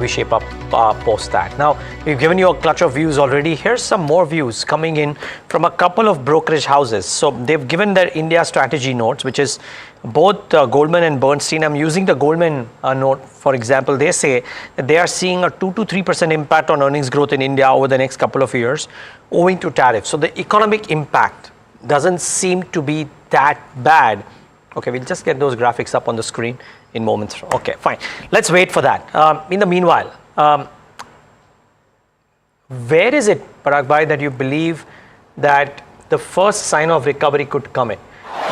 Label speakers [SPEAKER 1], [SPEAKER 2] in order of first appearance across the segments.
[SPEAKER 1] we shape up post that. Now, we've given you a clutch of views already. Here's some more views coming in from a couple of brokerage houses. So they've given their India strategy notes, which is both Goldman and Bernstein. I'm using the Goldman note, for example. They say that they are seeing a 2 to 3% impact on earnings growth in India over the next couple of years owing to tariffs. So the economic impact doesn't seem to be that bad. Okay, we'll just get those graphics up on the screen in moments. Okay, fine. Let's wait for that. In the meanwhile, where is it, Parag Bhai, that you believe that the first sign of recovery could come in?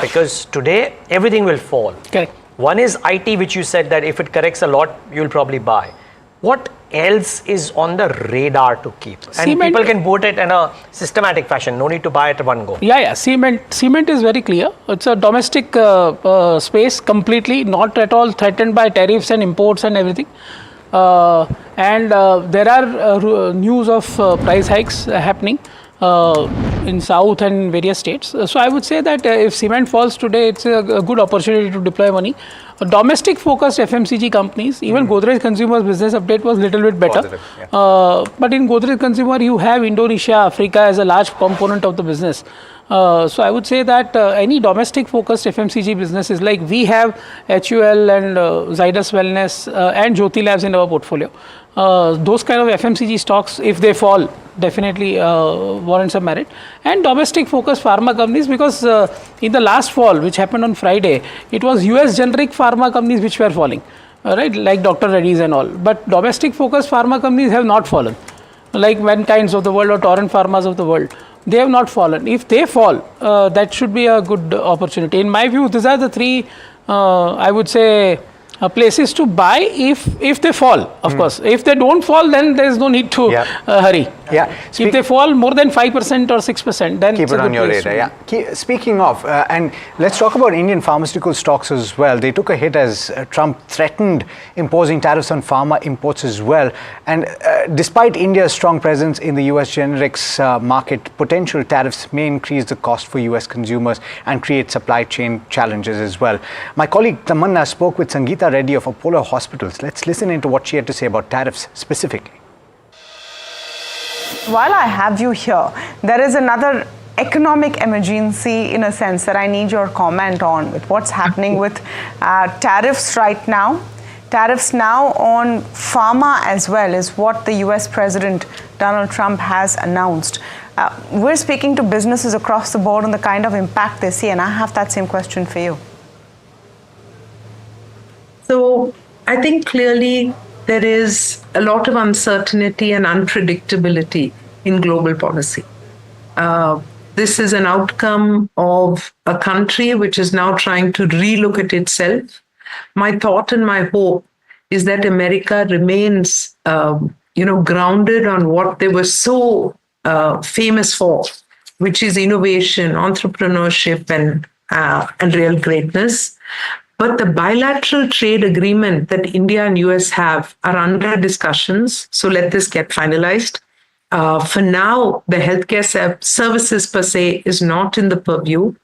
[SPEAKER 1] Because today, everything will fall.
[SPEAKER 2] Correct.
[SPEAKER 1] One is IT, which you said that if it corrects a lot, you'll probably buy. What else is on the radar to keep? And
[SPEAKER 2] Cement.
[SPEAKER 1] People can vote it in a systematic fashion. No need to buy it at one go.
[SPEAKER 2] Yeah. Cement is very clear. It's a domestic space completely, not at all threatened by tariffs and imports and everything. And there are news of price hikes happening in South and various states. So I would say that if cement falls today, it's a good opportunity to deploy money. Domestic focused FMCG companies, even Godrej Consumer's business update was a little bit better.
[SPEAKER 1] Positive, yeah.
[SPEAKER 2] But in Godrej Consumer, you have Indonesia, Africa as a large component of the business. So I would say that any domestic focused FMCG businesses, like we have HUL and Zydus Wellness and Jyoti Labs in our portfolio. Those kind of FMCG stocks, if they fall, definitely warrants a merit. And domestic focused pharma companies, because in the last fall, which happened on Friday, it was US generic pharma companies which were falling, right? Like Dr. Reddy's and all. But domestic focused pharma companies have not fallen, like Mankind's of the world or Torrent Pharma's of the world. They have not fallen. If they fall, that should be a good opportunity. In my view, these are the three, I would say, places to buy if they fall, of course. If they don't fall, then there is no need to hurry.
[SPEAKER 3] Yeah.
[SPEAKER 2] If they fall more than 5% or 6%, then
[SPEAKER 3] keep it on your radar. Yeah. Speaking of, and let's talk about Indian pharmaceutical stocks as well. They took a hit as Trump threatened imposing tariffs on pharma imports as well. And despite India's strong presence in the US generics market, potential tariffs may increase the cost for US consumers and create supply chain challenges as well. My colleague Tamanna spoke with Sangeeta Reddy of Apollo Hospitals. Let's listen into what she had to say about tariffs specifically.
[SPEAKER 4] While I have you here, there is another economic emergency in a sense that I need your comment on with what's happening with tariffs right now. Tariffs now on pharma as well is what the US President Donald Trump has announced. We're speaking to businesses across the board on the kind of impact they see, and I have that same question for you.
[SPEAKER 5] So I think clearly there is a lot of uncertainty and unpredictability in global policy. This is an outcome of a country which is now trying to relook at itself. My thought and my hope is that America remains, grounded on what they were so famous for, which is innovation, entrepreneurship, and real greatness. But the bilateral trade agreement that India and US have are under discussions. So let this get finalized. For now, the healthcare services per se is not in the purview.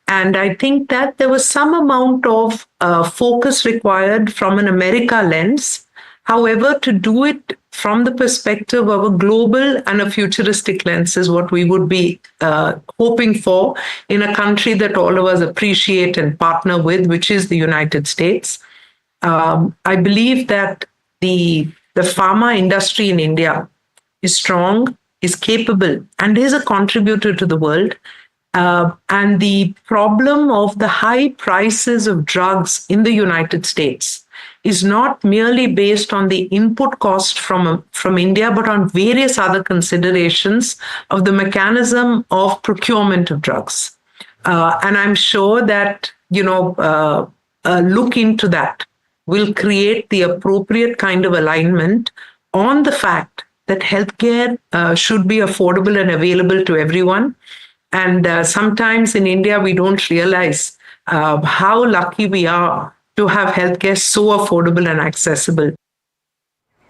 [SPEAKER 5] And I think that there was some amount of focus required from an America lens. However, to do it from the perspective of a global and a futuristic lens is what we would be hoping for in a country that all of us appreciate and partner with, which is the United States. I believe that the pharma industry in India is strong, is capable, and is a contributor to the world. And the problem of the high prices of drugs in the United States is not merely based on the input cost from India, but on various other considerations of the mechanism of procurement of drugs. And I'm sure that, look into that will create the appropriate kind of alignment on the fact that healthcare should be affordable and available to everyone. And sometimes in India, we don't realize how lucky we are to have healthcare so affordable and accessible.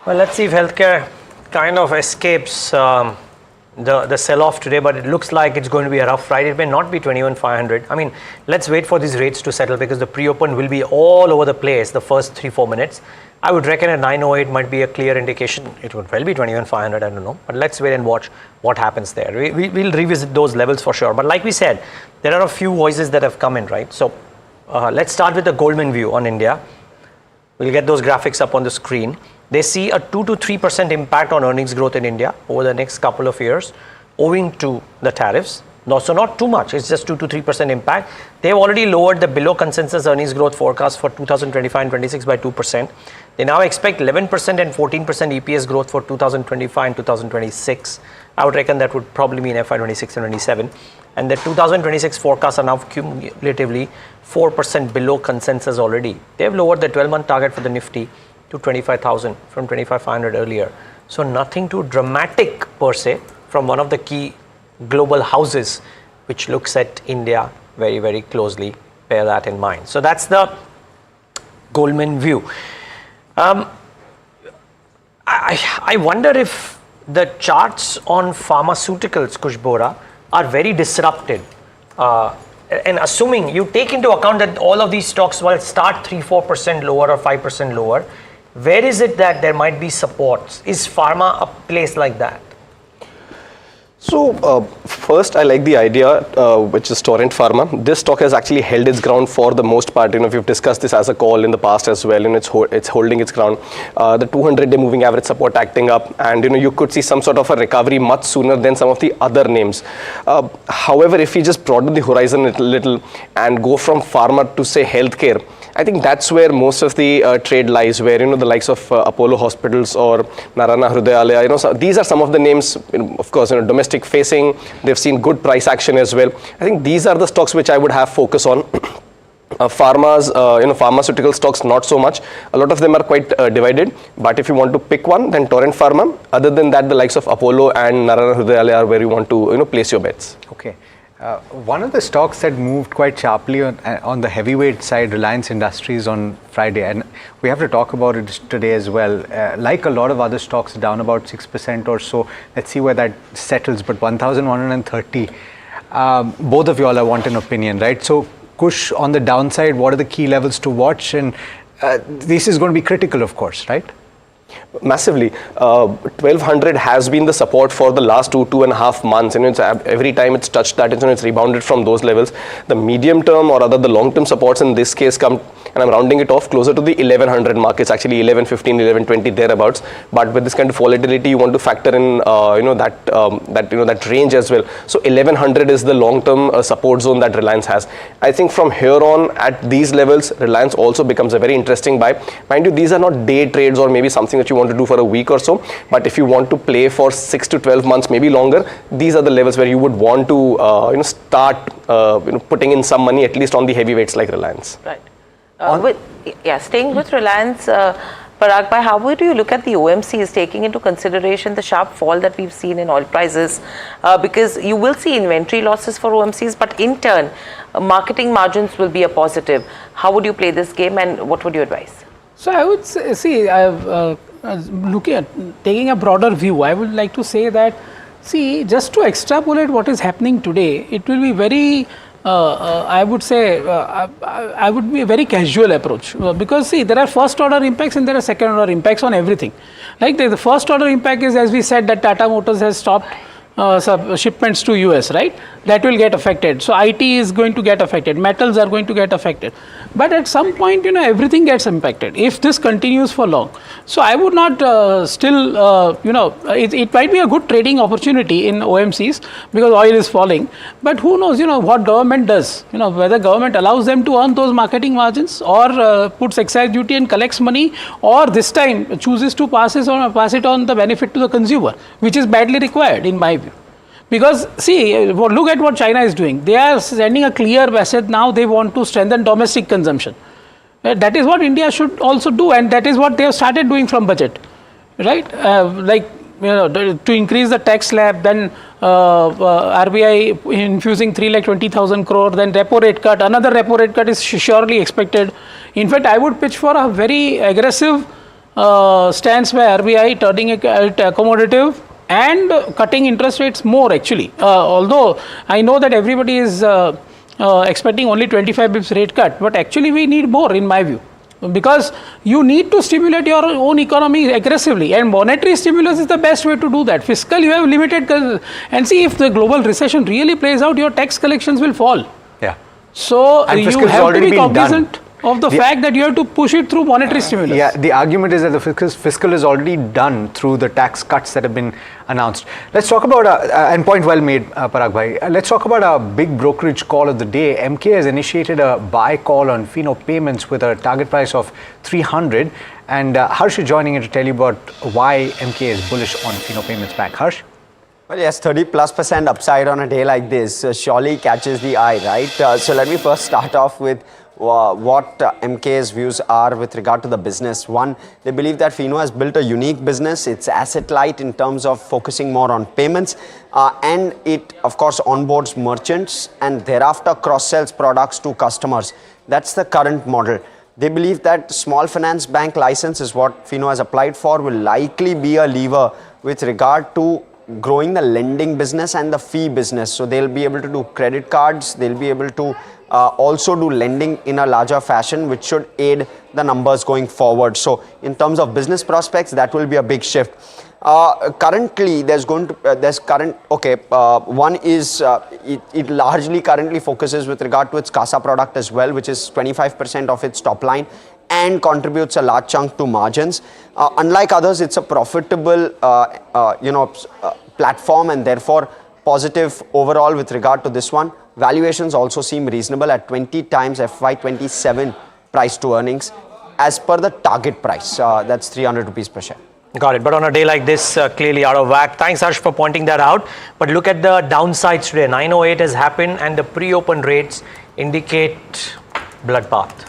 [SPEAKER 1] Well, let's see if healthcare kind of escapes the sell-off today, but it looks like it's going to be a rough ride. It may not be 21,500. I mean, let's wait for these rates to settle because the pre-open will be all over the place the first 3-4 minutes. I would reckon a 908 might be a clear indication. It would well be 21,500, I don't know. But let's wait and watch what happens there. We'll revisit those levels for sure. But like we said, there are a few voices that have come in, right? So let's start with the Goldman view on India. We'll get those graphics up on the screen. They see a 2 to 3% impact on earnings growth in India over the next couple of years, owing to the tariffs. No, so not too much, it's just 2 to 3% impact. They've already lowered the below consensus earnings growth forecast for 2025 and 26 by 2%. They now expect 11% and 14% EPS growth for 2025 and 2026. I would reckon that would probably mean FY26 and 27. And the 2026 forecasts are now cumulatively 4% below consensus already. They've lowered the 12-month target for the Nifty to 25,000 from 25,500 earlier. So nothing too dramatic per se from one of the key global houses which looks at India very, very closely. Bear that in mind. So that's the Goldman view. I wonder if the charts on pharmaceuticals, Kushbora, are very disrupted. And assuming you take into account that all of these stocks will start 3-4% lower or 5% lower, where is it that there might be supports? Is pharma a place like that?
[SPEAKER 6] So first, I like the idea, which is Torrent Pharma. This stock has actually held its ground for the most part. We've discussed this as a call in the past as well, and it's holding its ground. The 200-day moving average support acting up, and you could see some sort of a recovery much sooner than some of the other names. However, if you just broaden the horizon a little and go from pharma to say healthcare, I think that's where most of the trade lies, where the likes of Apollo Hospitals or Narayana Hrudayalaya, so these are some of the names, of course, domestic facing. They've seen good price action as well. I think these are the stocks which I would have focus on. Pharmaceutical stocks not so much. A lot of them are quite divided. But if you want to pick one, then Torrent Pharma. Other than that, the likes of Apollo and Narayana Hrudayalaya are where you want to place your bets.
[SPEAKER 3] Okay. One of the stocks that moved quite sharply on the heavyweight side, Reliance Industries, on Friday, and we have to talk about it today as well. Like a lot of other stocks, down about 6% or so. Let's see where that settles. But 1,130. Both of you all, I want an opinion, right? So, Kush, on the downside, what are the key levels to watch? And this is going to be critical, of course, right?
[SPEAKER 6] Massively. 1200 has been the support for the last 2.5 months, and every time it's touched that, it's rebounded from those levels. The medium term or rather the long term supports in this case come, and I'm rounding it off, closer to the 1100 mark. It's actually 1115, 1120 thereabouts. But with this kind of volatility, you want to factor in that range as well. So 1100 is the long term support zone that Reliance has. I think from here on at these levels, Reliance also becomes a very interesting buy. Mind you, these are not day trades or maybe something that you want to do for a week or so, but if you want to play for 6 to 12 months, maybe longer, these are the levels where you would want to start putting in some money, at least on the heavyweights like Reliance.
[SPEAKER 7] Right. Staying with Reliance, Parag bhai, how would you look at the OMCs, taking into consideration the sharp fall that we've seen in oil prices? Because you will see inventory losses for OMCs, but in turn, marketing margins will be a positive. How would you play this game, and what would you advise?
[SPEAKER 2] So I would say, looking at taking a broader view, I would like to say that, just to extrapolate what is happening today, it will be very, I would say, I would be a very casual approach, because there are first order impacts and there are second order impacts on everything. Like the first order impact is, as we said, that Tata Motors has stopped shipments to US, right? That will get affected. So IT is going to get affected. Metals are going to get affected. But at some point, everything gets impacted if this continues for long. So I would not it might be a good trading opportunity in OMCs because oil is falling. But who knows, what government does, whether government allows them to earn those marketing margins or puts excise duty and collects money, or this time chooses to pass it on the benefit to the consumer, which is badly required in my view. Because look at what China is doing. They are sending a clear message now. They want to strengthen domestic consumption. That is what India should also do, and that is what they have started doing from budget, right? To increase the tax slab, then RBI infusing 3,20,000 crore, then repo rate cut. Another repo rate cut is surely expected. In fact, I would pitch for a very aggressive stance by RBI, turning it accommodative and cutting interest rates more actually. Although I know that everybody is expecting only 25 bips rate cut, but actually we need more in my view. because you need to stimulate your own economy aggressively, and monetary stimulus is the best way to do that. Fiscal, you have limited, and see, if the global recession really plays out, your tax collections will fall.
[SPEAKER 3] Yeah.
[SPEAKER 2] So
[SPEAKER 3] And
[SPEAKER 2] you
[SPEAKER 3] fiscal has
[SPEAKER 2] have to
[SPEAKER 3] already
[SPEAKER 2] be
[SPEAKER 3] been
[SPEAKER 2] cognizant
[SPEAKER 3] done.
[SPEAKER 2] of the fact that you have to push it through monetary stimulus.
[SPEAKER 3] Yeah, the argument is that the fiscal is already done through the tax cuts that have been announced. Let's talk about, and point well made, Parag Bhai. Let's talk about our big brokerage call of the day. MK has initiated a buy call on Fino Payments with a target price of 300. And Harsh is joining in to tell you about why MK is bullish on Fino Payments Bank. Harsh?
[SPEAKER 8] Well, yes, 30+% upside on a day like this surely catches the eye, right? So let me first start off with what MK's views are with regard to the business. One, they believe that Fino has built a unique business. It's asset light in terms of focusing more on payments, and it, of course, onboards merchants and thereafter cross-sells products to customers. That's the current model. They believe that small finance bank license is what Fino has applied for, will likely be a lever with regard to growing the lending business and the fee business. So they'll be able to do credit cards, they'll be able to also do lending in a larger fashion, which should aid the numbers going forward. So in terms of business prospects, that will be a big shift. Currently, one is it largely currently focuses with regard to its CASA product as well, which is 25% of its top line and contributes a large chunk to margins. Unlike others, it's a profitable platform and therefore positive overall with regard to this one. Valuations also seem reasonable at 20 times FY27 price to earnings as per the target price. That's 300 rupees per share.
[SPEAKER 1] Got it. But on a day like this, clearly out of whack. Thanks, Harsh, for pointing that out. But look at the downsides today. 908 has happened and the pre-open rates indicate bloodbath.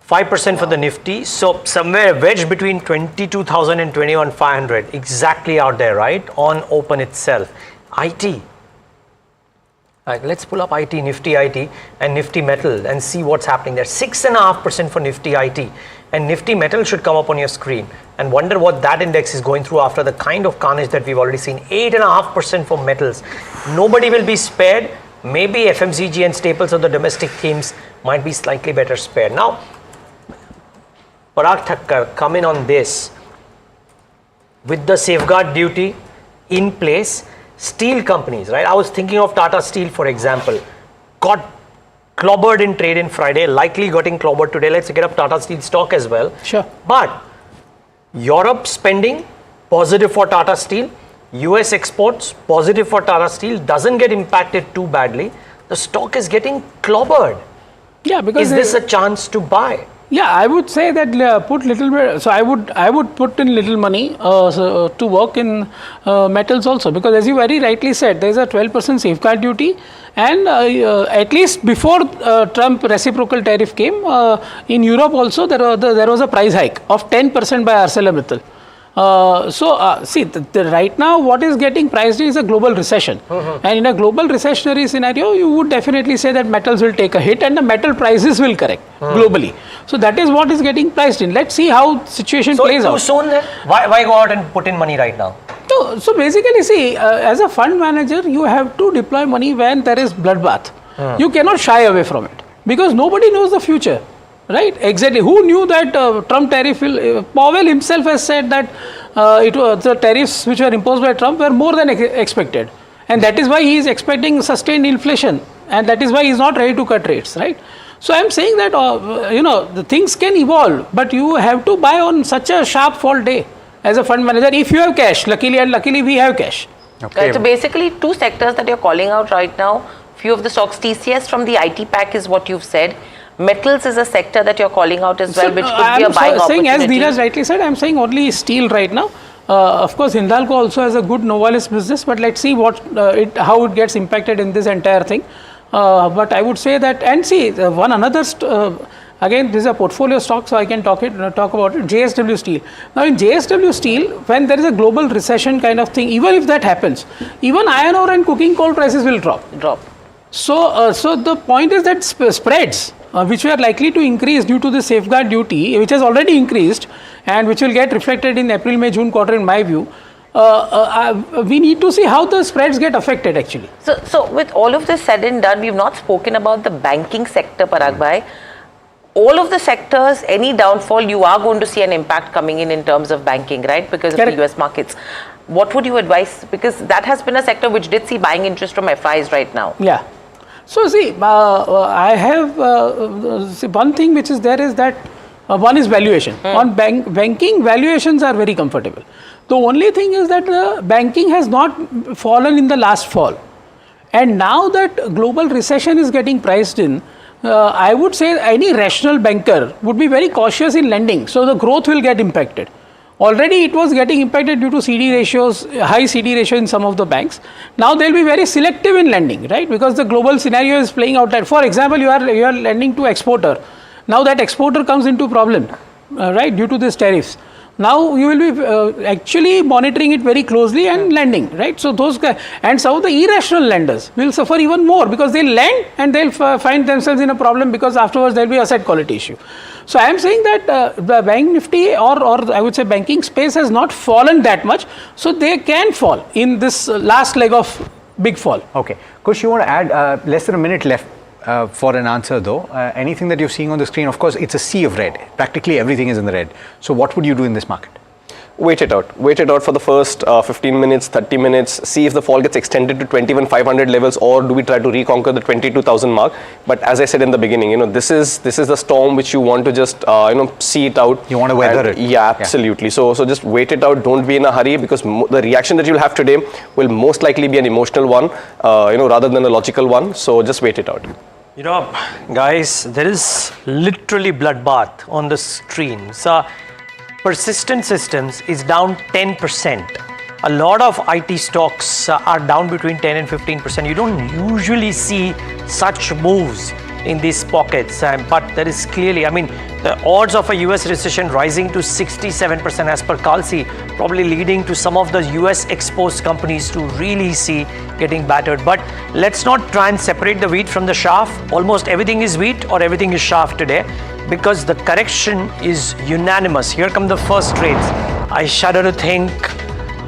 [SPEAKER 1] 5% for the Nifty. So somewhere wedged between 22,000 and 21,500. Exactly out there, right? On open itself. IT. Right, let's pull up IT, Nifty IT and Nifty Metal and see what's happening there. 6.5% for Nifty IT. And Nifty Metal should come up on your screen and wonder what that index is going through after the kind of carnage that we've already seen. 8.5% for metals. Nobody will be spared. Maybe FMCG and staples of the domestic themes might be slightly better spared. Now, Parag Thakkar, come in on this. With the safeguard duty in place, steel companies, right? I was thinking of Tata Steel, for example, got clobbered in trade in Friday, likely getting clobbered today. Let's get up Tata Steel stock as well.
[SPEAKER 2] Sure.
[SPEAKER 1] But Europe spending, positive for Tata Steel. US exports, positive for Tata Steel. Doesn't get impacted too badly. The stock is getting clobbered.
[SPEAKER 2] Yeah, because
[SPEAKER 1] is this a chance to buy?
[SPEAKER 2] Yeah, I would say that put little bit. So I would put in little money to work in metals also, because as you very rightly said, there is a 12% safeguard duty, and at least before Trump reciprocal tariff came, in Europe also there was a price hike of 10% by ArcelorMittal. See, right now what is getting priced is a global recession, and in a global recessionary scenario, you would definitely say that metals will take a hit and the metal prices will correct globally. So that is what is getting priced in. Let's see how situation plays out.
[SPEAKER 1] So soon then? Why go out and put in money right now?
[SPEAKER 2] So basically, see, as a fund manager, you have to deploy money when there is bloodbath. You cannot shy away from it because nobody knows the future. Right, exactly. Who knew that Trump tariff will? Powell himself has said that the tariffs which were imposed by Trump were more than expected, and that is why he is expecting sustained inflation, and that is why he is not ready to cut rates. Right. So I am saying that the things can evolve, but you have to buy on such a sharp fall day as a fund manager if you have cash. Luckily we have cash.
[SPEAKER 7] Okay. So basically, two sectors that you're calling out right now. Few of the stocks, TCS from the IT pack is what you've said. Metals is a sector that you're calling out as well, which could be a buying opportunity.
[SPEAKER 2] As Dheeraj rightly said, I'm saying only steel right now. Of course, Hindalco also has a good Novelis business, but let's see how it gets impacted in this entire thing. But I would say that, and see, again, this is a portfolio stock, so I can talk about it. JSW Steel. Now, in JSW Steel, when there is a global recession kind of thing, even if that happens, even iron ore and cooking coal prices will drop. So the point is that spreads, which were likely to increase due to the safeguard duty, which has already increased and which will get reflected in April, May, June quarter in my view, we need to see how the spreads get affected actually.
[SPEAKER 7] So with all of this said and done, we've not spoken about the banking sector, Parag Bhai. all of the sectors, any downfall, you are going to see an impact coming in terms of banking, right? Because of
[SPEAKER 2] Correct.
[SPEAKER 7] the US markets. What would you advise? Because that has been a sector which did see buying interest from FIs right now.
[SPEAKER 2] Yeah. So see, I have see, one thing which is there is that one is valuation. On banking, valuations are very comfortable. The only thing is that the banking has not fallen in the last fall. And now that global recession is getting priced in, I would say any rational banker would be very cautious in lending. So the growth will get impacted. Already it was getting impacted due to CD ratios, high CD ratio in some of the banks. Now they'll be very selective in lending, right? Because the global scenario is playing out that, for example, you are lending to exporter. Now that exporter comes into problem, right, due to these tariffs. Now you will be actually monitoring it very closely and lending, right? So those guys, and some of the irrational lenders will suffer even more because they'll lend and they'll find themselves in a problem because afterwards there'll be asset quality issue. So I am saying that the bank Nifty or I would say banking space has not fallen that much. So they can fall in this last leg of big fall.
[SPEAKER 3] Okay. Kush, you want to add less than a minute left for an answer though. Anything that you're seeing on the screen, of course, it's a sea of red. Practically everything is in the red. So what would you do in this market?
[SPEAKER 6] Wait it out for the first 15 minutes, 30 minutes, see if the fall gets extended to 21,500 levels, or do we try to reconquer the 22,000 mark. But as I said in the beginning, this is the storm which you want to just see it out.
[SPEAKER 3] You want to weather it.
[SPEAKER 6] Yeah, absolutely. So just wait it out, don't be in a hurry, because the reaction that you'll have today will most likely be an emotional one, rather than a logical one. So just wait it out.
[SPEAKER 1] Guys, there is literally bloodbath on the screen. So Persistent Systems is down 10%. A lot of IT stocks are down between 10 and 15%. You don't usually see such moves in these pockets, but there is clearly, the odds of a US recession rising to 67% as per CLSA, probably leading to some of the US exposed companies to really see getting battered. But let's not try and separate the wheat from the chaff. Almost everything is wheat or everything is chaff today, because the correction is unanimous. Here come the first trades. I shudder to think,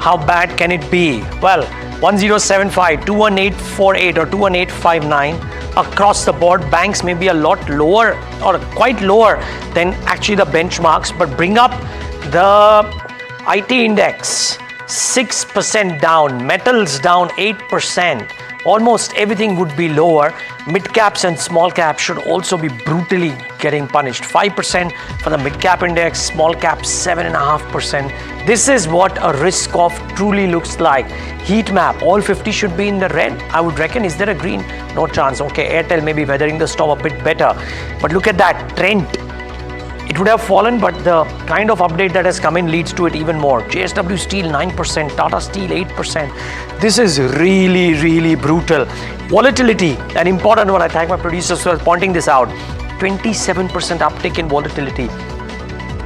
[SPEAKER 1] how bad can it be? Well, 1075, 21848 or 21859 across the board. Banks may be a lot lower or quite lower than actually the benchmarks, but bring up the IT index, 6% down, metals down 8%. Almost everything would be lower. Mid caps and small caps should also be brutally getting punished. 5% for the mid cap index, small cap 7.5%. This is what a risk off truly looks like. Heat map, all 50 should be in the red, I would reckon. Is there a green? No chance. Okay, Airtel may be weathering the storm a bit better. But look at that trend. It would have fallen, but the kind of update that has come in leads to it even more. JSW Steel 9%, Tata Steel 8%. This is really, really brutal. Volatility, an important one. I thank my producers for pointing this out. 27% uptick in volatility.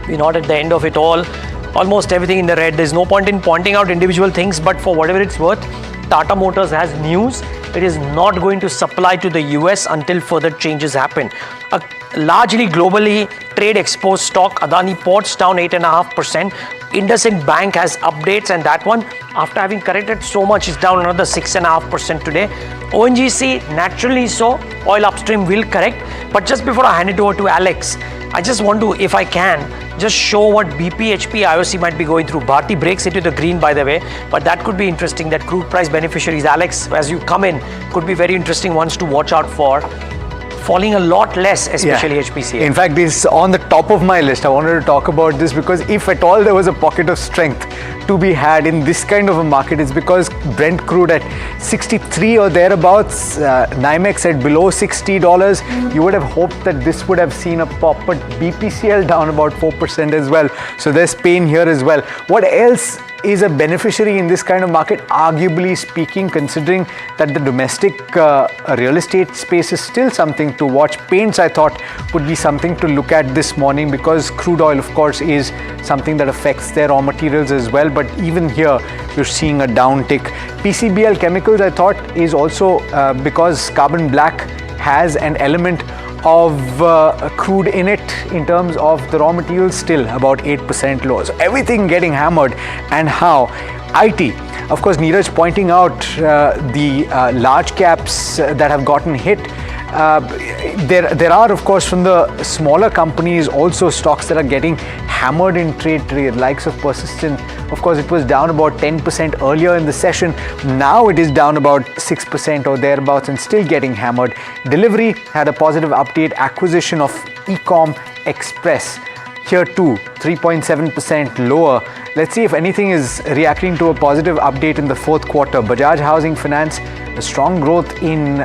[SPEAKER 1] We're not at the end of it all. Almost everything in the red. There's no point in pointing out individual things, but for whatever it's worth, Tata Motors has news. It is not going to supply to the US until further changes happen. A largely globally trade exposed stock, Adani Ports down 8.5%. IndusInd Bank has updates, and that one, after having corrected so much, is down another 6.5% today. ONGC, naturally so, oil upstream will correct. But just before I hand it over to Alex, I just want to, if I can, just show what BP, HP, IOC might be going through. Bharti breaks into the green, by the way, but that could be interesting, that crude price beneficiaries. Alex, as you come in, could be very interesting ones to watch out for. Falling a lot less, especially HPCL.
[SPEAKER 3] In fact, this is on the top of my list. I wanted to talk about this because if at all there was a pocket of strength to be had in this kind of a market, it's because Brent crude at 63 or thereabouts, NYMEX at below $60, you would have hoped that this would have seen a pop, but BPCL down about 4% as well. So there's pain here as well. What else is a beneficiary in this kind of market, arguably speaking, considering that the domestic real estate space is still something to watch? Paints, I thought, would be something to look at this morning because crude oil, of course, is something that affects their raw materials as well. But even here, you're seeing a downtick. PCBL Chemicals, I thought, is also because carbon black has an element of crude in it in terms of the raw materials, still about 8% lower. So everything getting hammered. And how? IT, of course, Neeraj pointing out the large caps that have gotten hit. There are, of course, from the smaller companies also stocks that are getting hammered in trade, likes of Persistent. Of course, it was down about 10% earlier in the session. Now it is down about 6% or thereabouts and still getting hammered. Delivery had a positive update. Acquisition of Ecom Express. Here too, 3.7% lower. Let's see if anything is reacting to a positive update in the fourth quarter. Bajaj Housing Finance, a strong growth in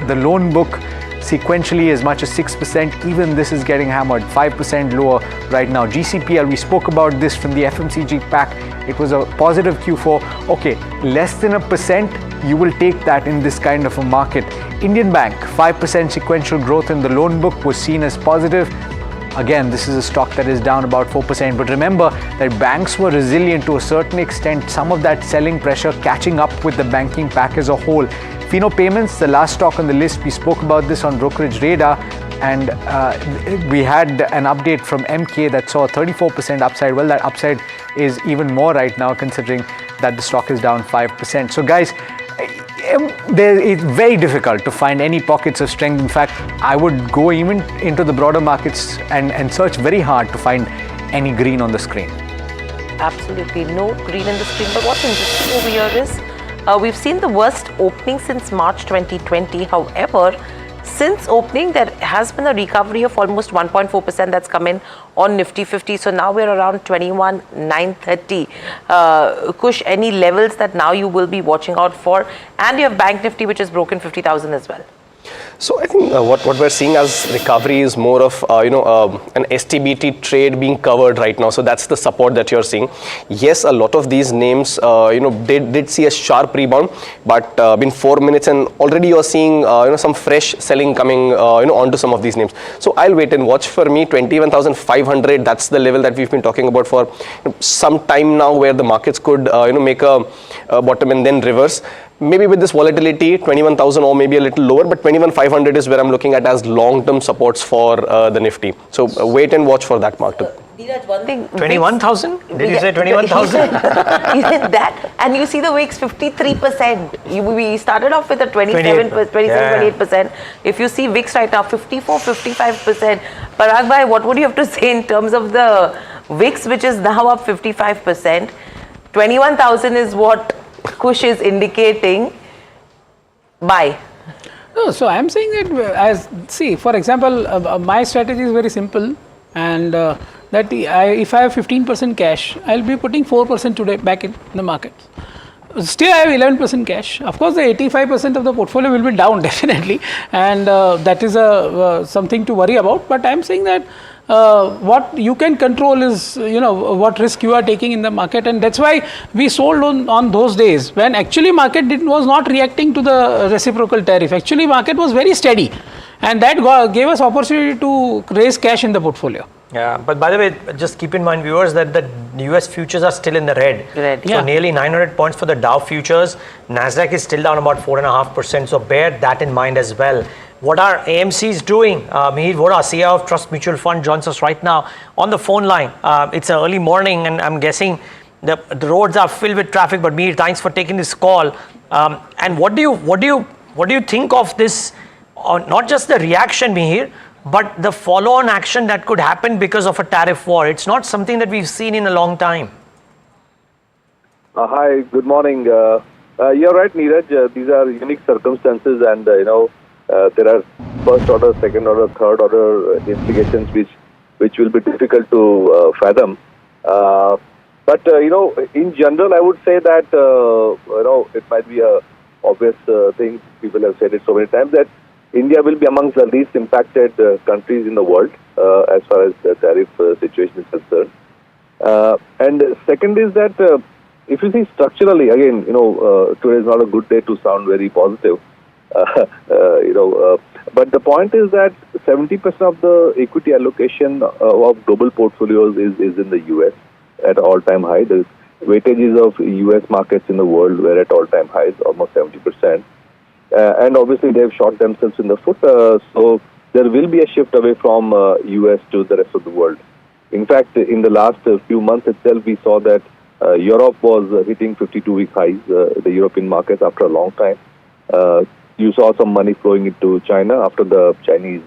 [SPEAKER 3] the loan book, sequentially as much as 6%. Even this is getting hammered, 5% lower right now. GCPL, we spoke about this from the FMCG pack. It was a positive Q4. Okay, less than 1%, you will take that in this kind of a market. Indian Bank, 5% sequential growth in the loan book was seen as positive. Again, this is a stock that is down about 4%. But remember that banks were resilient to a certain extent. Some of that selling pressure catching up with the banking pack as a whole. Fino Payments, the last stock on the list, we spoke about this on Brokerage Radar. And we had an update from MK that saw a 34% upside. Well, that upside is even more right now considering that the stock is down 5%. So guys, it's very difficult to find any pockets of strength. In fact, I would go even into the broader markets and search very hard to find any green on the screen.
[SPEAKER 7] Absolutely no green in the screen. But what's interesting over here is we've seen the worst opening since March 2020. However, since opening, there has been a recovery of almost 1.4% that's come in on Nifty 50. So now we're around 21,930. Kush, any levels that now you will be watching out for? And you have Bank Nifty, which has broken 50,000 as well.
[SPEAKER 6] So I think what we're seeing as recovery is more of an STBT trade being covered right now. So that's the support that you're seeing. Yes, a lot of these names did see a sharp rebound, but in 4 minutes and already you're seeing some fresh selling coming onto some of these names. So I'll wait and watch. For me, 21,500. That's the level that we've been talking about for some time now, where the markets could make a bottom and then reverse. Maybe with this volatility, 21,000 or maybe a little lower, but 21,500 is where I'm looking at as long-term supports for the Nifty. So wait and watch for that mark.
[SPEAKER 7] Dheeraj, one thing.
[SPEAKER 1] 21,000? Did you say 21,000?
[SPEAKER 7] That, and you see the wicks 53%. We started off with a 27-28%. If you see wicks right now, 54-55%. Parag bhai, what would you have to say in terms of the wicks, which is now up 55%? 21,000 is what Kush is indicating. Buy.
[SPEAKER 2] No, so I am saying that for example, my strategy is very simple, and that if I have 15% cash, I'll be putting 4% today back in the market. Still, I have 11% cash. Of course, the 85% of the portfolio will be down definitely, and that is something to worry about. But I am saying that what you can control is what risk you are taking in the market, and that's why we sold on those days when actually market was not reacting to the reciprocal tariff. Actually, market was very steady, and that gave us opportunity to raise cash in the portfolio.
[SPEAKER 1] Yeah, but by the way, just keep in mind, viewers, that the US futures are still in the red. So nearly 900 points for the Dow futures. Nasdaq is still down about 4.5%. So bear that in mind as well. What are AMCs doing? Mihir Vora, CEO of Trust Mutual Fund, joins us right now on the phone line. It's an early morning, and I'm guessing the roads are filled with traffic. But Mihir, thanks for taking this call. And what do you think of this? Not just the reaction, Mihir, but the follow-on action that could happen because of a tariff war. It's not something that we've seen in a long time.
[SPEAKER 9] Hi, good morning. You're right, Neeraj. These are unique circumstances, and there are first order, second order, third order implications which will be difficult to fathom. But in general, I would say that it might be a obvious thing. People have said it so many times that India will be amongst the least impacted countries in the world as far as the tariff situation is concerned. And second is that if you see structurally, again, today is not a good day to sound very positive. But the point is that 70% of the equity allocation of global portfolios is in the US at all-time high. The weightages of US markets in the world were at all-time highs, almost 70%. And obviously they've shot themselves in the foot. So there will be a shift away from US to the rest of the world. In fact, in the last few months itself, we saw that Europe was hitting 52-week highs, the European markets, after a long time. You saw some money flowing into China after the Chinese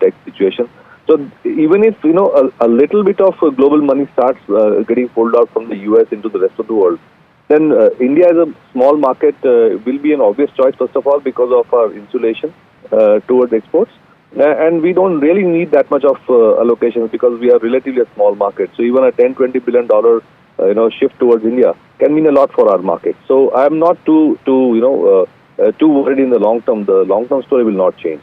[SPEAKER 9] tech situation. So even if a little bit of global money starts getting pulled out from the US into the rest of the world, then India as a small market will be an obvious choice, first of all, because of our insulation towards exports. And we don't really need that much of allocations because we are relatively a small market. So even a $10-20 billion shift towards India can mean a lot for our market. So I'm not too worried in the long term. The long term story will not change.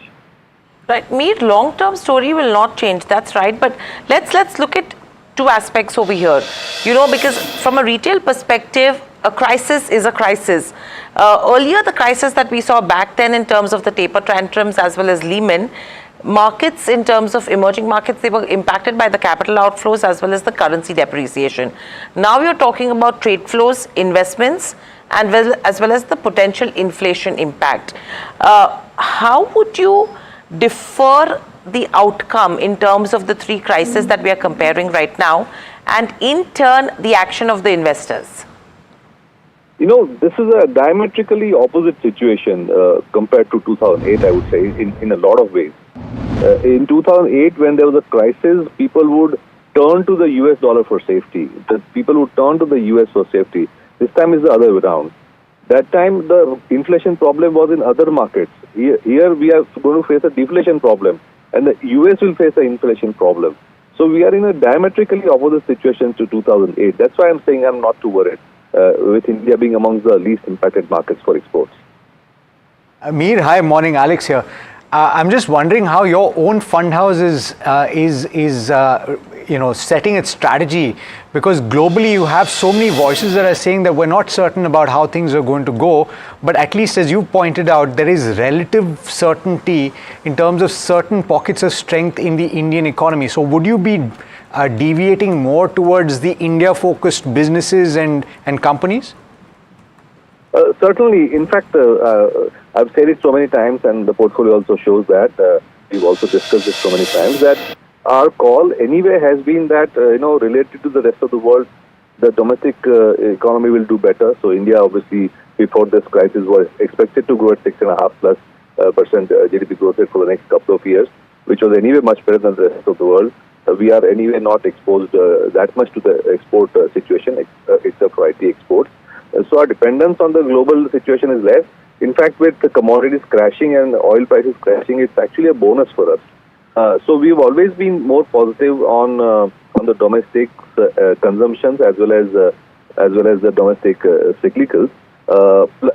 [SPEAKER 7] Right, Meet, long-term story will not change. That's right. But let's look at two aspects over here. Because from a retail perspective, a crisis is a crisis. Earlier, the crisis that we saw back then in terms of the taper tantrums as well as Lehman, markets in terms of emerging markets, they were impacted by the capital outflows as well as the currency depreciation. Now you're talking about trade flows, investments, and as well as the potential inflation impact. How would you defer the outcome in terms of the three crises that we are comparing right now, and in turn the action of the investors?
[SPEAKER 9] This is a diametrically opposite situation compared to 2008, I would say, in a lot of ways. In 2008, when there was a crisis, people would turn to the US dollar for safety. The people would turn to the US for safety. This time is the other way around. That time, the inflation problem was in other markets. Here we are going to face a deflation problem, and the US will face an inflation problem. So we are in a diametrically opposite situation to 2008. That's why I'm saying I'm not too worried, with India being among the least impacted markets for exports.
[SPEAKER 3] Amir, hi, morning. Alex here. I'm just wondering how your own fund house is setting its strategy, because globally you have so many voices that are saying that we're not certain about how things are going to go, but at least as you pointed out, there is relative certainty in terms of certain pockets of strength in the Indian economy. So would you be deviating more towards the India-focused businesses and companies?
[SPEAKER 9] Certainly. In fact, I've said it so many times, and the portfolio also shows that. We've also discussed it so many times that our call anyway has been that, related to the rest of the world, the domestic economy will do better. So India, obviously, before this crisis was expected to grow at 6.5% GDP growth rate for the next couple of years, which was anyway much better than the rest of the world. We are anyway not exposed that much to the export situation, except for IT exports. So our dependence on the global situation is less. In fact, with the commodities crashing and oil prices crashing, it's actually a bonus for us. So we've always been more positive on the domestic consumptions as well as the domestic cyclicals,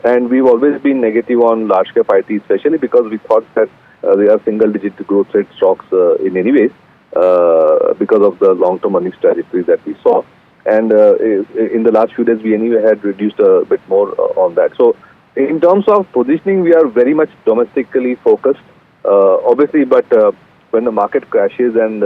[SPEAKER 9] and we've always been negative on large cap IT, especially because we thought that they are single-digit growth rate stocks in any ways because of the long-term earnings trajectory that we saw. And in the last few days, we anyway had reduced a bit more on that. So in terms of positioning, we are very much domestically focused, obviously, but when the market crashes and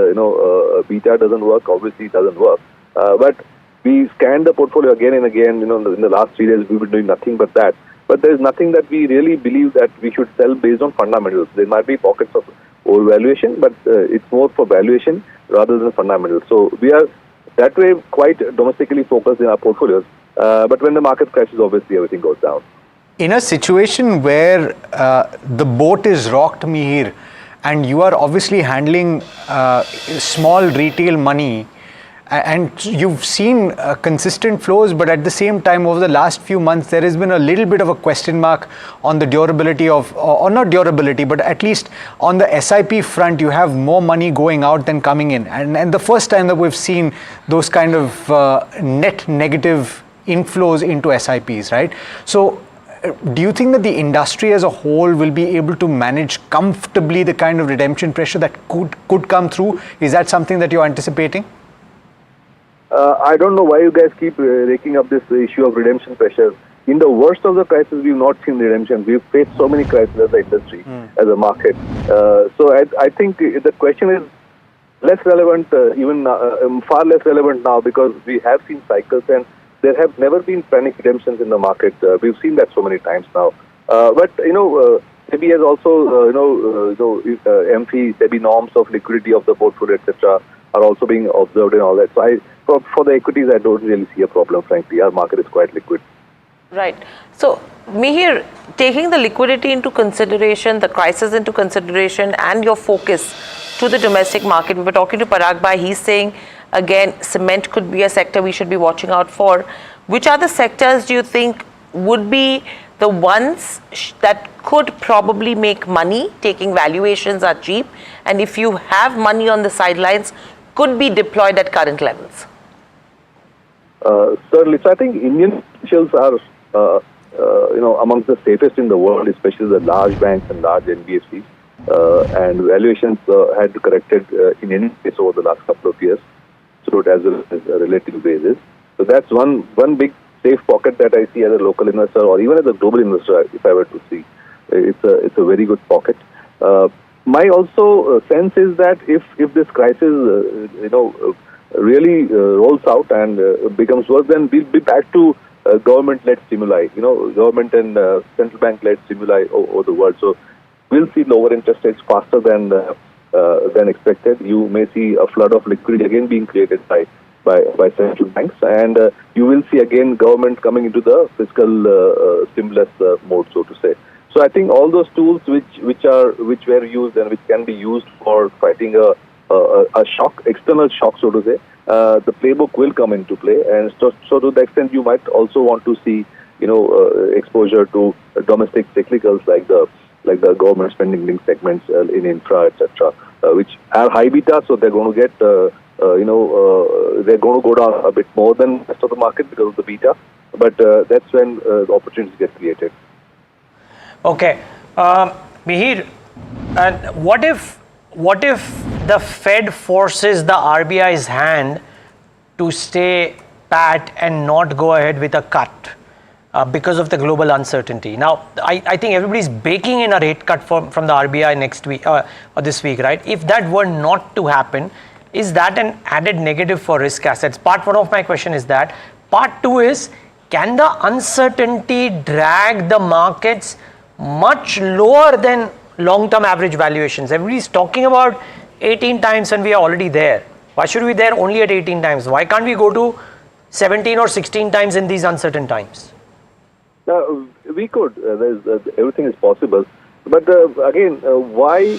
[SPEAKER 9] beta doesn't work, obviously it doesn't work. But we scanned the portfolio again and again. In the last 3 days, we've been doing nothing but that. But there is nothing that we really believe that we should sell based on fundamentals. There might be pockets of overvaluation, but it's more for valuation rather than fundamentals. So we are that way quite domestically focused in our portfolios. But when the market crashes, obviously everything goes down.
[SPEAKER 3] In a situation where the boat is rocked, Mihir, and you are obviously handling small retail money, and you've seen consistent flows, but at the same time over the last few months there has been a little bit of a question mark on the durability of, or not durability, but at least on the SIP front you have more money going out than coming in, and the first time that we've seen those kind of net negative inflows into SIPs, right? So do you think that the industry as a whole will be able to manage comfortably the kind of redemption pressure that could come through? Is that something that you're anticipating?
[SPEAKER 9] I don't know why you guys keep raking up this issue of redemption pressure. In the worst of the crisis, we've not seen redemption. We've faced so many crises as an industry, as a market. So I think the question is less relevant, far less relevant now, because we have seen cycles and there have never been panic redemptions in the market. We've seen that so many times now. But SEBI has also, SEBI norms of liquidity of the portfolio, etc., are also being observed and all that. So for the equities, I don't really see a problem, frankly. Our market is quite liquid.
[SPEAKER 7] Right. So Mihir, taking the liquidity into consideration, the crisis into consideration, and your focus to the domestic market, we were talking to Parag Bhai, he's saying, again, cement could be a sector we should be watching out for. Which are the sectors do you think would be the ones that could probably make money, taking valuations are cheap, and if you have money on the sidelines, could be deployed at current levels?
[SPEAKER 9] Certainly. So I think Indian financials are, amongst the safest in the world, especially the large banks and large NBFCs. And valuations had corrected in any case over the last couple of years, so it as a relative basis. So that's one big safe pocket that I see as a local investor or even as a global investor, if I were to see. It's a very good pocket. My also sense is that if this crisis, really rolls out and becomes worse, then we'll be back to government-led stimuli. Government and central bank-led stimuli over the world. So we'll see lower interest rates faster than expected. You may see a flood of liquidity again being created by central banks, and you will see again government coming into the fiscal stimulus mode, so to say. So I think all those tools which were used and which can be used for fighting a shock, external shock, so to say, the playbook will come into play, and so to the extent you might also want to see, exposure to domestic cyclicals like the government spending linked segments in infra, etc., which are high beta, so they're going to get, they're going to go down a bit more than the rest of the market because of the beta, but that's when the opportunities get created.
[SPEAKER 1] Okay, Mihir, and what if the Fed forces the RBI's hand to stay pat and not go ahead with a cut because of the global uncertainty? Now, I think everybody's baking in a rate cut from the RBI next week or this week, right? If that were not to happen, is that an added negative for risk assets? Part one of my question is that. Part two is, can the uncertainty drag the markets much lower than long-term average valuations? Everybody's talking about 18 times and we are already there. Why should we be there only at 18 times? Why can't we go to 17 or 16 times in these uncertain times?
[SPEAKER 9] We could. Everything is possible. But again, why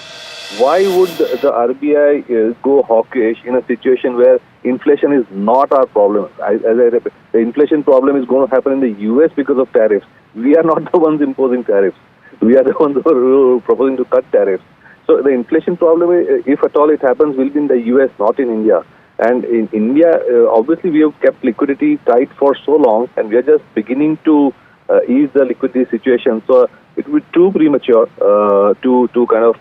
[SPEAKER 9] would the RBI go hawkish in a situation where inflation is not our problem? As I repeat, the inflation problem is going to happen in the US because of tariffs. We are not the ones imposing tariffs. We are the ones who are proposing to cut tariffs. So the inflation problem, if at all it happens, will be in the US, not in India. And in India, obviously we have kept liquidity tight for so long, and we are just beginning to ease the liquidity situation. So it would be too premature to kind of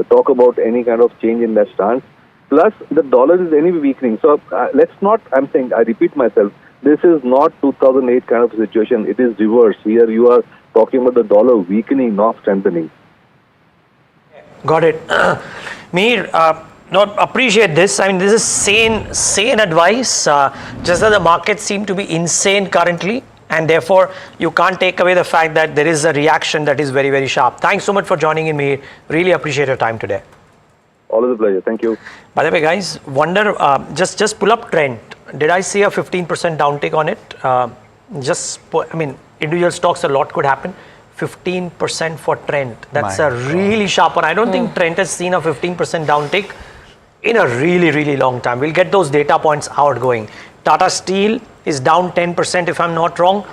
[SPEAKER 9] talk about any kind of change in that stance. Plus, the dollar is anyway weakening. So let's not, I repeat myself, this is not 2008 kind of situation. It is reverse. Here you are talking about the dollar weakening, not strengthening.
[SPEAKER 1] Got it. Mihir, appreciate this. I mean, this is sane advice. Just that the markets seem to be insane currently, and therefore you can't take away the fact that there is a reaction that is very, very sharp. Thanks so much for joining in, Mihir. Really appreciate your time today.
[SPEAKER 9] Always a pleasure. Thank you.
[SPEAKER 1] By the way, guys, just pull up trend. Did I see a 15% downtick on it? Individual stocks, a lot could happen. 15% for Trent. That's a really sharp one. I don't think Trent has seen a 15% downtick in a really, really long time. We'll get those data points outgoing. Tata Steel is down 10% if I'm not wrong.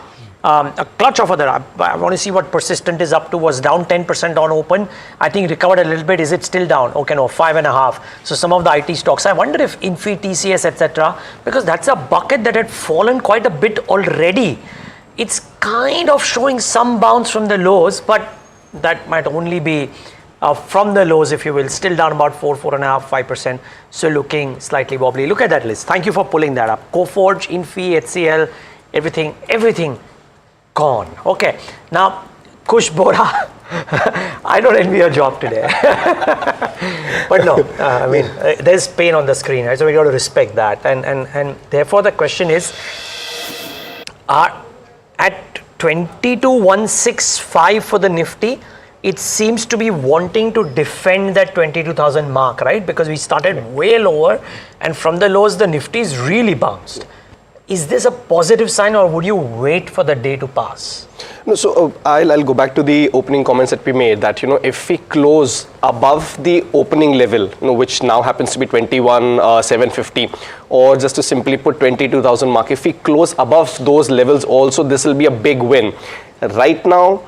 [SPEAKER 1] A clutch of other, I want to see what Persistent is up to, was down 10% on open. I think recovered a little bit. Is it still down? Okay, no, 5.5. So some of the IT stocks, I wonder if Infi, TCS, etc., because that's a bucket that had fallen quite a bit already. It's kind of showing some bounce from the lows, but that might only be from the lows, if you will, still down about 4.5%, 5%. So looking slightly wobbly. Look at that list. Thank you for pulling that up. Coforge, Infi, HCL, everything gone. Okay. Now, Kush Bora, I don't envy your job today. But no, there's pain on the screen, right? So we got to respect that. And therefore the question is, at 22,165 for the Nifty, it seems to be wanting to defend that 22,000 mark, right? Because we started way lower, and from the lows, the Nifty's really bounced. Is this a positive sign, or would you wait for the day to pass?
[SPEAKER 6] No, so I'll go back to the opening comments that we made, that if we close above the opening level, which now happens to be 21,750, or just to simply put 22,000 mark, if we close above those levels also, this will be a big win. Right now,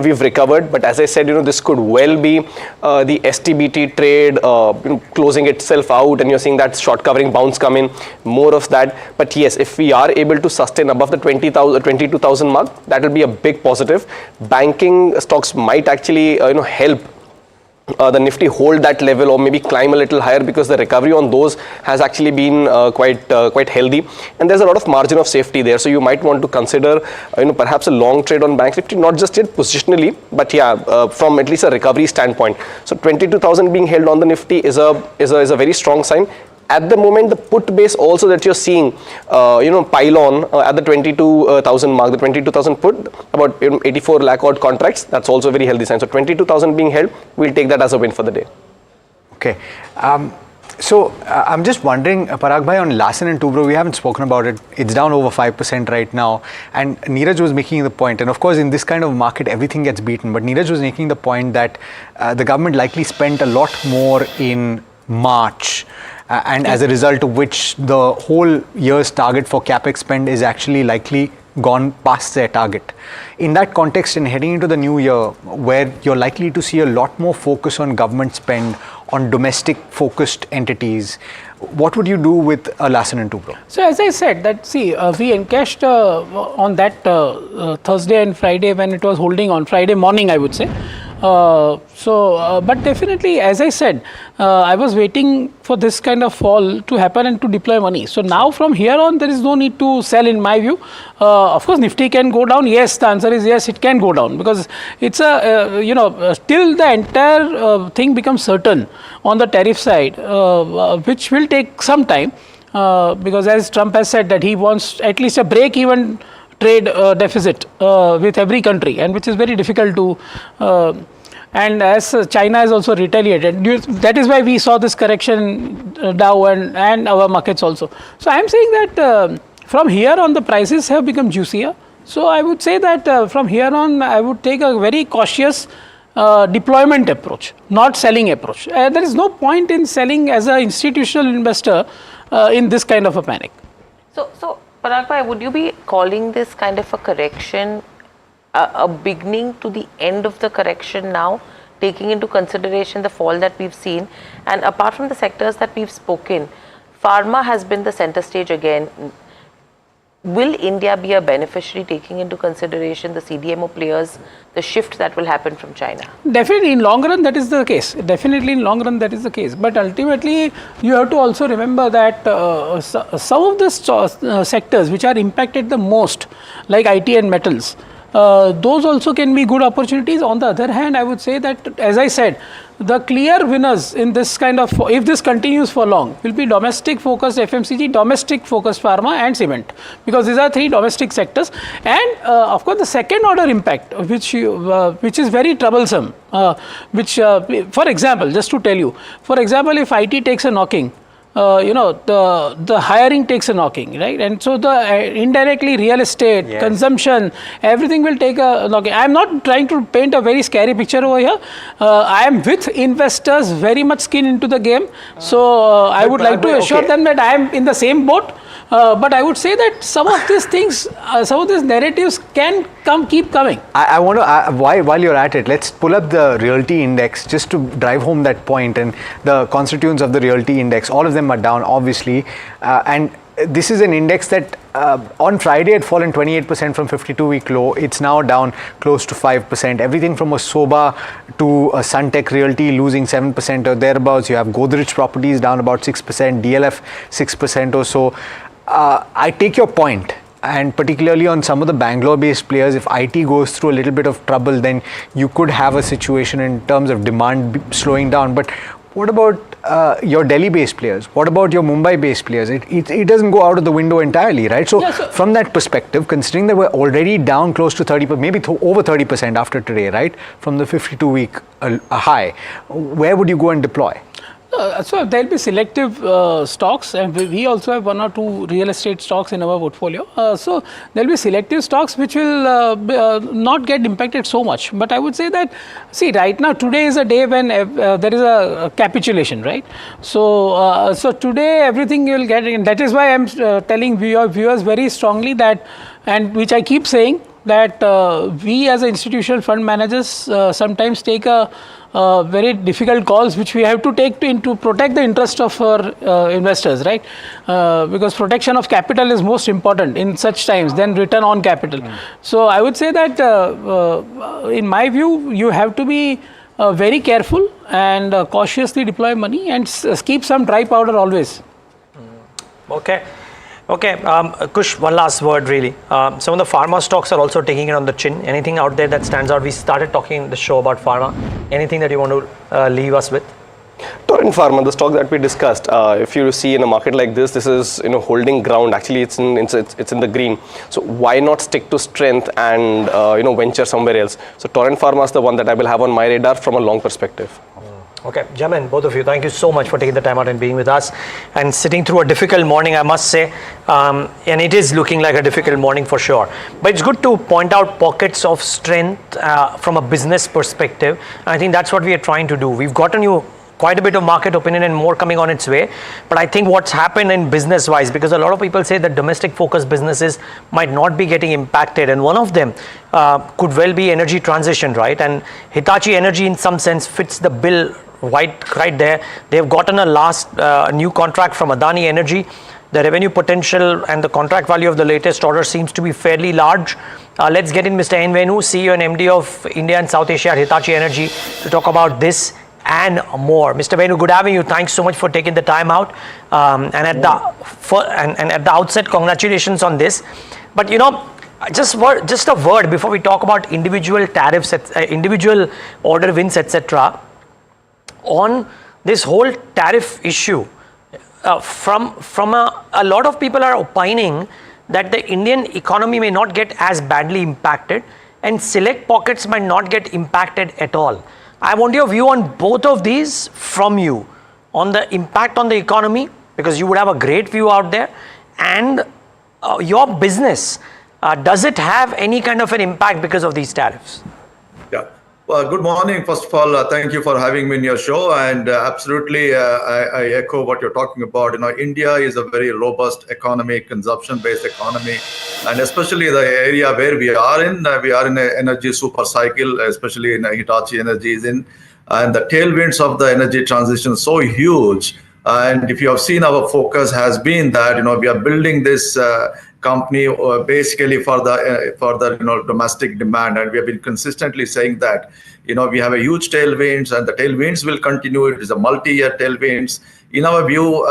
[SPEAKER 6] we've recovered, but as I said, this could well be the STBT trade, closing itself out, and you're seeing that short covering bounce come in, more of that. But yes, if we are able to sustain above the 22,000 mark, that will be a big positive. Banking stocks might actually, help the Nifty hold that level or maybe climb a little higher, because the recovery on those has actually been quite healthy, and there's a lot of margin of safety there. So you might want to consider perhaps a long trade on Bank Nifty, not just yet positionally, but yeah, from at least a recovery standpoint. So 22,000 being held on the Nifty is a very strong sign. At the moment, the put base also that you're seeing, pile on at the 22,000 mark, the 22,000 put, about 84 lakh odd contracts, that's also a very healthy sign. So 22,000 being held, we'll take that as a win for the day.
[SPEAKER 3] Okay. So I'm just wondering, Parag bhai, on Larsen & Toubro, we haven't spoken about it. It's down over 5% right now. And Neeraj was making the point, and of course in this kind of market, everything gets beaten. But Neeraj was making the point that the government likely spent a lot more in March. And as a result of which the whole year's target for capex spend is actually likely gone past their target. In that context, and heading into the new year, where you're likely to see a lot more focus on government spend, on domestic focused entities, what would you do with Larsen & Toubro?
[SPEAKER 2] So as I said, that we encashed on that Thursday and Friday when it was holding on, Friday morning I would say. But definitely, as I said, I was waiting for this kind of fall to happen and to deploy money. So now from here on, there is no need to sell in my view. Of course, Nifty can go down. Yes, the answer is yes, it can go down, because it's till the entire thing becomes certain on the tariff side, which will take some time, because as Trump has said that he wants at least a break-even trade deficit with every country, and which is very difficult to and as China has also retaliated, that is why we saw this correction Dow and our markets also. So I am saying that from here on the prices have become juicier. So I would say that from here on I would take a very cautious deployment approach, not selling approach. There is no point in selling as an institutional investor in this kind of a panic.
[SPEAKER 7] So Parag bhai, would you be calling this kind of a correction a beginning to the end of the correction now, taking into consideration the fall that we've seen? And apart from the sectors that we've spoken, Pharma has been the center stage again. Will India be a beneficiary, taking into consideration the CDMO players, the shift that will happen from China?
[SPEAKER 2] Definitely in long run that is the case. Definitely in long run that is the case. But ultimately you have to also remember that some of the sectors which are impacted the most, like IT and metals, those also can be good opportunities. On the other hand, I would say that, as I said, the clear winners in this kind of, if this continues for long, will be domestic focused FMCG, domestic focused pharma and cement, because these are three domestic sectors. And of course the second order impact, which is very troublesome, for example, just to tell you, for example, if IT takes a knocking, the hiring takes a knocking, right? And so the indirectly real estate, yes, consumption, everything will take a knocking. I am not trying to paint a very scary picture over here. I am with investors very much skin into the game. So I would like to assure them that I am in the same boat. But I would say that some of these things, some of these narratives can keep coming.
[SPEAKER 3] I want to, while you're at it, let's pull up the realty index just to drive home that point, and the constituents of the realty index, all of them are down obviously, and this is an index that on Friday had fallen 28% from 52-week low. It's now down close to 5%. Everything from a Soba to a Suntech Realty losing 7% or thereabouts. You have Godrej Properties down about 6%, DLF 6% or so. I take your point, and particularly on some of the Bangalore-based players, if IT goes through a little bit of trouble, then you could have a situation in terms of demand slowing down. But what about your Delhi-based players? What about your Mumbai-based players? It doesn't go out of the window entirely, right? So, from that perspective, considering that we're already down close to 30%, maybe over 30% after today, right? From the 52-week high, where would you go and deploy?
[SPEAKER 2] So there'll be selective stocks, and we also have one or two real estate stocks in our portfolio. So there'll be selective stocks which will not get impacted so much. But I would say that, see, right now, today is a day when there is a capitulation, right? So so today everything you will get, and that is why I'm telling viewers very strongly that, and which I keep saying, that we as institutional fund managers sometimes take a very difficult calls which we have to take to protect the interest of our investors, right? Because protection of capital is most important in such times than return on capital. So I would say that in my view, you have to be very careful and cautiously deploy money and keep some dry powder always.
[SPEAKER 1] Okay. Okay, Kush, one last word really. Some of the pharma stocks are also taking it on the chin. Anything out there that stands out? We started talking in the show about pharma. Anything that you want to leave us with?
[SPEAKER 6] Torrent Pharma, the stock that we discussed, if you see in a market like this is holding ground. Actually, it's in the green. So why not stick to strength and venture somewhere else? So Torrent Pharma is the one that I will have on my radar from a long perspective.
[SPEAKER 1] Okay, gentlemen, both of you, thank you so much for taking the time out and being with us and sitting through a difficult morning, I must say, and it is looking like a difficult morning for sure. But it's good to point out pockets of strength from a business perspective. And I think that's what we are trying to do. We've gotten you quite a bit of market opinion and more coming on its way. But I think what's happened in business-wise, because a lot of people say that domestic-focused businesses might not be getting impacted, and one of them could well be energy transition, right? And Hitachi Energy, in some sense, fits the bill right there. They've gotten a new contract from Adani Energy. The revenue potential and the contract value of the latest order seems to be fairly large. Let's get in Mr. N. Venu, CEO and MD of India and South Asia at Hitachi Energy, to talk about this and more. Mr. Venu, good having you. Thanks so much for taking the time out. And at the outset, congratulations on this. But just a word before we talk about individual tariffs, individual order wins, etc. On this whole tariff issue, from a lot of people are opining that the Indian economy may not get as badly impacted and select pockets might not get impacted at all. I want your view on both of these from you, on the impact on the economy, because you would have a great view out there, and your business. Does it have any kind of an impact because of these tariffs?
[SPEAKER 10] Yeah. Well, good morning. First of all, thank you for having me in your show. And absolutely, I echo what you're talking about. India is a very robust economy, consumption-based economy, and especially the area where we are in an energy super cycle, especially in Hitachi Energy is in, and the tailwinds of the energy transition so huge. And if you have seen, our focus has been that we are building this company basically for the domestic demand, and we have been consistently saying that we have a huge tailwinds, and the tailwinds will continue. It is a multi-year tailwinds. In our view,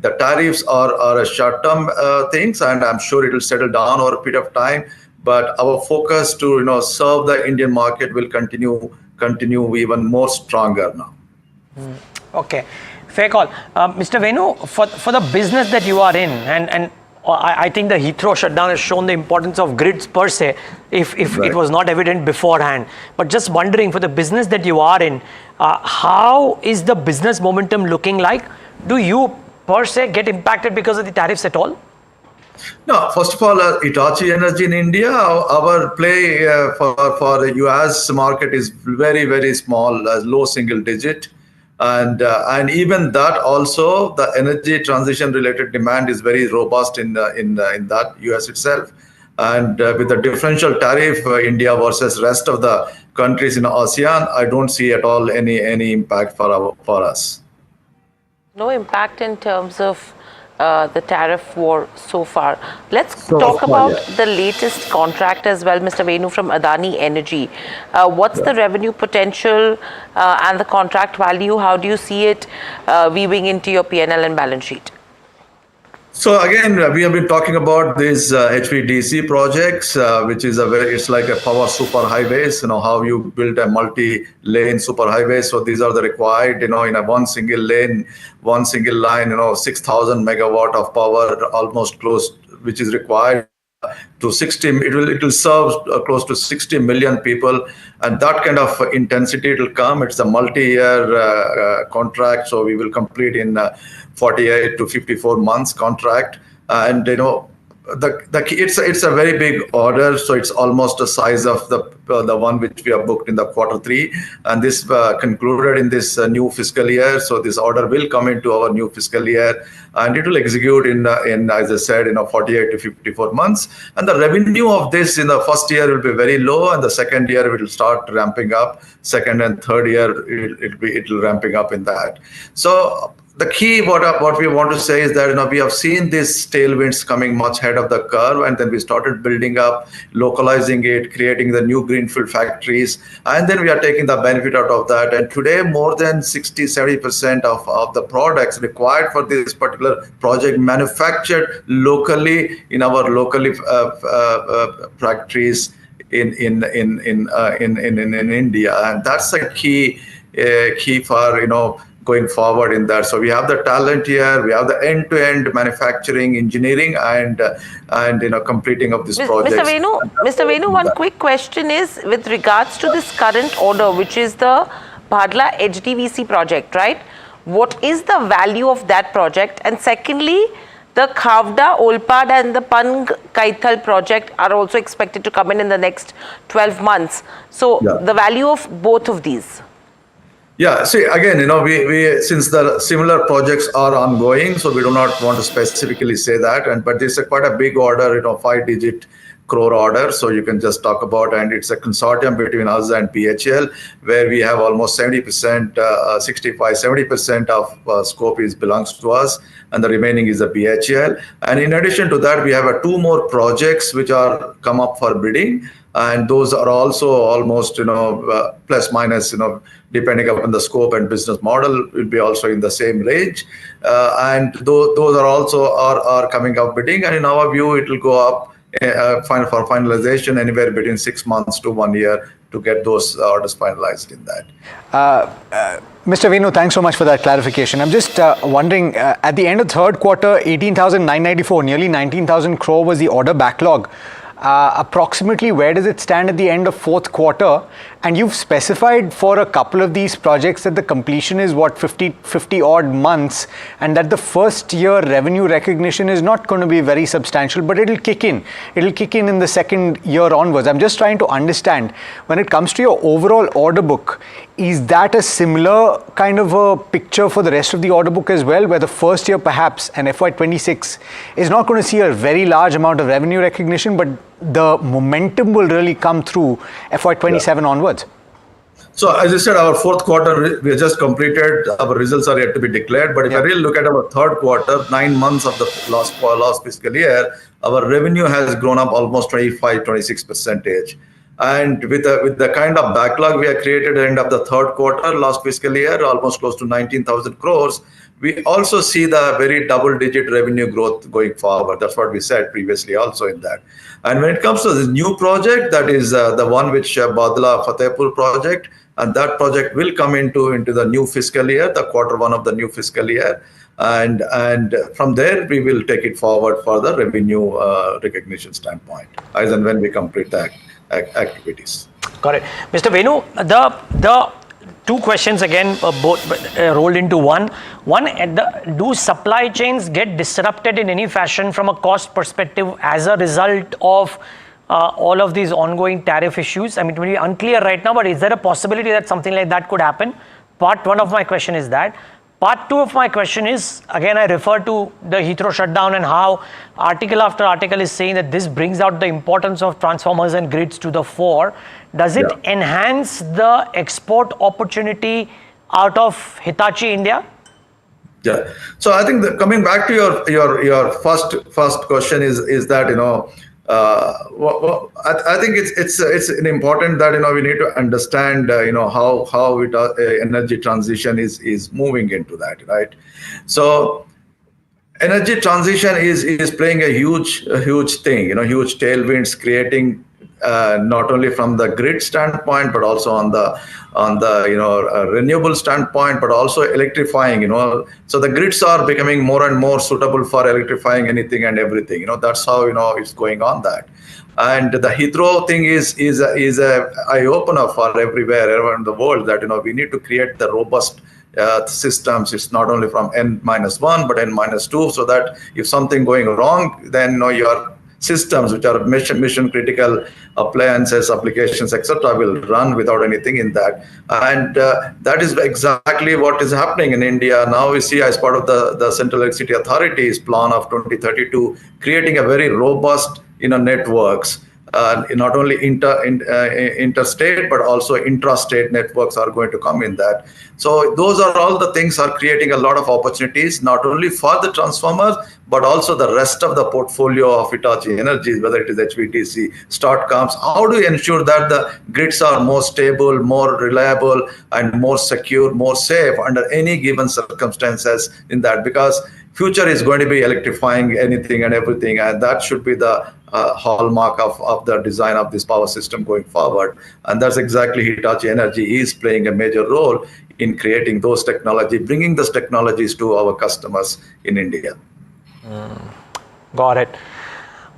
[SPEAKER 10] the tariffs are a short-term things, and I'm sure it will settle down over a period of time. But our focus to serve the Indian market will continue even more stronger now.
[SPEAKER 1] Okay, fair call, Mr. Venu. For the business that you are in, and I think the Heathrow shutdown has shown the importance of grids per se, if right. It was not evident beforehand. But just wondering, for the business that you are in, how is the business momentum looking like? Do you per se get impacted because of the tariffs at all?
[SPEAKER 10] No, first of all, Hitachi Energy in India, our play for the US market is very, very small, low single digit. And even that also, the energy transition related demand is very robust in that US itself. And with the differential tariff, India versus rest of the countries in ASEAN, I don't see at all any impact for us.
[SPEAKER 7] No impact in terms of the tariff war so far. Let's talk about the latest contract as well, Mr. Venu, from Adani Energy. What's the revenue potential and the contract value? How do you see it weaving into your P&L and balance sheet?
[SPEAKER 10] So again, we have been talking about these HVDC projects, which is it's like a power super highways. How you build a multi-lane super highway. So these are the required, in a one single lane, one single line, 6,000 megawatt of power, almost close, which is required to 60. It will serve close to 60 million people, and that kind of intensity it will come. It's a multi-year contract, so we will complete in 48 to 54 months contract, and it's a very big order, so it's almost the size of the one which we have booked in the Q3, and this concluded in this new fiscal year. So this order will come into our new fiscal year, and it will execute in as I said, 48 to 54 months. And the revenue of this in the first year will be very low, and the second year it will start ramping up. Second and third year it will ramping up in that. So the key, what we want to say is that we have seen these tailwinds coming much ahead of the curve, and then we started building up, localizing it, creating the new greenfield factories, and then we are taking the benefit out of that. And today, more than 60-70% of the products required for this particular project manufactured locally in our locally factories in India, and that's a key for going forward in that. So we have the talent here, we have the end-to-end manufacturing, engineering, and completing of this project.
[SPEAKER 7] Mr. Venu, one quick question is with regards to this current order, which is the Bhadla HDVC project, right? What is the value of that project? And secondly, the Khavda, Olpad and the Pang Kaithal project are also expected to come in the next 12 months. So the value of both of these.
[SPEAKER 10] Yeah, see, again, we since the similar projects are ongoing, so we do not want to specifically say that. But this is quite a big order, 5-digit crore order. So you can just talk about, and it's a consortium between us and BHEL, where we have almost 70%, 65-70% of scope belongs to us, and the remaining is the BHEL. And in addition to that, we have 2 more projects which are come up for bidding. And those are also almost, plus minus, depending upon the scope and business model, will be also in the same range. And those are also are coming up bidding. And in our view, it will go up for finalization anywhere between 6 months to 1 year to get those orders finalized in that.
[SPEAKER 3] Mr. Venu, thanks so much for that clarification. I'm just wondering, at the end of third quarter, 18,994, nearly 19,000 crore was the order backlog. Approximately where does it stand at the end of fourth quarter? And you've specified for a couple of these projects that the completion is 50 odd months, and that the first year revenue recognition is not going to be very substantial, but it'll kick in the second year onwards. I'm just trying to understand, when it comes to your overall order book, is that a similar kind of a picture for the rest of the order book as well, where the first year perhaps, and FY26 is not going to see a very large amount of revenue recognition, but the momentum will really come through FY27 onwards?
[SPEAKER 10] So as I said, our fourth quarter, we just completed, our results are yet to be declared. But if I really look at our third quarter, 9 months of the last fiscal year, our revenue has grown up almost 26%. And with the kind of backlog we have created at the end of the third quarter, last fiscal year, almost close to 19,000 crores, we also see the very double-digit revenue growth going forward. That's what we said previously also in that. And when it comes to this new project, that is the one which Bhadla Fatehpur project, and that project will come into the new fiscal year, the Q1 of the new fiscal year. And from there, we will take it forward for the revenue recognition standpoint, as and when we complete the activities.
[SPEAKER 1] Got it. Mr. Venu, the 2 questions again, both rolled into one. Do supply chains get disrupted in any fashion from a cost perspective as a result of all of these ongoing tariff issues? I mean, it will be unclear right now, but is there a possibility that something like that could happen? Part 1 of my question is that. Part 2 of my question is, again, I refer to the Heathrow shutdown and how article after article is saying that this brings out the importance of transformers and grids to the fore. Does it enhance the export opportunity out of Hitachi India?
[SPEAKER 10] Yeah. So I think that coming back to your first question is that I think it's important that we need to understand how energy transition is moving into that, right? So energy transition is playing a huge thing, huge tailwinds, creating not only from the grid standpoint, but also on the renewable standpoint, but also electrifying. So the grids are becoming more and more suitable for electrifying anything and everything. That's how it's going on that. And the Heathrow thing is a eye opener for everywhere around the world, that we need to create the robust systems. It's not only from N-1 but N-2, so that if something going wrong, then your systems, which are mission critical appliances, applications, etc., will run without anything in that. And that is exactly what is happening in India now. We see, as part of the Central Electricity Authority's plan of 2032, creating a very robust networks. Not only interstate, but also intrastate networks are going to come in that. So those are all the things are creating a lot of opportunities, not only for the transformers, but also the rest of the portfolio of Hitachi Energy, whether it is HVDC, STATCOMs. How do you ensure that the grids are more stable, more reliable, and more secure, more safe under any given circumstances in that? Because future is going to be electrifying anything and everything, and that should be the hallmark of the design of this power system going forward. And that's exactly Hitachi Energy is playing a major role in creating those technology, bringing those technologies to our customers in India.
[SPEAKER 1] Got it.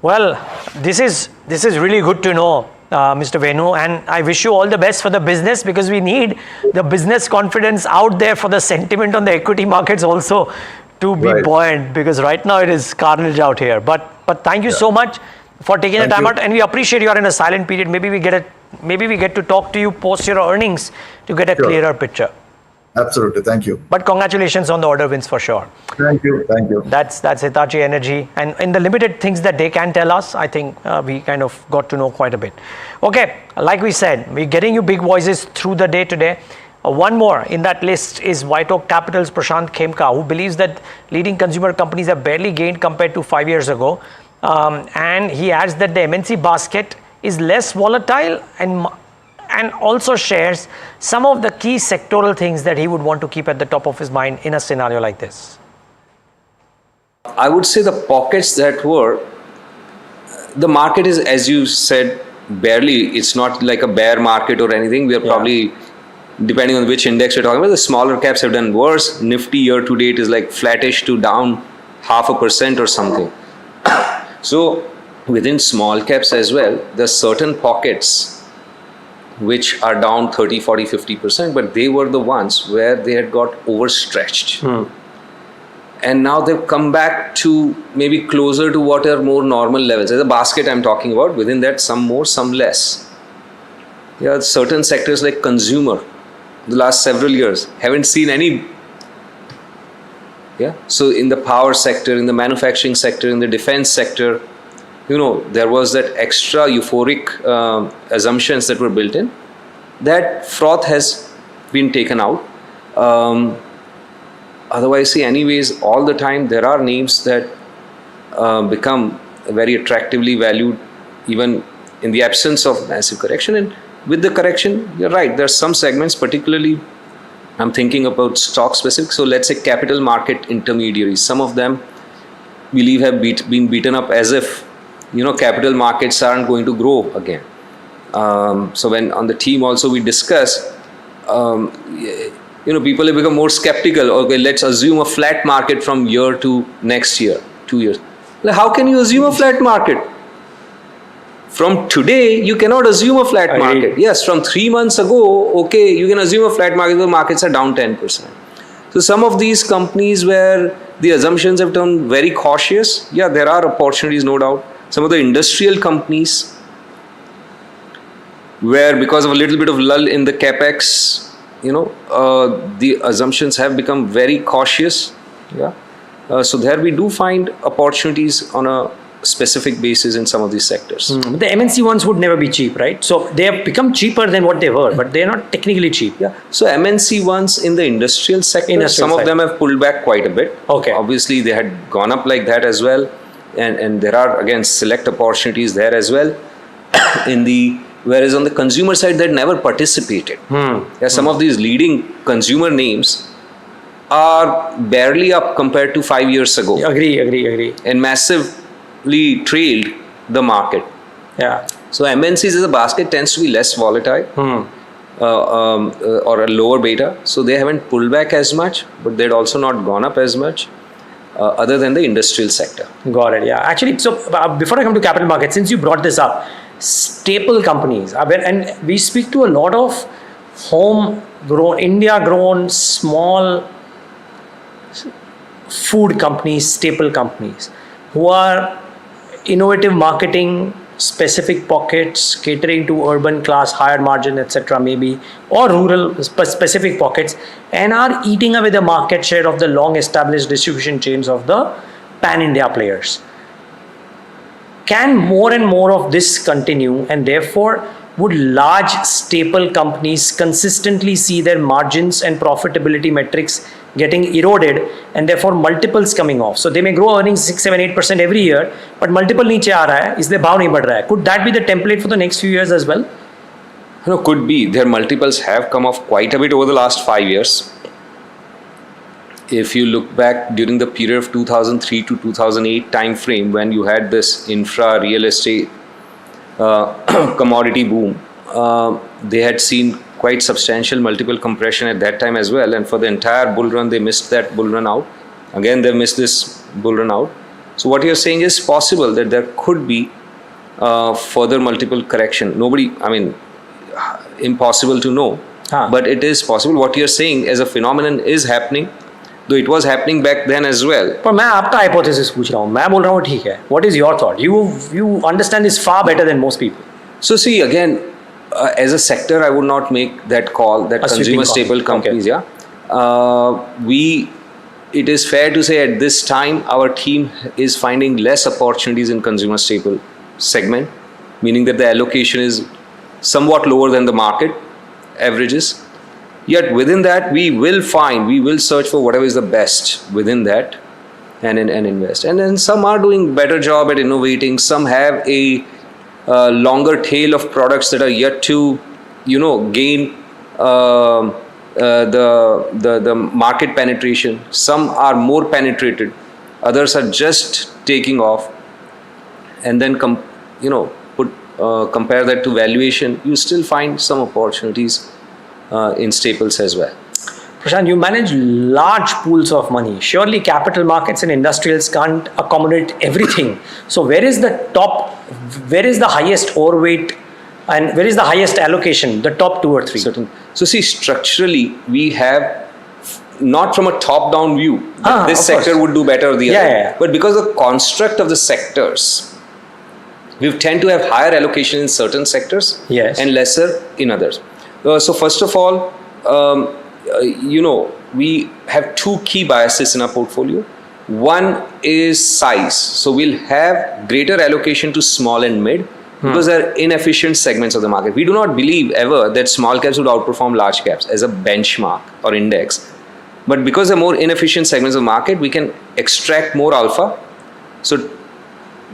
[SPEAKER 1] Well, this is really good to know, Mr. Venu, and I wish you all the best for the business, because we need the business confidence out there for the sentiment on the equity markets also to be buoyant, because right now it is carnage out here. But thank you so much for taking the time out, and we appreciate you are in a silent period. Maybe we get to talk to you post your earnings to get a clearer picture.
[SPEAKER 10] Absolutely, thank you.
[SPEAKER 1] But congratulations on the order wins for sure.
[SPEAKER 10] Thank you.
[SPEAKER 1] That's Hitachi Energy, and in the limited things that they can tell us, I think we kind of got to know quite a bit. Okay, like we said, we're getting you big voices through the day today. One more in that list is White Oak Capital's Prashant Khemka, who believes that leading consumer companies have barely gained compared to 5 years ago. And he adds that the MNC basket is less volatile and also shares some of the key sectoral things that he would want to keep at the top of his mind in a scenario like this.
[SPEAKER 11] I would say the pockets that were, the market is, as you said, barely, it's not like a bear market or anything. We are probably, depending on which index you're talking about, the smaller caps have done worse. Nifty year to date is like flattish to down 0.5% or something. So within small caps as well, there's certain pockets which are down 30, 40, 50%, but they were the ones where they had got overstretched. And now they've come back to maybe closer to what are more normal levels. As a basket I'm talking about, within that some more, some less. Certain sectors like consumer, the last several years, haven't seen any. So in the power sector, in the manufacturing sector, in the defense sector, there was that extra euphoric assumptions that were built in. That froth has been taken out. Otherwise, see, anyways, all the time there are names that become very attractively valued, even in the absence of massive correction. And with the correction, you're right, there are some segments, particularly I'm thinking about stock specific. So let's say capital market intermediaries, some of them believe have been beaten up as if capital markets aren't going to grow again. So when on the team also we discuss, people have become more skeptical. Okay, let's assume a flat market from year to next year, 2 years. Like, how can you assume a flat market? From today, you cannot assume a flat market. Yes, from 3 months ago, okay, you can assume a flat market, the markets are down 10%. So some of these companies where the assumptions have turned very cautious, there are opportunities, no doubt. Some of the industrial companies where because of a little bit of lull in the capex, the assumptions have become very cautious. So there we do find opportunities on a specific basis in some of these sectors.
[SPEAKER 1] The MNC ones would never be cheap, right? So they have become cheaper than what they were, but they're not technically cheap.
[SPEAKER 11] So MNC ones in the industrial sector, some of them have pulled back quite a bit. Obviously they had gone up like that as well. And there are again select opportunities there as well. Whereas on the consumer side, they never participated. Some of these leading consumer names are barely up compared to 5 years ago.
[SPEAKER 1] Agree.
[SPEAKER 11] And massively trailed the market. So MNCs as a basket tends to be less volatile or a lower beta. So they haven't pulled back as much, but they'd also not gone up as much other than the industrial sector.
[SPEAKER 1] Got it. Yeah. Actually, so before I come to capital markets, since you brought this up, staple companies, and we speak to a lot of homegrown, India-grown, small food companies, staple companies, who are innovative marketing, specific pockets, catering to urban class, higher margin, etc. maybe, or rural specific pockets, and are eating away the market share of the long-established distribution chains of the pan-India players. Can more and more of this continue, and therefore would large staple companies consistently see their margins and profitability metrics getting eroded, and therefore multiples coming off? So they may grow earnings 6, 7, 8% every year, but multiple नीचे आ रहा है, इसलिए भाव नहीं बढ़ रहा है. Could that be the template for the next few years as well?
[SPEAKER 11] No, could be. Their multiples have come off quite a bit over the last 5 years. If you look back during the period of 2003 to 2008 time frame, when you had this infra real estate commodity boom, they had seen quite substantial multiple compression at that time as well, and for the entire bull run they missed that bull run out. Again they missed this bull run out. So what you're saying is possible that there could be further multiple correction. Impossible to know, but it is possible. What you're saying as a phenomenon is happening, though it was happening back then as well.
[SPEAKER 1] पर मैं आपका hypothesis पूछ रहा हूँ, मैं बोल रहा हूँ ठीक है. What is your thought? You understand this far better than most people.
[SPEAKER 11] So see, again, as a sector, I would not make that call that consumer staple companies, it is fair to say at this time, our team is finding less opportunities in consumer staple segment, meaning that the allocation is somewhat lower than the market averages. Yet within that, we will search for whatever is the best within that and invest. And then some are doing better job at innovating. Some have a longer tail of products that are yet to, gain the market penetration. Some are more penetrated. Others are just taking off. And then compare that to valuation, you still find some opportunities in staples as well.
[SPEAKER 1] Prashant, you manage large pools of money. Surely capital markets and industrials can't accommodate everything. So where is the highest overweight and where is the highest allocation, the top 2 or 3?
[SPEAKER 11] Certain. So see, structurally, we have, not from a top-down view, that this sector would do better or the other. But because of the construct of the sectors, we tend to have higher allocation in certain sectors and lesser in others. So first of all, we have 2 key biases in our portfolio. One is size. So we'll have greater allocation to small and mid because they're inefficient segments of the market. We do not believe ever that small caps would outperform large caps as a benchmark or index. But because they're more inefficient segments of the market, we can extract more alpha. So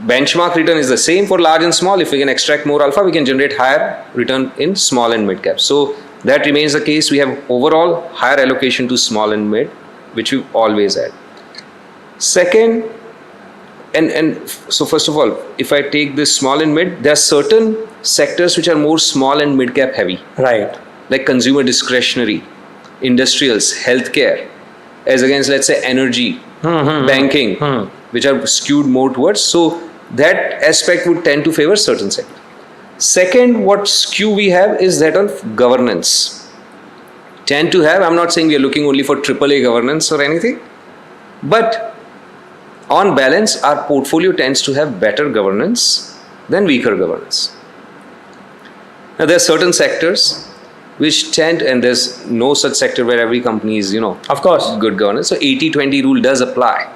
[SPEAKER 11] benchmark return is the same for large and small. If we can extract more alpha, we can generate higher return in small and mid caps. So that remains the case. We have overall higher allocation to small and mid, which we've always had. Second, so first of all, if I take this small and mid, there are certain sectors which are more small and mid cap heavy.
[SPEAKER 1] Right.
[SPEAKER 11] Like consumer discretionary, industrials, healthcare, as against, let's say, energy, banking, which are skewed more towards. So that aspect would tend to favor certain sectors. Second, what skew we have is that of governance. Tend to have, I'm not saying we are looking only for AAA governance or anything, but on balance, our portfolio tends to have better governance than weaker governance. Now, there are certain sectors which tend, and there's no such sector where every company is,
[SPEAKER 1] of course,
[SPEAKER 11] good governance. So 80-20 rule does apply.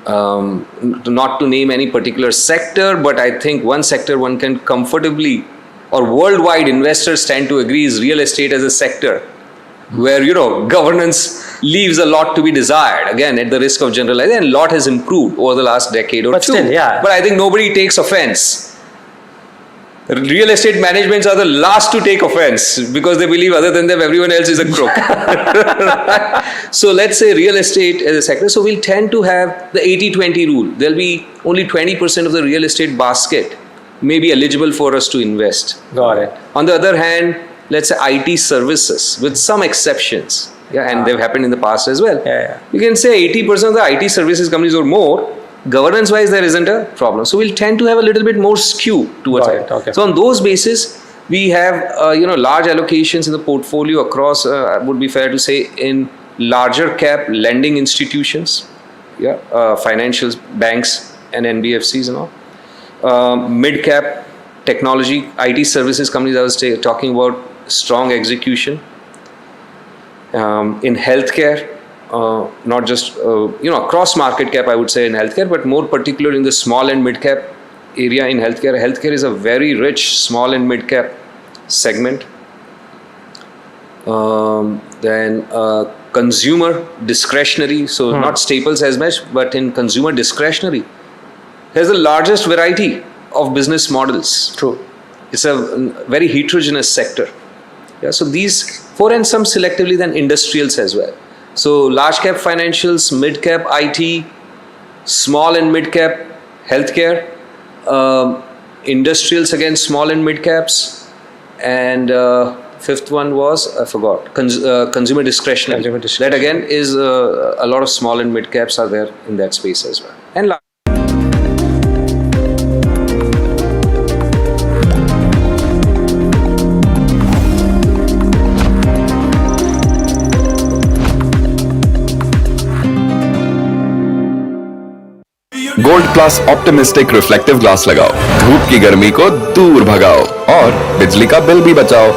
[SPEAKER 11] Not to name any particular sector, but I think one sector one can comfortably, or worldwide investors tend to agree, is real estate as a sector where, governance leaves a lot to be desired. Again, at the risk of generalizing, and a lot has improved over the last decade or two.
[SPEAKER 1] Still,
[SPEAKER 11] But I think nobody takes offense. Real estate managements are the last to take offense because they believe other than them, everyone else is a crook. So let's say real estate as a sector. So we'll tend to have the 80-20 rule. There'll be only 20% of the real estate basket may be eligible for us to invest.
[SPEAKER 1] Got it.
[SPEAKER 11] On the other hand, let's say IT services, with some exceptions, and they've happened in the past as well. You can say 80% of the IT services companies or more, governance-wise, there isn't a problem. So we'll tend to have a little bit more skew towards it.
[SPEAKER 1] Okay.
[SPEAKER 11] So on those basis, we have large allocations in the portfolio across, would be fair to say, in larger cap lending institutions, financials, banks, and NBFCs and all. Mid cap technology, IT services companies, I was talking about strong execution. In healthcare, not just across market cap, I would say in healthcare, but more particular in the small and mid cap area in healthcare. Healthcare is a very rich small and mid cap segment. Then consumer discretionary, so not staples as much, but in consumer discretionary, there's the largest variety of business models.
[SPEAKER 1] True.
[SPEAKER 11] It's a very heterogeneous sector. So these four, and some selectively then industrials as well. So large cap financials, mid cap IT, small and mid cap healthcare, industrials again, small and mid caps, and fifth one was, I forgot, consumer discretionary. That again is a lot of small and mid caps are there in that space as well. And
[SPEAKER 12] gold plus optimistic reflective glass लगाओ, धूप की गर्मी को दूर भगाओ और बिजली का बिल भी बचाओ।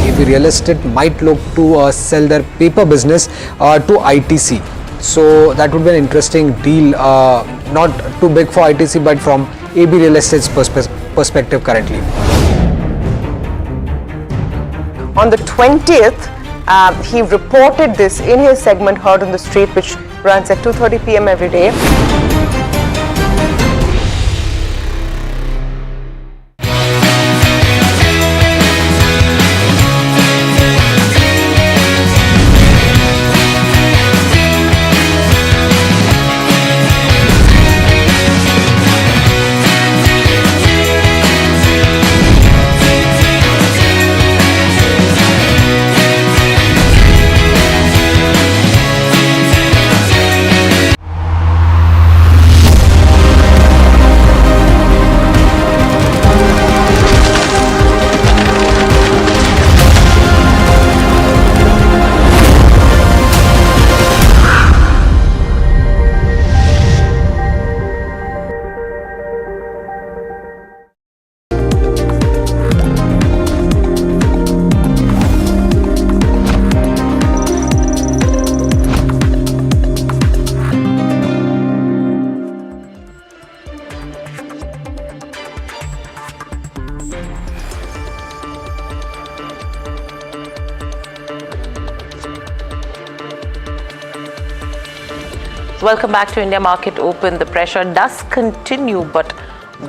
[SPEAKER 3] Maybe real estate might look to sell their paper business to ITC. So that would be an interesting deal, not too big for ITC, but from AB Real Estate's perspective currently.
[SPEAKER 13] On the 20th, he reported this in his segment Heard on the Street, which runs at 2:30 p.m. every day.
[SPEAKER 7] Welcome back to India Market Open. The pressure does continue, but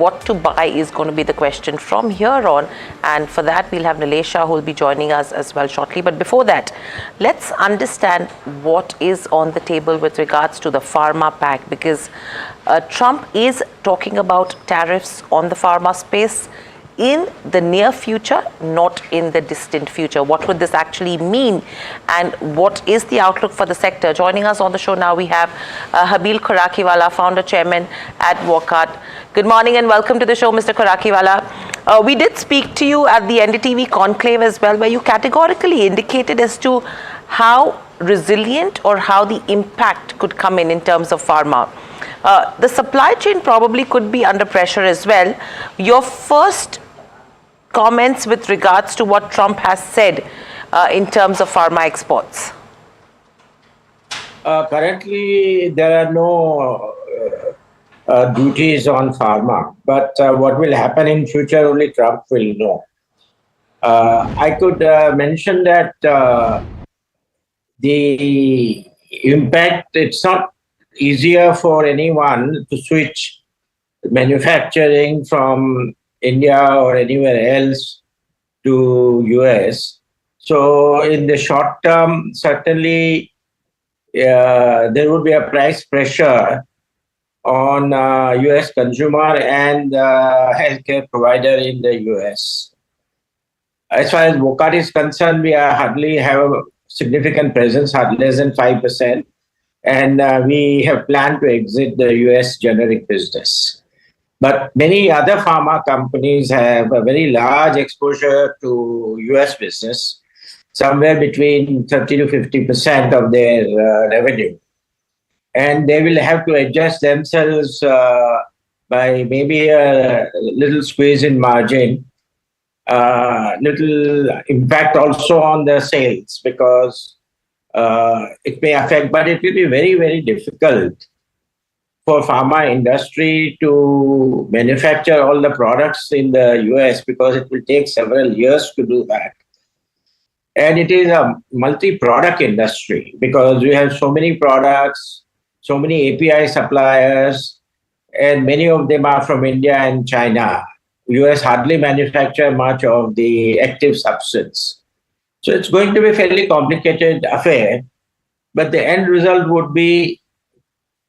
[SPEAKER 7] what to buy is going to be the question from here on. And for that, we'll have Nilesha who will be joining us as well shortly. But before that, let's understand what is on the table with regards to the pharma pack, because Trump is talking about tariffs on the pharma space in the near future, not in the distant future. What would this actually mean, and what is the outlook for the sector? Joining us on the show now, we have Habil Khorakiwala, founder chairman at Wockhardt. Good morning and welcome to the show, Mr. Khorakiwala. We did speak to you at the NDTV conclave as well, where you categorically indicated as to how resilient or how the impact could come in terms of pharma. The supply chain probably could be under pressure as well. Your first comments with regards to what Trump has said in terms of pharma exports?
[SPEAKER 14] Currently, there are no duties on pharma, but what will happen in future only Trump will know. I could mention that the impact, it's not easier for anyone to switch manufacturing from India or anywhere else to US. So in the short term, certainly there would be a price pressure on US consumer and healthcare provider in the US. As far as Wockhardt is concerned, we hardly have a significant presence, hardly less than 5%. And we have planned to exit the US generic business. But many other pharma companies have a very large exposure to US business, somewhere between 30 to 50% of their revenue. And they will have to adjust themselves by maybe a little squeeze in margin, little impact also on the sales, because it may affect, but it will be very, very difficult for pharma industry to manufacture all the products in the US, because it will take several years to do that. And it is a multi-product industry, because we have so many products, so many API suppliers, and many of them are from India and China. US hardly manufacture much of the active substance. So it's going to be a fairly complicated affair, but the end result would be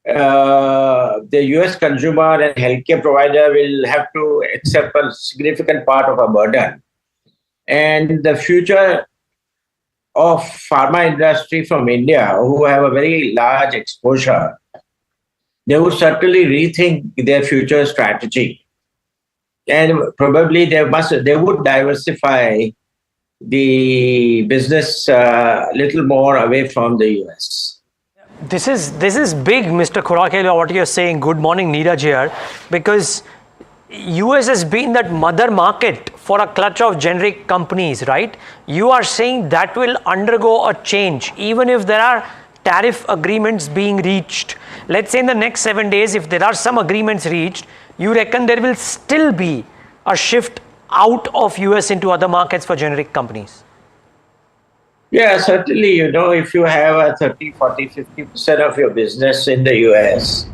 [SPEAKER 14] the US consumer and healthcare provider will have to accept a significant part of a burden. And the future of pharma industry from India, who have a very large exposure, they would certainly rethink their future strategy. And probably they would diversify the business a little more away from the US.
[SPEAKER 1] This is big, Mr. Khurake, what you're saying. Good morning, Neeraj here, because US has been that mother market for a clutch of generic companies, right? You are saying that will undergo a change, even if there are tariff agreements being reached. Let's say in the next 7 days, if there are some agreements reached, you reckon there will still be a shift out of US into other markets for generic companies?
[SPEAKER 14] Yeah, certainly, if you have a 30, 40, 50% of your business in the US,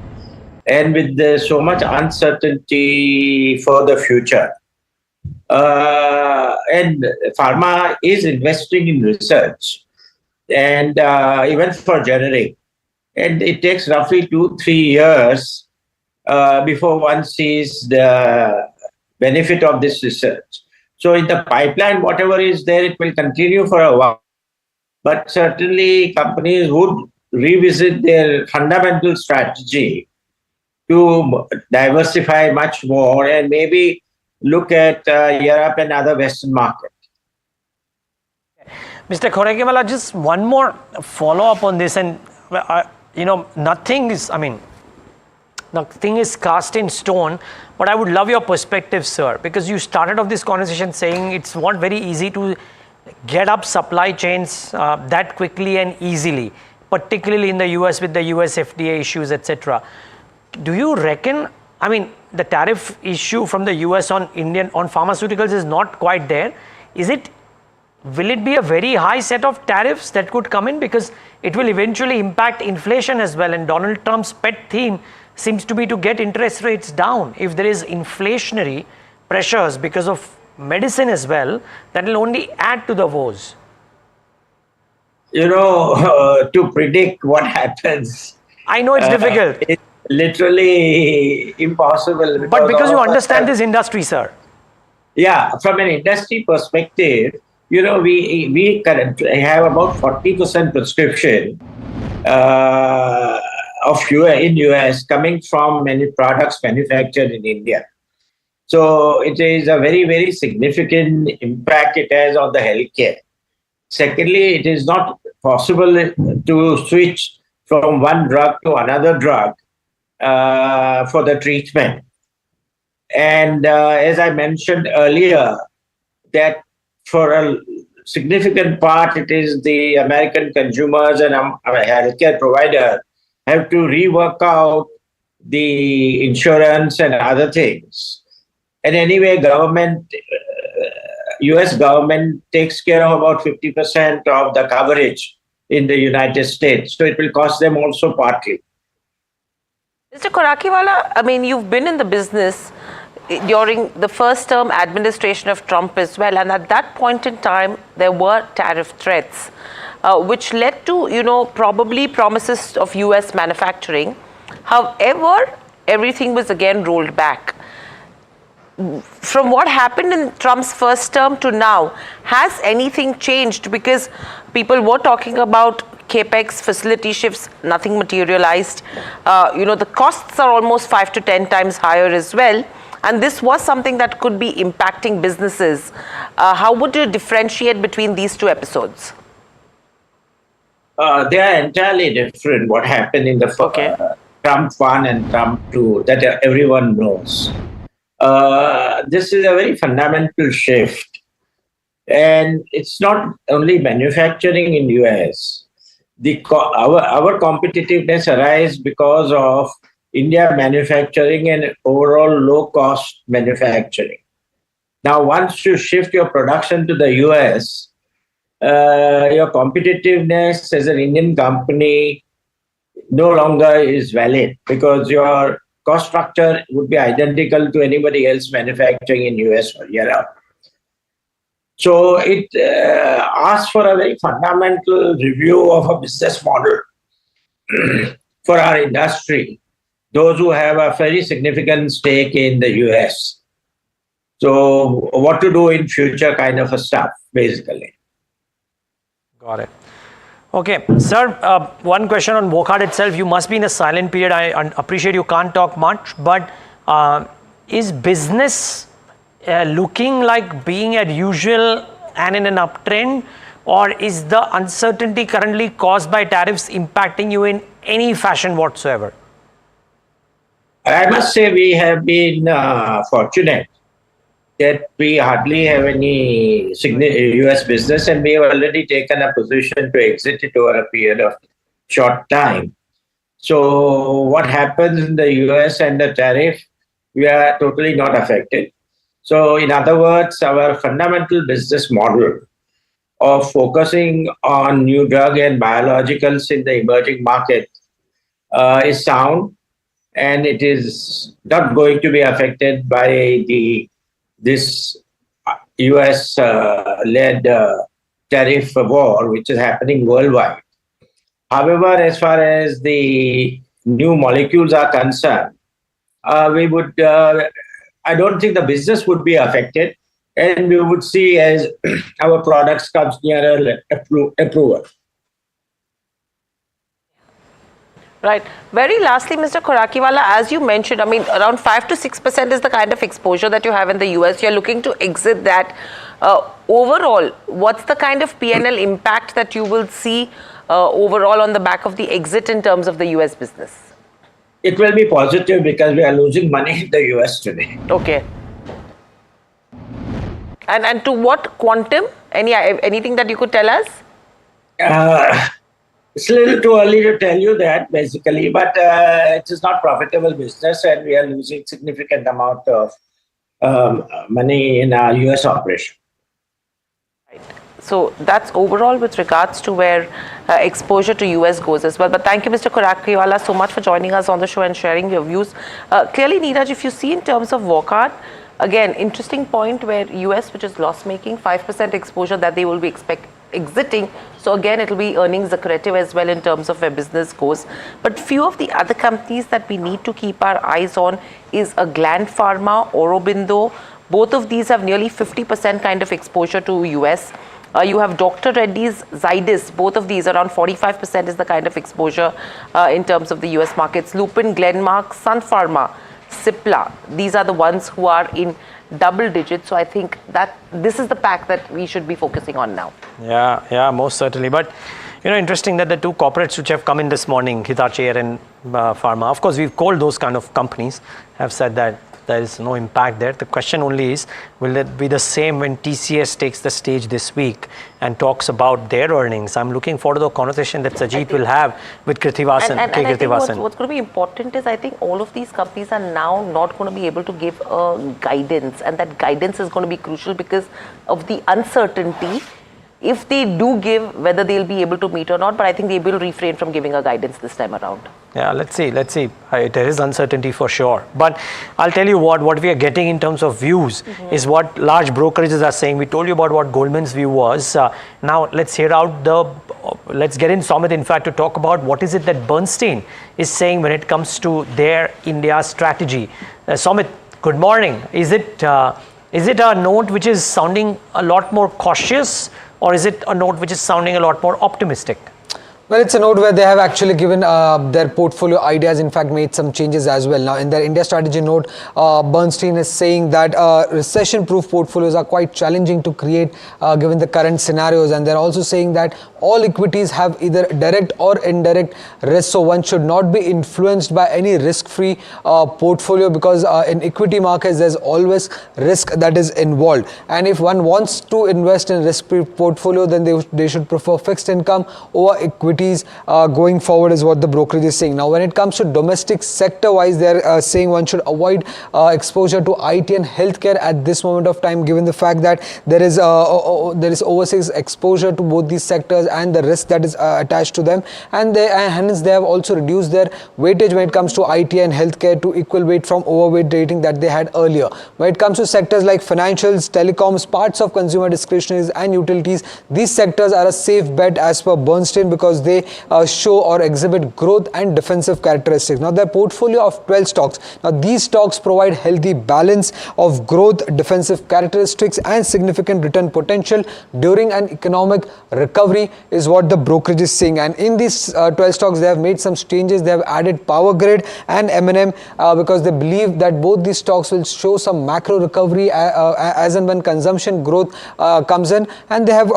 [SPEAKER 14] and with so much uncertainty for the future, and pharma is investing in research, and even for generic, and it takes roughly 2-3 years before one sees the benefit of this research. So in the pipeline, whatever is there, it will continue for a while. But certainly companies would revisit their fundamental strategy to diversify much more and maybe look at Europe and other Western markets.
[SPEAKER 1] Mr. Khorekewala, just one more follow-up on this, and nothing is cast in stone, but I would love your perspective, sir, because you started off this conversation saying it's not very easy to get up supply chains that quickly and easily, particularly in the US with the US FDA issues, etc. Do you reckon, the tariff issue from the US on pharmaceuticals is not quite there? Will it be a very high set of tariffs that could come in, because it will eventually impact inflation as well, and Donald Trump's pet theme seems to be to get interest rates down. If there is inflationary pressures because of medicine as well, that will only add to the woes.
[SPEAKER 14] To predict what happens,
[SPEAKER 1] I know it's difficult.
[SPEAKER 14] It's literally impossible.
[SPEAKER 1] But because you understand this industry, sir.
[SPEAKER 14] Yeah, from an industry perspective, we currently have about 40% prescription in US coming from many products manufactured in India. So it is a very, very significant impact it has on the healthcare. Secondly, it is not possible to switch from one drug to another drug for the treatment. And as I mentioned earlier, that for a significant part, it is the American consumers and healthcare provider have to rework out the insurance and other things. And anyway, US government takes care of about 50% of the coverage in the United States. So it will cost them also partly.
[SPEAKER 7] Mr. Khorekewala, you've been in the business during the first term administration of Trump as well. And at that point in time, there were tariff threats. which led to, probably promises of US manufacturing. However, everything was again rolled back. From what happened in Trump's first term to now, has anything changed? Because people were talking about capex, facility shifts, nothing materialized. The costs are almost 5 to 10 times higher as well. And this was something that could be impacting businesses. How would you differentiate between these two episodes?
[SPEAKER 14] They are entirely different. What happened in the Trump 1 and Trump 2 that everyone knows. This is a very fundamental shift, and it's not only manufacturing in US. Our competitiveness arises because of India manufacturing and overall low-cost manufacturing. Now, once you shift your production to the US, your competitiveness as an Indian company no longer is valid because your cost structure would be identical to anybody else manufacturing in US or Europe. So it asks for a very fundamental review of a business model for our industry, those who have a very significant stake in the US. So what to do in future kind of a stuff, basically.
[SPEAKER 1] Got it. Okay, sir, one question on Wockhardt itself. You must be in a silent period. I appreciate you can't talk much, but is business looking like being as usual and in an uptrend, or is the uncertainty currently caused by tariffs impacting you in any fashion whatsoever?
[SPEAKER 14] I must say we have been fortunate that we hardly have any US business, and we have already taken a position to exit it over a period of short time. So what happens in the US and the tariff, we are totally not affected. So in other words, our fundamental business model of focusing on new drug and biologicals in the emerging market is sound, and it is not going to be affected by this US-led tariff war, which is happening worldwide. However, as far as the new molecules are concerned, I don't think the business would be affected, and we would see as our products comes nearer approval.
[SPEAKER 7] Right. Very lastly, Mr. Khorakiwala, as you mentioned, around 5 to 6% is the kind of exposure that you have in the US. You're looking to exit that. Overall, what's the kind of P&L impact that you will see overall on the back of the exit in terms of the US business?
[SPEAKER 14] It will be positive because we are losing money in the US today.
[SPEAKER 7] Okay. And to what quantum? Anything that you could tell us?
[SPEAKER 14] It's a little too early to tell you that, basically, but it is not profitable business, and we are losing significant amount of money in our US operation.
[SPEAKER 7] Right. So that's overall with regards to where exposure to US goes as well. But thank you, Mr. Khorakiwala, so much for joining us on the show and sharing your views. Clearly, Neeraj, if you see in terms of Wockhardt, again, interesting point where US, which is loss-making, 5% exposure that they will be exiting. So again, it will be earnings accretive as well in terms of where business goes. But few of the other companies that we need to keep our eyes on is a Gland Pharma, Aurobindo. Both of these have nearly 50% kind of exposure to US. You have Dr. Reddy's, Zydus, both of these around 45% is the kind of exposure in terms of the US markets. Lupin, Glenmark, Sun Pharma, Cipla, these are the ones who are in double digits. So I think that this is the pack that we should be focusing on now.
[SPEAKER 1] Yeah, most certainly. But interesting that the two corporates which have come in this morning, Hitachi and Pharma, of course we've called those kind of companies, have said that there is no impact there. The question only is, will it be the same when TCS takes the stage this week and talks about their earnings? I'm looking forward to the conversation that Sajid will have with Krithivasan.
[SPEAKER 7] And I think what's going to be important is, I think all of these companies are now not going to be able to give guidance, and that guidance is going to be crucial because of the uncertainty if they do give, whether they'll be able to meet or not, but I think they will refrain from giving a guidance this time around.
[SPEAKER 1] Yeah, let's see. There is uncertainty for sure. But I'll tell you what we are getting in terms of views is what large brokerages are saying. We told you about what Goldman's view was. Now let's hear out let's get in Somit, in fact, to talk about what is it that Bernstein is saying when it comes to their India strategy. Somit, good morning. Is it a note which is sounding a lot more cautious, or is it a note which is sounding a lot more optimistic?
[SPEAKER 15] Well, it's a note where they have actually given their portfolio ideas, in fact, made some changes as well. Now, in their India strategy note, Bernstein is saying that recession-proof portfolios are quite challenging to create given the current scenarios. And they're also saying that all equities have either direct or indirect risk. So one should not be influenced by any risk-free portfolio, because in equity markets, there's always risk that is involved. And if one wants to invest in risk-free portfolio, then they should prefer fixed income over equity going forward, is what the brokerage is saying. Now, when it comes to domestic sector-wise, they're saying one should avoid exposure to IT and healthcare at this moment of time, given the fact that there is overseas exposure to both these sectors and the risk that is attached to them. And hence, they have also reduced their weightage when it comes to IT and healthcare to equal weight from overweight rating that they had earlier. When it comes to sectors like financials, telecoms, parts of consumer discretionaries and utilities, these sectors are a safe bet as per Bernstein, because they show or exhibit growth and defensive characteristics. Now, their portfolio of 12 stocks. Now, these stocks provide healthy balance of growth, defensive characteristics and significant return potential during an economic recovery, is what the brokerage is saying. And in these 12 stocks, they have made some changes. They have added Power Grid and M&M because they believe that both these stocks will show some macro recovery as and when consumption growth comes in. And they have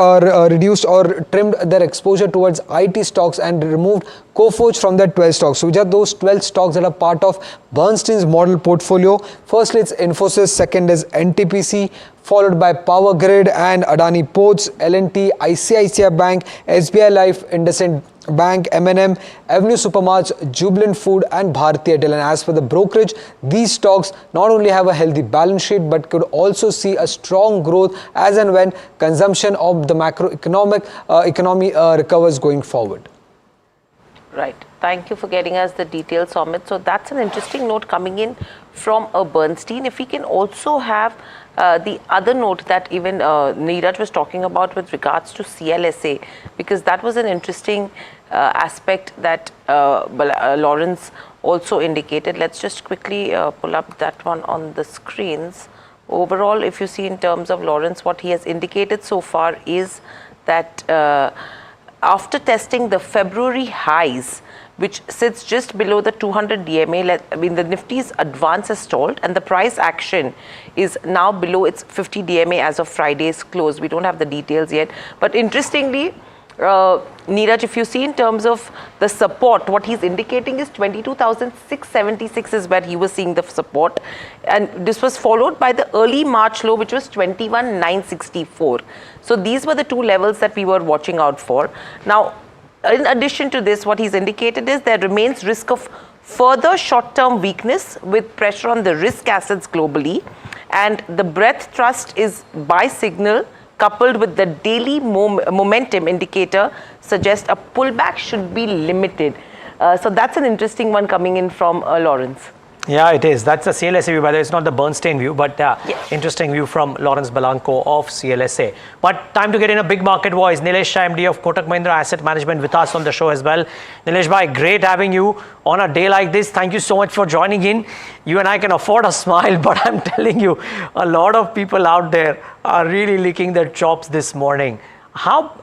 [SPEAKER 15] reduced or trimmed their exposure towards IT stocks and removed Coforge from their 12 stocks. So which are those 12 stocks that are part of Bernstein's model portfolio? Firstly, it's Infosys. Second is NTPC, followed by Power Grid and Adani Ports, L&T, ICICI Bank, SBI Life, IndusInd Bank, M&M, Avenue Supermarts, Jubilant Food and Bharti Airtel. And as for the brokerage, these stocks not only have a healthy balance sheet but could also see a strong growth as and when consumption of the macroeconomic economy recovers going forward.
[SPEAKER 7] Right. Thank you for getting us the details, Somit. So that's an interesting note coming in from Bernstein. If we can also have the other note that even Neeraj was talking about with regards to CLSA, because that was an interesting aspect that Lawrence also indicated. Let's just quickly pull up that one on the screens. Overall, if you see in terms of Lawrence, what he has indicated so far is that after testing the February highs, which sits just below the 200 DMA, the Nifty's advance has stalled and the price action is now below its 50 DMA as of Friday's close. We don't have the details yet, but interestingly, Neeraj, if you see in terms of the support, what he's indicating is 22,676 is where he was seeing the support, and this was followed by the early March low, which was 21,964. So these were the two levels that we were watching out for. Now, in addition to this, what he's indicated is there remains risk of further short-term weakness with pressure on the risk assets globally, and the breadth thrust is buy signal coupled with the daily momentum indicator suggests a pullback should be limited. So that's an interesting one coming in from Lawrence.
[SPEAKER 1] Yeah, it is. That's the CLSA view, by the way. It's not the Bernstein view, but interesting view from Lawrence Balanco of CLSA. But time to get in a big market voice. Nilesh Shah, MD of Kotak Mahindra Asset Management, with us on the show as well. Nilesh bhai, great having you on a day like this. Thank you so much for joining in. You and I can afford a smile, but I'm telling you, a lot of people out there are really licking their chops this morning. How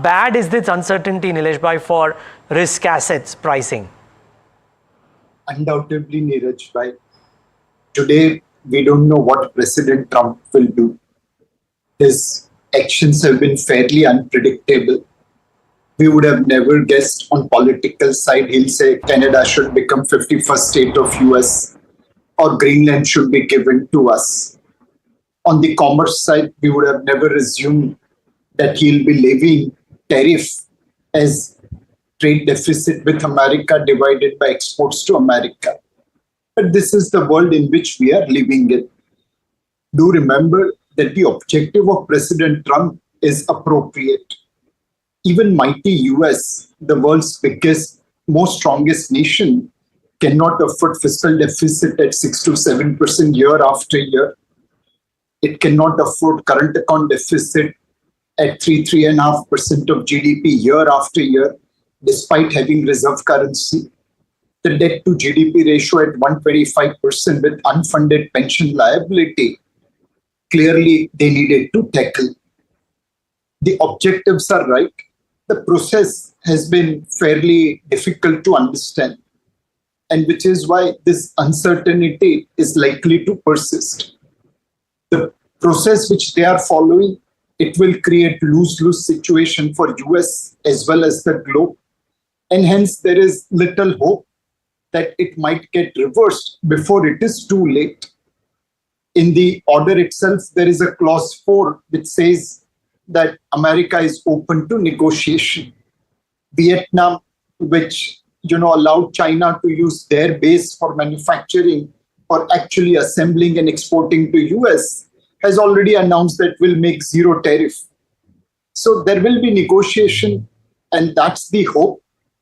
[SPEAKER 1] bad is this uncertainty, Nilesh bhai, for risk assets pricing?
[SPEAKER 16] Undoubtedly, Neeraj, right? Today, we don't know what President Trump will do. His actions have been fairly unpredictable. We would have never guessed on political side, he'll say Canada should become 51st state of US or Greenland should be given to us. On the commerce side, we would have never assumed that he'll be levying tariff as trade deficit with America divided by exports to America. But this is the world in which we are living in. Do remember that the objective of President Trump is appropriate. Even mighty US, the world's biggest, most strongest nation, cannot afford fiscal deficit at 6 to 7% year after year. It cannot afford current account deficit at 3.5% of GDP year after year, despite having reserve currency. The debt to GDP ratio at 125% with unfunded pension liability, clearly they needed to tackle. The objectives are right. The process has been fairly difficult to understand, and which is why this uncertainty is likely to persist. The process which they are following, it will create lose-lose situation for US as well as the globe, and hence there is little hope that it might get reversed before it is too late. In the order itself, there is a clause 4 which says that America is open to negotiation. Vietnam, which allowed China to use their base for manufacturing or actually assembling and exporting to US, has already announced that will make zero tariff. So there will be negotiation, and that's the hope.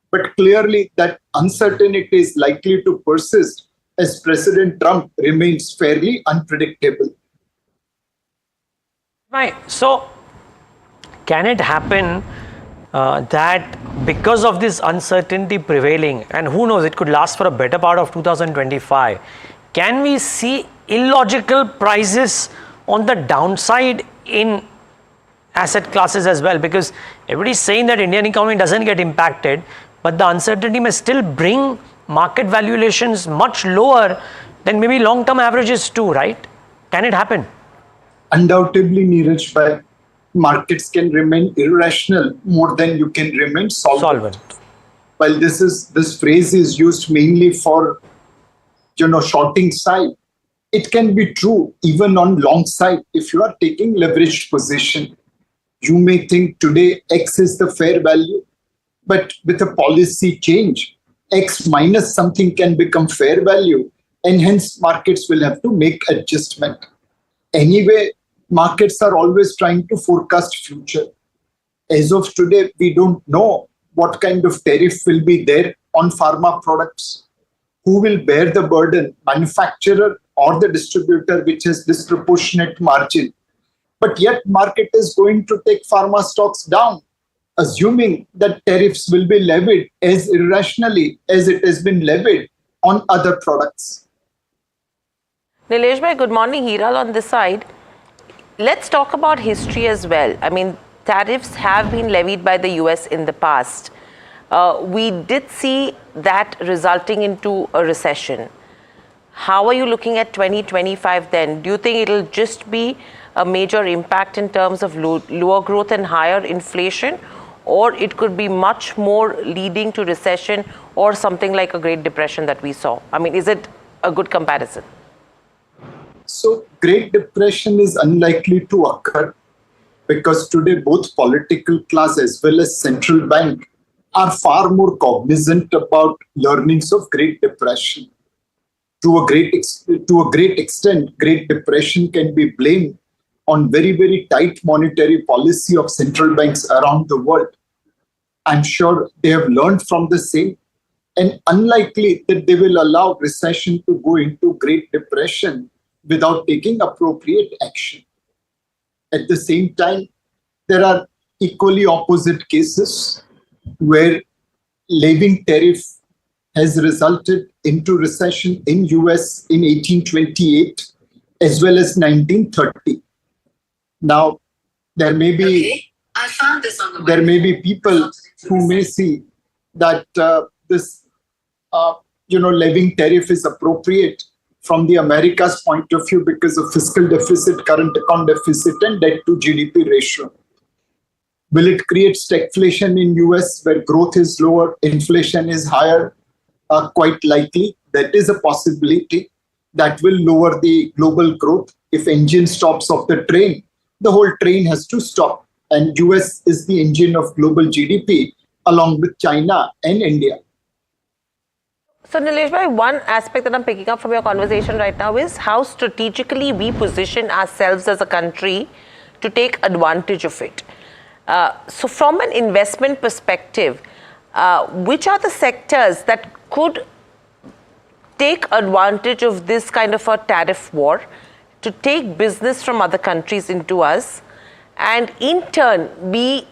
[SPEAKER 16] But clearly that uncertainty is likely to persist as President Trump remains fairly unpredictable.
[SPEAKER 1] Right. So can it happen that because of this uncertainty prevailing, and who knows, it could last for a better part of 2025, can we see illogical prices on the downside in asset classes as well? Because everybody's saying that Indian economy doesn't get impacted, but the uncertainty may still bring market valuations much lower than maybe long-term averages too, right? Can it happen?
[SPEAKER 16] Undoubtedly, Neeraj, but markets can remain irrational more than you can remain solvent. While this phrase is used mainly for shorting side, it can be true even on long side. If you are taking leveraged position, you may think today X is the fair value, but with a policy change, X minus something can become fair value, and hence markets will have to make adjustment. Anyway, markets are always trying to forecast future. As of today, we don't know what kind of tariff will be there on pharma products. Who will bear the burden, manufacturer or the distributor, which has disproportionate margin? But yet market is going to take pharma stocks down, assuming that tariffs will be levied as irrationally as it has been levied on other products.
[SPEAKER 7] Nilesh bhai, good morning. Hiral on this side. Let's talk about history as well. I mean, tariffs have been levied by the US in the past. We did see that resulting into a recession. How are you looking at 2025 then? Do you think it'll just be a major impact in terms of lower growth and higher inflation, or it could be much more leading to recession or something like a Great Depression that we saw? I mean, is it a good comparison?
[SPEAKER 16] So Great Depression is unlikely to occur because today both political class as well as central bank are far more cognizant about learnings of Great Depression. To a great extent, Great Depression can be blamed on very, very tight monetary policy of central banks around the world. I'm sure they have learned from the same, and unlikely that they will allow recession to go into Great Depression without taking appropriate action. At the same time, there are equally opposite cases where levying tariff has resulted into recession in US in 1828 as well as 1930. Now, there may be people who may see that this levying tariff is appropriate from the America's point of view because of fiscal deficit, current account deficit, and debt to GDP ratio. Will it create stagflation in US where growth is lower, inflation is higher? Quite likely. That is a possibility. That will lower the global growth. If engine stops off the train, the whole train has to stop. And US is the engine of global GDP along with China and India.
[SPEAKER 7] So Nilesh bhai, one aspect that I'm picking up from your conversation right now is how strategically we position ourselves as a country to take advantage of it. So from an investment perspective, which are the sectors that could take advantage of this kind of a tariff war to take business from other countries into us and in turn be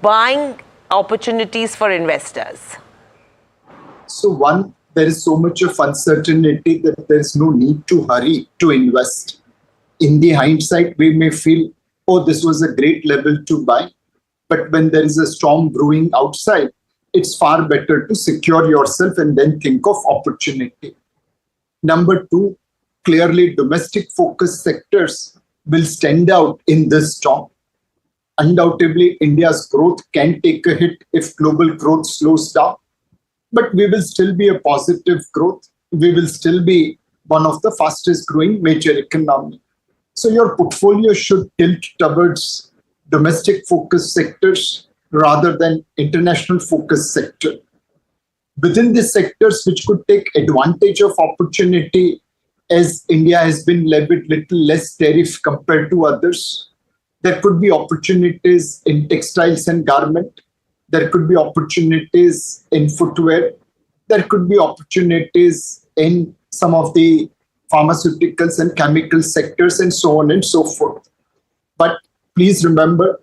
[SPEAKER 7] buying opportunities for investors?
[SPEAKER 16] So one, there is so much of uncertainty that there is no need to hurry to invest. In the hindsight, we may feel, oh, this was a great level to buy. But when there is a storm brewing outside, it's far better to secure yourself and then think of opportunity. Number two, clearly domestic focused sectors will stand out in this storm. Undoubtedly, India's growth can take a hit if global growth slows down, but we will still be a positive growth. We will still be one of the fastest growing major economies. So your portfolio should tilt towards domestic focused sectors rather than international focused sector. Within these sectors which could take advantage of opportunity, as India has been levied little less tariff compared to others, there could be opportunities in textiles and garment. There could be opportunities in footwear. There could be opportunities in some of the pharmaceuticals and chemical sectors and so on and so forth. But please remember,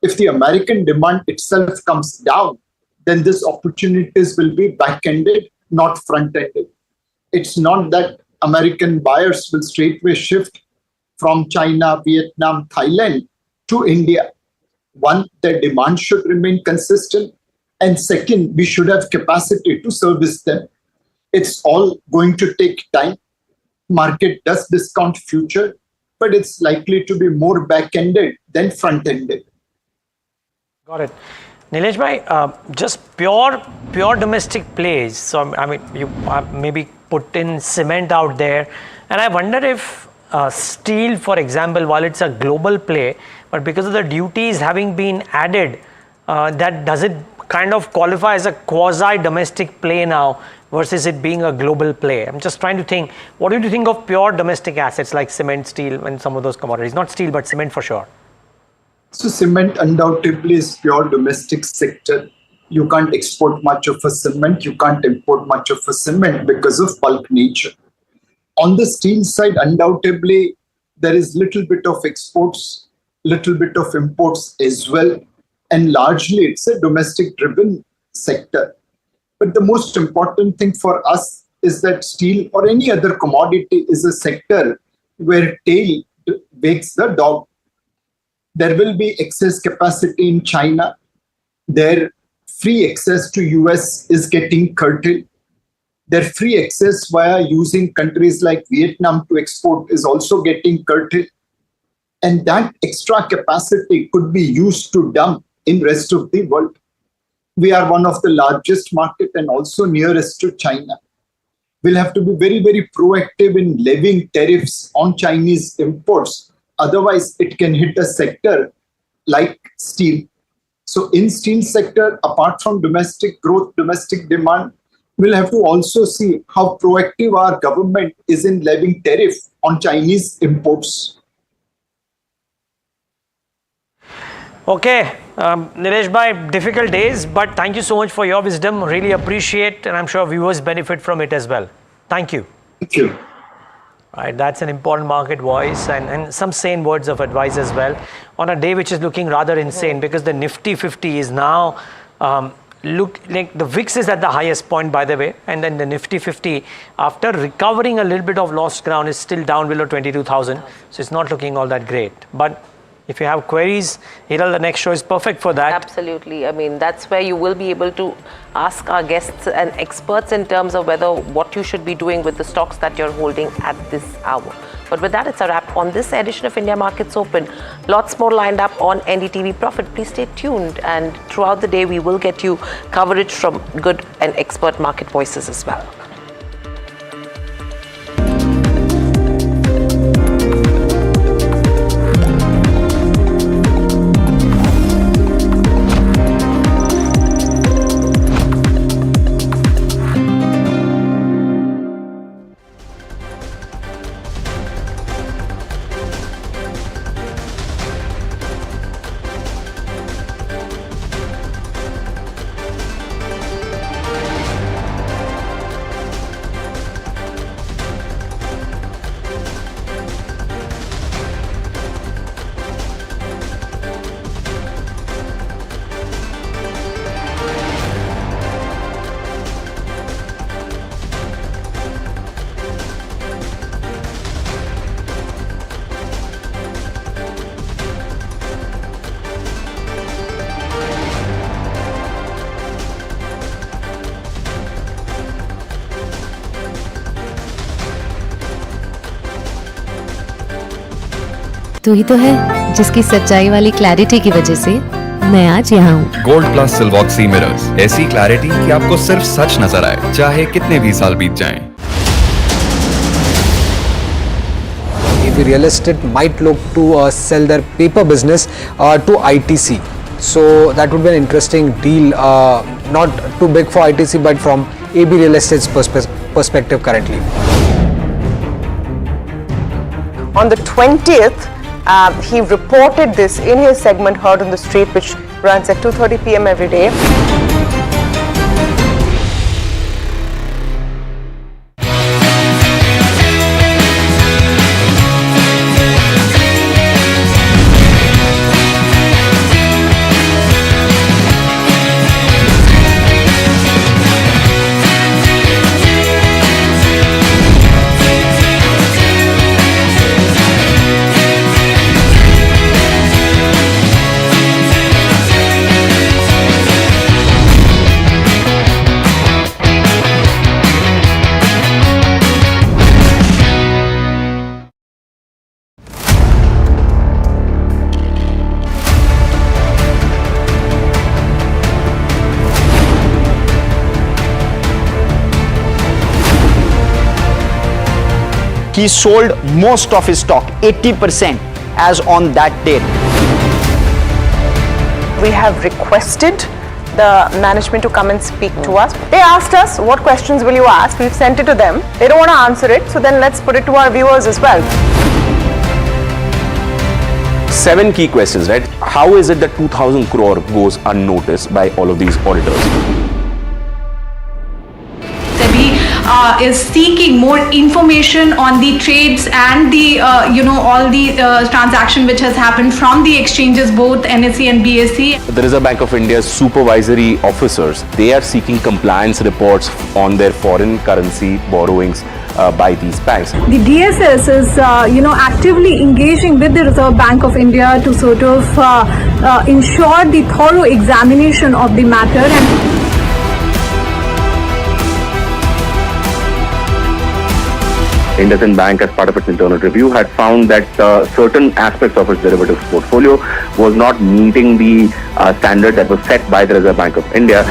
[SPEAKER 16] if the American demand itself comes down, then these opportunities will be back-ended, not front-ended. It's not that American buyers will straightway shift from China, Vietnam, Thailand to India. One, their demand should remain consistent. And second, we should have capacity to service them. It's all going to take time. Market does discount future, but it's likely to be more back-ended than front-ended.
[SPEAKER 1] Got it. Nilesh bhai, just pure domestic plays. So, I mean, you maybe put in cement out there. And I wonder if steel, for example, while it's a global play, but because of the duties having been added, that does it kind of qualify as a quasi-domestic play now versus it being a global play? I'm just trying to think, what do you think of pure domestic assets like cement, steel, and some of those commodities? Not steel, but cement for sure.
[SPEAKER 16] So cement undoubtedly is pure domestic sector. You can't export much of a cement. You can't import much of a cement because of bulk nature. On the steel side, undoubtedly, there is little bit of exports, little bit of imports as well. And largely, it's a domestic-driven sector. But the most important thing for us is that steel or any other commodity is a sector where tail wakes the dog. There will be excess capacity in China. Their free access to US is getting curtailed. Their free access via using countries like Vietnam to export is also getting curtailed. And that extra capacity could be used to dump in rest of the world. We are one of the largest market and also nearest to China. We'll have to be very, very proactive in levying tariffs on Chinese imports. Otherwise, it can hit a sector like steel. So in steel sector, apart from domestic growth, domestic demand, we'll have to also see how proactive our government is in levying tariff on Chinese imports.
[SPEAKER 1] Okay, Nilesh bhai, difficult days, but thank you so much for your wisdom. Really appreciate, and I'm sure viewers benefit from it as well. Thank you.
[SPEAKER 16] Thank you.
[SPEAKER 1] Right, that's an important market voice and some sane words of advice as well on a day which is looking rather insane because the Nifty 50 is now look like the VIX is at the highest point, by the way, and then the Nifty 50 after recovering a little bit of lost ground is still down below 22,000, so it's not looking all that great. But if you have queries, Hiral, the next show is perfect for that.
[SPEAKER 7] Absolutely. I mean, that's where you will be able to ask our guests and experts in terms of whether what you should be doing with the stocks that you're holding at this hour. But with that, it's a wrap on this edition of India Markets Open. Lots more lined up on NDTV Profit. Please stay tuned, and throughout the day, we will get you coverage from good and expert market voices as well.
[SPEAKER 17] तू ही तो है जिसकी सच्चाई वाली clarity की वजह से मैं आज यहाँ हूँ।
[SPEAKER 12] गोल्ड प्लस सिल्वॉक्सी मिरर्स, ऐसी क्लैरिटी कि आपको सिर्फ सच नजर आए, चाहे कितने भी साल बीत जाएं।
[SPEAKER 15] Maybe real estate might look to sell their paper business to ITC. So that would be an interesting deal, not too big for ITC, but from AB Real Estate's perspective currently.
[SPEAKER 13] On the 20th, he reported this in his segment Heard on the Street, which runs at 2:30 p.m. every day.
[SPEAKER 8] He sold most of his stock, 80%, as on that date.
[SPEAKER 13] We have requested the management to come and speak to us. They asked us, what questions will you ask? We've sent it to them. They don't want to answer it, so then let's put it to our viewers as well.
[SPEAKER 18] 7 key questions, right? How is it that 2,000 crore goes unnoticed by all of these auditors?
[SPEAKER 19] Is seeking more information on the trades and the all the transaction which has happened from the exchanges, both NSE and BSE.
[SPEAKER 18] The Reserve Bank of India's supervisory officers, they are seeking compliance reports on their foreign currency borrowings by these banks.
[SPEAKER 20] The DSS is actively engaging with the Reserve Bank of India to sort of ensure the thorough examination of the matter. And
[SPEAKER 18] IndusInd Bank, as part of its internal review, had found that certain aspects of its derivatives portfolio was not meeting the standard that was set by the Reserve Bank of India.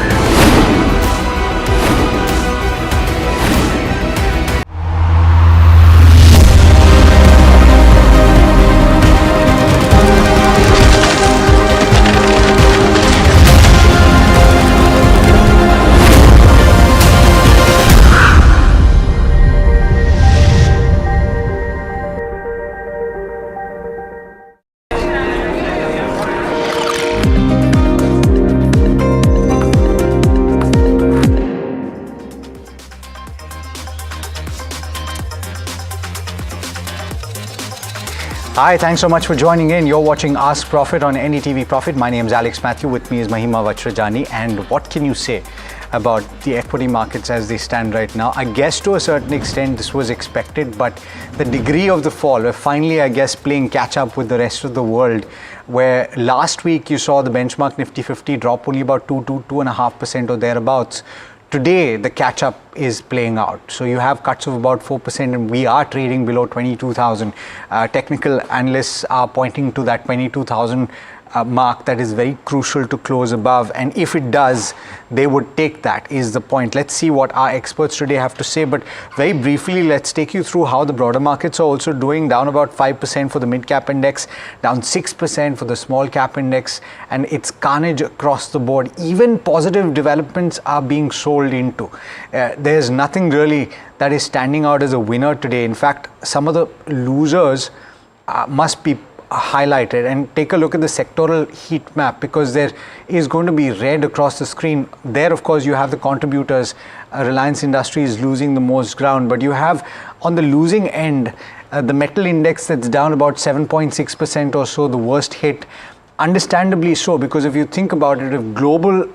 [SPEAKER 3] Hi, thanks so much for joining in. You're watching Ask Profit on NDTV Profit. My name is Alex Matthew. With me is Mahima Vajrajani. And what can you say about the equity markets as they stand right now? I guess to a certain extent this was expected, but the degree of the fall, we're finally, I guess, playing catch up with the rest of the world, where last week you saw the benchmark Nifty 50 drop only about 2.5% or thereabouts. Today, the catch-up is playing out. So you have cuts of about 4% and we are trading below 22,000. Technical analysts are pointing to that 22,000 mark that is very crucial to close above, and if it does, they would take that, is the point. Let's see what our experts today have to say, but very briefly, let's take you through how the broader markets are also doing. Down about 5% for the mid-cap index, down 6% for the small-cap index, and it's carnage across the board. Even positive developments are being sold into. There's nothing really that is standing out as a winner today. In fact, some of the losers must be highlighted, and take a look at the sectoral heat map, because there is going to be red across the screen. There, of course, you have the contributors. Reliance Industries losing the most ground, but you have on the losing end the metal index that's down about 7.6% or so, the worst hit. Understandably so, because if you think about it, if global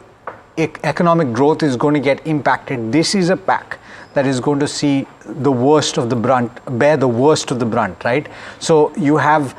[SPEAKER 3] economic growth is going to get impacted, this is a pack that is going to see the worst of the brunt, bear the worst of the brunt, right? So you have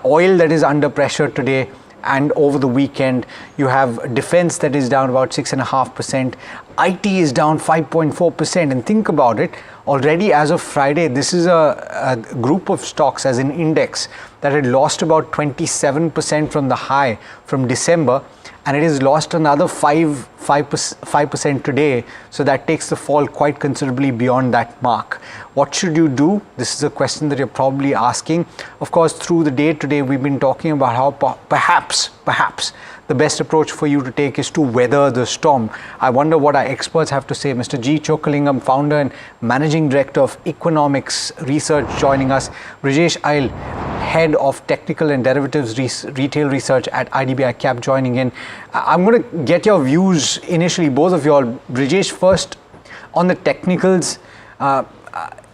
[SPEAKER 3] oil that is under pressure today, and over the weekend you have defense that is down about 6.5%. IT is down 5.4%. And think about it, already as of Friday, this is a group of stocks as an index that had lost about 27% from the high from December, and it has lost another 5% today. So that takes the fall quite considerably beyond that mark. What should you do? This is a question that you're probably asking. Of course, through the day today, we've been talking about how perhaps the best approach for you to take is to weather the storm. I wonder what our experts have to say. Mr. G. Chokkalingam, founder and managing director of Economics Research, joining us. Brijesh Ail, head of technical and derivatives retail research at IDBI Cap, joining in. I'm going to get your views initially, both of you all. Brijesh, first on the technicals.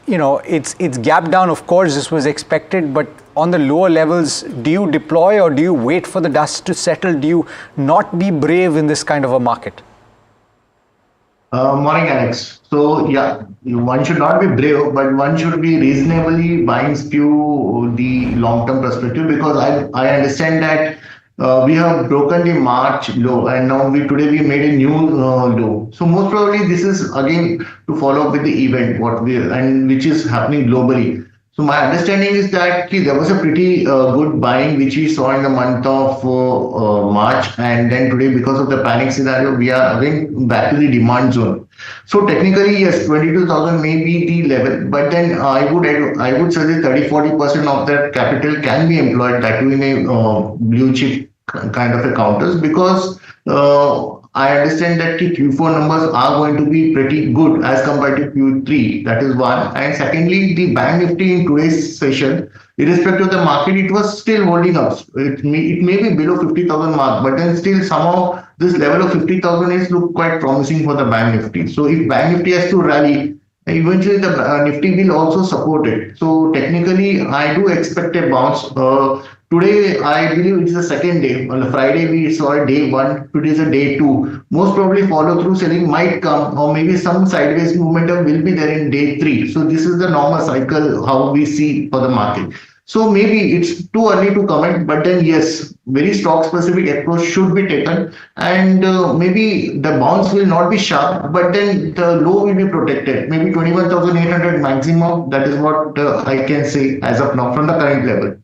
[SPEAKER 3] It's gap down. Of course, this was expected, but on the lower levels, do you deploy or do you wait for the dust to settle? Do you not be brave in this kind of a market?
[SPEAKER 21] Morning, Alex. So yeah, one should not be brave, but one should be reasonably buying skew the long-term perspective, because I understand that we have broken the March low, and now today we made a new low. So most probably this is again to follow up with the event which is happening globally. So my understanding is that there was a pretty good buying which we saw in the month of March, and then today, because of the panic scenario, we are again back to the demand zone. So technically, yes, 22,000 may be the level, but then I would suggest 30-40% of that capital can be employed, that too in a blue chip kind of a counters, because I understand that the Q4 numbers are going to be pretty good as compared to Q3. That is one. And secondly, the Bank Nifty in today's session, irrespective of the market, it was still holding up. It may be below 50,000 mark, but then still somehow this level of 50,000 is look quite promising for the Bank Nifty. So if Bank Nifty has to rally, eventually the Nifty will also support it. So technically, I do expect a bounce. Today, I believe it's the second day. On Friday, we saw day one. Today is a day two. Most probably follow-through selling might come, or maybe some sideways momentum will be there in day three. So this is the normal cycle, how we see for the market. So maybe it's too early to comment, but then yes, very stock-specific approach should be taken, and maybe the bounce will not be sharp, but then the low will be protected. Maybe 21,800 maximum. That is what I can say as of now from the current level.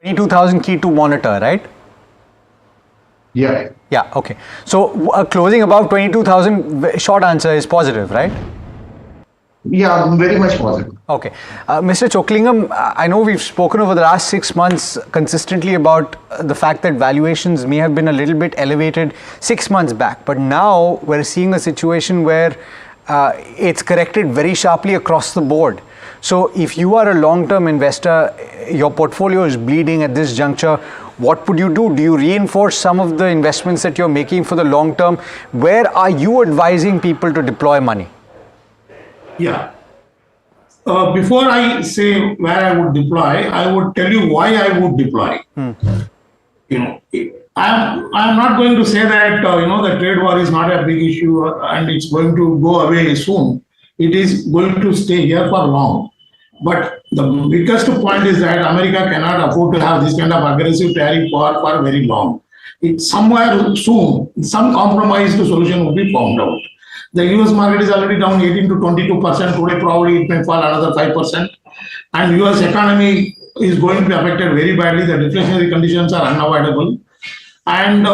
[SPEAKER 3] 22,000 key to monitor, right?
[SPEAKER 21] Yeah.
[SPEAKER 3] Yeah, okay. So closing above 22,000, short answer is positive, right?
[SPEAKER 21] Yeah, very much positive.
[SPEAKER 3] Okay. Mr. Chokkalingam, I know we've spoken over the last 6 months consistently about the fact that valuations may have been a little bit elevated 6 months back, but now we're seeing a situation where it's corrected very sharply across the board. So if you are a long-term investor, your portfolio is bleeding at this juncture, what would you do? Do you reinforce some of the investments that you're making for the long term? Where are you advising people to deploy money?
[SPEAKER 22] Yeah. Before I say where I would deploy, I would tell you why I would deploy. I'm not going to say that the trade war is not a big issue and it's going to go away soon. It is going to stay here for long. But the biggest point is that America cannot afford to have this kind of aggressive tariff war for very long. It's somewhere soon, some compromised solution will be found out. The US market is already down 18 to 22%. Today, probably it may fall another 5%. And US economy is going to be affected very badly. The deflationary conditions are unavoidable. And,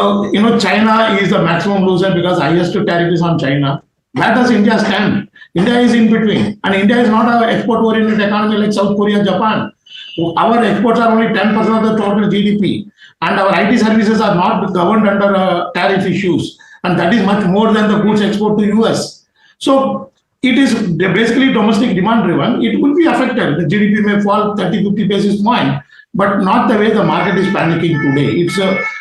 [SPEAKER 22] China is the maximum loser because highest tariff is on China. Where does India stand? India is in between. And India is not an export-oriented economy like South Korea, Japan. Our exports are only 10% of the total GDP. And our IT services are not governed under tariff issues. And that is much more than the goods export to US. So it is basically domestic demand driven. It will be affected. The GDP may fall 30-50 basis points, but not the way the market is panicking today. It's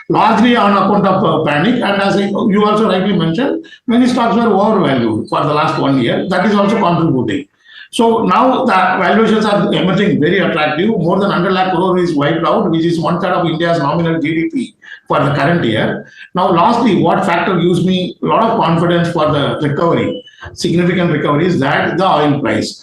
[SPEAKER 22] largely on account of panic. And as you also rightly mentioned, many stocks were overvalued for the last 1 year. That is also contributing. So now the valuations are emerging very attractive. More than 100 lakh crore is wiped out, which is 1/3 of India's nominal GDP for the current year. Now, lastly, what factor gives me a lot of confidence for the recovery, significant recovery, is that the oil price.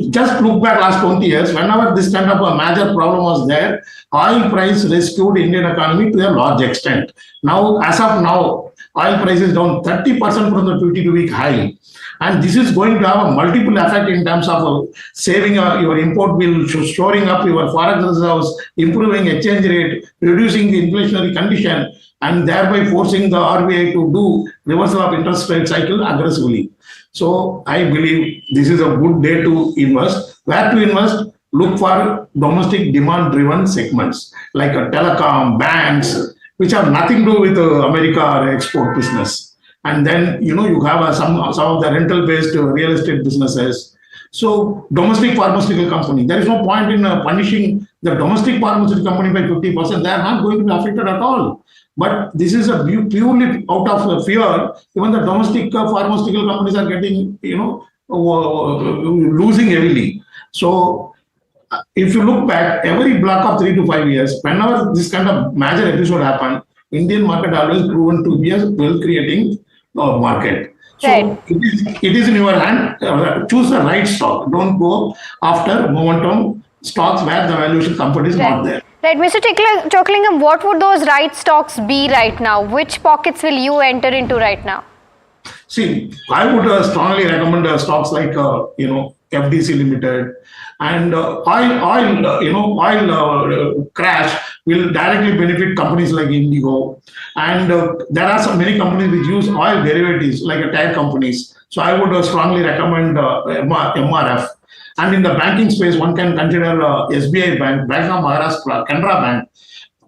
[SPEAKER 22] Just look back last 20 years, whenever this kind of a major problem was there, oil price rescued Indian economy to a large extent. Now, as of now, oil price is down 30% from the 52-week high. And this is going to have a multiple effect in terms of saving your import bill, shoring up your forex reserves, improving exchange rate, reducing the inflationary condition, and thereby forcing the RBI to do reversal of interest rate cycle aggressively. So I believe this is a good day to invest. Where to invest? Look for domestic demand-driven segments like telecom, banks, which have nothing to do with America or export business. And then, you have some of the rental-based real estate businesses. So domestic pharmaceutical company, there is no point in punishing the domestic pharmaceutical company by 50%. They are not going to be affected at all. But this is a purely out of fear. Even the domestic pharmaceutical companies are getting, losing heavily. So if you look back, every block of 3 to 5 years, whenever this kind of major episode happened, Indian market always proven to be a well-creating market. So it is in your hand. Choose the right stock. Don't go after momentum stocks where the valuation comfort is not there.
[SPEAKER 4] Right, Mr. Chocklingam, what would those right stocks be right now? Which pockets will you enter into right now?
[SPEAKER 22] See, I would strongly recommend stocks like FDC Limited, and oil crash will directly benefit companies like Indigo, and there are many companies which use oil derivatives like tire companies. So I would strongly recommend MRF. And in the banking space, one can consider SBI Bank, Bank of Maharashtra, Canara Bank.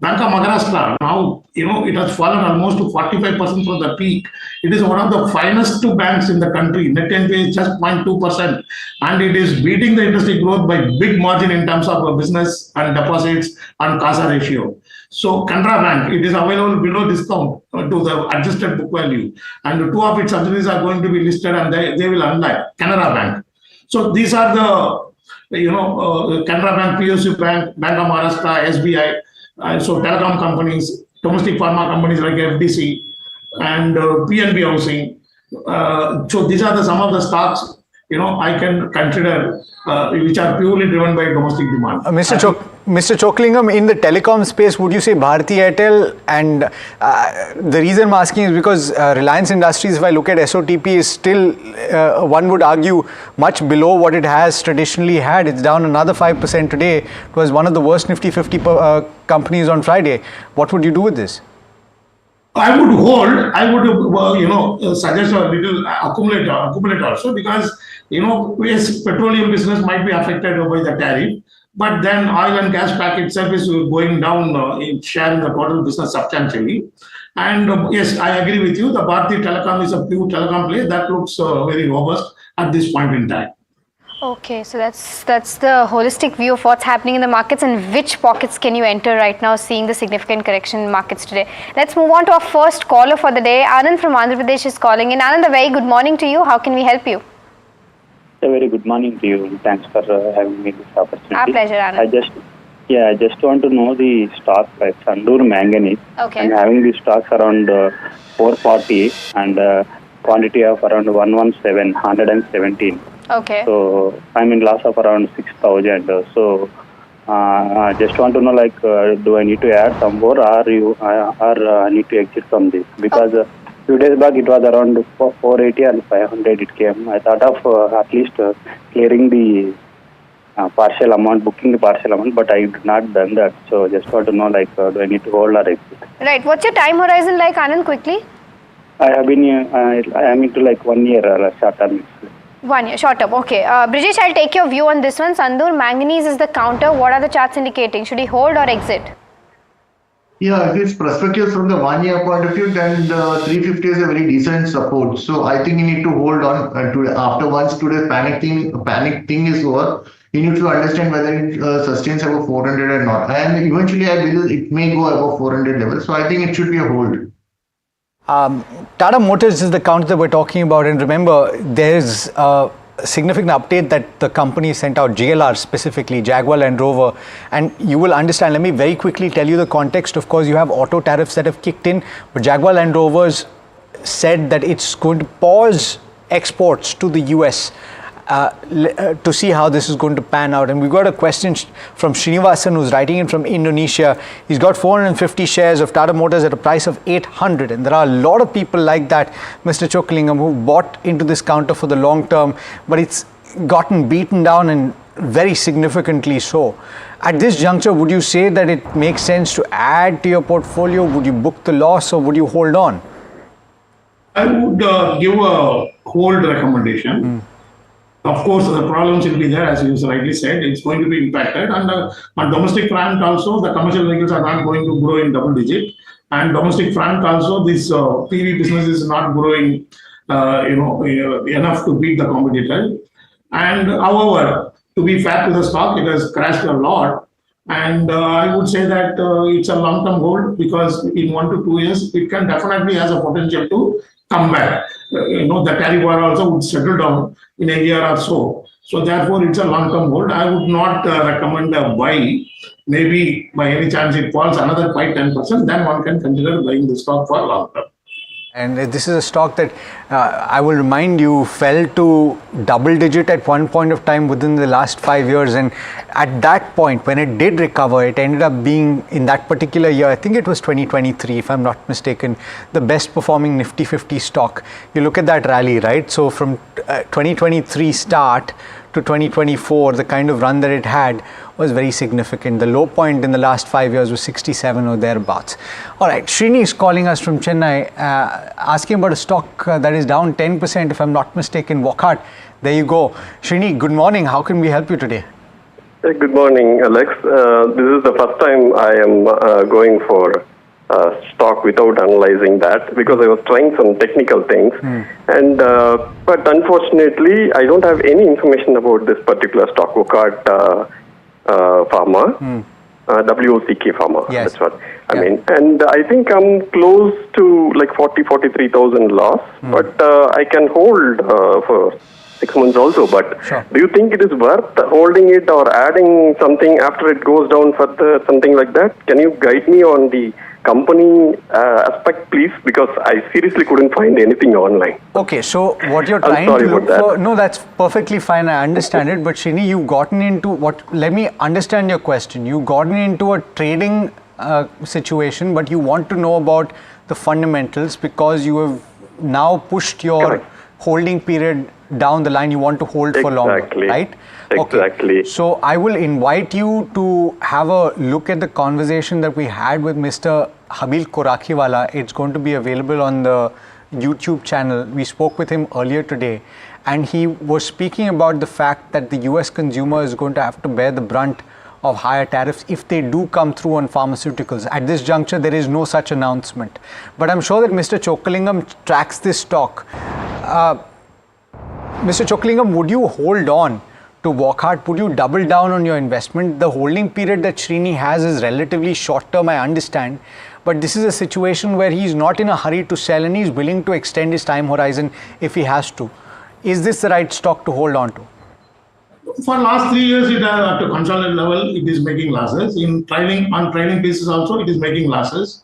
[SPEAKER 22] Bank of Maharashtra, now, it has fallen almost to 45% from the peak. It is one of the finest banks in the country. Net NPA is just 0.2%. And it is beating the industry growth by big margin in terms of business and deposits and CASA ratio. So Canara Bank, it is available below discount to the adjusted book value. And 2 of its subsidiaries are going to be listed and they will unlock Canara Bank. So these are the, Canara Bank, PSU Bank, Bank of Maharashtra, SBI. So telecom companies, domestic pharma companies like FDC and PNB Housing. So these are some of the stocks I can consider which are purely driven by domestic demand.
[SPEAKER 3] Mr. Chocklingam, in the telecom space, would you say Bharti Airtel? And the reason I'm asking is because Reliance Industries, if I look at SOTP, is still, one would argue, much below what it has traditionally had. It's down another 5% today. It was one of the worst Nifty 50 companies on Friday. What would you do with this?
[SPEAKER 22] I would hold. I would, suggest a little accumulate also, because yes, petroleum business might be affected by the tariff, but then oil and gas pack itself is going down in share in the total business substantially. And yes, I agree with you. The Bharti Telecom is a pure telecom play that looks very robust at this point in time.
[SPEAKER 4] Okay, so that's the holistic view of what's happening in the markets and which pockets can you enter right now, seeing the significant correction in markets today. Let's move on to our first caller for the day. Anand from Andhra Pradesh is calling in. Anand, a very good morning to you. How can we help you?
[SPEAKER 5] A very good morning to you. Thanks for having me this opportunity.
[SPEAKER 4] Our pleasure, Anand.
[SPEAKER 5] I just want to know the stock price. Sandur Manganese.
[SPEAKER 4] Okay.
[SPEAKER 5] I'm having the stocks around 440 and quantity of around 117.
[SPEAKER 4] Okay.
[SPEAKER 5] So I'm in loss of around 6,000. So just want to know, do I need to add some more, or I need to exit from this? Because few days back it was around 480 and 500 it came. I thought of at least clearing the partial amount, booking the partial amount, but I did not done that. So just want to know, do I need to hold or exit?
[SPEAKER 4] Right. What's your time horizon like, Anand, quickly?
[SPEAKER 5] I have been, I am into 1 year short term.
[SPEAKER 4] 1 year, short term. Okay. Brijesh, I'll take your view on this one. Sandur Manganese is the counter. What are the charts indicating? Should he hold or exit?
[SPEAKER 21] Yeah, if it's prospective from the 1 year point of view, then 350 is a very decent support. So I think you need to hold on after once today's panic thing is over. You need to understand whether it sustains above 400 or not. And eventually, I believe it may go above 400 level. So I think it should be a hold.
[SPEAKER 3] Tata Motors is the counter that we're talking about, and remember, there's a significant update that the company sent out, JLR specifically, Jaguar Land Rover, and you will understand. Let me very quickly tell you the context. Of course, you have auto tariffs that have kicked in, but Jaguar Land Rover's said that it's going to pause exports to the US to see how this is going to pan out. And we've got a question from Srinivasan, who's writing in from Indonesia. He's got 450 shares of Tata Motors at a price of 800. And there are a lot of people like that, Mr. Chokkalingam, who bought into this counter for the long term, but it's gotten beaten down, and very significantly so. At this juncture, would you say that it makes sense to add to your portfolio? Would you book the loss, or would you hold on?
[SPEAKER 22] I would give a hold recommendation. Of course, the problems will be there, as you rightly said. It's going to be impacted. And on domestic front also, the commercial vehicles are not going to grow in double digit. And domestic front also, this PV business is not growing enough to beat the competitor. And however, to be fair to the stock, it has crashed a lot. And I would say that it's a long-term hold, because in 1 to 2 years, it can definitely has a potential to come back. The tariff war also would settle down in a year or so. So therefore, it's a long-term hold. I would not recommend a buy. Maybe by any chance it falls another 5-10%, then one can consider buying the stock for long term.
[SPEAKER 3] And this is a stock that I will remind you fell to double digit at one point of time within the last 5 years. And at that point, when it did recover, it ended up being, in that particular year, I think it was 2023, if I'm not mistaken, the best performing Nifty 50 stock. You look at that rally, right? So from 2023 start to 2024, the kind of run that it had was very significant. The low point in the last 5 years was 67 or thereabouts. All right, Srini is calling us from Chennai, asking about a stock that is down 10%, if I'm not mistaken, Wockhardt. There you go. Srini, good morning. How can we help you today?
[SPEAKER 2] Good morning, Alex. This is the first time I am going for stock without analyzing that, because I was trying some technical things. And but unfortunately, I don't have any information about this particular stock, Wockhardt Pharma, WOCK Pharma.
[SPEAKER 3] Yes.
[SPEAKER 2] That's what I mean. And I think I'm close to like 43,000 loss, but I can hold for 6 months also. But do you think it is worth holding it or adding something after it goes down further, something like that? Can you guide me on the company aspect, please? Because I seriously couldn't find anything online.
[SPEAKER 3] Okay, so what you're trying to look for, no, that's perfectly fine, I understand it, but Srini, you've gotten into what, let me understand your question. You've gotten into a trading situation, but you want to know about the fundamentals because you have now pushed your holding period down the line. You want to hold for longer, right?
[SPEAKER 2] Exactly.
[SPEAKER 3] Okay. So I will invite you to have a look at the conversation that we had with Mr. Habil Korakiwala. It's going to be available on the YouTube channel. We spoke with him earlier today, and he was speaking about the fact that the US consumer is going to have to bear the brunt of higher tariffs if they do come through on pharmaceuticals. At this juncture, there is no such announcement. But I'm sure that Mr. Chokkalingam tracks this stock. Mr. Chokkalingam, would you hold on to Wockhardt? Would you double down on your investment? The holding period that Srini has is relatively short term, I understand. But this is a situation where he's not in a hurry to sell and he's willing to extend his time horizon if he has to. Is this the right stock to hold on to?
[SPEAKER 22] For last 3 years, it at a consolidated level, it is making losses. On trailing basis also, it is making losses.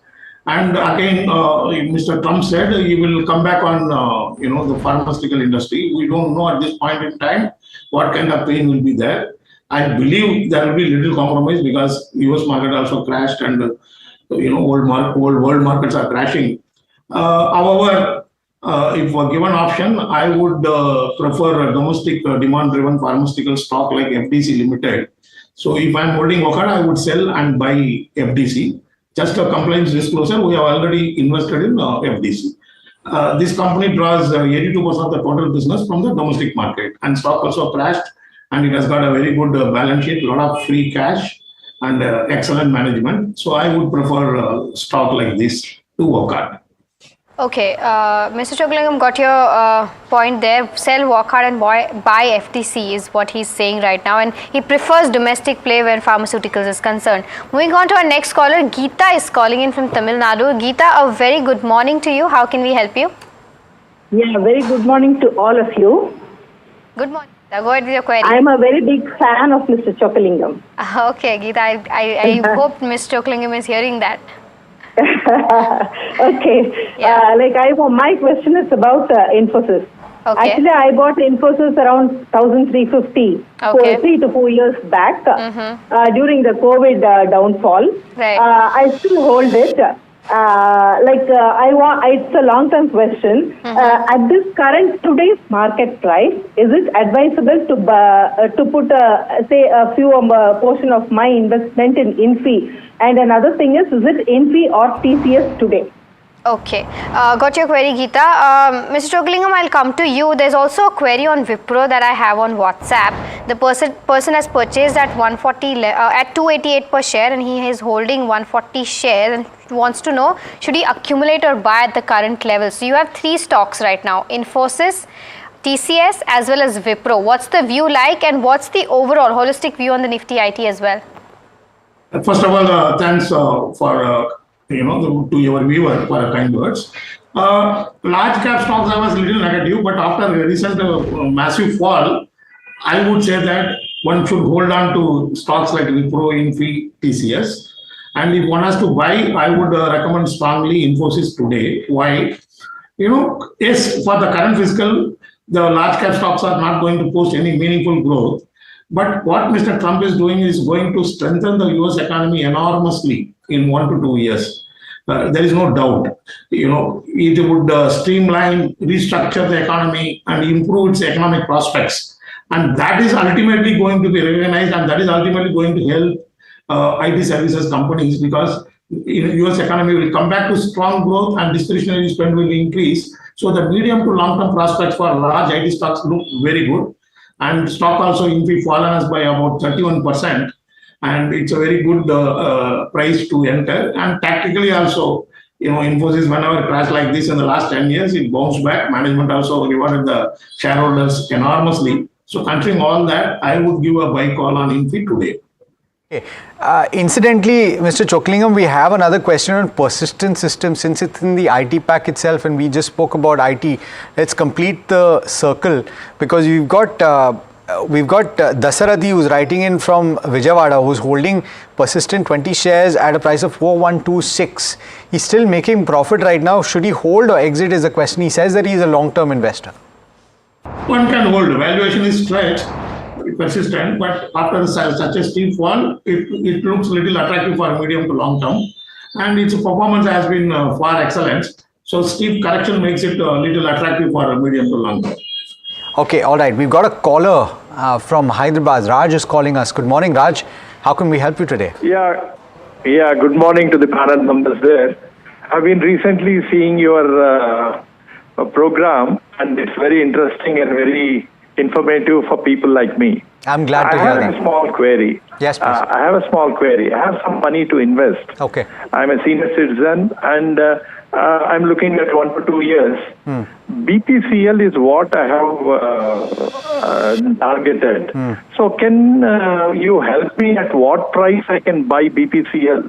[SPEAKER 22] And again, Mr. Trump said he will come back on, the pharmaceutical industry. We don't know at this point in time what kind of pain will be there. I believe there will be little compromise because US market also crashed and, world markets are crashing. However, if a given option, I would prefer a domestic demand-driven pharmaceutical stock like FDC Limited. So if I'm holding Wockhardt, I would sell and buy FDC. Just a compliance disclosure, we have already invested in FDC. This company draws 82% of the total business from the domestic market, and stock also crashed, and it has got a very good balance sheet, a lot of free cash, and excellent management. So I would prefer a stock like this to Wockhardt.
[SPEAKER 4] Okay, Mr. Chokkalingam got your point there. Sell Wockhardt and buy FTC is what he's saying right now, and he prefers domestic play where pharmaceuticals is concerned. Moving on to our next caller, Geeta is calling in from Tamil Nadu. Geeta, a very good morning to you. How can we help you?
[SPEAKER 9] Yeah, very good morning to all of you.
[SPEAKER 4] Good morning. Go ahead with your query.
[SPEAKER 9] I'm a very big fan of Mr. Chokkalingam.
[SPEAKER 4] Okay, Geeta, I hope Mr. Chokkalingam is hearing that.
[SPEAKER 9] Okay, my question is about Infosys.
[SPEAKER 4] Okay.
[SPEAKER 9] Actually, I bought Infosys around 1,350
[SPEAKER 4] Okay.
[SPEAKER 9] 3 to 4 years back during the COVID downfall.
[SPEAKER 4] Right.
[SPEAKER 9] I still hold it. It's a long-term question. At this current today's market price, is it advisable to put a few portion of my investment in Infi? And another thing is it Infi or TCS today?
[SPEAKER 4] Okay, got your query, Geeta. Mr. Chockalingam, I'll come to you. There's also a query on Wipro that I have on WhatsApp. The person has purchased at 140 at 288 per share, and he is holding 140 shares and wants to know, should he accumulate or buy at the current level? So you have 3 stocks right now: Infosys, TCS, as well as Wipro. What's the view like, and what's the overall holistic view on the Nifty IT as well?
[SPEAKER 22] First of all, thanks for to your viewer for kind words. Large cap stocks I was a little negative, but after the recent massive fall, I would say that one should hold on to stocks like Wipro, Infi, TCS. And if one has to buy, I would recommend strongly Infosys today. Why? Yes, for the current fiscal, the large cap stocks are not going to post any meaningful growth. But what Mr. Trump is doing is going to strengthen the US economy enormously in 1 to 2 years. There is no doubt. It would streamline, restructure the economy and improve its economic prospects. And that is ultimately going to be recognized, and that is ultimately going to help IT services companies, because US economy will come back to strong growth and discretionary spend will increase. So the medium to long-term prospects for large IT stocks look very good. And stock also Infi fallen us by about 31%, and it's a very good price to enter. And tactically also, Infosys, whenever it crashed like this in the last 10 years, it bounced back. Management also rewarded the shareholders enormously. So considering all that, I would give a buy call on Infi today.
[SPEAKER 3] Okay. Incidentally, Mr. Chockalingam, we have another question on persistent systems. Since it's in the IT pack itself and we just spoke about IT, let's complete the circle, because we've got Dasarathi, who's writing in from Vijayawada, who's holding persistent 20 shares at a price of 4126. He's still making profit right now. Should he hold or exit is the question. He says that he's a long-term investor.
[SPEAKER 22] One can hold. Valuation is stretched, persistent, but after such a steep fall, it looks a little attractive for medium to long term, and its performance has been far excellent. So steep correction makes it a little attractive for medium to long term.
[SPEAKER 3] Okay, all right. We've got a caller from Hyderabad. Raj is calling us. Good morning, Raj. How can we help you today?
[SPEAKER 6] Yeah. Good morning to the panel members there. I've been recently seeing your program, and it's very interesting and very informative for people like me.
[SPEAKER 3] I'm glad to hear that.
[SPEAKER 6] I have a small query.
[SPEAKER 3] Yes, please.
[SPEAKER 6] I have a small query. I have some money to invest.
[SPEAKER 3] Okay.
[SPEAKER 6] I'm a senior citizen, and I'm looking at 1 to 2 years. BPCL is what I have targeted. So can you help me at what price I can buy BPCL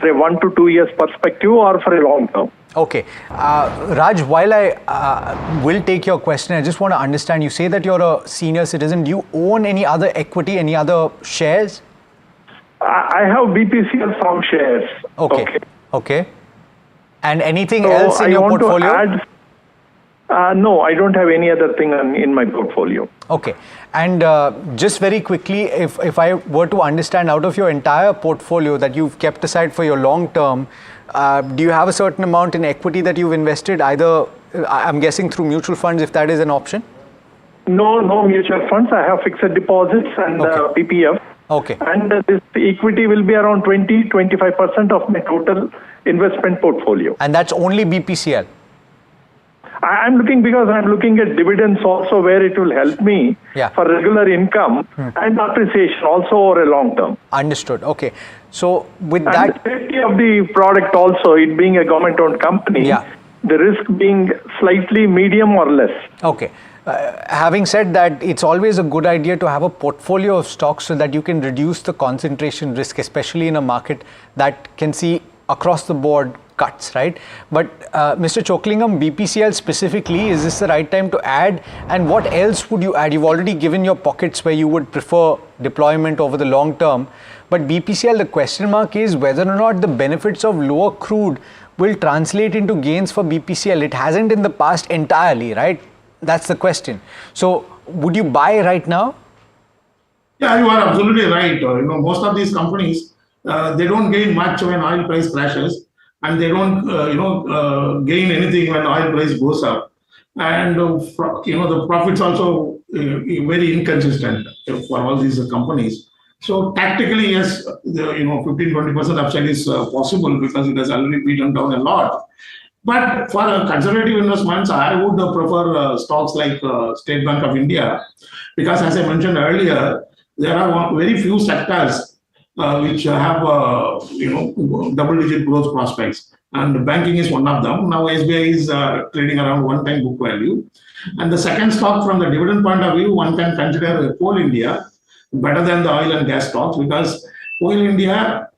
[SPEAKER 6] for a 1 to 2 years perspective or for a long term?
[SPEAKER 3] Okay. Raj, while I will take your question, I just want to understand, you say that you're a senior citizen. Do you own any other equity, any other shares?
[SPEAKER 6] I have BPCL some shares.
[SPEAKER 3] Okay. And anything else in your portfolio?
[SPEAKER 6] No, I don't have any other thing in my portfolio.
[SPEAKER 3] Okay. And just very quickly, if I were to understand, out of your entire portfolio that you've kept aside for your long term, do you have a certain amount in equity that you've invested, either, I'm guessing, through mutual funds, if that is an option?
[SPEAKER 6] No mutual funds. I have fixed deposits and PPF.
[SPEAKER 3] Okay.
[SPEAKER 6] And this equity will be around 20-25% of my total investment portfolio.
[SPEAKER 3] And that's only BPCL?
[SPEAKER 6] I'm looking at dividends also, where it will help me for regular income and appreciation also over a long term.
[SPEAKER 3] Understood. Okay. So with
[SPEAKER 6] and
[SPEAKER 3] that,
[SPEAKER 6] the safety of the product also, it being a government-owned company, the risk being slightly medium or less.
[SPEAKER 3] Okay. Having said that, it's always a good idea to have a portfolio of stocks so that you can reduce the concentration risk, especially in a market that can see across the board cuts, right? But Mr. Chockalingam, BPCL specifically, is this the right time to add? And what else would you add? You've already given your pockets where you would prefer deployment over the long term. But BPCL, the question mark is whether or not the benefits of lower crude will translate into gains for BPCL. It hasn't in the past entirely, right? That's the question. So would you buy right now?
[SPEAKER 22] Yeah, you are absolutely right. Most of these companies, they don't gain much when oil price crashes, and they don't, gain anything when oil price goes up. And the profits also very inconsistent for all these companies. So tactically, yes, 15-20% upside is possible because it has already beaten down a lot. But for conservative investments, I would prefer stocks like State Bank of India, because as I mentioned earlier, there are very few sectors which have double-digit growth prospects, and banking is one of them. Now SBI is trading around 1x book value, and the second stock from the dividend point of view, one can consider Coal India better than the oil and gas stocks, because Coal India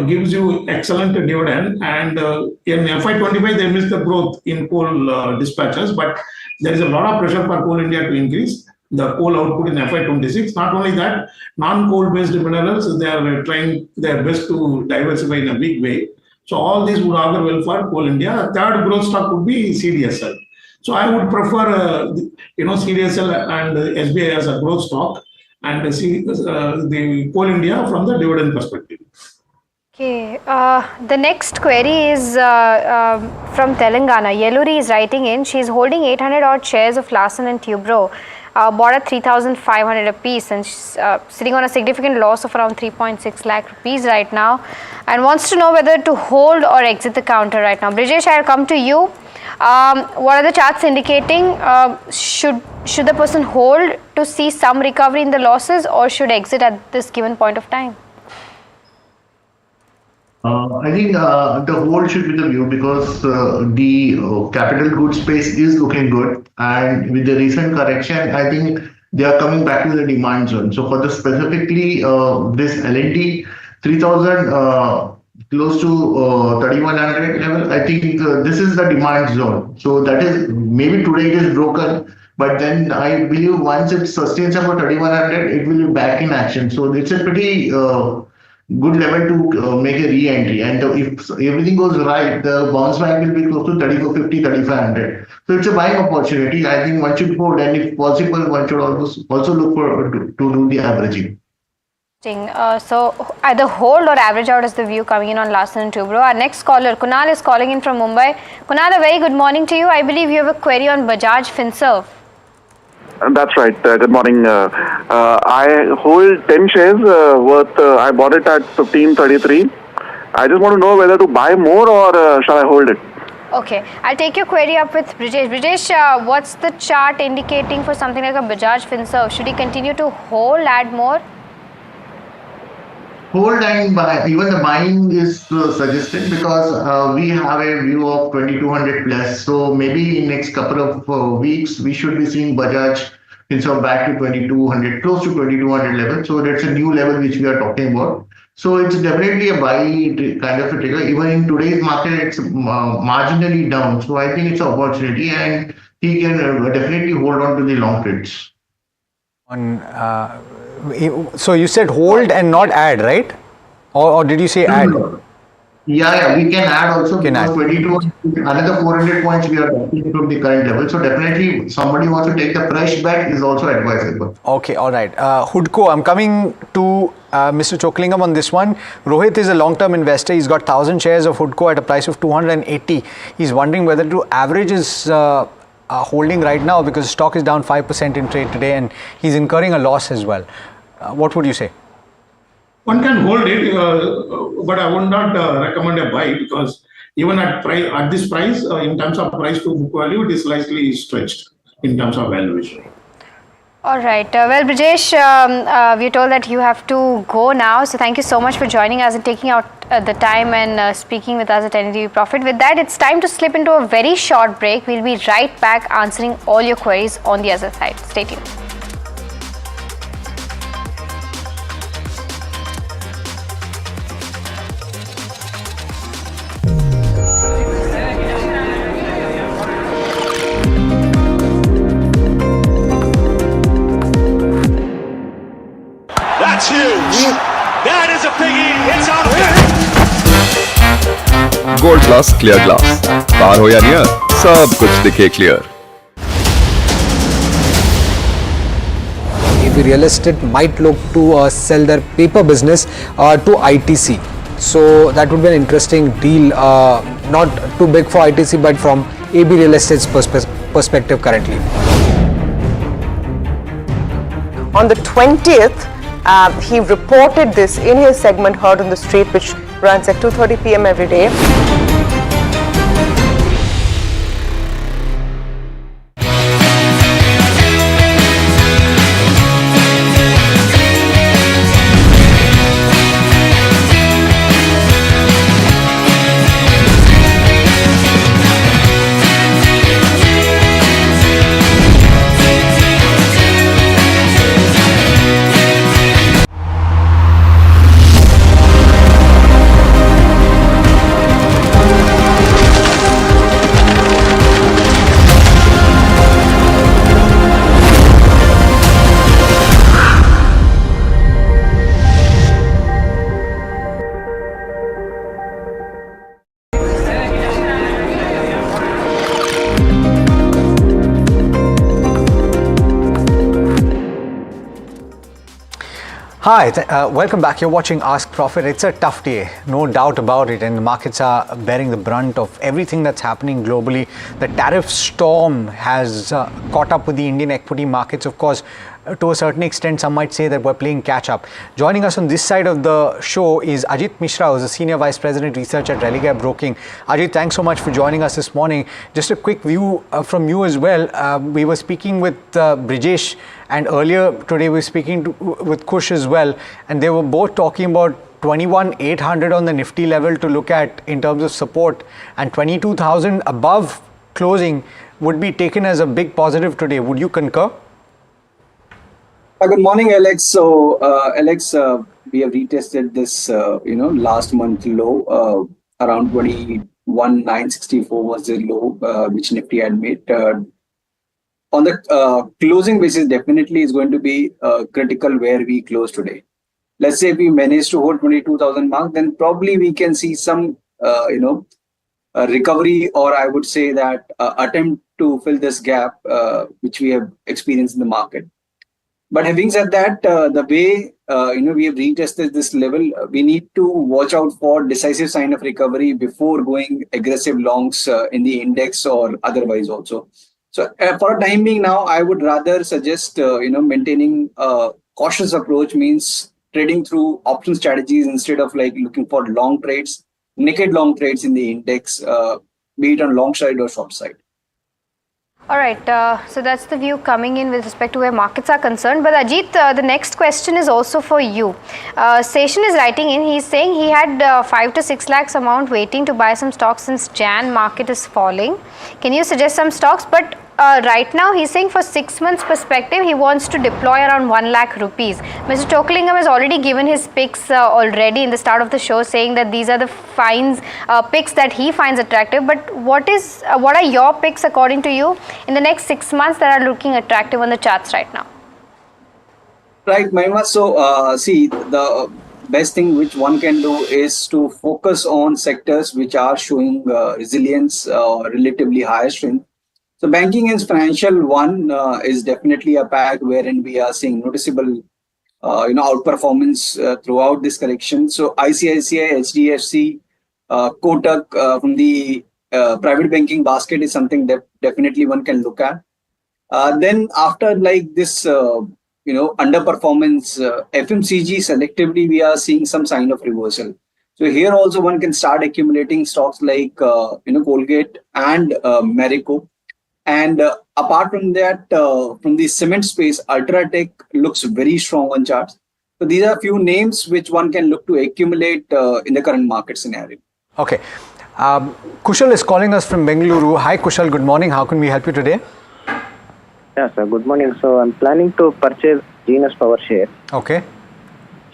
[SPEAKER 22] gives you excellent dividend, and in FY25 they missed the growth in coal dispatches, but there is a lot of pressure for Coal India to increase the coal output in FY26. Not only that, non-coal based minerals, they are trying their best to diversify in a big way. So all these would augur well for Coal India. A third growth stock would be CDSL. So I would prefer CDSL and SBI as a growth stock, and the Coal India from the dividend perspective.
[SPEAKER 4] Okay, the next query is from Telangana. Yeluri is writing in. She's holding 800 odd shares of Larsen and Toubro, bought at 3,500 a piece, and she's sitting on a significant loss of around 3.6 lakh rupees right now, and wants to know whether to hold or exit the counter right now. Brijesh, I'll come to you. What are the charts indicating? Should the person hold to see some recovery in the losses, or should exit at this given point of time?
[SPEAKER 21] I think the hold should be the view, because the capital goods space is looking good, and with the recent correction, I think they are coming back to the demand zone. So for the specifically this L&T 3,000 close to 3,100 level, I think this is the demand zone. So that is, maybe today it is broken, but then I believe once it sustains about 3,100, it will be back in action. So it's a pretty good level to make a re-entry, and if everything goes right, the bounce back will be close to 3,450, 3,500. So it's a buying opportunity. I think one should hold, and if possible, one should also look for to do the averaging.
[SPEAKER 4] So either hold or average out is the view coming in on Larsen and Toubro. Our next caller, Kunal, is calling in from Mumbai. Kunal, a very good morning to you. I believe you have a query on Bajaj Finserv.
[SPEAKER 10] That's right. Good morning. I hold 10 shares worth, I bought it at 15.33. I just want to know whether to buy more or shall I hold it?
[SPEAKER 4] Okay, I'll take your query up with Brijesh. Brijesh, what's the chart indicating for something like a Bajaj Finserv? Should he continue to hold, add more?
[SPEAKER 21] Hold and buy. Even the buying is suggested, because we have a view of 2,200 plus. So maybe in next couple of weeks, we should be seeing Bajaj Finserv back to 2,200, close to 2,200 level. So that's a new level which we are talking about. So it's definitely a buy kind of a trigger. Even in today's market, it's marginally down. So I think it's an opportunity, and he can definitely hold on to the long trades.
[SPEAKER 3] So you said hold and not add, right? Or did you say add?
[SPEAKER 21] Yeah, we can add also, because 22, another 400 points we are talking from the current level. So definitely somebody wants to take the fresh bet is also advisable.
[SPEAKER 3] Okay, all right. Hudco, I'm coming to Mr. Choklingam on this one. Rohit is a long-term investor. He's got 1,000 shares of Hudco at a price of 280. He's wondering whether to average his holding right now, because stock is down 5% in trade today, and he's incurring a loss as well. What would you say?
[SPEAKER 22] One can hold it, but I would not recommend a buy, because even at this price, in terms of price to book value, it is slightly stretched in terms of valuation.
[SPEAKER 4] All right. Well, Brijesh, we're told that you have to go now. So thank you so much for joining us and taking out the time and speaking with us at NDTV Profit. With that, it's time to slip into a very short break. We'll be right back answering all your queries on the other side. Stay tuned.
[SPEAKER 11] That's huge. That is a biggie. It's out of
[SPEAKER 12] gold plus clear glass, पार हो या near, सब कुछ दिखे clear.
[SPEAKER 15] AB Real Estate might look to sell their paper business to ITC. So that would be an interesting deal, not too big for ITC, but from AB Real Estate's perspective currently.
[SPEAKER 13] On the 20th, he reported this in his segment Heard on the Street, which runs at 2:30 p.m. every day.
[SPEAKER 3] Hi, welcome back. You're watching Ask Profit. It's a tough day, no doubt about it, and the markets are bearing the brunt of everything that's happening globally. The tariff storm has caught up with the Indian equity markets. Of course, to a certain extent, some might say that we're playing catch up. Joining us on this side of the show is Ajit Mishra, who's a Senior Vice President Research at Religare Broking. Ajit, thanks so much for joining us this morning. Just a quick view from you as well. We were speaking with Brijesh, and earlier today we were speaking with Kush as well, and they were both talking about 21,800 on the Nifty level to look at in terms of support, and 22,000 above closing would be taken as a big positive today. Would you concur?
[SPEAKER 14] Good morning, Alex. So, Alex, we have retested this, last month low, around 21,964 was the low which Nifty had made. On the closing basis, definitely is going to be critical where we close today. Let's say if we manage to hold 22,000 mark, then probably we can see some, recovery, or I would say that attempt to fill this gap which we have experienced in the market. But having said that, the way we have retested this level, we need to watch out for decisive sign of recovery before going aggressive longs in the index or otherwise also. So for a time being now, I would rather suggest maintaining a cautious approach, means trading through option strategies instead of like looking for long trades, naked long trades in the index, be it on long side or short side.
[SPEAKER 4] All right, so that's the view coming in with respect to where markets are concerned. But Ajit, the next question is also for you. Session is writing in, he's saying he had 5 to 6 lakhs amount waiting to buy some stocks since Jan market is falling. Can you suggest some stocks? But right now he's saying for 6 months perspective, he wants to deploy around 1 lakh rupees. Mr. Chokalingam has already given his picks already in the start of the show, saying that these are the picks that he finds attractive. But what are your picks according to you in the next 6 months that are looking attractive on the charts right now?
[SPEAKER 14] Right, Mahima. So, see, the best thing which one can do is to focus on sectors which are showing resilience or relatively higher strength. So, banking and financial one is definitely a pack wherein we are seeing noticeable, outperformance throughout this correction. So, ICICI, HDFC, Kotak from the private banking basket is something that definitely one can look at. Then after like this, underperformance, FMCG selectively, we are seeing some sign of reversal. So here also one can start accumulating stocks like, Colgate and Marico. And apart from that, from the cement space, Ultratech looks very strong on charts. So these are a few names which one can look to accumulate in the current market scenario.
[SPEAKER 3] Okay. Kushal is calling us from Bengaluru. Hi Kushal, good morning. How can we help you today?
[SPEAKER 16] Yes, sir. Good morning. So I'm planning to purchase Genus Power share.
[SPEAKER 3] Okay.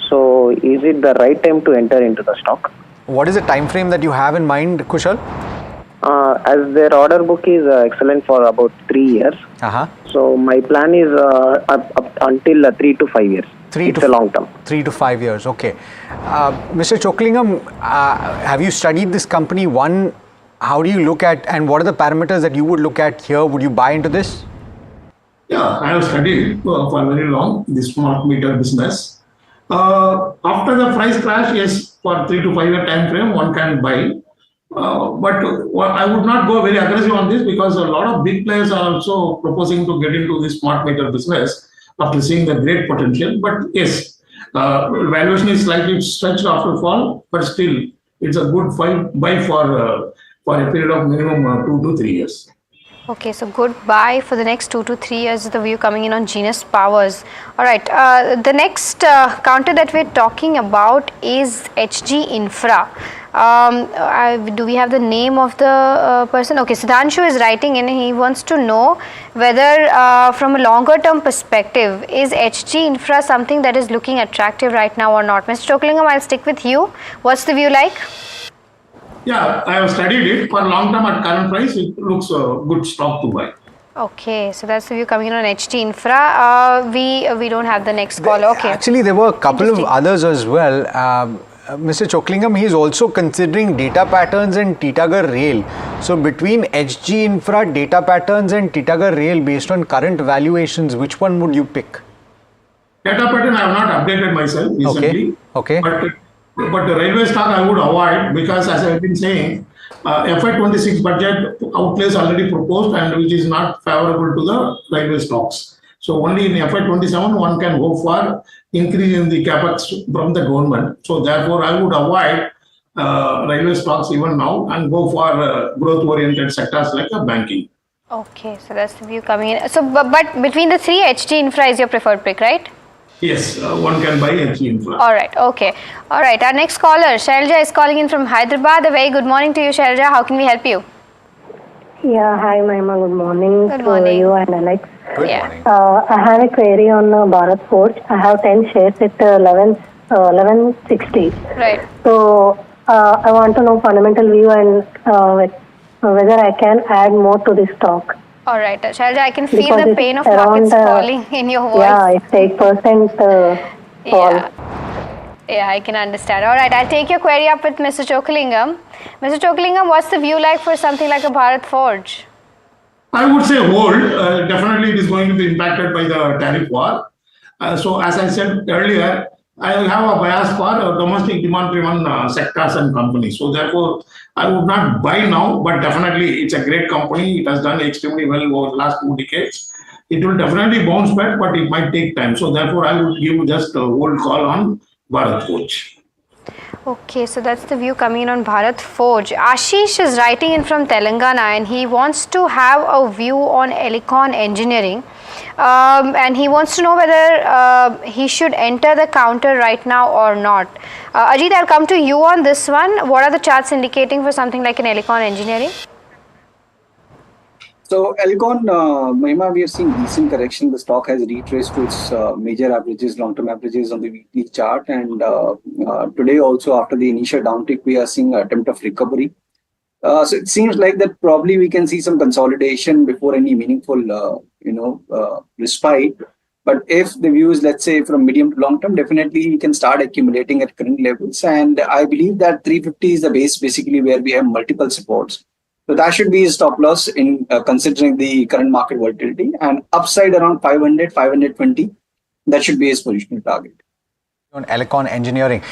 [SPEAKER 16] So is it the right time to enter into the stock?
[SPEAKER 3] What is the time frame that you have in mind, Kushal?
[SPEAKER 16] As their order book is excellent for about 3 years. So my plan is up until 3 to 5 years. It's a long term.
[SPEAKER 3] 3 to 5 years. Okay. Mr. Chokalingam, have you studied this company? One, how do you look at, and what are the parameters that you would look at here? Would you buy into this?
[SPEAKER 22] Yeah, I have studied for very long this smart meter business. After the price crash, yes, for 3 to 5 year time frame, one can buy. But I would not go very aggressive on this because a lot of big players are also proposing to get into this smart meter business after seeing the great potential. But yes, valuation is slightly stretched after fall, but still it's a good buy for a period of minimum 2 to 3 years.
[SPEAKER 4] Okay, so good buy for the next 2 to 3 years is the view coming in on Genus Powers. All right, the next counter that we're talking about is HG Infra. Do we have the name of the person? Okay, Sudhanshu is writing in. He wants to know whether from a longer term perspective, is HG Infra something that is looking attractive right now or not? Mr. Chocklingam, I'll stick with you. What's the view like?
[SPEAKER 22] Yeah, I have studied it. For long term at current price, it looks a good stock to buy.
[SPEAKER 4] Okay, so that's the view coming in on HT Infra. We don't have the next caller. Okay.
[SPEAKER 3] Actually, there were a couple of others as well. Mr. Chocklingam, he is also considering data patterns and Titagar Rail. So between HG Infra, data patterns and Titagar Rail, based on current valuations, which one would you pick?
[SPEAKER 22] Data pattern I have not updated myself recently.
[SPEAKER 3] Okay.
[SPEAKER 22] But the railway stock I would avoid because, as I have been saying, FY26 budget outlays already proposed and which is not favorable to the railway stocks. So only in FY27 one can go for increase in the capex from the government. So therefore I would avoid railway stocks even now and go for growth-oriented sectors like banking.
[SPEAKER 4] Okay, so that's the view coming in. So, but between the three, HG Infra is your preferred pick, right?
[SPEAKER 22] Yes, one can buy HG Infra.
[SPEAKER 4] All right, okay. All right, our next caller, Shailja, is calling in from Hyderabad. A very good morning to you, Shailja. How can we help you?
[SPEAKER 1] Yeah, hi, Mahima. Good morning.
[SPEAKER 4] Good morning.
[SPEAKER 1] To you and Alex.
[SPEAKER 3] Good morning.
[SPEAKER 1] I have a query on Bharat Forge. I have 10 shares at 1160.
[SPEAKER 4] Right.
[SPEAKER 1] So, I want to know fundamental view and whether I can add more to this stock.
[SPEAKER 4] All right, Shailja, I can feel
[SPEAKER 1] Because
[SPEAKER 4] the pain of
[SPEAKER 1] around,
[SPEAKER 4] markets falling in your voice.
[SPEAKER 1] Yeah, it's 8% fall.
[SPEAKER 4] Yeah, I can understand. All right, I'll take your query up with Mr. Chocklingam. Mr. Chocklingam, what's the view like for something like a Bharat Forge?
[SPEAKER 22] I would say hold. Definitely it is going to be impacted by the tariff war. So as I said earlier, I will have a bias for domestic demand-driven sectors and companies. So therefore, I would not buy now, but definitely it's a great company. It has done extremely well over the last 2 decades. It will definitely bounce back, but it might take time. So therefore, I would give just a hold call on Bharat Forge.
[SPEAKER 4] Okay, so that's the view coming in on Bharat Forge. Ashish is writing in from Telangana and he wants to have a view on Elecon Engineering. And he wants to know whether he should enter the counter right now or not. Ajit, I'll come to you on this one. What are the charts indicating for something like an Elecon Engineering?
[SPEAKER 14] So Elecon, Mahima, we have seen decent correction. The stock has retraced to its major averages, long-term averages on the weekly chart. And today also, after the initial downtick, we are seeing an attempt of recovery. So it seems like that probably we can see some consolidation before any meaningful, respite. But if the view is, let's say, from medium to long term, definitely we can start accumulating at current levels. And I believe that 350 is the base, basically, where we have multiple supports. So that should be a stop loss in considering the current market volatility, and upside around 500, 520. That should be his positional target.
[SPEAKER 3] On Elecon Engineering,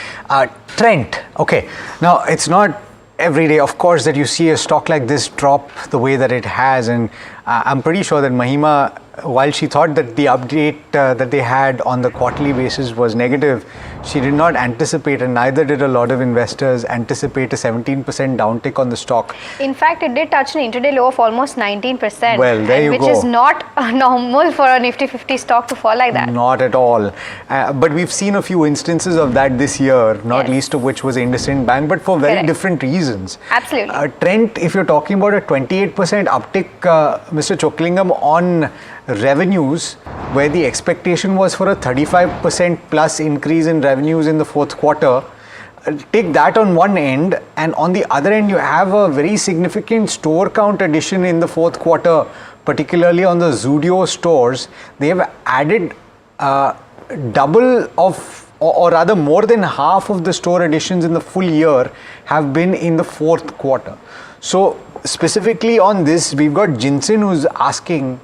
[SPEAKER 3] Trent. Okay, now it's not every day, of course, that you see a stock like this drop the way that it has, and I'm pretty sure that Mahima, while she thought that the update that they had on the quarterly basis was negative, she did not anticipate, and neither did a lot of investors anticipate, a 17% downtick on the stock.
[SPEAKER 4] In fact, it did touch an intraday low of almost 19%.
[SPEAKER 3] Well, there you go.
[SPEAKER 4] Which is not normal for a Nifty 50 stock to fall like that.
[SPEAKER 3] Not at all. But we've seen a few instances of that this year, not least of which was IndusInd Bank, but for very different reasons.
[SPEAKER 4] Absolutely.
[SPEAKER 3] Trent, if you're talking about a 28% uptick, Mr. Chocklingam, on revenues, where the expectation was for a 35% plus increase in revenues in the fourth quarter, take that on one end, and on the other end you have a very significant store count addition in the fourth quarter, particularly on the Zudio stores. They have added double of, or rather more than half of the store additions in the full year have been in the fourth quarter. So specifically on this, we've got Jinsen who's asking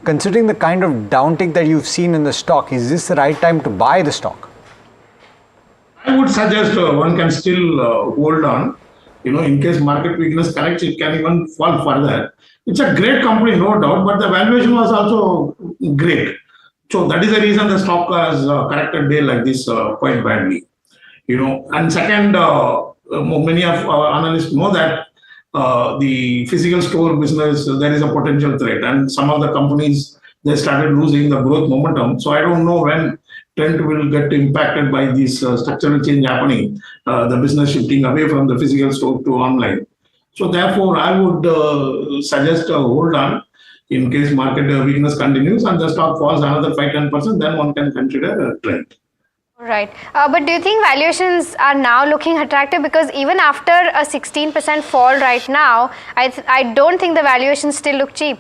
[SPEAKER 3] considering the kind of downtick that you've seen in the stock, is this the right time to buy the stock?
[SPEAKER 22] I would suggest one can still hold on. In case market weakness corrects, it can even fall further. It's a great company, no doubt, but the valuation was also great. So that is the reason the stock has corrected day like this quite badly. And second, many of our analysts know that the physical store business, there is a potential threat, and some of the companies, they started losing the growth momentum. So I don't know when trend will get impacted by this structural change happening, the business shifting away from the physical store to online. So therefore, I would suggest a hold on in case market weakness continues and the stock falls another 5-10%, then one can consider a trend.
[SPEAKER 4] Right. But do you think valuations are now looking attractive? Because even after a 16% fall right now, I don't think the valuations still look cheap.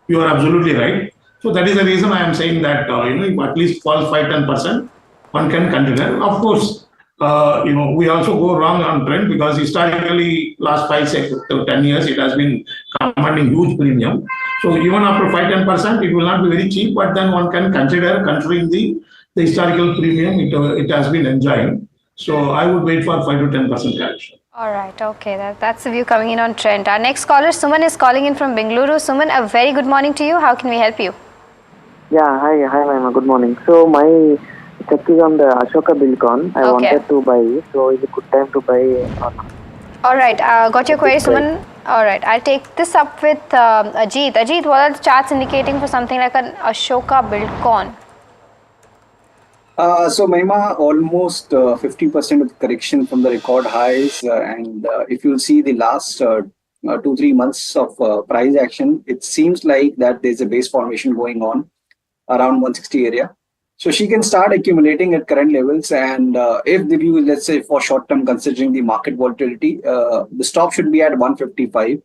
[SPEAKER 22] You are absolutely right. So that is the reason I am saying that, if at least falls 5-10%, one can consider. Of course, we also go wrong on trend because historically, last 5 to 10 years, it has been commanding huge premium. So even after 5-10%, it will not be very cheap, but then one can consider considering the historical premium it has been enjoying. So I would wait for 5 to 10% correction.
[SPEAKER 4] All right, okay, that's the view coming in on trend. Our next caller, Suman, is calling in from Bengaluru. Suman, a very good morning to you. How can we help you?
[SPEAKER 7] Yeah, hi, Maima. Good morning. So my check is on the Ashoka Bilcon. I wanted to buy. So is it a good time to buy or not?
[SPEAKER 4] All right, got your query, Suman. All right, I'll take this up with Ajit. Ajit, what are the charts indicating for something like an Ashoka Bilcon?
[SPEAKER 14] So Maima, almost 50% of the correction from the record highs, and if you see the last 2-3 months of price action, it seems like that there's a base formation going on around 160 area. So she can start accumulating at current levels, and if the view, let's say for short term, considering the market volatility, the stop should be at 155.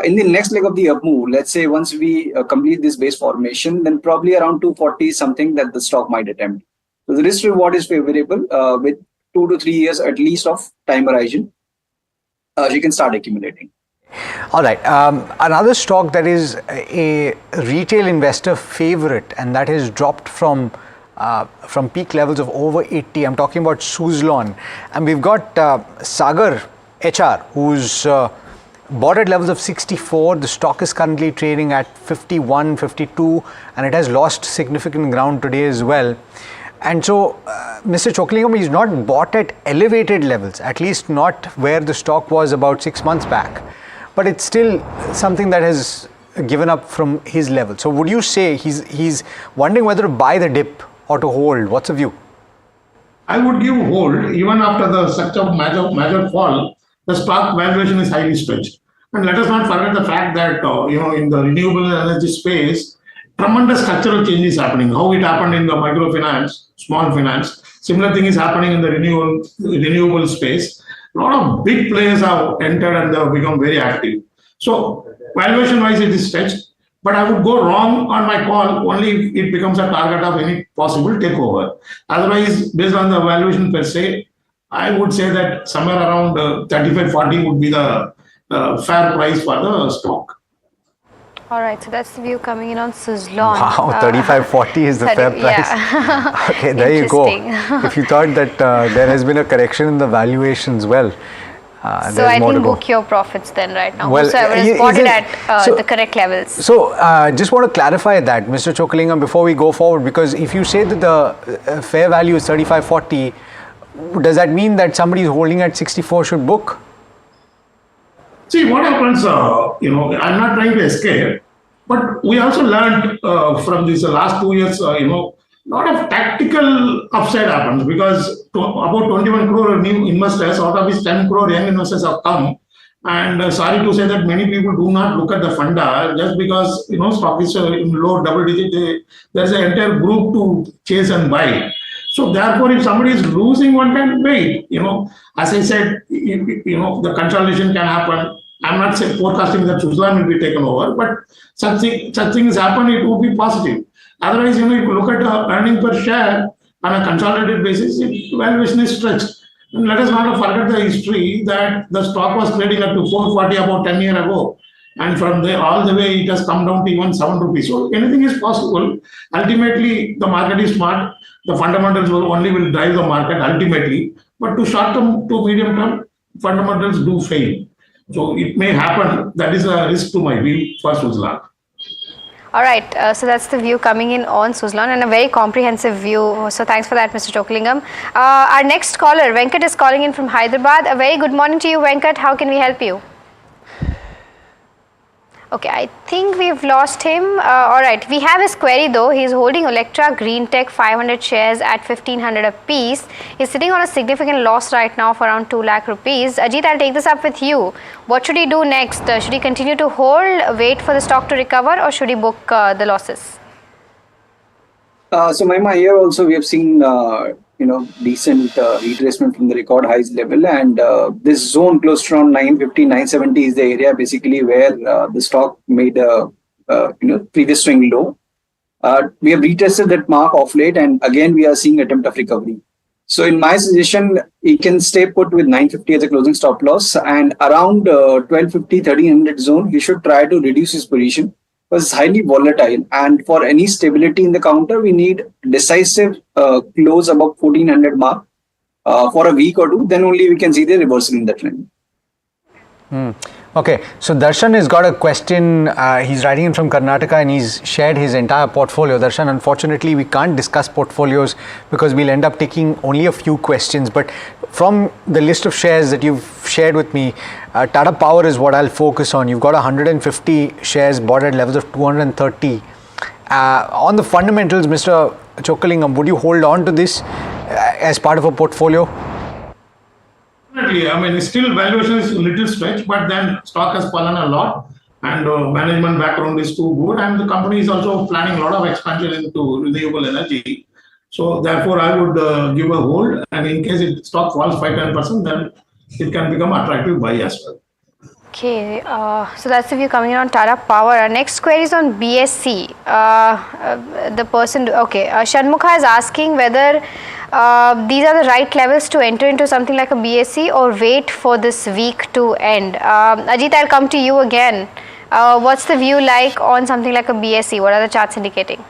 [SPEAKER 14] In the next leg of the up move, let's say once we complete this base formation, then probably around 240 is something that the stock might attempt. So the risk reward is favorable with 2 to 3 years at least of time horizon. You can start accumulating.
[SPEAKER 3] All right. Another stock that is a retail investor favorite and that has dropped from peak levels of over 80. I'm talking about Suzlon. And we've got Sagar HR, who's bought at levels of 64. The stock is currently trading at 51, 52, and it has lost significant ground today as well. And so, Mr. Chockalingam is not bought at elevated levels, at least not where the stock was about 6 months back. But it's still something that has given up from his level. So would you say he's wondering whether to buy the dip or to hold? What's the view?
[SPEAKER 22] I would give hold. Even after the such a major fall, the stock valuation is highly stretched. And let us not forget the fact that, in the renewable energy space, tremendous structural change is happening. How it happened in the microfinance, small finance, similar thing is happening in the renewable space. A lot of big players have entered and they have become very active. So valuation wise it is stretched, but I would go wrong on my call only if it becomes a target of any possible takeover. Otherwise, based on the valuation per se, I would say that somewhere around 35-40 would be the fair price for the stock.
[SPEAKER 4] All right, so that's the view coming in on Suzlon.
[SPEAKER 3] Wow, 35-40 is the fair price.
[SPEAKER 4] Yeah.
[SPEAKER 3] Okay, there you go. If you thought that there has been a correction in the valuations, well,
[SPEAKER 4] so I think book your profits then right now. Well, whosoever is bought it at the correct levels.
[SPEAKER 3] So, just want to clarify that, Mr. Chockalingam, before we go forward, because if you say that the fair value is 35-40, does that mean that somebody is holding at 64 should book?
[SPEAKER 22] See, what happens, I'm not trying to escape, but we also learned from these last 2 years, a lot of tactical upside happens because about 21 crore new investors, out of which 10 crore young investors have come. And sorry to say that many people do not look at the funda just because, stock is in low double digit, there's an entire group to chase and buy. So therefore, if somebody is losing, one can wait. As I said, the consolidation can happen. I'm not saying forecasting that Suzlon will be taken over, but such things happen, it would be positive. Otherwise, if you look at the earning per share on a consolidated basis, valuation is stretched. And let us not forget the history that the stock was trading up to 440 about 10 years ago. And from there, all the way, it has come down to even 7 rupees. So anything is possible. Ultimately, the market is smart. The fundamentals will drive the market ultimately. But to short term, to medium term, fundamentals do fail. So it may happen. That is a risk to my view for Switzerland.
[SPEAKER 4] All right, so that's the view coming in on Suzlon, and a very comprehensive view. So thanks for that, Mr. Chokalingam. Our next caller, Venkat, is calling in from Hyderabad. A very good morning to you, Venkat. How can we help you? Okay, I think we've lost him. All right, we have his query though. He's holding Electra Green Tech 500 shares at 1500 a piece. He's sitting on a significant loss right now for around 2 lakh rupees. Ajit, I'll take this up with you. What should he do next? Should he continue to hold, wait for the stock to recover, or should he book the losses?
[SPEAKER 14] So Mahima, here also we have seen decent retracement from the record highs level, and this zone close to around 950, 970 is the area basically where the stock made a previous swing low. We have retested that mark off late, and again we are seeing attempt of recovery. So in my suggestion, he can stay put with 950 as a closing stop loss, and around 1250, 1300 zone, he should try to reduce his position. Was highly volatile, and for any stability in the counter, we need decisive close above 1400 mark for a week or two. Then only we can see the reversal in the trend.
[SPEAKER 3] Okay, so Darshan has got a question. He's writing in from Karnataka, and he's shared his entire portfolio. Darshan, unfortunately, we can't discuss portfolios because we'll end up taking only a few questions. But from the list of shares that you've shared with me, Tata Power is what I'll focus on. You've got 150 shares bought at levels of 230. On the fundamentals, Mr. Chokalingam, would you hold on to this as part of a portfolio?
[SPEAKER 22] Definitely. I mean, still valuation is a little stretch, but then stock has fallen a lot, and management background is too good, and the company is also planning a lot of expansion into renewable energy. So therefore, I would give a hold, and in case it stock falls 5-10%, then it can become attractive buy as well.
[SPEAKER 4] Okay, so that's the view coming in on Tata Power. Our next query is on BSC. The person, Shanmukha is asking whether these are the right levels to enter into something like a BSC or wait for this week to end. Ajit, I'll come to you again. What's the view like on something like a BSC? What are the charts indicating?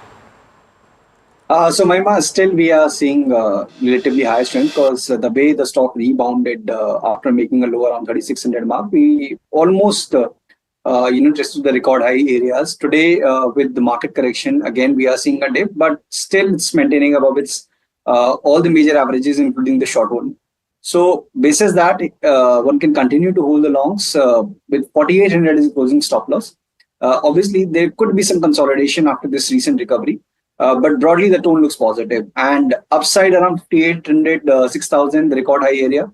[SPEAKER 14] So Mahima, still we are seeing relatively high strength because the way the stock rebounded after making a low around 3600 mark, we almost tested the record high areas. Today with the market correction, again we are seeing a dip, but still it's maintaining above its all the major averages, including the short one. So basis that one can continue to hold the longs with 4800 as a closing stop loss. Obviously there could be some consolidation after this recent recovery. But broadly, the tone looks positive, and upside around 5,800, 6,000, the record high area,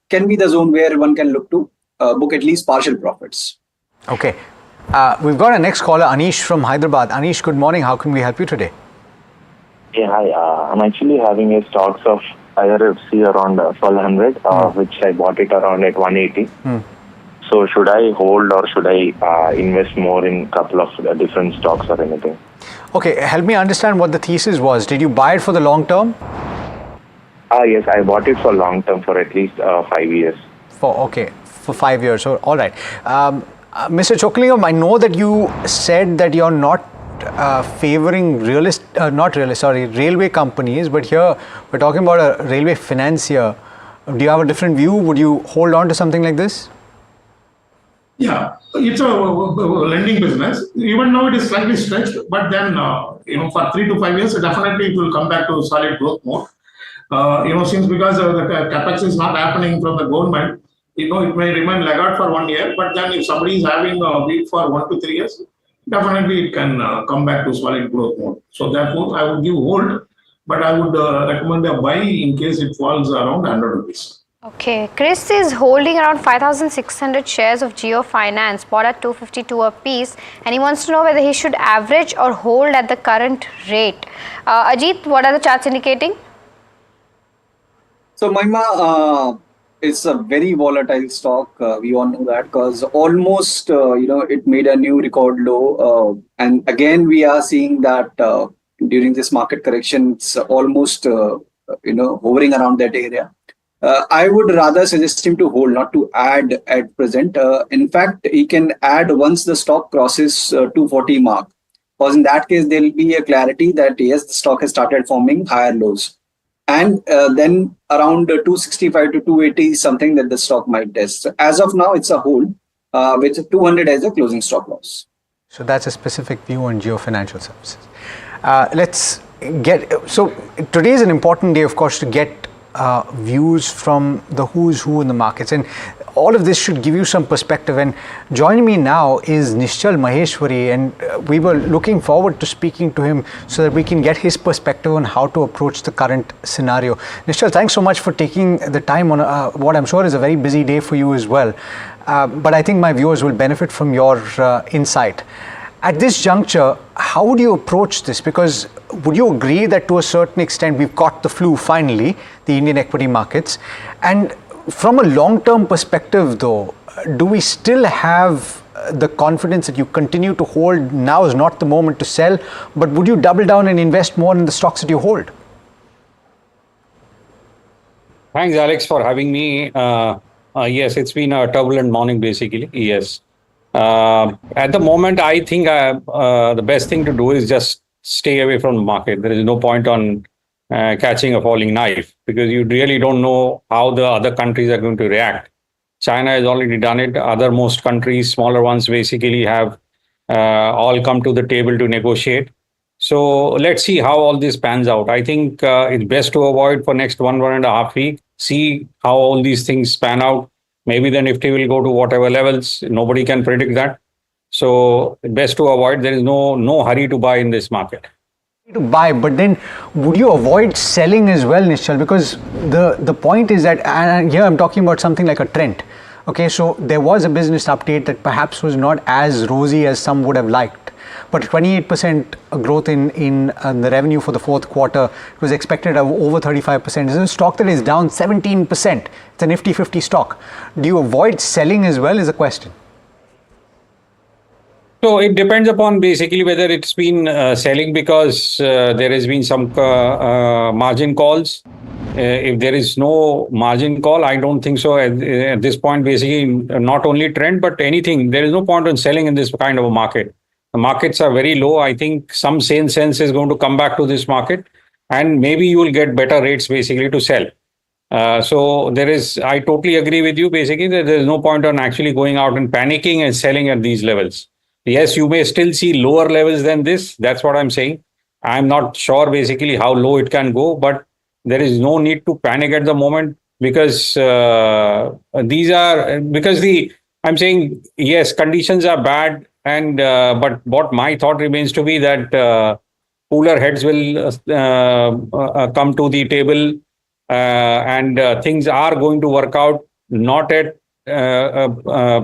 [SPEAKER 14] can be the zone where one can look to book at least partial profits.
[SPEAKER 3] Okay. We've got a next caller, Anish from Hyderabad. Anish, good morning. How can we help you today?
[SPEAKER 8] Yeah, hi. I'm actually having a stocks of IRFC around 1,200, which I bought it around at 180. So should I hold or should I invest more in a couple of different stocks or anything?
[SPEAKER 3] Okay, help me understand what the thesis was. Did you buy it for the long term?
[SPEAKER 8] Yes, I bought it for long term for at least 5 years.
[SPEAKER 3] For 5 years. So, all right. Mr. Chokalingam, I know that you said that you're not favoring railway companies, but here we're talking about a railway financier. Do you have a different view? Would you hold on to something like this?
[SPEAKER 22] Yeah, it's a lending business. Even now it is slightly stretched, but then for 3 to 5 years, definitely it will come back to solid growth mode. Since because the capex is not happening from the government, it may remain laggard for 1 year. But then if somebody is having a week for 1 to 3 years, definitely it can come back to solid growth mode. So therefore, I would give hold, but I would recommend a buy in case it falls around 100 rupees.
[SPEAKER 4] Okay, Chris is holding around 5,600 shares of Geo Finance, bought at 252 a piece, and he wants to know whether he should average or hold at the current rate. Ajit, what are the charts indicating?
[SPEAKER 14] So Mahima, it's a very volatile stock. We all know that because almost, it made a new record low. And again, we are seeing that during this market correction, it's almost, hovering around that area. I would rather suggest him to hold, not to add at present. In fact, he can add once the stock crosses 240 mark. Because in that case, there will be a clarity that yes, the stock has started forming higher lows. And then around 265 to 280 is something that the stock might test. So as of now, it's a hold with 200 as a closing stop loss.
[SPEAKER 3] So that's a specific view on Geo Financial Services. So today is an important day, of course, to get views from the who's who in the markets, and all of this should give you some perspective. And joining me now is Nischal Maheshwari, and we were looking forward to speaking to him so that we can get his perspective on how to approach the current scenario. Nischal, thanks so much for taking the time on what I'm sure is a very busy day for you as well. But I think my viewers will benefit from your insight. At this juncture, how would you approach this? Because would you agree that to a certain extent we've caught the flu finally, the Indian equity markets? And from a long-term perspective though, do we still have the confidence that you continue to hold? Now is not the moment to sell, but would you double down and invest more in the stocks that you hold?
[SPEAKER 17] Thanks, Alex, for having me. Yes, it's been a turbulent morning, basically. Yes. At the moment, I think the best thing to do is just stay away from the market. There is no point on catching a falling knife because you really don't know how the other countries are going to react. China has already done it. Most countries, smaller ones, basically have all come to the table to negotiate. So let's see how all this pans out. I think it's best to avoid for next 1.5 weeks. See how all these things pan out. Maybe the Nifty will go to whatever levels. Nobody can predict that. So best to avoid. There is no hurry to buy in this market.
[SPEAKER 3] To buy, but then would you avoid selling as well, Nischal? Because the point is that, and here I'm talking about something like a trend. Okay, so there was a business update that perhaps was not as rosy as some would have liked, but 28% growth in the revenue for the fourth quarter was expected of over 35%. It's a stock that is down 17%. It's a Nifty 50 stock. Do you avoid selling as well is a question.
[SPEAKER 17] So it depends upon basically whether it's been selling because there has been some margin calls. If there is no margin call, I don't think so at this point, basically not only trend, but anything. There is no point in selling in this kind of a market. The markets are very low. I think some sane sense is going to come back to this market and maybe you will get better rates basically to sell. So I totally agree with you basically that there is no point on actually going out and panicking and selling at these levels. Yes, you may still see lower levels than this. That's what I'm saying. I'm not sure basically how low it can go, but there is no need to panic at the moment because I'm saying, yes, conditions are bad. And but what my thought remains to be that cooler heads will come to the table and things are going to work out not at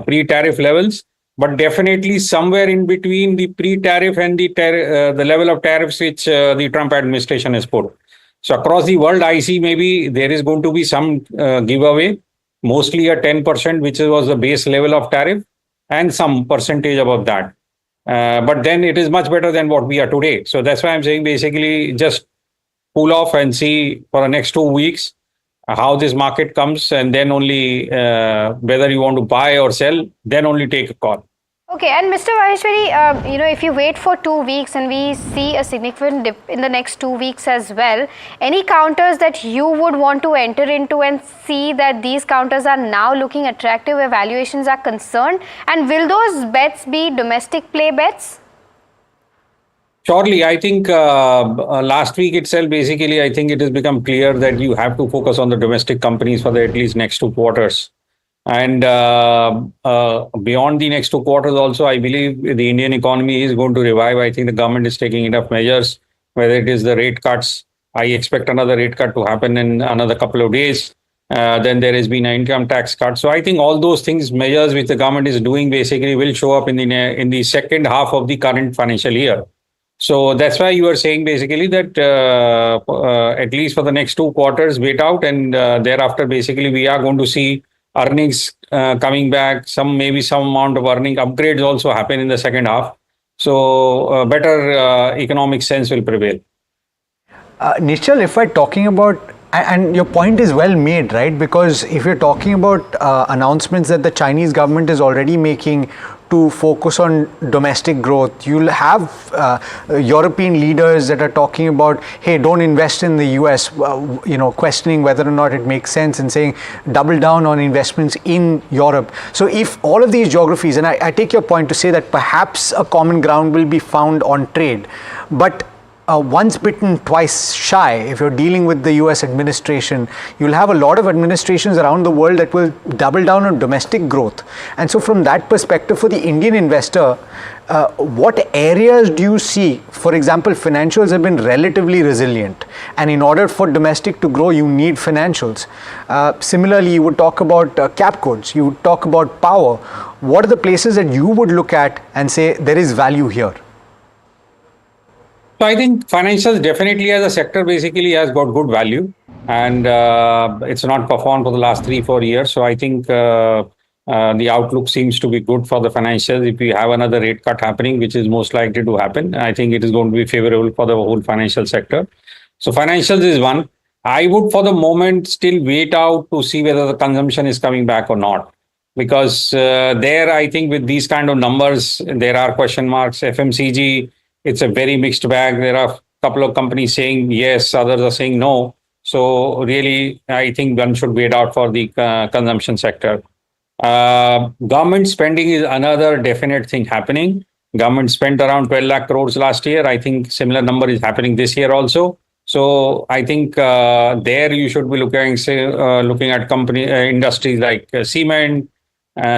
[SPEAKER 17] pre-tariff levels, but definitely somewhere in between the pre-tariff and the level of tariffs which the Trump administration has put. So across the world, I see maybe there is going to be some giveaway, mostly a 10%, which was the base level of tariff, and some percentage above that. But then it is much better than what we are today. So that's why I'm saying basically just cool off and see for the next 2 weeks how this market comes, and then only whether you want to buy or sell, then only take a call.
[SPEAKER 4] Okay, and Mr. Maheshwari, if you wait for 2 weeks and we see a significant dip in the next 2 weeks as well, any counters that you would want to enter into and see that these counters are now looking attractive where valuations are concerned? And will those bets be domestic play bets?
[SPEAKER 17] Surely, I think last week itself, basically, I think it has become clear that you have to focus on the domestic companies for the at least next 2 quarters. And beyond the next 2 quarters also, I believe the Indian economy is going to revive. I think the government is taking enough measures, whether it is the rate cuts. I expect another rate cut to happen in another couple of days. Then there has been an income tax cut. So I think all those things, measures which the government is doing basically will show up in the second half of the current financial year. So that's why you are saying basically that at least for the next 2 quarters, wait out, and thereafter basically we are going to see earnings coming back, maybe some amount of earning upgrades also happen in the second half. So better economic sense will prevail.
[SPEAKER 3] Nischal, if we're talking about And your point is well made, right? Because if you're talking about announcements that the Chinese government is already making to focus on domestic growth, you'll have European leaders that are talking about, hey, don't invest in the US, questioning whether or not it makes sense and saying double down on investments in Europe. So if all of these geographies, and I take your point to say that perhaps a common ground will be found on trade, but once bitten, twice shy. If you're dealing with the US administration, you'll have a lot of administrations around the world that will double down on domestic growth. And so from that perspective, for the Indian investor, what areas do you see? For example, financials have been relatively resilient, and in order for domestic to grow, you need financials. Similarly, you would talk about cap goods, you would talk about power. What are the places that you would look at and say there is value here?
[SPEAKER 17] So I think financials definitely as a sector basically has got good value, and it's not performed for the last 3-4 years. So I think the outlook seems to be good for the financials. If we have another rate cut happening, which is most likely to happen, I think it is going to be favorable for the whole financial sector. So financials is one. I would for the moment still wait out to see whether the consumption is coming back or not. Because there I think with these kind of numbers, there are question marks. FMCG, it's a very mixed bag. There are a couple of companies saying yes, others are saying no. So really, I think one should wait out for the consumption sector. Government spending is another definite thing happening. Government spent around 12 lakh crores last year. I think similar number is happening this year also. So I think there you should be looking at industries like cement.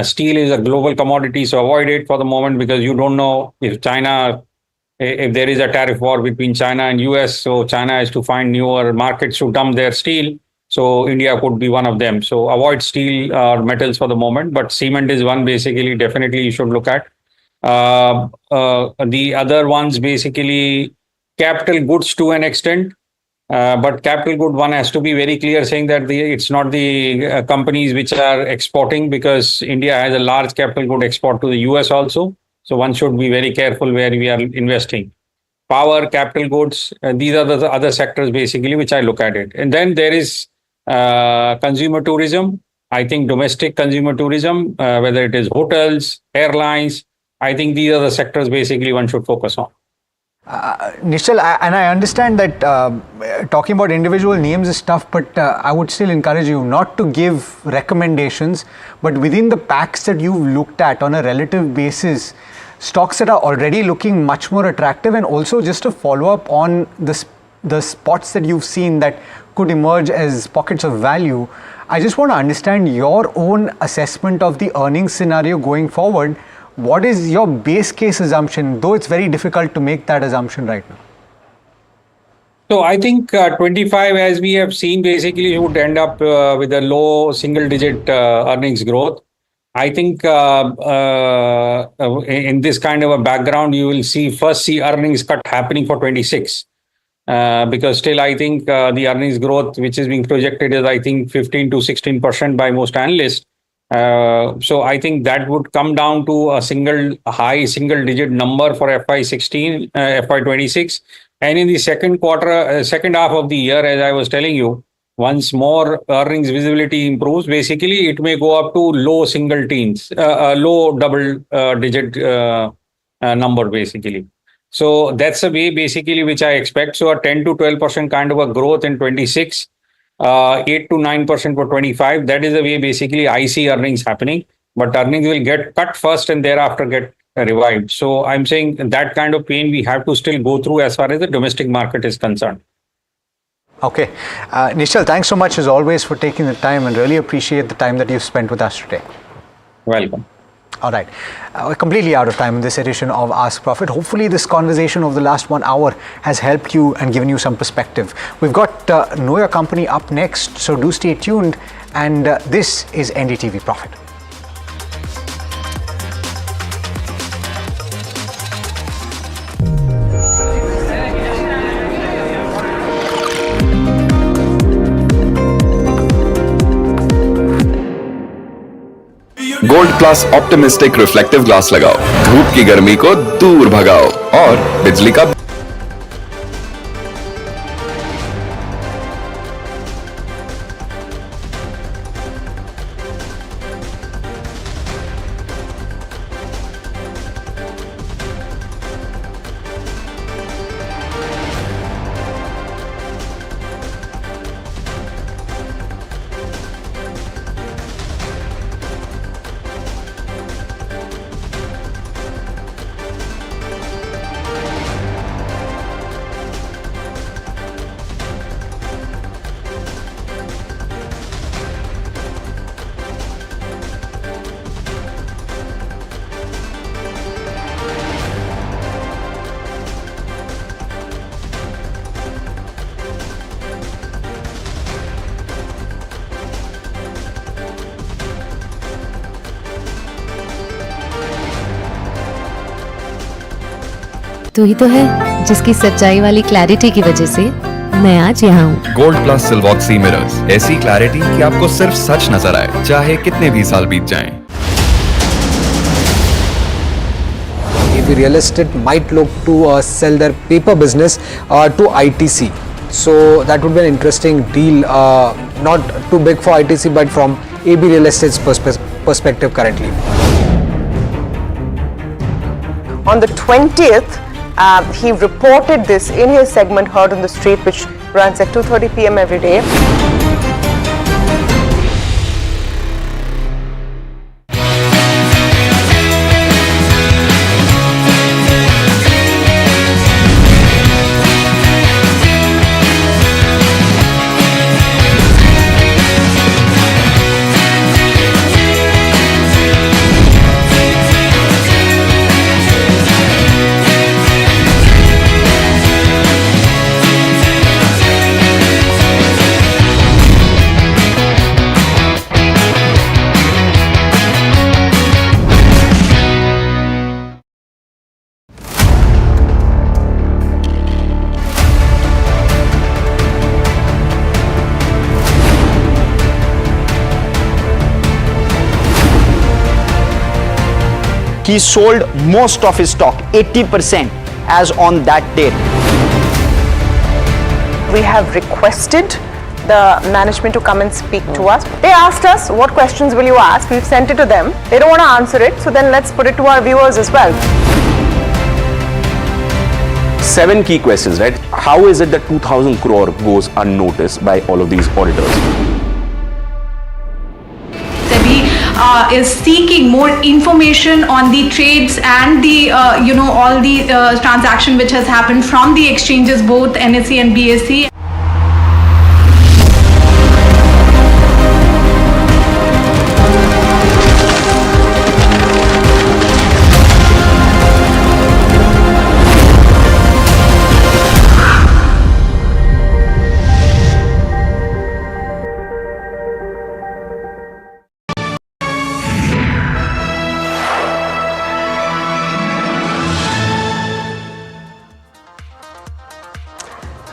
[SPEAKER 17] Steel is a global commodity, so avoid it for the moment because you don't know if there is a tariff war between China and US, so China has to find newer markets to dump their steel. So India could be one of them. So avoid steel or metals for the moment, but cement is one basically definitely you should look at. The other ones basically capital goods to an extent. But capital good one has to be very clear saying that it's not the companies which are exporting because India has a large capital good export to the US also. So one should be very careful where we are investing. Power, capital goods, these are the other sectors basically which I look at it. And then there is consumer tourism. I think domestic consumer tourism, whether it is hotels, airlines, I think these are the sectors basically one should focus on.
[SPEAKER 3] Nishal, and I understand that talking about individual names is tough, but I would still encourage you not to give recommendations, but within the packs that you've looked at on a relative basis, stocks that are already looking much more attractive, and also just to follow up on the spots that you've seen that could emerge as pockets of value. I just want to understand your own assessment of the earnings scenario going forward. What is your base case assumption, though it's very difficult to make that assumption right now?
[SPEAKER 17] So I think 25, as we have seen, basically would end up with a low single-digit earnings growth. I think in this kind of a background, you will first see earnings cut happening for 26. Because still, I think the earnings growth, which is being projected, is I think 15 to 16% by most analysts. So I think that would come down to a high single digit number for FY26, and in the second half of the year, as I was telling you, once more earnings visibility improves, basically it may go up to low single teens, low double digit number basically. So that's the way basically which I expect. So a 10 to 12% kind of a growth in 26. 8 to 9% for 25. That is the way basically I see earnings happening. But earnings will get cut first and thereafter get revived. So I'm saying that kind of pain we have to still go through as far as the domestic market is concerned.
[SPEAKER 3] Okay. Nishal, thanks so much as always for taking the time and really appreciate the time that you've spent with us today.
[SPEAKER 17] Welcome.
[SPEAKER 3] All right. We're completely out of time in this edition of Ask Profit. Hopefully this conversation over the last 1 hour has helped you and given you some perspective. We've got Know Your Company up next, so do stay tuned. And this is NDTV Profit.
[SPEAKER 12] Gold plus optimistic reflective glass लगाओ, धूप की गर्मी को दूर भगाओ और बिजली का
[SPEAKER 19] तू ही तो है जिसकी सच्चाई वाली क्लैरिटी की वजह से मैं आज यहाँ हूँ।
[SPEAKER 12] गोल्ड प्लस सिल्वॉक्सी मिरर्स, ऐसी क्लैरिटी कि आपको सिर्फ सच नजर आए, चाहे कितने भी साल बीत जाएं।
[SPEAKER 15] AB Real Estate might look to sell their paper business to ITC. So that would be an interesting deal, not too big for ITC, but from AB Real Estate's perspective currently.
[SPEAKER 13] On the 20th, he reported this in his segment Heard on the Street, which runs at 2:30 p.m. every day.
[SPEAKER 20] He sold most of his stock, 80%, as on that date.
[SPEAKER 13] We have requested the management to come and speak to us. They asked us, what questions will you ask? We've sent it to them. They don't want to answer it, so then let's put it to our viewers as well.
[SPEAKER 23] 7 key questions, right? How is it that 2,000 crore goes unnoticed by all of these auditors?
[SPEAKER 24] Is seeking more information on the trades and the all the transaction which has happened from the exchanges, both NSE and BSE.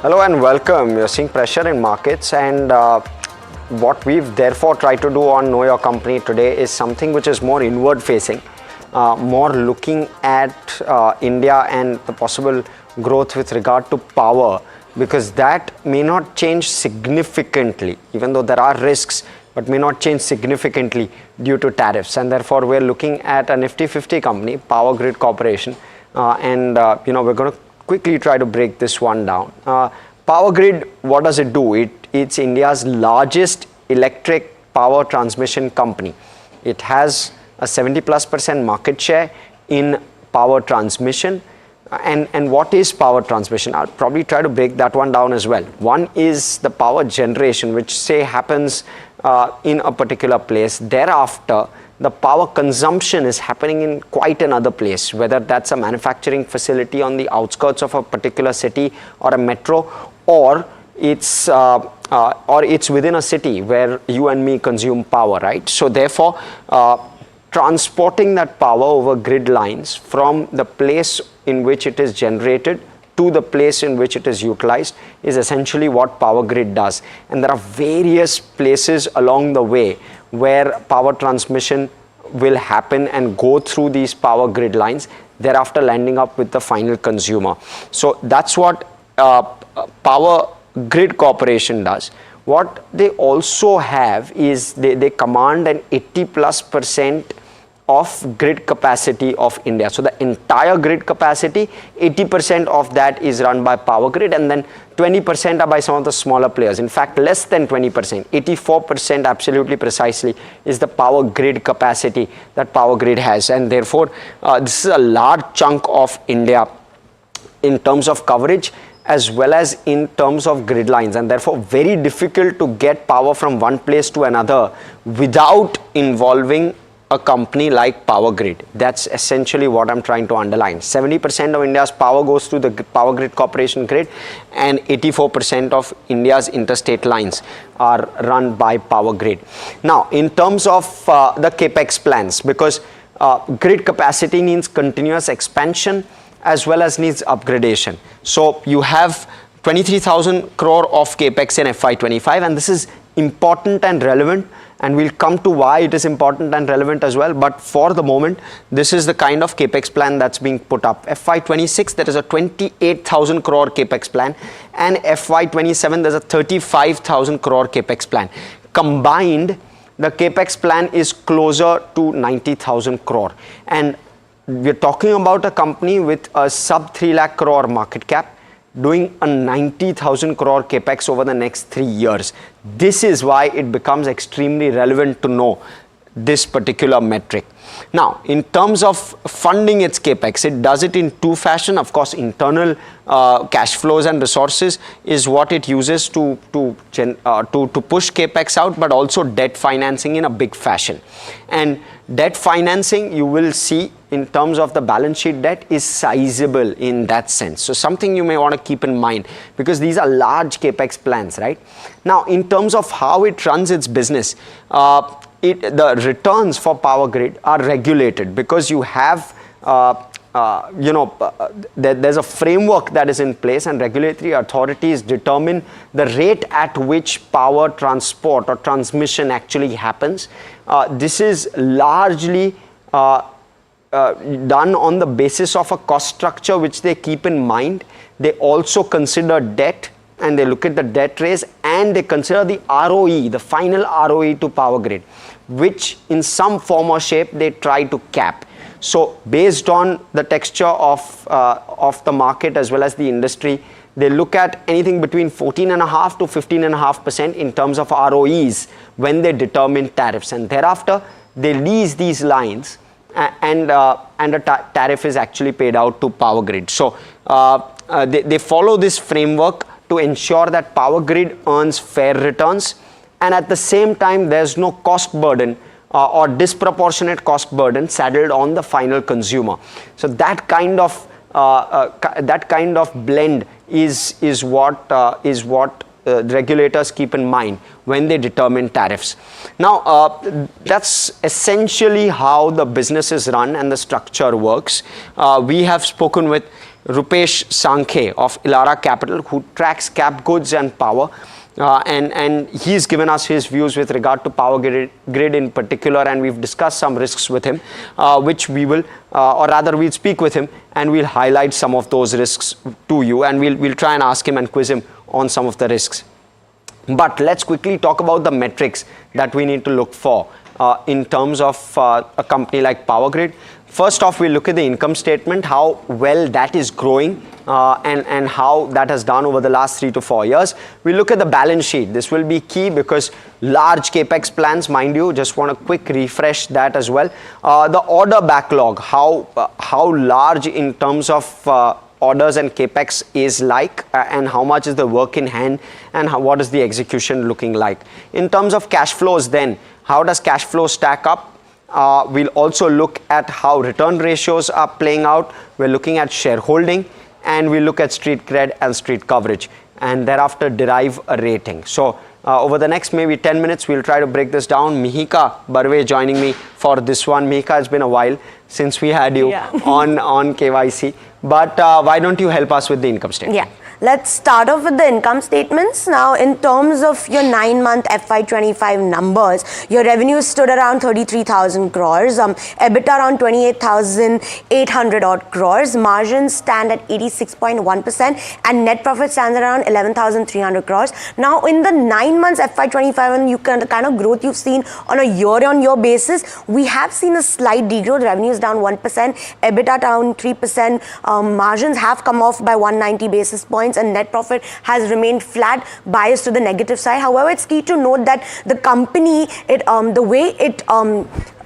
[SPEAKER 20] Hello and welcome. You're seeing pressure in markets, and what we've therefore tried to do on Know Your Company today is something which is more inward facing, more looking at India and the possible growth with regard to power, because that may not change significantly, even though there are risks, but may not change significantly due to tariffs. And therefore we're looking at a Nifty 50 company, Power Grid Corporation, and we're going to quickly try to break this one down. Power Grid, what does it do? It's India's largest electric power transmission company. It has a 70+% market share in power transmission. And what is power transmission? I'll probably try to break that one down as well. One is the power generation, which say happens in a particular place. Thereafter, the power consumption is happening in quite another place, whether that's a manufacturing facility on the outskirts of a particular city or a metro, or it's within a city where you and me consume power, right? So therefore, transporting that power over grid lines from the place in which it is generated to the place in which it is utilized is essentially what Power Grid does. And there are various places along the way where power transmission will happen and go through these power grid lines, thereafter landing up with the final consumer. So that's what Power Grid Corporation does. What they also have is they command an 80+% of grid capacity of India. So the entire grid capacity, 80% of that is run by Power Grid, and then 20% are by some of the smaller players. In fact, less than 20%, 84% absolutely precisely is the power grid capacity that Power Grid has. And therefore, this is a large chunk of India in terms of coverage as well as in terms of grid lines, and therefore very difficult to get power from one place to another without involving a company like Power Grid. That's essentially what I'm trying to underline. 70% of India's power goes through the Power Grid Corporation grid, and 84% of India's interstate lines are run by Power Grid. Now, in terms of the capex plans, because grid capacity means continuous expansion, as well as needs upgradation. So you have 23,000 crore of capex in FY25, and this is important and relevant, and we'll come to why it is important and relevant as well. But for the moment, this is the kind of capex plan that's being put up. FY26, there is a 28,000 crore capex plan, and FY27, there's a 35,000 crore capex plan. Combined, the capex plan is closer to 90,000 crore. And we're talking about a company with a sub 3 lakh crore market cap, doing a 90,000 crore capex over the next 3 years. This is why it becomes extremely relevant to know this particular metric. Now, in terms of funding its capex, it does it in two fashion. Of course, internal cash flows and resources is what it uses to push capex out, but also debt financing in a big fashion. And debt financing, you will see in terms of the balance sheet debt, is sizable in that sense. So something you may want to keep in mind, because these are large capex plans, right? Now, in terms of how it runs its business, the returns for Power Grid are regulated, because you have there's a framework that is in place, and regulatory authorities determine the rate at which power transport or transmission actually happens. This is largely done on the basis of a cost structure which they keep in mind. They also consider debt, and they look at the debt raise, and they consider the ROE, the final ROE to Power Grid, which in some form or shape they try to cap. So based on the texture of the market as well as the industry, they look at anything between 14.5% to 15.5% in terms of ROEs when they determine tariffs, and thereafter they lease these lines, and a tariff is actually paid out to Power Grid. So they follow this framework to ensure that Power Grid earns fair returns, and at the same time there's no cost burden or disproportionate cost burden saddled on the final consumer. So that kind of blend is what regulators keep in mind when they determine tariffs. Now, that's essentially how the business is run and the structure works. We have spoken with Rupesh Sankhe of Elara Capital, who tracks cap goods and power. And he's given us his views with regard to Power Grid in particular, and we've discussed some risks with him, which we will, or rather we'll speak with him and we'll highlight some of those risks to you, and we'll try and ask him and quiz him on some of the risks. But let's quickly talk about the metrics that we need to look for in terms of a company like Power Grid. First off, we'll look at the income statement, how well that is growing and how that has done over the last 3 to 4 years. We'll look at the balance sheet. This will be key because large capex plans, mind you, just want a quick refresh that as well. The order backlog, how large in terms of orders and capex is like, and how much is the work in hand, and what is the execution looking like. In terms of cash flows then, how does cash flow stack up? We'll also look at how return ratios are playing out. We're looking at shareholding, and we look at street cred and street coverage, and thereafter derive a rating. So over the next maybe 10 minutes, we'll try to break this down. Mihika Barve joining me for this one. Mihika, it's been a while since we had you on KYC, but why don't you help us with the income statement?
[SPEAKER 2] Yeah. Let's start off with the income statements. Now, in terms of your 9-month FY25 numbers, your revenues stood around 33,000 crores, EBITDA around 28,800 odd crores, margins stand at 86.1%, and net profit stands around 11,300 crores. Now, in the 9 months FY25, and you can the kind of growth you've seen on a year-on-year basis, we have seen a slight degrowth. Revenues down 1%, EBITDA down 3%, margins have come off by 190 basis points, and net profit has remained flat, biased to the negative side. However, it's key to note that the company, the way it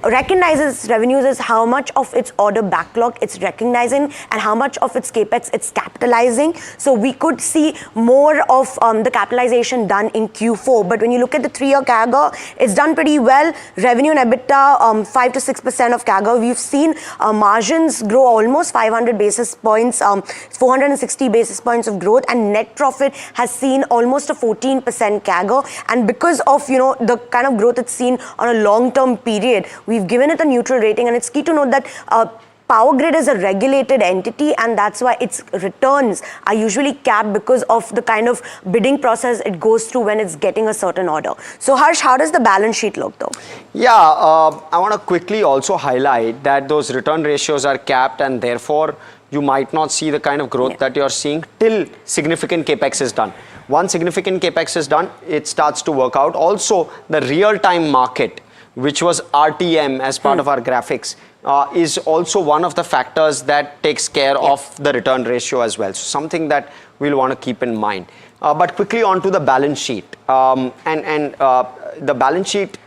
[SPEAKER 2] recognizes revenues is how much of its order backlog it's recognizing and how much of its capex it's capitalizing. So we could see more of the capitalization done in Q4. But when you look at the 3-year CAGR, it's done pretty well. Revenue and EBITDA 5 to 6% of CAGR. We've seen margins grow almost 500 basis points, 460 basis points of growth, and net profit has seen almost a 14% CAGR. And because of the kind of growth it's seen on a long-term period, we've given it a neutral rating, and it's key to note that Power Grid is a regulated entity, and that's why its returns are usually capped because of the kind of bidding process it goes through when it's getting a certain order. So Harsh, how does the balance sheet look though?
[SPEAKER 20] Yeah, I want to quickly also highlight that those return ratios are capped, and therefore you might not see the kind of growth that you're seeing till significant capex is done. Once significant capex is done, it starts to work out. Also, the real-time market, which was RTM as part of our graphics, is also one of the factors that takes care of the return ratio as well. So something that we'll want to keep in mind. But quickly on to the balance sheet. The balance sheet,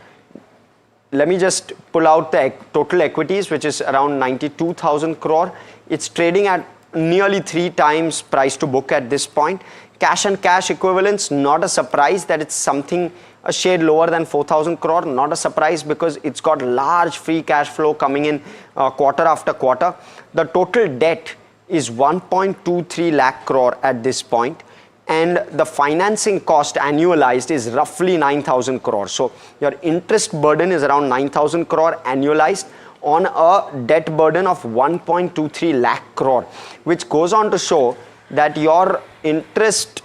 [SPEAKER 20] let me just pull out the total equities, which is around 92,000 crore. It's trading at nearly 3 times price to book at this point. Cash and cash equivalents, not a surprise that it's something a shade lower than 4,000 crore. Not a surprise because it's got large free cash flow coming in quarter after quarter. The total debt is 1.23 lakh crore at this point. And the financing cost annualized is roughly 9,000 crore. So your interest burden is around 9,000 crore annualized on a debt burden of 1.23 lakh crore, which goes on to show that your interest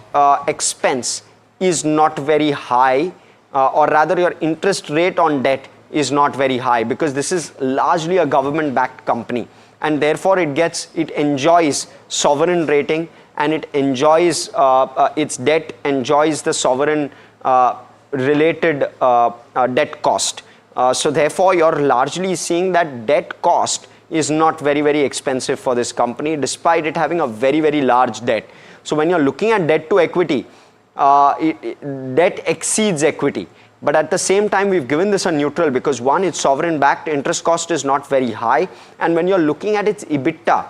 [SPEAKER 20] expense is not very high, or rather your interest rate on debt is not very high, because this is largely a government-backed company, and therefore it enjoys sovereign rating, and it enjoys its debt enjoys the sovereign related debt cost. So therefore you're largely seeing that debt cost is not very, very expensive for this company, despite it having a very, very large debt. So when you're looking at debt to equity, debt exceeds equity. But at the same time, we've given this a neutral because one, it's sovereign backed, interest cost is not very high. And when you're looking at its EBITDA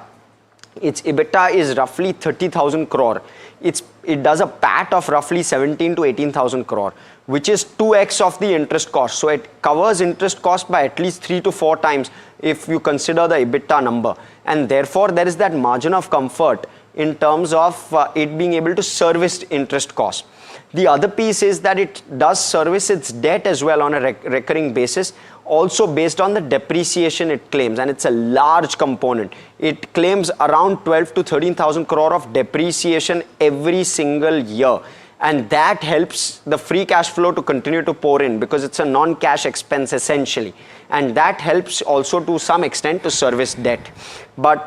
[SPEAKER 20] is roughly 30,000 crore. It does a PAT of roughly 17 to 18,000 crore, which is 2x of the interest cost. So it covers interest cost by at least 3 to 4 times if you consider the EBITDA number. And therefore, there is that margin of comfort in terms of it being able to service interest cost. The other piece is that it does service its debt as well on a recurring basis, also based on the depreciation it claims, and it's a large component. It claims around 12 to 13,000 crore of depreciation every single year, and that helps the free cash flow to continue to pour in because it's a non-cash expense essentially, and that helps also to some extent to service debt,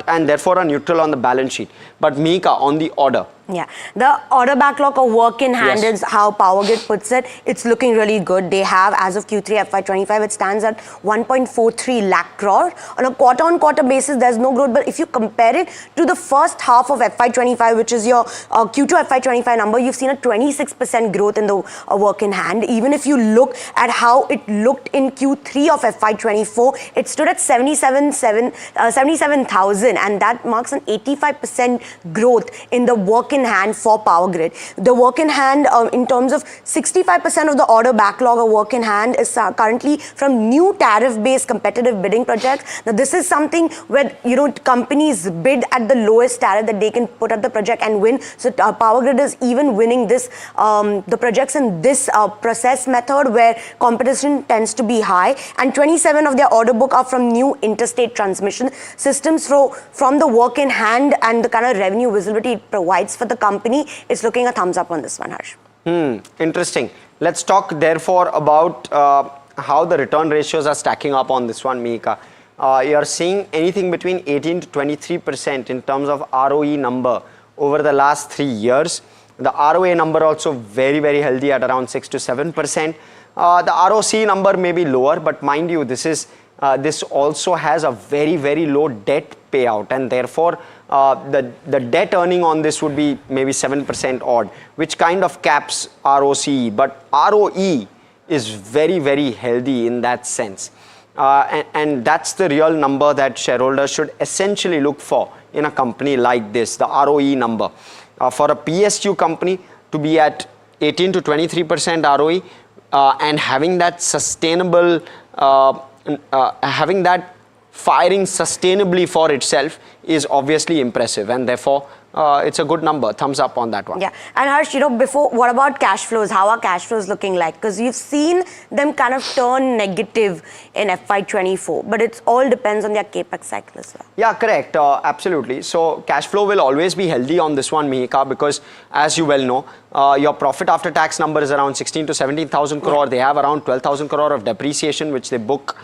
[SPEAKER 20] and therefore a neutral on the balance sheet. But Mika, on the order.
[SPEAKER 2] Yeah, the order backlog or work in hand is how Power Grid puts it. It's looking really good. They have, as of Q3 FY25, it stands at 1.43 lakh crore. On a quarter-on-quarter basis, there's no growth. But if you compare it to the first half of FY25, which is your Q2 FY25 number, you've seen a 26% growth in the work in hand. Even if you look at how it looked in Q3 of FY24, it stood at 77,000, and that marks an 85% growth in the work in hand for Power Grid. The work in hand, in terms of 65% of the order backlog or work in hand is currently from new tariff-based competitive bidding projects. Now, this is something where companies bid at the lowest tariff that they can put up the project and win. So Power Grid is even winning this the projects in this process method where competition tends to be high. And 27 of their order book are from new interstate transmission systems. From the work in hand and the kind of revenue visibility it provides for the company, it's looking a thumbs up on this one, Harsh.
[SPEAKER 20] Interesting. Let's talk therefore about how the return ratios are stacking up on this one, Mika. You're seeing anything between 18 to 23% in terms of ROE number over the last 3 years. The ROA number also very, very healthy at around 6 to 7%. The ROC number may be lower, but mind you, this also has a very, very low debt payout, and therefore the debt earning on this would be maybe 7% odd, which kind of caps ROCE, but ROE is very, very healthy in that sense. And that's the real number that shareholders should essentially look for in a company like this, the ROE number. For a PSU company to be at 18 to 23% ROE and having that sustainable, having that firing sustainably for itself is obviously impressive, and therefore it's a good number. Thumbs up on that one.
[SPEAKER 2] Yeah, and Harsh, before, what about cash flows? How are cash flows looking like? Because you've seen them kind of turn negative in FY24, but it all depends on their capex cycle as well.
[SPEAKER 20] Yeah, correct. Absolutely. So cash flow will always be healthy on this one, Mihika, because as you well know, your profit after tax number is around 16 to 17,000 crore. They have around 12,000 crore of depreciation, which they book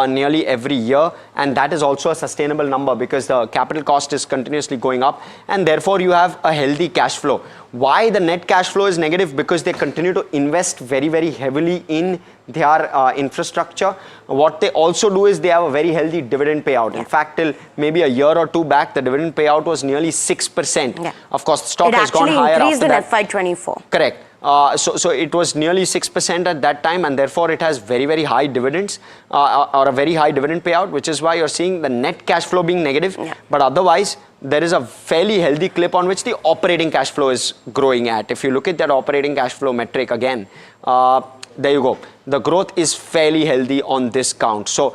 [SPEAKER 20] nearly every year, and that is also a sustainable number because the capital cost is continuously going up, and therefore you have a healthy cash flow. Why the net cash flow is negative? Because they continue to invest very, very heavily in their infrastructure. What they also do is they have a very healthy dividend payout. In fact, till maybe a year or two back, the dividend payout was nearly 6%. Of course, the stock has gone higher after that.
[SPEAKER 2] It actually increased in FY24.
[SPEAKER 20] Correct. So it was nearly 6% at that time, and therefore it has very, very high dividends or a very high dividend payout, which is why you're seeing the net cash flow being negative. But otherwise, there is a fairly healthy clip on which the operating cash flow is growing at. If you look at that operating cash flow metric again, there you go. The growth is fairly healthy on this count. So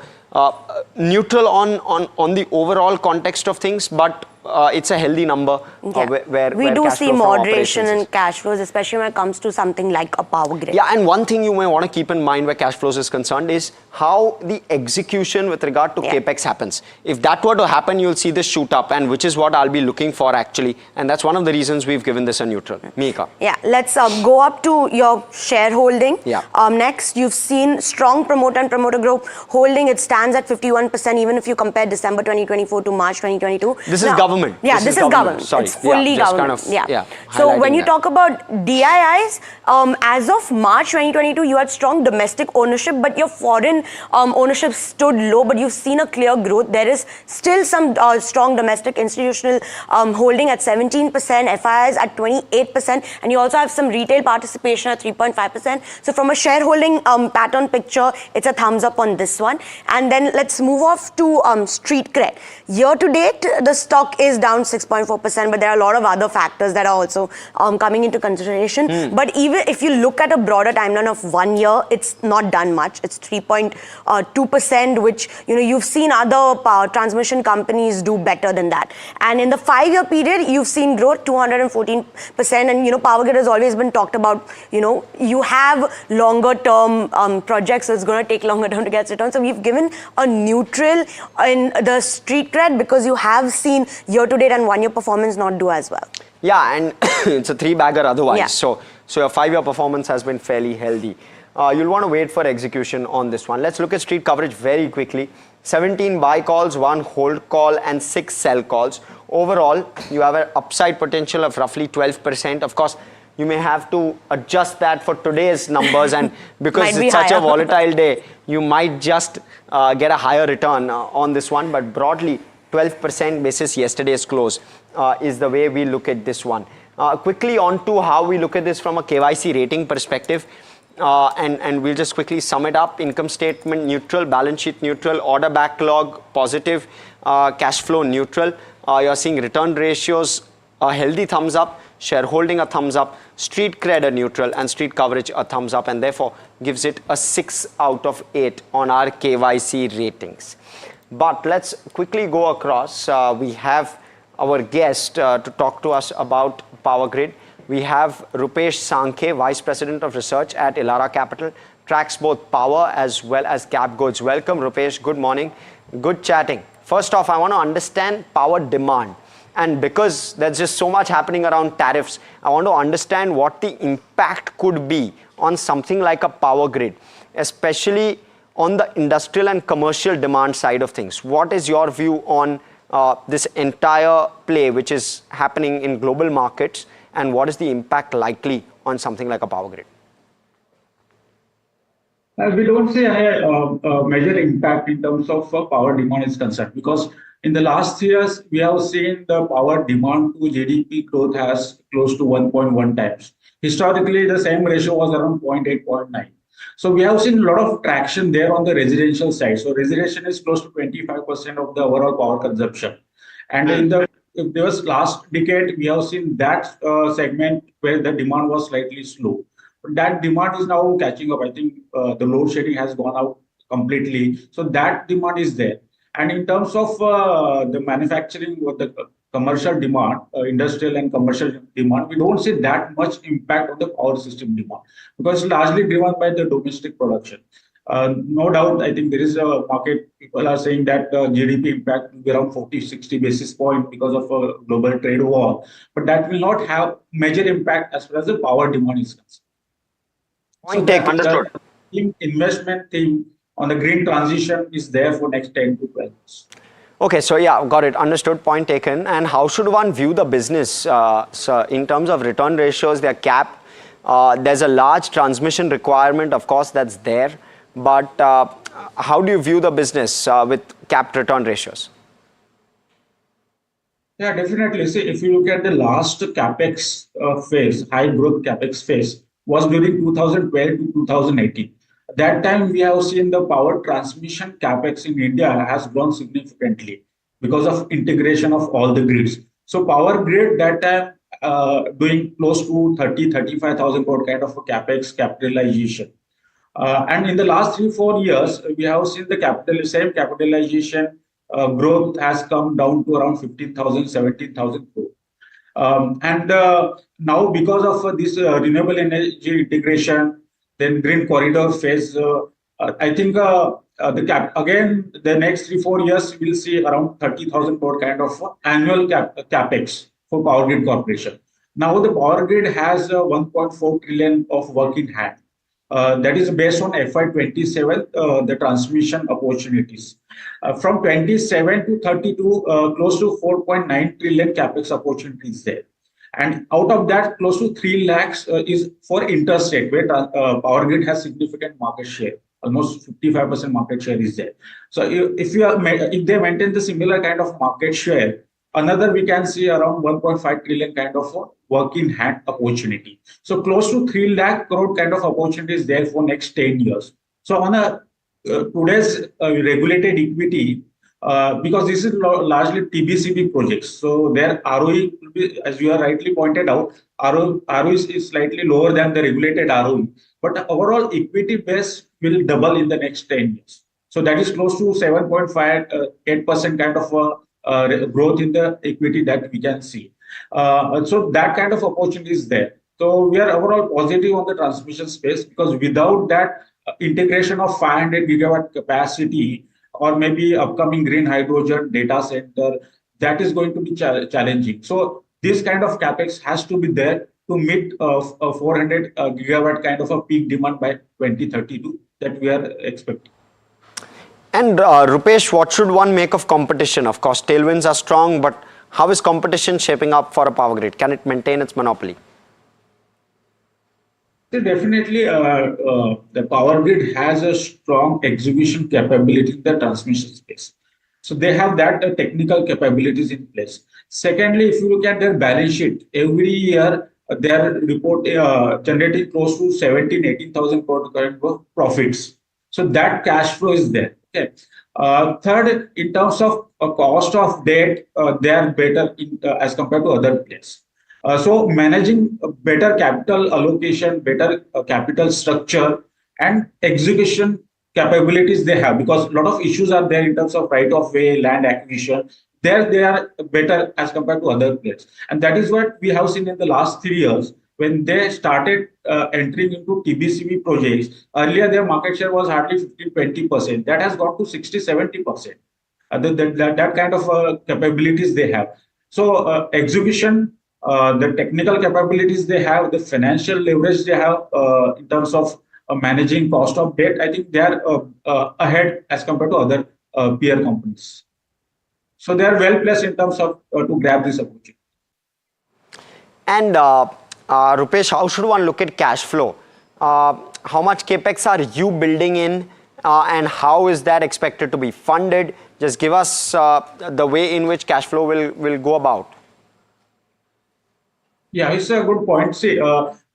[SPEAKER 20] neutral on the overall context of things, but it's a healthy number where
[SPEAKER 2] we do see moderation in cash flows, especially when it comes to something like a power grid.
[SPEAKER 20] Yeah, and one thing you may want to keep in mind where cash flows is concerned is how the execution with regard to capex happens. If that were to happen, you'll see this shoot up, and which is what I'll be looking for actually, and that's one of the reasons we've given this a neutral. Mika.
[SPEAKER 2] Yeah, let's go up to your shareholding.
[SPEAKER 20] Yeah.
[SPEAKER 2] Next, you've seen strong promoter and promoter group holding. It stands at 51%, even if you compare December 2024 to March 2022.
[SPEAKER 20] This is government.
[SPEAKER 2] Yeah, this is government.
[SPEAKER 20] Sorry.
[SPEAKER 2] It's fully government.
[SPEAKER 20] Kind of,
[SPEAKER 2] So when you talk about DIIs, as of March 2022, you had strong domestic ownership, but your foreign ownership stood low, but you've seen a clear growth. There is still some strong domestic institutional holding at 17%, FIIs at 28%, and you also have some retail participation at 3.5%. So from a shareholding pattern picture, it's a thumbs up on this one. And then let's move off to street cred. Year to date, the stock is down 6.4%, but there are a lot of other factors that are also coming into consideration. But even if you look at a broader timeline of 1 year, it's not done much. It's 3.2%, which you've seen other power transmission companies do better than that. And in the 5-year period, you've seen growth 214%. And Power Grid has always been talked about. You have longer term projects, so it's going to take longer term to get return. So we've given a neutral in the street cred because you have seen year-to-date and 1-year performance not do as well.
[SPEAKER 20] Yeah, and it's a 3-bagger otherwise. So your 5-year performance has been fairly healthy. You'll want to wait for execution on this one. Let's look at street coverage very quickly. 17 buy calls, 1 hold call, and 6 sell calls. Overall, you have an upside potential of roughly 12%. Of course, you may have to adjust that for today's numbers, and because it's such a volatile day, you might just get a higher return on this one. But broadly, 12% basis yesterday's close is the way we look at this one. Quickly on to how we look at this from a KYC rating perspective, and we'll just quickly sum it up. Income statement neutral, balance sheet neutral, order backlog positive, cash flow neutral. You're seeing return ratios a healthy thumbs up, shareholding a thumbs up, street cred a neutral, and street coverage a thumbs up, and therefore gives it a 6 out of 8 on our KYC ratings. But let's quickly go across. We have our guest to talk to us about Power Grid. We have Rupesh Sankhe, Vice President of Research at Elara Capital, tracks both power as well as cap goods. Welcome, Rupesh. Good morning. Good chatting. First off, I want to understand power demand. And because there's just so much happening around tariffs, I want to understand what the impact could be on something like a power grid, especially on the industrial and commercial demand side of things. What is your view on this entire play which is happening in global markets, and what is the impact likely on something like a power grid?
[SPEAKER 5] We don't see a major impact in terms of power demand is concerned, because in the last 3 years, we have seen the power demand to GDP growth has close to 1.1 times. Historically, the same ratio was around 0.8, 0.9. So we have seen a lot of traction there on the residential side. So residential is close to 25% of the overall power consumption. And in the last decade, we have seen that segment where the demand was slightly slow. But that demand is now catching up. I think the load shedding has gone out completely. So that demand is there. And in terms of the manufacturing, commercial demand, industrial and commercial demand, we don't see that much impact on the power system demand because it's largely driven by the domestic production. No doubt, I think there is a market. People are saying that GDP impact will be around 40-60 basis points because of a global trade war, but that will not have major impact as far as the power demand is concerned.
[SPEAKER 20] Point taken. Understood.
[SPEAKER 5] Investment theme on the green transition is there for next 10 to 12 years.
[SPEAKER 20] Okay, so yeah, got it. Understood. Point taken. And how should one view the business so in terms of return ratios? They're capped. There's a large transmission requirement, of course, that's there. But how do you view the business with capped return ratios?
[SPEAKER 5] Yeah, definitely. See, if you look at the last capex phase, high growth capex phase, was during 2012 to 2018. At that time, we have seen the power transmission capex in India has grown significantly because of integration of all the grids. So power grid that time doing close to 35,000 crore kind of a capex capitalization. And in the last 3-4 years, we have seen the same capitalization growth has come down to around 15,000, 17,000 crore. And now because of this renewable energy integration, then green corridor phase, I think again, the next 3-4 years, we'll see around 30,000 crore kind of annual capex for Power Grid Corporation. Now the Power Grid has 1.4 trillion of work in hand. That is based on FY27, the transmission opportunities. From 27 to 32, close to 4.9 trillion capex opportunities there. And out of that, close to 3 lakhs is for interstate, where Power Grid has significant market share. Almost 55% market share is there. So if they maintain the similar kind of market share, another we can see around 1.5 trillion kind of work in hand opportunity. So close to 3 lakh crore kind of opportunities there for next 10 years. So on a today's regulated equity, because this is largely TBCB projects, so their ROE will be, as you are rightly pointed out, ROE is slightly lower than the regulated ROE, but the overall equity base will double in the next 10 years. So that is close to 7.58% kind of growth in the equity that we can see. So that kind of opportunity is there. So we are overall positive on the transmission space because without that integration of 500 gigawatt capacity or maybe upcoming green hydrogen data center, that is going to be challenging. So this kind of capex has to be there to meet a 400 gigawatt kind of a peak demand by 2032 that we are expecting.
[SPEAKER 20] And Rupesh, what should one make of competition? Of course, tailwinds are strong, but how is competition shaping up for a power grid? Can it maintain its monopoly?
[SPEAKER 5] So definitely, the power grid has a strong execution capability in the transmission space. So they have that technical capabilities in place. Secondly, if you look at their balance sheet, every year they are generating close to 18,000 crore kind of profits. So that cash flow is there. Okay. Third, in terms of cost of debt, they are better as compared to other players. So managing better capital allocation, better capital structure and execution capabilities they have, because a lot of issues are there in terms of right of way, land acquisition. There they are better as compared to other players. And that is what we have seen in the last 3 years when they started entering into TBCB projects. Earlier their market share was hardly 15-20%. That has gone to 60-70%. That kind of capabilities they have. So execution, the technical capabilities they have, the financial leverage they have in terms of managing cost of debt, I think they are ahead as compared to other peer companies. So they are well placed in terms of to grab this opportunity.
[SPEAKER 20] And Rupesh, how should one look at cash flow? How much capex are you building in, and how is that expected to be funded? Just give us the way in which cash flow will go about.
[SPEAKER 5] Yeah, it's a good point. See,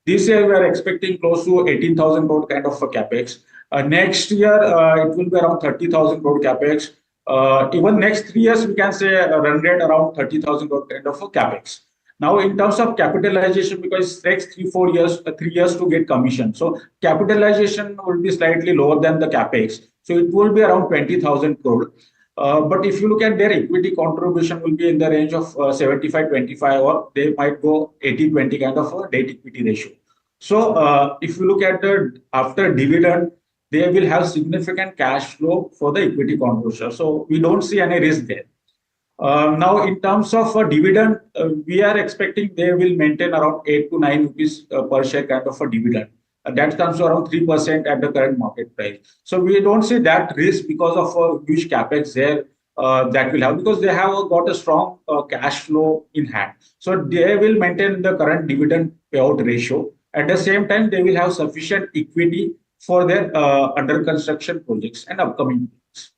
[SPEAKER 5] this year we are expecting close to 18,000 crore kind of a capex. Next year it will be around 30,000 crore capex. Even next 3 years we can say run rate around 30,000 crore kind of a capex. Now in terms of capitalization, because it takes 3 years to get commission, so capitalization will be slightly lower than the capex. So it will be around 20,000 crore. But if you look at their equity contribution will be in the range of 75-25, or they might go 80-20 kind of a debt equity ratio. So if you look at the after dividend, they will have significant cash flow for the equity contribution. So we don't see any risk there. Now, in terms of a dividend, we are expecting they will maintain around 8 to 9 rupees per share kind of a dividend. That comes to around 3% at the current market price. So we don't see that risk because of a huge capex there that will have, because they have got a strong cash flow in hand. So they will maintain the current dividend payout ratio. At the same time, they will have sufficient equity for their under construction projects and upcoming projects.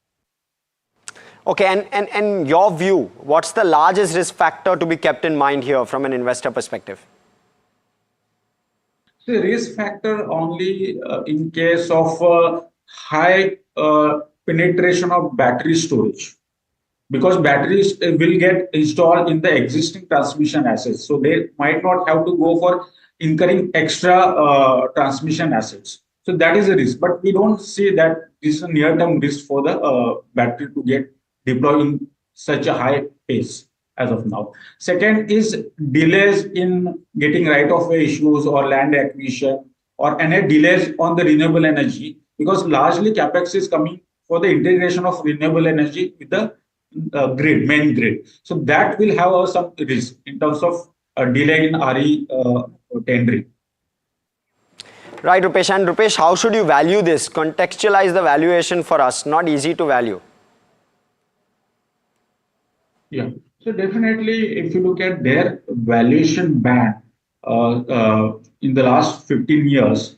[SPEAKER 20] Okay, and your view, what's the largest risk factor to be kept in mind here from an investor perspective?
[SPEAKER 5] The risk factor only in case of high penetration of battery storage, because batteries will get installed in the existing transmission assets. So they might not have to go for incurring extra transmission assets. So that is a risk, but we don't see that this is a near-term risk for the battery to get deployed in such a high pace as of now. Second is delays in getting right-of-way issues or land acquisition, or any delays on the renewable energy, because largely capex is coming for the integration of renewable energy with the grid, main grid. So that will have some risk in terms of delay in RE tendering.
[SPEAKER 20] Right, Rupesh. And Rupesh, how should you value this? Contextualize the valuation for us. Not easy to value.
[SPEAKER 5] Yeah. So definitely, if you look at their valuation band in the last 15 years,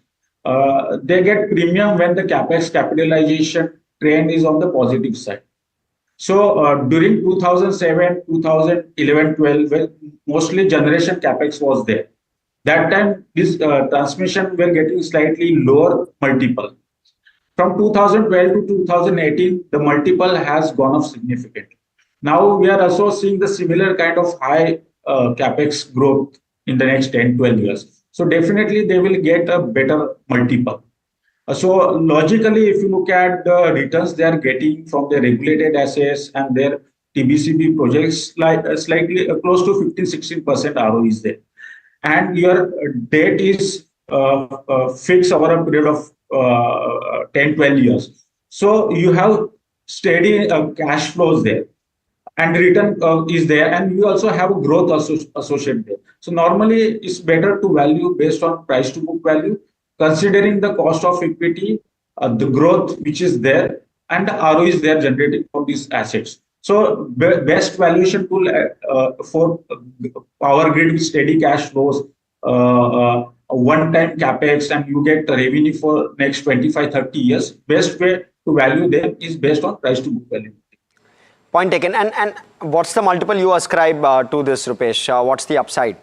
[SPEAKER 5] they get premium when the capex capitalization trend is on the positive side. So during 2007, 2011, 12, when mostly generation capex was there, that time this transmission were getting slightly lower multiple. From 2012 to 2018, the multiple has gone up significantly. Now we are also seeing the similar kind of high capex growth in the next 10-12 years. So definitely they will get a better multiple. So logically, if you look at the returns they are getting from their regulated assets and their TBCB projects, like slightly close to 15-16% ROE is there, and your debt is fixed over a period of 10-12 years. So you have steady cash flows there, and return is there, and you also have a growth associated there. So normally it's better to value based on price to book value, considering the cost of equity, the growth which is there, and the ROEs they are generating from these assets. So best valuation tool for power grid with steady cash flows, one-time capex, and you get the revenue for next 25-30 years. Best way to value them is based on price to book value.
[SPEAKER 20] Point taken. And what's the multiple you ascribe to this, Rupesh? What's the upside?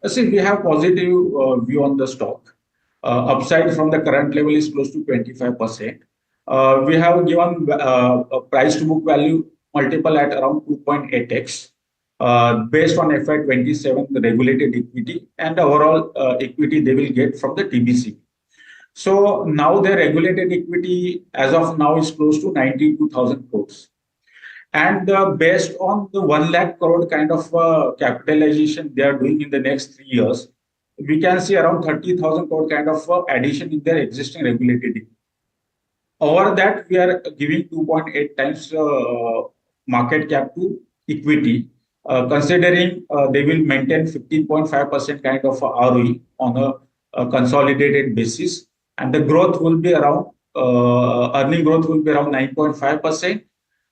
[SPEAKER 5] See, we have positive view on the stock. Upside from the current level is close to 25%. We have given a price to book value multiple at around 2.8x based on FY27, the regulated equity, and the overall equity they will get from the TBC. So now their regulated equity as of now is close to 92,000 crores. And based on the 1 lakh crore kind of capitalization they are doing in the next 3 years, we can see around 30,000 crore kind of addition in their existing regulated equity. Over that, we are giving 2.8 times market cap to equity, considering they will maintain 15.5% kind of ROE on a consolidated basis. And the growth will be around, earning growth will be around 9.5%.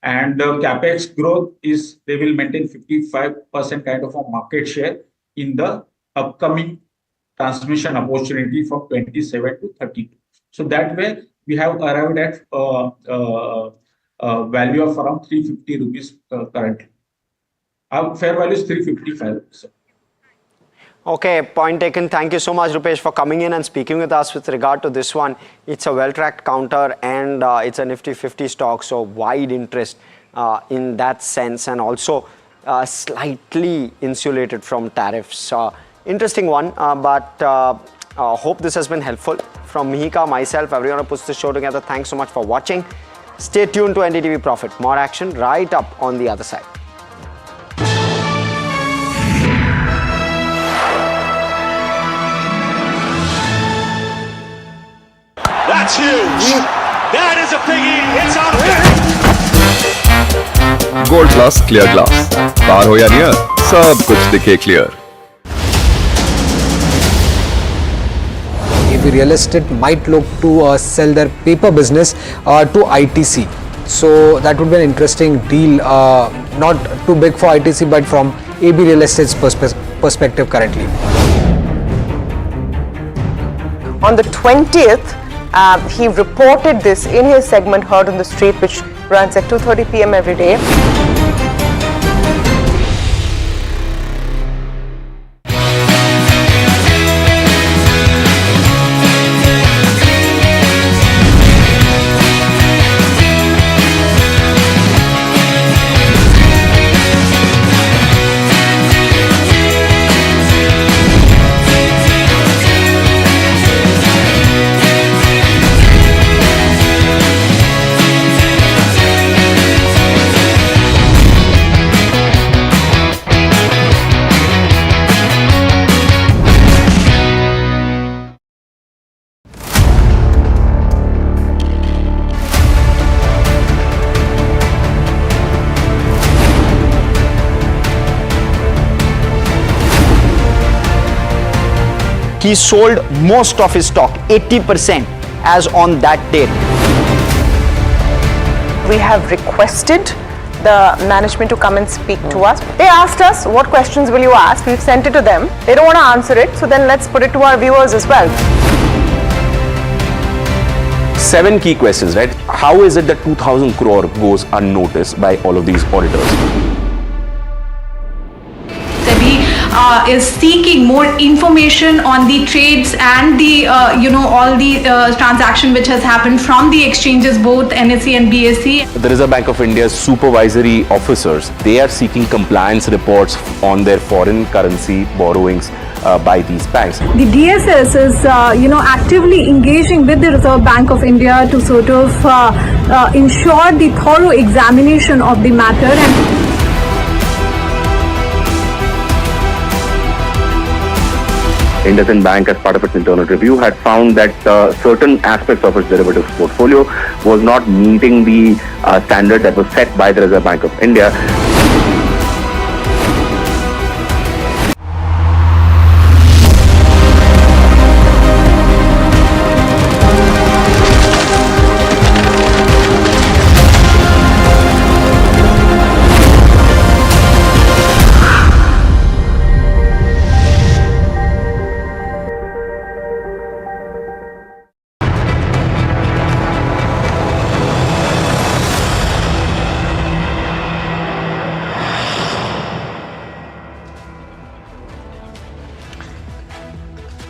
[SPEAKER 5] And the capex growth is, they will maintain 55% kind of a market share in the upcoming transmission opportunity from 27 to 32. So that way, we have arrived at value of around 350 rupees currently. Our fair value is 355. So.
[SPEAKER 20] Okay, point taken. Thank you so much, Rupesh, for coming in and speaking with us with regard to this one. It's a well-tracked counter, and it's a Nifty 50 stock, so wide interest in that sense, and also slightly insulated from tariffs. Interesting one, but hope this has been helpful. From Mihika, myself, everyone who puts the show together, thanks so much for watching. Stay tuned to NDTV Profit. More action right up on the other side.
[SPEAKER 11] That's huge. That is a biggie. It's out of there.
[SPEAKER 12] Gold Plus Clear Glass. पार हो या near, सब कुछ दिखे clear.
[SPEAKER 15] AB Real Estate might look to sell their paper business to ITC. So that would be an interesting deal, not too big for ITC, but from AB Real Estate's perspective currently.
[SPEAKER 13] On the 20th, he reported this in his segment Heard on the Street, which runs at 2:30 p.m. every day.
[SPEAKER 20] He sold most of his stock, 80%, as on that date.
[SPEAKER 13] We have requested the management to come and speak to us. They asked us, what questions will you ask? We've sent it to them. They don't want to answer it, so then let's put it to our viewers as well.
[SPEAKER 23] 7 key questions, right? How is it that 2,000 crore goes unnoticed by all of these auditors?
[SPEAKER 24] Is seeking more information on the trades and the all the transaction which has happened from the exchanges, both NSE and BSE.
[SPEAKER 23] The Reserve Bank of India's supervisory officers, they are seeking compliance reports on their foreign currency borrowings by these banks.
[SPEAKER 24] The DSS is actively engaging with the Reserve Bank of India to sort of ensure the thorough examination of the matter. And
[SPEAKER 8] IndusInd Bank, as part of its internal review, had found that certain aspects of its derivatives portfolio was not meeting the standard that was set by the Reserve Bank of India.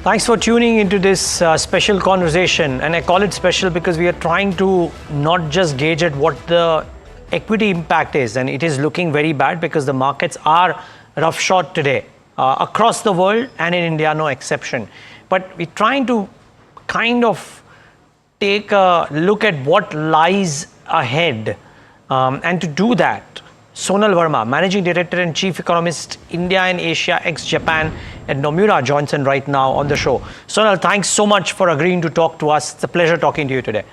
[SPEAKER 6] Thanks for tuning into this special conversation, and I call it special because we are trying to not just gauge at what the equity impact is, and it is looking very bad because the markets are roughshod today across the world, and in India no exception. But we're trying to kind of take a look at what lies ahead, and to do that, Sonal Verma, Managing Director and Chief Economist, India and Asia ex-Japan at Nomura, joins in right now on the show. Sonal, thanks so much for agreeing to talk to us. It's a pleasure talking to you today.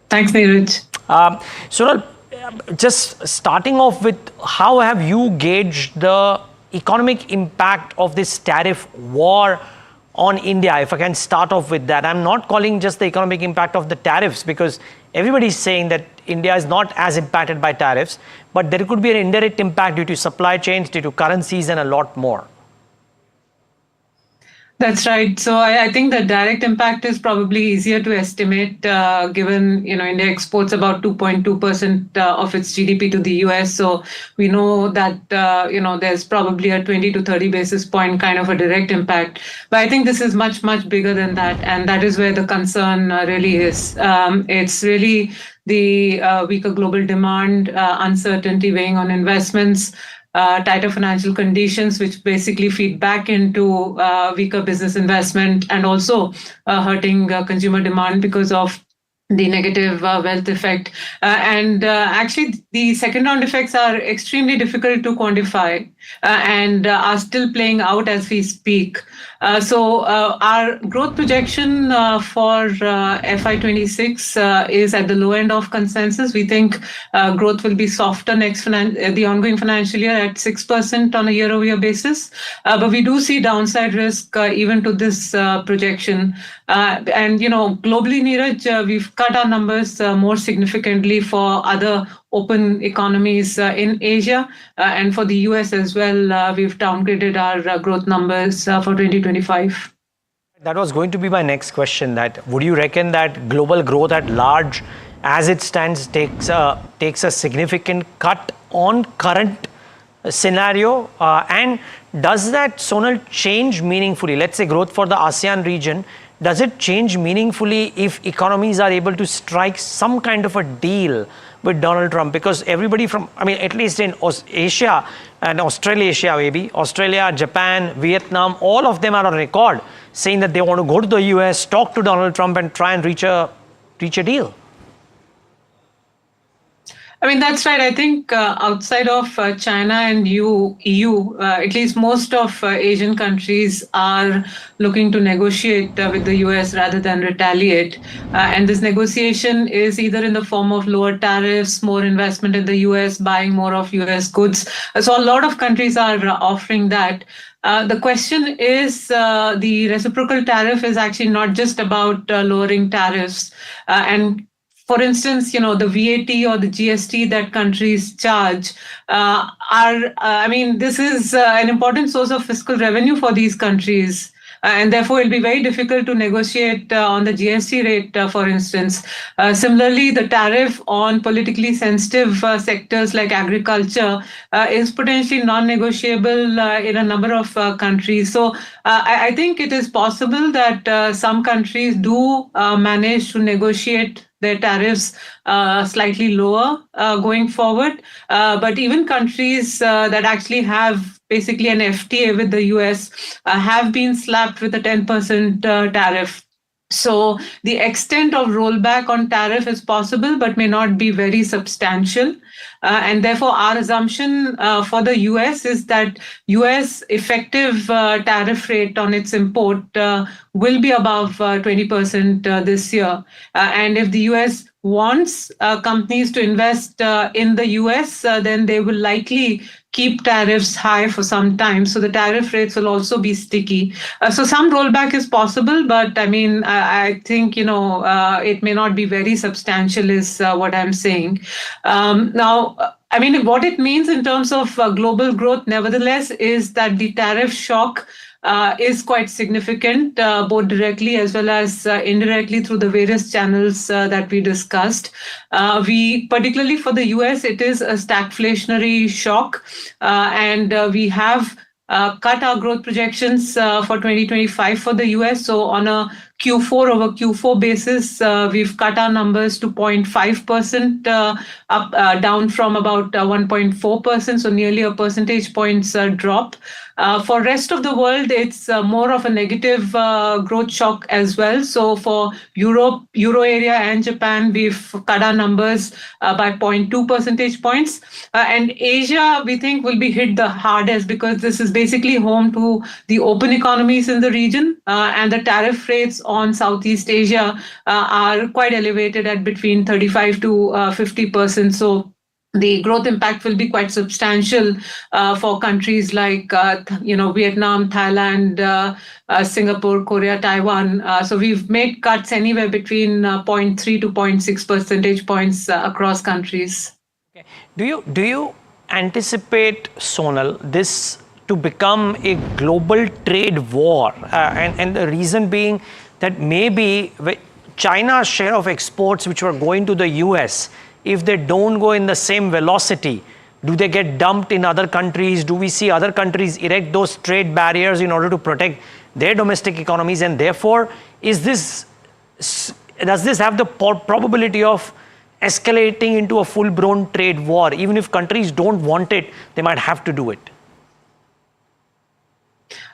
[SPEAKER 24] Thanks, Neeraj.
[SPEAKER 6] Sonal, just starting off with, how have you gauged the economic impact of this tariff war on India? If I can start off with that. I'm not calling just the economic impact of the tariffs, because everybody's saying that India is not as impacted by tariffs, but there could be an indirect impact due to supply chains, due to currencies, and a lot more.
[SPEAKER 24] That's right. So I think the direct impact is probably easier to estimate, given India exports about 2.2% of its GDP to the US. So we know that there's probably a 20 to 30 basis point kind of a direct impact. But I think this is much bigger than that, and that is where the concern really is. It's really the weaker global demand, uncertainty weighing on investments, tighter financial conditions, which basically feed back into weaker business investment, and also hurting consumer demand because of the negative wealth effect. Actually, the second round effects are extremely difficult to quantify and are still playing out as we speak. So our growth projection for FY26 is at the low end of consensus. We think growth will be softer the ongoing financial year at 6% on a year-over-year basis. But we do see downside risk even to this projection. Globally, Neeraj, we've cut our numbers more significantly for other open economies in Asia, and for the US as well, we've downgraded our growth numbers for 2025.
[SPEAKER 6] That was going to be my next question, that would you reckon that global growth at large as it stands takes a significant cut on current scenario, and does that, Sonal, change meaningfully? Let's say growth for the ASEAN region, does it change meaningfully if economies are able to strike some kind of a deal with Donald Trump? Because everybody at least in Asia and Australasia, maybe, Australia, Japan, Vietnam, all of them are on record saying that they want to go to the US, talk to Donald Trump and try and reach a deal.
[SPEAKER 24] That's right. I think outside of China and EU, at least most of Asian countries are looking to negotiate with the US rather than retaliate. And this negotiation is either in the form of lower tariffs, more investment in the US, buying more of US goods. So a lot of countries are offering that. The question is, the reciprocal tariff is actually not just about lowering tariffs. For instance, the VAT or the GST that countries charge this is an important source of fiscal revenue for these countries. And therefore, it'll be very difficult to negotiate on the GST rate, for instance. Similarly, the tariff on politically sensitive sectors like agriculture is potentially non-negotiable in a number of countries. So I think it is possible that some countries do manage to negotiate their tariffs slightly lower going forward. But even countries that actually have basically an FTA with the US have been slapped with a 10% tariff. So the extent of rollback on tariff is possible, but may not be very substantial. And therefore, our assumption for the US is that US effective tariff rate on its import will be above 20% this year. And if the US wants companies to invest in the US, then they will likely keep tariffs high for some time. So the tariff rates will also be sticky. So some rollback is possible, but I think, it may not be very substantial is what I'm saying. Now, what it means in terms of global growth, nevertheless, is that the tariff shock is quite significant, both directly as well as indirectly through the various channels that we discussed. Particularly for the US, it is a stagflationary shock, and we have cut our growth projections for 2025 for the US. So on a Q4 over Q4 basis, we've cut our numbers to 0.5% down from about 1.4%, so nearly a percentage points drop. For rest of the world, it's more of a negative growth shock as well. So for Europe, Euro area and Japan, we've cut our numbers by 0.2 percentage points. And Asia, we think, will be hit the hardest because this is basically home to the open economies in the region, and the tariff rates on Southeast Asia are quite elevated at between 35 to 50%. So the growth impact will be quite substantial for countries like Vietnam, Thailand, Singapore, Korea, Taiwan. So we've made cuts anywhere between 0.3 to 0.6 percentage points across countries.
[SPEAKER 6] Okay. Do you anticipate, Sonal, this to become a global trade war? And the reason being that maybe China's share of exports which were going to the US, if they don't go in the same velocity, do they get dumped in other countries? Do we see other countries erect those trade barriers in order to protect their domestic economies? And therefore, does this have the probability of escalating into a full-blown trade war? Even if countries don't want it, they might have to do it.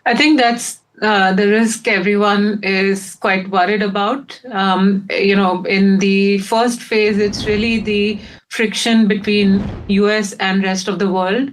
[SPEAKER 24] I think that's the risk everyone is quite worried about. In the first phase, it's really the friction between US and rest of the world.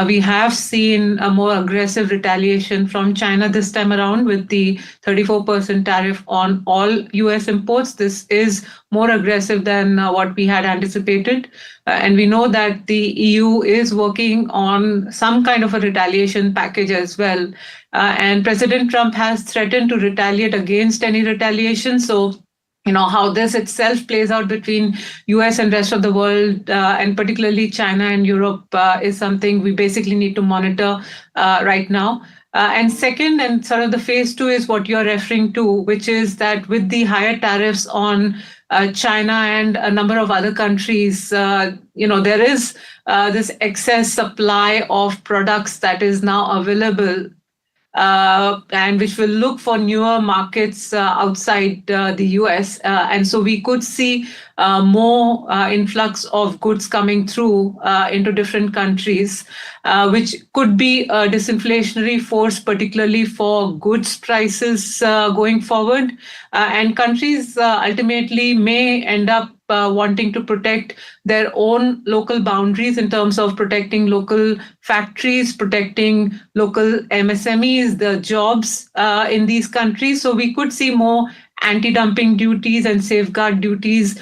[SPEAKER 24] We have seen a more aggressive retaliation from China this time around with the 34% tariff on all US imports. This is more aggressive than what we had anticipated. And we know that the EU is working on some kind of a retaliation package as well. And President Trump has threatened to retaliate against any retaliation. So, how this itself plays out between US and rest of the world, and particularly China and Europe, is something we basically need to monitor right now. And second, and sort of the phase two is what you're referring to, which is that with the higher tariffs on China and a number of other countries, there is this excess supply of products that is now available, and which will look for newer markets outside the US. And so we could see more influx of goods coming through into different countries, which could be a disinflationary force, particularly for goods prices going forward. And countries ultimately may end up wanting to protect their own local boundaries in terms of protecting local factories, protecting local MSMEs, the jobs in these countries. So we could see more anti-dumping duties and safeguard duties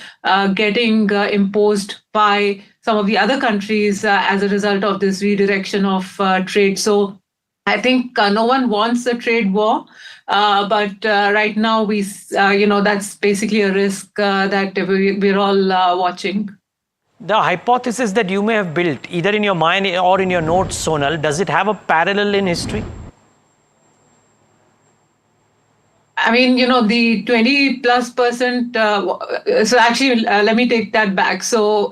[SPEAKER 24] getting imposed by some of the other countries as a result of this redirection of trade. So I think no one wants a trade war. But right now, that's basically a risk that we're all watching.
[SPEAKER 6] The hypothesis that you may have built, either in your mind or in your notes, Sonal, does it have a parallel in history?
[SPEAKER 24] I mean, the 20+%. So actually, let me take that back. So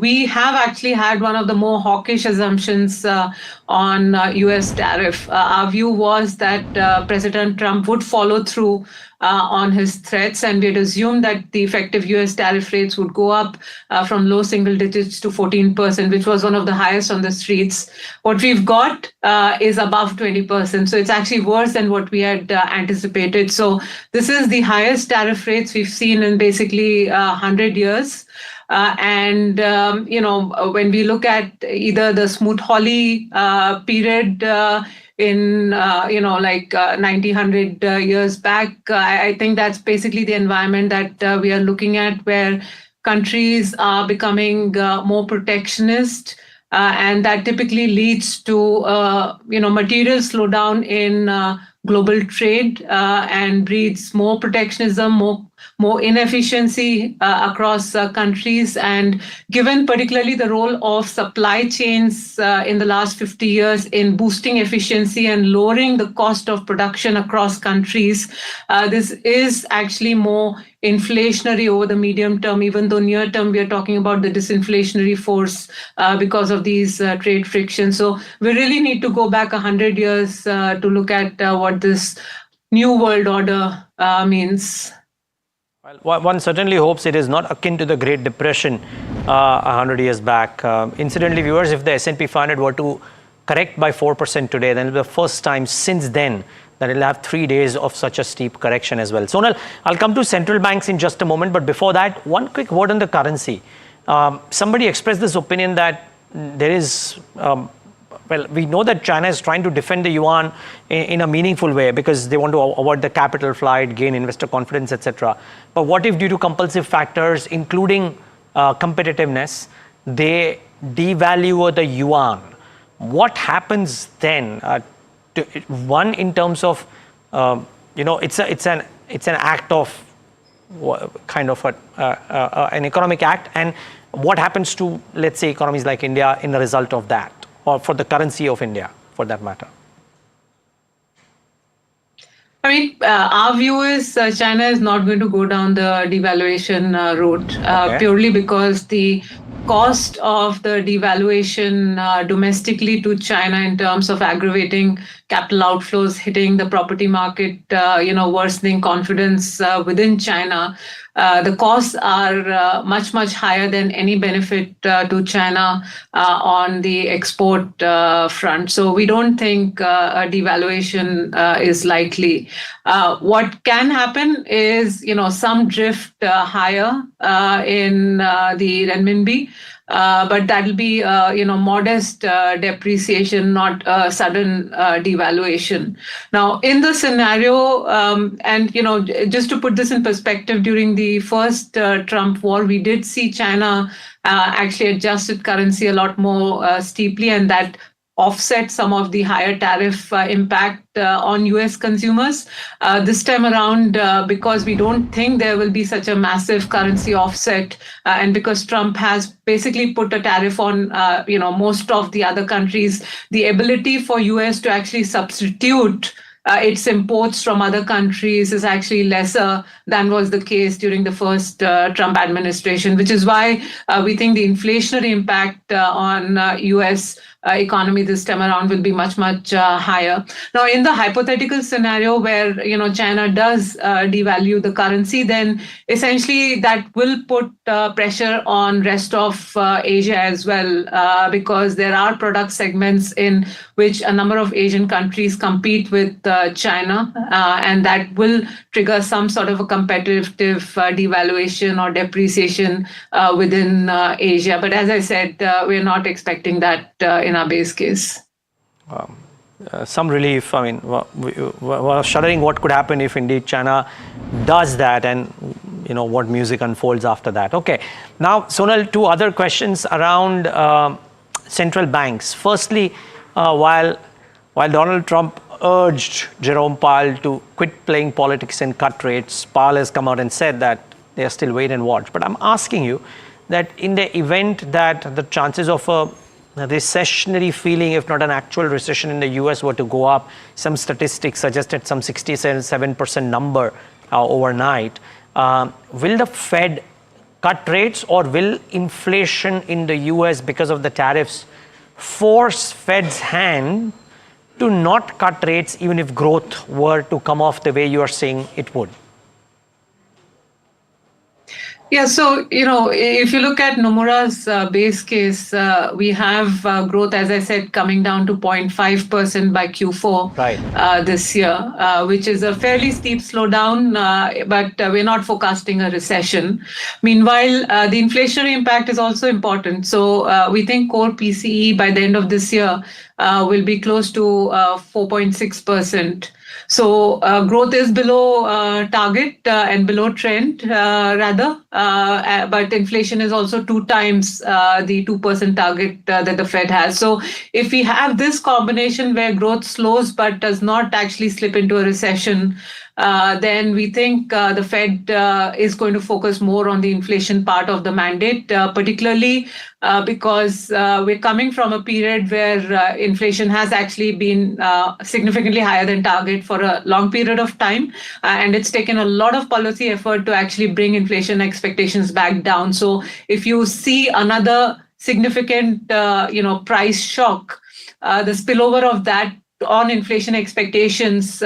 [SPEAKER 24] we have actually had one of the more hawkish assumptions on US tariff. Our view was that President Trump would follow through on his threats, and we had assumed that the effective US tariff rates would go up from low single digits to 14%, which was one of the highest on the streets. What we've got is above 20%. So it's actually worse than what we had anticipated. So this is the highest tariff rates we've seen in basically 100 years. And when we look at either the Smoot-Hawley period in 100 years back, I think that's basically the environment that we are looking at, where countries are becoming more protectionist, and that typically leads to material slowdown in global trade and breeds more protectionism, more inefficiency across countries. And given particularly the role of supply chains in the last 50 years in boosting efficiency and lowering the cost of production across countries, this is actually more inflationary over the medium term, even though near term we are talking about the disinflationary force because of these trade frictions. So we really need to go back 100 years to look at what this new world order means.
[SPEAKER 6] Well, one certainly hopes it is not akin to the Great Depression 100 years back. Incidentally, viewers, if the S&P 500 were to correct by 4% today, then it will be the first time since then that it will have 3 days of such a steep correction as well. Sonal, I'll come to central banks in just a moment, but before that, one quick word on the currency. Somebody expressed this opinion that there is, we know that China is trying to defend the yuan in a meaningful way because they want to avoid the capital flight, gain investor confidence, etc. But what if due to compulsive factors, including competitiveness, they devalue the yuan? What happens then? One, in terms of, it's an act of kind of an economic act, and what happens to, let's say, economies like India in the result of that, or for the currency of India, for that matter?
[SPEAKER 24] I mean, our view is China is not going to go down the devaluation route, purely because the cost of the devaluation domestically to China in terms of aggravating capital outflows hitting the property market, worsening confidence within China. The costs are much, much higher than any benefit to China on the export front. So we don't think a devaluation is likely. What can happen is, some drift higher in the renminbi. But that'll be, modest depreciation, not a sudden devaluation. Now, in the scenario, and, just to put this in perspective, during the first Trump war, we did see China actually adjust its currency a lot more steeply, and that offset some of the higher tariff impact on US consumers. This time around, because we don't think there will be such a massive currency offset, and because Trump has basically put a tariff on most of the other countries, the ability for US to actually substitute its imports from other countries is actually lesser than was the case during the first Trump administration, which is why we think the inflationary impact on US economy this time around will be much, much higher. Now, in the hypothetical scenario where China does devalue the currency, then essentially that will put pressure on rest of Asia as well, because there are product segments in which a number of Asian countries compete with China, and that will trigger some sort of a competitive devaluation or depreciation within Asia. But as I said, we're not expecting that in our base case.
[SPEAKER 6] Some relief. I mean, we're shuddering what could happen if indeed China does that, and what music unfolds after that. Okay. Now, Sonal, two other questions around central banks. Firstly, while Donald Trump urged Jerome Powell to quit playing politics and cut rates, Powell has come out and said that they are still wait and watch. But I'm asking you that in the event that the chances of a recessionary feeling, if not an actual recession in the US, were to go up, some statistics suggested some 67% number overnight, will the Fed cut rates, or will inflation in the US because of the tariffs force Fed's hand to not cut rates even if growth were to come off the way you are saying it would?
[SPEAKER 24] Yeah, so, if you look at Nomura's base case, we have growth, as I said, coming down to 0.5% by Q4 this year, which is a fairly steep slowdown, but we're not forecasting a recession. Meanwhile, the inflationary impact is also important. So we think core PCE by the end of this year will be close to 4.6%. So growth is below target and below trend, rather, but inflation is also 2 times the 2% target that the Fed has. So if we have this combination where growth slows but does not actually slip into a recession, then we think the Fed is going to focus more on the inflation part of the mandate, particularly because we're coming from a period where inflation has actually been significantly higher than target for a long period of time, and it's taken a lot of policy effort to actually bring inflation expectations back down. So if you see another significant price shock, the spillover of that on inflation expectations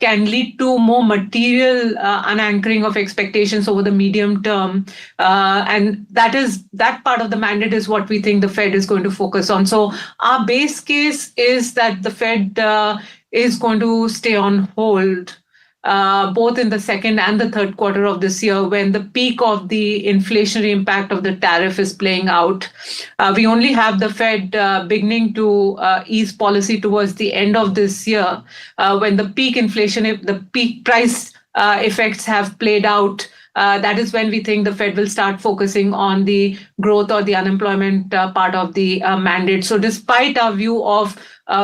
[SPEAKER 24] can lead to more material unanchoring of expectations over the medium term. And that part of the mandate is what we think the Fed is going to focus on. So our base case is that the Fed is going to stay on hold both in the second and the third quarter of this year, when the peak of the inflationary impact of the tariff is playing out. We only have the Fed beginning to ease policy towards the end of this year, when the peak inflation, the peak price effects have played out. That is when we think the Fed will start focusing on the growth or the unemployment part of the mandate. So despite our view of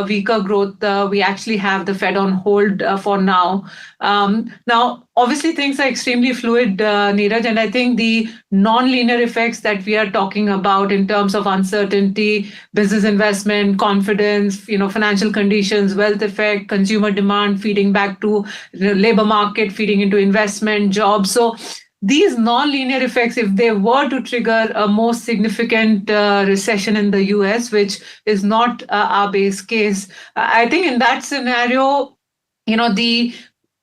[SPEAKER 24] weaker growth, we actually have the Fed on hold for now. Now, obviously, things are extremely fluid, Neeraj, and I think the non-linear effects that we are talking about in terms of uncertainty, business investment, confidence, financial conditions, wealth effect, consumer demand feeding back to the labor market, feeding into investment, jobs. So these non-linear effects, if they were to trigger a more significant recession in the US, which is not our base case, I think in that scenario,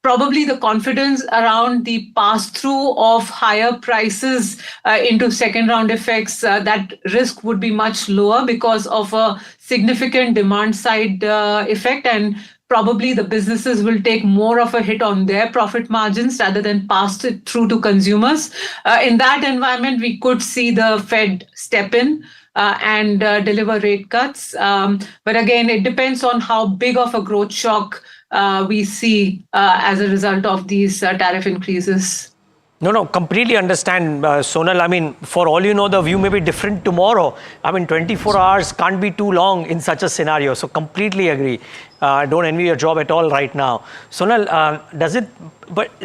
[SPEAKER 24] probably the confidence around the pass-through of higher prices into second-round effects, that risk would be much lower because of a significant demand-side effect, and probably the businesses will take more of a hit on their profit margins rather than pass it through to consumers. In that environment, we could see the Fed step in and deliver rate cuts. But again, it depends on how big of a growth shock we see as a result of these tariff increases.
[SPEAKER 6] No, completely understand, Sonal. I mean, for all you know, the view may be different tomorrow. I mean, 24 hours can't be too long in such a scenario. So completely agree. Don't envy your job at all right now. Sonal,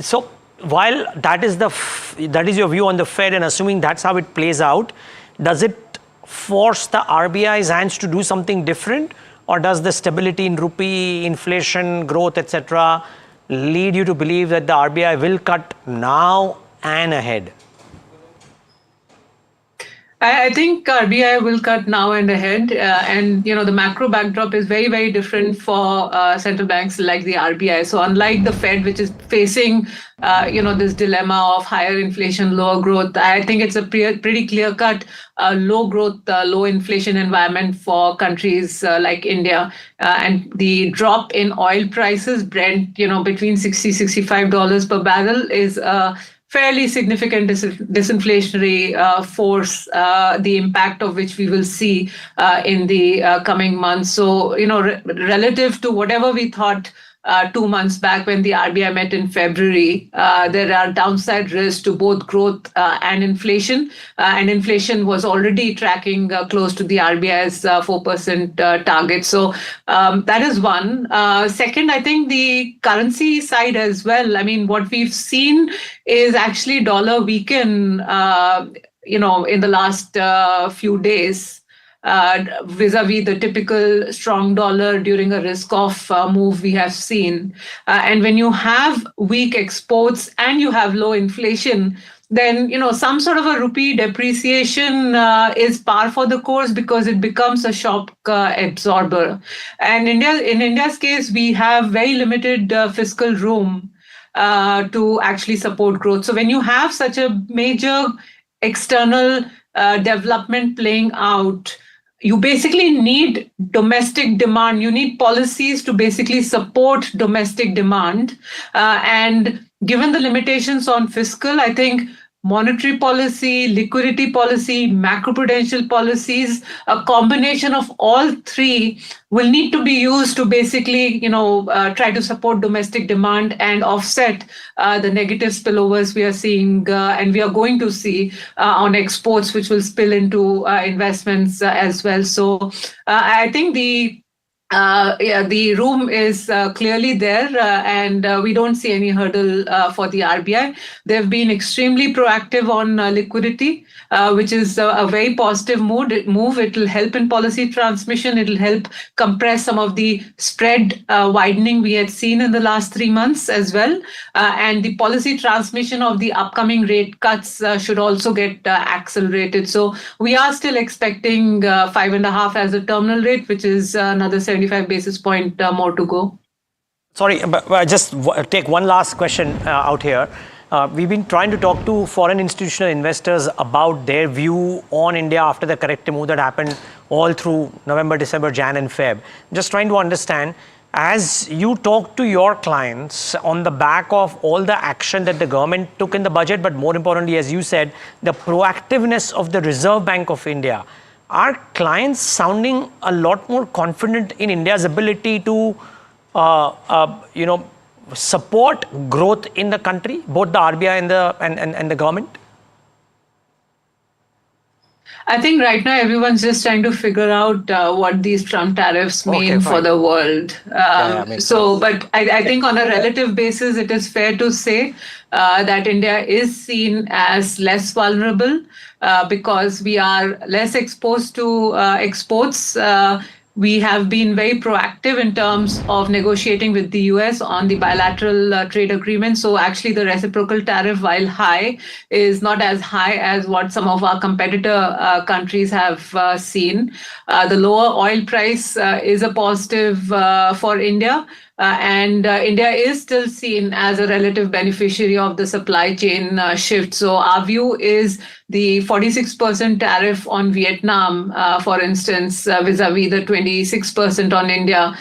[SPEAKER 6] so while that is your view on the Fed, and assuming that's how it plays out, does it force the RBI's hands to do something different? Or does the stability in rupee, inflation, growth, etc., lead you to believe that the RBI will cut now and ahead?
[SPEAKER 24] I think RBI will cut now and ahead, and the macro backdrop is very, very different for central banks like the RBI. So unlike the Fed, which is facing this dilemma of higher inflation, lower growth, I think it's a pretty clear-cut low growth, low inflation environment for countries like India. And the drop in oil prices, Brent, between $60-65 per barrel is fairly significant disinflationary force, the impact of which we will see in the coming months. So, relative to whatever we thought 2 months back when the RBI met in February, there are downside risks to both growth and inflation. And inflation was already tracking close to the RBI's 4% target. So that is one. Second, I think the currency side as well. I mean, what we've seen is actually dollar weaken, in the last few days. Vis-a-vis the typical strong dollar during a risk-off move we have seen. And when you have weak exports and you have low inflation, then some sort of a rupee depreciation is par for the course because it becomes a shock absorber. And in India's case, we have very limited fiscal room to actually support growth. So when you have such a major external development playing out, you basically need domestic demand. You need policies to basically support domestic demand. And given the limitations on fiscal, I think monetary policy, liquidity policy, macroprudential policies, a combination of all three will need to be used to basically, try to support domestic demand and offset the negative spillovers we are seeing and we are going to see on exports, which will spill into investments as well. So I think the room is clearly there, and we don't see any hurdle for the RBI. They've been extremely proactive on liquidity, which is a very positive move. It will help in policy transmission. It will help compress some of the spread widening we had seen in the last 3 months as well. And the policy transmission of the upcoming rate cuts should also get accelerated. So we are still expecting 5.5 as a terminal rate, which is another 75 basis point more to go.
[SPEAKER 6] Sorry, but just take one last question out here. We've been trying to talk to foreign institutional investors about their view on India after the corrective move that happened all through November, December, Jan and Feb. Just trying to understand, as you talk to your clients on the back of all the action that the government took in the budget, but more importantly, as you said, the proactiveness of the Reserve Bank of India, are clients sounding a lot more confident in India's ability to, support growth in the country, both the RBI and the government?
[SPEAKER 24] I think right now everyone's just trying to figure out what these Trump tariffs mean for the world. But I think on a relative basis, it is fair to say that India is seen as less vulnerable because we are less exposed to exports. we have been very proactive in terms of negotiating with the US on the bilateral trade agreement. So actually the reciprocal tariff, while high, is not as high as what some of our competitor countries have seen. The lower oil price is a positive for India. And India is still seen as a relative beneficiary of the supply chain shift. So our view is the 46% tariff on Vietnam, for instance, vis-a-vis the 26% on India,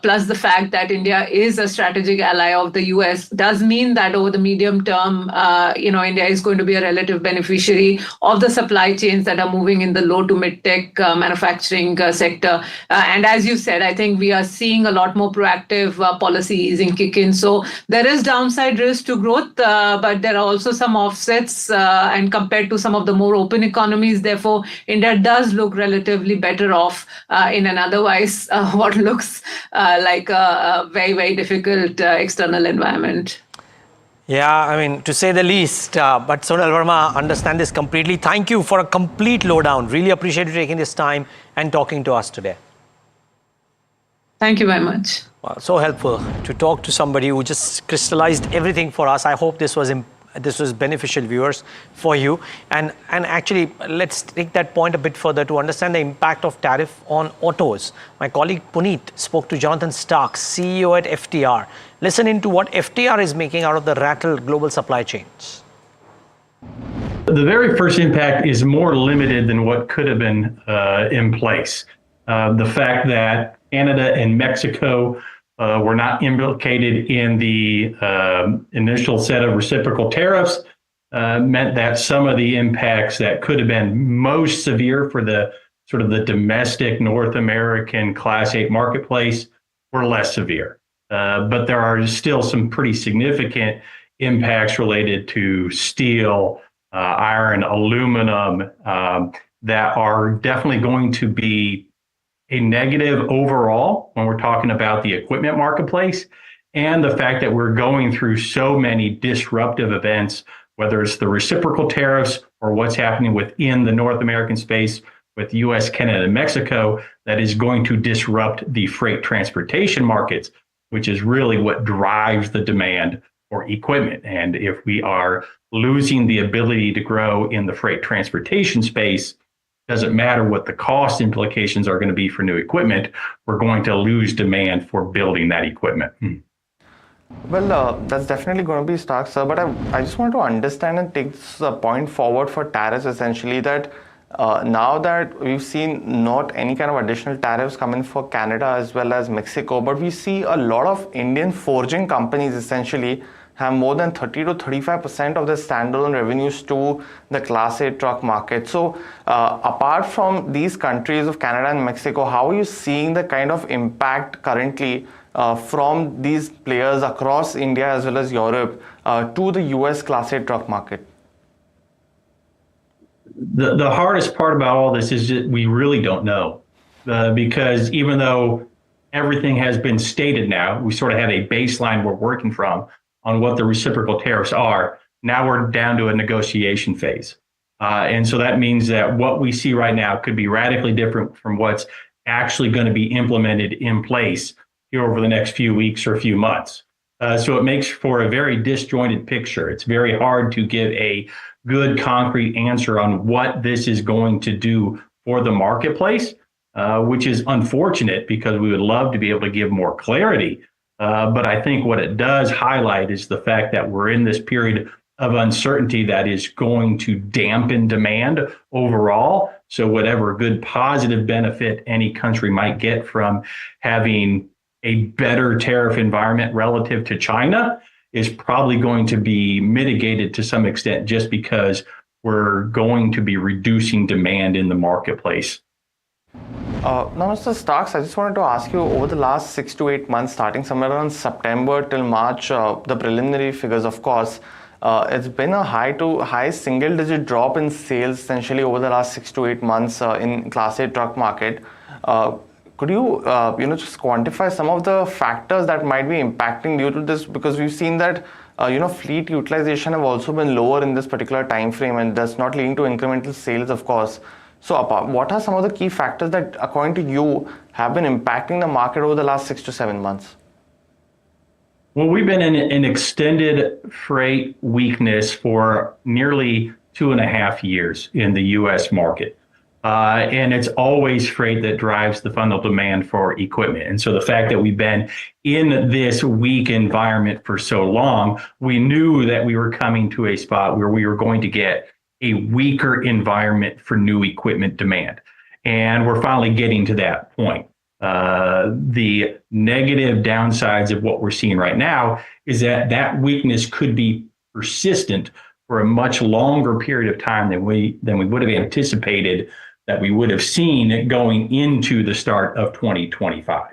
[SPEAKER 24] plus the fact that India is a strategic ally of the US, does mean that over the medium term, India is going to be a relative beneficiary of the supply chains that are moving in the low to mid-tech manufacturing sector. And as you said, I think we are seeing a lot more proactive policy easing kick in. So there is downside risk to growth, but there are also some offsets, and compared to some of the more open economies, therefore, India does look relatively better off in an otherwise what looks like a very, very difficult external environment.
[SPEAKER 6] Yeah, I mean, to say the least, but Sonal Verma, understand this completely. Thank you for a complete lowdown. Really appreciate you taking this time and talking to us today.
[SPEAKER 24] Thank you very much.
[SPEAKER 6] Well, so helpful to talk to somebody who just crystallized everything for us. I hope this was beneficial, viewers, for you. And actually, let's take that point a bit further to understand the impact of tariff on autos. My colleague Puneet spoke to Jonathan Stark, CEO at FTR. Listen into what FTR is making out of the rattled global supply chains.
[SPEAKER 9] The very first impact is more limited than what could have been in place. The fact that Canada and Mexico were not implicated in the initial set of reciprocal tariffs meant that some of the impacts that could have been most severe for the sort of the domestic North American Class 8 marketplace were less severe. But there are still some pretty significant impacts related to steel, iron, aluminum that are definitely going to be a negative overall when we're talking about the equipment marketplace, and the fact that we're going through so many disruptive events, whether it's the reciprocal tariffs or what's happening within the North American space with US, Canada, and Mexico, that is going to disrupt the freight transportation markets, which is really what drives the demand for equipment. And if we are losing the ability to grow in the freight transportation space, doesn't matter what the cost implications are going to be for new equipment, we're going to lose demand for building that equipment.
[SPEAKER 10] Well, that's definitely going to be Stark, sir. But I just want to understand and take this point forward for tariffs, essentially, that now that we've seen not any kind of additional tariffs coming for Canada as well as Mexico, but we see a lot of Indian forging companies essentially have more than 30 to 35% of their standalone revenues to the Class 8 truck market. So apart from these countries of Canada and Mexico, how are you seeing the kind of impact currently from these players across India as well as Europe to the US Class 8 truck market?
[SPEAKER 9] The hardest part about all this is that we really don't know, because even though everything has been stated now, we sort of have a baseline we're working from on what the reciprocal tariffs are. Now we're down to a negotiation phase. And so that means that what we see right now could be radically different from what's actually going to be implemented in place here over the next few weeks or few months. So it makes for a very disjointed picture. It's very hard to give a good concrete answer on what this is going to do for the marketplace, which is unfortunate because we would love to be able to give more clarity. But I think what it does highlight is the fact that we're in this period of uncertainty that is going to dampen demand overall. So whatever good positive benefit any country might get from having a better tariff environment relative to China is probably going to be mitigated to some extent just because we're going to be reducing demand in the marketplace.
[SPEAKER 10] Now, Mr. Starks, I just wanted to ask you, over the last 6 to 8 months, starting somewhere around September till March, the preliminary figures, of course, it's been a high single-digit drop in sales essentially over the last 6 to 8 months in Class 8 truck market. Could you, just quantify some of the factors that might be impacting due to this? Because we've seen that, fleet utilization have also been lower in this particular time frame, and that's not leading to incremental sales, of course. So what are some of the key factors that, according to you, have been impacting the market over the last 6 to 7 months?
[SPEAKER 9] Well, we've been in an extended freight weakness for nearly 2.5 years in the U.S. market. And it's always freight that drives the fundamental demand for equipment. And so the fact that we've been in this weak environment for so long, we knew that we were coming to a spot where we were going to get a weaker environment for new equipment demand. And we're finally getting to that point. The negative downsides of what we're seeing right now is that that weakness could be persistent for a much longer period of time than we would have anticipated that we would have seen going into the start of 2025.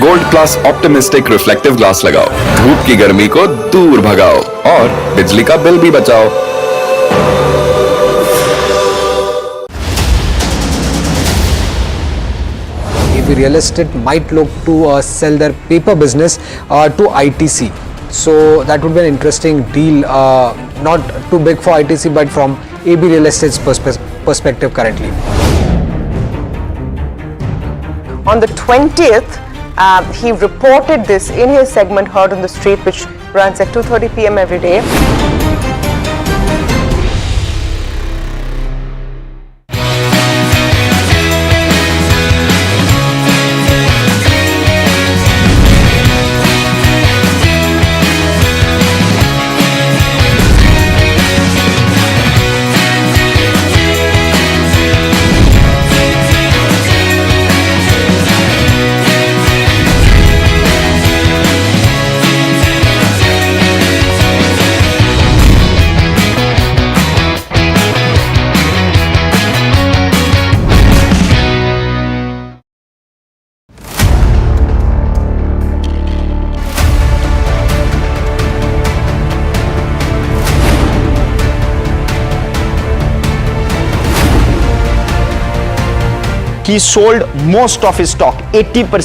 [SPEAKER 12] Gold plus optimistic reflective glass लगाओ, धूप की गर्मी को दूर भगाओ और बिजली का बिल भी बचाओ।
[SPEAKER 15] AB Real Estate might look to sell their paper business to ITC. So that would be an interesting deal, not too big for ITC, but from AB Real Estate's perspective currently.
[SPEAKER 13] On the 20th, he reported this in his segment Heard on the Street, which runs at 2:30 p.m. every day.
[SPEAKER 20] He sold most of his stock, 80%.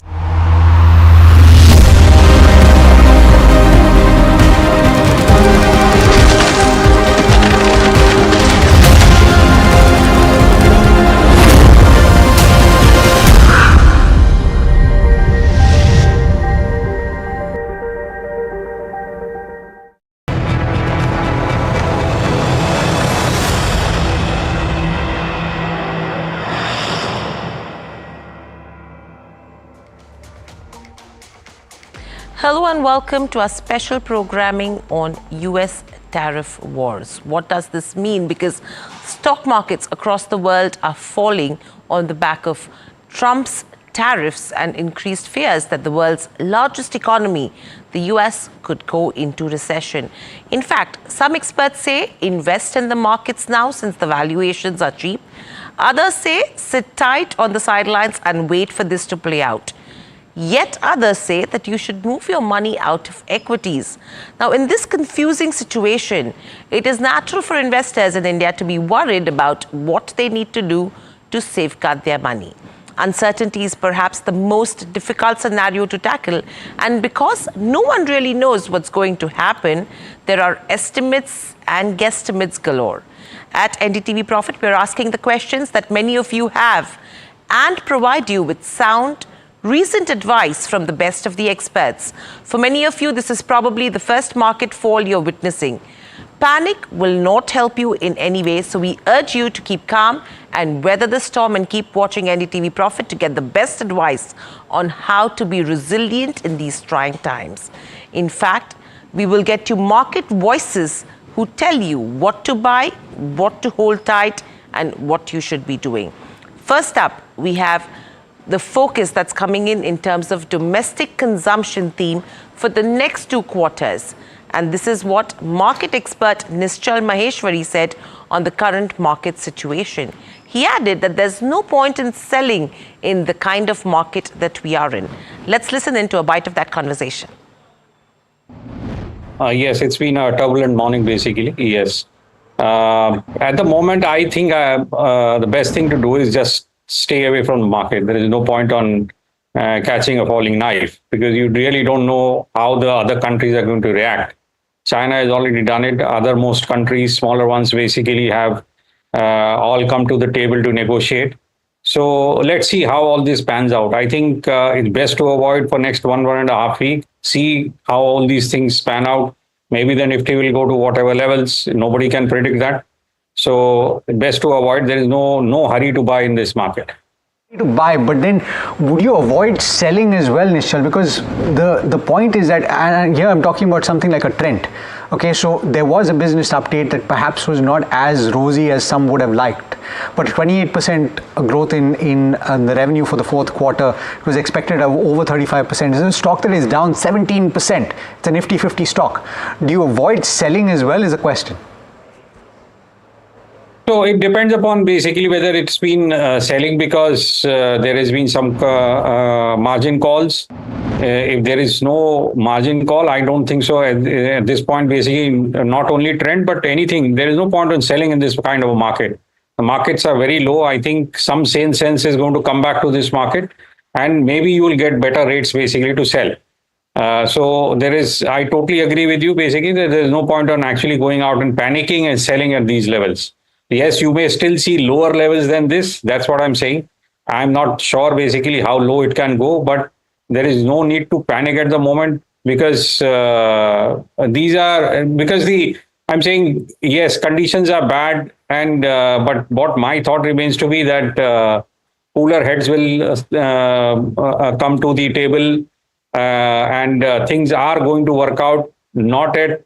[SPEAKER 1] Hello and welcome to our special programming on US tariff wars. What does this mean? Because stock markets across the world are falling on the back of Trump's tariffs and increased fears that the world's largest economy, the US, could go into recession. In fact, some experts say invest in the markets now since the valuations are cheap. Others say sit tight on the sidelines and wait for this to play out. Yet others say that you should move your money out of equities. Now, in this confusing situation, it is natural for investors in India to be worried about what they need to do to safeguard their money. Uncertainty is perhaps the most difficult scenario to tackle, and because no one really knows what's going to happen, there are estimates and guesstimates galore. At NDTV Profit, we're asking the questions that many of you have and provide you with sound, Recent advice from the best of the experts. For many of you, this is probably the first market fall you're witnessing. Panic will not help you in any way, so we urge you to keep calm and weather the storm and keep watching NDTV Profit to get the best advice on how to be resilient in these trying times. In fact, we will get you market voices who tell you what to buy, what to hold tight, and what you should be doing. First up, we have the focus that's coming in terms of domestic consumption theme for the next 2 quarters. And this is what market expert Nischal Maheshwari said on the current market situation. He added that there's no point in selling in the kind of market that we are in. Let's listen into a bite of that conversation.
[SPEAKER 17] Yes, it's been a turbulent morning, basically. Yes. At the moment, I think the best thing to do is just stay away from the market. There is no point on catching a falling knife because you really don't know how the other countries are going to react. China has already done it. Most countries, smaller ones, basically have all come to the table to negotiate. So let's see how all this pans out. I think it's best to avoid for next 1.5 weeks. See how all these things pan out. Maybe the Nifty will go to whatever levels. Nobody can predict that. So best to avoid. There is no hurry to buy in this market.
[SPEAKER 3] To buy, but then would you avoid selling as well, Nischal? Because the point is that, and here I'm talking about something like a trend. Okay, so there was a business update that perhaps was not as rosy as some would have liked, but 28% growth in the revenue for the fourth quarter. It was expected of over 35%. It's a stock that is down 17%. It's a Nifty 50 stock. Do you avoid selling as well is a question.
[SPEAKER 17] So it depends upon basically whether it's been selling because there has been some margin calls. If there is no margin call, I don't think so at this point. Basically, not only trend but anything. There is no point in selling in this kind of a market. The markets are very low. I think some sense is going to come back to this market, and maybe you will get better rates basically to sell. So I totally agree with you. Basically, there is no point on actually going out and panicking and selling at these levels. Yes, you may still see lower levels than this. That's what I'm saying. I'm not sure basically how low it can go, but there is no need to panic at the moment because I'm saying, yes, conditions are bad. And but what my thought remains to be that cooler heads will come to the table and things are going to work out, not at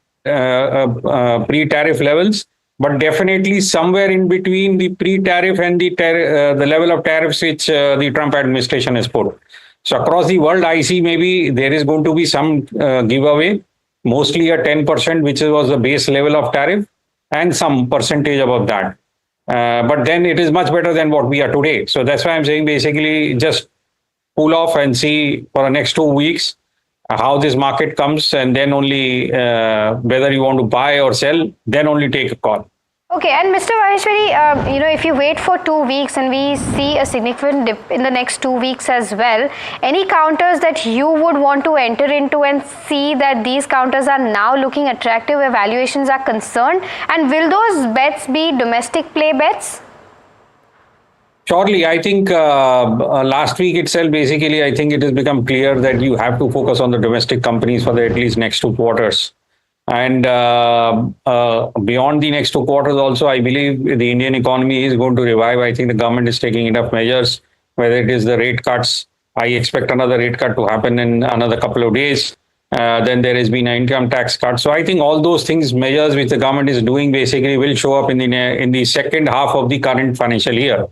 [SPEAKER 17] pre-tariff levels, but definitely somewhere in between the pre-tariff and the level of tariffs which the Trump administration has put. So across the world, I see maybe there is going to be some giveaway, mostly a 10%, which was the base level of tariff, and some percentage above that. But then it is much better than what we are today. So that's why I'm saying basically just cool off and see for the next 2 weeks how this market comes, and then only whether you want to buy or sell, then only take a call.
[SPEAKER 4] Okay, and Mr. Maheshwari, if you wait for 2 weeks and we see a significant dip in the next 2 weeks as well, any counters that you would want to enter into and see that these counters are now looking attractive where valuations are concerned? And will those bets be domestic play bets?
[SPEAKER 17] Surely, I think last week itself, basically, I think it has become clear that you have to focus on the domestic companies for the at least next 2 quarters. And beyond the next 2 quarters also, I believe the Indian economy is going to revive. I think the government is taking enough measures, whether it is the rate cuts. I expect another rate cut to happen in another couple of days. Then there has been an income tax cut. So I think all those things, measures which the government is doing basically will show up in the second half of the current financial year.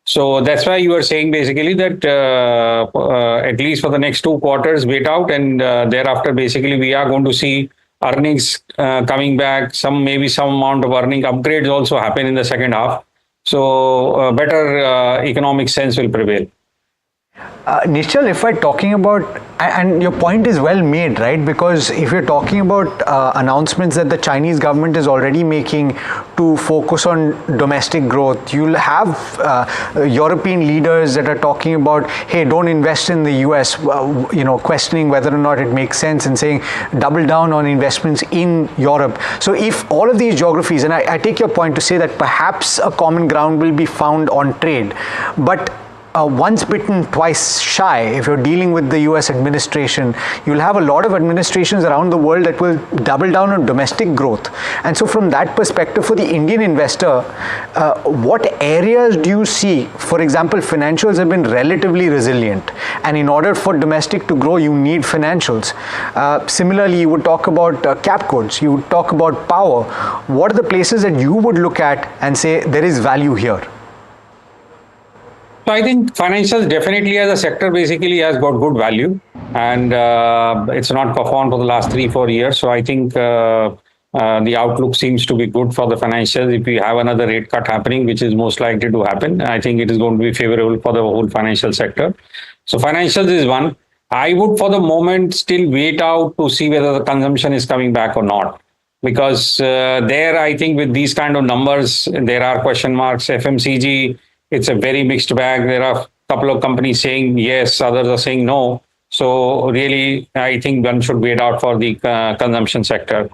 [SPEAKER 17] So that's why you are saying basically that at least for the next 2 quarters, wait out, and thereafter basically we are going to see earnings coming back. Maybe some amount of earning upgrades also happen in the second half. So better economic sense will prevail.
[SPEAKER 3] Nischal, if we're talking about, and your point is well made, right? Because if you're talking about announcements that the Chinese government is already making to focus on domestic growth, you'll have European leaders that are talking about, hey, don't invest in the US, questioning whether or not it makes sense and saying double down on investments in Europe. So if all of these geographies, and I take your point to say that perhaps a common ground will be found on trade, but once bitten, twice shy. If you're dealing with the US administration, you'll have a lot of administrations around the world that will double down on domestic growth. And so from that perspective, for the Indian investor, what areas do you see? For example, financials have been relatively resilient. And in order for domestic to grow, you need financials. Similarly, you would talk about cap goods, you would talk about power. What are the places that you would look at and say there is value here?
[SPEAKER 17] So I think financials definitely as a sector basically has got good value, and it's not performed for the last 3-4 years. So I think the outlook seems to be good for the financials. If we have another rate cut happening, which is most likely to happen, I think it is going to be favorable for the whole financial sector. So financials is one. I would for the moment still wait out to see whether the consumption is coming back or not. Because there, I think with these kind of numbers, there are question marks. FMCG, it's a very mixed bag. There are a couple of companies saying yes, others are saying no. So really, I think one should wait out for the consumption sector.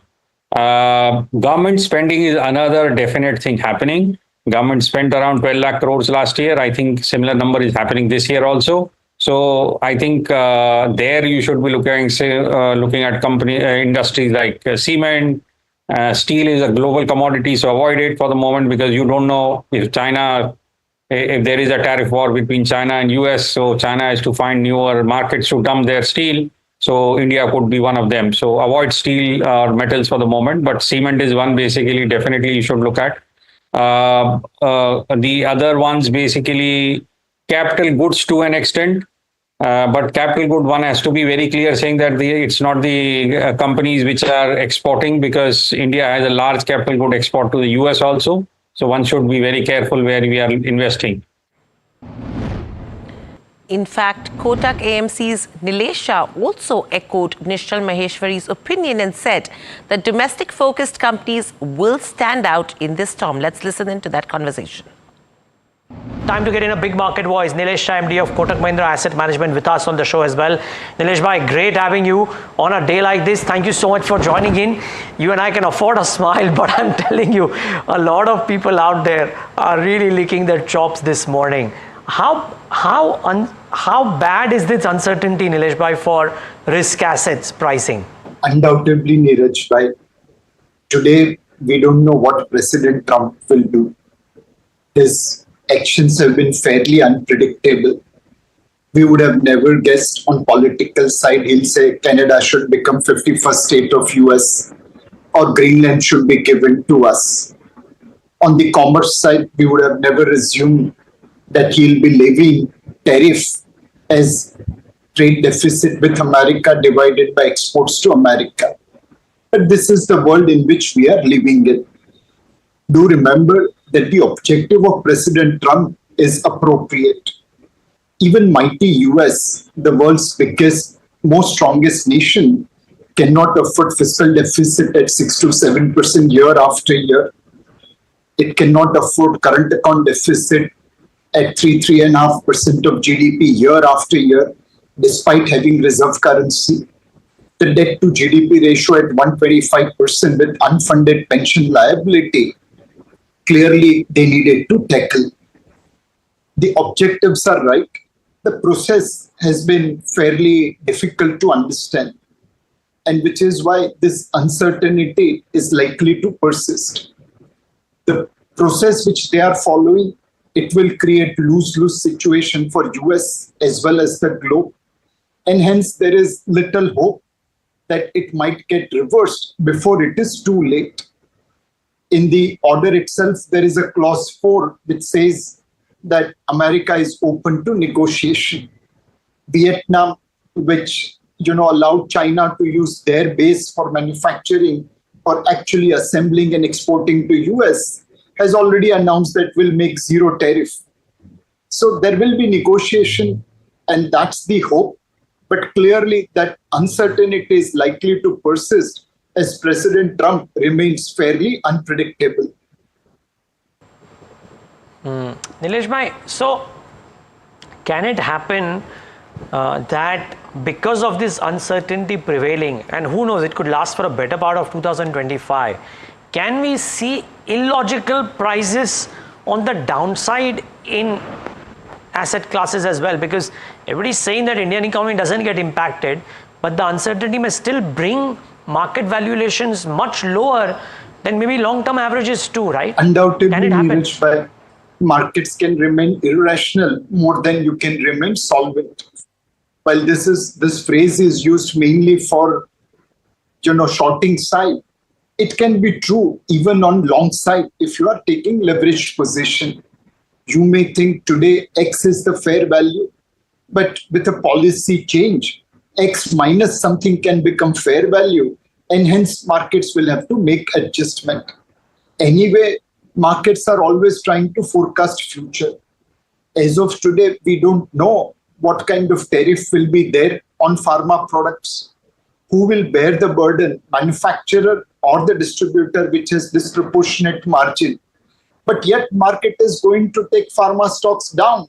[SPEAKER 17] Government spending is another definite thing happening. Government spent around 12 lakh crores last year. I think similar number is happening this year also. So I think there you should be looking at company industries like cement. Steel is a global commodity, so avoid it for the moment because you don't know if there is a tariff war between China and US, so China has to find newer markets to dump their steel. So India could be one of them. So avoid steel or metals for the moment, but cement is one basically definitely you should look at. The other ones basically capital goods to an extent. But capital good one has to be very clear saying that it's not the companies which are exporting because India has a large capital good export to the US also. So one should be very careful where we are investing.
[SPEAKER 1] In fact, Kotak AMC's Nilesh Shah also echoed Nishchal Maheshwari's opinion and said that domestic-focused companies will stand out in this storm. Let's listen into that conversation.
[SPEAKER 6] Time to get in a big market voice. Nilesh Shah, MD of Kotak Mahindra Asset Management, with us on the show as well. Nilesh bhai, great having you on a day like this. Thank you so much for joining in. You and I can afford a smile, but I'm telling you, a lot of people out there are really licking their chops this morning. How bad is this uncertainty, Nilesh bhai, for risk assets pricing?
[SPEAKER 7] Undoubtedly, Neeraj bhai. Today, we don't know what President Trump will do. His actions have been fairly unpredictable. We would have never guessed on political side he'll say Canada should become 51st state of US or Greenland should be given to us. On the commerce side, we would have never assumed that he'll be levying tariff as trade deficit with America divided by exports to America. But this is the world in which we are living in. Do remember that the objective of President Trump is appropriate. Even mighty US, the world's biggest, most strongest nation, cannot afford fiscal deficit at 6 to 7% year after year. It cannot afford current account deficit at 3.5% of GDP year after year, despite having reserve currency. The debt to GDP ratio at 125% with unfunded pension liability. Clearly, they needed to tackle. The objectives are right. The process has been fairly difficult to understand, and which is why this uncertainty is likely to persist. The process which they are following, it will create lose-lose situation for US as well as the globe, and hence there is little hope that it might get reversed before it is too late. In the order itself, there is a clause 4 which says that America is open to negotiation. Vietnam, which allowed China to use their base for manufacturing or actually assembling and exporting to US, has already announced that will make zero tariff. So there will be negotiation, and that's the hope. But clearly that uncertainty is likely to persist as President Trump remains fairly unpredictable.
[SPEAKER 6] Nilesh bhai, so can it happen that because of this uncertainty prevailing, and who knows, it could last for a better part of 2025, can we see illogical prices on the downside in asset classes as well, because everybody's saying that Indian economy doesn't get impacted, but the uncertainty may still bring market valuations much lower than maybe long-term averages too, right?
[SPEAKER 7] Undoubtedly,
[SPEAKER 6] Can it happen?
[SPEAKER 7] Neeraj, but markets can remain irrational more than you can remain solvent. While this phrase is used mainly for shorting side, it can be true even on long side. If you are taking leveraged position, you may think today X is the fair value, but with a policy change, X minus something can become fair value, and hence markets will have to make adjustment. Anyway, markets are always trying to forecast future. As of today, we don't know what kind of tariff will be there on pharma products. Who will bear the burden, manufacturer or the distributor, which has disproportionate margin? But yet market is going to take pharma stocks down,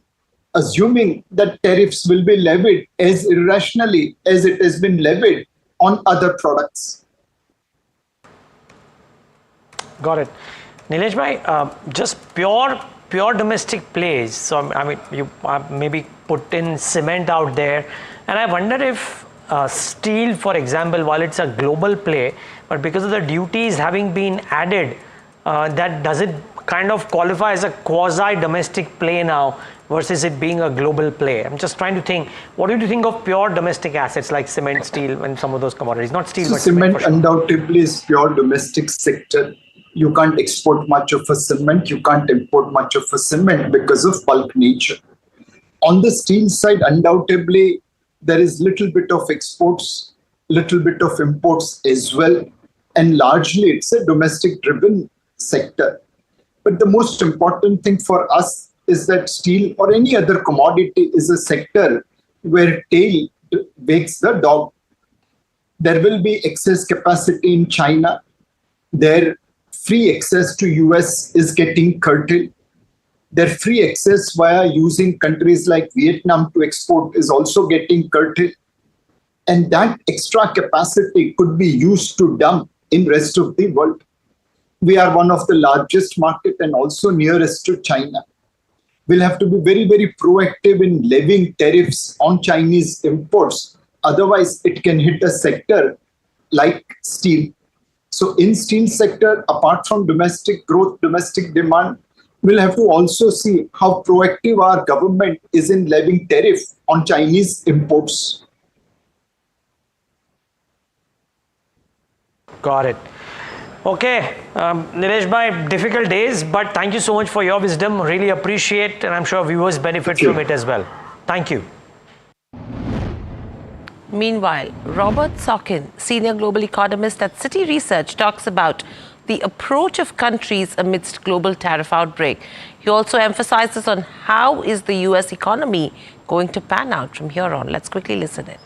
[SPEAKER 7] assuming that tariffs will be levied as irrationally as it has been levied on other products.
[SPEAKER 6] Got it. Nilesh bhai, just pure domestic plays. So I mean, you maybe put in cement out there, and I wonder if steel, for example, while it's a global play, but because of the duties having been added, that does it kind of qualify as a quasi-domestic play now versus it being a global play? I'm just trying to think, what do you think of pure domestic assets like cement, steel, and some of those commodities? Not steel, but
[SPEAKER 7] cement
[SPEAKER 6] for sure.
[SPEAKER 7] Undoubtedly is pure domestic sector. You can't export much of a cement, you can't import much of a cement because of bulk nature. On the steel side, undoubtedly, there is little bit of exports, little bit of imports as well, and largely it's a domestic driven sector. But the most important thing for us is that steel or any other commodity is a sector where tail wakes the dog. There will be excess capacity in China. Their free access to US is getting curtailed. Their free access via using countries like Vietnam to export is also getting curtailed. And that extra capacity could be used to dump in rest of the world. We are one of the largest market and also nearest to China. We'll have to be very, very proactive in levying tariffs on Chinese imports. Otherwise, it can hit a sector like steel. So in steel sector, apart from domestic growth, domestic demand, we'll have to also see how proactive our government is in levying tariff on Chinese imports.
[SPEAKER 6] Got it. Okay, Nilesh bhai, difficult days, but thank you so much for your wisdom. Really appreciate, and I'm sure viewers benefit from it as well. Thank you.
[SPEAKER 1] Meanwhile, Robert Sokin, senior global economist at Citi Research, talks about the approach of countries amidst global tariff outbreak. He also emphasizes on how is the US economy going to pan out from here on. Let's quickly listen in.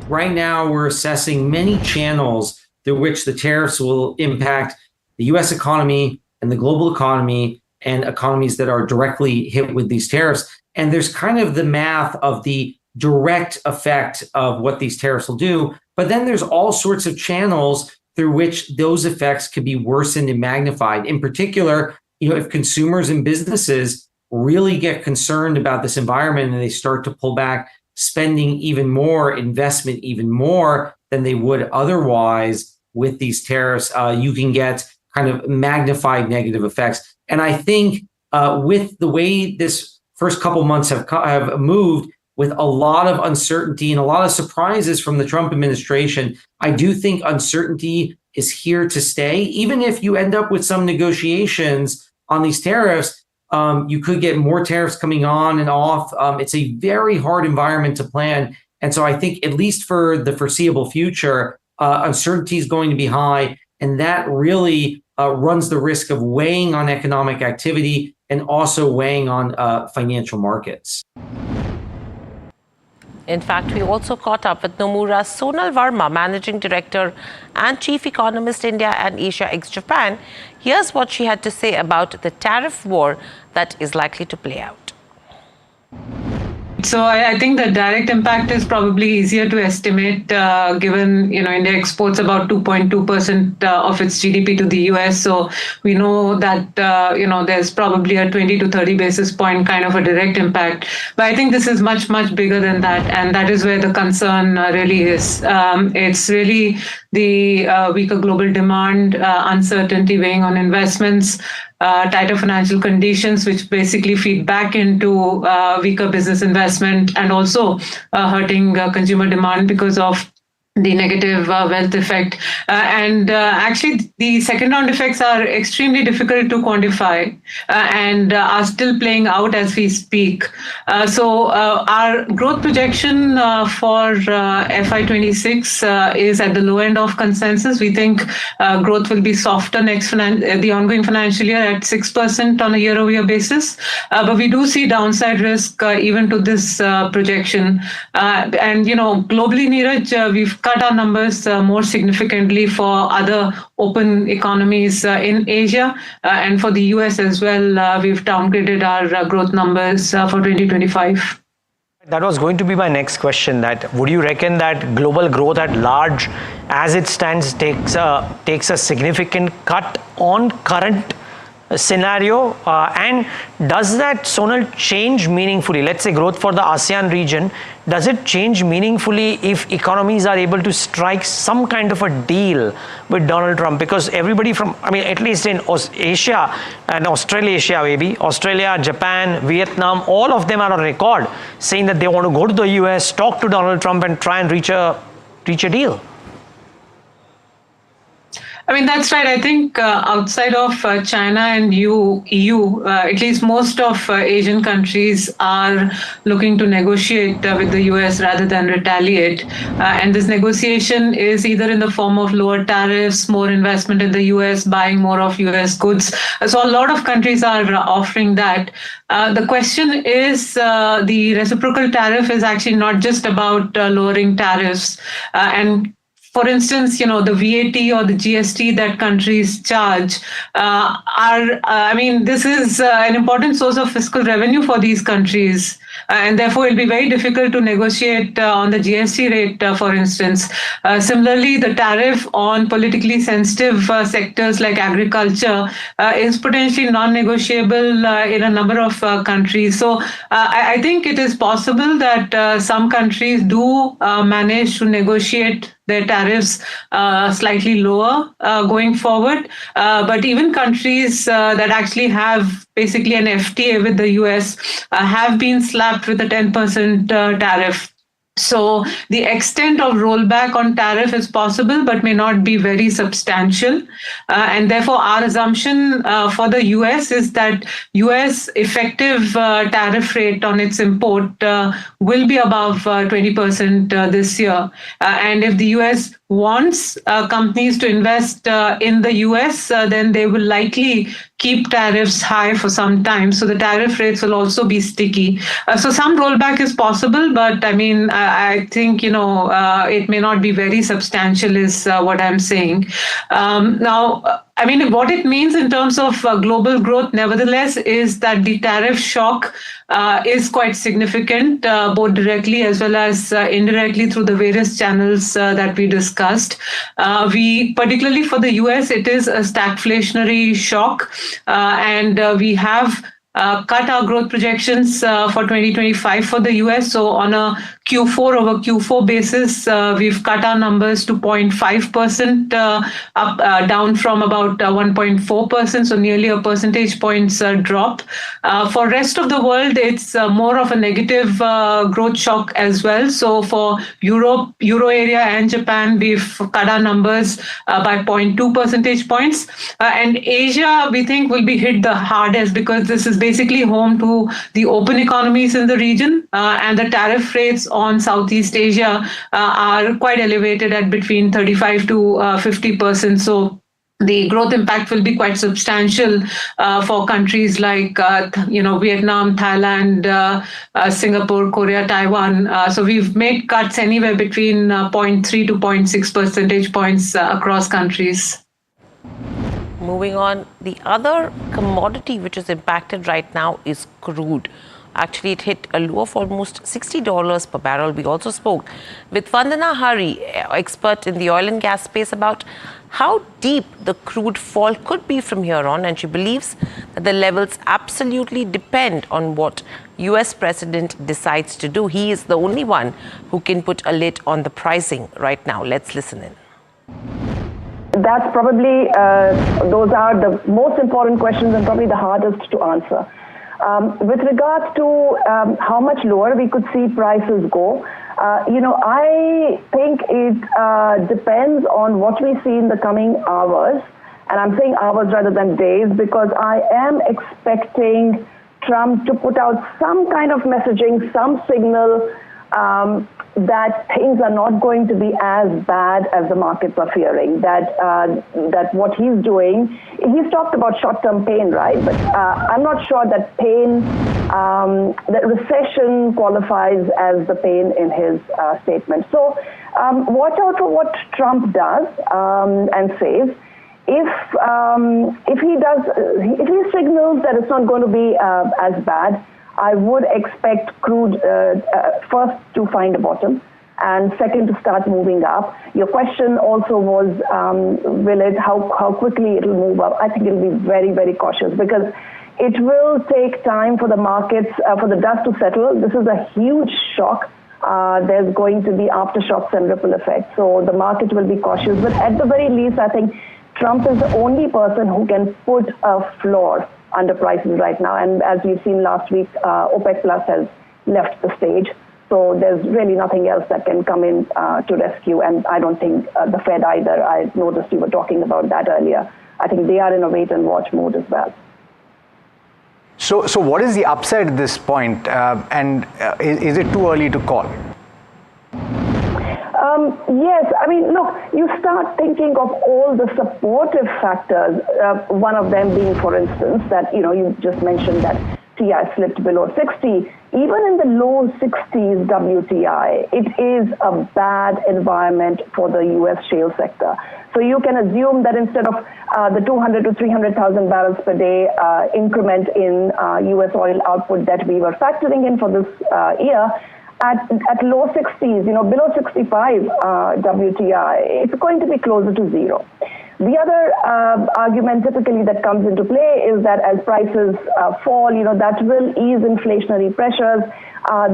[SPEAKER 16] Right now, we're assessing many channels through which the tariffs will impact the US economy and the global economy and economies that are directly hit with these tariffs. And there's kind of the math of the direct effect of what these tariffs will do. But then there's all sorts of channels through which those effects could be worsened and magnified. In particular, if consumers and businesses really get concerned about this environment and they start to pull back spending even more, investment even more than they would otherwise with these tariffs, you can get kind of magnified negative effects. And I think with the way this first couple months have moved, with a lot of uncertainty and a lot of surprises from the Trump administration, I do think uncertainty is here to stay. Even if you end up with some negotiations on these tariffs, you could get more tariffs coming on and off. It's a very hard environment to plan. And so I think at least for the foreseeable future, uncertainty is going to be high. And that really runs the risk of weighing on economic activity and also weighing on financial markets.
[SPEAKER 1] In fact, we also caught up with Nomura Sonal Verma, Managing Director and Chief Economist, India and Asia ex-Japan. Here's what she had to say about the tariff war that is likely to play out.
[SPEAKER 24] So I think the direct impact is probably easier to estimate, given India exports about 2.2% of its GDP to the US. So we know that there's probably a 20 to 30 basis point kind of a direct impact. But I think this is much bigger than that, and that is where the concern really is. It's really the weaker global demand, uncertainty weighing on investments, tighter financial conditions, which basically feed back into weaker business investment, and also hurting consumer demand because of the negative wealth effect. Actually, the second round effects are extremely difficult to quantify and are still playing out as we speak. So our growth projection for FY26 is at the low end of consensus. We think growth will be softer the ongoing financial year at 6% on a year-over-year basis. But we do see downside risk even to this projection. And globally, Neeraj, we've cut our numbers more significantly for other open economies in Asia, and for the US as well. We've downgraded our growth numbers for 2025.
[SPEAKER 6] That was going to be my next question, that would you reckon that global growth at large as it stands takes a significant cut on current scenario, and does that, Sonal, change meaningfully? Let's say growth for the ASEAN region, does it change meaningfully if economies are able to strike some kind of a deal with Donald Trump? Because everybody at least in Asia and Australasia, maybe Australia, Japan, Vietnam, all of them are on record saying that they want to go to the US, talk to Donald Trump and try and reach a deal.
[SPEAKER 24] I mean, that's right. I think outside of China and EU, at least most of Asian countries are looking to negotiate with the US rather than retaliate. And this negotiation is either in the form of lower tariffs, more investment in the US, buying more of US goods. So a lot of countries are offering that. The question is, the reciprocal tariff is actually not just about lowering tariffs. And for instance, the VAT or the GST that countries charge this is an important source of fiscal revenue for these countries. And therefore, it'll be very difficult to negotiate on the GST rate, for instance. Similarly, the tariff on politically sensitive sectors like agriculture is potentially non-negotiable in a number of countries. So I think it is possible that some countries do manage to negotiate their tariffs slightly lower going forward. But even countries that actually have basically an FTA with the US have been slapped with a 10% tariff. So the extent of rollback on tariff is possible, but may not be very substantial. And therefore, our assumption for the US is that US effective tariff rate on its import will be above 20% this year. And if the US wants companies to invest in the US, then they will likely keep tariffs high for some time. So the tariff rates will also be sticky. So some rollback is possible, but I think, it may not be very substantial is what I'm saying. Now, what it means in terms of global growth, nevertheless, is that the tariff shock is quite significant, both directly as well as indirectly through the various channels that we discussed. Particularly for the US, it is a stagflationary shock, and we have cut our growth projections for 2025 for the US. So on a Q4 over Q4 basis, we've cut our numbers to 0.5% down from about 1.4%, so nearly a percentage points drop. For rest of the world, it's more of a negative growth shock as well. So for Europe, Euro area and Japan, we've cut our numbers by 0.2 percentage points. And Asia, we think, will be hit the hardest because this is basically home to the open economies in the region, and the tariff rates on Southeast Asia are quite elevated at between 35 to 50%. So the growth impact will be quite substantial for countries like Vietnam, Thailand, Singapore, Korea, Taiwan. So we've made cuts anywhere between 0.3 to 0.6 percentage points across countries.
[SPEAKER 1] Moving on, the other commodity which is impacted right now is crude. Actually, it hit a low of almost $60 per barrel. We also spoke with Vandana Hari, expert in the oil and gas space, about how deep the crude fall could be from here on. And she believes that the levels absolutely depend on what US President decides to do. He is the only one who can put a lid on the pricing right now. Let's listen in.
[SPEAKER 14] That's probably, those are the most important questions and probably the hardest to answer. With regards to how much lower we could see prices go, I think it depends on what we see in the coming hours. And I'm saying hours rather than days, because I am expecting Trump to put out some kind of messaging, some signal that things are not going to be as bad as the markets are fearing, that what he's doing, he's talked about short-term pain, right? But I'm not sure that pain, that recession qualifies as the pain in his statement. So watch out for what Trump does and says. If he signals that it's not going to be as bad, I would expect crude first to find a bottom, and second to start moving up. Your question also was, how quickly it will move up? I think it will be very, very cautious, because it will take time for the markets, for the dust to settle. This is a huge shock. There's going to be aftershocks and ripple effects. So the market will be cautious. But at the very least, I think Trump is the only person who can put a floor under prices right now. And as we've seen last week, OPEC Plus has left the stage. So there's really nothing else that can come in to rescue. And I don't think the Fed either. I noticed you were talking about that earlier. I think they are in a wait and watch mode as well.
[SPEAKER 3] So what is the upside at this point? And is it too early to call?
[SPEAKER 14] Yes, I mean, look, you start thinking of all the supportive factors, one of them being, for instance, that, you just mentioned that TI slipped below 60. Even in the low 60s WTI, it is a bad environment for the U.S. shale sector. So you can assume that instead of the 200 to 300,000 barrels per day increment in U.S. oil output that we were factoring in for this year, at low 60s, below 65 WTI, it's going to be closer to zero. The other argument typically that comes into play is that as prices fall, that will ease inflationary pressures.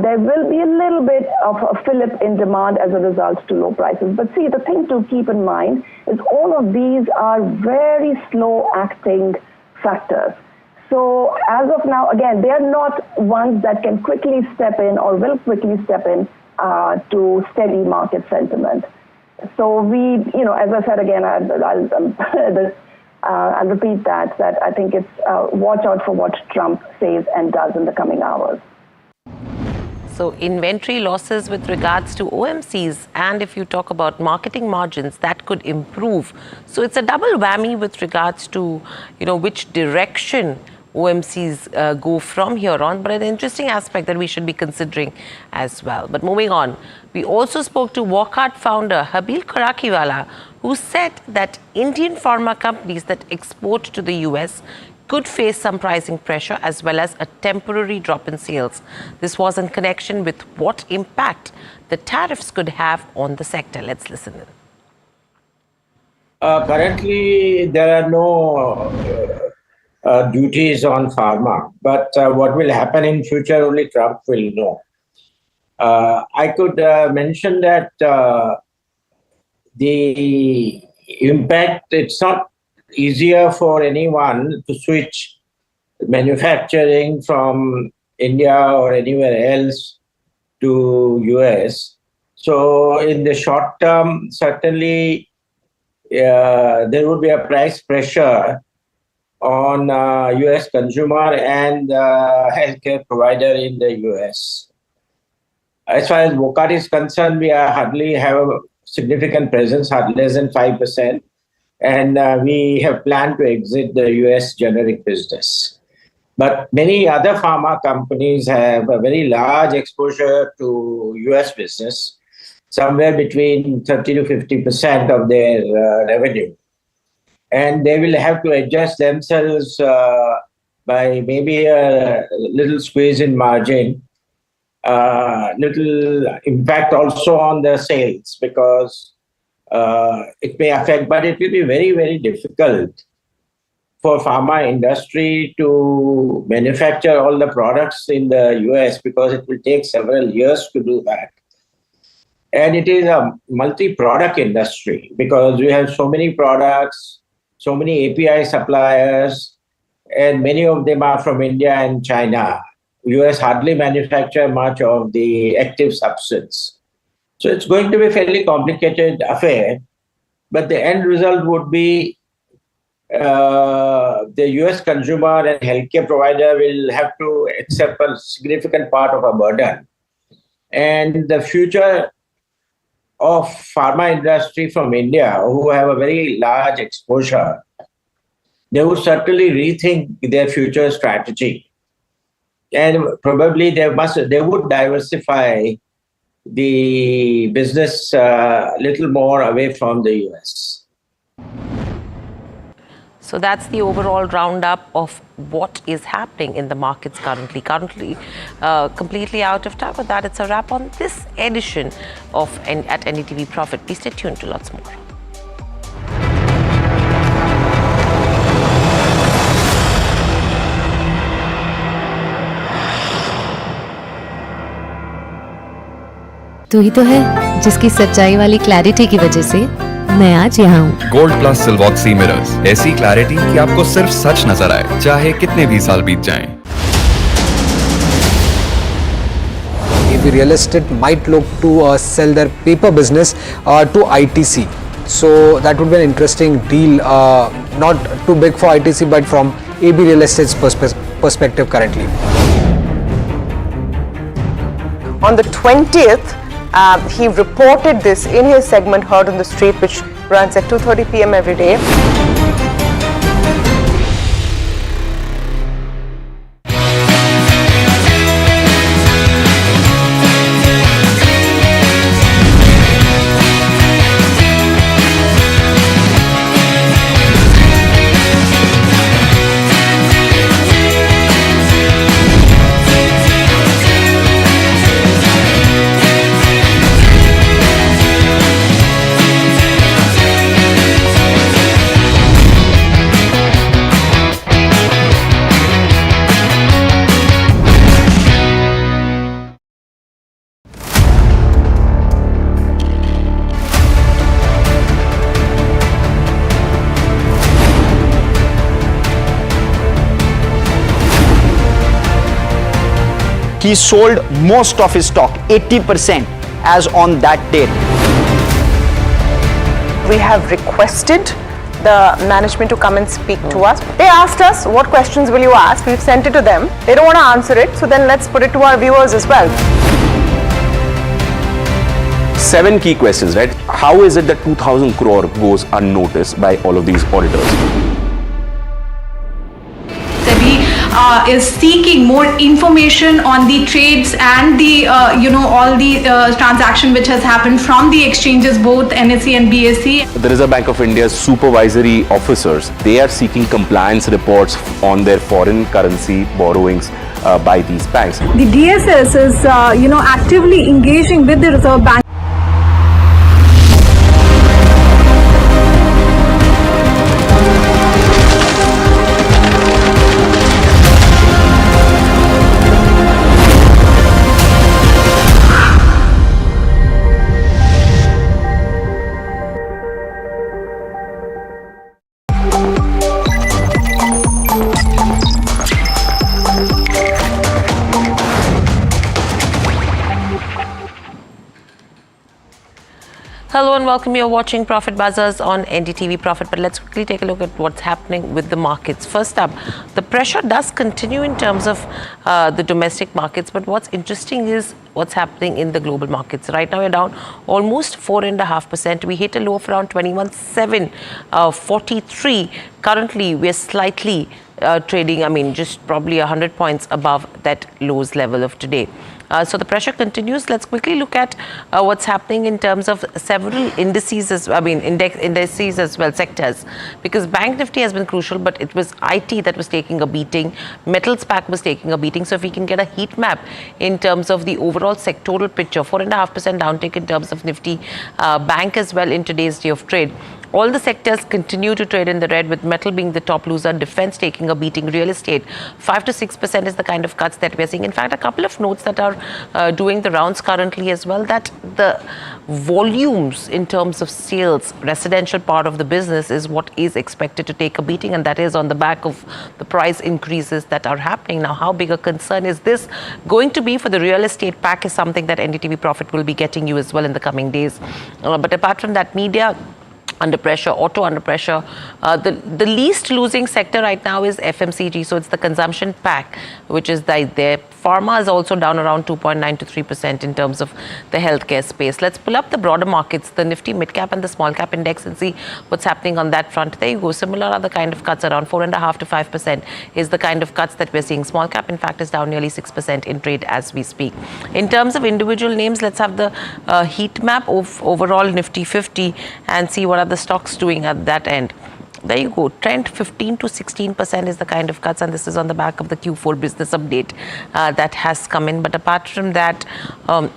[SPEAKER 14] There will be a little bit of a fillip in demand as a result to low prices. But see, the thing to keep in mind is all of these are very slow-acting factors. So as of now, again, they are not ones that can quickly step in or will quickly step in to steady market sentiment. So we, as I said again, I'll repeat that I think it's watch out for what Trump says and does in the coming hours.
[SPEAKER 1] So inventory losses with regards to OMCs, and if you talk about marketing margins, that could improve. So it's a double whammy with regards to, which direction OMCs go from here on, but an interesting aspect that we should be considering as well. But moving on, we also spoke to Wockhardt founder Habil Karakiwala, who said that Indian pharma companies that export to the US could face some pricing pressure as well as a temporary drop in sales. This was in connection with what impact the tariffs could have on the sector. Let's listen in.
[SPEAKER 18] Currently, there are no duties on pharma, but what will happen in future only Trump will know. I could mention that the impact, it's not easier for anyone to switch manufacturing from India or anywhere else to US. So in the short term, certainly there would be a price pressure on US consumer and healthcare provider in the US. As far as Wockhardt is concerned, we hardly have a significant presence, less than 5%. And we have planned to exit the US generic business. But many other pharma companies have a very large exposure to US business, somewhere between 30 to 50% of their revenue. And they will have to adjust themselves by maybe a little squeeze in margin, little impact also on the sales, because it may affect, but it will be very, very difficult for pharma industry to manufacture all the products in the US, because it will take several years to do that. And it is a multi-product industry, because we have so many products, so many API suppliers, and many of them are from India and China. US hardly manufacture much of the active substance. So it's going to be a fairly complicated affair, but the end result would be the US consumer and healthcare provider will have to accept a significant part of a burden. And the future of pharma industry from India, who have a very large exposure, they would certainly rethink their future strategy. And probably they would diversify the business a little more away from the US.
[SPEAKER 1] So that's the overall roundup of what is happening in the markets currently. Completely out of time. With that, it's a wrap on this edition of at NDTV Profit. Please stay tuned to lots more.
[SPEAKER 2] तू ही तो है जिसकी सच्चाई वाली clarity की वजह से मैं आज यहाँ हूँ।
[SPEAKER 12] गोल्ड प्लस सिल्वॉक्सी मिरर्स, ऐसी क्लैरिटी कि आपको सिर्फ सच नजर आए, चाहे कितने भी साल बीत जाएं।
[SPEAKER 15] Maybe real estate might look to sell their paper business to ITC. So that would be an interesting deal, not too big for ITC, but from AB Real Estate's perspective currently.
[SPEAKER 13] On the 20th, he reported this in his segment Heard on the Street, which runs at 2:30 p.m. every day.
[SPEAKER 20] He sold most of his stock, 80%, as on that date.
[SPEAKER 13] We have requested the management to come and speak to us. They asked us, what questions will you ask? We've sent it to them. They don't want to answer it, so then let's put it to our viewers as well.
[SPEAKER 23] 7 key questions, right? How is it that 2,000 crore goes unnoticed by all of these auditors?
[SPEAKER 19] Is seeking more information on the trades and the all the transaction which has happened from the exchanges, both NSE and BSE.
[SPEAKER 23] The Reserve Bank of India's supervisory officers, they are seeking compliance reports on their foreign currency borrowings by these banks.
[SPEAKER 21] The DSS is actively engaging with the Reserve Bank.
[SPEAKER 1] Hello and welcome. You're watching Profit Buzzers on NDTV Profit, but let's quickly take a look at what's happening with the markets. First up, the pressure does continue in terms of the domestic markets, but what's interesting is what's happening in the global markets. Right now, we're down almost 4.5%. We hit a low of around 21,743. Currently, we're slightly trading, just probably 100 points above that lows level of today. So the pressure continues. Let's quickly look at what's happening in terms of several indices indices as well, sectors, because Bank Nifty has been crucial, but it was IT that was taking a beating. Metals pack was taking a beating. So if we can get a heat map in terms of the overall sectoral picture, 4.5% downtick in terms of Nifty, bank as well in today's day of trade. All the sectors continue to trade in the red, with metal being the top loser, defense taking a beating, real estate 5 to 6% is the kind of cuts that we're seeing. In fact, a couple of notes that are doing the rounds currently as well, that the volumes in terms of sales, residential part of the business, is what is expected to take a beating, and that is on the back of the price increases that are happening. Now, how big a concern is this going to be for the real estate pack is something that NDTV Profit will be getting you as well in the coming days. But apart from that, media under pressure, auto under pressure. The least losing sector right now is FMCG, so it's the consumption pack, which is there. Pharma is also down around 2.9 to 3% in terms of the healthcare space. Let's pull up the broader markets, the Nifty mid-cap and the small-cap index, and see what's happening on that front. There you go. Similar are the kind of cuts, around 4.5 to 5% is the kind of cuts that we're seeing. Small-cap, in fact, is down nearly 6% in trade as we speak. In terms of individual names, let's have the heat map of overall Nifty 50 and see what are the stocks doing at that end. There you go. Trend 15 to 16% is the kind of cuts, and this is on the back of the Q4 business update that has come in. But apart from that, the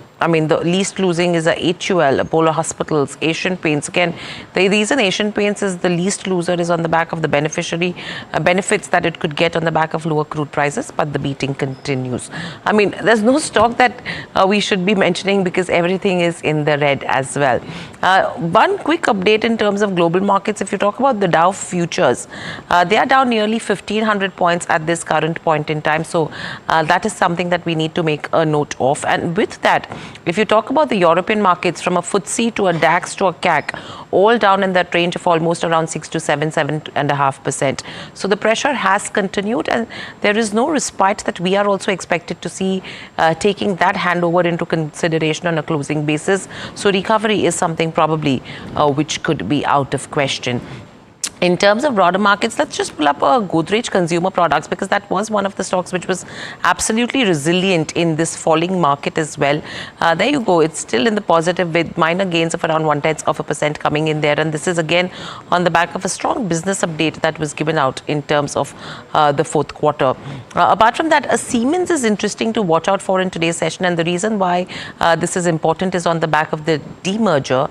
[SPEAKER 1] least losing is HUL, Apollo Hospitals, Asian Paints. Again, the reason Asian Paints is the least loser is on the back of the beneficiary benefits that it could get on the back of lower crude prices, but the beating continues. There's no stock that we should be mentioning because everything is in the red as well. One quick update in terms of global markets. If you talk about the Dow futures, they are down nearly 1,500 points at this current point in time. So that is something that we need to make a note of. And with that, if you talk about the European markets, from a FTSE to a DAX to a CAC, all down in that range of almost around 6 to 7.5%. So the pressure has continued, and there is no respite that we are also expected to see taking that handover into consideration on a closing basis. So recovery is something probably which could be out of question. In terms of broader markets, let's just pull up Godrej Consumer Products, because that was one of the stocks which was absolutely resilient in this falling market as well. There you go. It's still in the positive with minor gains of around 0.1% coming in there. And this is again on the back of a strong business update that was given out in terms of the fourth quarter. Apart from that, Siemens is interesting to watch out for in today's session. And the reason why this is important is on the back of the demerger,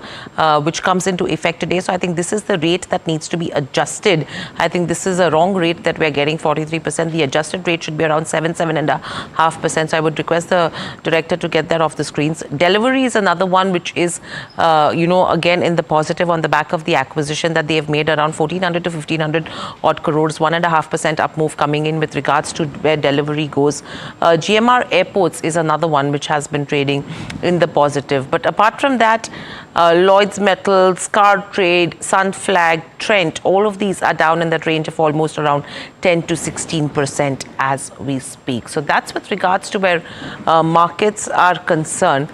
[SPEAKER 1] which comes into effect today. So I think this is the rate that needs to be adjusted. I think this is a wrong rate that we're getting, 43%. The adjusted rate should be around 7.5%. So I would request the director to get that off the screens. Delivery is another one which is, again in the positive on the back of the acquisition that they have made, around 1,400 to 1,500 odd crores, 1.5% up move coming in with regards to where delivery goes. GMR Airports is another one which has been trading in the positive. But apart from that, Lloyds Metals, Car Trade, Sunflag, Trent, all of these are down in that range of almost around 10 to 16% as we speak. So that's with regards to where markets are concerned.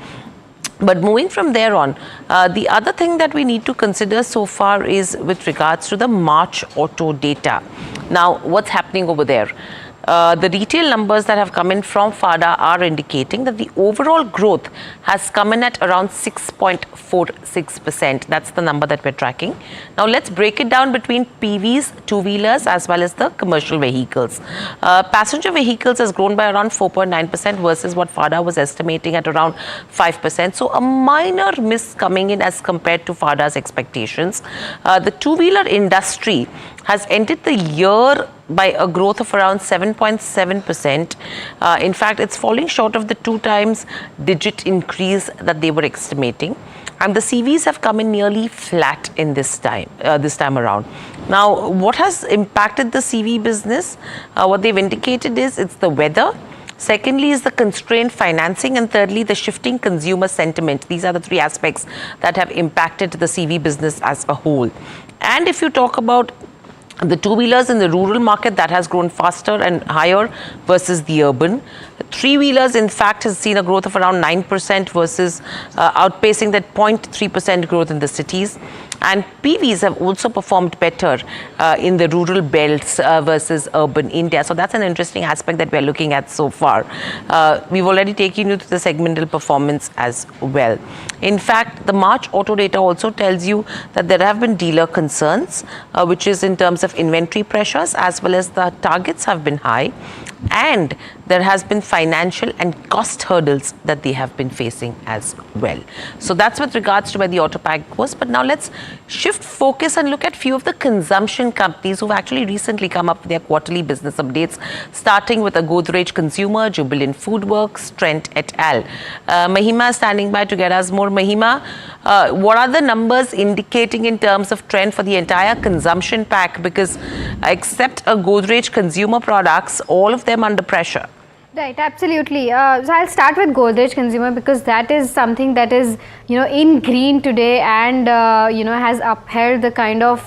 [SPEAKER 1] But moving from there on, the other thing that we need to consider so far is with regards to the March auto data. Now, what's happening over there? The retail numbers that have come in from FADA are indicating that the overall growth has come in at around 6.46%. That's the number that we're tracking. Now let's break it down between PVs, two-wheelers, as well as the commercial vehicles. Passenger vehicles has grown by around 4.9% versus what FADA was estimating at around 5%. So a minor miss coming in as compared to FADA's expectations. The two-wheeler industry has ended the year by a growth of around 7.7%. In fact, it's falling short of the 2 times digit increase that they were estimating. And the CVs have come in nearly flat in this time around. Now, what has impacted the CV business? What they've indicated is it's the weather. Secondly is the constrained financing, and thirdly the shifting consumer sentiment. These are the 3 aspects that have impacted the CV business as a whole. And if you talk about the two-wheelers in the rural market, that has grown faster and higher versus the urban. Three-wheelers, in fact, has seen a growth of around 9% versus outpacing that 0.3% growth in the cities. And PVs have also performed better in the rural belts versus urban India. So that's an interesting aspect that we're looking at so far. We've already taken you to the segmental performance as well. In fact, the March auto data also tells you that there have been dealer concerns, which is in terms of inventory pressures, as well as the targets have been high. And there has been financial and cost hurdles that they have been facing as well. So that's with regards to where the auto pack was. But now let's shift focus and look at few of the consumption companies who've actually recently come up with their quarterly business updates, starting with a Godrej Consumer, Jubilant FoodWorks, Trent et al. Mahima is standing by to get us more. Mahima, what are the numbers indicating in terms of trend for the entire consumption pack? Because except a Godrej Consumer Products, all of them under pressure.
[SPEAKER 4] Right, absolutely. So I'll start with Godrej Consumer because that is something that is, in green today and, has upheld the kind of,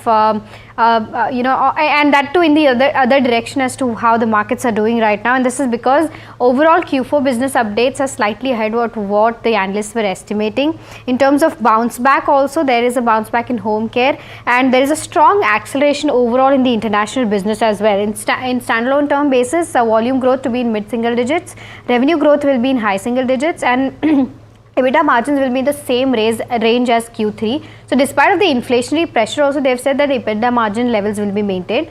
[SPEAKER 4] and that too in the other direction as to how the markets are doing right now. And this is because overall Q4 business updates are slightly ahead of what the analysts were estimating. In terms of bounce back also, there is a bounce back in home care and there is a strong acceleration overall in the international business as well. In standalone term basis, volume growth to be in mid-single digits, revenue growth will be in high single digits and EBITDA margins will be in the same range as Q3. So despite of the inflationary pressure also, they've said that EBITDA margin levels will be maintained.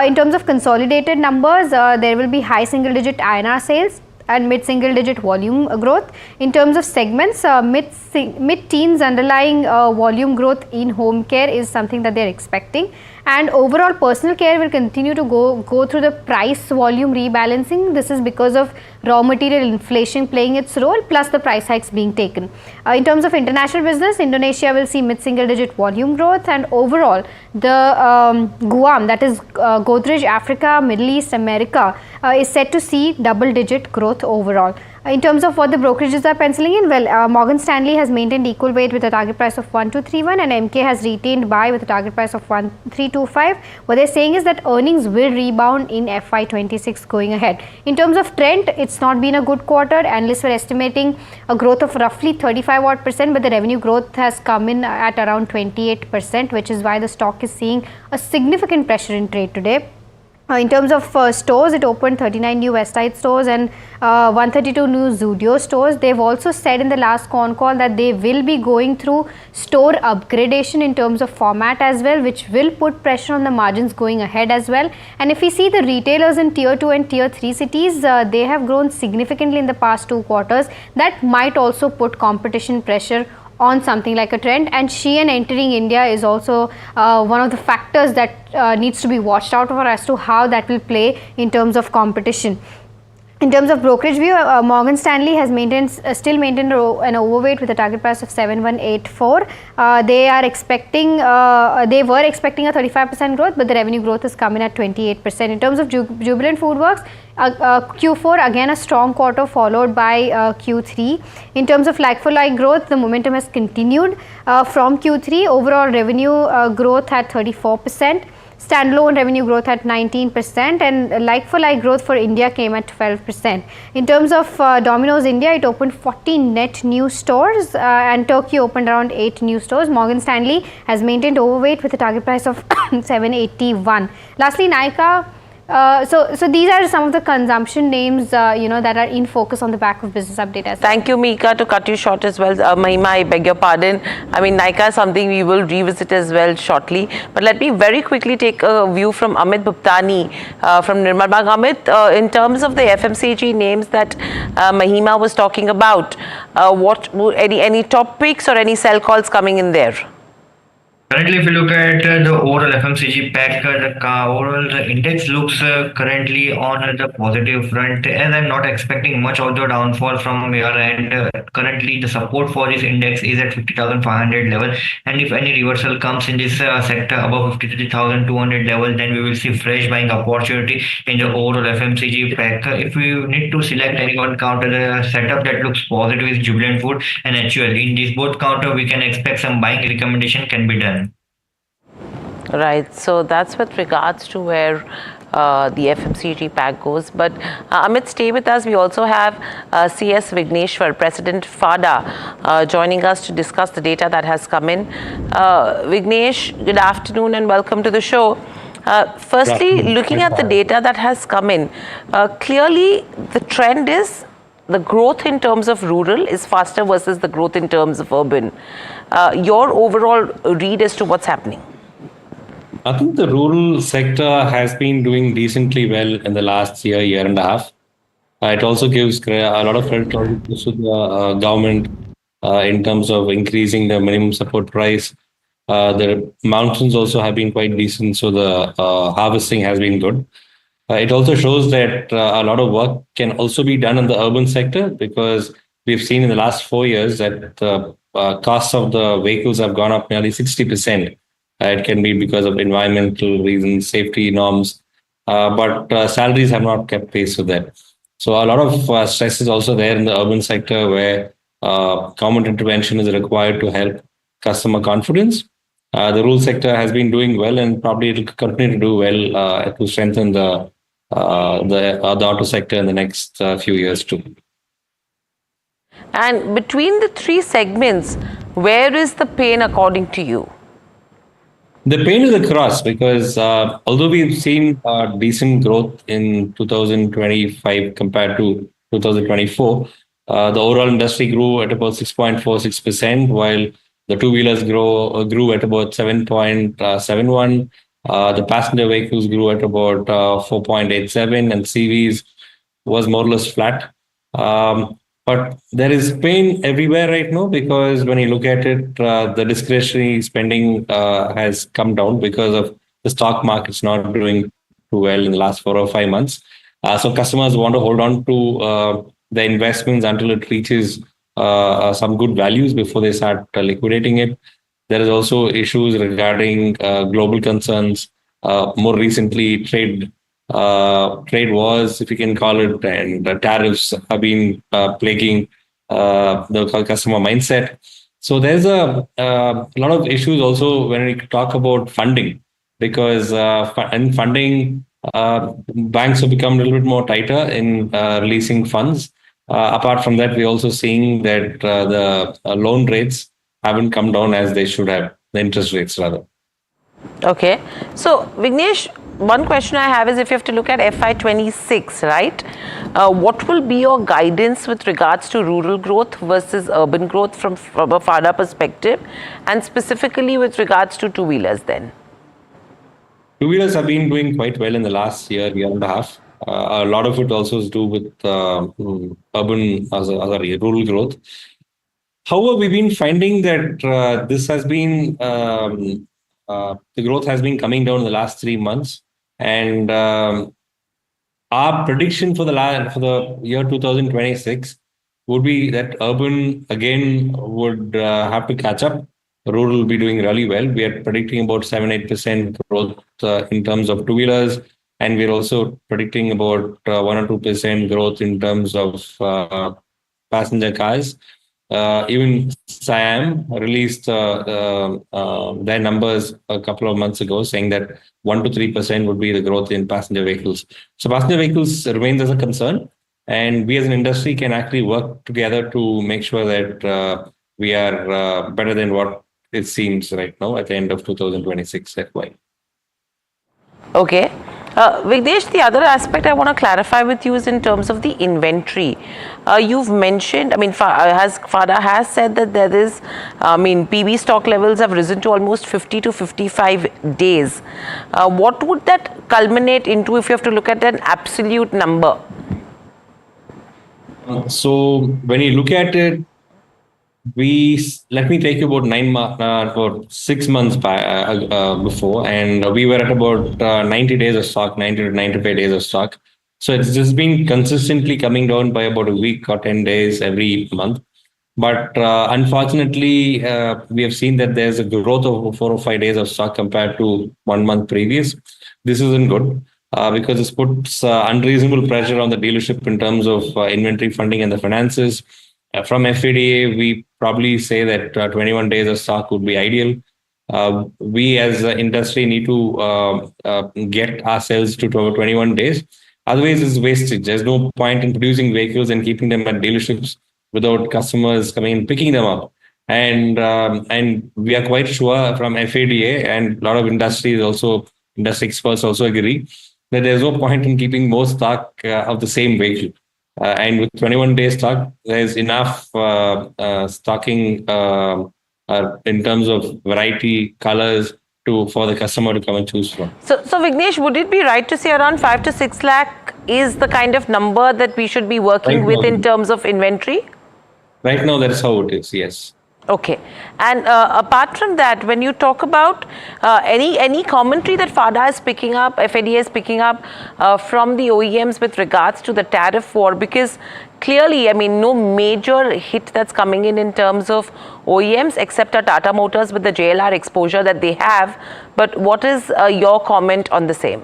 [SPEAKER 4] In terms of consolidated numbers, there will be high single digit INR sales and mid-single digit volume growth. In terms of segments, mid-teens underlying volume growth in home care is something that they're expecting. And overall personal care will continue to go through the price volume rebalancing. This is because of raw material inflation playing its role plus the price hikes being taken. In terms of international business, Indonesia will see mid-single digit volume growth and overall the Guam, that is Godrej Africa, Middle East, America is set to see double-digit growth overall. In terms of what the brokerages are penciling in, well, Morgan Stanley has maintained equal weight with a target price of 1231 and MK has retained buy with a target price of 1325. What they're saying is that earnings will rebound in FY26 going ahead. In terms of trend, it's not been a good quarter. Analysts were estimating a growth of roughly 35%, but the revenue growth has come in at around 28%, which is why the stock is seeing a significant pressure in trade today. In terms of stores, it opened 39 new Westside stores and 132 new Zudio stores. They've also said in the last con call that they will be going through store upgradation in terms of format as well, which will put pressure on the margins going ahead as well. And if we see the retailers in tier 2 and tier 3 cities, they have grown significantly in the past 2 quarters. That might also put competition pressure on something like a trend, and Shein entering India is also one of the factors that needs to be watched out for as to how that will play in terms of competition. In terms of brokerage view, Morgan Stanley has still maintained an overweight with a target price of 7184. They were expecting a 35% growth, but the revenue growth has come in at 28%. In terms of Jubilant FoodWorks, Q4 again a strong quarter followed by Q3. In terms of like-for-like growth, the momentum has continued from Q3. Overall revenue growth at 34%. Standalone revenue growth at 19% and like-for-like growth for India came at 12%. In terms of Domino's India, it opened 40 net new stores and Turkey opened around 8 new stores. Morgan Stanley has maintained overweight with a target price of 781. Lastly, Nykaa. So these are some of the consumption names, that are in focus on the back of business update as well.
[SPEAKER 1] Thank you, Mika, to cut you short as well. Mahima, I beg your pardon. I mean, Nykaa is something we will revisit as well shortly. But let me very quickly take a view from Amit Bhuptani from Nirmal Bang. Amit, in terms of the FMCG names that Mahima was talking about, any top picks or any sell calls coming in there?
[SPEAKER 5] Currently, if you look at the overall FMCG pack, the index looks currently on the positive front, and I'm not expecting much of the downfall from here. And currently, the support for this index is at 50,500 level. And if any reversal comes in this sector above 53,200 level, then we will see fresh buying opportunity in the overall FMCG pack. If we need to select any one counter, the setup that looks positive is Jubilant Food and HUL. In these both counter, we can expect some buying recommendation can be done.
[SPEAKER 1] Right, so that's with regards to where the FMCG pack goes. But Amit, stay with us. We also have CS Vigneshwar, President FADA, joining us to discuss the data that has come in. Vignesh, good afternoon and welcome to the show. Firstly, looking at the data that has come in, clearly the trend is the growth in terms of rural is faster versus the growth in terms of urban. Your overall read as to what's happening?
[SPEAKER 8] I think the rural sector has been doing decently well in the last year and a half. It also gives a lot of credit to the government in terms of increasing the minimum support price. The monsoons also have been quite decent, so the harvesting has been good. It also shows that a lot of work can also be done in the urban sector, because we've seen in the last 4 years that the costs of the vehicles have gone up nearly 60%. It can be because of environmental reasons, safety norms, but salaries have not kept pace with that. So a lot of stress is also there in the urban sector, where government intervention is required to help customer confidence. The rural sector has been doing well, and probably it will continue to do well to strengthen the auto sector in the next few years too.
[SPEAKER 1] And between the three segments, where is the pain according to you?
[SPEAKER 8] The pain is across, because although we've seen decent growth in 2025 compared to 2024, the overall industry grew at about 6.46%, while the two-wheelers grew at about 7.71%. The passenger vehicles grew at about 4.87%, and CVs was more or less flat. But there is pain everywhere right now, because when you look at it, the discretionary spending has come down because of the stock markets not doing too well in the last 4 or 5 months. So customers want to hold on to the investments until it reaches some good values before they start liquidating it. There is also issues regarding global concerns. More recently, trade wars, if you can call it, and the tariffs have been plaguing the customer mindset. So there's a lot of issues also when we talk about funding, because in funding, banks have become a little bit more tighter in releasing funds. Apart from that, we're also seeing that the loan rates haven't come down as they should have, the interest rates rather.
[SPEAKER 1] Okay. So, Vignesh, one question I have is, if you have to look at FY26, right, what will be your guidance with regards to rural growth versus urban growth from a FADA perspective, and specifically with regards to two-wheelers then?
[SPEAKER 8] Two-wheelers have been doing quite well in the last year and a half. A lot of it also is to do with rural growth. However, we've been finding that this has been the growth has been coming down in the last 3 months, and our prediction for the year 2026 would be that urban again would have to catch up. Rural will be doing really well. We are predicting about 7-8% growth in terms of two-wheelers, and we're also predicting about 1 or 2% growth in terms of passenger cars. Even SIAM released their numbers a couple of months ago, saying that 1 to 3% would be the growth in passenger vehicles. So passenger vehicles remains as a concern, and we as an industry can actually work together to make sure that we are better than what it seems right now at the end of 2026 FY.
[SPEAKER 1] Okay. Vignesh, the other aspect I want to clarify with you is in terms of the inventory. You've mentioned, I mean, FADA has said that there is, PB stock levels have risen to almost 50 to 55 days. What would that culminate into if you have to look at an absolute number?
[SPEAKER 8] So when you look at it, let me take you about 6 months before, and we were at about 90 days of stock, 90 to 95 days of stock. So it's just been consistently coming down by about a week or 10 days every month. But unfortunately, we have seen that there's a growth of 4 or 5 days of stock compared to 1 month previous. This isn't good, because this puts unreasonable pressure on the dealership in terms of inventory funding and the finances. From FADA, we probably say that 21 days of stock would be ideal. We as an industry need to get ourselves to 21 days. Otherwise, it's wastage. There's no point in producing vehicles and keeping them at dealerships without customers coming and picking them up. And we are quite sure from FADA and a lot of industry experts also agree that there's no point in keeping more stock of the same vehicle. And with 21 days stock, there's enough stocking in terms of variety, colors for the customer to come and choose from.
[SPEAKER 1] So Vignesh, would it be right to say around 5 to 6 lakh is the kind of number that we should be working with in terms of inventory?
[SPEAKER 8] Right now, that's how it is, yes.
[SPEAKER 1] Okay. And apart from that, when you talk about any commentary that FADA is picking up, FADA is picking up from the OEMs with regards to the tariff war, because clearly, I mean, no major hit that's coming in terms of OEMs except Tata Motors with the JLR exposure that they have. But what is your comment on the same?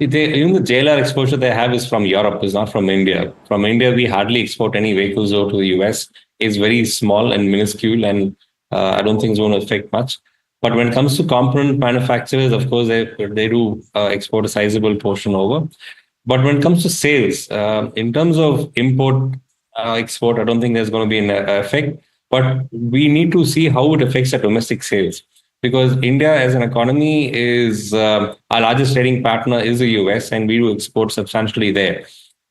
[SPEAKER 8] Even the JLR exposure they have is from Europe, is not from India. From India, we hardly export any vehicles over to the US. It's very small and minuscule, and I don't think it's going to affect much. But when it comes to component manufacturers, of course, they do export a sizable portion over. But when it comes to sales, in terms of import, export, I don't think there's going to be an effect. But we need to see how it affects our domestic sales. Because India as an economy is our largest trading partner is the US, and we do export substantially there.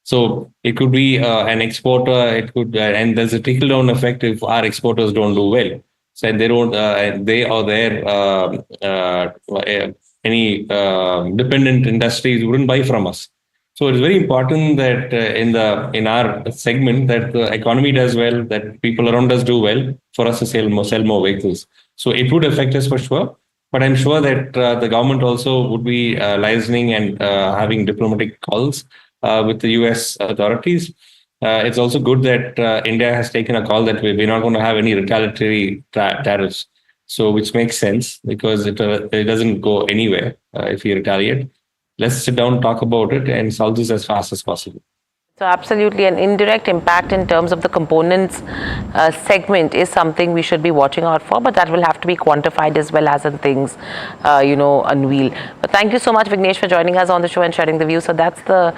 [SPEAKER 8] So it could be an exporter. It could, and there's a trickle down effect if our exporters don't do well. So they don't, they or their any dependent industries wouldn't buy from us. So it's very important that in our segment that the economy does well, that people around us do well for us to sell more vehicles. So it would affect us for sure. But I'm sure that the government also would be liaising and having diplomatic calls with the US authorities. It's also good that India has taken a call that we're not going to have any retaliatory tariffs. So which makes sense because it doesn't go anywhere if you retaliate. Let's sit down, talk about it, and solve this as fast as possible.
[SPEAKER 1] So absolutely, an indirect impact in terms of the components segment is something we should be watching out for, but that will have to be quantified as well as in things, unveil. But thank you so much, Vignesh, for joining us on the show and sharing the view. So that's the,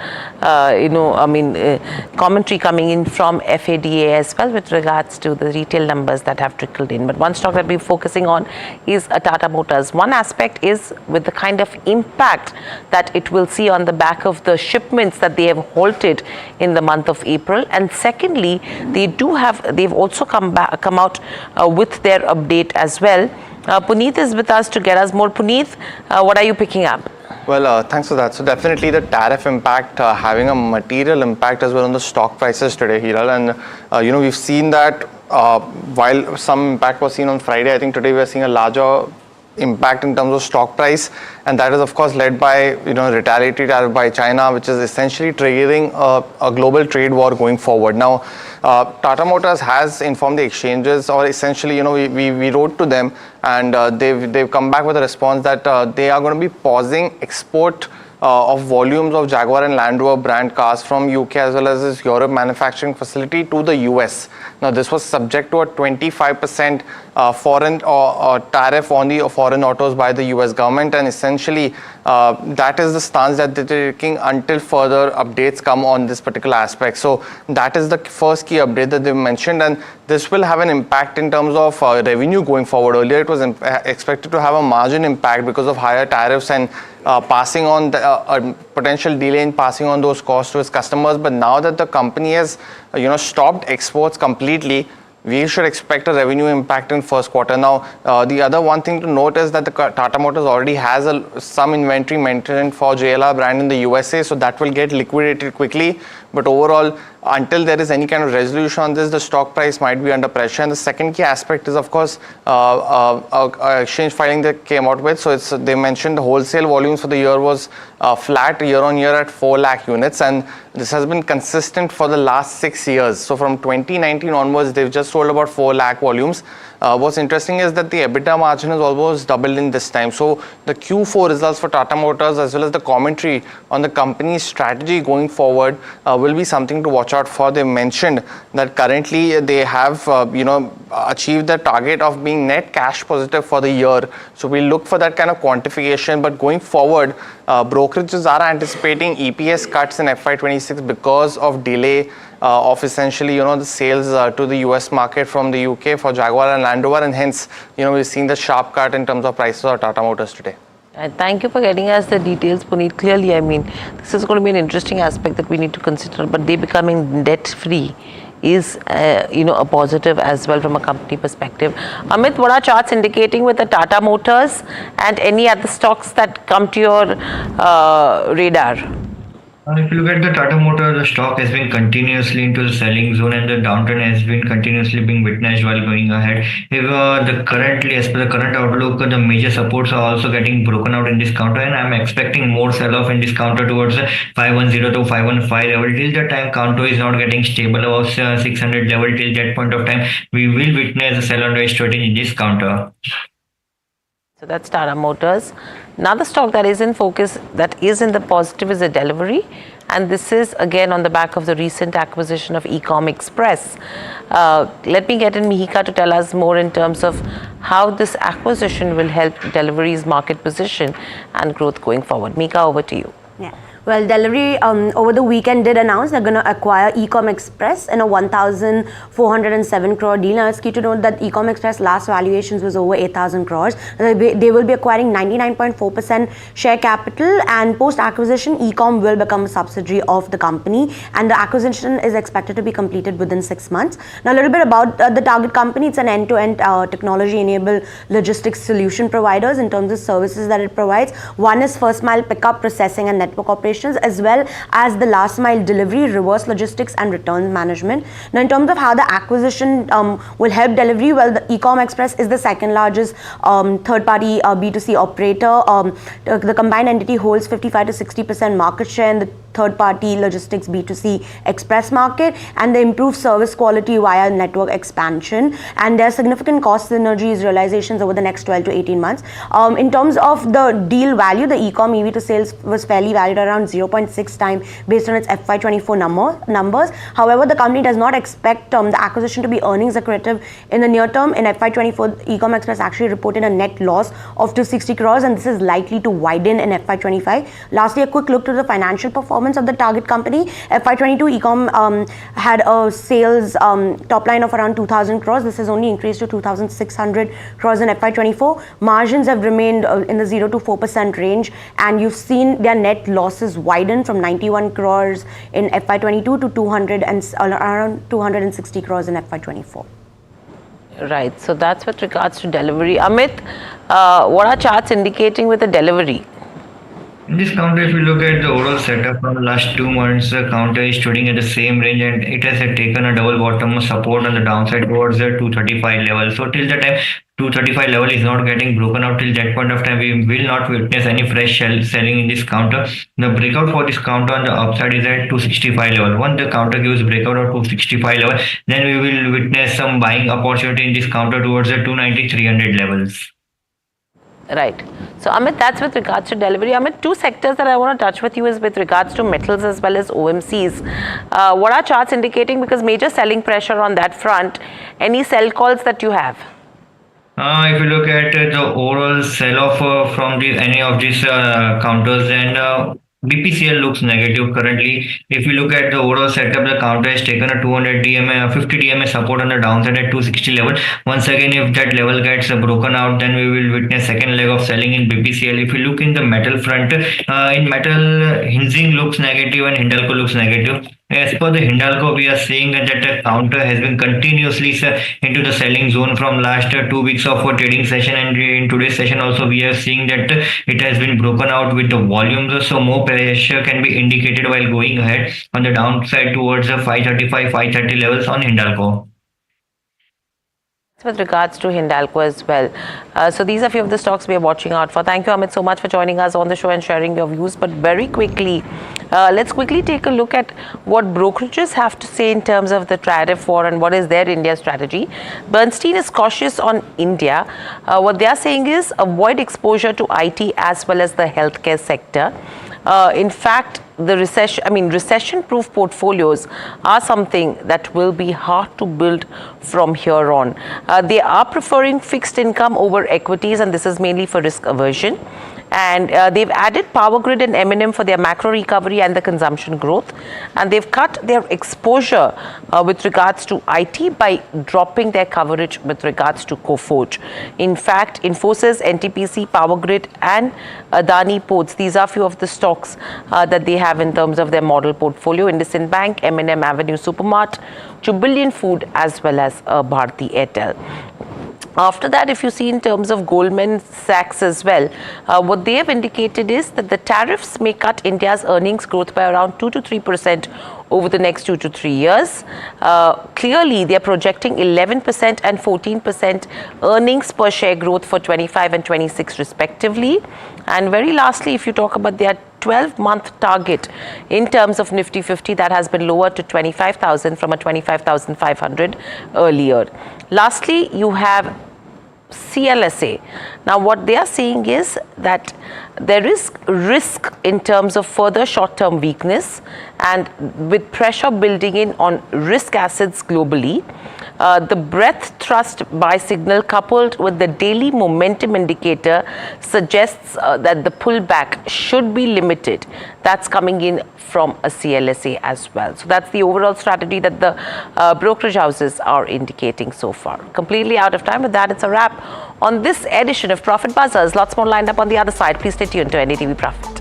[SPEAKER 1] commentary coming in from FADA as well with regards to the retail numbers that have trickled in. But one stock that we're focusing on is Tata Motors. One aspect is with the kind of impact that it will see on the back of the shipments that they have halted in the month of April, and secondly, they've also come out with their update as well. Puneet is with us to get us more. Puneet, what are you picking up?
[SPEAKER 9] Well, thanks for that. So definitely the tariff impact having a material impact as well on the stock prices today, Hiral, and we've seen that while some impact was seen on Friday, I think today we are seeing a larger impact in terms of stock price, and that is of course led by retaliatory tariff by China, which is essentially triggering a global trade war going forward. Now Tata Motors has informed the exchanges, or essentially we wrote to them, and they've come back with a response that they are going to be pausing export of volumes of Jaguar and Land Rover brand cars from UK as well as its Europe manufacturing facility to the US. Now this was subject to a 25% foreign tariff on the foreign autos by the US government, and essentially that is the stance that they're taking until further updates come on this particular aspect. So that is the first key update that they've mentioned, and this will have an impact in terms of revenue going forward. Earlier it was expected to have a margin impact because of higher tariffs and passing on the potential delay in passing on those costs to its customers. But now that the company has stopped exports completely, we should expect a revenue impact in first quarter. Now, the other one thing to note is that the Tata Motors already has some inventory maintained for JLR brand in the USA, so that will get liquidated quickly. But overall, until there is any kind of resolution on this, the stock price might be under pressure. And the second key aspect is, of course, exchange filing that came out with. So they mentioned the wholesale volumes for the year was flat year on year at 4 lakh units, and this has been consistent for the last 6 years. So from 2019 onwards, they've just sold about 4 lakh volumes. What's interesting is that the EBITDA margin has almost doubled in this time. So the Q4 results for Tata Motors as well as the commentary on the company's strategy going forward will be something to watch out for. They mentioned that currently they have achieved the target of being net cash positive for the year. So we'll look for that kind of quantification. But going forward, brokerages are anticipating EPS cuts in FY26 because of delay of essentially the sales to the US market from the UK for Jaguar and Land Rover, and hence we've seen the sharp cut in terms of prices of Tata Motors today.
[SPEAKER 1] Thank you for getting us the details, Puneet. Clearly, I mean, this is going to be an interesting aspect that we need to consider, but they becoming debt-free is, a positive as well from a company perspective. Amit, what are charts indicating with the Tata Motors and any other stocks that come to your radar?
[SPEAKER 5] If you look at the Tata Motors, the stock has been continuously into the selling zone and the downturn has been continuously being witnessed while going ahead. As per the current outlook, the major supports are also getting broken out in this counter, and I'm expecting more sell-off in this counter towards 510 to 515 level. Till the time counter is not getting stable above 600 level, till that point of time, we will witness a sell-on rise strategy in this counter.
[SPEAKER 1] So that's Tata Motors. Another stock that is in focus, that is in the positive, is a Delivery. And this is again on the back of the recent acquisition of Ecom Express. Let me get in Mihika to tell us more in terms of how this acquisition will help Delivery's market position and growth going forward. Mihika, over to you.
[SPEAKER 10] Yeah. Well, Delivery over the weekend did announce they're going to acquire Ecom Express in a 1,407 crore deal. Now, it's key to note that Ecom Express last valuations was over 8,000 crores. They will be acquiring 99.4% share capital, and post-acquisition, Ecom will become a subsidiary of the company, and the acquisition is expected to be completed within 6 months. Now, a little bit about the target company. It's an end-to-end technology-enabled logistics solution providers in terms of services that it provides. One is first mile pickup, processing and network operations, as well as the last mile delivery, reverse logistics and returns management. Now, in terms of how the acquisition will help Delivery, well, the Ecom Express is the second largest third-party B2C operator. The combined entity holds 55 to 60% market share in the third-party logistics B2C express market, and they improve service quality via network expansion, and there are significant cost synergies realizations over the next 12 to 18 months. In terms of the deal value, the Ecom EV to sales was fairly valued around 0.6 times based on its FY24 numbers. However, the company does not expect the acquisition to be earnings accretive in the near term. In FY24, Ecom Express actually reported a net loss of 260 crores, and this is likely to widen in FY25. Lastly, a quick look to the financial performance of the target company. FY22, Ecom had a sales top line of around 2,000 crores. This has only increased to 2,600 crores in FY24. Margins have remained in the 0 to 4% range, and you've seen their net losses widen from 91 crores in FY22 to around 260 crores in FY24.
[SPEAKER 1] Right. So that's with regards to Delivery. Amit, what are charts indicating with the Delivery?
[SPEAKER 5] In this counter, if you look at the overall setup from the last 2 months, the counter is trading at the same range, and it has taken a double bottom support on the downside towards the 235 level. So till the time 235 level is not getting broken out, till that point of time, we will not witness any fresh selling in this counter. The breakout for this counter on the upside is at 265 level. Once the counter gives breakout of 265 level, then we will witness some buying opportunity in this counter towards the 290-300 levels.
[SPEAKER 1] Right. So, Amit, that's with regards to Delivery. Amit, two sectors that I want to touch with you is with regards to metals as well as OMCs. What are charts indicating? Because major selling pressure on that front. Any sell calls that you have?
[SPEAKER 5] If you look at the overall sell-off from any of these counters, then BPCL looks negative currently. If you look at the overall setup, the counter has taken a 200 DMA, 50 DMA support on the downside at 260 level. Once again, if that level gets broken out, then we will witness second leg of selling in BPCL. If you look in the metal front, in metal, Hinging looks negative and Hindalco looks negative. As per the Hindalco, we are seeing that the counter has been continuously into the selling zone from last 2 weeks of a trading session, and in today's session also we are seeing that it has been broken out with the volumes, so more pressure can be indicated while going ahead on the downside towards the 535, 530 levels on Hindalco.
[SPEAKER 1] with regards to Hindalco as well. So these are few of the stocks we are watching out for. Thank you, Amit, so much for joining us on the show and sharing your views. But very quickly, let's quickly take a look at what brokerages have to say in terms of the tariff war and what is their India strategy. Bernstein is cautious on India. What they are saying is avoid exposure to IT as well as the healthcare sector. In fact, the recession-proof portfolios are something that will be hard to build from here on. They are preferring fixed income over equities, and this is mainly for risk aversion. And they've added Power Grid and M&M for their macro recovery and the consumption growth. And they've cut their exposure with regards to IT by dropping their coverage with regards to Coforge. In fact, Infosys, NTPC, Power Grid and Adani Ports, these are few of the stocks that they have in terms of their model portfolio. IndusInd Bank, M&M Avenue Supermart, Jubilant Food as well as Bharti Airtel. After that, if you see in terms of Goldman Sachs as well, what they have indicated is that the tariffs may cut India's earnings growth by around 2 to 3% over the next 2 to 3 years. Clearly, they are projecting 11% and 14% earnings per share growth for 25 and 26 respectively. And very lastly, if you talk about their 12-month target in terms of Nifty 50, that has been lowered to 25,000 from a 25,500 earlier. Lastly, you have CLSA. Now, what they are saying is that there is risk in terms of further short-term weakness and with pressure building in on risk assets globally. The breadth thrust buy signal coupled with the daily momentum indicator suggests that the pullback should be limited. That's coming in from a CLSA as well. So that's the overall strategy that the brokerage houses are indicating so far. Completely out of time. With that, it's a wrap on this edition of Profit Buzzers. Lots more lined up on the other side. Please stay tuned to NDTV Profit.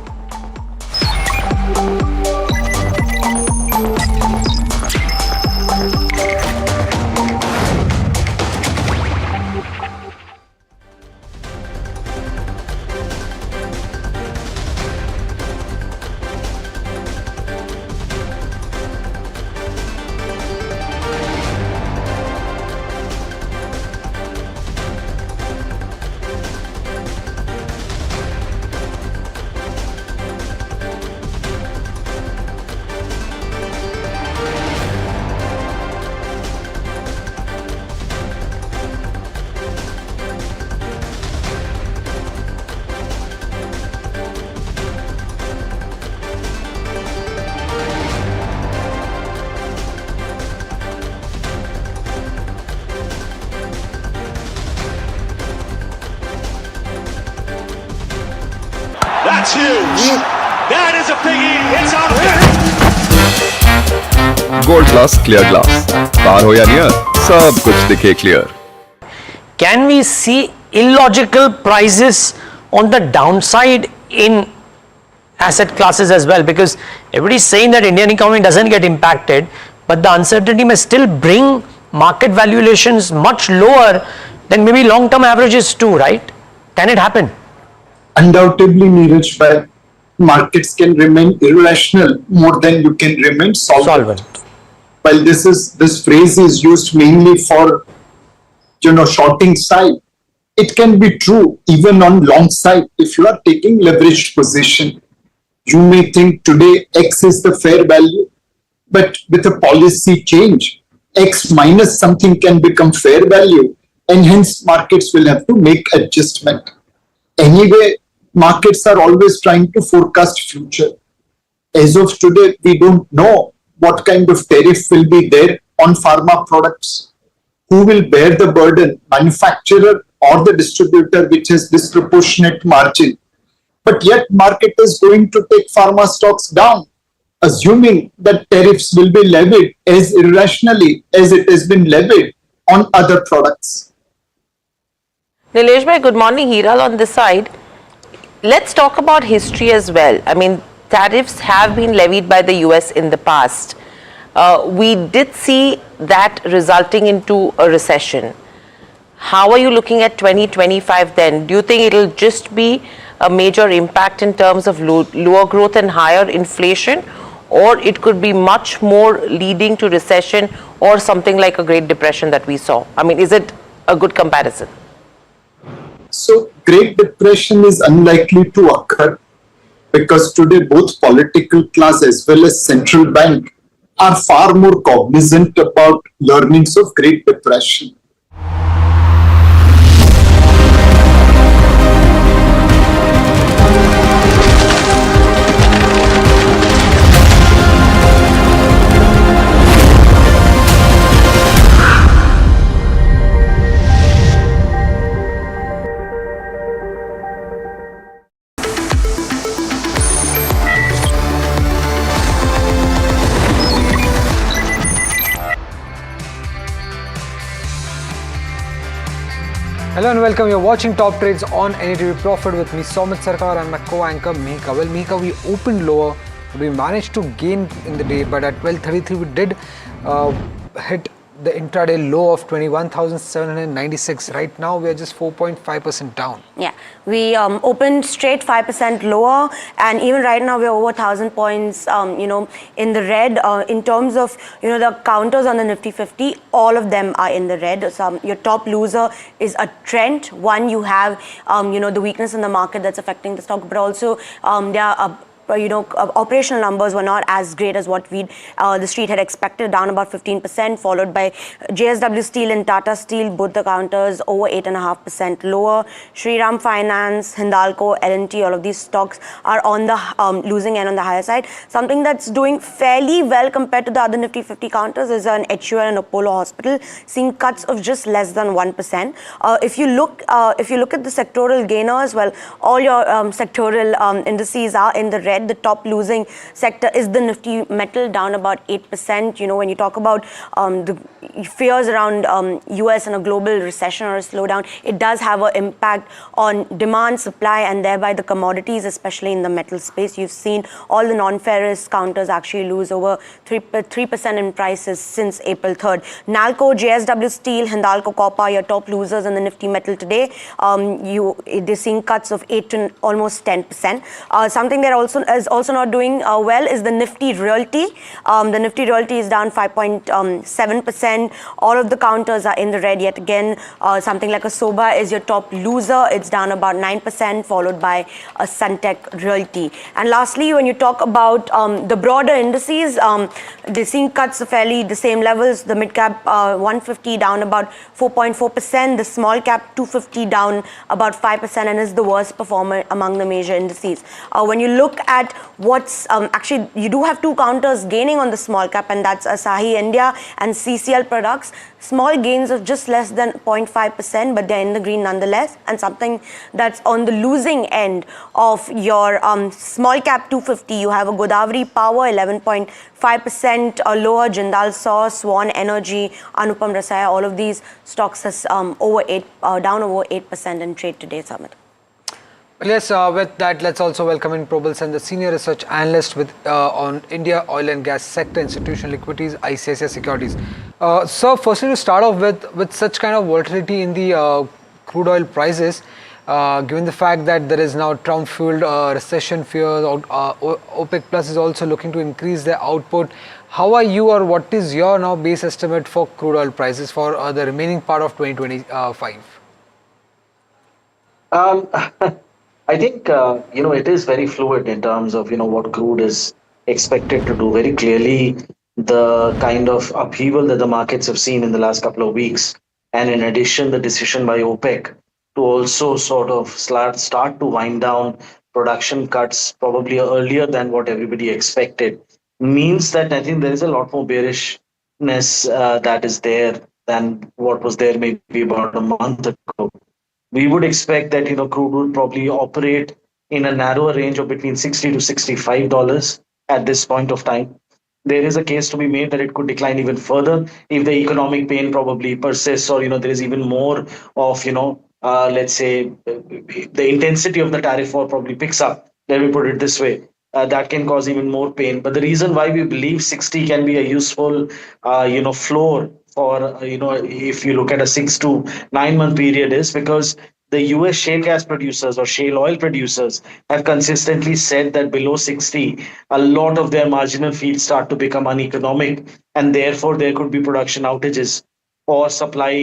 [SPEAKER 7] That's huge. That is a biggie. It's on.
[SPEAKER 12] Gold plus clear glass, पार हो या near, सब कुछ दिखे clear.
[SPEAKER 6] Can we see illogical prices on the downside in asset classes as well? Because everybody is saying that Indian economy doesn't get impacted, but the uncertainty may still bring market valuations much lower than maybe long-term averages too, right? Can it happen?
[SPEAKER 11] Undoubtedly, Neeraj, but markets can remain irrational more than you can remain solvent. While this phrase is used mainly for shorting side, it can be true even on long side. If you are taking leveraged position, you may think today X is the fair value, but with a policy change, X minus something can become fair value, and hence markets will have to make adjustment. Anyway, markets are always trying to forecast future. As of today, we don't know what kind of tariff will be there on pharma products. Who will bear the burden, manufacturer or the distributor, which has disproportionate margin? But yet market is going to take pharma stocks down, assuming that tariffs will be levied as irrationally as it has been levied on other products.
[SPEAKER 1] Nilesh bhai, good morning. Hiral on this side. Let's talk about history as well. I mean, tariffs have been levied by the US in the past. We did see that resulting into a recession. How are you looking at 2025 then? Do you think it'll just be a major impact in terms of lower growth and higher inflation, or it could be much more leading to recession or something like a Great Depression that we saw? I mean, is it a good comparison?
[SPEAKER 11] So Great Depression is unlikely to occur because today both political class as well as central bank are far more cognizant about learnings of Great Depression.
[SPEAKER 15] Hello and welcome. You're watching Top Trades on NDTV Profit with me, Somit Sarkar, and my co-anchor Mika. Well, Mika, we opened lower. We managed to gain in the day, but at 12:33 we did hit the intraday low of 21,796. Right now we are just 4.5% down.
[SPEAKER 10] Yeah, we opened straight 5% lower, and even right now we're over 1,000 points, in the red. In terms of, the counters on the Nifty 50, all of them are in the red. So, your top loser is a trend. One, you have, the weakness in the market that's affecting the stock, but also there are operational numbers were not as great as what the street had expected, down about 15%, followed by JSW Steel and Tata Steel, both the counters over 8.5% lower. Shriram Finance, Hindalco, L&T, all of these stocks are on the losing end on the higher side. Something that's doing fairly well compared to the other Nifty 50 counters is an HUL and Apollo Hospital, seeing cuts of just less than 1%. If you look at the sectoral gainers, well, all your sectoral indices are in the red. The top losing sector is the Nifty metal, down about 8%. When you talk about the fears around US and a global recession or a slowdown, it does have an impact on demand, supply, and thereby the commodities, especially in the metal space. You've seen all the non-ferrous counters actually lose over 3% in prices since April 3rd. Nalco, JSW Steel, Hindalco Copper, your top losers in the Nifty metal today. They're seeing cuts of 8 to almost 10%. Something that is also not doing well is the Nifty Realty. The Nifty Realty is down 5.7%. All of the counters are in the red yet again. Something like a Soba is your top loser. It's down about 9%, followed by a Suntec Realty. And lastly, when you talk about the broader indices, they're seeing cuts fairly the same levels. The mid cap 150 down about 4.4%. The small cap 250 down about 5%, and is the worst performer among the major indices. When you look at what's actually, you do have two counters gaining on the small cap, and that's Asahi India and CCL Products. Small gains of just less than 0.5%, but they're in the green nonetheless. And something that's on the losing end of your small cap 250, you have a Godavari Power 11.5% lower, Jindal Saw, Swan Energy, Anupam Rasaya. All of these stocks is down over 8% in trade today, Samit.
[SPEAKER 15] Yes, with that, let's also welcome in Probal Sen, the senior research analyst on India oil and gas sector, institutional equities, ICICI Securities. So, firstly, to start off with such kind of volatility in the crude oil prices, given the fact that there is now Trump-fueled recession fears, OPEC Plus is also looking to increase their output. How are you, or what is your now base estimate for crude oil prices for the remaining part of 2025?
[SPEAKER 16] I think, it is very fluid in terms of, what crude is expected to do. Very clearly, the kind of upheaval that the markets have seen in the last couple of weeks, and in addition, the decision by OPEC to also sort of start to wind down production cuts probably earlier than what everybody expected, means that I think there is a lot more bearishness that is there than what was there maybe about a month ago. We would expect that crude will probably operate in a narrower range of between $60 to $65 at this point of time. There is a case to be made that it could decline even further if the economic pain probably persists, or there is even more of let's say the intensity of the tariff war probably picks up. Let me put it this way. That can cause even more pain. But the reason why we believe 60 can be a useful floor for if you look at a 6 to 9 month period is because the US shale gas producers or shale oil producers have consistently said that below 60, a lot of their marginal fields start to become uneconomic, and therefore there could be production outages. or supply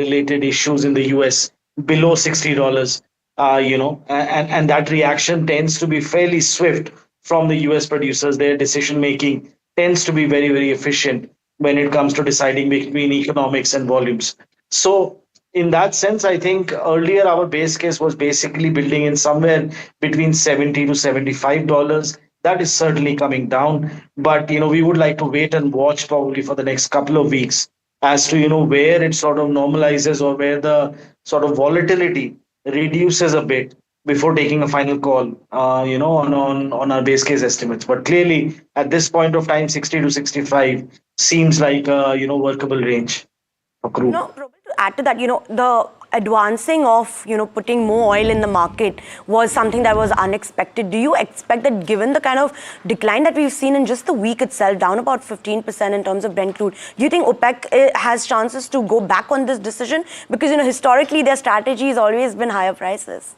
[SPEAKER 16] related issues in the US below $60. And that reaction tends to be fairly swift from the US producers. Their decision making tends to be very, very efficient when it comes to deciding between economics and volumes. So, in that sense, I think earlier our base case was basically building in somewhere between $70 to $75. That is certainly coming down, but we would like to wait and watch probably for the next couple of weeks as to where it sort of normalizes or where the sort of volatility reduces a bit before taking a final call, on our base case estimates. But clearly, at this point of time, 60 to 65 seems like a workable range for crude.
[SPEAKER 10] To add to that, the advancing of, putting more oil in the market was something that was unexpected. Do you expect that, given the kind of decline that we've seen in just the week itself, down about 15% in terms of Brent crude, do you think OPEC has chances to go back on this decision? Because, historically, their strategy has always been higher prices.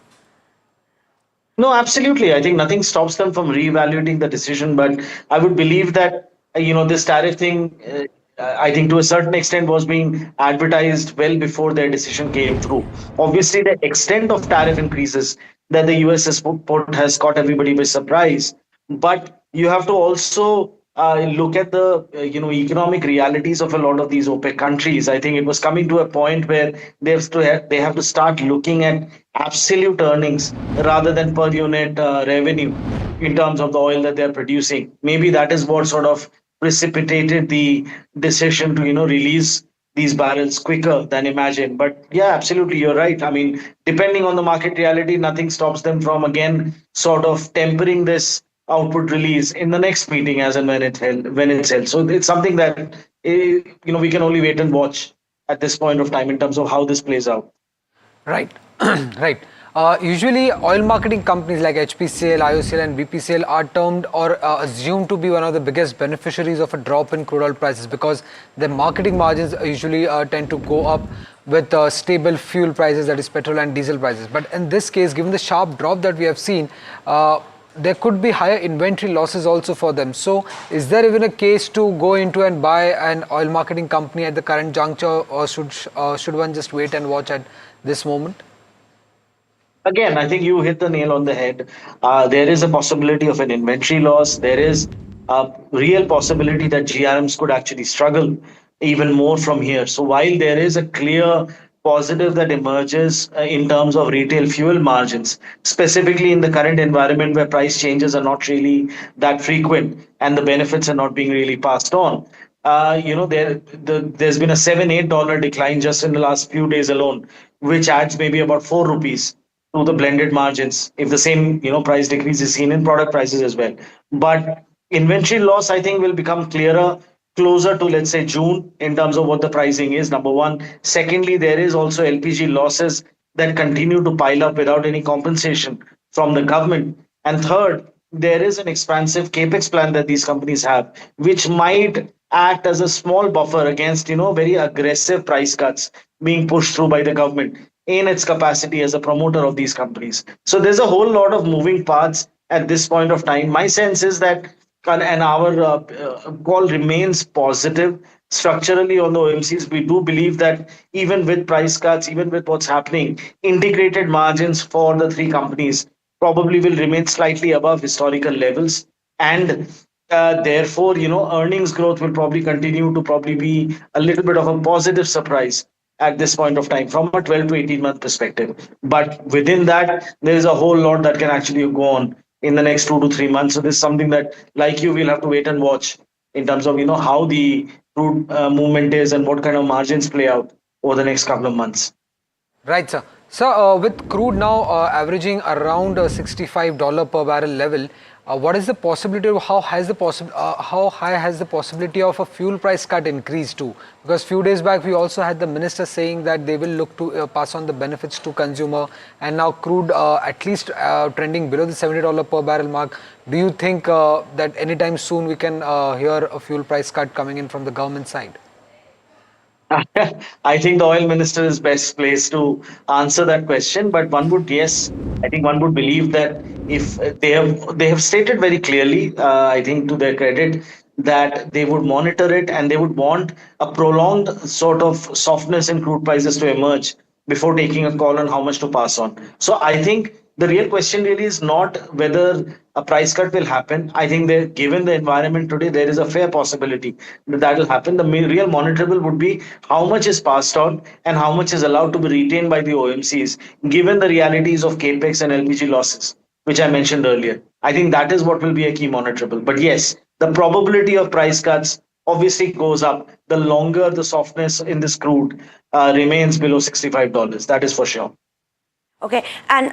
[SPEAKER 16] No, absolutely. I think nothing stops them from reevaluating the decision, but I would believe that, this tariff thing, I think to a certain extent was being advertised well before their decision came through. Obviously, the extent of tariff increases that the US has put has caught everybody by surprise. But you have to also look at the economic realities of a lot of these OPEC countries. I think it was coming to a point where they have to start looking at absolute earnings rather than per unit revenue in terms of the oil that they're producing. Maybe that is what sort of precipitated the decision to release these barrels quicker than imagined. But yeah, absolutely, you're right. I mean, depending on the market reality, nothing stops them from again sort of tempering this output release in the next meeting as and when it's held. So it's something that we can only wait and watch at this point of time in terms of how this plays out.
[SPEAKER 15] Right. Right. Usually, oil marketing companies like HPCL, IOCL, and BPCL are termed or assumed to be one of the biggest beneficiaries of a drop in crude oil prices because their marketing margins usually tend to go up with stable fuel prices, that is petrol and diesel prices. But in this case, given the sharp drop that we have seen, there could be higher inventory losses also for them. So, is there even a case to go into and buy an oil marketing company at the current juncture, or should one just wait and watch at this moment?
[SPEAKER 16] Again, I think you hit the nail on the head. There is a possibility of an inventory loss. There is a real possibility that GRMs could actually struggle even more from here. So while there is a clear positive that emerges in terms of retail fuel margins, specifically in the current environment where price changes are not really that frequent and the benefits are not being really passed on, there's been a $7-8 decline just in the last few days alone, which adds maybe about 4 rupees to the blended margins if the same price decrease is seen in product prices as well. But inventory loss, I think, will become clearer closer to, let's say, June in terms of what the pricing is, number one. Secondly, there is also LPG losses that continue to pile up without any compensation from the government. And third, there is an expansive capex plan that these companies have, which might act as a small buffer against very aggressive price cuts being pushed through by the government in its capacity as a promoter of these companies. So there's a whole lot of moving parts at this point of time. My sense is that, and our call remains positive structurally on the OMCs. We do believe that even with price cuts, even with what's happening, integrated margins for the three companies probably will remain slightly above historical levels. And therefore, earnings growth will probably continue to be a little bit of a positive surprise at this point of time from a 12 to 18 month perspective. But within that, there is a whole lot that can actually go on in the next 2 to 3 months. So this is something that, like you, we'll have to wait and watch in terms of, how the crude movement is and what kind of margins play out over the next couple of months.
[SPEAKER 15] Right, sir. So with crude now averaging around $65 per barrel level, what is the possibility of how high has the possibility of a fuel price cut increased to? Because few days back we also had the minister saying that they will look to pass on the benefits to consumer, and now crude at least trending below the $70 per barrel mark. Do you think that anytime soon we can hear a fuel price cut coming in from the government side?
[SPEAKER 16] I think the oil minister is best placed to answer that question, but one would believe that if they have stated very clearly, I think to their credit, that they would monitor it and they would want a prolonged sort of softness in crude prices to emerge before taking a call on how much to pass on. So I think the real question really is not whether a price cut will happen. I think that given the environment today, there is a fair possibility that that will happen. The real monitorable would be how much is passed on and how much is allowed to be retained by the OMCs, given the realities of capex and LPG losses, which I mentioned earlier. I think that is what will be a key monitorable. But yes, the probability of price cuts obviously goes up the longer the softness in this crude remains below $65. That is for sure.
[SPEAKER 10] Okay, and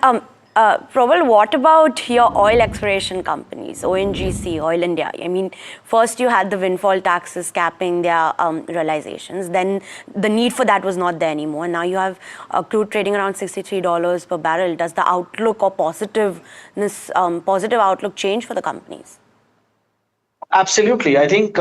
[SPEAKER 10] Prabal, what about your oil exploration companies, ONGC, Oil India? I mean, first you had the windfall taxes capping their realizations. Then the need for that was not there anymore. Now you have crude trading around $63 per barrel. Does the outlook or positive outlook change for the companies?
[SPEAKER 16] Absolutely. I think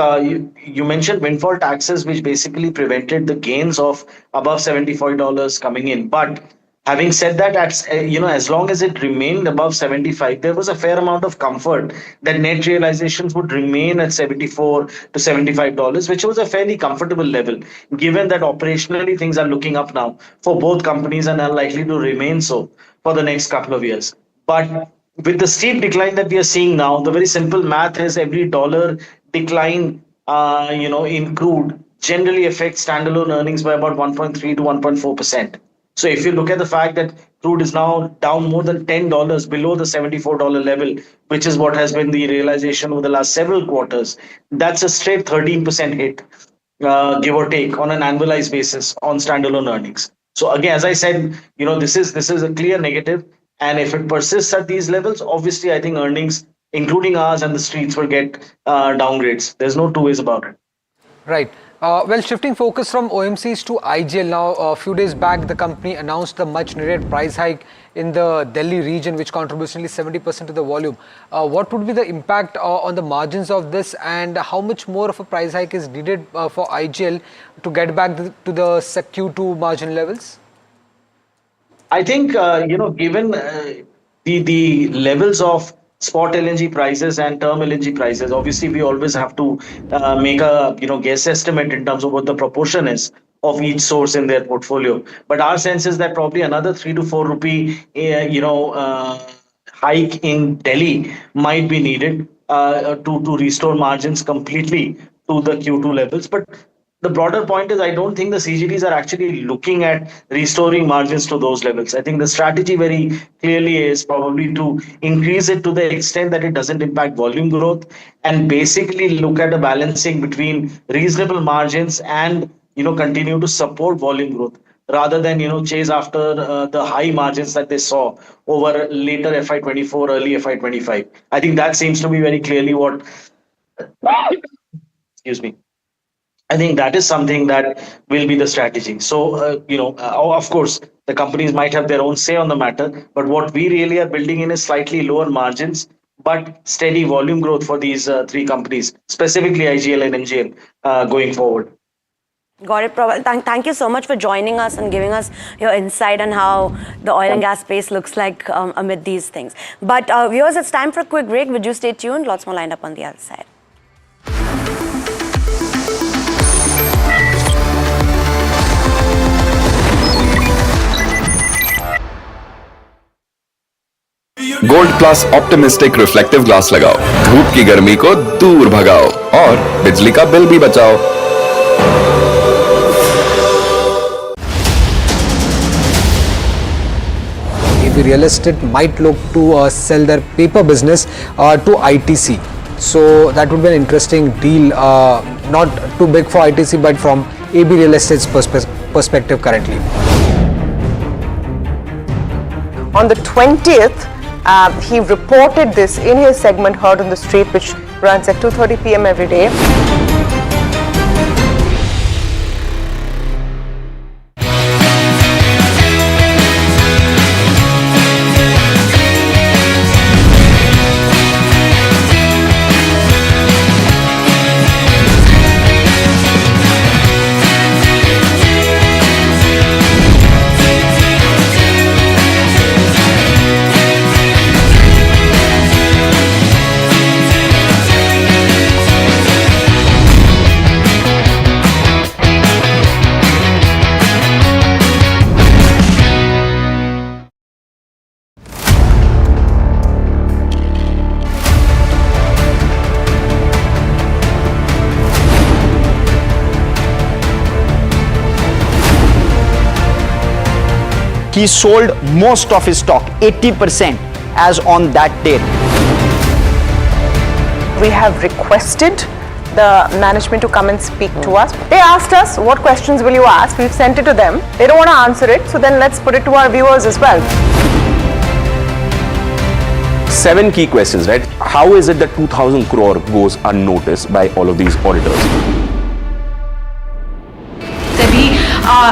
[SPEAKER 16] you mentioned windfall taxes, which basically prevented the gains of above $75 coming in. But having said that, as long as it remained above 75, there was a fair amount of comfort that net realizations would remain at $74 to $75, which was a fairly comfortable level, given that operationally things are looking up now for both companies and are likely to remain so for the next couple of years. But with the steep decline that we are seeing now, the very simple math is every dollar decline, in crude generally affects standalone earnings by about 1.3 to 1.4%. So if you look at the fact that crude is now down more than $10 below the $74 level, which is what has been the realization over the last several quarters, that's a straight 13% hit, give or take, on an annualized basis on standalone earnings. So again, as I said, this is a clear negative. And if it persists at these levels, obviously, I think earnings, including ours and the streets, will get downgrades. There's no two ways about it.
[SPEAKER 15] Right. Well, shifting focus from OMCs to IGL now, a few days back, the company announced the much needed price hike in the Delhi region, which contributes nearly 70% of the volume. What would be the impact on the margins of this, and how much more of a price hike is needed for IGL to get back to the Q2 margin levels?
[SPEAKER 16] I think, given the levels of spot LNG prices and term LNG prices, obviously we always have to make a guess estimate in terms of what the proportion is of each source in their portfolio. But our sense is that probably another 3 to 4 rupee, hike in Delhi might be needed to restore margins completely to the Q2 levels. But the broader point is, I don't think the CGDs are actually looking at restoring margins to those levels. I think the strategy very clearly is probably to increase it to the extent that it doesn't impact volume growth, and basically look at a balancing between reasonable margins and continue to support volume growth, rather than chase after the high margins that they saw over later FY24, early FY25. I think that seems to be very clearly what excuse me. I think that is something that will be the strategy. So, of course, the companies might have their own say on the matter, but what we really are building in is slightly lower margins, but steady volume growth for these three companies, specifically IGL and MGL, going forward.
[SPEAKER 10] Got it, Prabal. Thank you so much for joining us and giving us your insight on how the oil and gas space looks like amid these things. But viewers, it's time for a quick break. Would you stay tuned? Lots more lined up on the other side.
[SPEAKER 12] Gold plus optimistic reflective glass लगाओ, धूप की गर्मी को दूर भगाओ और बिजली का बिल भी बचाओ।
[SPEAKER 15] Maybe real estate might look to sell their paper business to ITC. So that would be an interesting deal, not too big for ITC, but from AB Real Estate's perspective currently.
[SPEAKER 13] On the 20th, he reported this in his segment Heard on the Street, which runs at 2:30 p.m. every day.
[SPEAKER 20] he sold most of his stock, 80% as on that date.
[SPEAKER 13] We have requested the management to come and speak to us. They asked us, what questions will you ask? We've sent it to them. They don't want to answer it, so then let's put it to our viewers as well.
[SPEAKER 23] 7 key questions, right? How is it that 2,000 crore goes unnoticed by all of these auditors?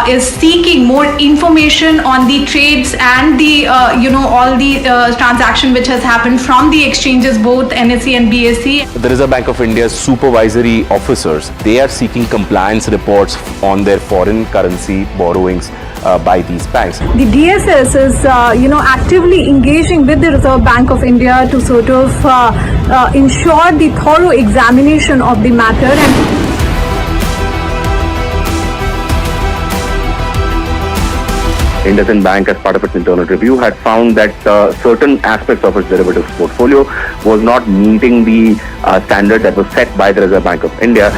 [SPEAKER 19] Is seeking more information on the trades and the all the transaction which has happened from the exchanges, both NSE and BSE.
[SPEAKER 23] The Reserve Bank of India's supervisory officers, they are seeking compliance reports on their foreign currency borrowings by these banks.
[SPEAKER 21] The DSS is, actively engaging with the Reserve Bank of India to sort of ensure the thorough examination of the matter. And
[SPEAKER 23] IndusInd Bank, as part of its internal review, had found that certain aspects of its derivatives portfolio was not meeting the standard that was set by the Reserve Bank of India.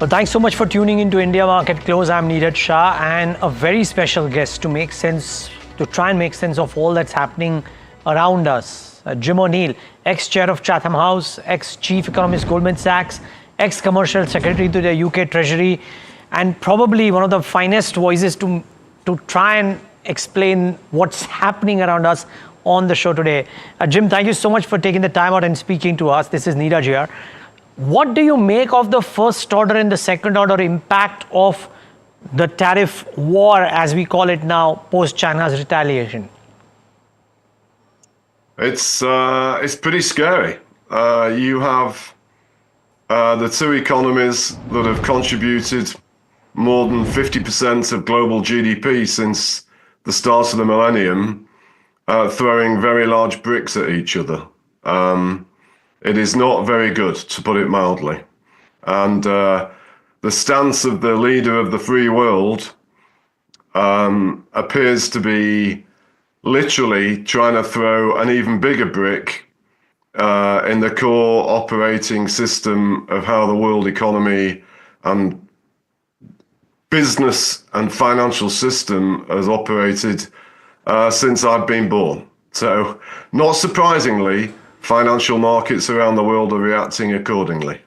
[SPEAKER 6] Well, thanks so much for tuning into India Market Close. I'm Neeraj Shah, and a very special guest to try and make sense of all that's happening around us. Jim O'Neill, ex-chair of Chatham House, ex-chief economist Goldman Sachs, ex-commercial secretary to the UK Treasury, and probably one of the finest voices to try and explain what's happening around us on the show today. Jim, thank you so much for taking the time out and speaking to us. This is Neeraj here. What do you make of the first order and the second order impact of the tariff war, as we call it now, post China's retaliation?
[SPEAKER 3] It's pretty scary. You have the two economies that have contributed more than 50% of global GDP since the start of the millennium, throwing very large bricks at each other. It is not very good, to put it mildly. And the stance of the leader of the free world appears to be literally trying to throw an even bigger brick in the core operating system of how the world economy and business and financial system has operated since I've been born. So, not surprisingly, financial markets around the world are reacting accordingly.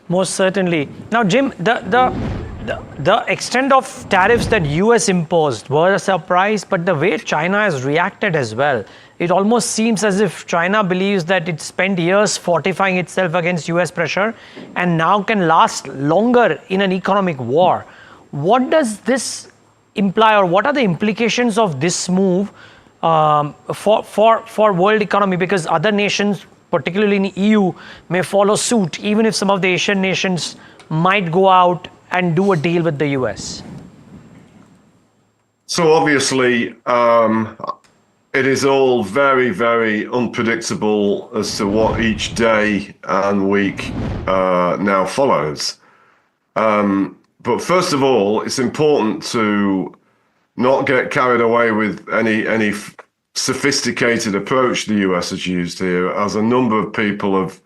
[SPEAKER 6] Most certainly. Now, Jim, the extent of tariffs that US imposed were a surprise, but the way China has reacted as well, it almost seems as if China believes that it spent years fortifying itself against US pressure and now can last longer in an economic war. What does this imply, or what are the implications of this move for world economy? Because other nations, particularly in EU, may follow suit, even if some of the Asian nations might go out and do a deal with the US.
[SPEAKER 3] So obviously, it is all very, very unpredictable as to what each day and week now follows. But first of all, it's important to not get carried away with any sophisticated approach the US has used here. As a number of people have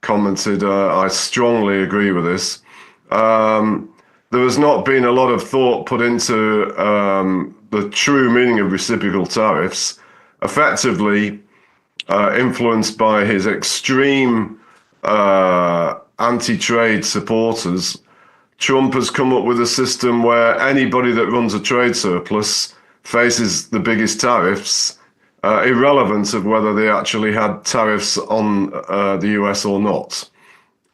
[SPEAKER 3] commented, I strongly agree with this. There has not been a lot of thought put into the true meaning of reciprocal tariffs, effectively influenced by his extreme anti-trade supporters. Trump has come up with a system where anybody that runs a trade surplus faces the biggest tariffs, irrelevant of whether they actually had tariffs on the US or not.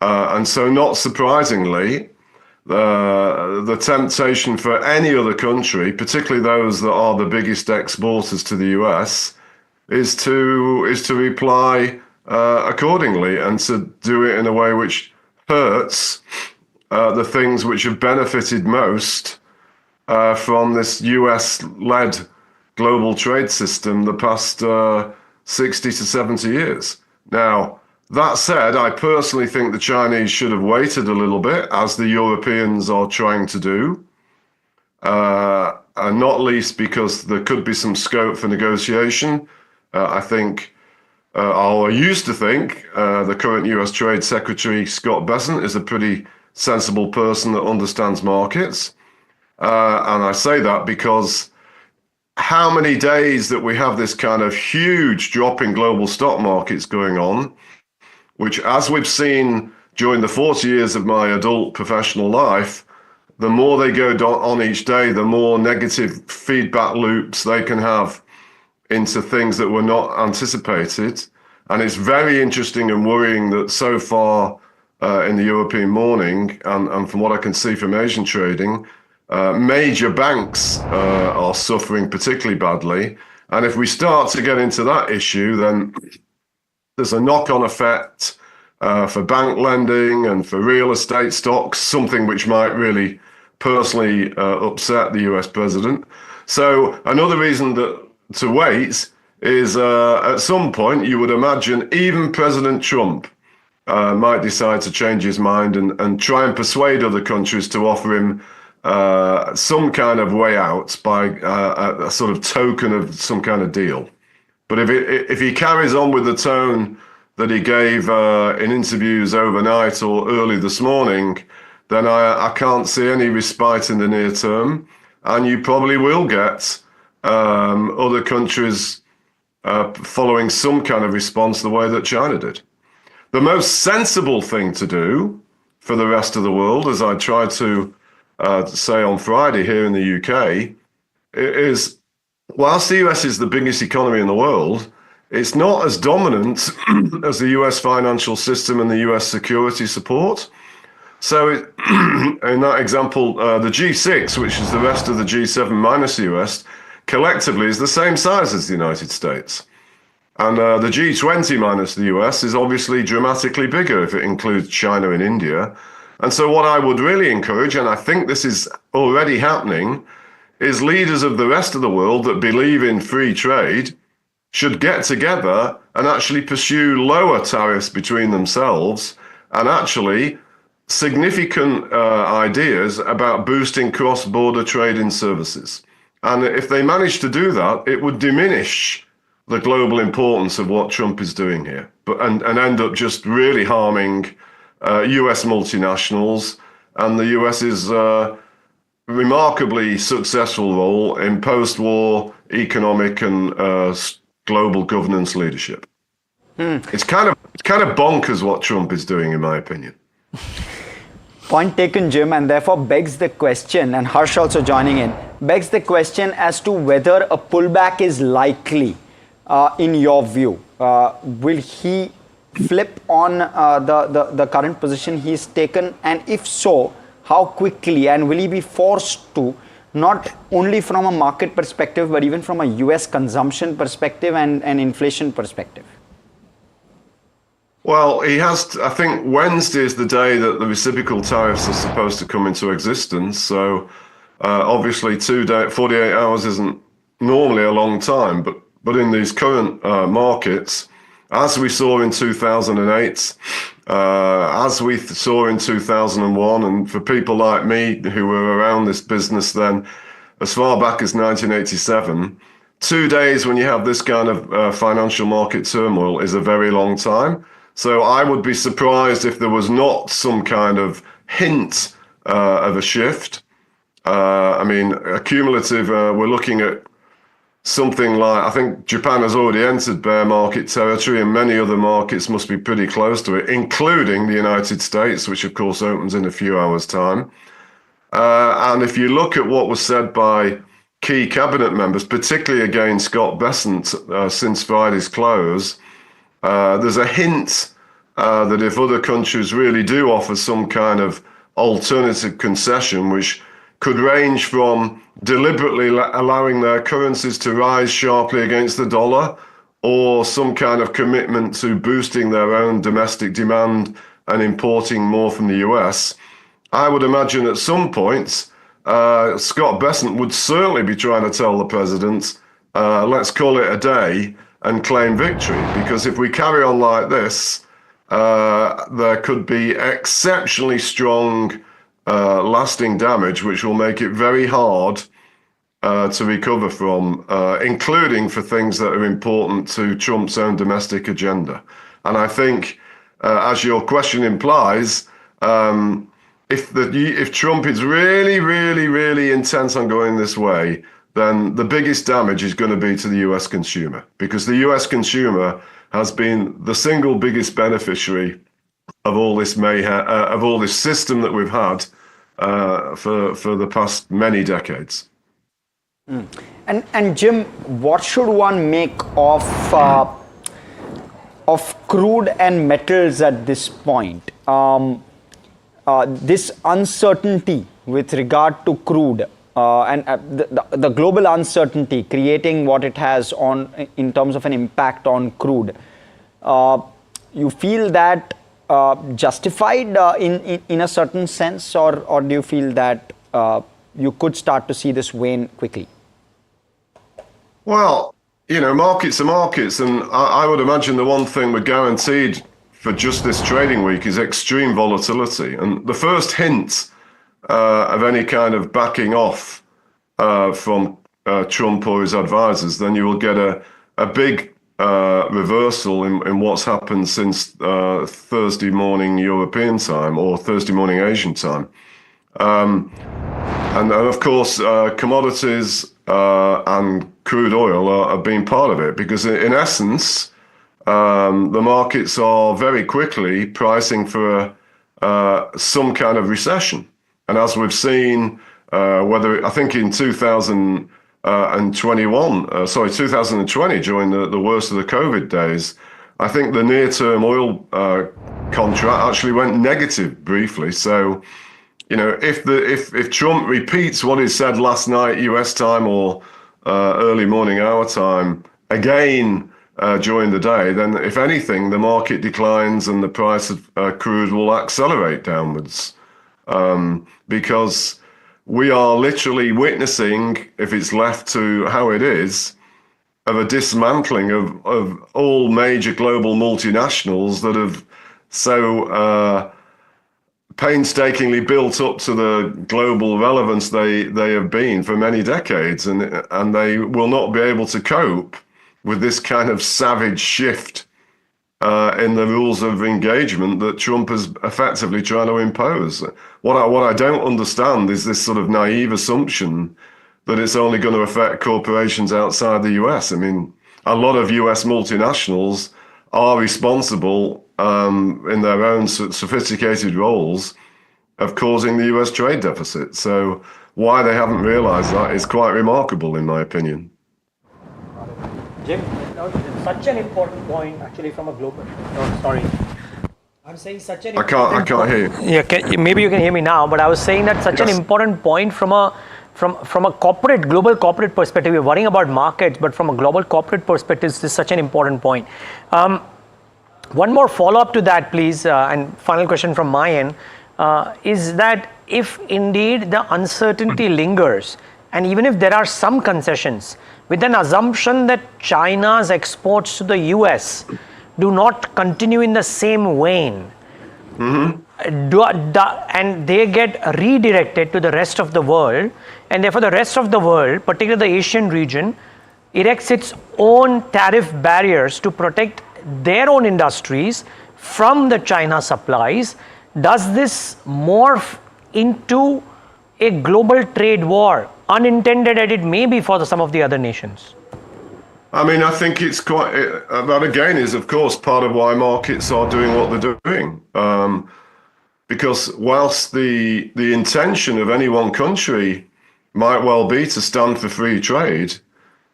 [SPEAKER 3] And so, not surprisingly, the temptation for any other country, particularly those that are the biggest exporters to the US, is to reply accordingly and to do it in a way which hurts the things which have benefited most from this US-led global trade system the past 60 to 70 years. Now, that said, I personally think the Chinese should have waited a little bit, as the Europeans are trying to do, and not least because there could be some scope for negotiation. I think, or I used to think, the current US Trade Secretary, Scott Bessent, is a pretty sensible person that understands markets. And I say that because how many days that we have this kind of huge drop in global stock markets going on, which, as we've seen during the 40 years of my adult professional life, the more they go on each day, the more negative feedback loops they can have into things that were not anticipated. And it's very interesting and worrying that so far in the European morning, and from what I can see from Asian trading, major banks are suffering particularly badly. And if we start to get into that issue, then there's a knock-on effect for bank lending and for real estate stocks, something which might really personally upset the US president. So another reason to wait is at some point you would imagine even President Trump might decide to change his mind and try and persuade other countries to offer him some kind of way out by a sort of token of some kind of deal. But if he carries on with the tone that he gave in interviews overnight or early this morning, then I can't see any respite in the near term. And you probably will get other countries following some kind of response the way that China did. The most sensible thing to do for the rest of the world, as I tried to say on Friday here in the UK, is whilst the US is the biggest economy in the world, it's not as dominant as the US financial system and the US security support. So in that example, the G6, which is the rest of the G7 minus the US, collectively is the same size as the United States. And the G20 minus the US is obviously dramatically bigger if it includes China and India. And so what I would really encourage, and I think this is already happening, is leaders of the rest of the world that believe in free trade should get together and actually pursue lower tariffs between themselves and actually significant ideas about boosting cross-border trade in services. And if they manage to do that, it would diminish the global importance of what Trump is doing here, and end up just really harming US multinationals and the US's remarkably successful role in post-war economic and global governance leadership. It's kind of bonkers what Trump is doing, in my opinion.
[SPEAKER 14] Point taken, Jim, and therefore begs the question, and Harsh also joining in, begs the question as to whether a pullback is likely in your view. Will he flip on the current position he's taken, and if so, how quickly, and will he be forced to, not only from a market perspective but even from a US consumption perspective and inflation perspective?
[SPEAKER 3] Well, he has, I think Wednesday is the day that the reciprocal tariffs are supposed to come into existence. So obviously 48 hours isn't normally a long time, but in these current markets, as we saw in 2008, as we saw in 2001, and for people like me who were around this business then, as far back as 1987, 2 days when you have this kind of financial market turmoil is a very long time. So I would be surprised if there was not some kind of hint of a shift. I mean, cumulative, we're looking at something like, I think Japan has already entered bear market territory, and many other markets must be pretty close to it, including the United States, which of course opens in a few hours' time. And if you look at what was said by key cabinet members, particularly again Scott Bessent, since Friday's close, there's a hint that if other countries really do offer some kind of alternative concession, which could range from deliberately allowing their currencies to rise sharply against the dollar, or some kind of commitment to boosting their own domestic demand and importing more from the US, I would imagine at some point, Scott Bessent would certainly be trying to tell the president, let's call it a day and claim victory. Because if we carry on like this, there could be exceptionally strong lasting damage, which will make it very hard to recover from, including for things that are important to Trump's own domestic agenda. And I think, as your question implies, if Trump is really, really, really intent on going this way, then the biggest damage is going to be to the US consumer, because the US consumer has been the single biggest beneficiary of all this mayhem, of all this system that we've had for the past many decades.
[SPEAKER 14] And Jim, what should one make of crude and metals at this point? This uncertainty with regard to crude and the global uncertainty creating what it has on in terms of an impact on crude. You feel that justified in a certain sense, or do you feel that you could start to see this wane quickly?
[SPEAKER 3] Well, markets are markets, and I would imagine the one thing we're guaranteed for just this trading week is extreme volatility. And the first hint of any kind of backing off from Trump or his advisors, then you will get a big reversal in what's happened since Thursday morning European time or Thursday morning Asian time. And of course, commodities and crude oil have been part of it, because in essence, the markets are very quickly pricing for some kind of recession. And as we've seen, I think in 2020, during the worst of the COVID days, I think the near-term oil contract actually went negative briefly. So, if Trump repeats what he said last night US time or early morning our time again during the day, then if anything, the market declines and the price of crude will accelerate downwards, because we are literally witnessing, if it's left to how it is, of a dismantling of all major global multinationals that have so painstakingly built up to the global relevance they have been for many decades, and they will not be able to cope with this kind of savage shift in the rules of engagement that Trump is effectively trying to impose. What I don't understand is this sort of naive assumption that it's only going to affect corporations outside the US. I mean, a lot of US multinationals are responsible in their own sophisticated roles of causing the US trade deficit. So why they haven't realized that is quite remarkable, in my opinion.
[SPEAKER 6] Jim, such an important point actually from a global... sorry. I'm saying such an
[SPEAKER 3] I can't hear you.
[SPEAKER 6] Yeah, maybe you can hear me now, but I was saying that such an important point from a global corporate perspective. We're worrying about markets, but from a global corporate perspective, this is such an important point. One more follow-up to that, please, and final question from my end, is that if indeed the uncertainty lingers, and even if there are some concessions, with an assumption that China's exports to the US do not continue in the same vein, and they get redirected to the rest of the world, and therefore the rest of the world, particularly the Asian region, erects its own tariff barriers to protect their own industries from the China supplies, does this morph into a global trade war, unintended as it may be for some of the other nations?
[SPEAKER 3] I mean, I think it's quite, that again is of course part of why markets are doing what they're doing. Because whilst the intention of any one country might well be to stand for free trade,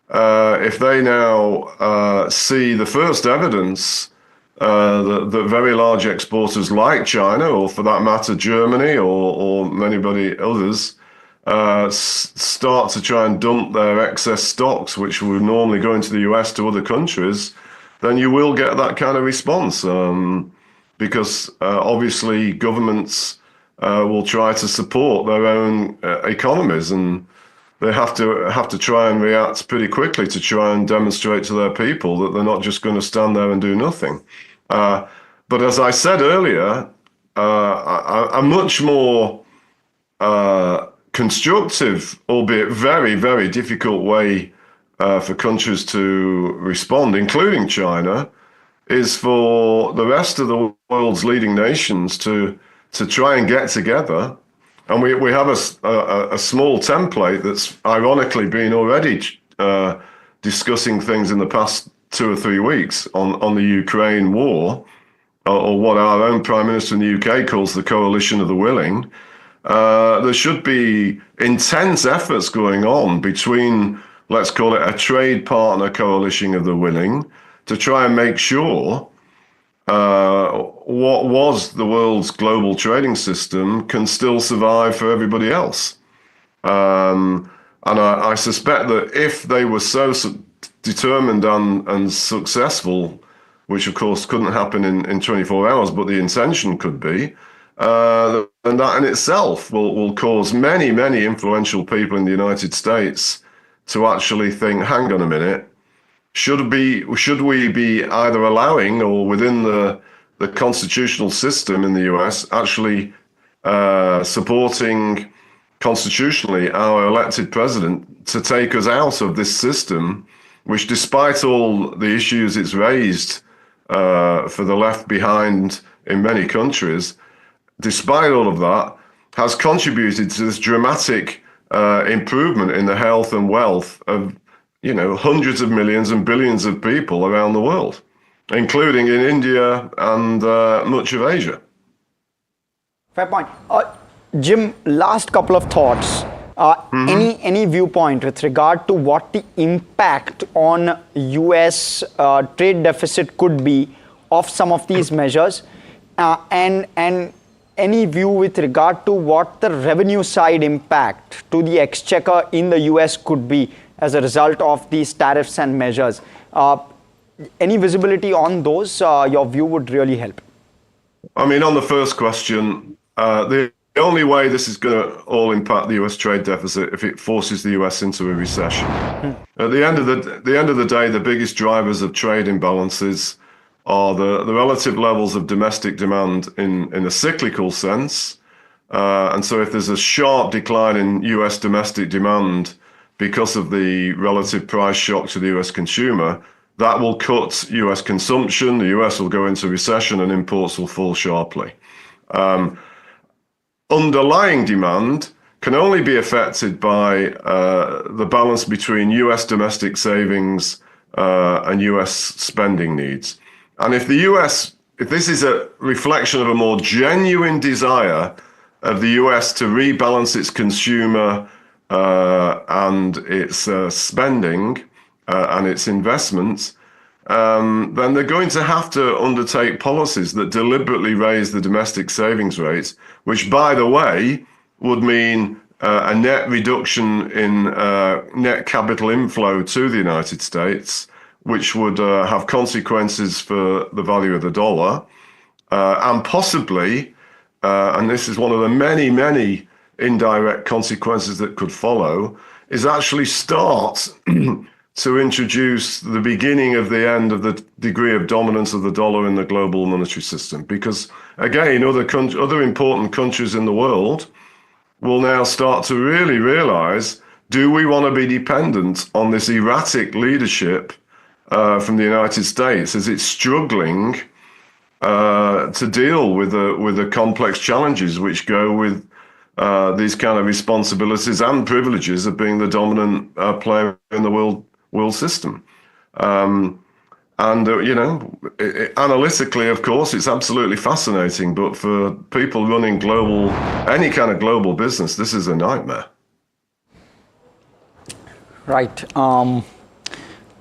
[SPEAKER 3] if they now see the first evidence that very large exporters like China, or for that matter Germany or anybody others, start to try and dump their excess stocks, which would normally go into the US to other countries, then you will get that kind of response. Because obviously governments will try to support their own economies, and they have to try and react pretty quickly to try and demonstrate to their people that they're not just going to stand there and do nothing. But as I said earlier, a much more constructive, albeit very, very difficult way for countries to respond, including China, is for the rest of the world's leading nations to try and get together. And we have a small template that's ironically been already discussing things in the past 2 or 3 weeks on the Ukraine war, or what our own Prime Minister in the UK calls the coalition of the willing. There should be intense efforts going on between, let's call it a trade partner coalition of the willing, to try and make sure what was the world's global trading system can still survive for everybody else. And I suspect that if they were so determined and successful, which of course couldn't happen in 24 hours, but the intention could be, and that in itself will cause many, many influential people in the United States to actually think, hang on a minute, should we be either allowing or within the constitutional system in the US actually supporting constitutionally our elected president to take us out of this system, which despite all the issues it's raised for the left behind in many countries, despite all of that, has contributed to this dramatic improvement in the health and wealth of hundreds of millions and billions of people around the world, including in India and much of Asia.
[SPEAKER 14] Fair point. Jim, last couple of thoughts. Any viewpoint with regard to what the impact on US trade deficit could be of some of these measures, and any view with regard to what the revenue side impact to the exchequer in the US could be as a result of these tariffs and measures? Any visibility on those? Your view would really help.
[SPEAKER 3] I mean, on the first question, the only way this is going to all impact the US trade deficit if it forces the US into a recession. At the end of the day, the biggest drivers of trade imbalances are the relative levels of domestic demand in a cyclical sense. And so if there's a sharp decline in US domestic demand because of the relative price shock to the US consumer, that will cut US consumption, the US will go into recession, and imports will fall sharply. Underlying demand can only be affected by the balance between US domestic savings and US spending needs. And if this is a reflection of a more genuine desire of the US to rebalance its consumer and its spending and its investments, then they're going to have to undertake policies that deliberately raise the domestic savings rate, which, by the way, would mean a net reduction in net capital inflow to the United States, which would have consequences for the value of the dollar, and possibly, and this is one of the many, many indirect consequences that could follow, is actually start to introduce the beginning of the end of the degree of dominance of the dollar in the global monetary system. Because, again, other important countries in the world will now start to really realize, do we want to be dependent on this erratic leadership from the United States as it's struggling to deal with the complex challenges which go with these kind of responsibilities and privileges of being the dominant player in the world system. Analytically, of course, it's absolutely fascinating, but for people running any kind of global business, this is a nightmare.
[SPEAKER 14] Right.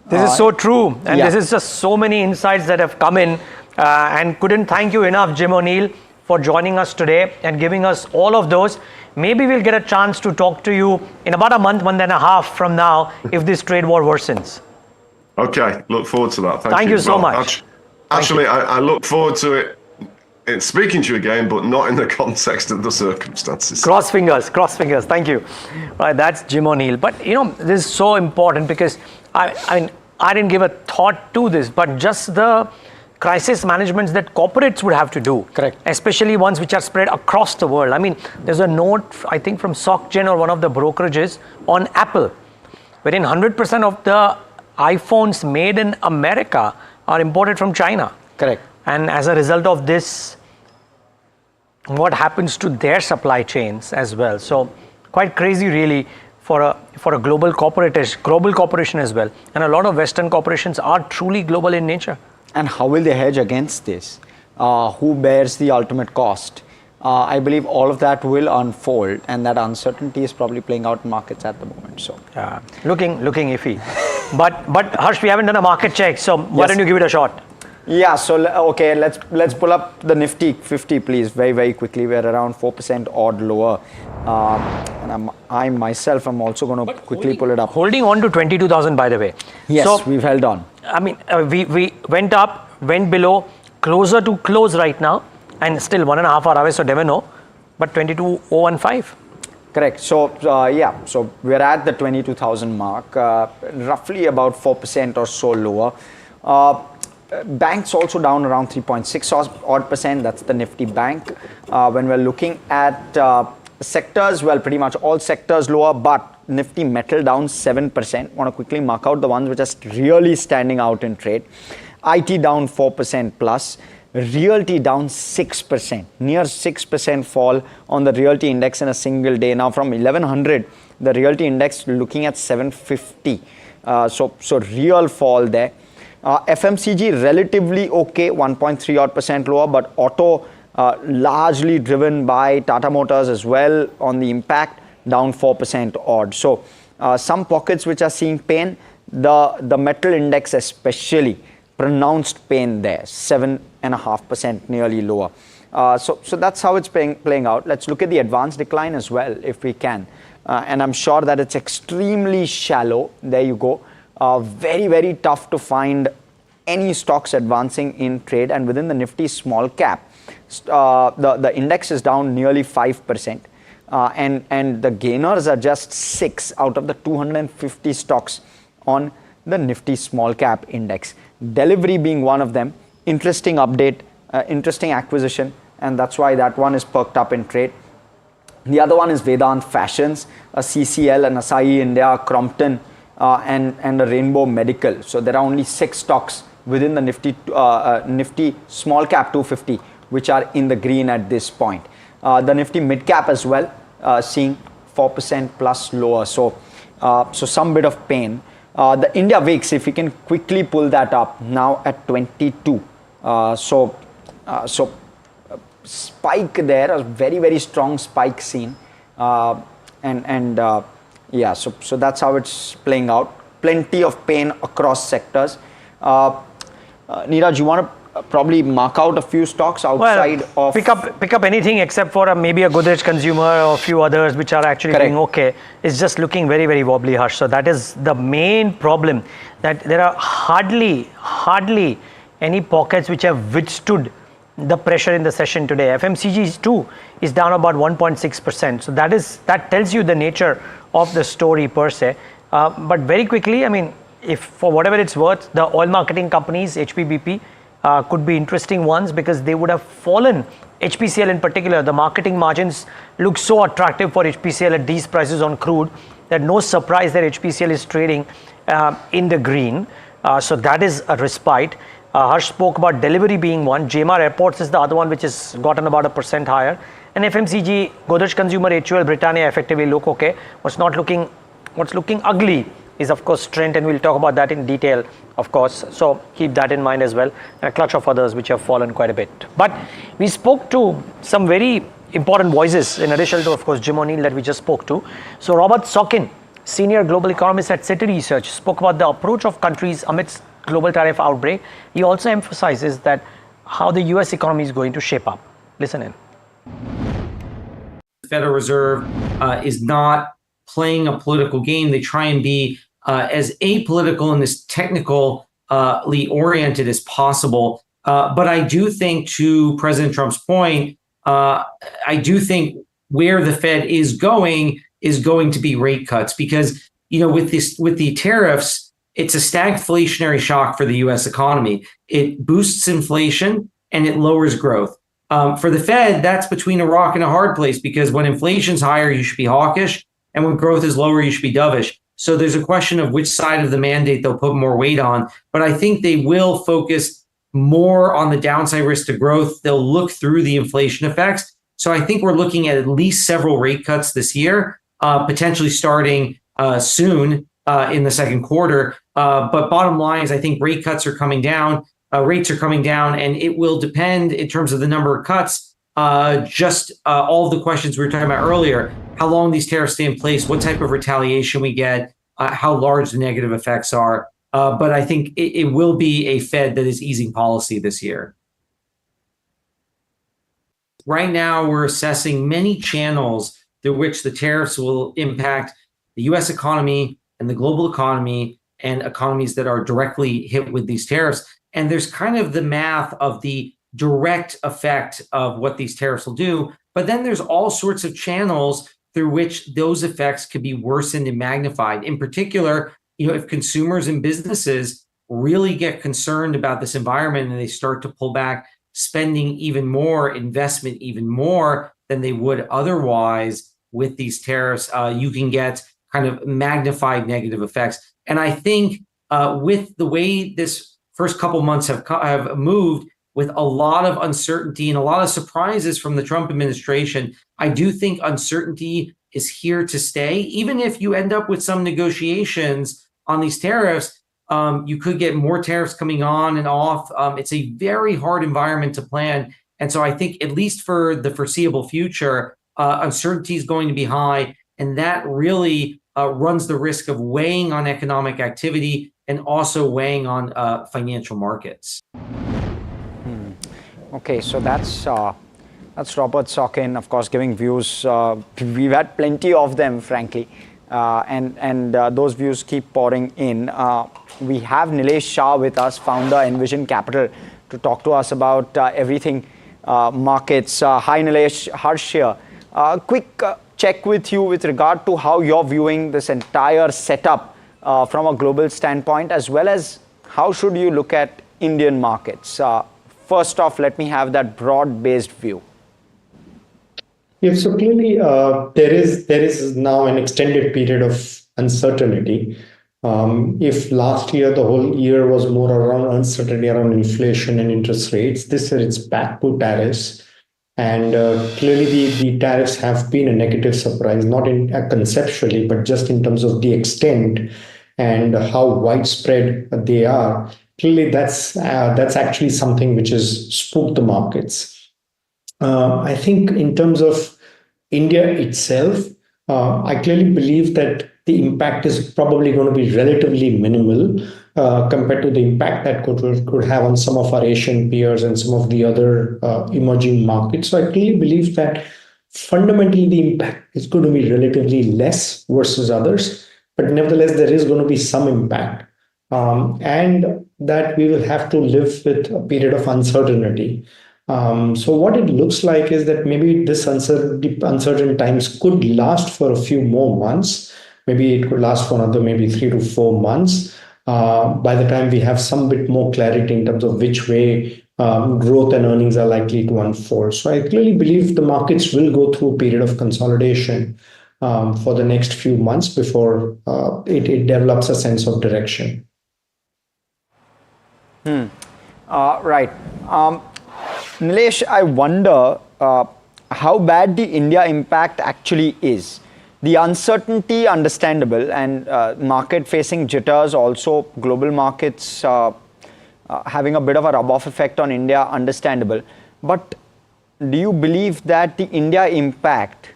[SPEAKER 6] This is so true, and this is just so many insights that have come in, and couldn't thank you enough, Jim O'Neill, for joining us today and giving us all of those. Maybe we'll get a chance to talk to you in about a month and a half from now if this trade war worsens.
[SPEAKER 3] Okay, look forward to that.
[SPEAKER 6] Thank you so much.
[SPEAKER 3] Actually, I look forward to it. It's speaking to you again, but not in the context of the circumstances.
[SPEAKER 6] Cross fingers. Thank you. Right, that's Jim O'Neill. But this is so important because I didn't give a thought to this, but just the crisis management that corporates would have to do.
[SPEAKER 15] Correct.
[SPEAKER 6] Especially ones which are spread across the world. I mean, there's a note, I think, from SocGen or one of the brokerages on Apple, wherein 100% of the iPhones made in America are imported from China.
[SPEAKER 15] Correct.
[SPEAKER 6] And as a result of this, what happens to their supply chains as well? So quite crazy, really, for a global corporation as well. And a lot of Western corporations are truly global in nature.
[SPEAKER 14] And how will they hedge against this? Who bears the ultimate cost? I believe all of that will unfold, and that uncertainty is probably playing out in markets at the moment. So
[SPEAKER 6] looking iffy. But Harsh, we haven't done a market check, so why don't you give it a shot?
[SPEAKER 14] Yeah, so okay, let's pull up the Nifty 50, please, very, very quickly. We're around 4% odd lower. And I myself am also going to quickly pull it up.
[SPEAKER 6] Holding on to 22,000, by the way.
[SPEAKER 14] Yes,
[SPEAKER 6] so,
[SPEAKER 14] we've held on.
[SPEAKER 6] I mean, we went up, went below, closer to close right now, and still 1.5 hour away, so never know. But 22,015.
[SPEAKER 14] Correct. So, so we're at the 22,000 mark, roughly about 4% or so lower. Banks also down around 3.6 odd percent. That's the Nifty Bank. When we're looking at sectors, well, pretty much all sectors lower, but Nifty Metal down 7%. Want to quickly mark out the ones which are really standing out in trade. IT down 4% plus. Realty down 6%, near 6% fall on the realty index in a single day. Now from 1100, the realty index looking at 750. So real fall there. FMCG relatively okay, 1.3 odd percent lower, but auto largely driven by Tata Motors as well on the impact, down 4% odd. So some pockets which are seeing pain, the metal index especially, pronounced pain there, 7.5% nearly lower. So that's how it's playing out. Let's look at the advanced decline as well if we can. And I'm sure that it's extremely shallow. There you go. Very, very tough to find any stocks advancing in trade. And within the Nifty small cap, the index is down nearly 5%. And the gainers are just 6 out of the 250 stocks on the Nifty small cap index. Delivery being one of them. Interesting update, interesting acquisition, and that's why that one is perked up in trade. The other one is Vedant Fashions, a CCL, an Asahi India, Crompton, and a Rainbow Medical. So there are only 6 stocks within the Nifty small cap 250 which are in the green at this point. The Nifty mid cap as well, seeing 4% plus lower. So some bit of pain. The India VIX, if we can quickly pull that up, now at 22. So spike there, a very, very strong spike seen. So that's how it's playing out. Plenty of pain across sectors. Neeraj, you want to probably mark out a few stocks outside of...
[SPEAKER 6] Pick up anything except for maybe a Godrej Consumer or a few others which are actually doing okay. It's just looking very, very wobbly, Harsh. So that is the main problem, that there are hardly any pockets which have withstood the pressure in the session today. FMCG too is down about 1.6%. So that tells you the nature of the story per se. But very quickly, I mean, if for whatever it's worth, the oil marketing companies, HPBP, could be interesting ones because they would have fallen. HPCL in particular, the marketing margins look so attractive for HPCL at these prices on crude that no surprise that HPCL is trading in the green. So that is a respite. Harsh spoke about delivery being one. GMR Airports is the other one which has gotten about 1% higher. And FMCG, Godrej Consumer, HUL, Britannia effectively look okay. What's looking ugly is of course Trent, and we'll talk about that in detail, of course. So keep that in mind as well. And a clutch of others which have fallen quite a bit. But we spoke to some very important voices in addition to, of course, Jim O'Neill that we just spoke to. So Robert Sokin, senior global economist at Citi Research, spoke about the approach of countries amidst global tariff outbreak. He also emphasizes that how the US economy is going to shape up. Listen in.
[SPEAKER 17] The Federal Reserve is not playing a political game. They try and be as apolitical and as technically oriented as possible. But I do think, to President Trump's point, I do think where the Fed is going to be rate cuts, because with the tariffs, it's a stagflationary shock for the U.S. economy. It boosts inflation and it lowers growth. For the Fed, that's between a rock and a hard place, because when inflation's higher, you should be hawkish, and when growth is lower, you should be dovish. So there's a question of which side of the mandate they'll put more weight on. But I think they will focus more on the downside risk to growth. They'll look through the inflation effects. So I think we're looking at least several rate cuts this year, potentially starting soon in the second quarter. But bottom line is, I think rate cuts are coming down. Rates are coming down, and it will depend in terms of the number of cuts. All of the questions we were talking about earlier, how long these tariffs stay in place, what type of retaliation we get, how large the negative effects are. But I think it will be a Fed that is easing policy this year. Right now, we're assessing many channels through which the tariffs will impact the U.S. economy and the global economy and economies that are directly hit with these tariffs. And there's kind of the math of the direct effect of what these tariffs will do. But then there's all sorts of channels through which those effects could be worsened and magnified. In particular, if consumers and businesses really get concerned about this environment and they start to pull back spending even more, investment even more than they would otherwise with these tariffs, you can get kind of magnified negative effects. And I think with the way this first couple months have moved, with a lot of uncertainty and a lot of surprises from the Trump administration, I do think uncertainty is here to stay. Even if you end up with some negotiations on these tariffs, you could get more tariffs coming on and off. It's a very hard environment to plan. And so I think, at least for the foreseeable future, uncertainty is going to be high. And that really runs the risk of weighing on economic activity and also weighing on financial markets.
[SPEAKER 14] Okay, so that's Robert Sorkin, of course, giving views. We've had plenty of them, frankly, and those views keep pouring in. We have Nilesh Shah with us, founder Envision Capital, to talk to us about everything markets. Hi, Nilesh. Harsh here. Quick check with you with regard to how you're viewing this entire setup from a global standpoint, as well as how should you look at Indian markets. First off, let me have that broad-based view.
[SPEAKER 18] Yeah, so clearly there is now an extended period of uncertainty. If last year, the whole year was more around uncertainty around inflation and interest rates, this year it's back to tariffs. And clearly the tariffs have been a negative surprise, not in conceptually, but just in terms of the extent and how widespread they are. Clearly, that's actually something which has spooked the markets. I think in terms of India itself, I clearly believe that the impact is probably going to be relatively minimal compared to the impact that could have on some of our Asian peers and some of the other emerging markets. So I clearly believe that fundamentally the impact is going to be relatively less versus others, but nevertheless there is going to be some impact. And that we will have to live with a period of uncertainty. So what it looks like is that maybe this uncertain times could last for a few more months. Maybe it could last for another maybe 3 to 4 months by the time we have some bit more clarity in terms of which way growth and earnings are likely to unfold. So I clearly believe the markets will go through a period of consolidation for the next few months before it develops a sense of direction.
[SPEAKER 14] Right. Nilesh, I wonder how bad the India impact actually is. The uncertainty, understandable, and market-facing jitters, also global markets having a bit of a rub-off effect on India, understandable. But do you believe that the India impact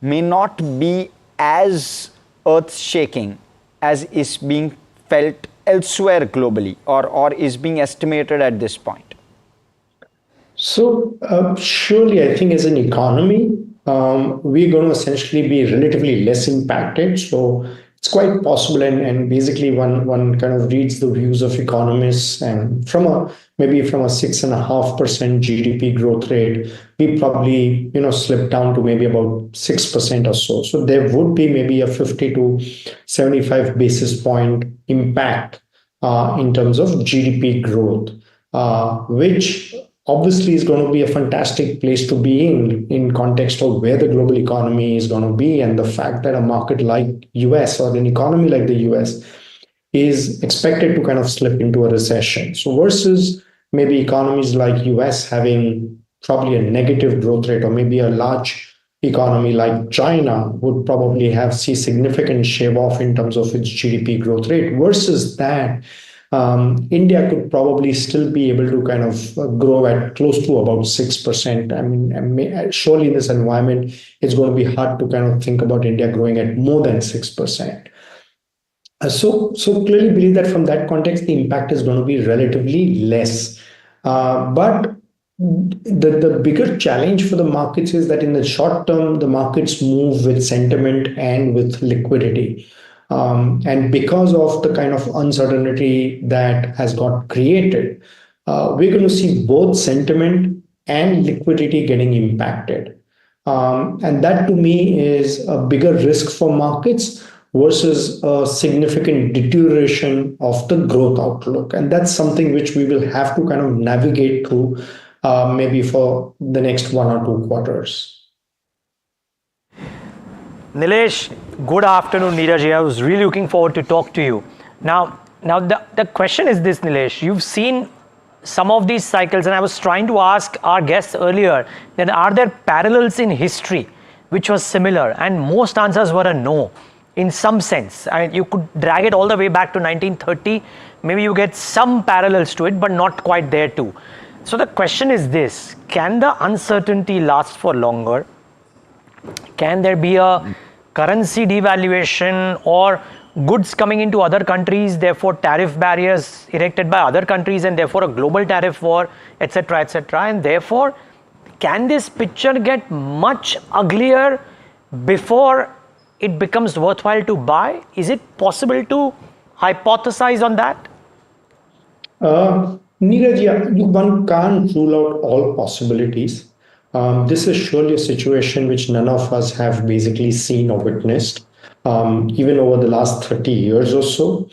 [SPEAKER 14] may not be as earth-shaking as is being felt elsewhere globally, or is being estimated at this point?
[SPEAKER 18] So surely, I think as an economy, we're going to essentially be relatively less impacted. So it's quite possible, and basically one kind of reads the views of economists, and from a maybe from a 6.5% GDP growth rate, we probably slip down to maybe about 6% or so. So there would be maybe a 50 to 75 basis point impact in terms of GDP growth, which obviously is going to be a fantastic place to be in context of where the global economy is going to be, and the fact that a market like US or an economy like the US is expected to kind of slip into a recession. So versus maybe economies like US having probably a negative growth rate, or maybe a large economy like China would probably see significant shave off in terms of its GDP growth rate. Versus that, India could probably still be able to kind of grow at close to about 6%. I mean, surely in this environment, it's going to be hard to kind of think about India growing at more than 6%. So clearly believe that from that context, the impact is going to be relatively less. But the bigger challenge for the markets is that in the short term, the markets move with sentiment and with liquidity. And because of the kind of uncertainty that has got created, we're going to see both sentiment and liquidity getting impacted. And that to me is a bigger risk for markets versus a significant deterioration of the growth outlook. And that's something which we will have to kind of navigate through maybe for the next 1 or 2 quarters.
[SPEAKER 6] Nilesh, good afternoon, Neeraj. I was really looking forward to talk to you. Now the question is this, Nilesh. You've seen some of these cycles, and I was trying to ask our guests earlier that are there parallels in history which was similar, and most answers were a no in some sense. You could drag it all the way back to 1930. Maybe you get some parallels to it, but not quite there too. So the question is this: can the uncertainty last for longer? Can there be a currency devaluation or goods coming into other countries, therefore tariff barriers erected by other countries, and therefore a global tariff war, etc., etc.? And therefore, can this picture get much uglier before it becomes worthwhile to buy? Is it possible to hypothesize on that?
[SPEAKER 18] Neeraj, yeah, one can't rule out all possibilities. This is surely a situation which none of us have basically seen or witnessed, even over the last 30 years or so.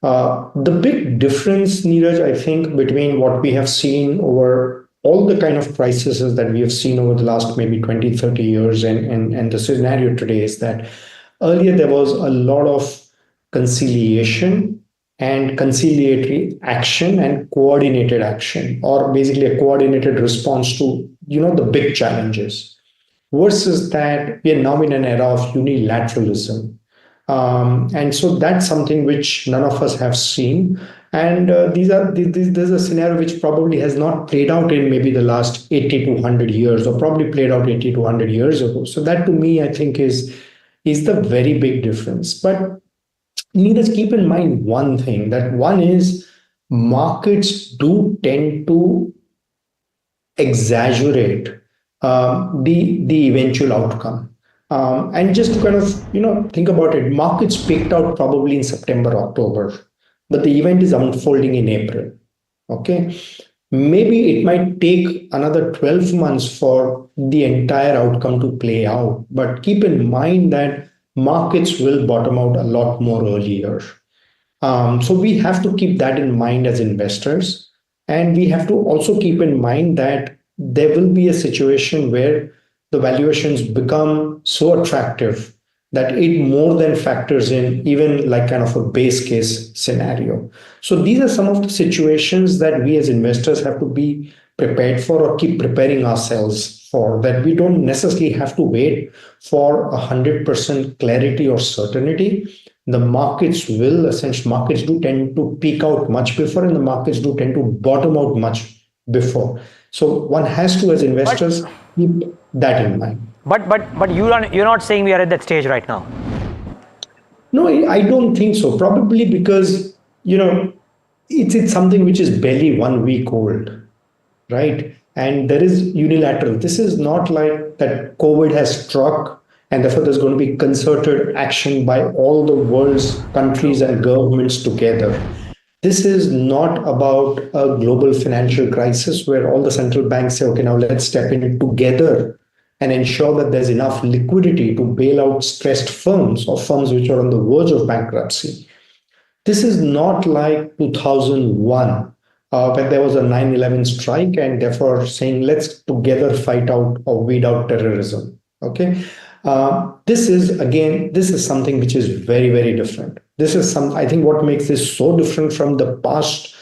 [SPEAKER 18] The big difference, Neeraj, I think, between what we have seen over all the kind of crises that we have seen over the last maybe 20, 30 years and the scenario today is that earlier there was a lot of conciliation and conciliatory action and coordinated action, or basically a coordinated response to the big challenges, versus that we are now in an era of unilateralism, and so that's something which none of us have seen, and there's a scenario which probably has not played out in maybe the last 80 to 100 years, or probably played out 80 to 100 years ago. So that to me I think is the very big difference. But Neeraj, keep in mind one thing, that one is markets do tend to exaggerate the eventual outcome. And just to kind of think about it, markets peaked out probably in September, October, but the event is unfolding in April. Okay, maybe it might take another 12 months for the entire outcome to play out, but keep in mind that markets will bottom out a lot more earlier. So we have to keep that in mind as investors. And we have to also keep in mind that there will be a situation where the valuations become so attractive that it more than factors in even like kind of a base case scenario. So these are some of the situations that we as investors have to be prepared for, or keep preparing ourselves for, that we don't necessarily have to wait for 100% clarity or certainty. The markets do tend to peak out much before, and the markets do tend to bottom out much before. So one has to, as investors, keep that in mind.
[SPEAKER 6] But you're not saying we are at that stage right now?
[SPEAKER 18] No, I don't think so. Probably because, it's something which is barely 1 week old, right? and there is unilateral. This is not like that COVID has struck and therefore there's going to be concerted action by all the world's countries and governments together. This is not about a global financial crisis where all the central banks say, okay, now let's step in together and ensure that there's enough liquidity to bail out stressed firms or firms which are on the verge of bankruptcy. This is not like 2001, when there was a 9/11 strike and therefore saying, let's together fight out or weed out terrorism. Okay. This is something which is very, very different. I think what makes this so different from the past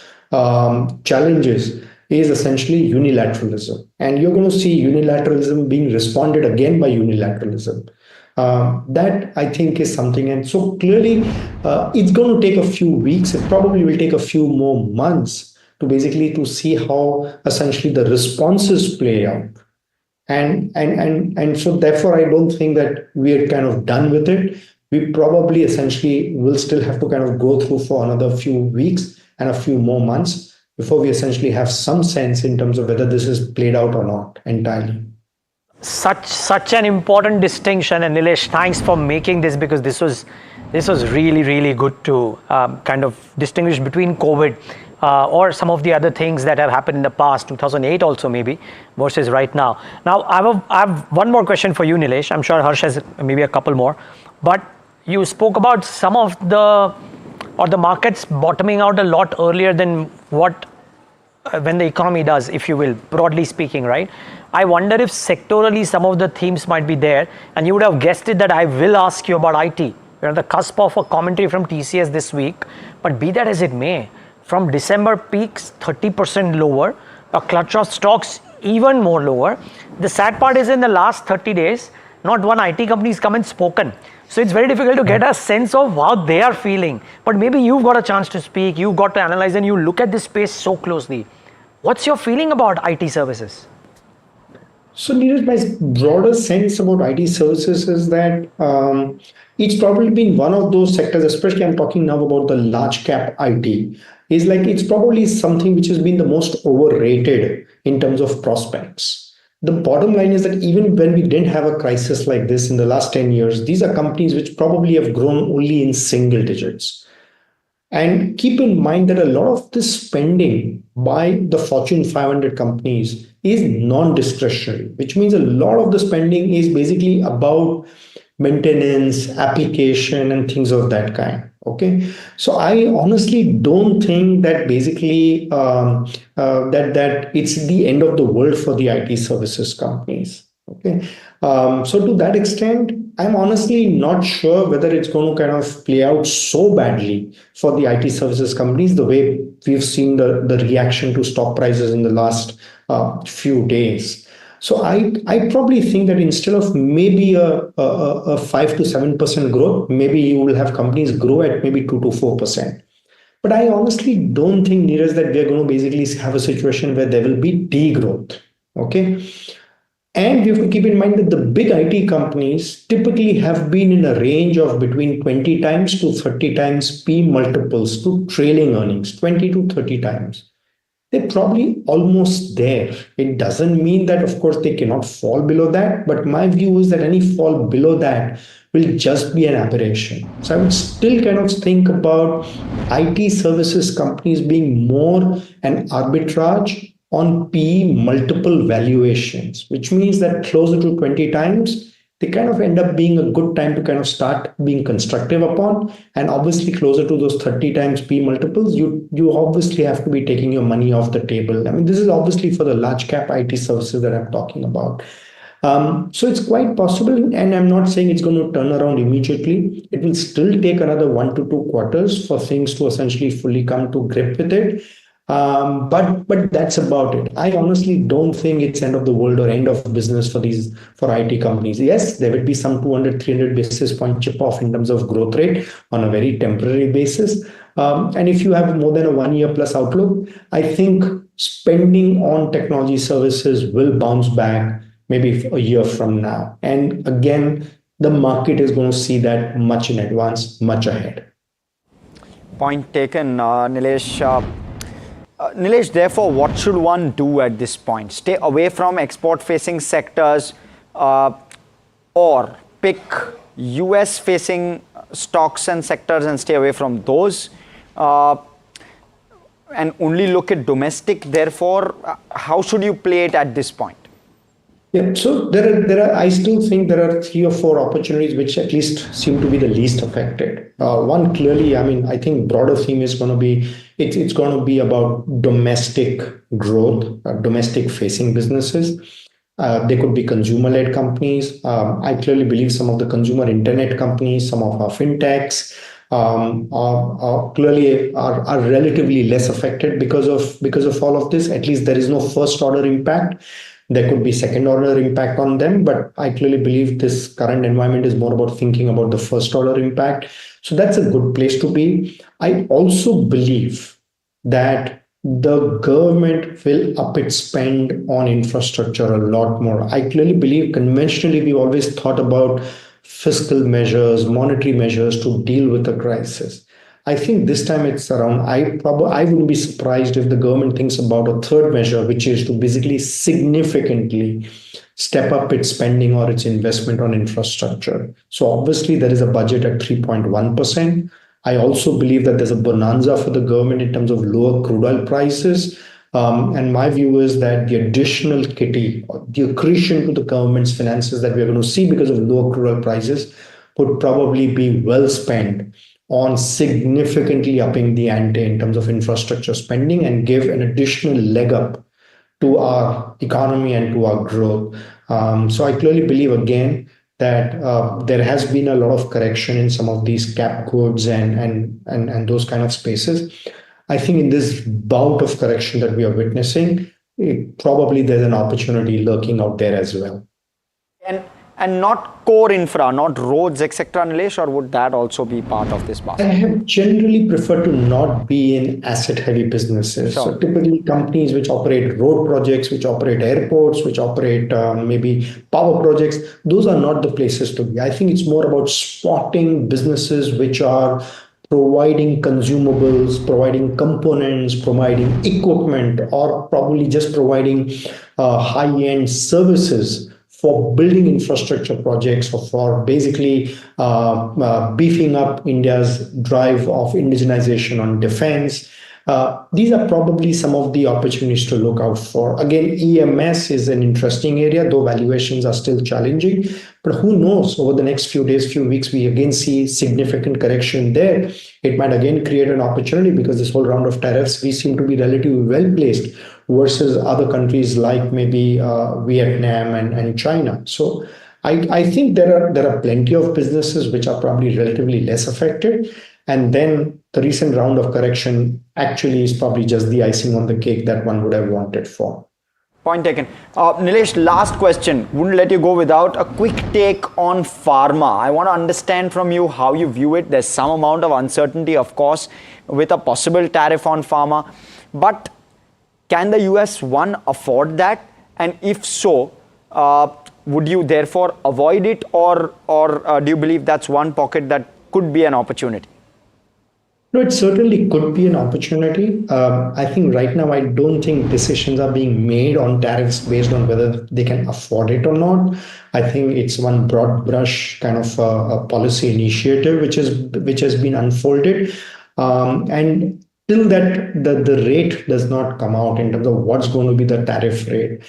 [SPEAKER 18] challenges is essentially unilateralism. And you're going to see unilateralism being responded again by unilateralism. That I think is something. And so clearly it's going to take a few weeks. It probably will take a few more months to see how essentially the responses play out. And so therefore, I don't think that we're kind of done with it. We probably essentially will still have to kind of go through for another few weeks and a few more months before we essentially have some sense in terms of whether this is played out or not entirely.
[SPEAKER 6] Such an important distinction, and Nilesh, thanks for making this, because this was really, really good to kind of distinguish between COVID or some of the other things that have happened in the past, 2008 also maybe, versus right now. Now, I have one more question for you, Nilesh. I'm sure Harsh has maybe a couple more, but you spoke about some of the markets bottoming out a lot earlier than what when the economy does, if you will, broadly speaking, right? I wonder if sectorally some of the themes might be there, and you would have guessed it that I will ask you about IT. We're on the cusp of a commentary from TCS this week, but be that as it may, from December peaks 30% lower, a clutch of stocks even more lower. The sad part is in the last 30 days, not one IT company has come and spoken. So it's very difficult to get a sense of how they are feeling. But maybe you've got a chance to speak, you've got to analyze, and you look at this space so closely. What's your feeling about IT services?
[SPEAKER 18] So Neeraj, my broader sense about IT services is that it's probably been one of those sectors, especially I'm talking now about the large cap IT, is like it's probably something which has been the most overrated in terms of prospects. The bottom line is that even when we didn't have a crisis like this in the last 10 years, these are companies which probably have grown only in single digits. And keep in mind that a lot of this spending by the Fortune 500 companies is non-discretionary, which means a lot of the spending is basically about maintenance, application, and things of that kind. Okay, so I honestly don't think that basically that it's the end of the world for the IT services companies. Okay, so to that extent, I'm honestly not sure whether it's going to kind of play out so badly for the IT services companies the way we've seen the reaction to stock prices in the last few days. So I probably think that instead of maybe a 5 to 7% growth, maybe you will have companies grow at maybe 2 to 4%. But I honestly don't think, Neeraj, that we're going to basically have a situation where there will be degrowth. Okay. And we have to keep in mind that the big IT companies typically have been in a range of between 20 times to 30 times P multiples to trailing earnings, 20 to 30 times. They're probably almost there. It doesn't mean that, of course, they cannot fall below that. But my view is that any fall below that will just be an aberration. So I would still kind of think about IT services companies being more an arbitrage on P multiple valuations, which means that closer to 20 times, they kind of end up being a good time to kind of start being constructive upon. And obviously closer to those 30 times P multiples, you obviously have to be taking your money off the table. I mean, this is obviously for the large cap IT services that I'm talking about. So it's quite possible, and I'm not saying it's going to turn around immediately. It will still take another 1 to 2 quarters for things to essentially fully come to grip with it. But that's about it. I honestly don't think it's end of the world or end of business for IT companies. Yes, there will be some 200-300 basis point chip off in terms of growth rate on a very temporary basis. And if you have more than a 1 year plus outlook, I think spending on technology services will bounce back maybe a year from now. And again, the market is going to see that much in advance, much ahead.
[SPEAKER 14] Point taken, Nilesh. Nilesh, therefore, what should one do at this point? Stay away from export-facing sectors or pick US-facing stocks and sectors and stay away from those and only look at domestic. Therefore, how should you play it at this point?
[SPEAKER 18] Yeah, so there are. I still think there are 3 or 4 opportunities which at least seem to be the least affected. One clearly, I think broader theme is going to be it's going to be about domestic growth, domestic facing businesses. They could be consumer-led companies. I clearly believe some of the consumer internet companies, some of our fintechs, are relatively less affected because of all of this. At least there is no first order impact. There could be second order impact on them, but I clearly believe this current environment is more about thinking about the first order impact. So that's a good place to be. I also believe that the government will up its spend on infrastructure a lot more. I clearly believe conventionally we always thought about fiscal measures, monetary measures to deal with the crisis. I think this time it's around, I wouldn't be surprised if the government thinks about a third measure, which is to basically significantly step up its spending or its investment on infrastructure. So obviously there is a budget at 3.1%. I also believe that there's a bonanza for the government in terms of lower crude oil prices. And my view is that the additional kitty, the accretion to the government's finances that we're going to see because of lower crude oil prices would probably be well spent on significantly upping the ante in terms of infrastructure spending and give an additional leg up to our economy and to our growth. So I clearly believe again that there has been a lot of correction in some of these cap goods and those kind of spaces. I think in this bout of correction that we are witnessing, probably there's an opportunity lurking out there as well.
[SPEAKER 14] And not core infra, not roads, etc., Nilesh, or would that also be part of this basket?
[SPEAKER 18] I have generally preferred to not be in asset-heavy businesses.
[SPEAKER 14] Sure.
[SPEAKER 18] So typically companies which operate road projects, which operate airports, which operate maybe power projects, those are not the places to be. I think it's more about spotting businesses which are providing consumables, providing components, providing equipment, or probably just providing high-end services for building infrastructure projects or for basically beefing up India's drive of indigenization on defense. These are probably some of the opportunities to look out for. Again, EMS is an interesting area, though valuations are still challenging. But who knows, over the next few days, few weeks, we again see significant correction there. It might again create an opportunity because this whole round of tariffs, we seem to be relatively well placed versus other countries like maybe Vietnam and China. So I think there are plenty of businesses which are probably relatively less affected. And then the recent round of correction actually is probably just the icing on the cake that one would have wanted for.
[SPEAKER 14] Point taken. Nilesh, last question. Wouldn't let you go without a quick take on pharma. I want to understand from you how you view it. There's some amount of uncertainty, of course, with a possible tariff on pharma. But can the US, one, afford that? And if so, would you therefore avoid it? Or do you believe that's one pocket that could be an opportunity?
[SPEAKER 18] No, it certainly could be an opportunity. I think right now, I don't think decisions are being made on tariffs based on whether they can afford it or not. I think it's one broad brush kind of a policy initiative which has been unfolded. And till that the rate does not come out in terms of what's going to be the tariff rate,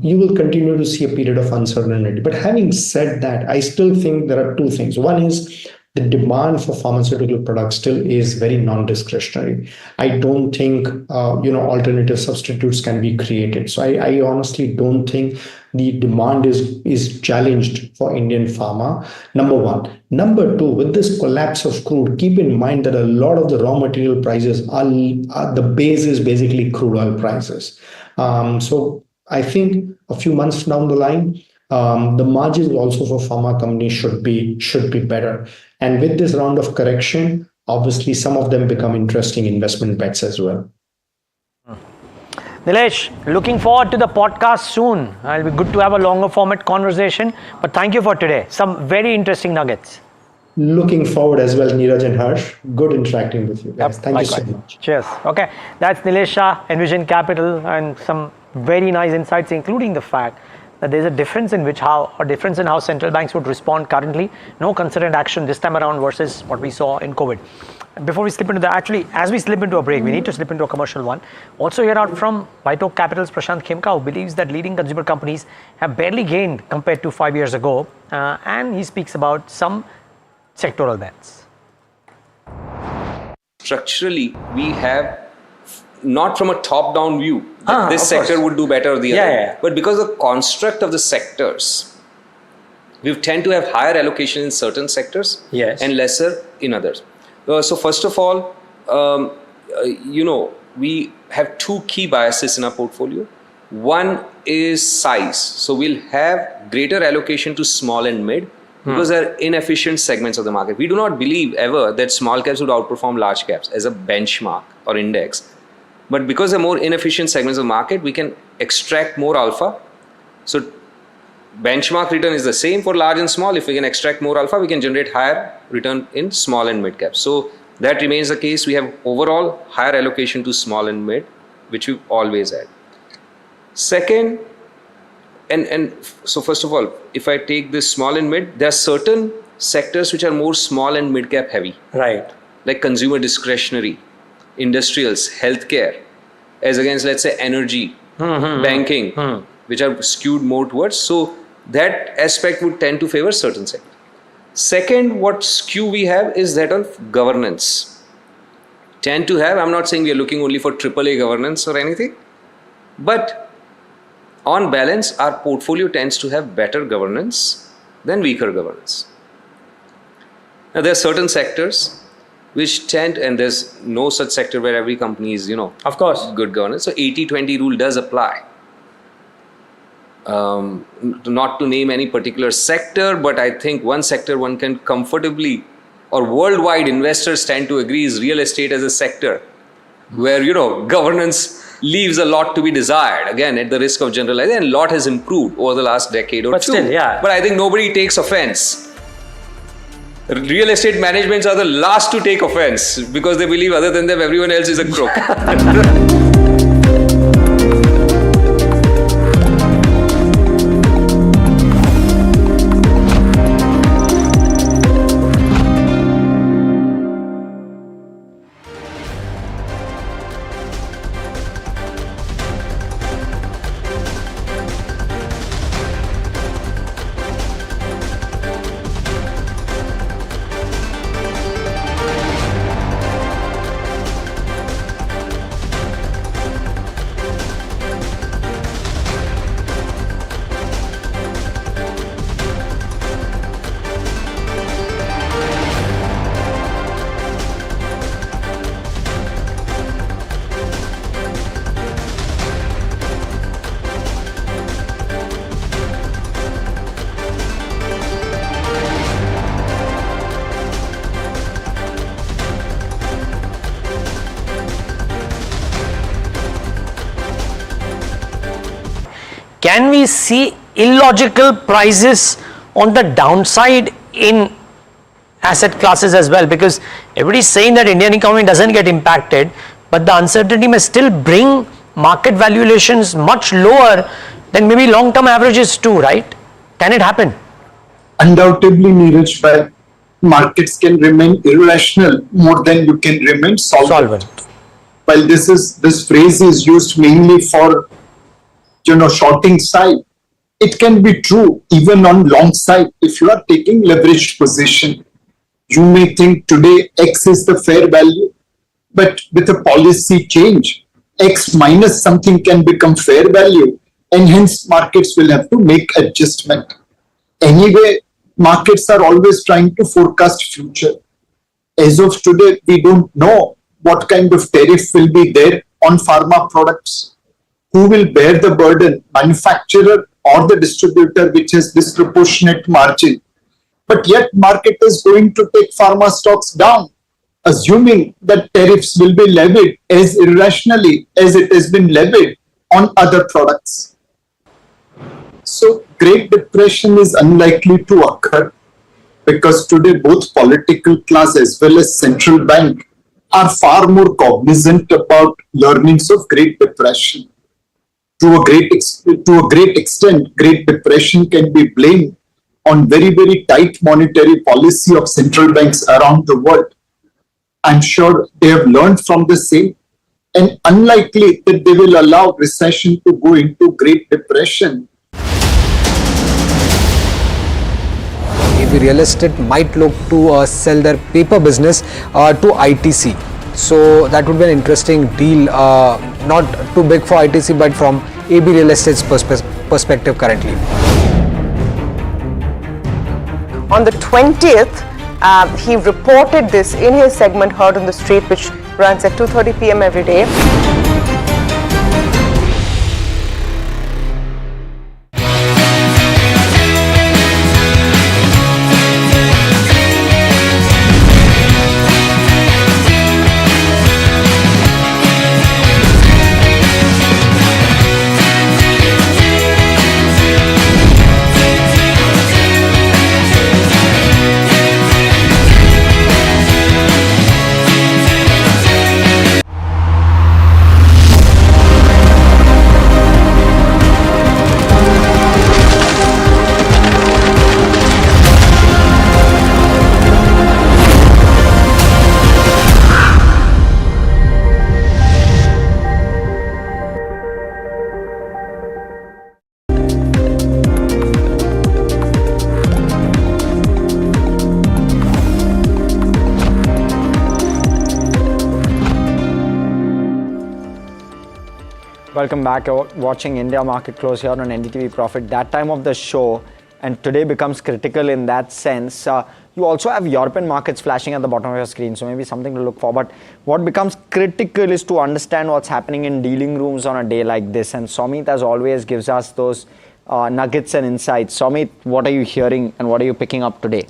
[SPEAKER 18] you will continue to see a period of uncertainty. But having said that, I still think there are two things. One is the demand for pharmaceutical products still is very non-discretionary. I don't think alternative substitutes can be created. So I honestly don't think the demand is challenged for Indian pharma, number one. Number two, with this collapse of crude, keep in mind that a lot of the raw material prices are the base is basically crude oil prices. So I think a few months down the line, the margins also for pharma companies should be better. And with this round of correction, obviously some of them become interesting investment bets as well.
[SPEAKER 6] Nilesh, looking forward to the podcast soon. It'll be good to have a longer format conversation. But thank you for today. Some very interesting nuggets.
[SPEAKER 18] looking forward as well, Neeraj and Harsh. Good interacting with you guys. Thank you so much.
[SPEAKER 6] Cheers. Okay, that's Nilesh Shah, Envision Capital, and some very nice insights, including the fact that there's a difference in how central banks would respond currently. No concerted action this time around versus what we saw in COVID. Before we slip into that, actually, as we slip into a break, we need to slip into a commercial one. Also hear out from White Oak Capital's Prashant Khemka, who believes that leading consumer companies have barely gained compared to 5 years ago. And he speaks about some sectoral bets.
[SPEAKER 2] Structurally, we have not from a top-down view that this sector would do better or the other, but because of the construct of the sectors, we tend to have higher allocation in certain sectors and lesser in others. So first of all, we have two key biases in our portfolio. One is size. So we'll have greater allocation to small and mid because they're inefficient segments of the market. We do not believe ever that small caps would outperform large caps as a benchmark or index. But because they're more inefficient segments of the market, we can extract more alpha. So benchmark return is the same for large and small. If we can extract more alpha, we can generate higher return in small and mid caps. So that remains the case. We have overall higher allocation to small and mid, which we've always had. Second, so first of all, if I take this small and mid, there are certain sectors which are more small and mid cap heavy.
[SPEAKER 6] Right.
[SPEAKER 2] Like consumer discretionary, industrials, healthcare, as against, let's say, energy, banking, which are skewed more towards. So that aspect would tend to favor certain sectors. Second, what skew we have is that of governance. Tend to have, I'm not saying we are looking only for AAA governance or anything, but on balance, our portfolio tends to have better governance than weaker governance. Now, there are certain sectors which tend, and there's no such sector where every company is, of course, good governance. So 80-20 rule does apply. Not to name any particular sector, but I think one sector one can comfortably, or worldwide investors tend to agree, is real estate as a sector where, governance leaves a lot to be desired. Again, at the risk of generalizing, and a lot has improved over the last decade or two.
[SPEAKER 6] Still,
[SPEAKER 2] But I think nobody takes offense. Real estate managements are the last to take offense because they believe other than them, everyone else is a crook.
[SPEAKER 6] Can we see illogical prices on the downside in asset classes as well? Because everybody's saying that Indian economy doesn't get impacted, but the uncertainty may still bring market valuations much lower than maybe long-term averages too, right? Can it happen?
[SPEAKER 11] Undoubtedly, Neeraj, but markets can remain irrational more than you can remain solvent. While this phrase is used mainly for shorting side, it can be true even on long side. If you are taking leveraged position, you may think today X is the fair value, but with a policy change, X minus something can become fair value, and hence markets will have to make adjustment. Anyway, markets are always trying to forecast future. As of today, we don't know what kind of tariff will be there on pharma products. Who will bear the burden, manufacturer or the distributor, which has disproportionate margin? But yet market is going to take pharma stocks down, assuming that tariffs will be levied as irrationally as it has been levied on other products. So Great Depression is unlikely to occur. because today both political class as well as central bank are far more cognizant about learnings of Great Depression. To a great extent, Great Depression can be blamed on very, very tight monetary policy of central banks around the world. I'm sure they have learned from the same, and unlikely that they will allow recession to go into Great Depression.
[SPEAKER 15] Maybe real estate might look to sell their paper business to ITC. So that would be an interesting deal, not too big for ITC, but from AB Real Estate's perspective currently.
[SPEAKER 13] On the 20th, he reported this in his segment Heard on the Street, which runs at 2:30 p.m. every day.
[SPEAKER 14] Welcome back. You're watching India Market Close here on NDTV Profit. That time of the show, and today becomes critical in that sense. You also have European markets flashing at the bottom of your screen, so maybe something to look for. But what becomes critical is to understand what's happening in dealing rooms on a day like this. And Somit, as always, gives us those nuggets and insights. Somit, what are you hearing and what are you picking up today?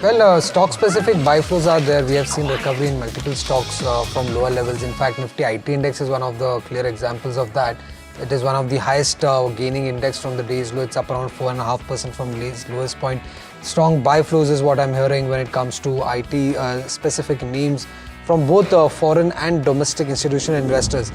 [SPEAKER 15] Well, stock-specific buy flows are there. We have seen recovery in multiple stocks from lower levels. In fact, Nifty IT index is one of the clear examples of that. It is one of the highest gaining index from the day's low. It's up around 4.5% from day's lowest point. Strong buy flows is what I'm hearing when it comes to IT specific names from both foreign and domestic institutional investors.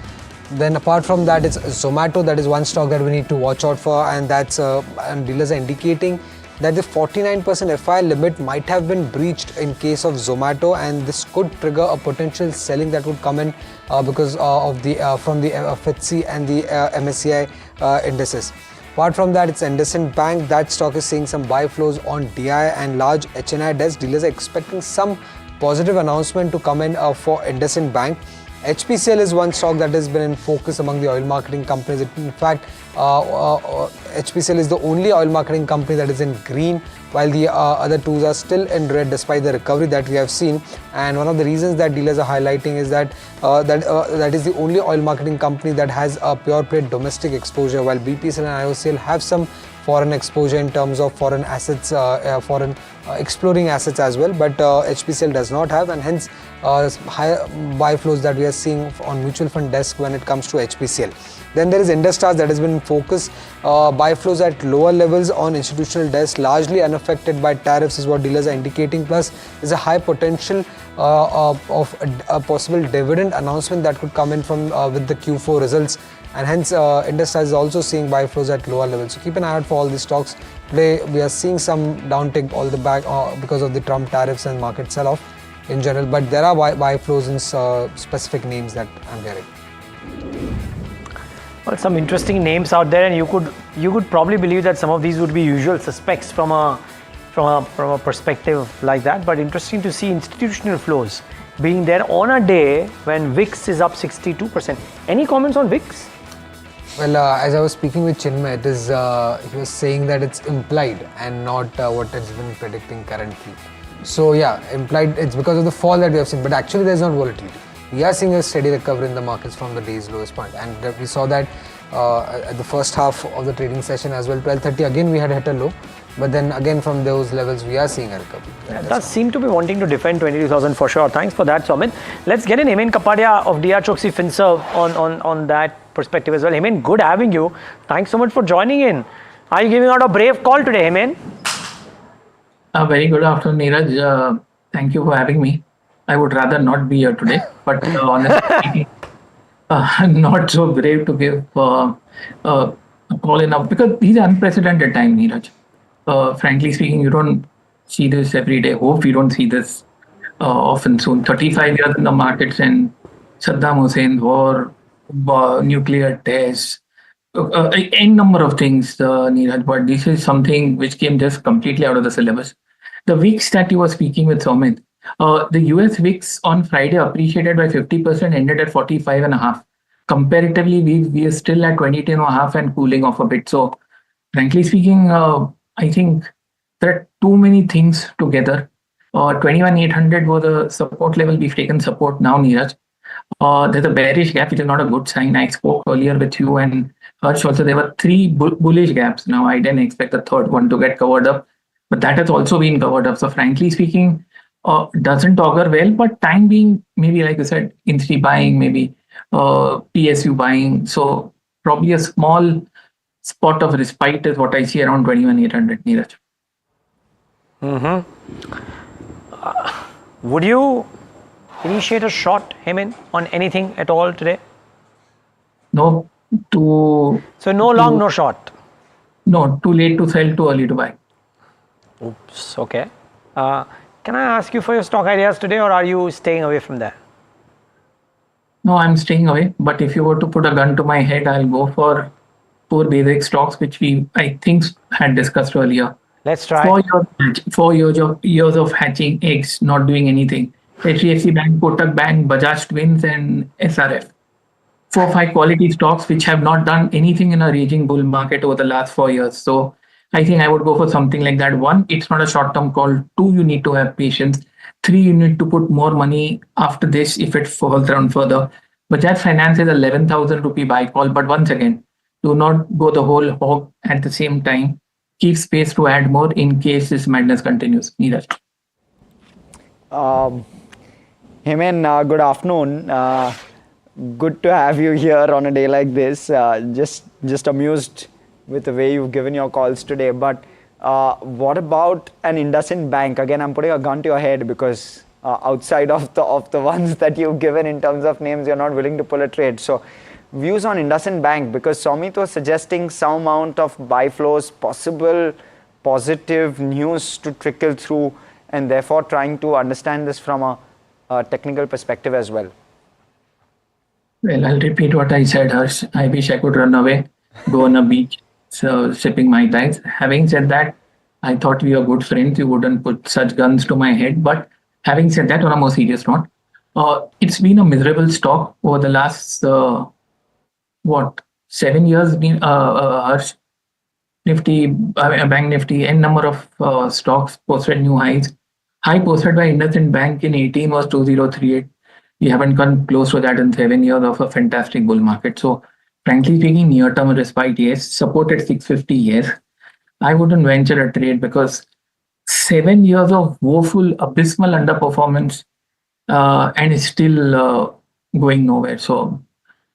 [SPEAKER 15] Then apart from that, it's Zomato. That is one stock that we need to watch out for, and that's and dealers are indicating that the 49% FI limit might have been breached in case of Zomato, and this could trigger a potential selling that would come in because of the from the FTSE and the MSCI indices. Apart from that, it's IndusInd Bank. That stock is seeing some buy flows on DI and large HNI desks. Dealers are expecting some positive announcement to come in for IndusInd Bank. HPCL is one stock that has been in focus among the oil marketing companies. In fact, HPCL is the only oil marketing company that is in green, while the other two are still in red despite the recovery that we have seen. And one of the reasons that dealers are highlighting is that that is the only oil marketing company that has a pure play domestic exposure, while BPCL and IOCL have some foreign exposure in terms of foreign assets, foreign exploring assets as well, but HPCL does not have, and hence higher buy flows that we are seeing on mutual fund desk when it comes to HPCL. Then there is Industars that has been in focus. Buy flows at lower levels on institutional desks, largely unaffected by tariffs is what dealers are indicating. Plus, there's a high potential of a possible dividend announcement that could come in from with the Q4 results, and hence Industars is also seeing buy flows at lower levels. So keep an eye out for all these stocks. Today we are seeing some downtick all the back because of the Trump tariffs and market sell-off in general, but there are buy flows in specific names that I'm hearing.
[SPEAKER 6] Well, some interesting names out there, and you could probably believe that some of these would be usual suspects from a perspective like that. But interesting to see institutional flows being there on a day when VIX is up 62%. Any comments on VIX?
[SPEAKER 15] Well, as I was speaking with Chinmay, it is he was saying that it's implied and not what it's been predicting currently. So yeah, implied it's because of the fall that we have seen, but actually there's not volatility. We are seeing a steady recovery in the markets from the day's lowest point, and we saw that at the first half of the trading session as well. 12:30 again we had hit a low, but then again from those levels we are seeing a recovery.
[SPEAKER 6] Yeah, does seem to be wanting to defend 22,000 for sure. Thanks for that, Somit. Let's get in Hemen Kapadia of DR Choksi FinServ on that perspective as well. Hemen, good having you. Thanks so much for joining in. Are you giving out a brave call today, Hemen?
[SPEAKER 4] A very good afternoon, Neeraj. Thank you for having me. I would rather not be here today, but honestly speaking, I'm not so brave to give a call enough because these are unprecedented time, Neeraj. Frankly speaking, you don't see this every day. Hope we don't see this often soon. 35 years in the markets and Saddam Hussein's war, nuclear tests, a number of things, Neeraj, but this is something which came just completely out of the syllabus. The VIX that you were speaking with, Somit, the US VIX on Friday appreciated by 50%, ended at 45.5. Comparatively, we are still at 22.5 and cooling off a bit. So, frankly speaking, I think there are too many things together. 21,800 was the support level. We've taken support now, Neeraj. There's a bearish gap, which is not a good sign. I spoke earlier with you and Harsh also. There were three bullish gaps. Now, I didn't expect the third one to get covered up, but that has also been covered up. So, frankly speaking, doesn't augur well, but time being, maybe like I said, Insti buying, maybe PSU buying. So, probably a small spot of respite is what I see around 21,800, Neeraj.
[SPEAKER 6] Would you initiate a short, Hemin, on anything at all today?
[SPEAKER 4] No,
[SPEAKER 6] so no long, no short.
[SPEAKER 4] No, too late to sell, too early to buy.
[SPEAKER 6] Oops. Okay. Can I ask you for your stock ideas today, or are you staying away from that?
[SPEAKER 4] No, I'm staying away. But if you were to put a gun to my head, I'll go for 4 basic stocks, which I think had discussed earlier.
[SPEAKER 6] Let's try.
[SPEAKER 4] 4 years of hatching eggs, not doing anything. HDFC Bank, Kotak Bank, Bajaj Twins, and SRF. 4 or 5 quality stocks which have not done anything in a raging bull market over the last 4 years. So I think I would go for something like that. 1, it's not a short-term call. 2, you need to have patience. 3, you need to put more money after this if it falls down further. Bajaj Finance is 11,000 rupee buy call. But once again, do not go the whole hog at the same time. Keep space to add more in case this madness continues. Neeraj.
[SPEAKER 14] Hemen, good afternoon. Good to have you here on a day like this. Just amused with the way you've given your calls today. But what about an IndusInd Bank? Again, I'm putting a gun to your head because outside of the ones that you've given in terms of names, you're not willing to pull a trade. So views on IndusInd Bank, because Somit was suggesting some amount of buy flows, possible positive news to trickle through, and therefore trying to understand this from a technical perspective as well.
[SPEAKER 4] Well, I'll repeat what I said, Harsh. I wish I could run away, go on a beach, sipping my ties. Having said that, I thought we were good friends. You wouldn't put such guns to my head. But having said that, on a more serious note, it's been a miserable stock over the last 7 years. Harsh, Nifty, Bank Nifty, n number of stocks posted new highs. High posted by IndusInd Bank in 18 was 2038. We haven't come close to that in 7 years of a fantastic bull market. So, frankly speaking, near-term respite, yes. Support at 650, yes. I wouldn't venture a trade because 7 years of woeful, abysmal underperformance and it's still going nowhere. So,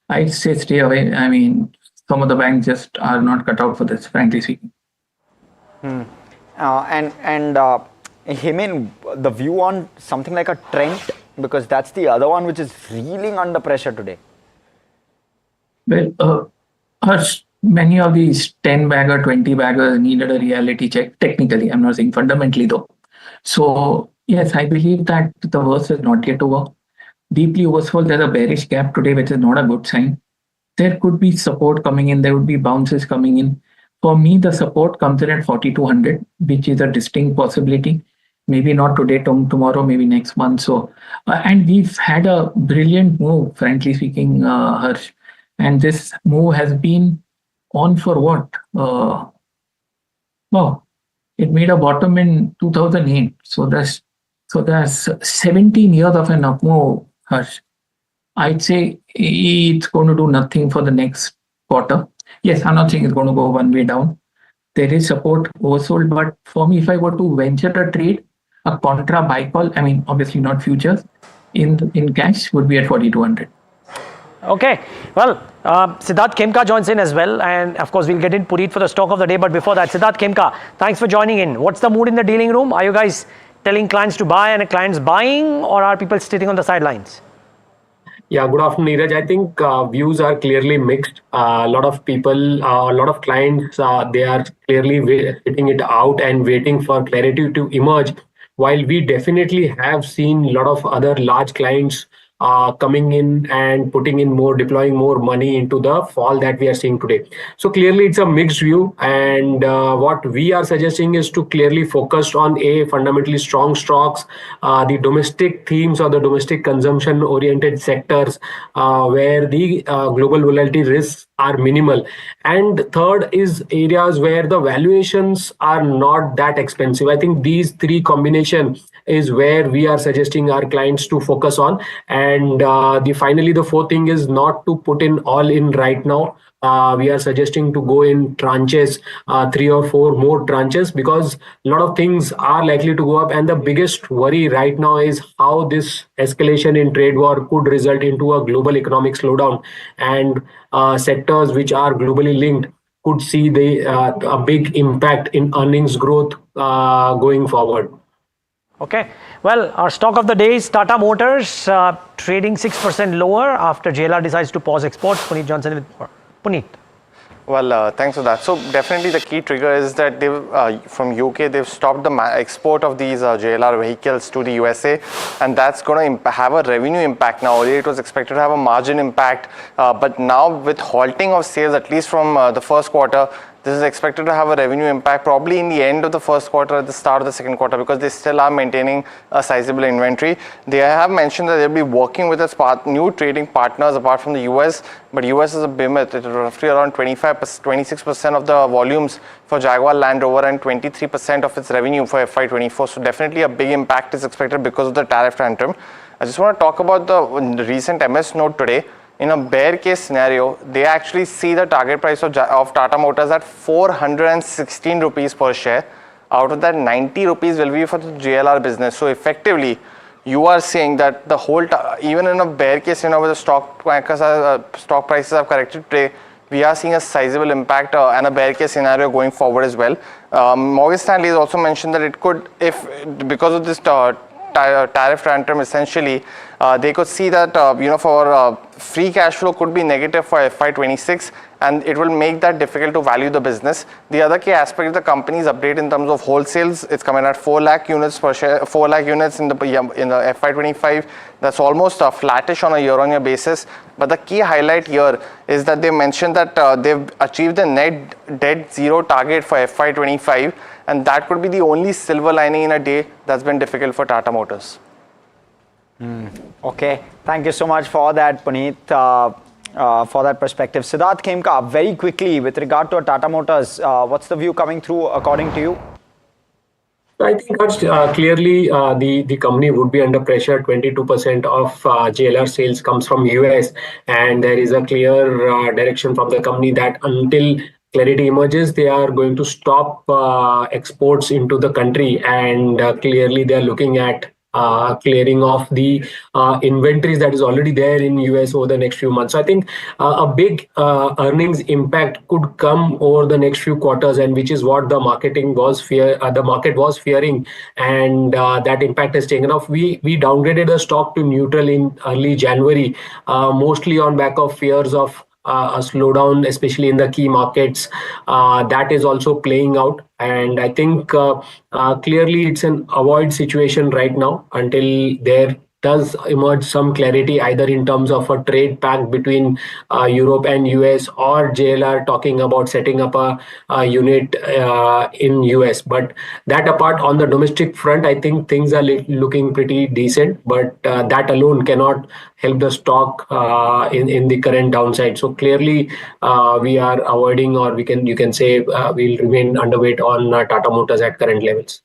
[SPEAKER 4] I'd say stay away. I mean, some of the banks just are not cut out for this, frankly speaking.
[SPEAKER 14] Hemen, the view on something like a Trent, because that's the other one which is reeling under pressure today.
[SPEAKER 4] Well, many of these 10-bagger, 20-bagger needed a reality check. Technically, I'm not saying fundamentally though. So, yes, I believe that the worst is not yet over. Deeply oversold, there's a bearish gap today, which is not a good sign. There could be support coming in. There would be bounces coming in. For me, the support comes in at 4,200, which is a distinct possibility. Maybe not today, tomorrow, maybe next month. So, and we've had a brilliant move, frankly speaking, Harsh. And this move has been on for what? It made a bottom in 2008. So that's 17 years of an up move, Harsh. I'd say it's going to do nothing for the next quarter. Yes, I'm not saying it's going to go one way down. There is support oversold, but for me, if I were to venture a trade, a contra buy call, I mean, obviously not futures, in cash would be at 4,200.
[SPEAKER 6] Okay, well, Siddharth Khemka joins in as well, and of course we'll get in Puneet for the stock of the day, but before that, Siddharth Khemka, thanks for joining in. What's the mood in the dealing room? Are you guys telling clients to buy and clients buying, or are people sitting on the sidelines?
[SPEAKER 8] Yeah, good afternoon, Neeraj. I think views are clearly mixed. A lot of people, a lot of clients, they are clearly sitting it out and waiting for clarity to emerge. While we definitely have seen a lot of other large clients coming in and putting in more, deploying more money into the fall that we are seeing today. So clearly it's a mixed view, and what we are suggesting is to clearly focus on fundamentally strong stocks, the domestic themes or the domestic consumption oriented sectors where the global volatility risks are minimal. And third is areas where the valuations are not that expensive. I think these three combination is where we are suggesting our clients to focus on. And finally, the fourth thing is not to put in all in right now. We are suggesting to go in tranches, 3 or 4 more tranches, because a lot of things are likely to go up. And the biggest worry right now is how this escalation in trade war could result into a global economic slowdown, and sectors which are globally linked could see a big impact in earnings growth going forward.
[SPEAKER 6] Okay, well, our stock of the day is Tata Motors, trading 6% lower after JLR decides to pause exports. Puneet Johnson with more. Puneet.
[SPEAKER 9] Well, thanks for that. So definitely the key trigger is that from UK, they've stopped the export of these JLR vehicles to the USA, and that's going to have a revenue impact now. Earlier it was expected to have a margin impact, but now with halting of sales, at least from the first quarter, this is expected to have a revenue impact probably in the end of the first quarter, at the start of the second quarter, because they still are maintaining a sizable inventory. They have mentioned that they'll be working with its new trading partners apart from the US, but US is a behemoth. It's roughly around 26% of the volumes for Jaguar Land Rover and 23% of its revenue for FY24. So definitely a big impact is expected because of the tariff tantrum. I just want to talk about the recent MS note today. In a bear case scenario, they actually see the target price of Tata Motors at 416 rupees per share. Out of that, 90 rupees will be for the JLR business. So effectively, you are saying that the whole, even in a bear case scenario where the stock prices have corrected today, we are seeing a sizable impact and a bear case scenario going forward as well. Morgan Stanley has also mentioned that it could, because of this tariff tantrum, essentially, they could see that for free cash flow could be negative for FY26, and it will make that difficult to value the business. The other key aspect is the company's update in terms of wholesales. It's coming at 4 lakh units per share, 4 lakh units in the FY25. That's almost flattish on a year-on-year basis. But the key highlight here is that they mentioned that they've achieved the net debt zero target for FY25, and that could be the only silver lining in a day that's been difficult for Tata Motors.
[SPEAKER 14] Okay, thank you so much for that, Puneet, for that perspective. Siddharth Khemka, very quickly, with regard to Tata Motors, what's the view coming through according to you?
[SPEAKER 8] I think clearly the company would be under pressure. 22% of JLR sales comes from US, and there is a clear direction from the company that until clarity emerges, they are going to stop exports into the country, and clearly they are looking at clearing off the inventories that is already there in US over the next few months. So I think a big earnings impact could come over the next few quarters, and which is what the market was fearing, and that impact has taken off. We downgraded the stock to neutral in early January, mostly on back of fears of a slowdown, especially in the key markets. That is also playing out. And I think clearly it's an avoid situation right now until there does emerge some clarity, either in terms of a trade pact between Europe and US, or JLR talking about setting up a unit in US. But that apart, on the domestic front, I think things are looking pretty decent, but that alone cannot help the stock in the current downside. So clearly we are avoiding, or you can say we'll remain underweight on Tata Motors at current levels.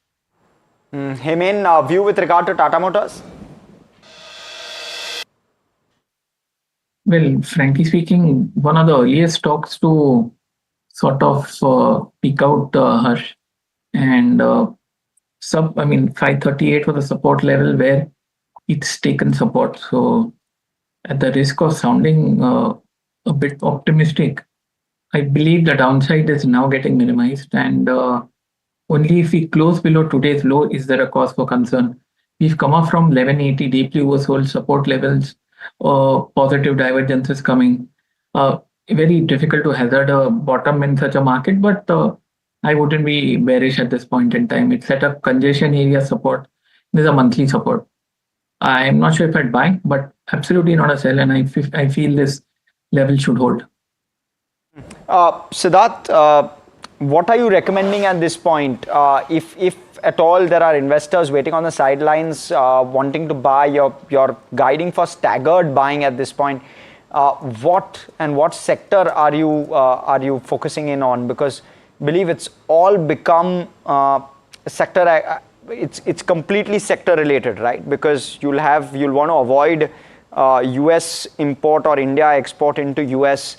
[SPEAKER 14] Hemen, view with regard to Tata Motors?
[SPEAKER 4] Well, frankly speaking, one of the earliest stocks to sort of peak out, Harsh, and 538 was the support level where it's taken support. So At the risk of sounding a bit optimistic, I believe the downside is now getting minimized, and only if we close below today's low is there a cause for concern. We've come up from 1180 deeply oversold support levels, positive divergences coming. Very difficult to hazard a bottom in such a market, but I wouldn't be bearish at this point in time. It's at a congestion area support. There's a monthly support. I'm not sure if I'd buy, but absolutely not a sell, and I feel this level should hold.
[SPEAKER 14] Siddharth, what are you recommending at this point? If at all there are investors waiting on the sidelines wanting to buy, you're guiding for staggered buying at this point. What sector are you focusing in on? Because I believe it's all become sector. It's completely sector related, right? Because you'll want to avoid US import or India export into US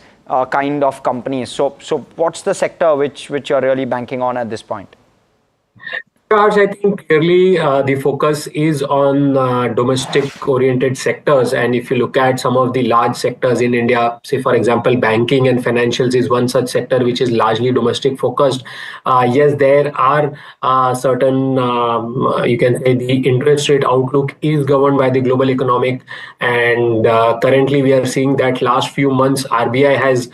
[SPEAKER 14] kind of companies. So what's the sector which you're really banking on at this point?
[SPEAKER 8] Raj, I think clearly the focus is on domestic-oriented sectors. And if you look at some of the large sectors in India, say, for example, banking and financials is one such sector which is largely domestic-focused. Yes, there are certain, you can say the interest rate outlook is governed by the global economic. And currently we are seeing that last few months, RBI has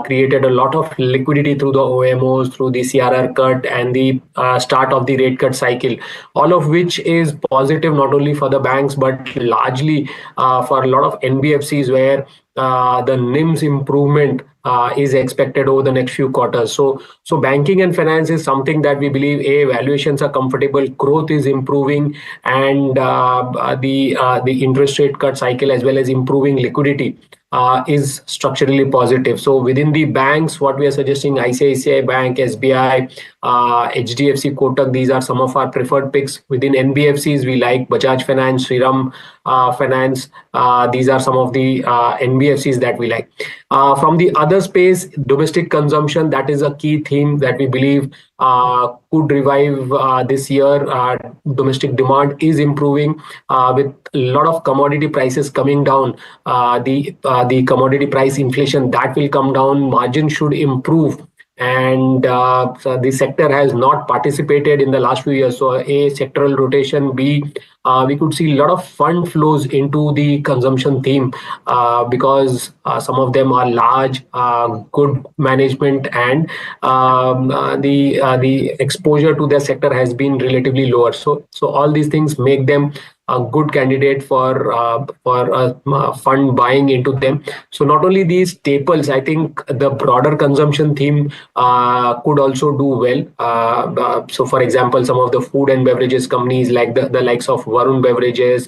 [SPEAKER 8] created a lot of liquidity through the OMOs, through the CRR cut and the start of the rate cut cycle, all of which is positive not only for the banks but largely for a lot of NBFCs where the NIMS improvement is expected over the next few quarters. So banking and finance is something that we believe valuations are comfortable, growth is improving, and the interest rate cut cycle as well as improving liquidity is structurally positive. So within the banks, what we are suggesting, ICICI Bank, SBI, HDFC, Kotak, these are some of our preferred picks. Within NBFCs, we like Bajaj Finance, Shriram Finance. These are some of the NBFCs that we like. From the other space, domestic consumption, that is a key theme that we believe could revive this year. Domestic demand is improving with a lot of commodity prices coming down. The commodity price inflation that will come down, margin should improve. And so the sector has not participated in the last few years. So A, sectoral rotation, B, we could see a lot of fund flows into the consumption theme because some of them are large, good management, and the exposure to the sector has been relatively lower. So all these things make them a good candidate for fund buying into them. So not only these staples, I think the broader consumption theme could also do well. So for example, some of the food and beverages companies like the likes of Varun Beverages,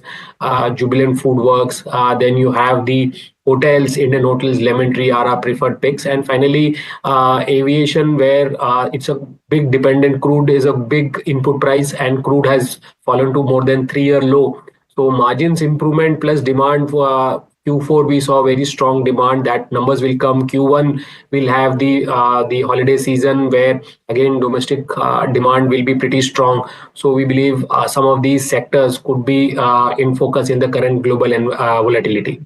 [SPEAKER 8] Jubilant Foodworks, then you have the hotels, Indian Hotels, Lemon Tree are our preferred picks. And finally, aviation, where it's a big dependent. Crude is a big input price and crude has fallen to more than 3-year low. So margins improvement plus demand for Q4, we saw very strong demand. That numbers will come. Q1 will have the holiday season where again domestic demand will be pretty strong. So we believe some of these sectors could be in focus in the current global volatility.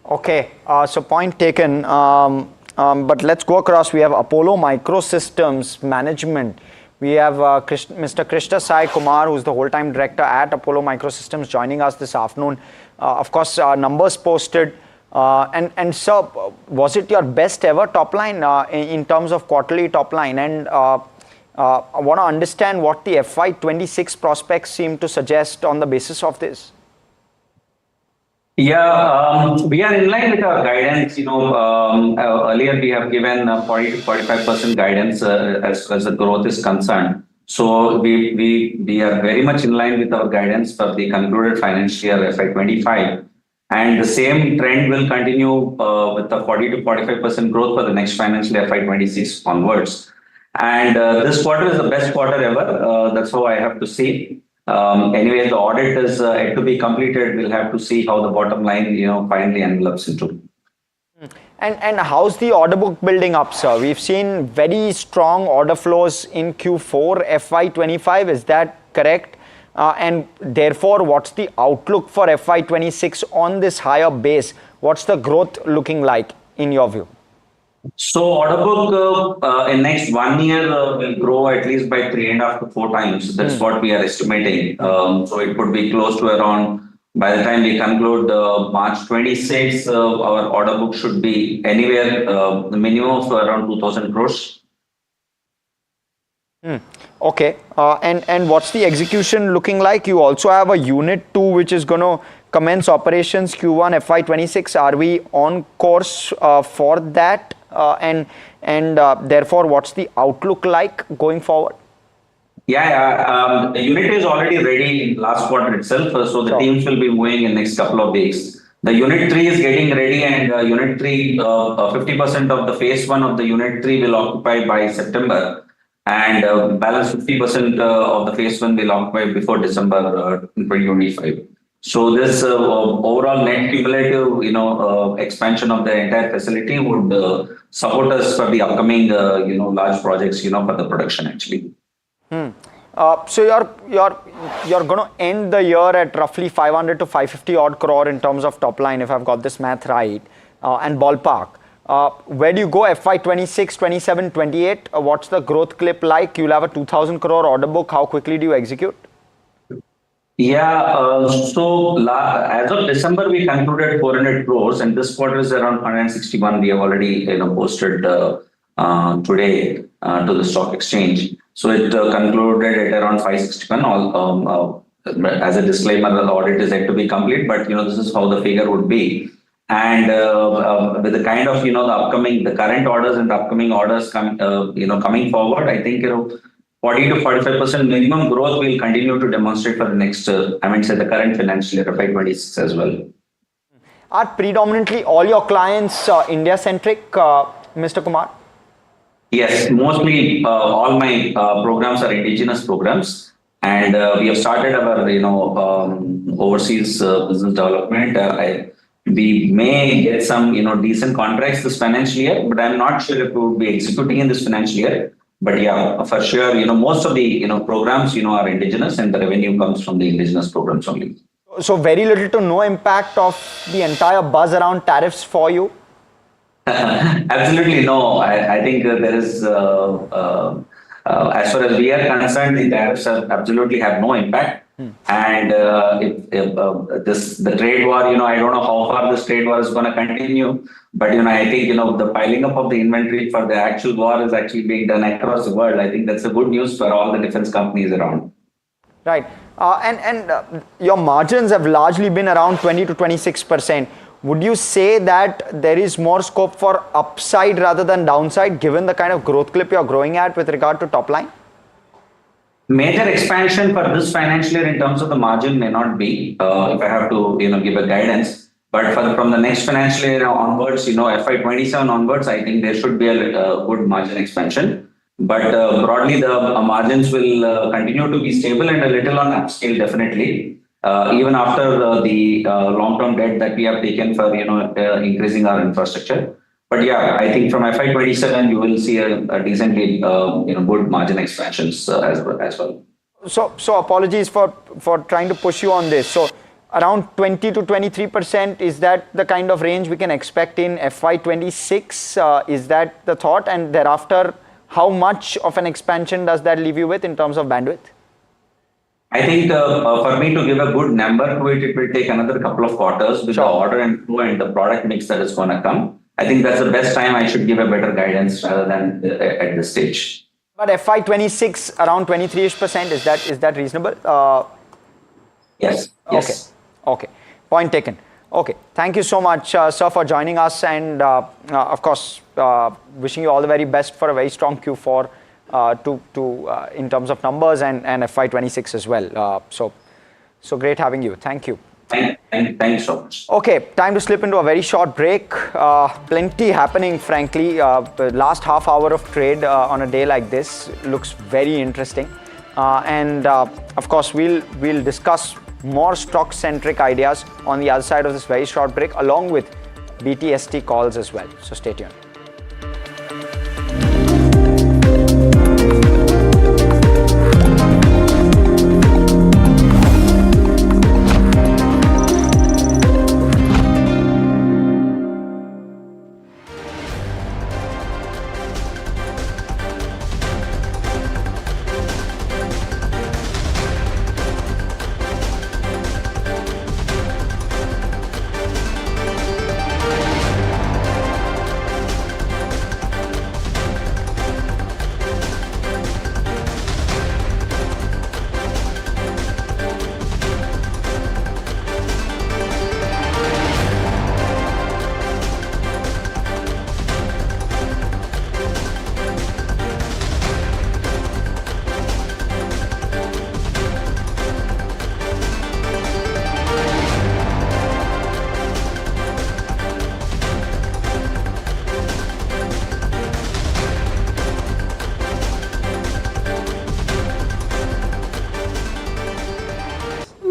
[SPEAKER 14] Okay, so point taken. But let's go across. We have Apollo Microsystems Management. We have Mr. Krishna Sai Kumar, who's the whole-time director at Apollo Microsystems, joining us this afternoon. Of course, numbers posted. And sir, was it your best ever top line in terms of quarterly top line? And I want to understand what the FY26 prospects seem to suggest on the basis of this.
[SPEAKER 5] Yeah, we are in line with our guidance. Earlier we have given 40 to 45% guidance as the growth is concerned. So we are very much in line with our guidance for the concluded financial year FY25. And the same trend will continue with the 40 to 45% growth for the next financial year FY26 onwards. And this quarter is the best quarter ever. That's how I have to say. Anyway, the audit is yet to be completed. We'll have to see how the bottom line, finally envelopes into.
[SPEAKER 14] And how's the order book building up, sir? We've seen very strong order flows in Q4 FY25. Is that correct? and therefore what's the outlook for FY26 on this higher base? What's the growth looking like in your view?
[SPEAKER 5] So order book in next 1 year will grow at least by 3.5 to 4 times. That's what we are estimating. So it could be close to around, by the time we conclude March 26, our order book should be anywhere the minimum of around 2,000 crores.
[SPEAKER 14] Okay, and what's the execution looking like? You also have a unit 2 which is going to commence operations Q1 FY26. Are we on course for that? And therefore, what's the outlook like going forward?
[SPEAKER 5] The unit is already ready in last quarter itself. So the teams will be moving in next couple of weeks. The unit 3 is getting ready, and unit 3, 50% of the phase 1 of the unit 3 will occupy by September. And balance 50% of the phase 1 will occupy before December 2025. So this overall net cumulative, expansion of the entire facility would support us for the upcoming, large projects, for the production actually.
[SPEAKER 14] So you're going to end the year at roughly 500 to 550 odd crore in terms of top line, if I've got this math right, and ballpark. Where do you go FY26, 27, 28? What's the growth clip like? You'll have a 2,000 crore order book. How quickly do you execute?
[SPEAKER 5] So as of December, we concluded 400 crores, and this quarter is around 161. We have already posted today to the stock exchange. So it concluded at around 561. As a disclaimer, the audit is yet to be complete, but this is how the figure would be. And with the kind of the current orders and the upcoming orders coming forward, I think 40 to 45% minimum growth will continue to demonstrate for the next, the current financial year, FY26 as well.
[SPEAKER 14] Are predominantly all your clients India-centric, Mr. Kumar?
[SPEAKER 5] Yes, mostly all my programs are indigenous programs, and we have started our overseas business development. We may get some decent contracts this financial year, but I'm not sure if we would be executing in this financial year. But yeah, for sure, most of the programs are indigenous, and the revenue comes from the indigenous programs only.
[SPEAKER 14] So very little to no impact of the entire buzz around tariffs for you?
[SPEAKER 5] Absolutely no. I think there is, as far as we are concerned, the tariffs absolutely have no impact. And the trade war, I don't know how far this trade war is going to continue. But, I think, the piling up of the inventory for the actual war is actually being done across the world. I think that's a good news for all the defense companies around.
[SPEAKER 14] Right. And your margins have largely been around 20 to 26%. Would you say that there is more scope for upside rather than downside, given the kind of growth clip you're growing at with regard to top line?
[SPEAKER 5] Major expansion for this financial year in terms of the margin may not be, if I have to, give a guidance. But from the next financial year onwards, FY27 onwards, I think there should be a good margin expansion. But broadly, the margins will continue to be stable and a little on upscale, definitely. Even after the long-term debt that we have taken for increasing our infrastructure. But yeah, I think from FY27 you will see a decently good margin expansions as well.
[SPEAKER 14] So apologies for trying to push you on this. So around 20 to 23%, is that the kind of range we can expect in FY26? Is that the thought? And thereafter, how much of an expansion does that leave you with in terms of bandwidth?
[SPEAKER 5] I think for me to give a good number to it, it will take another couple of quarters with the order and flow and the product mix that is going to come. I think that's the best time I should give a better guidance rather than at this stage.
[SPEAKER 14] But FY26 around 23%, is that reasonable?
[SPEAKER 5] Yes.
[SPEAKER 14] Okay. Point taken. Okay. Thank you so much, sir, for joining us, and of course, wishing you all the very best for a very strong Q4 in terms of numbers and FY26 as well. So great having you. Thank you.
[SPEAKER 5] Thanks so much.
[SPEAKER 14] Okay, time to slip into a very short break. Plenty happening, frankly. The last half hour of trade on a day like this looks very interesting. And of course, we'll discuss more stock-centric ideas on the other side of this very short break, along with BTST calls as well. So stay tuned.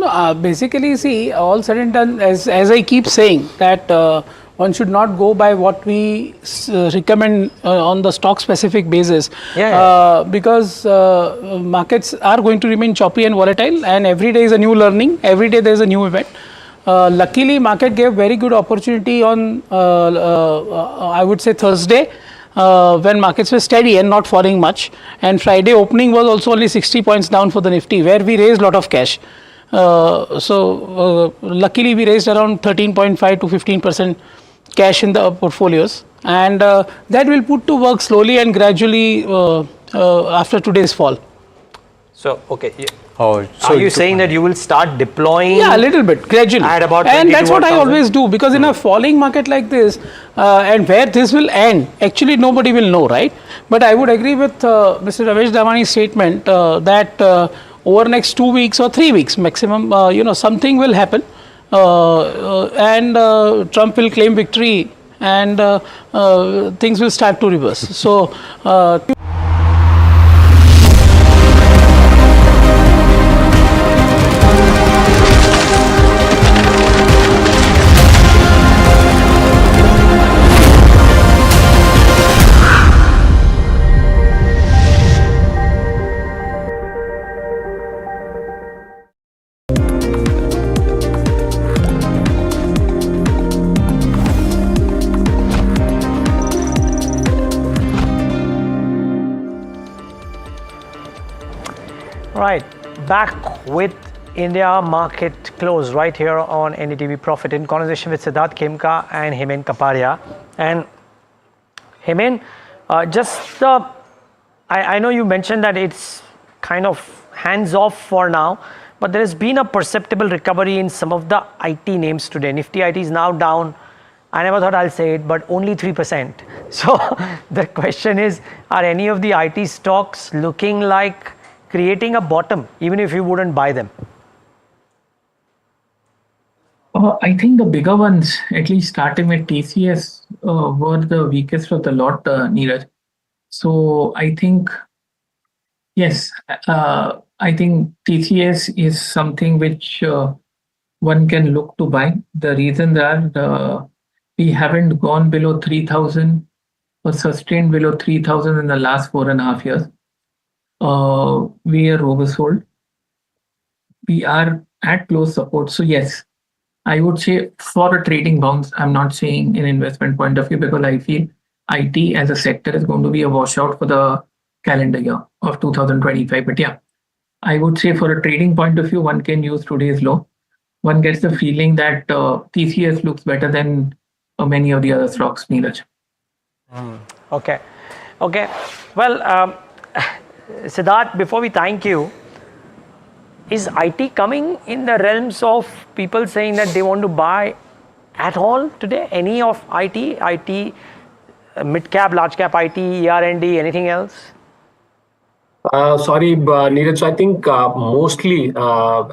[SPEAKER 1] No, basically, see, all said and done, as I keep saying, that one should not go by what we recommend on the stock specific basis, because markets are going to remain choppy and volatile, and every day is a new learning, every day there is a new event. Luckily, market gave very good opportunity on, I would say, Thursday, when markets were steady and not falling much, and Friday opening was also only 60 points down for the Nifty, where we raised a lot of cash. Luckily we raised around 13.5 to 15% cash in the portfolios, and that will put to work slowly and gradually after today's fall.
[SPEAKER 6] So, okay. So are you saying that you will start deploying?
[SPEAKER 1] Yeah, a little bit, gradually.
[SPEAKER 6] At about
[SPEAKER 1] and that's what I always do, because in a falling market like this, and where this will end, actually nobody will know, right? But I would agree with Mr. Ramesh Damani's statement that over next 2 weeks or 3 weeks maximum, something will happen, and Trump will claim victory, and things will start to reverse. So.
[SPEAKER 6] Right, back with India market close right here on NDTV Profit in conversation with Siddharth Khemka and Hemen Kaparia. And Hemen, I know you mentioned that it's kind of hands off for now, but there has been a perceptible recovery in some of the IT names today. Nifty IT is now down. I never thought I'll say it, but only 3%. So the question is, are any of the IT stocks looking like creating a bottom, even if you wouldn't buy them?
[SPEAKER 4] I think the bigger ones, at least starting with TCS, were the weakest of the lot, Neeraj. So I think, yes, I think TCS is something which one can look to buy. The reasons are we haven't gone below 3,000 or sustained below 3,000 in the last 4.5 years. We are oversold. We are at close support. So yes, I would say for a trading bounce, I'm not saying an investment point of view, because I feel IT as a sector is going to be a washout for the calendar year of 2025. But yeah, I would say for a trading point of view, one can use today's low. One gets the feeling that TCS looks better than many of the other stocks, Neeraj.
[SPEAKER 6] Okay. Well, Siddharth, before we thank you, is IT coming in the realms of people saying that they want to buy at all today? Any of IT, mid-cap, large-cap IT, ER&D, anything else?
[SPEAKER 8] Sorry, Neeraj. So I think mostly,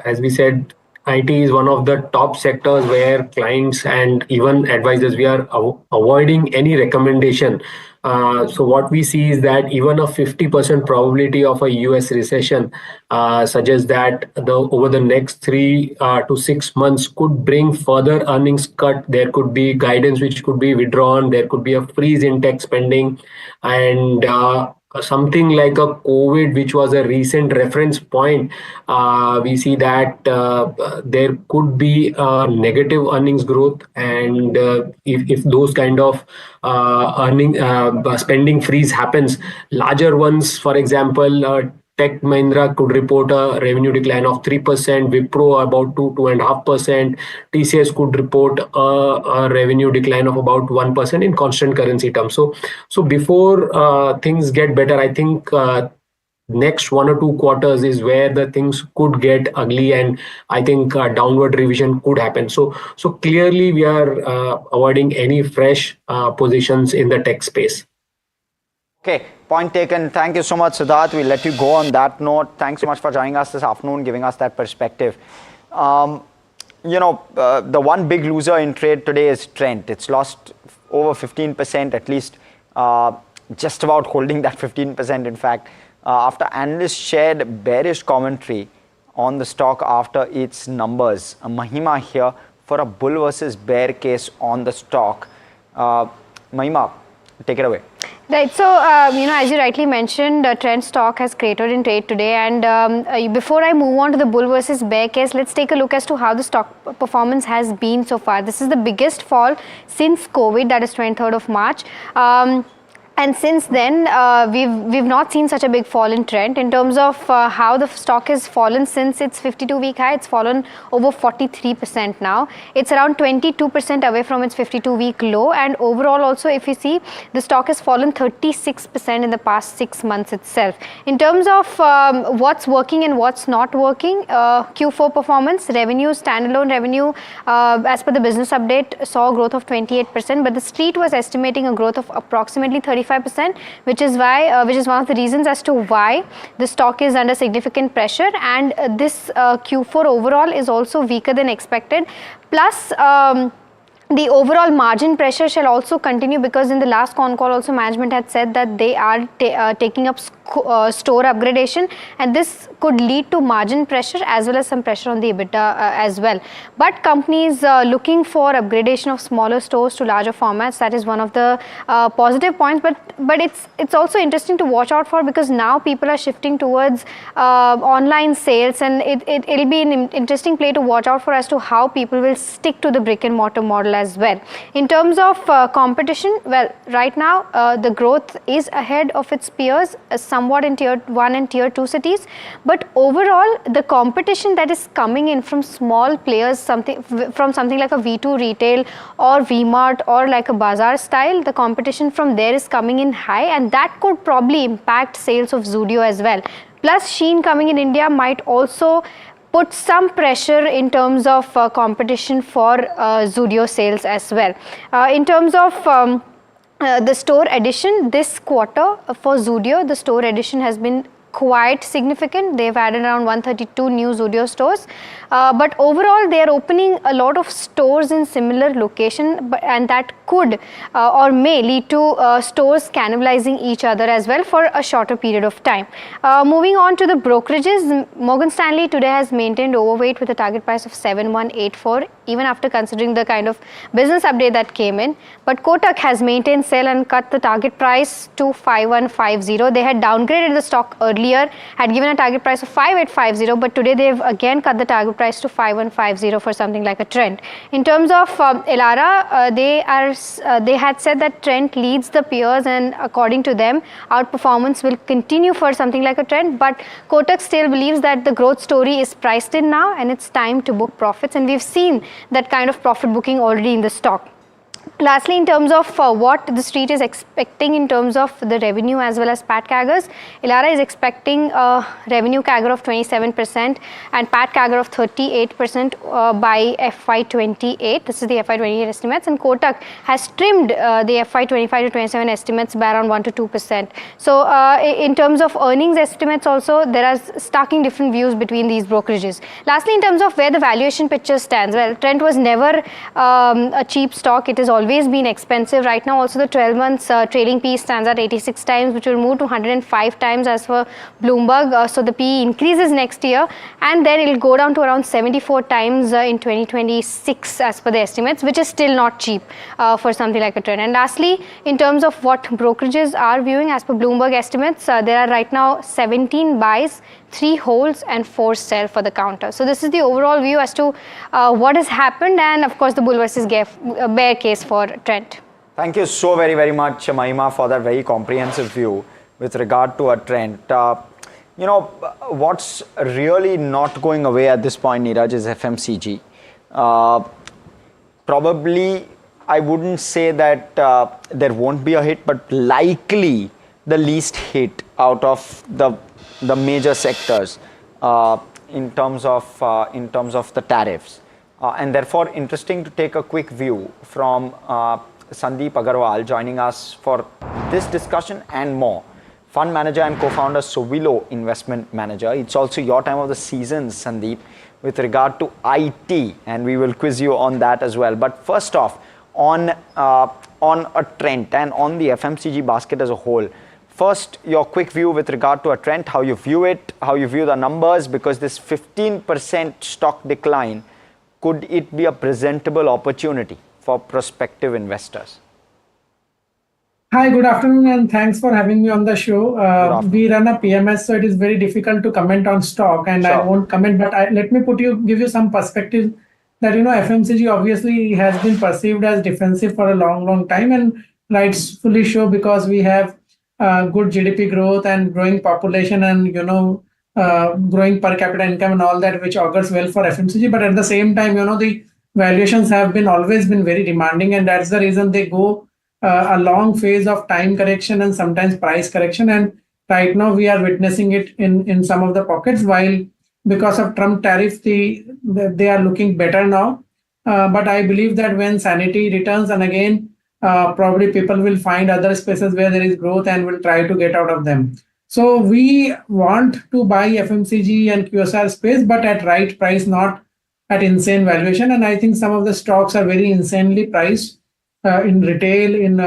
[SPEAKER 8] as we said, IT is one of the top sectors where clients and even advisors, we are avoiding any recommendation. So what we see is that even a 50% probability of a US recession suggests that over the next 3 to 6 months could bring further earnings cut. There could be guidance which could be withdrawn. There could be a freeze in tech spending, and something like a COVID, which was a recent reference point. We see that there could be negative earnings growth, and if those kind of spending freeze happens, larger ones, for example, Tech Mahindra could report a revenue decline of 3%, Wipro about 2.5%, TCS could report a revenue decline of about 1% in constant currency terms. So before things get better, I think next 1 or 2 quarters is where the things could get ugly, and I think downward revision could happen. So clearly we are avoiding any fresh positions in the tech space.
[SPEAKER 14] Okay, point taken. Thank you so much, Siddharth. We'll let you go on that note. Thanks so much for joining us this afternoon, giving us that perspective. The one big loser in trade today is Trent. It's lost over 15%, at least just about holding that 15%, in fact, after analysts shared bearish commentary on the stock after its numbers. Mahima here for a bull versus bear case on the stock. Mahima, take it away.
[SPEAKER 7] Right. So, as you rightly mentioned, trend stock has cratered in trade today. And before I move on to the bull versus bear case, let's take a look as to how the stock performance has been so far. This is the biggest fall since COVID, that is 23rd of March. And since then, we've not seen such a big fall in trend. In terms of how the stock has fallen since its 52-week high, it's fallen over 43% now. It's around 22% away from its 52-week low. And overall also, if you see, the stock has fallen 36% in the past 6 months itself. In terms of what's working and what's not working, Q4 performance, revenue, standalone revenue, as per the business update, saw a growth of 28%. But the street was estimating a growth of approximately 35%, which is one of the reasons as to why the stock is under significant pressure. And this Q4 overall is also weaker than expected. Plus, the overall margin pressure shall also continue, because in the last con call also management had said that they are taking up store upgradation, and this could lead to margin pressure as well as some pressure on the EBITDA as well. But companies looking for upgradation of smaller stores to larger formats, that is one of the positive points. But it's also interesting to watch out for, because now people are shifting towards online sales, and it'll be an interesting play to watch out for as to how people will stick to the brick and mortar model as well. In terms of competition, well, right now the growth is ahead of its peers, somewhat in tier 1 and tier 2 cities, but overall the competition that is coming in from small players, something like a V2 retail or V-Mart or like a bazaar style, the competition from there is coming in high, and that could probably impact sales of Zudio as well. Plus, Shein coming in India might also put some pressure in terms of competition for Zudio sales as well. In terms of the store addition, this quarter for Zudio, the store addition has been quite significant. They've added around 132 new Zudio stores. But overall, they are opening a lot of stores in similar location, and that could or may lead to stores cannibalizing each other as well for a shorter period of time. Moving on to the brokerages, Morgan Stanley today has maintained overweight with a target price of 7184, even after considering the kind of business update that came in. But Kotak has maintained sell and cut the target price to 5150. They had downgraded the stock earlier, had given a target price of 5850, but today they've again cut the target price to 5150 for something like a trend. In terms of Elara, they had said that trend leads the peers, and according to them, outperformance will continue for something like a trend. But Kotak still believes that the growth story is priced in now, and it's time to book profits, and we've seen that kind of profit booking already in the stock. Lastly, in terms of what the street is expecting in terms of the revenue as well as PAT CAGRs, Elara is expecting a revenue CAGR of 27% and PAT CAGR of 38% by FY28. This is the FY28 estimates, and Kotak has trimmed the FY25 to 27 estimates by around 1 to 2%. So, in terms of earnings estimates also, there are starking different views between these brokerages. Lastly, in terms of where the valuation picture stands, well, Trent was never a cheap stock. It has always been expensive. Right now also the 12 months trailing PE stands at 86 times, which will move to 105 times as per Bloomberg. So the PE increases next year, and then it will go down to around 74 times in 2026 as per the estimates, which is still not cheap for something like a trend. And lastly, in terms of what brokerages are viewing as per Bloomberg estimates, there are right now 17 buys, 3 holds and 4 sell for the counter. So this is the overall view as to what has happened, and of course the bull versus bear case for Trent.
[SPEAKER 14] Thank you so very, very much, Mahima, for that very comprehensive view with regard to a trend. You know, what's really not going away at this point, Neeraj, is FMCG. Probably, I wouldn't say that there won't be a hit, but likely the least hit out of the major sectors in terms of the tariffs. And therefore, interesting to take a quick view from Sandeep Agarwal joining us for this discussion and more. Fund manager and co-founder Sovilo Investment Manager. It's also your time of the season, Sandeep, with regard to IT, and we will quiz you on that as well. But first off, on a trend and on the FMCG basket as a whole, First, your quick view with regard to a trend, how you view it, how you view the numbers, because this 15% stock decline, could it be a presentable opportunity for prospective investors?
[SPEAKER 1] Hi, good afternoon, and thanks for having me on the show. We run a PMS, so it is very difficult to comment on stock, and I won't comment, but let me give you some perspective that, FMCG obviously has been perceived as defensive for a long time, and rightfully so, because we have good GDP growth and growing population and, growing per capita income and all that, which augurs well for FMCG. But at the same time, the valuations have always been very demanding, and that's the reason they go a long phase of time correction and sometimes price correction. And right now we are witnessing it in some of the pockets, while because of Trump tariff, they are looking better now. But I believe that when sanity returns, and again, probably people will find other spaces where there is growth and will try to get out of them. So we want to buy FMCG and QSR space, but at right price, not at insane valuation. And I think some of the stocks are very insanely priced in retail, in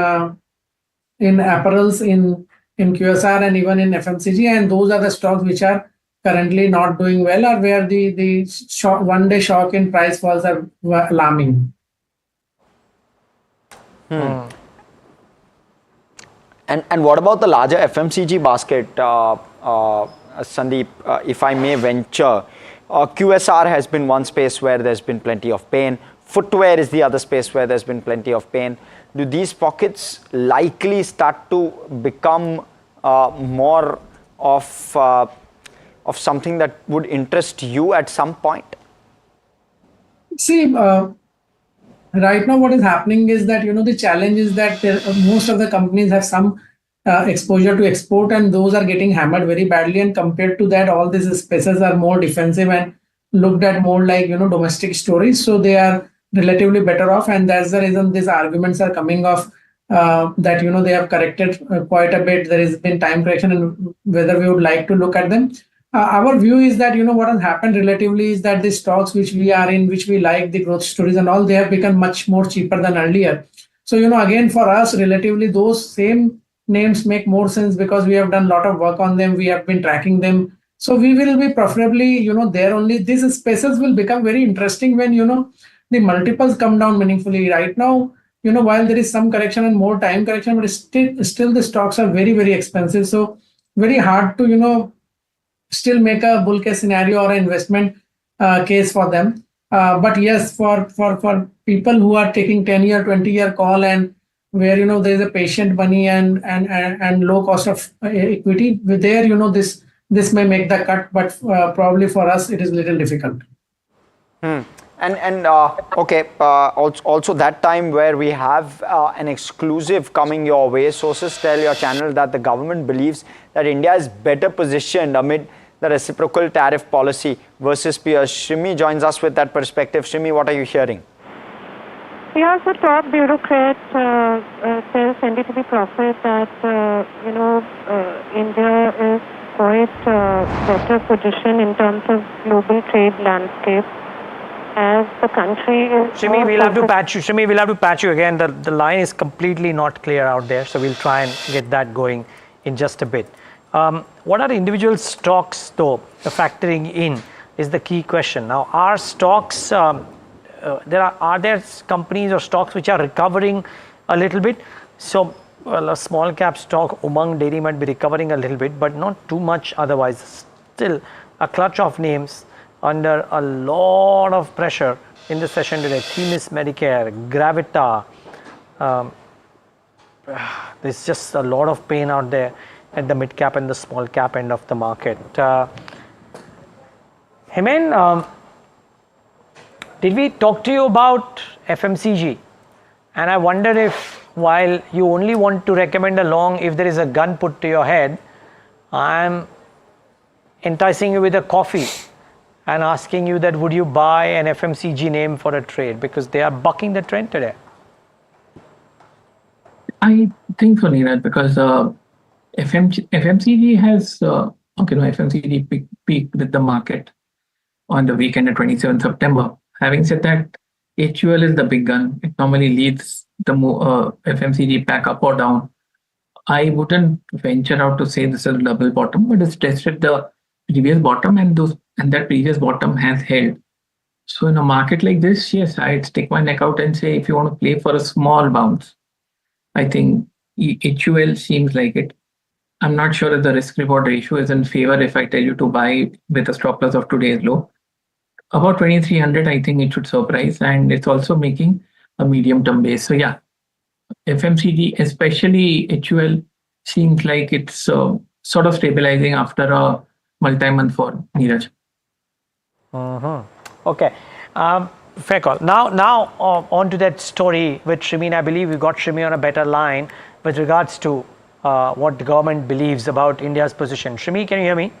[SPEAKER 1] apparels, in QSR, and even in FMCG. And those are the stocks which are currently not doing well, or where the one-day shock in price falls are alarming.
[SPEAKER 14] And what about the larger FMCG basket, Sandeep, if I may venture? QSR has been one space where there's been plenty of pain. Footwear is the other space where there's been plenty of pain. Do these pockets likely start to become more of something that would interest you at some point?
[SPEAKER 1] See, right now what is happening is that, the challenge is that most of the companies have some exposure to export, and those are getting hammered very badly. And compared to that, all these spaces are more defensive and looked at more like, domestic stories. So they are relatively better off, and that's the reason these arguments are coming off that they have corrected quite a bit. There has been time correction, and whether we would like to look at them. Our view is that what has happened relatively is that the stocks which we are in, which we like, the growth stories and all, they have become much more cheaper than earlier. So again, for us, relatively those same names make more sense because we have done a lot of work on them. We have been tracking them. So we will be preferably there only. These spaces will become very interesting when the multiples come down meaningfully. Right now, while there is some correction and more time correction, but still the stocks are very, very expensive. So very hard to, still make a bull case scenario or an investment case for them. But yes, for people who are taking 10-year, 20-year call, and where, there is a patient money and low cost of equity, there, this may make the cut, but probably for us, it is a little difficult.
[SPEAKER 14] Also that time where we have an exclusive coming your way. Sources tell your channel that the government believes that India is better positioned amid the reciprocal tariff policy versus peers. Shrimi joins us with that perspective. Shrimi, what are you hearing?
[SPEAKER 10] Yeah, so top bureaucrat tells NDTV Profit that India is quite better positioned in terms of global trade landscape, as the country is.
[SPEAKER 6] Shrimi, we'll have to patch you. Shrimi, we'll have to patch you again. The line is completely not clear out there, so we'll try and get that going in just a bit. What are individual stocks, though, factoring in is the key question. Now, are stocks, are there companies or stocks which are recovering a little bit? So, well, a small cap stock, Umang Dairy might be recovering a little bit, but not too much otherwise. Still, a clutch of names under a lot of pressure in the session today. Themis Medicare, Gravita. There's just a lot of pain out there at the mid cap and the small cap end of the market. Hemen, did we talk to you about FMCG? And I wonder if, while you only want to recommend a long if there is a gun put to your head, I'm enticing you with a coffee and asking you that would you buy an FMCG name for a trade, because they are bucking the trend today.
[SPEAKER 4] I think so, Neeraj, because FMCG has FMCG peaked with the market on the weekend of 27th September. Having said that, HUL is the big gun. It normally leads the FMCG pack up or down. I wouldn't venture out to say this is a double bottom, but it's tested the previous bottom, and that previous bottom has held. So in a market like this, yes, I'd stick my neck out and say if you want to play for a small bounce, I think HUL seems like it. I'm not sure if the risk reward ratio is in favor if I tell you to buy with a stop loss of today's low. About 2300, I think it should surprise, and it's also making a medium term base. So yeah, FMCG, especially HUL, seems like it's sort of stabilizing after a multi-month fall, Neeraj.
[SPEAKER 6] Okay, fair call. Now on to that story with Shrimi. I believe we got Shrimi on a better line with regards to what the government believes about India's position. Shrimi, can you hear me?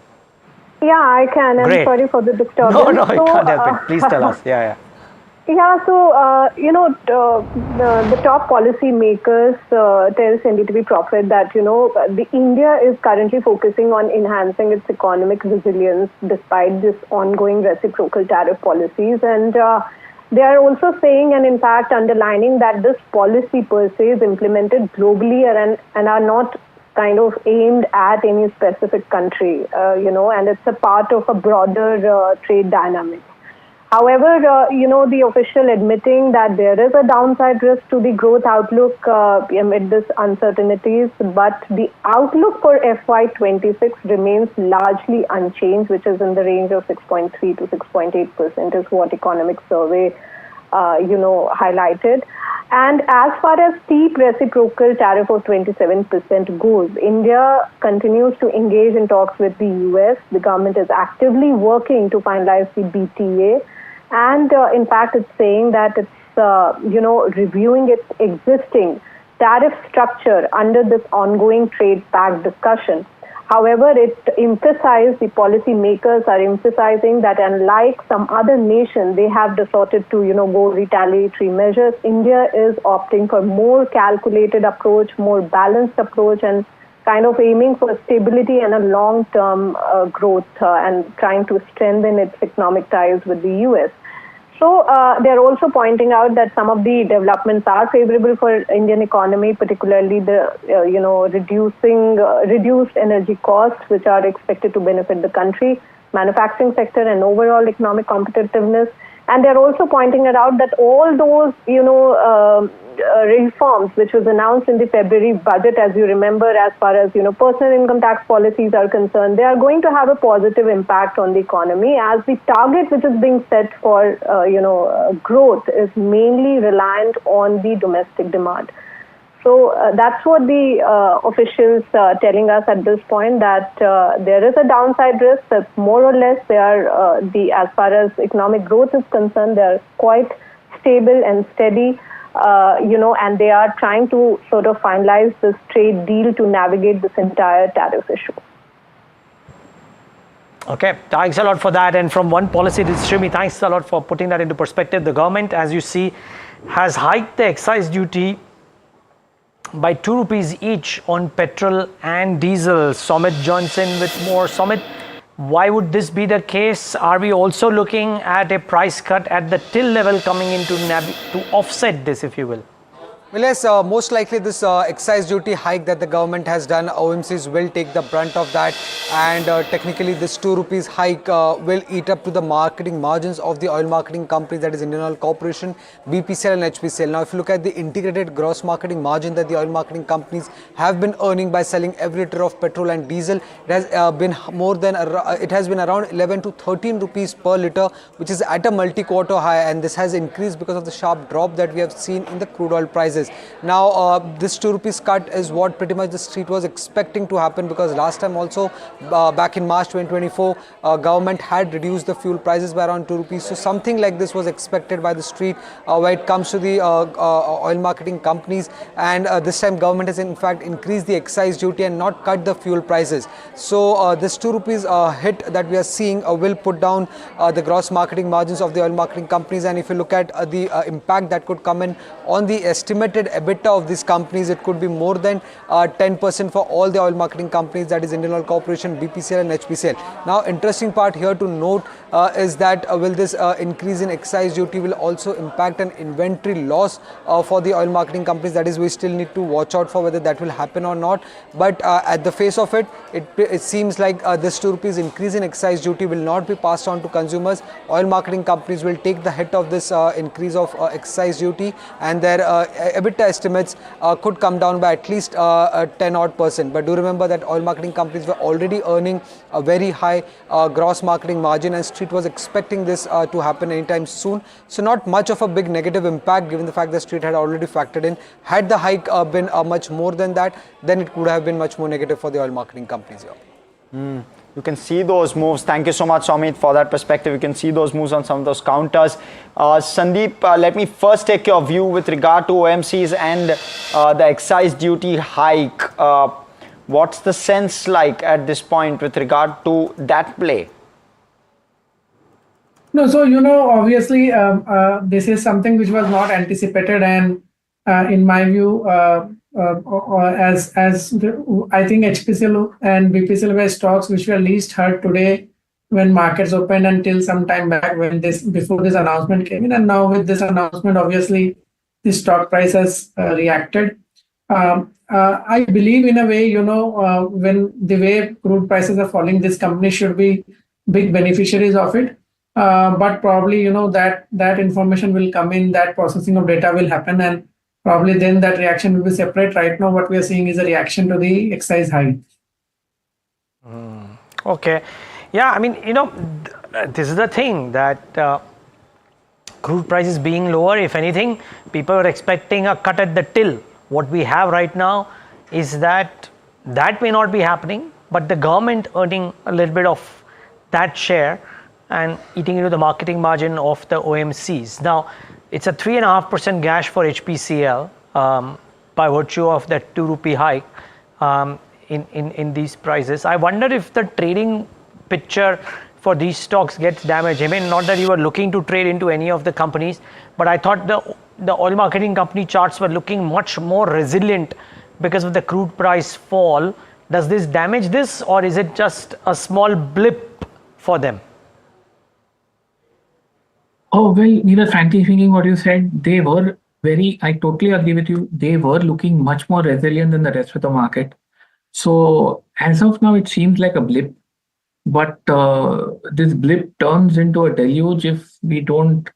[SPEAKER 21] Yeah, I can. I'm
[SPEAKER 6] Great.
[SPEAKER 21] sorry for the disturbance.
[SPEAKER 6] No, you can't help it. Please tell us. Yeah.
[SPEAKER 21] Yeah, so, the top policy makers tells NDTV Profit that, the India is currently focusing on enhancing its economic resilience despite this ongoing reciprocal tariff policies. And they are also saying, and in fact underlining, that this policy per se is implemented globally and are not kind of aimed at any specific country, and it's a part of a broader trade dynamic. However, the official admitting that there is a downside risk to the growth outlook amid this uncertainties, but the outlook for FY26 remains largely unchanged, which is in the range of 6.3 to 6.8% is what Economic Survey, highlighted. And as far as steep reciprocal tariff of 27% goes, India continues to engage in talks with the US. The government is actively working to finalize the BTA. And in fact, it's saying that it's, reviewing its existing tariff structure under this ongoing trade pact discussion. However, the policy makers are emphasizing that unlike some other nations, they have resorted to, go retaliatory measures. India is opting for more calculated approach, more balanced approach, and kind of aiming for stability and a long-term growth and trying to strengthen its economic ties with the US. So they're also pointing out that some of the developments are favorable for Indian economy, particularly the reduced energy costs, which are expected to benefit the country, manufacturing sector, and overall economic competitiveness. And they're also pointing it out that all those reforms which was announced in the February budget, as you remember, as far as personal income tax policies are concerned, they are going to have a positive impact on the economy, as the target which is being set for growth is mainly reliant on the domestic demand. So that's what the officials telling us at this point, that there is a downside risk. That more or less they are as far as economic growth is concerned, they are quite stable and steady. And they are trying to sort of finalize this trade deal to navigate this entire tariff issue.
[SPEAKER 6] Okay, thanks a lot for that. And from one policy, Shrimi, thanks a lot for putting that into perspective. The government, as you see, has hiked the excise duty by 2 rupees each on petrol and diesel. Somit Johnson with more. Somit, why would this be the case? Are we also looking at a price cut at the till level coming in to offset this, if you will?
[SPEAKER 15] Well, yes, most likely this excise duty hike that the government has done, OMCs will take the brunt of that, and technically this 2 rupees hike will eat up to the marketing margins of the oil marketing companies, that is Indian Oil Corporation, BPCL and HPCL. Now, if you look at the integrated gross marketing margin that the oil marketing companies have been earning by selling every liter of petrol and diesel, it has been around 11 to 13 rupees per liter, which is at a multi-quarter high, and this has increased because of the sharp drop that we have seen in the crude oil prices. Now, this 2 rupees cut is what pretty much the street was expecting to happen, because last time also back in March 2024, government had reduced the fuel prices by around 2 rupees. So something like this was expected by the street when it comes to the oil marketing companies, and this time government has in fact increased the excise duty and not cut the fuel prices. So this 2 rupees hit that we are seeing will put down the gross marketing margins of the oil marketing companies. And if you look at the impact that could come in on the estimate estimated EBITDA of these companies, it could be more than 10% for all the oil marketing companies, that is Indian Oil Corporation, BPCL and HPCL. Now, interesting part here to note is that will this increase in excise duty will also impact an inventory loss for the oil marketing companies. That is, we still need to watch out for whether that will happen or not. But at the face of it, it seems like this 2 rupees increase in excise duty will not be passed on to consumers. Oil marketing companies will take the hit of this increase of excise duty, and their EBITDA estimates could come down by at least 10 odd %. But do remember that oil marketing companies were already earning a very high gross marketing margin, and Street was expecting this to happen anytime soon. So not much of a big negative impact, given the fact that Street had already factored in. Had the hike been much more than that, then it could have been much more negative for the oil marketing companies here.
[SPEAKER 14] You can see those moves. Thank you so much, Somit, for that perspective. You can see those moves on some of those counters. Sandeep, let me first take your view with regard to OMCs and the excise duty hike. What's the sense like at this point with regard to that play?
[SPEAKER 12] No, so, obviously, this is something which was not anticipated, and in my view, as I think HPCL and BPCL were stocks which were least hurt today when markets opened until some time back before this announcement came in, and now with this announcement, obviously, the stock price has reacted. I believe in a way, when the way crude prices are falling, this company should be big beneficiaries of it. But probably, that information will come in, that processing of data will happen, and probably then that reaction will be separate. Right now, what we are seeing is a reaction to the excise hike.
[SPEAKER 6] Okay. Yeah, I mean, this is the thing that crude prices being lower, if anything, people are expecting a cut at the till. What we have right now is that may not be happening, but the government earning a little bit of that share and eating into the marketing margin of the OMCs. Now, it's a 3.5% gash for HPCL by virtue of that 2 rupee hike in these prices. I wonder if the trading picture for these stocks gets damaged. I mean, not that you were looking to trade into any of the companies, but I thought the oil marketing company charts were looking much more resilient because of the crude price fall. Does this damage this, or is it just a small blip for them?
[SPEAKER 4] Oh, well, Neeraj, frankly speaking, what you said, they were I totally agree with you. They were looking much more resilient than the rest of the market. So as of now, it seems like a blip, but this blip turns into a deluge if we don't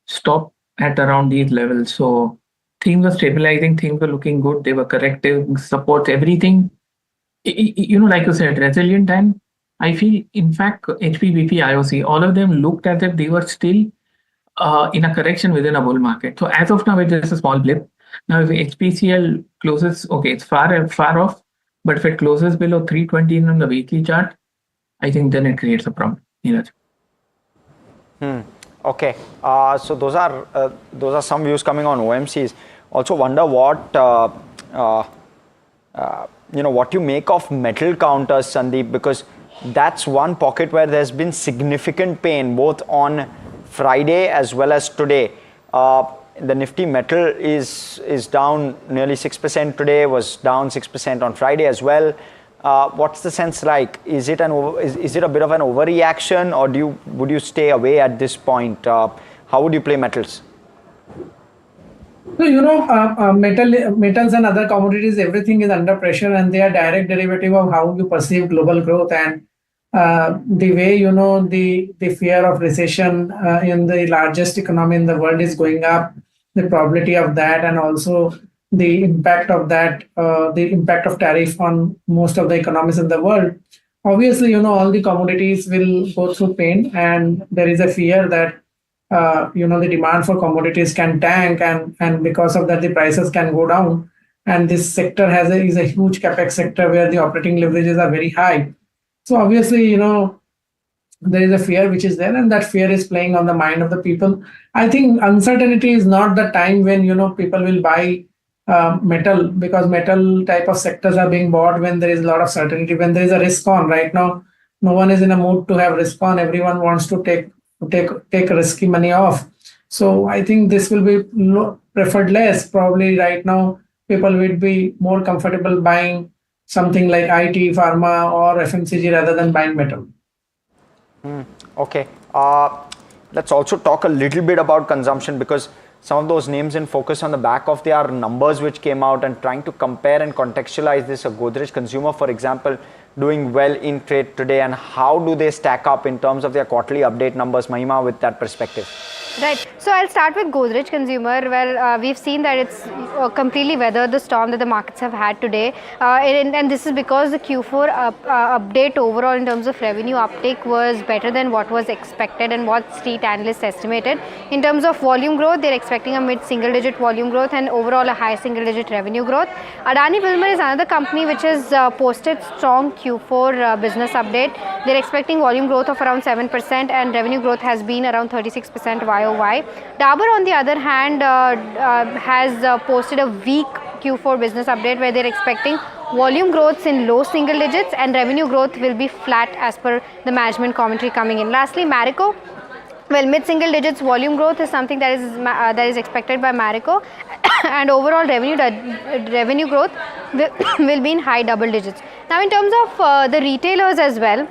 [SPEAKER 4] stop at around these levels. So things were stabilizing, things were looking good. They were corrective, supports, everything. Like you said, resilient, and I feel, in fact, HPBP, IOC, all of them looked as if they were still in a correction within a bull market. So as of now, it's just a small blip. Now, if HPCL closes, okay, it's far off, but if it closes below 320 on the weekly chart, I think then it creates a problem. Neeraj.
[SPEAKER 14] Okay, so those are some views coming on OMCs. Also wonder what what you make of metal counters, Sandeep, because that's one pocket where there's been significant pain both on Friday as well as today. The Nifty metal is down nearly 6% today, was down 6% on Friday as well. What's the sense like? Is it a bit of an overreaction, or would you stay away at this point? How would you play metals?
[SPEAKER 12] So, metals and other commodities, everything is under pressure, and they are direct derivative of how you perceive global growth, and the way, the fear of recession in the largest economy in the world is going up, the probability of that, and also the impact of that, the impact of tariff on most of the economies in the world. Obviously, all the commodities will go through pain, and there is a fear that, the demand for commodities can tank, and because of that, the prices can go down. And this sector is a huge capex sector where the operating leverages are very high. So obviously, there is a fear which is there, and that fear is playing on the mind of the people. I think uncertainty is not the time when, people will buy metal, because metal type of sectors are being bought when there is a lot of certainty, when there is a risk on. Right now, no one is in a mood to have risk on. Everyone wants to take risky money off. So I think this will be preferred less. Probably right now, people would be more comfortable buying something like IT, pharma, or FMCG rather than buying metal.
[SPEAKER 14] Okay. Let's also talk a little bit about consumption, because some of those names in focus on the back of their numbers which came out, and trying to compare and contextualize this. A Godrej Consumer, for example, doing well in trade today, and how do they stack up in terms of their quarterly update numbers, Mahima, with that perspective?
[SPEAKER 7] Right. So I'll start with Godrej Consumer, where we've seen that it's completely weathered the storm that the markets have had today. And this is because the Q4 update overall in terms of revenue uptake was better than what was expected and what street analysts estimated. In terms of volume growth, they're expecting a mid-single digit volume growth and overall a high single digit revenue growth. Adani Wilmar is another company which has posted strong Q4 business update. They're expecting volume growth of around 7% and revenue growth has been around 36% YOY. Dabur, on the other hand, has posted a weak Q4 business update where they're expecting volume growths in low single digits and revenue growth will be flat as per the management commentary coming in. Lastly, Marico. Well, mid-single digits volume growth is something that is expected by Marico, and overall revenue growth will be in high double digits. Now, in terms of the retailers as well,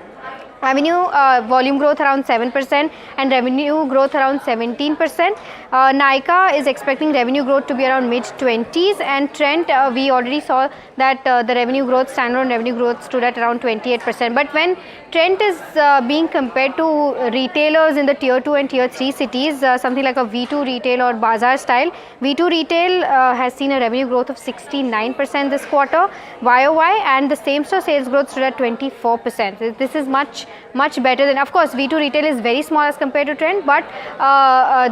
[SPEAKER 7] revenue volume growth around 7% and revenue growth around 17%. Nykaa is expecting revenue growth to be around mid-20s, and Trent, we already saw that the revenue growth, standalone revenue growth stood at around 28%. But when Trent is being compared to retailers in the tier 2 and tier 3 cities, something like a V2 retail or bazaar style, V2 retail has seen a revenue growth of 69% this quarter YOY, and the same store sales growth stood at 24%. This is much better than, of course, V2 retail is very small as compared to Trend, but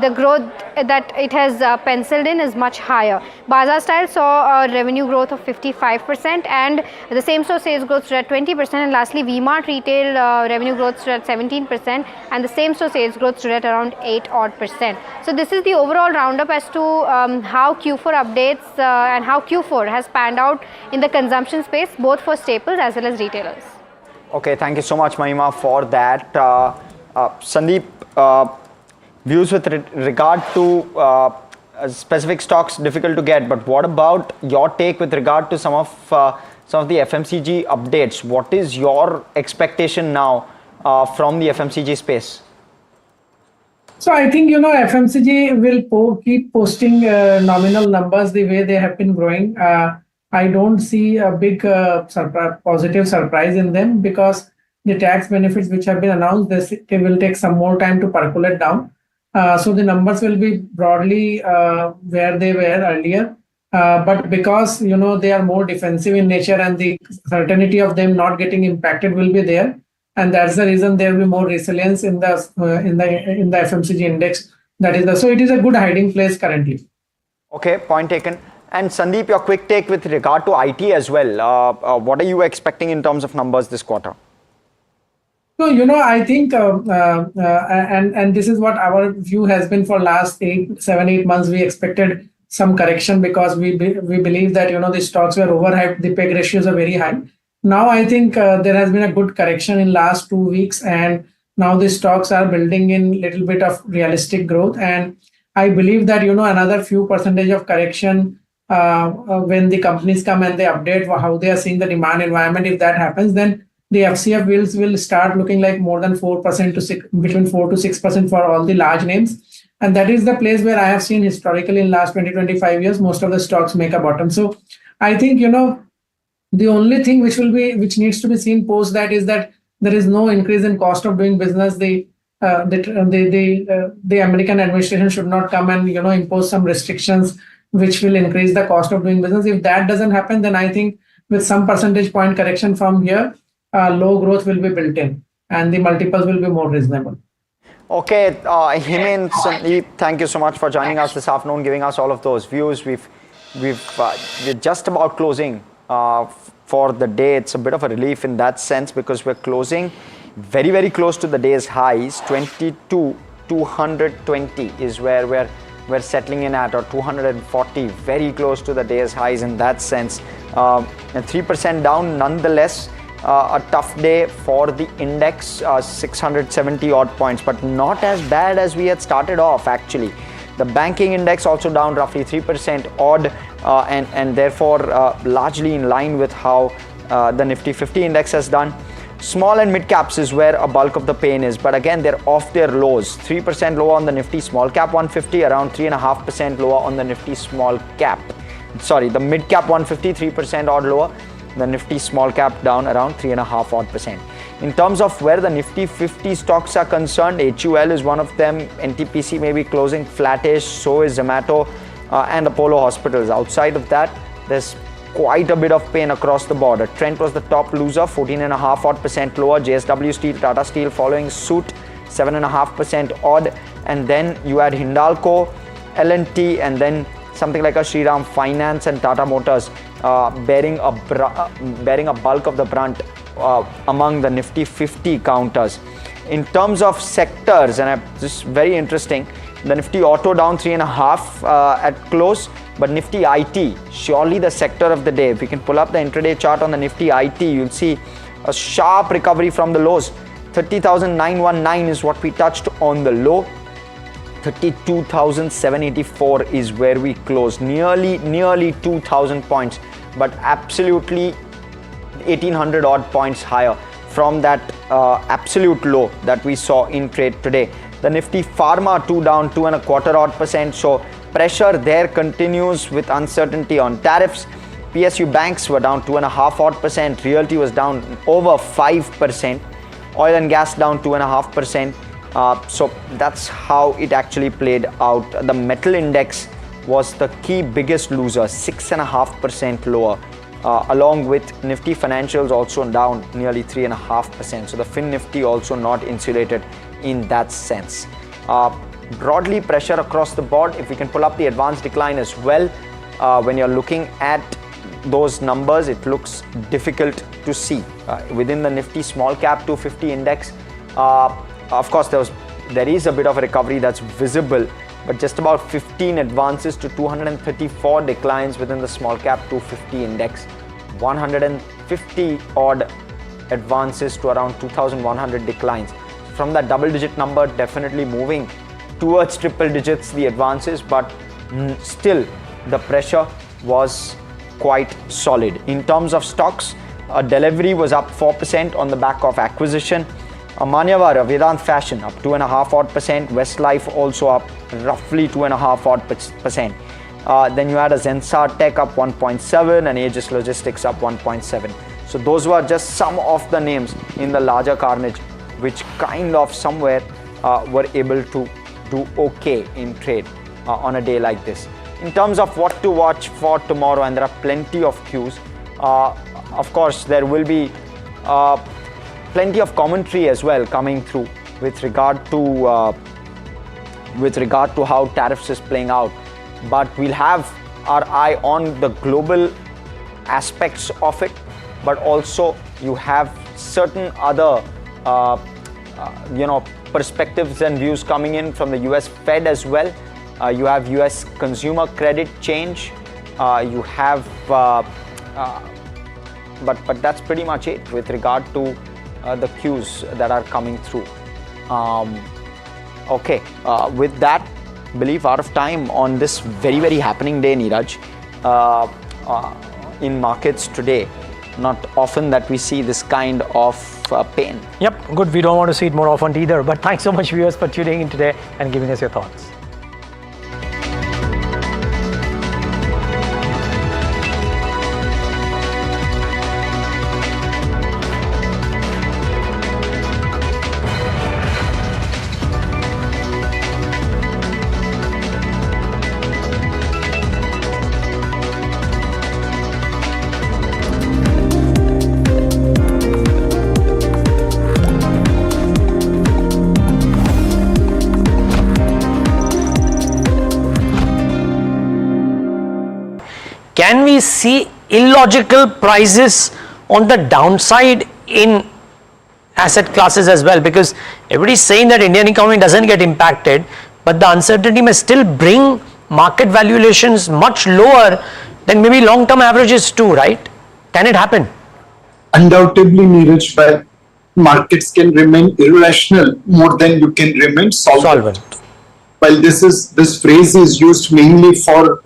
[SPEAKER 7] the growth that it has penciled in is much higher. Bazaar style saw a revenue growth of 55% and the same store sales growth stood at 20%. And lastly, V-Mart retail revenue growth stood at 17% and the same store sales growth stood at around 8%. So this is the overall roundup as to how Q4 updates and how Q4 has panned out in the consumption space, both for staples as well as retailers.
[SPEAKER 14] Okay, thank you so much, Mahima, for that. Sandeep, views with regard to specific stocks difficult to get, but what about your take with regard to some of the FMCG updates? What is your expectation now from the FMCG space?
[SPEAKER 12] So I think, FMCG will keep posting nominal numbers the way they have been growing. I don't see a big positive surprise in them because the tax benefits which have been announced, they will take some more time to percolate down. So the numbers will be broadly where they were earlier. But because, they are more defensive in nature and the certainty of them not getting impacted will be there. And that's the reason there will be more resilience in the FMCG index. So it is a good hiding place currently.
[SPEAKER 14] Okay, point taken. And Sandeep, your quick take with regard to IT as well. What are you expecting in terms of numbers this quarter?
[SPEAKER 12] So, I think, and this is what our view has been for last 7-8 months. We expected some correction because we believe that, the stocks were overhyped. The PEG ratios are very high. Now, I think there has been a good correction in last 2 weeks, and now the stocks are building in little bit of realistic growth. And I believe that, another few percentage of correction when the companies come and they update how they are seeing the demand environment, if that happens, then the FCF will start looking like more than 4% to between 4 to 6% for all the large names. And that is the place where I have seen historically in last 20-25 years, most of the stocks make a bottom. So I think, the only thing which needs to be seen post that is that there is no increase in cost of doing business. The American administration should not come and, impose some restrictions which will increase the cost of doing business. If that doesn't happen, then I think with some percentage point correction from here, low growth will be built in and the multiples will be more reasonable.
[SPEAKER 14] Okay, Himen, Sandeep, thank you so much for joining us this afternoon, giving us all of those views. We're just about closing for the day. It's a bit of a relief in that sense because we're closing very, very close to the day's highs. 22,220 is where we're settling in at, or 240, very close to the day's highs in that sense. And 3% down nonetheless. A tough day for the index, 670 odd points, but not as bad as we had started off actually. The banking index also down roughly 3% odd, and therefore largely in line with how the Nifty 50 index has done. Small and mid caps is where a bulk of the pain is, but again they're off their lows. 3% lower on the Nifty small cap 150, around 3.5% lower on the Nifty small cap. Sorry, the mid cap 150, 3% odd lower. The Nifty small cap down around 3.5 odd percent. In terms of where the Nifty 50 stocks are concerned, HUL is one of them. NTPC may be closing flattish, so is Zomato and Apollo Hospitals. Outside of that, there's quite a bit of pain across the board. Trent was the top loser, 14.5 odd percent lower. JSW Steel, Tata Steel following suit, 7.5% odd. And then you had Hindalco, L&T, and then something like a Shriram Finance and Tata Motors bearing a bulk of the brunt among the Nifty 50 counters. In terms of sectors, and this is very interesting, the Nifty Auto down 3.5 at close, but Nifty IT, surely the sector of the day. If we can pull up the intraday chart on the Nifty IT, you'll see a sharp recovery from the lows. 30,919 is what we touched on the low. 32,784 is where we closed, nearly 2,000 points, but absolutely 1,800 odd points higher from that absolute low that we saw in trade today. The Nifty Pharma 2 down 2.25 odd percent, so pressure there continues with uncertainty on tariffs. PSU banks were down 2.5 odd percent, realty was down over 5%, oil and gas down 2.5%. So that's how it actually played out. The metal index was the key biggest loser, 6.5% lower, along with Nifty financials also down nearly 3.5%. So the Fin Nifty also not insulated in that sense. Broadly pressure across the board. If we can pull up the advanced decline as well, when you're looking at those numbers, it looks difficult to see. Within the Nifty small cap 250 index, of course, there is a bit of a recovery that's visible, but just about 15 advances to 234 declines within the small cap 250 index, 150 odd advances to around 2,100 declines. From that double-digit number, definitely moving towards triple digits, the advances, but still the pressure was quite solid. In terms of stocks, Delivery was up 4% on the back of acquisition. Manyavara, Vedant Fashion up 2.5 odd percent. Westlife also up roughly 2.5 odd percent. Then you had a Zensar Tech up 1.7 and Aegis Logistics up 1.7. So those were just some of the names in the larger carnage, which kind of somewhere were able to do okay in trade on a day like this. In terms of what to watch for tomorrow, and there are plenty of cues. Of course, there will be plenty of commentary as well coming through with regard to how tariffs is playing out. But we'll have our eye on the global aspects of it, but also you have certain other perspectives and views coming in from the US Fed as well. You have US consumer credit change. You have but that's pretty much it with regard to the cues that are coming through. Okay, with that, believe out of time on this very, very happening day, Neeraj, in markets today. Not often that we see this kind of pain.
[SPEAKER 6] Yep, good. We don't want to see it more often either. But thanks so much, viewers, for tuning in today and giving us your thoughts. Can we see illogical prices on the downside in asset classes as well? Because everybody is saying that Indian economy doesn't get impacted, but the uncertainty may still bring market valuations much lower than maybe long-term averages too, right? Can it happen?
[SPEAKER 11] Undoubtedly, Neeraj, but markets can remain irrational more than you can remain solvent. while this phrase is used mainly for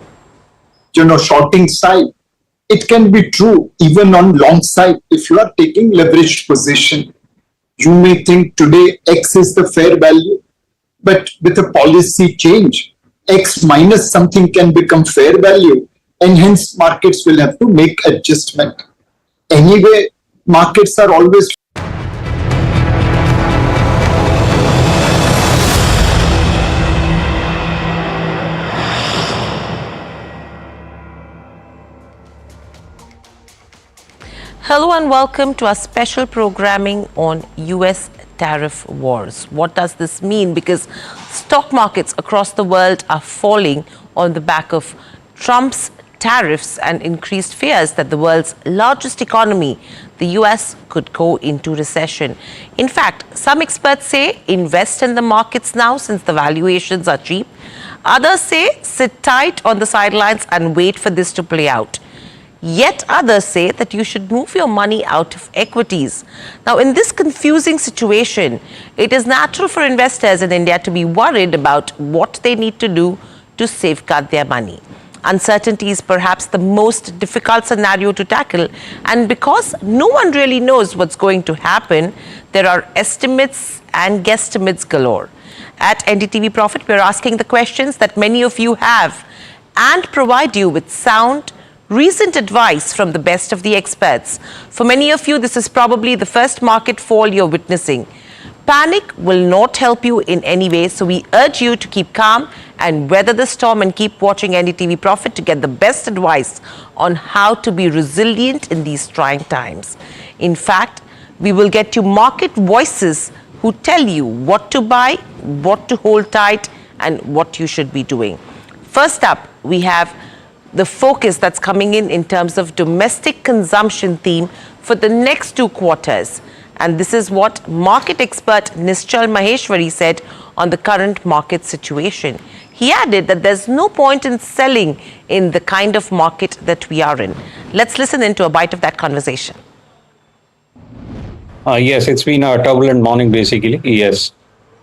[SPEAKER 11] shorting side, it can be true even on long side. If you are taking leveraged position, you may think today X is the fair value, but with a policy change, X minus something can become fair value, and hence markets will have to make adjustment. Anyway, markets are always
[SPEAKER 16] Hello and welcome to our special programming on US tariff wars. What does this mean? Because stock markets across the world are falling on the back of Trump's tariffs and increased fears that the world's largest economy, the US, could go into recession. In fact, some experts say invest in the markets now since the valuations are cheap. Others say sit tight on the sidelines and wait for this to play out. Yet others say that you should move your money out of equities. Now, in this confusing situation, it is natural for investors in India to be worried about what they need to do to safeguard their money. Uncertainty is perhaps the most difficult scenario to tackle, and because no one really knows what's going to happen, there are estimates and guesstimates galore. At NDTV Profit, we're asking the questions that many of you have and provide you with sound, recent advice from the best of the experts. For many of you, this is probably the first market fall you're witnessing. Panic will not help you in any way, so we urge you to keep calm and weather the storm and keep watching NDTV Profit to get the best advice on how to be resilient in these trying times. In fact, we will get you market voices who tell you what to buy, what to hold tight, and what you should be doing. First up, we have the focus that's coming in terms of domestic consumption theme for the next 2 quarters. And this is what market expert Nischal Maheshwari said on the current market situation. He added that there's no point in selling in the kind of market that we are in. Let's listen into a bite of that conversation.
[SPEAKER 20] Yes, it's been a turbulent morning, basically. Yes.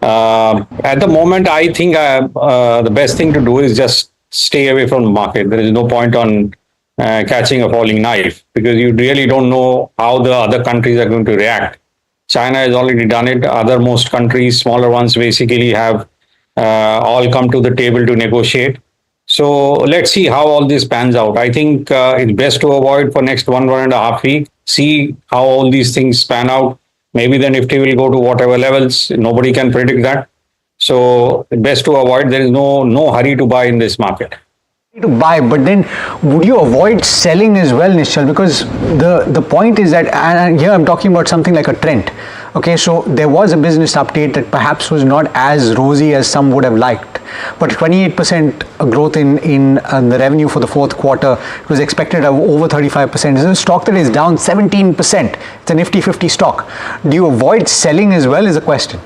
[SPEAKER 20] At the moment, I think the best thing to do is just stay away from the market. There is no point on catching a falling knife because you really don't know how the other countries are going to react. China has already done it. Most countries, smaller ones, basically have all come to the table to negotiate. So let's see how all this pans out. I think it's best to avoid for next 1.5 weeks. See how all these things pan out. Maybe the Nifty will go to whatever levels. Nobody can predict that. So best to avoid. There is no hurry to buy in this market.
[SPEAKER 15] To buy, but then would you avoid selling as well, Nischal? Because the point is that, and here I'm talking about something like a trend. Okay, so there was a business update that perhaps was not as rosy as some would have liked, but 28% growth in the revenue for the fourth quarter. It was expected of over 35%. It's a stock that is down 17%. It's a Nifty 50 stock. Do you avoid selling as well is a question.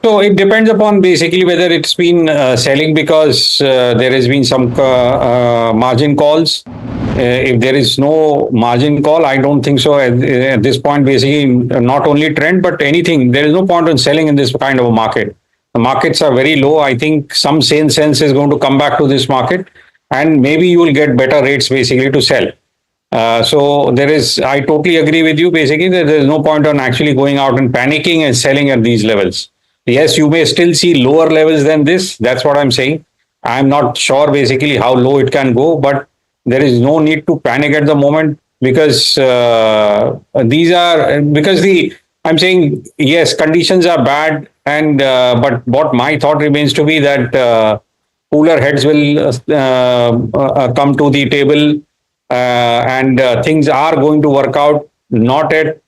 [SPEAKER 20] So it depends upon basically whether it's been selling because there has been some margin calls. If there is no margin call, I don't think so at this point. Basically, not only trend but anything. There is no point in selling in this kind of a market. The markets are very low. I think some sane sense is going to come back to this market, and maybe you will get better rates basically to sell. So there is. I totally agree with you. Basically, there is no point on actually going out and panicking and selling at these levels. Yes, you may still see lower levels than this. That's what I'm saying. I'm not sure basically how low it can go, but there is no need to panic at the moment because I'm saying, yes, conditions are bad. And but what my thought remains to be that cooler heads will come to the table and things are going to work out, not at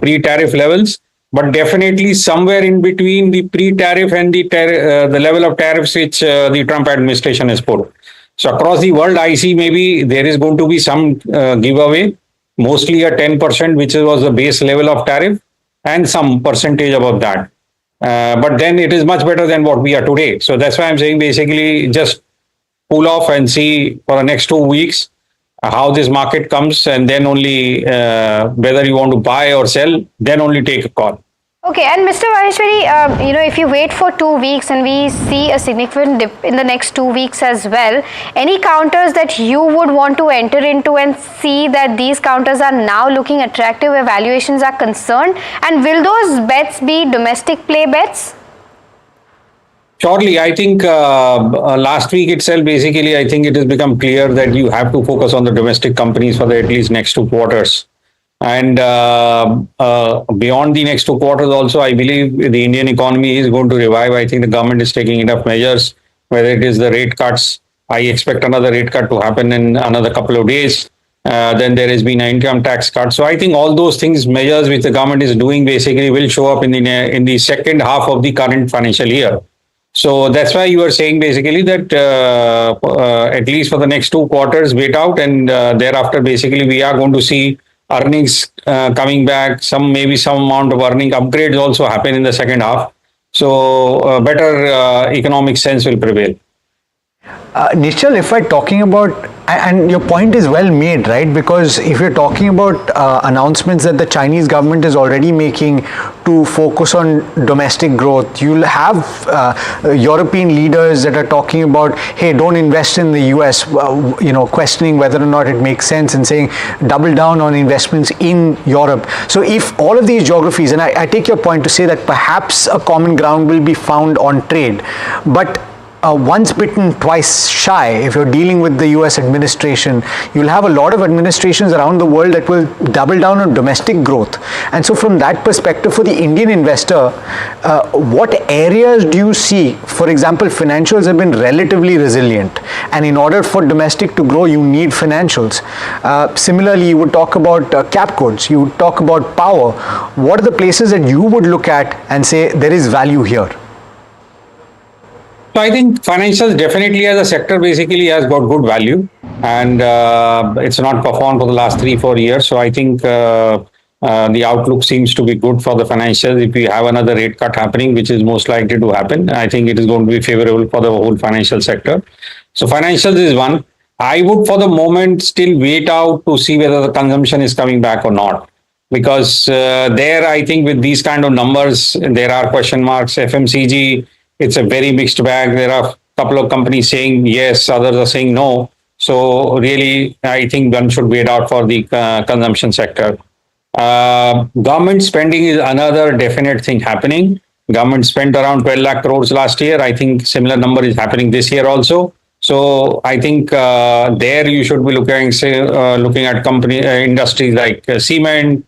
[SPEAKER 20] pre-tariff levels, but definitely somewhere in between the pre-tariff and the level of tariffs which the Trump administration has put. So across the world, I see maybe there is going to be some giveaway, mostly a 10%, which was the base level of tariff, and some percentage above that. But then it is much better than what we are today. So that's why I'm saying basically just cool off and see for the next 2 weeks how this market comes, and then only whether you want to buy or sell, then only take a call.
[SPEAKER 7] Okay, and Mr. Maheshwari, if you wait for 2 weeks and we see a significant dip in the next 2 weeks as well, any counters that you would want to enter into and see that these counters are now looking attractive where valuations are concerned? And will those bets be domestic play bets?
[SPEAKER 20] Surely, I think last week itself, basically, I think it has become clear that you have to focus on the domestic companies for the at least next 2 quarters. And beyond the next 2 quarters also, I believe the Indian economy is going to revive. I think the government is taking enough measures, whether it is the rate cuts. I expect another rate cut to happen in another couple of days. Then there has been an income tax cut. So I think all those things, measures which the government is doing basically will show up in the second half of the current financial year. So that's why you are saying basically that at least for the next 2 quarters, wait out, and thereafter basically we are going to see earnings coming back, maybe some amount of earning upgrades also happen in the second half. So better economic sense will prevail.
[SPEAKER 19] Nishal, if we're talking about, and your point is well made, right? Because if you're talking about announcements that the Chinese government is already making to focus on domestic growth, you'll have European leaders that are talking about, hey, don't invest in the US, questioning whether or not it makes sense and saying double down on investments in Europe. So if all of these geographies, and I take your point to say that perhaps a common ground will be found on trade, but once bitten, twice shy. If you're dealing with the US administration, you'll have a lot of administrations around the world that will double down on domestic growth. And so from that perspective, for the Indian investor, what areas do you see? For example, financials have been relatively resilient. And in order for domestic to grow, you need financials. Similarly, you would talk about cap goods, you would talk about power. What are the places that you would look at and say there is value here?
[SPEAKER 20] So I think financials definitely as a sector basically has got good value, and it's not performed for the last 3-4 years. So I think the outlook seems to be good for the financials. If we have another rate cut happening, which is most likely to happen, I think it is going to be favorable for the whole financial sector. So financials is one. I would for the moment still wait out to see whether the consumption is coming back or not. Because there I think with these kind of numbers, there are question marks. FMCG, it's a very mixed bag. There are a couple of companies saying yes, others are saying no. So really, I think one should wait out for the consumption sector. Government spending is another definite thing happening. Government spent around 12 lakh crores last year. I think similar number is happening this year also. So I think there you should be looking at industries like cement.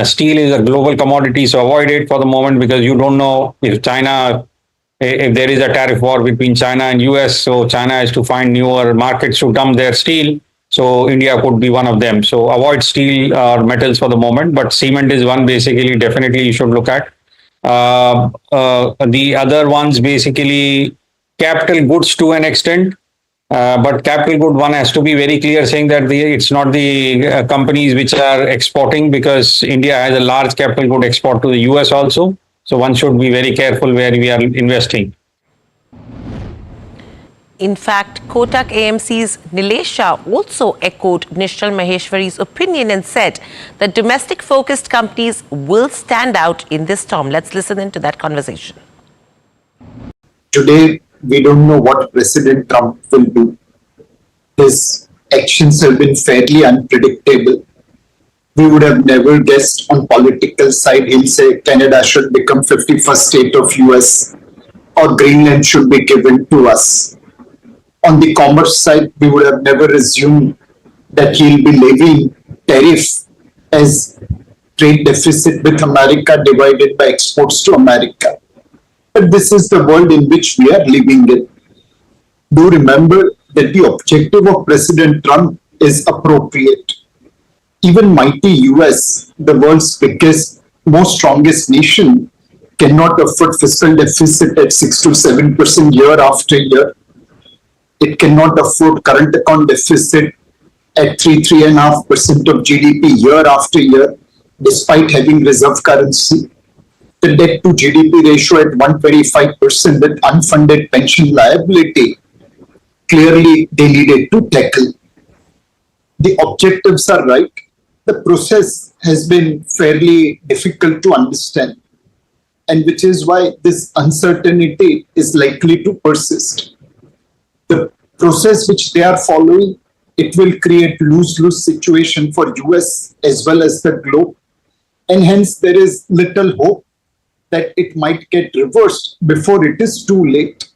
[SPEAKER 20] Steel is a global commodity, so avoid it for the moment because you don't know if there is a tariff war between China and US, so China has to find newer markets to dump their steel. So India could be one of them. So avoid steel or metals for the moment, but cement is one basically definitely you should look at. The other ones basically capital goods to an extent. But capital good one has to be very clear saying that it's not the companies which are exporting because India has a large capital good export to the US also. So one should be very careful where we are investing.
[SPEAKER 16] In fact, Kotak AMC's Nilesh Shah also echoed Nishal Maheshwari's opinion and said that domestic-focused companies will stand out in this storm. Let's listen into that conversation.
[SPEAKER 11] Today, we don't know what President Trump will do. His actions have been fairly unpredictable. We would have never guessed on political side he'll say Canada should become 51st state of US or Greenland should be given to us. On the commerce side, we would have never assumed that he'll be levying tariff as trade deficit with America divided by exports to America. But this is the world in which we are living in. Do remember that the objective of President Trump is appropriate. Even mighty US, the world's biggest, most strongest nation, cannot afford fiscal deficit at 6 to 7% year after year. It cannot afford current account deficit at 3.5% of GDP year after year, despite having reserve currency. The debt to GDP ratio at 125% with unfunded pension liability, clearly they needed to tackle. The objectives are right. The process has been fairly difficult to understand. and which is why this uncertainty is likely to persist. The process which they are following, it will create lose-lose situation for US as well as the globe, and hence there is little hope that it might get reversed before it is too late.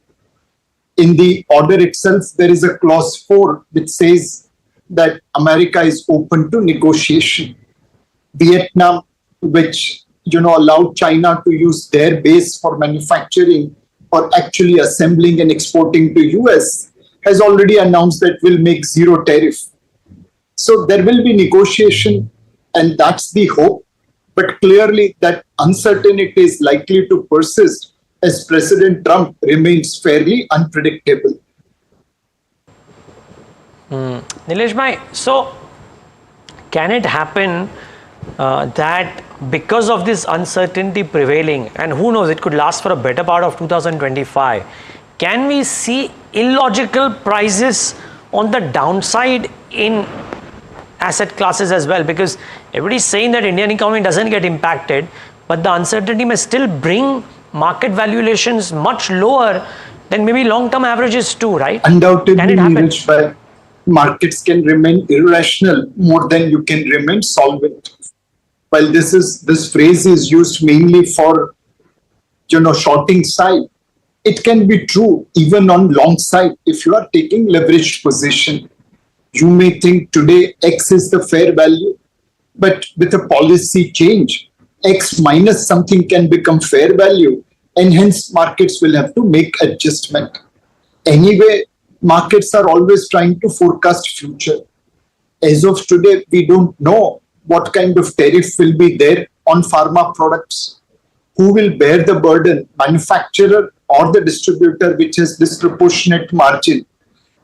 [SPEAKER 11] In the order itself, there is a clause 4 which says that America is open to negotiation. Vietnam, which allowed China to use their base for manufacturing or actually assembling and exporting to US, has already announced that will make zero tariff. So there will be negotiation, and that's the hope. But clearly that uncertainty is likely to persist as President Trump remains fairly unpredictable.
[SPEAKER 6] Nilesh bhai, so can it happen that because of this uncertainty prevailing, and who knows, it could last for a better part of 2025, can we see illogical prices on the downside in asset classes as well? Because everybody's saying that Indian economy doesn't get impacted, but the uncertainty may still bring market valuations much lower than maybe long-term averages too, right?
[SPEAKER 11] Undoubtedly,
[SPEAKER 6] can it happen?
[SPEAKER 11] Neeraj, but markets can remain irrational more than you can remain solvent. While this phrase is used mainly for shorting side, it can be true even on long side. If you are taking leveraged position, you may think today X is the fair value, but with a policy change, X minus something can become fair value, and hence markets will have to make adjustment. Anyway, markets are always trying to forecast future. As of today, we don't know what kind of tariff will be there on pharma products. Who will bear the burden, manufacturer or the distributor, which has disproportionate margin?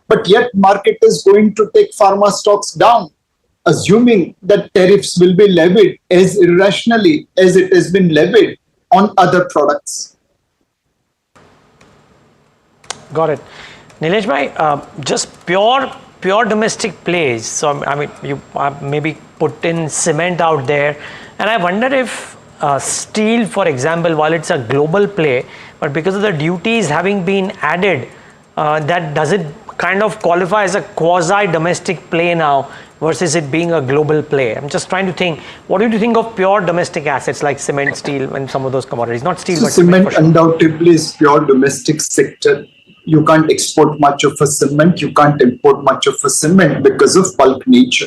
[SPEAKER 11] But yet market is going to take pharma stocks down, assuming that tariffs will be levied as irrationally as it has been levied on other products.
[SPEAKER 6] Got it. Nilesh bhai, just pure domestic plays. So I mean, you maybe put in cement out there, and I wonder if steel, for example, while it's a global play, but because of the duties having been added, that does it kind of qualify as a quasi-domestic play now versus it being a global play? I'm just trying to think, what do you think of pure domestic assets like cement, steel, and some of those commodities? Not steel, but
[SPEAKER 11] cement
[SPEAKER 6] for sure.
[SPEAKER 11] Undoubtedly is pure domestic sector. You can't export much of a cement, you can't import much of a cement because of bulk nature.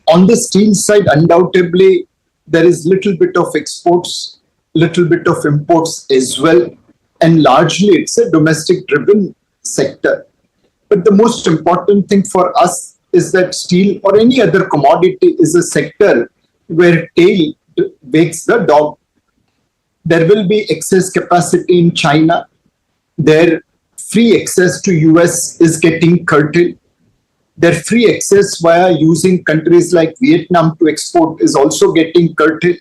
[SPEAKER 11] On the steel side, undoubtedly, there is little bit of exports, little bit of imports as well, and largely it's a domestic driven sector. But the most important thing for us is that steel or any other commodity is a sector where tail wakes the dog. There will be excess capacity in China. Their free access to US is getting curtailed. Their free access via using countries like Vietnam to export is also getting curtailed.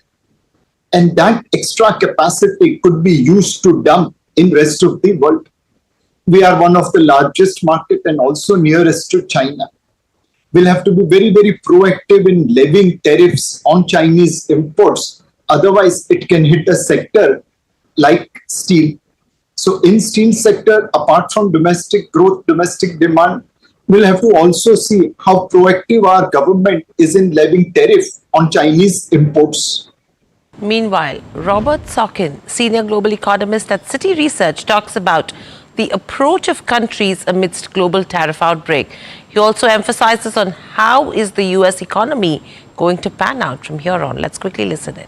[SPEAKER 11] And that extra capacity could be used to dump in rest of the world. We are one of the largest market and also nearest to China. We'll have to be very, very proactive in levying tariffs on Chinese imports. Otherwise, it can hit a sector like steel. So in steel sector, apart from domestic growth, domestic demand, we'll have to also see how proactive our government is in levying tariff on Chinese imports.
[SPEAKER 16] Meanwhile, Robert Sorkin, senior global economist at Citi Research, talks about the approach of countries amidst global tariff outbreak. He also emphasizes on how is the US economy going to pan out from here on. Let's quickly listen in.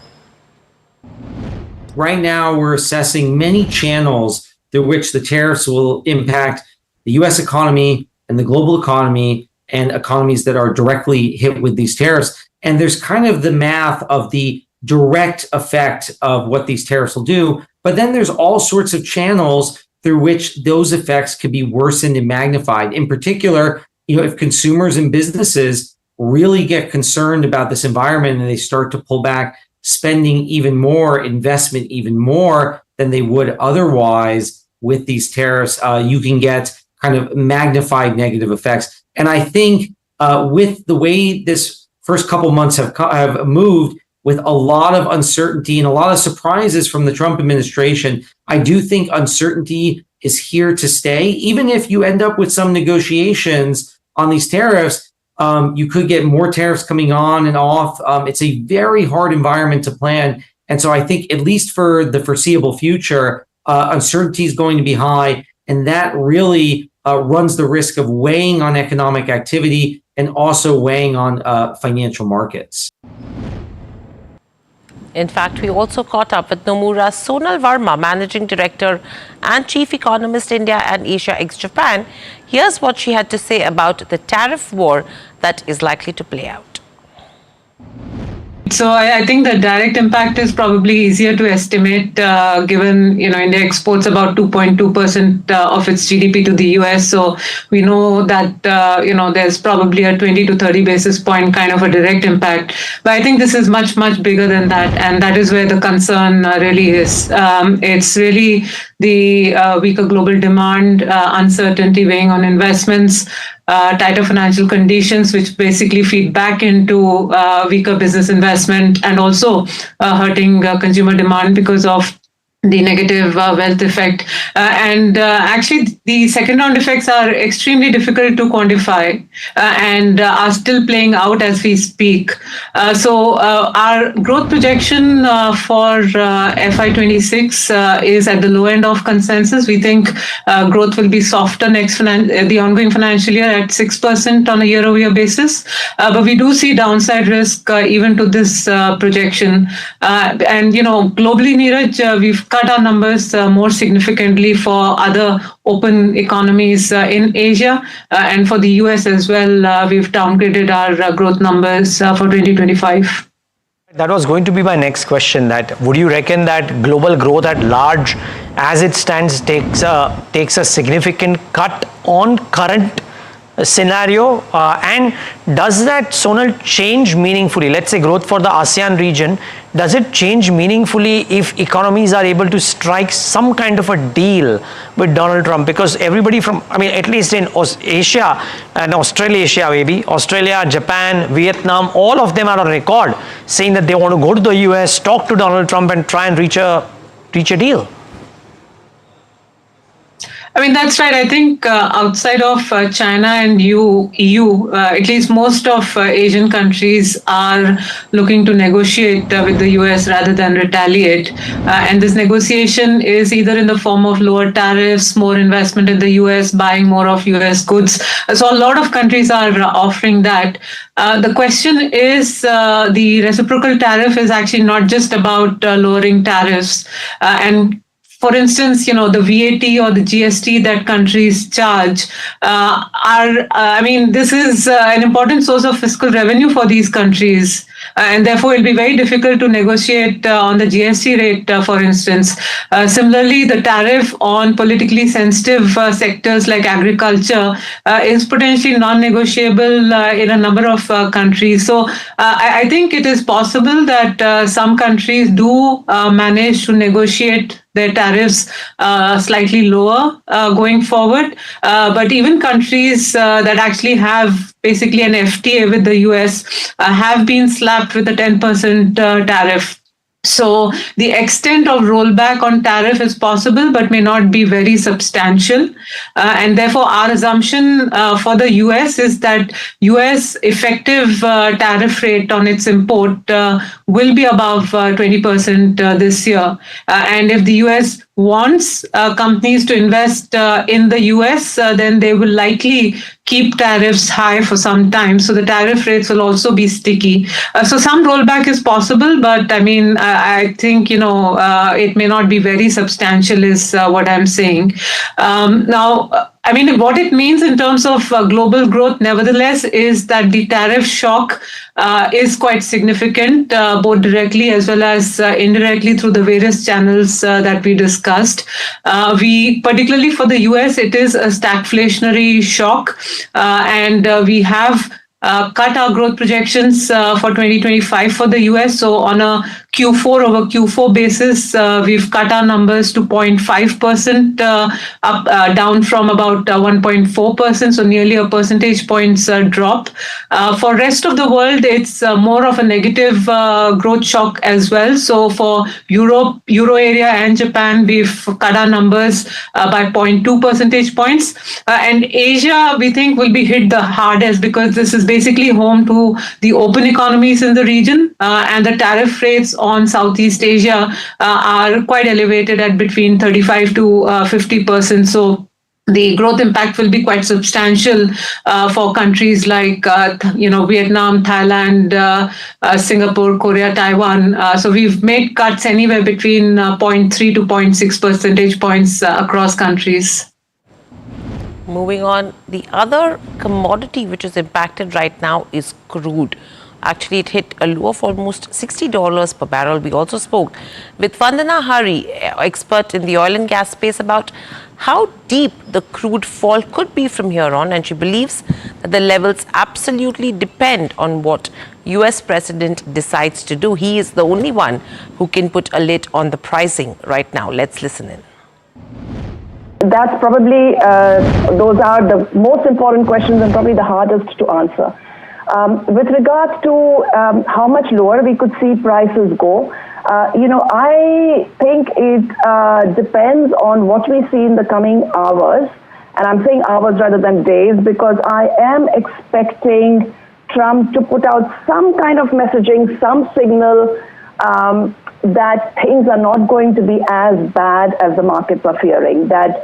[SPEAKER 17] Right now, we're assessing many channels through which the tariffs will impact the US economy and the global economy and economies that are directly hit with these tariffs. And there's kind of the math of the direct effect of what these tariffs will do. But then there's all sorts of channels through which those effects could be worsened and magnified. In particular, if consumers and businesses really get concerned about this environment and they start to pull back spending even more, investment even more than they would otherwise with these tariffs, you can get kind of magnified negative effects. And I think with the way this first couple months have moved, with a lot of uncertainty and a lot of surprises from the Trump administration. I do think uncertainty is here to stay. Even if you end up with some negotiations on these tariffs, you could get more tariffs coming on and off. It's a very hard environment to plan. And so I think, at least for the foreseeable future, uncertainty is going to be high. And that really runs the risk of weighing on economic activity and also weighing on financial markets.
[SPEAKER 16] In fact, we also caught up with Nomura Sonal Verma, Managing Director and Chief Economist, India and Asia ex-Japan. Here's what she had to say about the tariff war that is likely to play out.
[SPEAKER 3] So I think the direct impact is probably easier to estimate, given India exports about 2.2% of its GDP to the US. So we know that there's probably a 20 to 30 basis point kind of a direct impact. But I think this is much bigger than that, and that is where the concern really is. It's really the weaker global demand, uncertainty weighing on investments, tighter financial conditions, which basically feed back into weaker business investment, and also hurting consumer demand because of the negative wealth effect. And actually, the second round effects are extremely difficult to quantify and are still playing out as we speak. So our growth projection for FY26 is at the low end of consensus. We think growth will be softer the ongoing financial year at 6% on a year-over-year basis. But we do see downside risk even to this projection. And globally, Neeraj, we've cut our numbers more significantly for other open economies in Asia, and for the US as well. We've downgraded our growth numbers for 2025.
[SPEAKER 6] That was going to be my next question, that would you reckon that global growth at large as it stands takes a significant cut on current scenario, and does that, Sonal, change meaningfully? Let's say growth for the ASEAN region, does it change meaningfully if economies are able to strike some kind of a deal with Donald Trump? Because everybody at least in Asia and Australasia, maybe Australia, Japan, Vietnam, all of them are on record saying that they want to go to the US, talk to Donald Trump and try and reach a deal.
[SPEAKER 3] That's right. I think outside of China and EU, at least most of Asian countries are looking to negotiate with the US rather than retaliate. And this negotiation is either in the form of lower tariffs, more investment in the US, buying more of US goods. So a lot of countries are offering that. The question is, the reciprocal tariff is actually not just about lowering tariffs. And for instance, the VAT or the GST that countries charge this is an important source of fiscal revenue for these countries. And therefore, it'll be very difficult to negotiate on the GST rate, for instance. Similarly, the tariff on politically sensitive sectors like agriculture is potentially non-negotiable in a number of countries. So I think it is possible that some countries do manage to negotiate their tariffs slightly lower going forward. But even countries that actually have basically an FTA with the US have been slapped with a 10% tariff. So the extent of rollback on tariff is possible, but may not be very substantial. And therefore, our assumption for the US is that US effective tariff rate on its import will be above 20% this year. And if the US wants companies to invest in the US, then they will likely keep tariffs high for some time. So the tariff rates will also be sticky. So some rollback is possible, but I think, it may not be very substantial is what I'm saying. Now, what it means in terms of global growth, nevertheless, is that the tariff shock is quite significant, both directly as well as indirectly through the various channels that we discussed. Particularly for the US, it is a stagflationary shock, and we have cut our growth projections for 2025 for the US. So on a Q4 over Q4 basis, we've cut our numbers to 0.5% up, down from about 1.4%, so nearly a percentage points drop. For rest of the world, it's more of a negative growth shock as well. So for Europe, Euro area and Japan, we've cut our numbers by 0.2 percentage points. And Asia, we think, will be hit the hardest because this is basically home to the open economies in the region, and the tariff rates on Southeast Asia are quite elevated at between 35 to 50%. So the growth impact will be quite substantial for countries like Vietnam, Thailand, Singapore, Korea, Taiwan. So we've made cuts anywhere between 0.3 to 0.6 percentage points across countries.
[SPEAKER 16] Moving on, the other commodity which is impacted right now is crude. Actually, it hit a low of almost $60 per barrel. We also spoke with Vandana Hari, expert in the oil and gas space, about how deep the crude fall could be from here on. And she believes that the levels absolutely depend on what US President decides to do. He is the only one who can put a lid on the pricing right now. Let's listen in.
[SPEAKER 18] That's probably, those are the most important questions and probably the hardest to answer. With regards to how much lower we could see prices go, I think it depends on what we see in the coming hours. And I'm saying hours rather than days, because I am expecting Trump to put out some kind of messaging, some signal that things are not going to be as bad as the markets are fearing, that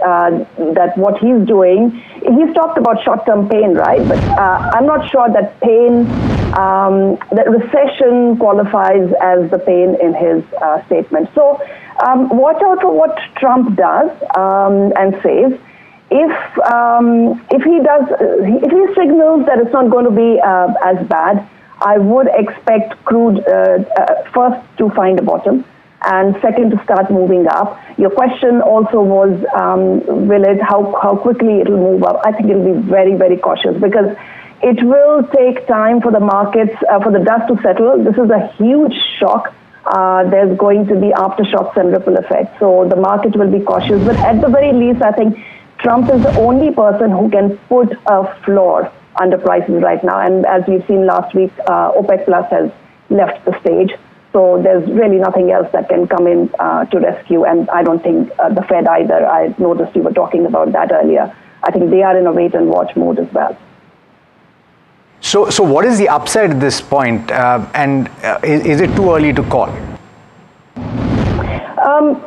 [SPEAKER 18] what he's doing, he's talked about short-term pain, right? But I'm not sure that pain, that recession qualifies as the pain in his statement. So watch out for what Trump does and says. If he signals that it's not going to be as bad, I would expect crude first to find a bottom, and second to start moving up. Your question also was, how quickly it will move up? I think it will be very, very cautious, because it will take time for the markets, for the dust to settle. This is a huge shock. There's going to be aftershocks and ripple effects. So the market will be cautious. But at the very least, I think Trump is the only person who can put a floor under prices right now. And as we've seen last week, OPEC Plus has left the stage. So there's really nothing else that can come in to rescue. And I don't think the Fed either. I noticed you were talking about that earlier. I think they are in a wait and watch mode as well.
[SPEAKER 19] So what is the upside at this point? And is it too early to call?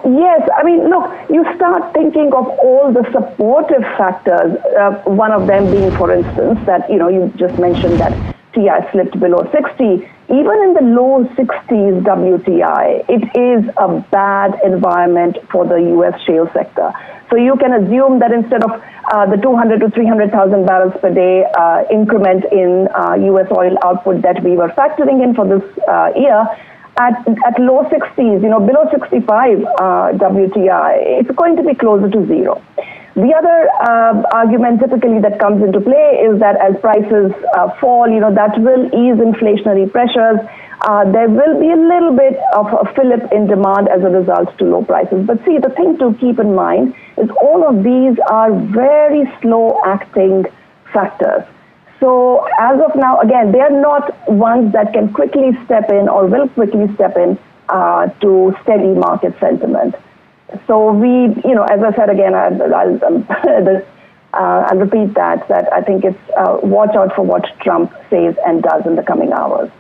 [SPEAKER 18] Yes, I mean, look, you start thinking of all the supportive factors, one of them being, for instance, that, you just mentioned that TI slipped below 60. Even in the low 60s WTI, it is a bad environment for the U.S. shale sector. So you can assume that instead of the 200 to 300,000 barrels per day increment in U.S. oil output that we were factoring in for this year, at low 60s, below 65 WTI, it's going to be closer to zero. The other argument typically that comes into play is that as prices fall, that will ease inflationary pressures. There will be a little bit of a fillip in demand as a result to low prices. But see, the thing to keep in mind is all of these are very slow acting factors. So as of now, again, they are not ones that can quickly step in or will quickly step in to steady market sentiment. So we, as I said again, I'll repeat that I think it's watch out for what Trump says and does in the coming hours.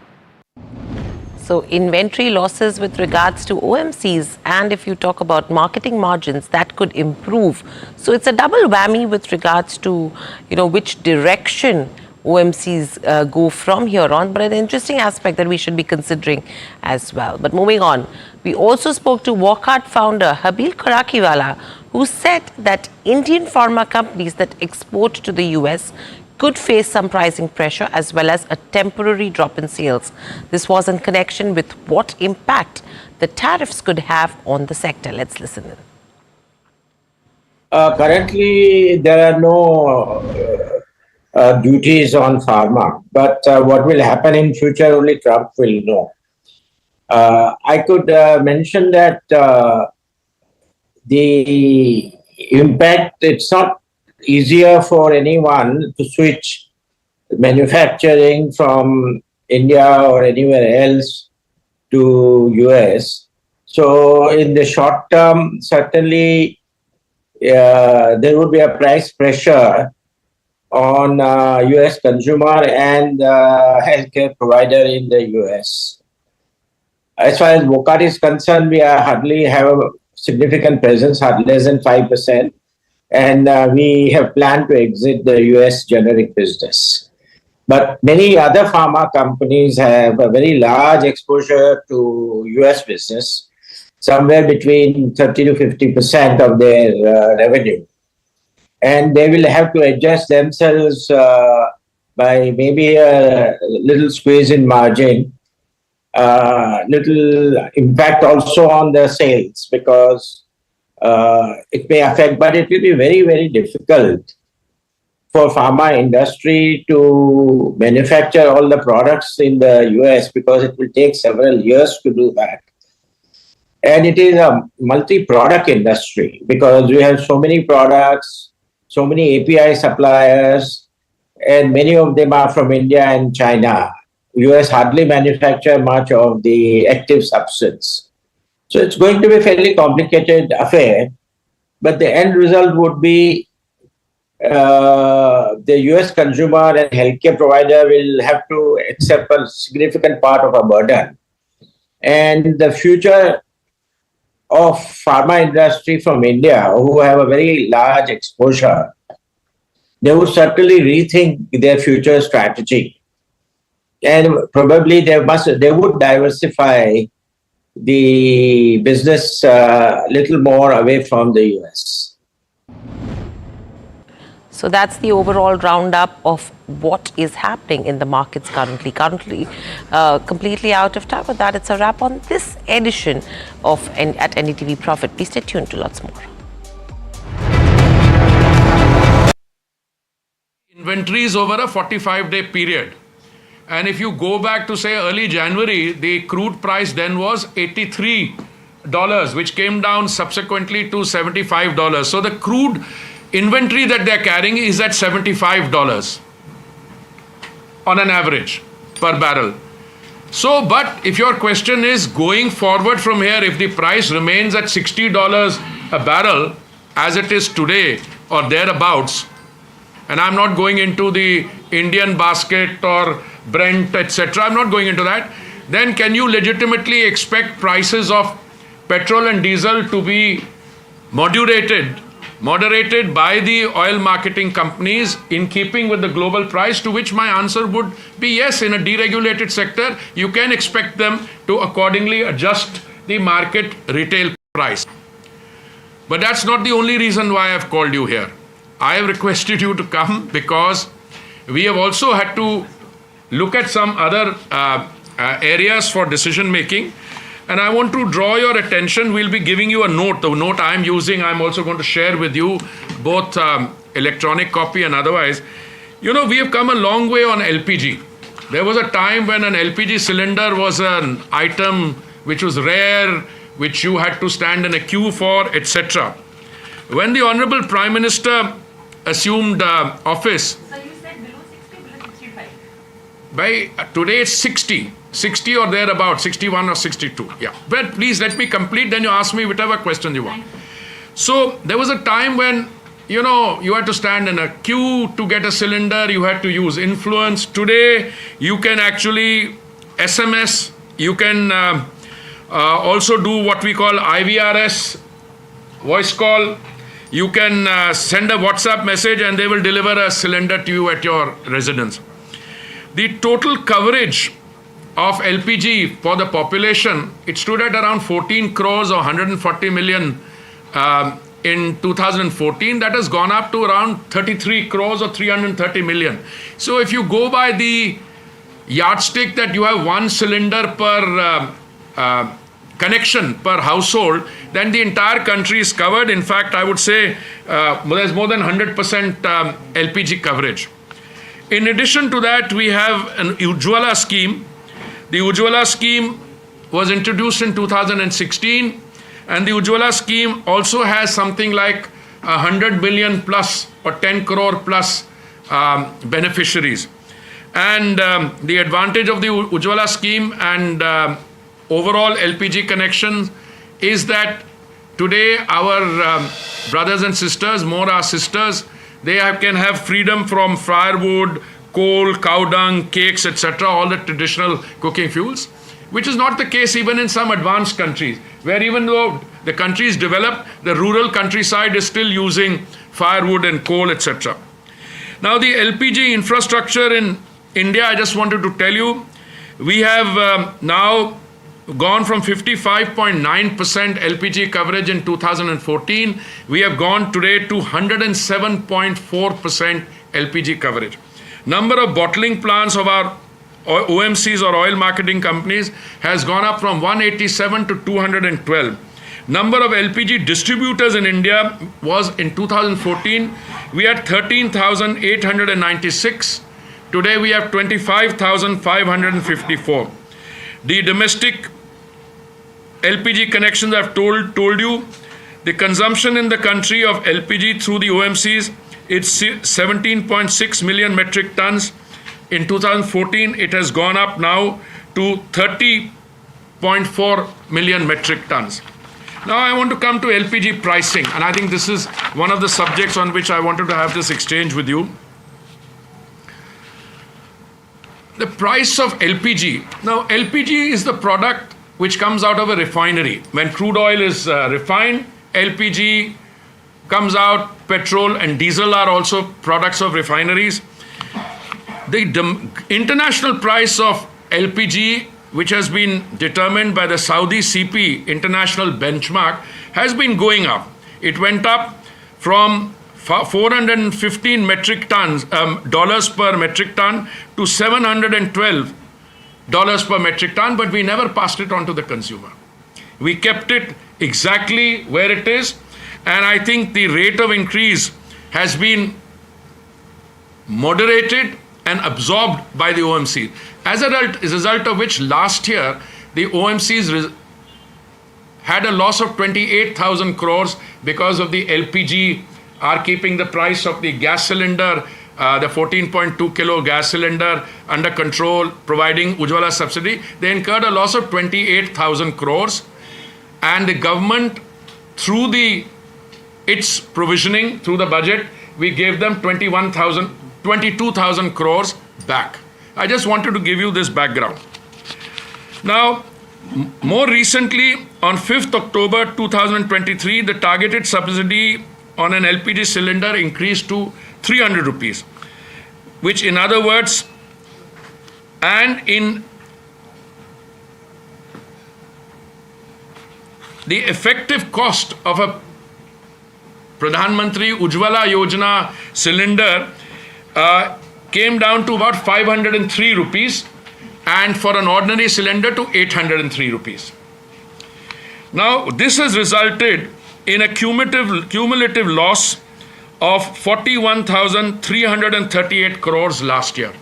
[SPEAKER 16] So inventory losses with regards to OMCs, and if you talk about marketing margins, that could improve. So it's a double whammy with regards to, which direction OMCs go from here on, but an interesting aspect that we should be considering as well. But moving on, we also spoke to Wockhardt founder Habil Karakiwala, who said that Indian pharma companies that export to the US could face some pricing pressure as well as a temporary drop in sales. This was in connection with what impact the tariffs could have on the sector. Let's listen in.
[SPEAKER 22] Currently, there are no
[SPEAKER 2] duties on pharma. But what will happen in future, only Trump will know. I could mention that the impact, it's not easier for anyone to switch manufacturing from India or anywhere else to US. So in the short term, certainly there would be a price pressure on US consumer and healthcare provider in the US. As far as Wockhardt is concerned, we hardly have a significant presence, less than 5%. And we have planned to exit the US generic business. But many other pharma companies have a very large exposure to US business, somewhere between 30 to 50% of their revenue. And they will have to adjust themselves by maybe a little squeeze in margin, little impact also on the sales, because it may affect, but it will be very, very difficult for pharma industry to manufacture all the products in the US, because it will take several years to do that. And it is a multi-product industry, because we have so many products, so many API suppliers, and many of them are from India and China. US hardly manufacture much of the active substance. So it's going to be a fairly complicated affair, but the end result would be the US consumer and healthcare provider will have to accept a significant part of a burden. And the future of pharma industry from India, who have a very large exposure, they would certainly rethink their future strategy. And probably they would diversify the business a little more away from the US.
[SPEAKER 16] So that's the overall roundup of what is happening in the markets currently. Completely out of time. With that, it's a wrap on this edition of at NDTV Profit. Please stay tuned to lots more.
[SPEAKER 22] Inventories over a 45-day period. And if you go back to, say, early January, the crude price then was $83, which came down subsequently to $75. So the crude inventory that they're carrying is at $75 on an average per barrel. So, but if your question is going forward from here, if the price remains at $60 a barrel, as it is today or thereabouts, and I'm not going into the Indian basket or Brent, etc., I'm not going into that, then can you legitimately expect prices of petrol and diesel to be moderated by the oil marketing companies in keeping with the global price? To which my answer would be yes. In a deregulated sector, you can expect them to accordingly adjust the market retail price. But that's not the only reason why I've called you here. I have requested you to come because we have also had to look at some other areas for decision making. And I want to draw your attention. We'll be giving you a note. The note I'm using, I'm also going to share with you, both electronic copy and otherwise. You know, we have come a long way on LPG. There was a time when an LPG cylinder was an item which was rare, which you had to stand in a queue for, etc. When the Honorable Prime Minister assumed office,
[SPEAKER 23] So you said below 60, below 65.
[SPEAKER 22] by today it's 60 or thereabout, 61 or 62. Yeah. But please let me complete, then you ask me whatever question you want. So there was a time when, you know, you had to stand in a queue to get a cylinder, you had to use influence. Today, you can actually SMS, you can also do what we call IVRS, voice call. You can send a WhatsApp message and they will deliver a cylinder to you at your residence. The total coverage of LPG for the population, it stood at around 14 crores or 140 million in 2014. That has gone up to around 33 crores or 330 million. So if you go by the yardstick that you have one cylinder per connection per household, then the entire country is covered. In fact, I would say there's more than 100% LPG coverage. In addition to that, we have an Ujjwala scheme. The Ujjwala scheme was introduced in 2016, and the Ujjwala scheme also has something like 100 billion plus or 10 crore plus beneficiaries. And the advantage of the Ujjwala scheme and overall LPG connections is that today our brothers and sisters, more our sisters, they can have freedom from firewood, coal, cow dung, cakes, etc., all the traditional cooking fuels, which is not the case even in some advanced countries, where even though the country is developed, the rural countryside is still using firewood and coal, etc. Now, the LPG infrastructure in India, I just wanted to tell you, we have now gone from 55.9% LPG coverage in 2014. We have gone today to 107.4% LPG coverage. Number of bottling plants of our OMCs or oil marketing companies has gone up from 187 to 212. Number of LPG distributors in India was in 2014, we had 13,896. Today we have 25,554. The domestic LPG connections I've told you, the consumption in the country of LPG through the OMCs, it's 17.6 million metric tons. In 2014, it has gone up now to 30.4 million metric tons. Now I want to come to LPG pricing, and I think this is one of the subjects on which I wanted to have this exchange with you. The price of LPG. Now, LPG is the product which comes out of a refinery. When crude oil is refined, LPG comes out. Petrol and diesel are also products of refineries. The international price of LPG, which has been determined by the Saudi CP international benchmark, has been going up. It went up from 415 metric tons, dollars per metric ton to $712 per metric ton, but we never passed it on to the consumer. We kept it exactly where it is, and I think the rate of increase has been moderated and absorbed by the OMC. As a result of which, last year, the OMCs had a loss of 28,000 crores because of the LPG are keeping the price of the gas cylinder, the 14.2 kilo gas cylinder under control, providing Ujjwala subsidy. They incurred a loss of 28,000 crores. And the government, through its provisioning, through the budget, we gave them 22,000 crores back. I just wanted to give you this background. Now, more recently, on 5th October 2023, the targeted subsidy on an LPG cylinder increased to 300 rupees, which in other words, and in the effective cost of a Pradhan Mantri Ujjwala Yojana cylinder came down to about 503 rupees, and for an ordinary cylinder to 803 rupees. Now, this has resulted in a cumulative loss of 41,338 crores last year.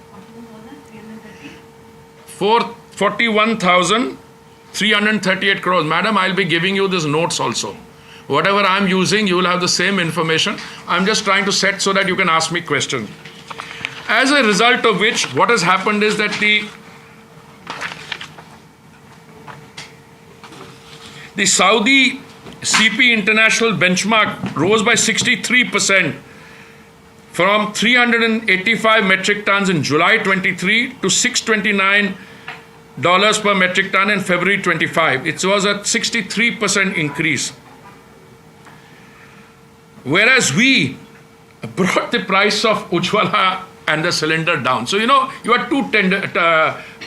[SPEAKER 22] 41,338 crores. Madam, I'll be giving you these notes also. Whatever I'm using, you will have the same information. I'm just trying to set so that you can ask me questions. As a result of which, what has happened is that the Saudi CP international benchmark rose by 63% from 385 metric tons in July 23 to $629 per metric ton in February 25. It was a 63% increase. Whereas we brought the price of Ujjwala and the cylinder down. So, you are two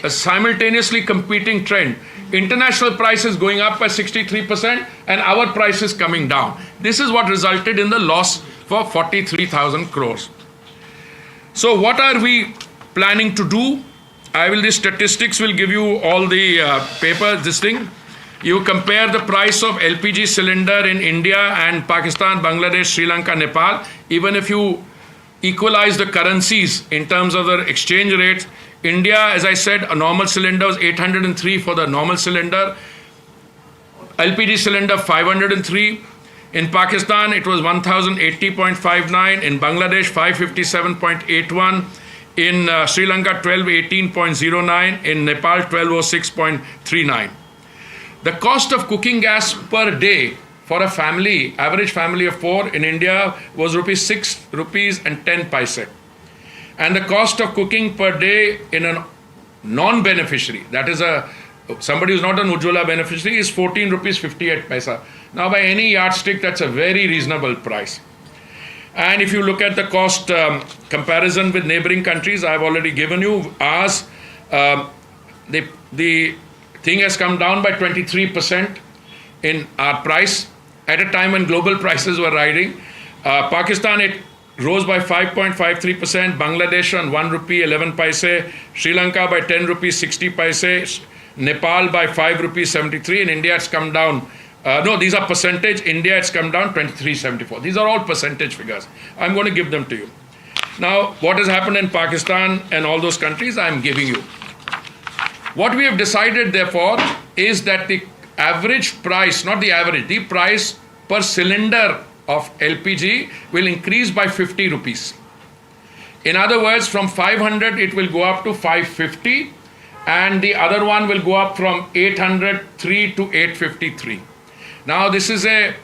[SPEAKER 22] simultaneously competing trend. International prices going up by 63% and our prices coming down. This is what resulted in the loss for 43,000 crores. So what are we planning to do? The statistics will give you all the this thing. You compare the price of LPG cylinder in India and Pakistan, Bangladesh, Sri Lanka, Nepal. Even if you equalize the currencies in terms of the exchange rates. India, as I said, a normal cylinder was 803 for the normal cylinder. LPG cylinder 503. In Pakistan, it was 1080.59. In Bangladesh, 557.81. In Sri Lanka, 1218.09. In Nepal, 1206.39. The cost of cooking gas per day for a family, average family of 4 in India, was ₹6 and 10 paise. And the cost of cooking per day in a non-beneficiary, that is somebody who's not an Ujjwala beneficiary, is 14 rupees 58 paisa. Now, by any yardstick, that's a very reasonable price. And if you look at the cost comparison with neighboring countries, I've already given you ours. The thing has come down by 23% in our price at a time when global prices were riding. Pakistan, it rose by 5.53%, Bangladesh on 1 rupee 11 paise, Sri Lanka by 10 rupees 60 paise, Nepal by 5 rupees 73. In India, it's come down. No, these are percentage. India, it's come down 23.74. These are all percentage figures. I'm going to give them to you. Now, what has happened in Pakistan and all those countries, I'm giving you. What we have decided, therefore, is that the average price, not the average, the price per cylinder of LPG will increase by 50 rupees. In other words, from 500, it will go up to 550, and the other one will go up from 803 to 853. Now, this is a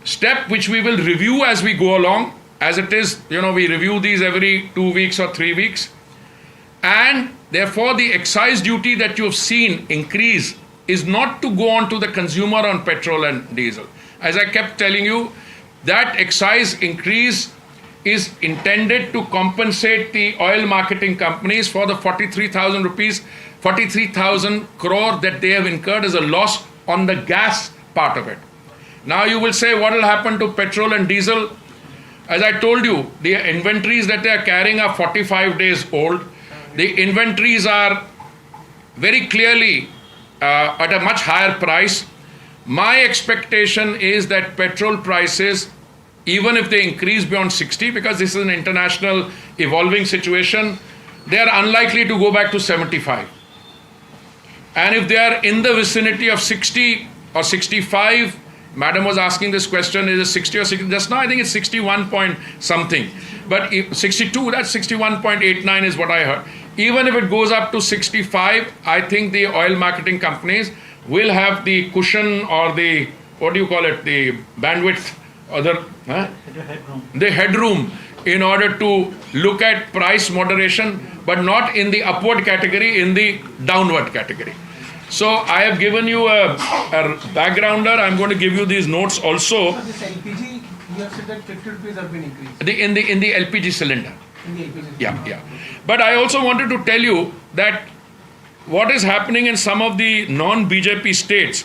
[SPEAKER 22] step which we will review as we go along. As it is, we review these every 2 weeks or 3 weeks. And therefore, the excise duty that you have seen increase is not to go on to the consumer on petrol and diesel. As I kept telling you, that excise increase is intended to compensate the oil marketing companies for the 43,000 crore that they have incurred as a loss on the gas part of it. Now you will say, what will happen to petrol and diesel? As I told you, the inventories that they are carrying are 45 days old. The inventories are very clearly at a much higher price. My expectation is that petrol prices, even if they increase beyond 60, because this is an international evolving situation, they are unlikely to go back to 75. And if they are in the vicinity of 60 or 65, Madam was asking this question, is it 60 or 60? Just now I think it's 61 point something. But 62, that's 61.89 is what I heard. Even if it goes up to 65, I think the oil marketing companies will have the cushion or the, what do you call it, the bandwidth or the headroom in order to look at price moderation, but not in the upward category, in the downward category. So I have given you a backgrounder. I'm going to give you these notes also.
[SPEAKER 1] So this LPG, you have said that 50 rupees have been increased.
[SPEAKER 22] In the LPG cylinder.
[SPEAKER 1] In the LPG cylinder.
[SPEAKER 22] Yeah. But I also wanted to tell you that what is happening in some of the non-BJP states,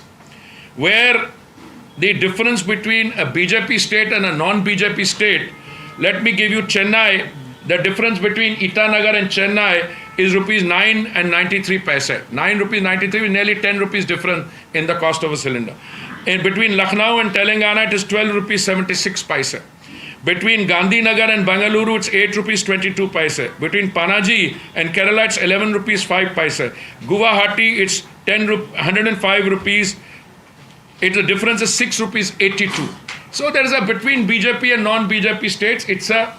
[SPEAKER 22] where the difference between a BJP state and a non-BJP state, let me give you Chennai, the difference between Itanagar and Chennai is rupees 9 and 93 paise. 9 rupees 93 is nearly 10 rupees difference in the cost of a cylinder. In between Lucknow and Telangana, it is 12 rupees 76 paise. Between Gandhinagar and Bangalore, it's 8 rupees 22 paise. Between Panaji and Kerala, it's 11 rupees 5 paise. Guwahati, it's 105 rupees. The difference is 6 rupees 82. So there is between BJP and non-BJP states, it's a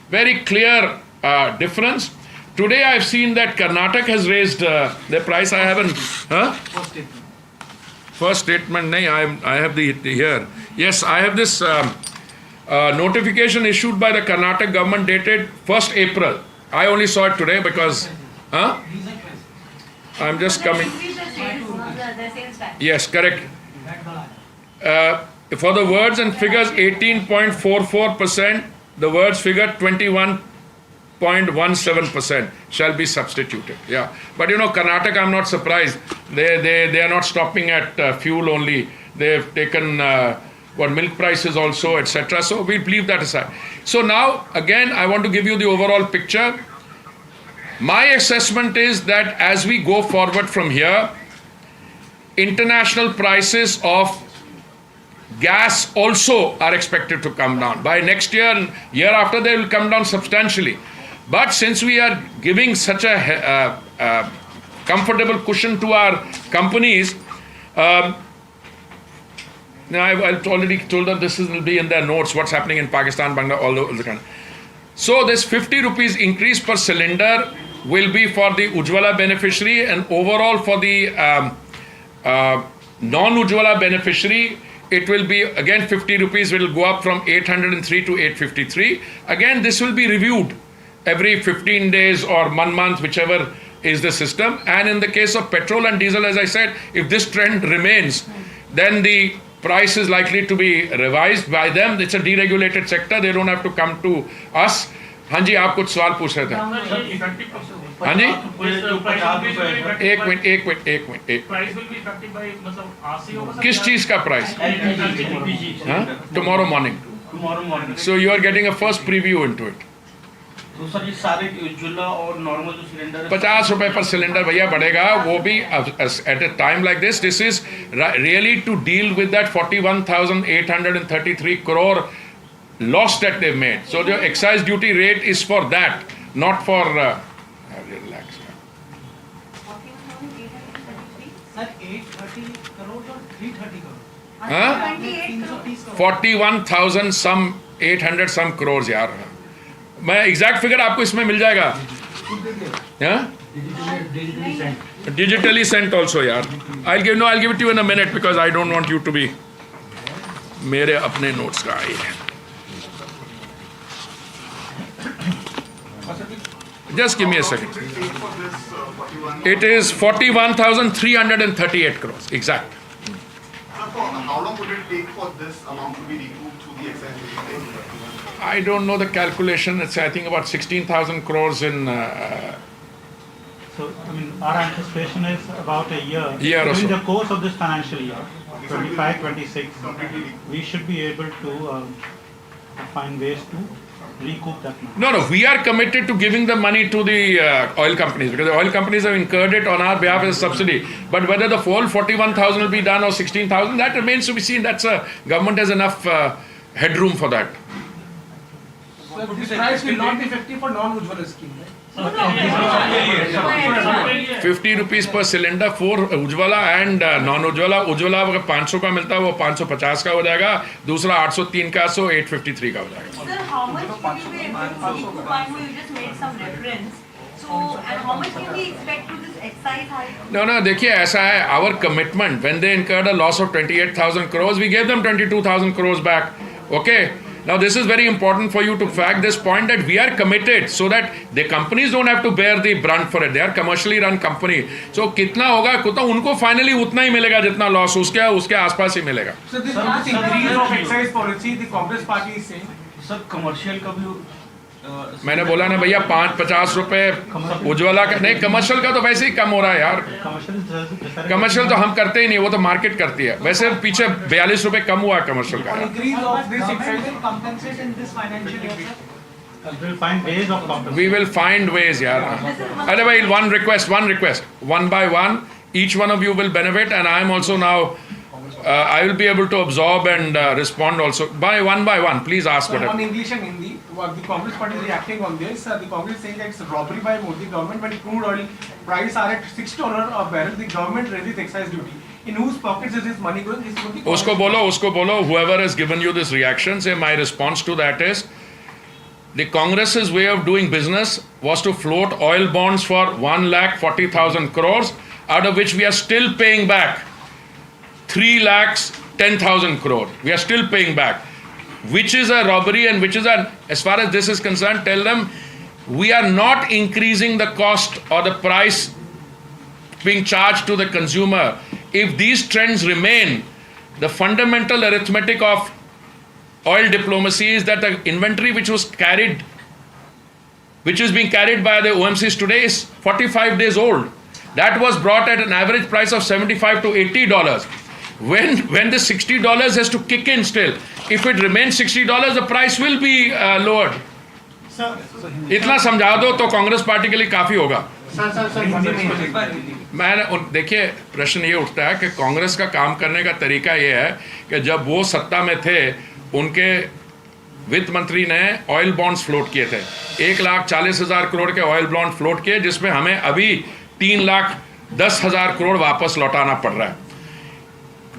[SPEAKER 22] very clear difference. Today I've seen that Karnataka has raised the price. I haven't. First statement. I have the here. Yes, I have this notification issued by the Karnataka government dated 1st April. I only saw it today because. I'm just coming. Yes, correct. For the words and figures 18.44%, the words figure 21.17% shall be substituted. Yeah, but Karnataka, I'm not surprised. They are not stopping at fuel only. They've taken milk prices also, etc. So we'll leave that aside. So now again, I want to give you the overall picture. My assessment is that as we go forward from here, international prices of gas also are expected to come down. By next year and year after, they will come down substantially. But since we are giving such a comfortable cushion to our companies, now I've already told them this will be in their notes, what's happening in Pakistan, Bangladesh, all over the country. So this 50 rupees increase per cylinder will be for the Ujjwala beneficiary, and overall for the non-Ujjwala beneficiary, it will be again 50 rupees will go up from 803 to 853. Again, this will be reviewed every 15 days or 1 month, whichever is the system. And in the case of petrol and diesel, as I said, if this trend remains, then the price is likely to be revised by them. It's a deregulated sector. They don't have to come to us. हाँ जी, आप कुछ सवाल पूछ रहे थे. हाँ जी, एक minute. किस चीज का price? Tomorrow morning. So you are getting a first preview into it.
[SPEAKER 5] तो सर ये सारे उज्ज्वला और नॉर्मल जो सिलेंडर है
[SPEAKER 22] 50 रुपए पर सिलेंडर भैया बढ़ेगा, वो भी at a time like this. This is really to deal with that 41,833 crore loss that they've made. So the excise duty rate is for that, not for relax.
[SPEAKER 5] Sir 830 crore और 330 करोड़.
[SPEAKER 22] हाँ? 41,000 some 800 some crores यार. मैं exact figure आपको इसमें मिल जाएगा. Digitally sent also यार. I'll give it to you in a minute because I don't want you to be. मेरे अपने notes का आई है. Just give me a second. It is 41,338 crores. Exact.
[SPEAKER 9] How long would it take for this amount to be recouped through the excise duty?
[SPEAKER 22] I don't know the calculation. It's I think about 16,000 crores in.
[SPEAKER 5] So I mean, our anticipation is about a year.
[SPEAKER 22] Year or
[SPEAKER 5] During
[SPEAKER 22] so.
[SPEAKER 5] the course of this financial year, 25-26, we should be able to find ways to recoup that money.
[SPEAKER 22] No, we are committed to giving the money to the oil companies because the oil companies have incurred it on our behalf as a subsidy. But whether the full 41,000 will be done or 16,000, that remains to be seen. That's government has enough headroom for that.
[SPEAKER 13] So this price will not be effective for non-Ujjwala scheme, right?
[SPEAKER 22] 50 rupees per cylinder for Ujjwala and non-Ujjwala. Ujjwala अगर 500 का मिलता है वो 550 का हो जाएगा. दूसरा 803 का, so 853 का हो जाएगा.
[SPEAKER 23] Sir, how much will you be able to recoup? You just made some reference. So, and how much can we expect to this excise hike?
[SPEAKER 22] No, देखिए ऐसा है. Our commitment when they incurred a loss of 28,000 crores, we gave them 22,000 crores back. Okay. Now this is very important for you to fact this point that we are committed so that the companies don't have to bear the brunt for it. They are commercially run company. So कितना होगा कितना उनको finally उतना ही मिलेगा जितना loss उसके आसपास ही मिलेगा.
[SPEAKER 13] So this increase of excise policy, the Congress party is saying.
[SPEAKER 5] Sir, commercial का भी
[SPEAKER 22] मैंने बोला ना भैया 50 रुपए उज्ज्वला का नहीं, कमर्शियल का तो वैसे ही कम हो रहा है यार. कमर्शियल तो हम करते ही नहीं, वो तो मार्केट करती है. वैसे पीछे 42 रुपए कम हुआ है कमर्शियल का. We will find ways यार. Otherwise one request, one by one, each one of you will benefit, and I am also now. I will be able to absorb and respond also by one. Please ask whatever.
[SPEAKER 13] On English and Hindi, the Congress party is reacting on this. The Congress is saying that it's robbery by Modi government when crude oil prices are at $6 a barrel. The government raises excise duty. In whose pockets is this money going? This is what the
[SPEAKER 22] उसको बोलो. Whoever has given you this reaction, say my response to that is the Congress's way of doing business was to float oil bonds for 1,40,000 crores, out of which we are still paying back 3,10,000 crore. We are still paying back, which is a robbery and which is as far as this is concerned, tell them we are not increasing the cost or the price being charged to the consumer. If these trends remain, the fundamental arithmetic of oil diplomacy is that the inventory which is being carried by the OMCs today is 45 days old. That was brought at an average price of $75 to $80. When the $60 has to kick in still, if it remains $60, the price will be lowered. इतना समझा दो तो Congress party के लिए काफी होगा। देखिए, प्रश्न ये उठता है कि कांग्रेस का काम करने का तरीका ये है कि जब वो सत्ता में थे, उनके वित्त मंत्री ने ऑयल बॉन्ड्स फ्लोट किए थे, 1,40,000 करोड़ के ऑयल बॉन्ड फ्लोट किए, जिसमें हमें अभी 3,10,000 करोड़ वापस लौटाना पड़ रहा है।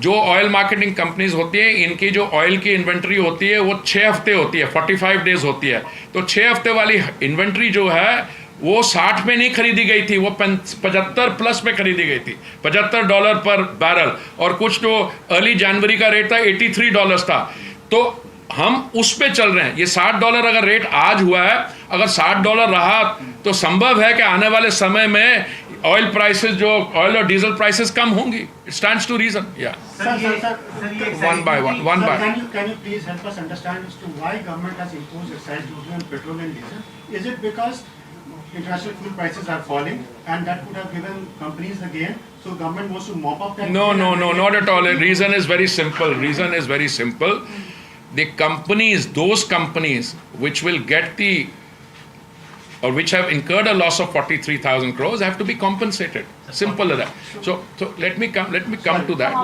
[SPEAKER 22] जो ऑयल मार्केटिंग कंपनीज होती हैं, इनकी जो ऑयल की इन्वेंट्री होती है वो 6 हफ्ते होती है, 45 डेज होती है। तो 6 हफ्ते वाली इन्वेंट्री जो है वो 60 में नहीं खरीदी गई थी, वो 75 प्लस में खरीदी गई थी, $75 पर बैरल, और कुछ जो अर्ली जनवरी का रेट था $83 था। तो हम उस पे चल रहे हैं। ये $60 अगर रेट आज हुआ है, अगर $60 रहा तो संभव है कि आने वाले समय में ऑयल प्राइसेस, जो ऑयल और डीजल प्राइसेस कम होंगी। It stands to reason. या one by one.
[SPEAKER 8] Can you please help us understand as to why government has imposed excise duty on petrol and diesel? Is it because international fuel prices are falling and that could have given companies the gain, so government wants to mop up that?
[SPEAKER 22] No, not at all. The reason is very simple. The companies, those companies which will get or which have incurred a loss of 43,000 crores have to be compensated. Simple as that. So let me come to that.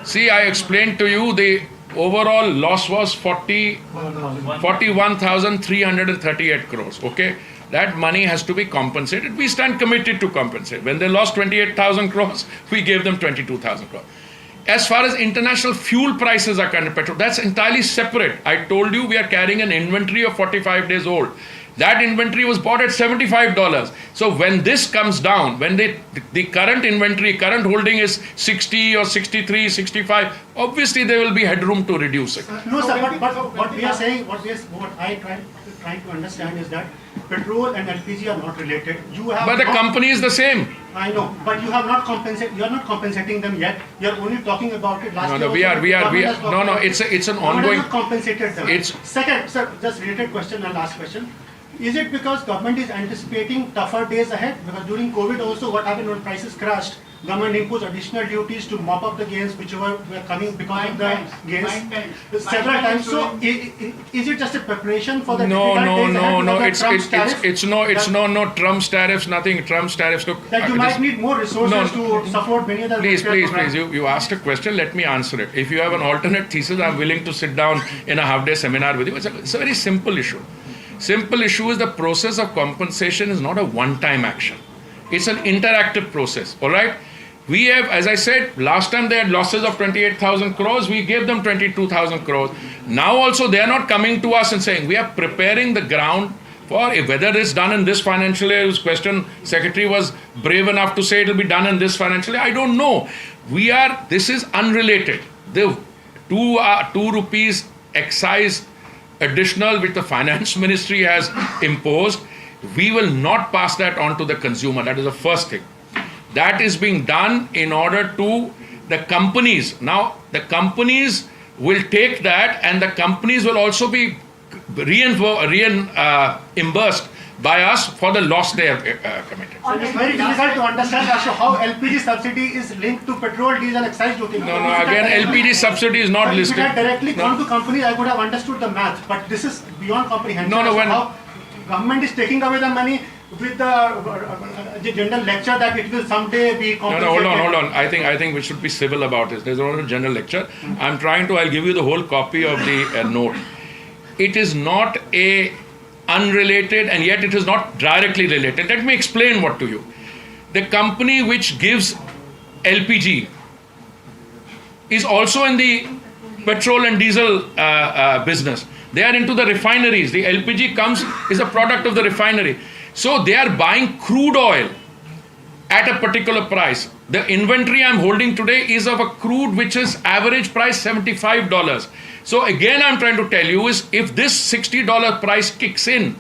[SPEAKER 22] See, I explained to you the overall loss was 41,338 crores. Okay, that money has to be compensated. We stand committed to compensate. When they lost 28,000 crores, we gave them 22,000 crores. As far as international fuel prices are concerned, petrol, that's entirely separate. I told you we are carrying an inventory of 45 days old. That inventory was bought at $75. So when this comes down, when the current holding is 60 or 63, 65, obviously there will be headroom to reduce it.
[SPEAKER 8] No, sir, but what we are saying, what I trying to understand is that petrol and LPG are not related.
[SPEAKER 22] But the company is the same.
[SPEAKER 8] I know, but you are not compensating them yet. You are only talking about it last year.
[SPEAKER 22] No, we are. No, it's an ongoing.
[SPEAKER 8] Not compensated them. Second, sir, just related question and last question. Is it because government is anticipating tougher days ahead? Because during COVID also, what happened when prices crashed, government imposed additional duties to mop up the gains which were coming because of the gains several times. So is it just a preparation for the difficult days ahead?
[SPEAKER 22] No. Trump's tariffs, nothing. Trump's tariffs. Look,
[SPEAKER 8] that you might need more resources to support many other.
[SPEAKER 22] Please. You asked a question. Let me answer it. If you have an alternate thesis, I'm willing to sit down in a half-day seminar with you. It's a very simple issue. Simple issue is the process of compensation is not a one-time action. It's an interactive process, all right? We have, as I said, last time they had losses of 28,000 crores, we gave them 22,000 crores. Now also they are not coming to us and saying, we are preparing the ground for whether it's done in this financial year. This question, Secretary was brave enough to say it will be done in this financial year. I don't know. This is unrelated. The 2 rupees excise additional which the finance ministry has imposed, we will not pass that on to the consumer. That is the first thing. That is being done in order to the companies. Now the companies will take that and the companies will also be reimbursed by us for the loss they have committed.
[SPEAKER 8] It's very difficult to understand as to how LPG subsidy is linked to petrol, diesel, excise duty.
[SPEAKER 22] No, again, LPG subsidy is not listed.
[SPEAKER 8] If it had directly gone to companies, I would have understood the math, but this is beyond comprehension. How government is taking away the money with the general lecture that it will someday be compensated.
[SPEAKER 22] No, hold on. I think we should be civil about this. There's not a general lecture. I'll give you the whole copy of the note. It is not unrelated and yet it is not directly related. Let me explain what to you. The company which gives LPG is also in the petrol and diesel business. They are into the refineries. The LPG is a product of the refinery. So they are buying crude oil at a particular price. The inventory I'm holding today is of a crude which is average price $75. So again, I'm trying to tell you is if this $60 price kicks in,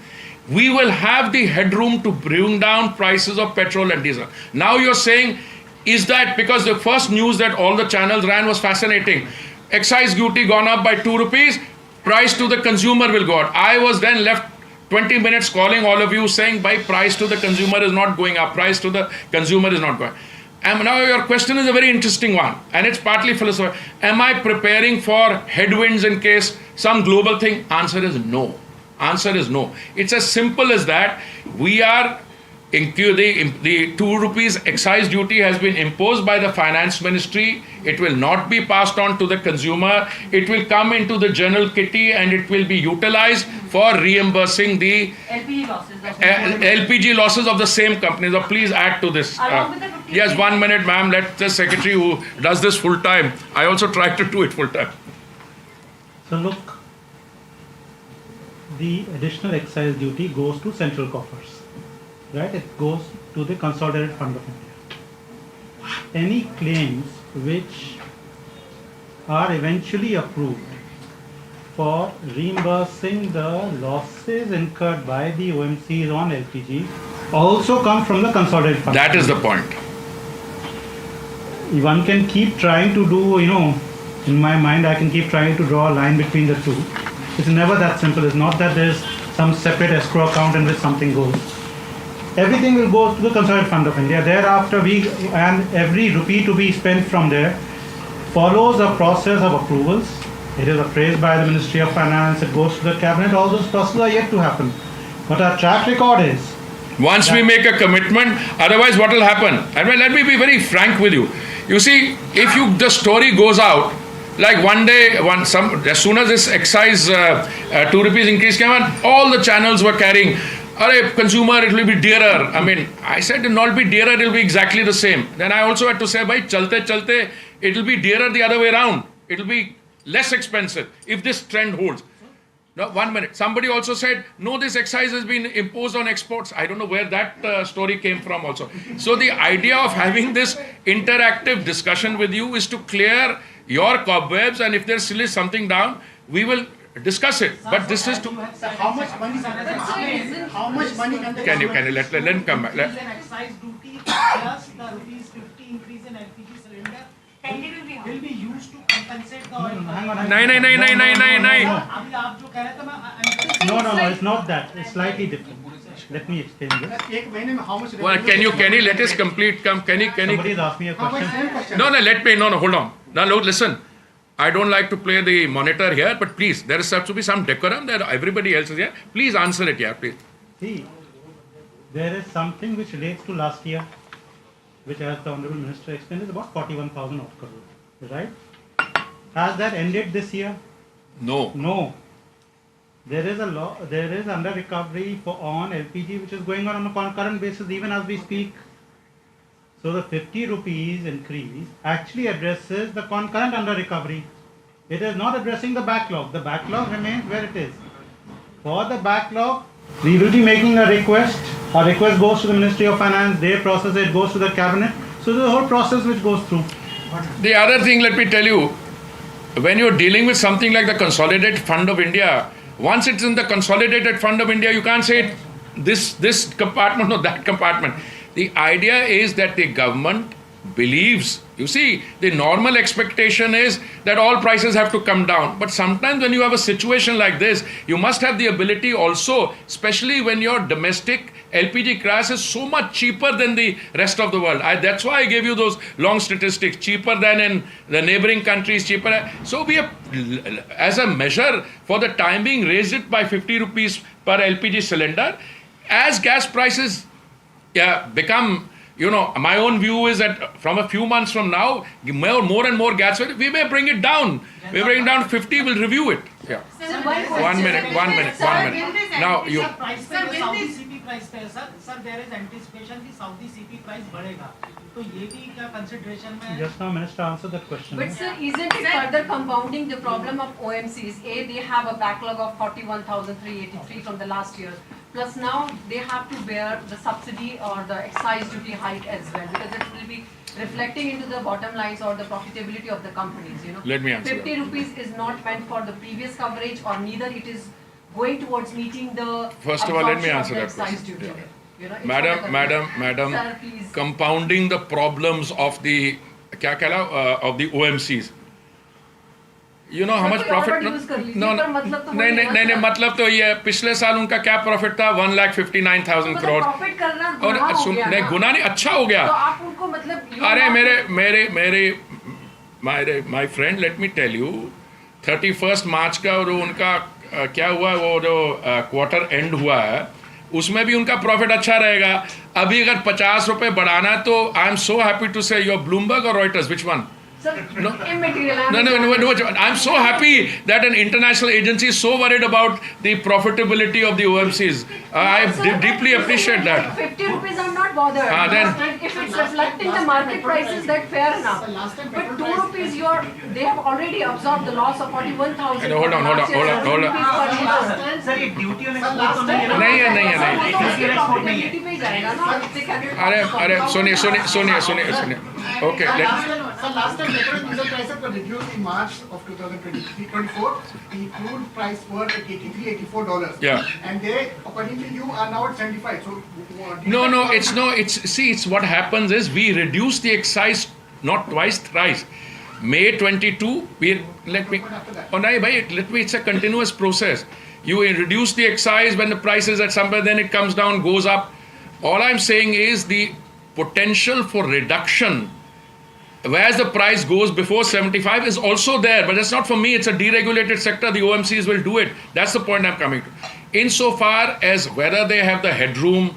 [SPEAKER 22] we will have the headroom to bring down prices of petrol and diesel. Now you're saying, is that because the first news that all the channels ran was fascinating. Excise duty gone up by 2 rupees, price to the consumer will go up. I was then left 20 minutes calling all of you saying by price to the consumer is not going up, price to the consumer is not going up. And now your question is a very interesting one and it's partly philosophical. Am I preparing for headwinds in case some global thing? Answer is no. Answer is no. It's as simple as that. We are the 2 rupees excise duty has been imposed by the finance ministry. It will not be passed on to the consumer. It will come into the general kitty and it will be utilized for reimbursing the LPG losses of the same companies. So please add to this. Yes, 1 minute, ma'am. Let the secretary who does this full time. I also try to do it full time.
[SPEAKER 5] So look, the additional excise duty goes to central coffers. Right, it goes to the Consolidated Fund of India. Any claims which are eventually approved for reimbursing the losses incurred by the OMCs on LPG also come from the Consolidated Fund.
[SPEAKER 22] That is the point.
[SPEAKER 5] One can keep trying to do, in my mind, I can keep trying to draw a line between the two. It's never that simple. It's not that there's some separate escrow account in which something goes. Everything will go to the Consolidated Fund of India. Thereafter, and every rupee to be spent from there follows a process of approvals. It is appraised by the Ministry of Finance. It goes to the cabinet. All those processes are yet to happen. But our track record is
[SPEAKER 22] once we make a commitment, otherwise what will happen? And let me be very frank with you. You see, if the story goes out, like one day, as soon as this excise 2 rupees increase came on, all the channels were carrying. Consumer, it will be dearer. I said it will not be dearer, it will be exactly the same. Then I also had to say, bhai, chalte, it will be dearer the other way around. It will be less expensive if this trend holds. Now, 1 minute. Somebody also said, no, this excise has been imposed on exports. I don't know where that story came from also. So the idea of having this interactive discussion with you is to clear your cobwebs, and if there still is something down, we will discuss it. But this is to...
[SPEAKER 8] How much money can they...
[SPEAKER 22] Can you let him come back.
[SPEAKER 4] Excise duty plus the rupees 50 increase in LPG cylinder will be used to compensate the oil.
[SPEAKER 5] No, it's not that. It's slightly different. Let me explain this.
[SPEAKER 22] Well, can you let us complete? Can
[SPEAKER 5] Somebody has asked me a question.
[SPEAKER 22] No, hold on. Now, listen. I don't like to play the monitor here, but please, there has to be some decorum that everybody else is here. Please answer it here, please.
[SPEAKER 5] See, there is something which relates to last year, which as the Honorable Minister explained is about 41,000 crore, right? Has that ended this year?
[SPEAKER 22] No.
[SPEAKER 5] No. There is under recovery on LPG which is going on a concurrent basis even as we speak. So the 50 rupees increase actually addresses the concurrent under recovery. It is not addressing the backlog. The backlog remains where it is. For the backlog, we will be making a request. Our request goes to the Ministry of Finance. They process it, goes to the cabinet. So the whole process which goes through.
[SPEAKER 22] The other thing, let me tell you, when you're dealing with something like the Consolidated Fund of India, once it's in the Consolidated Fund of India, you can't say this compartment or that compartment. The idea is that the government believes, you see, the normal expectation is that all prices have to come down. But sometimes when you have a situation like this, you must have the ability also, especially when your domestic LPG price is so much cheaper than the rest of the world. That's why I gave you those long statistics, cheaper than in the neighboring countries, cheaper. So we have, as a measure for the time being, raised it by 50 rupees per LPG cylinder. As gas prices become, my own view is that from a few months from now, more and more gas, we may bring it down. We bring it down to 50, we'll review it. Yeah.
[SPEAKER 4] Sir,
[SPEAKER 22] 1 minute. Now you.
[SPEAKER 4] Sir, there is anticipation that Saudi CP price बढ़ेगा. तो ये भी क्या consideration में?
[SPEAKER 5] Just now, Minister answered that question.
[SPEAKER 10] But sir, isn't it further compounding the problem of OMCs? They have a backlog of 41,383 from the last year. Plus now they have to bear the subsidy or the excise duty hike as well, because it will be reflecting into the bottom lines or the profitability of the companies.
[SPEAKER 22] Let me answer
[SPEAKER 10] 50 rupees is not meant for the previous coverage, or neither it is going towards meeting the.
[SPEAKER 22] First of all, let me answer that question. Yeah. Madam,
[SPEAKER 10] Sir, please.
[SPEAKER 22] Compounding the problems of the of the OMCs. You know how much profit? No, मतलब तो ये पिछले साल उनका क्या profit था 1,59,000 करोड़ और नहीं गुना नहीं अच्छा हो गया.
[SPEAKER 10] तो आप उनको मतलब
[SPEAKER 22] अरे मेरे my friend, let me tell you, 31st March का और उनका क्या हुआ वो जो क्वार्टर एंड हुआ है उसमें भी उनका प्रॉफिट अच्छा रहेगा. अभी अगर 50 रुपए बढ़ाना है तो I am so happy to say your Bloomberg और Reuters which one?
[SPEAKER 10] No. Immaterial.
[SPEAKER 22] No. I'm so happy that an international agency is so worried about the profitability of the OMCs. I deeply appreciate that.
[SPEAKER 10] 50 rupees I'm not bothered.
[SPEAKER 22] Then
[SPEAKER 10] if it's reflecting the market prices, that's fair enough. But 2 rupees, they have already absorbed the loss of 41,000.
[SPEAKER 22] Hold on.
[SPEAKER 4] Sir, ये duty on export तो नहीं है ना?
[SPEAKER 22] नहीं.
[SPEAKER 10] Duty पे जाएगा ना?
[SPEAKER 22] अरे सुनिए. Okay.
[SPEAKER 9] So last time petrol and diesel prices were reduced in March of 2023-24. The crude price were at $83-84.
[SPEAKER 22] Yeah.
[SPEAKER 9] And they, according to you, are now at 75. So
[SPEAKER 22] It's what happens is we reduce the excise not twice, thrice. May 22, let me, it's a continuous process. You reduce the excise when the price is at somewhere, then it comes down, goes up. All I'm saying is the potential for reduction, whereas the price goes before 75 is also there, but that's not for me, it's a deregulated sector, the OMCs will do it. That's the point I'm coming to. Insofar as whether they have the headroom,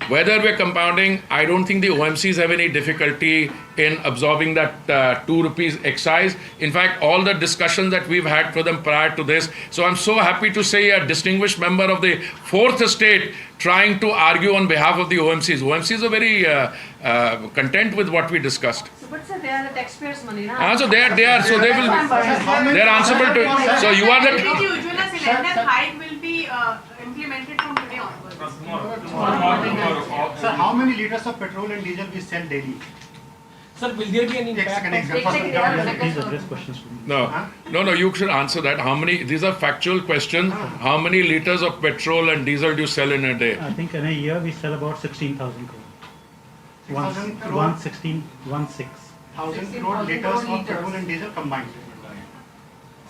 [SPEAKER 22] whether we're compounding, I don't think the OMCs have any difficulty in absorbing that 2 rupees excise. In fact, all the discussions that we've had for them prior to this. So I'm so happy to say a distinguished member of the fourth estate trying to argue on behalf of the OMCs. OMCs are very content with what we discussed.
[SPEAKER 10] But sir, they are the taxpayers' money, na?
[SPEAKER 22] So they are. So they will. They are answerable to it. So you are the.
[SPEAKER 23] Ujjwala cylinder hike will be implemented from today onwards.
[SPEAKER 8] Sir, how many liters of petrol and diesel we sell daily?
[SPEAKER 13] Sir, will there be any impact?
[SPEAKER 8] Please address questions to me.
[SPEAKER 22] No, you should answer that. How many, these are factual questions. How many liters of petrol and diesel do you sell in a day?
[SPEAKER 5] I think in a year we sell about 16,000 crore.
[SPEAKER 8] 1,000 crore?
[SPEAKER 5] 1,6.
[SPEAKER 8] 1,000 crore liters of petrol and diesel combined.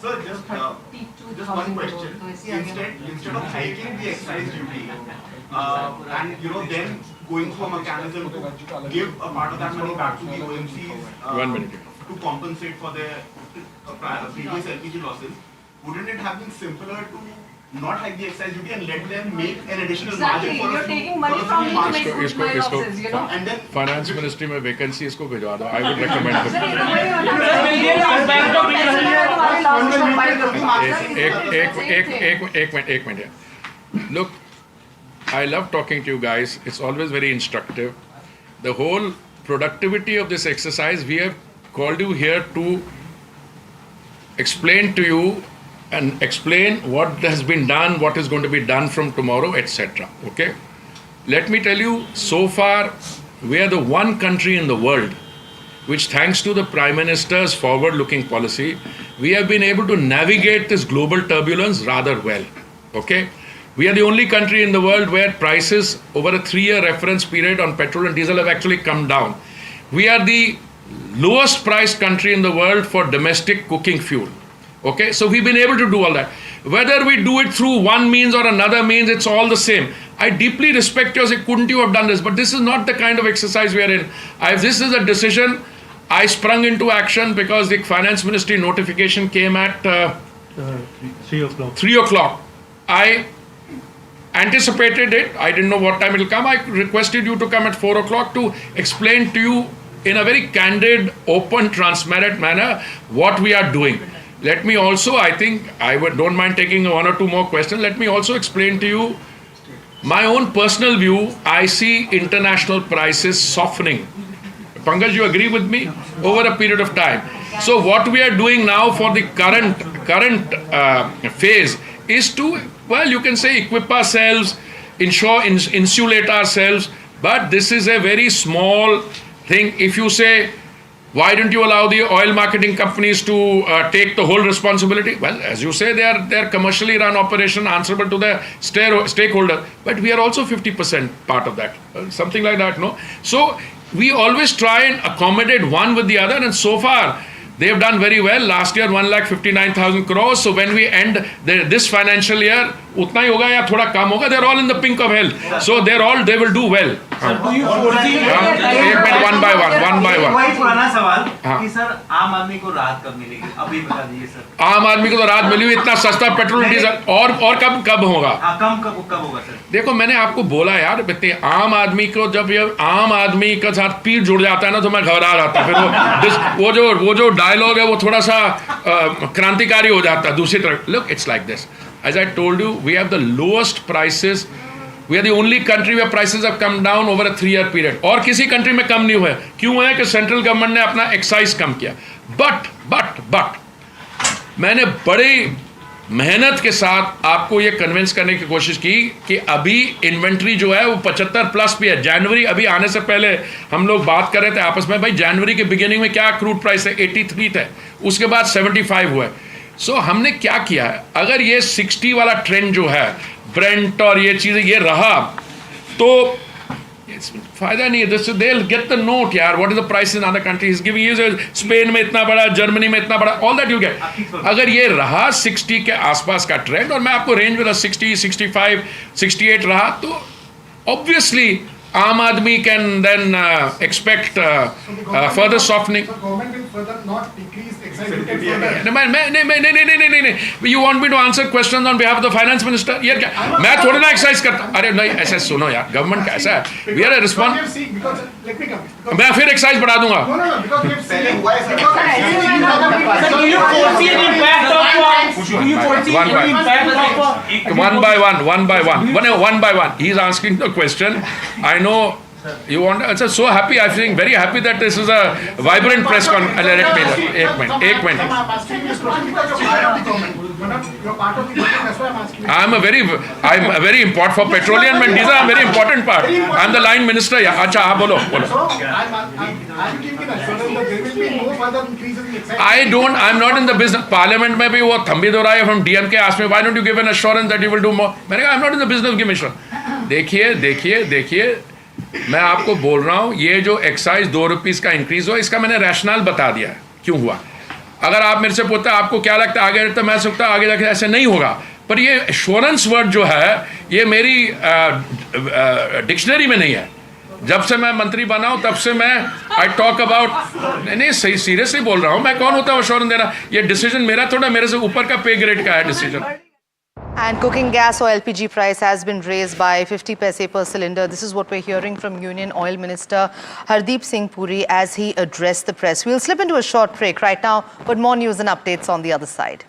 [SPEAKER 9] Sir, just one question. Instead of hiking the excise duty, and then going through a mechanism to give a part of that money back to the OMCs
[SPEAKER 22] 1 minute.
[SPEAKER 9] to compensate for their previous LPG losses, wouldn't it have been simpler to not hike the excise duty and let them make an additional margin for
[SPEAKER 10] You're taking money from me to make good my losses, you know?
[SPEAKER 9] And then
[SPEAKER 22] finance ministry में vacancy इसको भिजवा दो. I would recommend एक minute. Look, I love talking to you guys. It's always very instructive. The whole productivity of this exercise, we have called you here to explain to you and explain what has been done, what is going to be done from tomorrow, etc. Okay? Let me tell you, so far, we are the one country in the world which, thanks to the Prime Minister's forward-looking policy, we have been able to navigate this global turbulence rather well. Okay? We are the only country in the world where prices over a 3-year reference period on petrol and diesel have actually come down. We are the lowest priced country in the world for domestic cooking fuel. Okay, so we've been able to do all that. Whether we do it through one means or another means, it's all the same. I deeply respect you, say, couldn't you have done this? But this is not the kind of exercise we are in. This is a decision I sprung into action because the finance ministry notification came at
[SPEAKER 5] 3 o'clock.
[SPEAKER 22] 3 o'clock. I anticipated it. I didn't know what time it will come. I requested you to come at 4 o'clock to explain to you in a very candid, open, transparent manner what we are doing. Let me also, I think, don't mind taking 1 or 2 more questions. Let me also explain to you my own personal view. I see international prices softening. Pankaj, you agree with me? Over a period of time. So what we are doing now for the current phase is to, well, you can say equip ourselves, insulate ourselves, but this is a very small thing. If you say, why don't you allow the oil marketing companies to take the whole responsibility? Well, as you say, they are commercially run operation answerable to the stakeholder, but we are also 50% part of that, something like that, no? So we always try and accommodate one with the other, and so far they have done very well. Last year 1,59,000 crores. So when we end this financial year, utna hi hoga ya thoda kam hoga, they're all in the pink of health. So they will do well.
[SPEAKER 12] Sir do you foresee
[SPEAKER 22] एक minute one by one
[SPEAKER 12] वही पुराना सवाल
[SPEAKER 22] हाँ।
[SPEAKER 12] कि sir आम आदमी को राहत कब मिलेगी अभी बता दीजिए सर
[SPEAKER 22] आम आदमी को तो राहत मिली हुई, इतना सस्ता पेट्रोल डीजल और कब होगा?
[SPEAKER 12] कब होगा सर? देखो
[SPEAKER 22] मैंने आपको बोला यार, आम आदमी को जब ये आम आदमी के साथ पीठ जुड़ जाता है ना तो मैं घबरा जाता, फिर वो जो डायलॉग है वो थोड़ा सा क्रांतिकारी हो जाता है दूसरी तरफ. Look, it's like this. As I told you, we have the lowest prices. We are the only country where prices have come down over a 3-year period. और किसी कंट्री में कम नहीं हुए. क्यों है कि सेंट्रल गवर्नमेंट ने अपना एक्साइज कम किया. बट मैंने बड़ी मेहनत के साथ आपको ये कन्विंस करने की कोशिश की कि अभी इन्वेंट्री जो है वो 75 प्लस भी है. जनवरी अभी आने से पहले हम लोग बात कर रहे थे आपस में, भाई जनवरी के बिगिनिंग में क्या क्रूड प्राइस है, 83 थे, उसके बाद 75 हुआ. सो हमने क्या किया है, अगर ये 60 वाला ट्रेंड जो है ब्रेंट और ये चीज़ें ये रहा तो फायदा नहीं है. This they will get the note यार, what is the price in other countries giving you, Spain में इतना बड़ा, जर्मनी में इतना बड़ा, ऑल दैट यू गेट. अगर ये रहा 60 के आसपास का ट्रेंड और मैं आपको रेंज में 60, 65, 68 रहा तो ऑब्वियसली आम आदमी can then expect further softening. नहीं, you want me to answer question on behalf of the finance minister. यार क्या मैं थोड़ा ना एक्सरसाइज करता. अरे नहीं, ऐसा सुनो यार, गवर्नमेंट का ऐसा है, वी आर ए रिस्पॉन्स. मैं फिर एक्सरसाइज बढ़ा दूंगा. One by one. He's asking the question. I know you want. I'm so happy. I'm feeling very happy that this is a vibrant press conference. एक minute. I'm a very important for petroleum and diesel. I'm a very important part. I'm the line minister. Yeah. अच्छा हाँ बोलो. I'm not in the business. Parliament में भी वो थम्बी दो रहा है from DMK asked me, why don't you give an assurance that you will do more? मैंने कहा I'm not in the business of giving assurance. देखिए मैं आपको बोल रहा हूँ, ये जो एक्साइज 2 रुपीस का इंक्रीज हुआ, इसका मैंने रैशनल बता दिया है क्यों हुआ. अगर आप मेरे से पूछते हैं आपको क्या लगता है आगे, तो मैं सोचता आगे जाके ऐसे नहीं होगा. पर ये एश्योरेंस वर्ड जो है ये मेरी डिक्शनरी में नहीं है. जब से मैं मंत्री बना हूं तब से मैं आई टॉक अबाउट, नहीं सही सीरियसली बोल रहा हूं. मैं कौन होता हूं एश्योरेंस देना? ये डिसीजन मेरा थोड़ा, मेरे से ऊपर का पे ग्रेड का है decision.
[SPEAKER 14] And cooking gas or LPG price has been raised by 50 paise per cylinder. This is what we're hearing from Union Oil Minister Hardeep Singh Puri as he addressed the press. We'll slip into a short break right now, but more news and updates on the other side.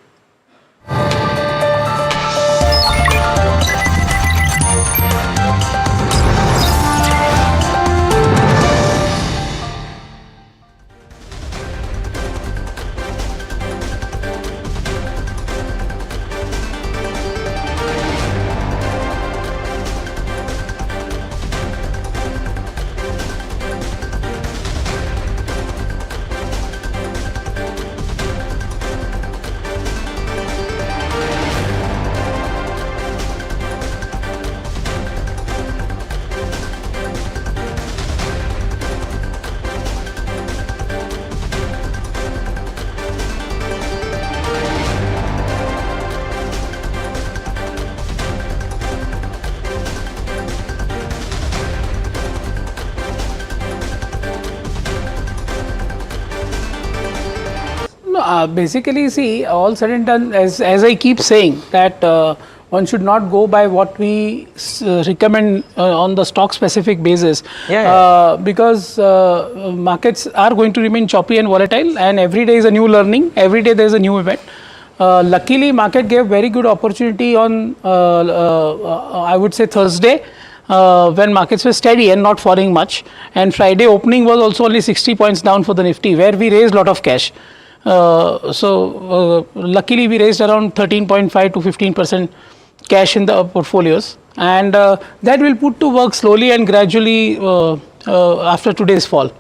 [SPEAKER 1] Basically, see, all said and done, as I keep saying, that one should not go by what we recommend on the stock specific basis, because markets are going to remain choppy and volatile, and every day is a new learning, every day there is a new event. Luckily, market gave very good opportunity on, I would say, Thursday, when markets were steady and not falling much, and Friday opening was also only 60 points down for the Nifty, where we raised lot of cash. Luckily we raised around 13.5 to 15% cash in the portfolios, and that will put to work slowly and gradually after today's fall.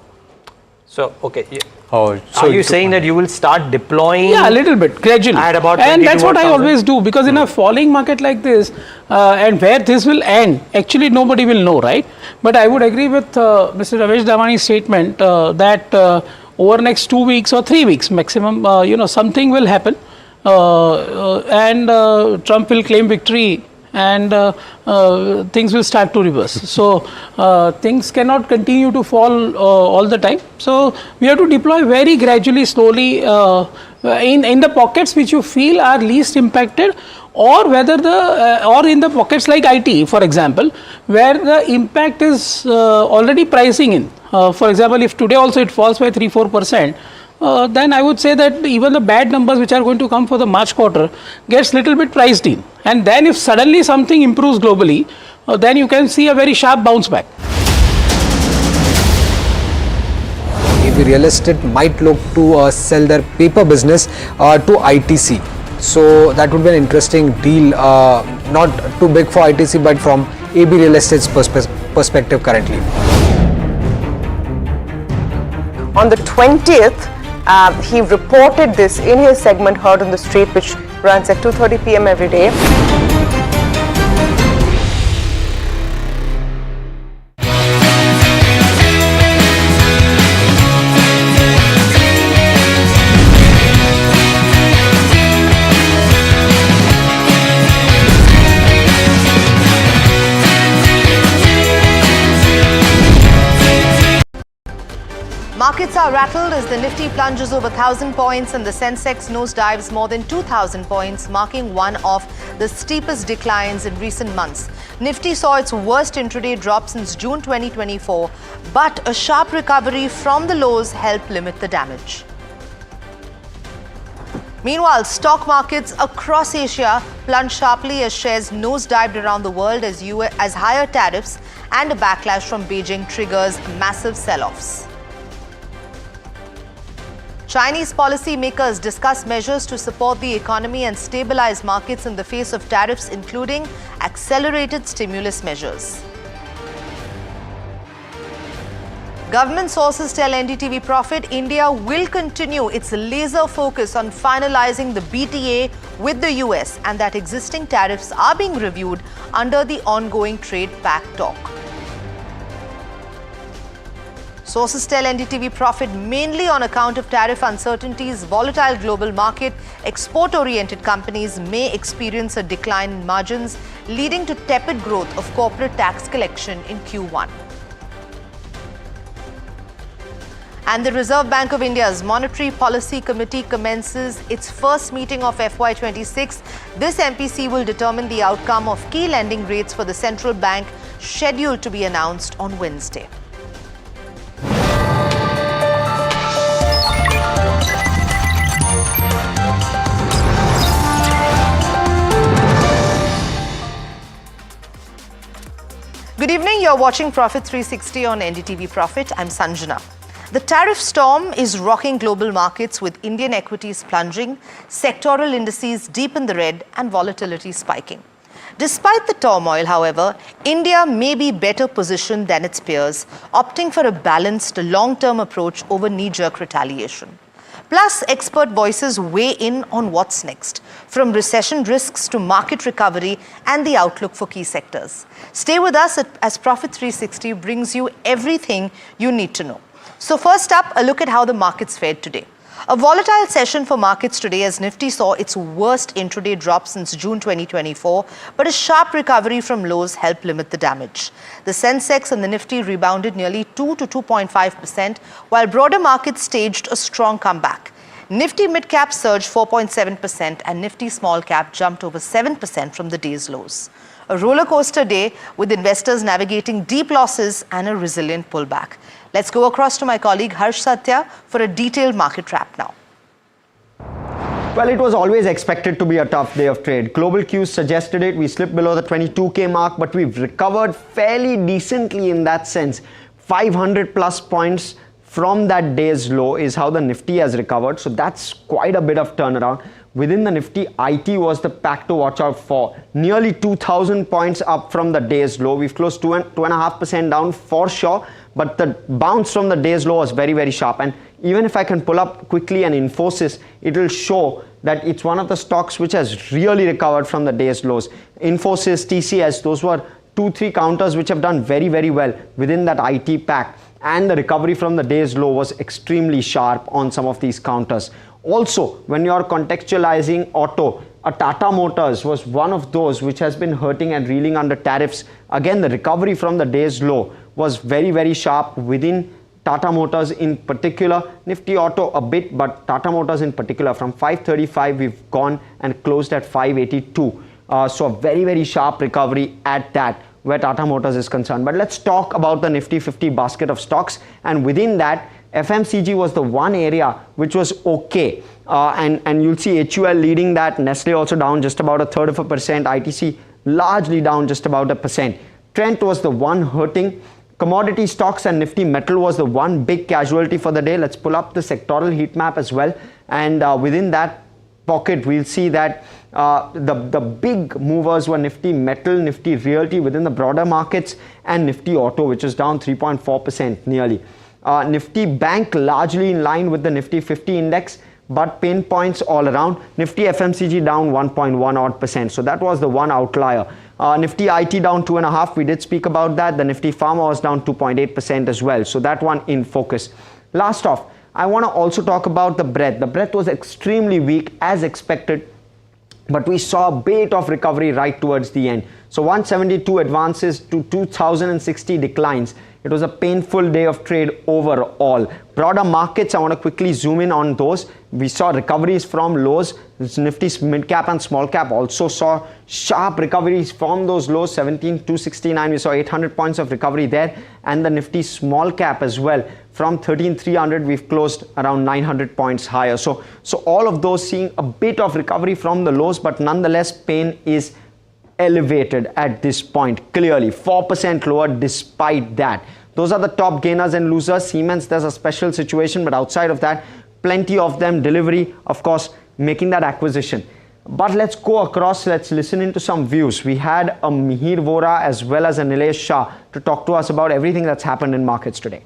[SPEAKER 6] So, okay. So are you saying that you will start deploying?
[SPEAKER 1] Yeah, a little bit, gradually.
[SPEAKER 6] At about
[SPEAKER 1] and that's what I always do, because in a falling market like this, and where this will end, actually nobody will know, right? But I would agree with Mr. Ramesh Damani's statement that over next 2 weeks or 3 weeks maximum, something will happen, and Trump will claim victory, and things will start to reverse. So things cannot continue to fall all the time. So we have to deploy very gradually, slowly in the pockets which you feel are least impacted, or whether or in the pockets like IT, for example, where the impact is already pricing in. For example, if today also it falls by 3-4%, then I would say that even the bad numbers which are going to come for the March quarter gets little bit priced in. And then if suddenly something improves globally, then you can see a very sharp bounce back.
[SPEAKER 7] AB Real Estate might look to sell their paper business to ITC. So that would be an interesting deal, not too big for ITC, but from AB Real Estate's perspective currently.
[SPEAKER 15] On the 20th, he reported this in his segment Heard on the Street, which runs at 2:30 p.m. every day.
[SPEAKER 14] Markets are rattled as the Nifty plunges over 1,000 points and the Sensex nosedives more than 2,000 points, marking one of the steepest declines in recent months. Nifty saw its worst intraday drop since June 2024, but a sharp recovery from the lows helped limit the damage. Meanwhile, stock markets across Asia plunged sharply as shares nosedived around the world as higher tariffs and a backlash from Beijing triggers massive sell-offs. Chinese policymakers discuss measures to support the economy and stabilize markets in the face of tariffs, including accelerated stimulus measures. Government sources tell NDTV Profit India will continue its laser focus on finalizing the BTA with the US and that existing tariffs are being reviewed under the ongoing trade pact talk. Sources tell NDTV Profit mainly on account of tariff uncertainties, volatile global market, export-oriented companies may experience a decline in margins, leading to tepid growth of corporate tax collection in Q1. And the Reserve Bank of India's Monetary Policy Committee commences its first meeting of FY26. This MPC will determine the outcome of key lending rates for the central bank, scheduled to be announced on Wednesday. Good evening, you're watching Profit 360 on NDTV Profit. I'm Sanjana. The tariff storm is rocking global markets with Indian equities plunging, sectoral indices deep in the red and volatility spiking. Despite the turmoil, however, India may be better positioned than its peers, opting for a balanced long-term approach over knee-jerk retaliation. Plus, expert voices weigh in on what's next, from recession risks to market recovery and the outlook for key sectors. Stay with us as Profit 360 brings you everything you need to know. So first up, a look at how the markets fared today. A volatile session for markets today as Nifty saw its worst intraday drop since June 2024, but a sharp recovery from lows helped limit the damage. The Sensex and the Nifty rebounded nearly 2 to 2.5%, while broader markets staged a strong comeback. Nifty mid-cap surged 4.7% and Nifty small-cap jumped over 7% from the day's lows. A roller coaster day with investors navigating deep losses and a resilient pullback. Let's go across to my colleague Harsh Satya for a detailed market wrap now.
[SPEAKER 21] Well, it was always expected to be a tough day of trade. Global cues suggested it. We slipped below the 22K mark, but we've recovered fairly decently in that sense. 500 plus points from that day's low is how the Nifty has recovered. So that's quite a bit of turnaround. Within the Nifty, IT was the pack to watch out for. Nearly 2,000 points up from the day's low. We've closed 2.5% down for sure, but the bounce from the day's low was very, very sharp. And even if I can pull up quickly an Infosys, it will show that it's one of the stocks which has really recovered from the day's lows. Infosys, TCS, those were 2-3 counters which have done very, very well within that IT pack. And the recovery from the day's low was extremely sharp on some of these counters. Also, when you're contextualizing auto, Tata Motors was one of those which has been hurting and reeling under tariffs. Again, the recovery from the day's low was very, very sharp within Tata Motors in particular. Nifty Auto a bit, but Tata Motors in particular, from 535 we've gone and closed at 582. So a very, very sharp recovery at that where Tata Motors is concerned. But let's talk about the Nifty 50 basket of stocks, and within that FMCG was the one area which was okay, and you'll see HUL leading that, Nestle also down just about 1/3%, ITC largely down just about 1%. Trent was the one hurting. Commodity stocks and Nifty Metal was the one big casualty for the day. Let's pull up the sectoral heat map as well, and within that pocket we'll see that the big movers were Nifty Metal, Nifty Realty within the broader markets, and Nifty Auto, which is down 3.4% nearly. Nifty Bank largely in line with the Nifty 50 index, but pain points all around. Nifty FMCG down 1.1 odd%. So that was the one outlier. Nifty IT down 2.5%. We did speak about that. The Nifty Pharma was down 2.8% as well. So that one in focus. Last off, I want to also talk about the breadth. The breadth was extremely weak as expected, but we saw a bit of recovery right towards the end. So 172 advances to 2060 declines. It was a painful day of trade overall. Broader markets, I want to quickly zoom in on those. We saw recoveries from lows. Nifty mid cap and small cap also saw sharp recoveries from those lows. 17,269, we saw 800 points of recovery there. And the Nifty small cap as well. From 13,300, we've closed around 900 points higher. So all of those seeing a bit of recovery from the lows, but nonetheless, pain is elevated at this point, clearly 4% lower despite that. Those are the top gainers and losers. Siemens, there's a special situation, but outside of that, plenty of them. Delivery, of course, making that acquisition. But let's go across, let's listen into some views. We had a Mihir Vora as well as a Nilesh Shah to talk to us about everything that's happened in markets today.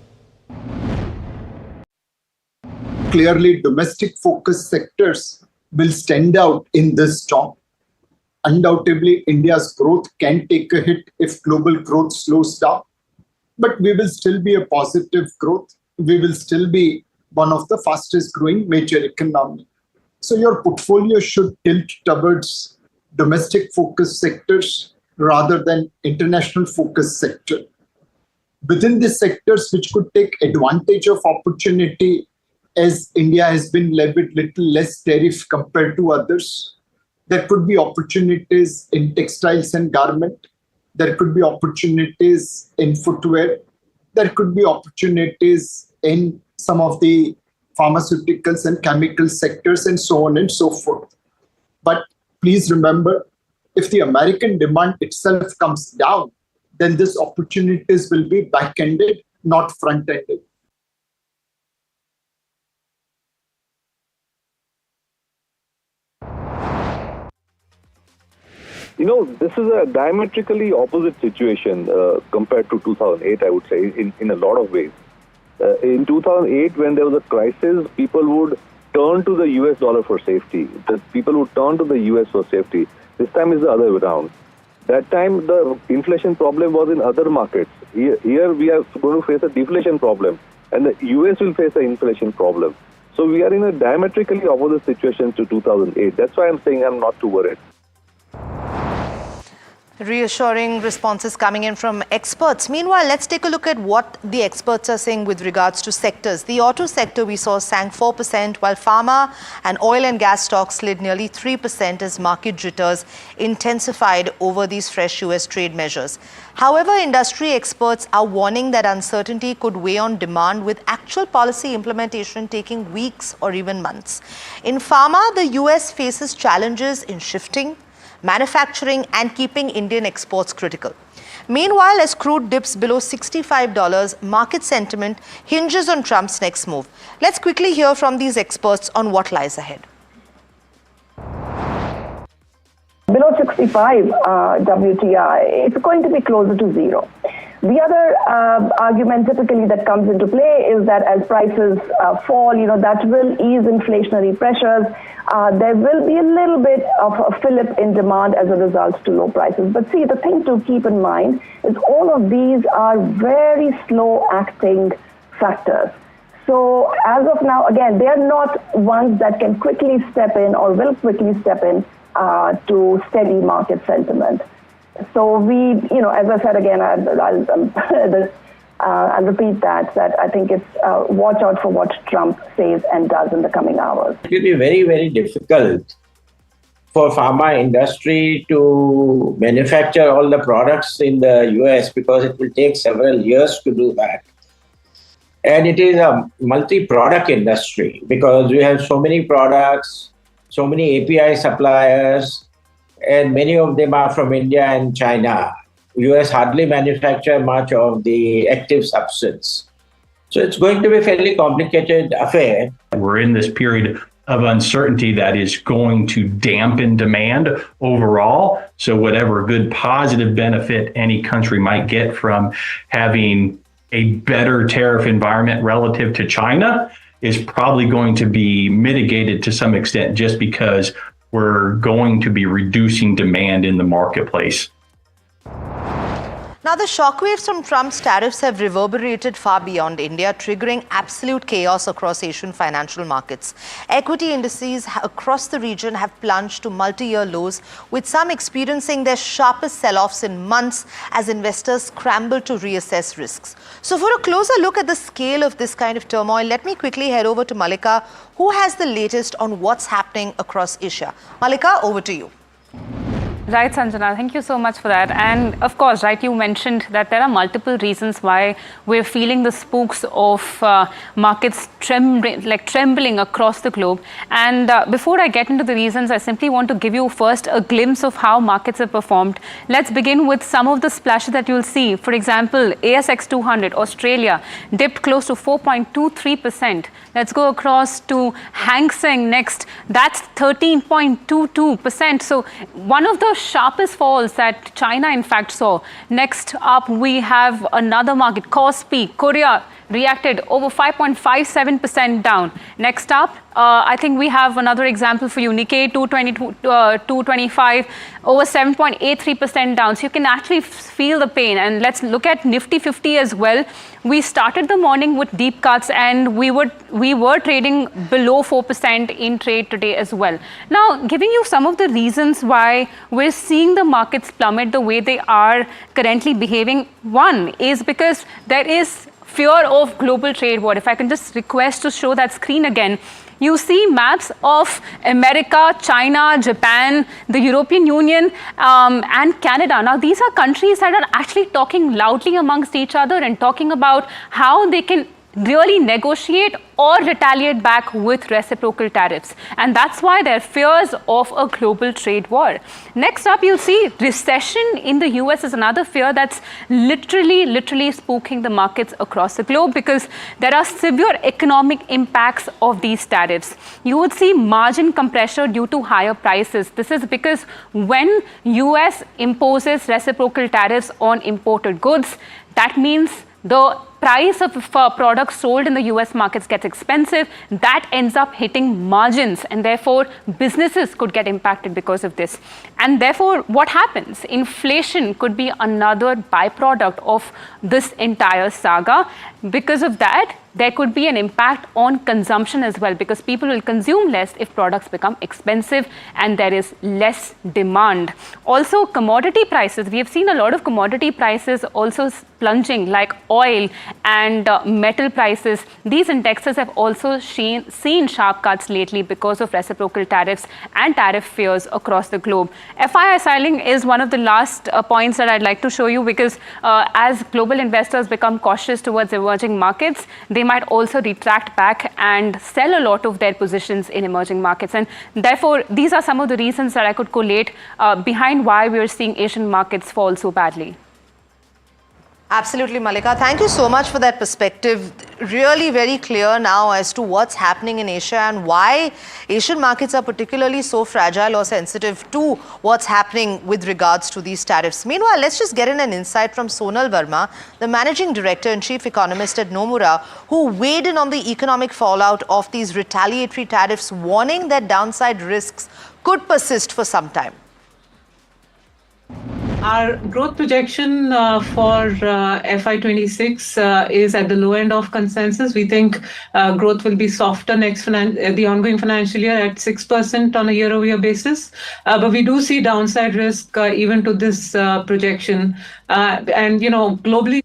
[SPEAKER 11] Clearly, domestic focused sectors will stand out in this storm. Undoubtedly, India's growth can take a hit if global growth slows down, but we will still be a positive growth. We will still be one of the fastest growing major economies. So your portfolio should tilt towards domestic focused sectors rather than international focused sector. Within these sectors, which could take advantage of opportunity as India has been levied little less tariff compared to others, there could be opportunities in textiles and garment. There could be opportunities in footwear. There could be opportunities in some of the pharmaceuticals and chemical sectors and so on and so forth. But please remember, if the American demand itself comes down, then these opportunities will be back-ended, not front-ended.
[SPEAKER 17] You know, this is a diametrically opposite situation compared to 2008, I would say, in a lot of ways. In 2008, when there was a crisis, people would turn to the US dollar for safety. People would turn to the US for safety. This time is the other way around. That time, the inflation problem was in other markets. Here we are going to face a deflation problem, and the US will face an inflation problem. So we are in a diametrically opposite situation to 2008. That's why I'm saying I'm not too worried.
[SPEAKER 14] Reassuring responses coming in from experts. Meanwhile, let's take a look at what the experts are saying with regards to sectors. The auto sector we saw sank 4%, while pharma and oil and gas stocks slid nearly 3% as market jitters intensified over these fresh US trade measures. However, industry experts are warning that uncertainty could weigh on demand, with actual policy implementation taking weeks or even months. In pharma, the US faces challenges in shifting manufacturing and keeping Indian exports critical. Meanwhile, as crude dips below $65, market sentiment hinges on Trump's next move. Let's quickly hear from these experts on what lies ahead.
[SPEAKER 18] Below 65 WTI, it's going to be closer to zero. The other argument typically that comes into play is that as prices fall, that will ease inflationary pressures. There will be a little bit of a fillip in demand as a result to low prices. But see, the thing to keep in mind is all of these are very slow acting factors. So as of now, again, they are not ones that can quickly step in or will quickly step in to steady market sentiment. So we, as I said again, I'll repeat that I think it's watch out for what Trump says and does in the coming hours.
[SPEAKER 2] It will be very, very difficult for pharma industry to manufacture all the products in the US because it will take several years to do that. And it is a multi-product industry because we have so many products, so many API suppliers, and many of them are from India and China. US hardly manufacture much of the active substance. So it's going to be a fairly complicated affair.
[SPEAKER 3] We're in this period of uncertainty that is going to dampen demand overall. So whatever good positive benefit any country might get from having a better tariff environment relative to China is probably going to be mitigated to some extent just because we're going to be reducing demand in the marketplace.
[SPEAKER 14] Now, the shockwaves from Trump's tariffs have reverberated far beyond India, triggering absolute chaos across Asian financial markets. Equity indices across the region have plunged to multi-year lows, with some experiencing their sharpest sell-offs in months as investors scramble to reassess risks. So for a closer look at the scale of this kind of turmoil, let me quickly head over to Malika, who has the latest on what's happening across Asia. Malika, over to you.
[SPEAKER 19] Right, Sanjana, thank you so much for that. And of course, right, you mentioned that there are multiple reasons why we're feeling the spooks of markets trembling across the globe. And before I get into the reasons, I simply want to give you first a glimpse of how markets have performed. Let's begin with some of the splashes that you'll see. For example, ASX 200, Australia, dipped close to 4.23%. Let's go across to Hang Seng next. That's 13.22%. So one of the sharpest falls that China in fact saw. Next up, we have another market, Kospi, Korea, reacted over 5.57% down. Next up, I think we have another example for you. Nikkei 225, over 7.83% down. So you can actually feel the pain. And let's look at Nifty 50 as well. We started the morning with deep cuts and we were trading below 4% in trade today as well. Now, giving you some of the reasons why we're seeing the markets plummet the way they are currently behaving. One is because there is fear of global trade war. If I can just request to show that screen again, you see maps of America, China, Japan, the European Union, and Canada. Now, these are countries that are actually talking loudly amongst each other and talking about how they can really negotiate or retaliate back with reciprocal tariffs. And that's why there are fears of a global trade war. Next up, you'll see recession in the US is another fear that's literally spooking the markets across the globe because there are severe economic impacts of these tariffs. You would see margin compression due to higher prices. This is because when US imposes reciprocal tariffs on imported goods, that means the price of products sold in the US markets gets expensive. That ends up hitting margins and therefore businesses could get impacted because of this. And therefore what happens? Inflation could be another byproduct of this entire saga. Because of that, there could be an impact on consumption as well because people will consume less if products become expensive and there is less demand. Also, commodity prices. We have seen a lot of commodity prices also plunging like oil and metal prices. These indexes have also seen sharp cuts lately because of reciprocal tariffs and tariff fears across the globe. FII selling is one of the last points that I'd like to show you because as global investors become cautious towards emerging markets, they might also retract back and sell a lot of their positions in emerging markets. And therefore, these are some of the reasons that I could collate behind why we're seeing Asian markets fall so badly.
[SPEAKER 14] Absolutely, Malika. Thank you so much for that perspective. Really very clear now as to what's happening in Asia and why Asian markets are particularly so fragile or sensitive to what's happening with regards to these tariffs. Meanwhile, let's just get in an insight from Sonal Verma, the Managing Director and Chief Economist at Nomura, who weighed in on the economic fallout of these retaliatory tariffs, warning that downside risks could persist for some time.
[SPEAKER 4] Our growth projection for FY26 is at the low end of consensus. We think growth will be softer the ongoing financial year at 6% on a year-over-year basis. But we do see downside risk even to this projection. And, globally,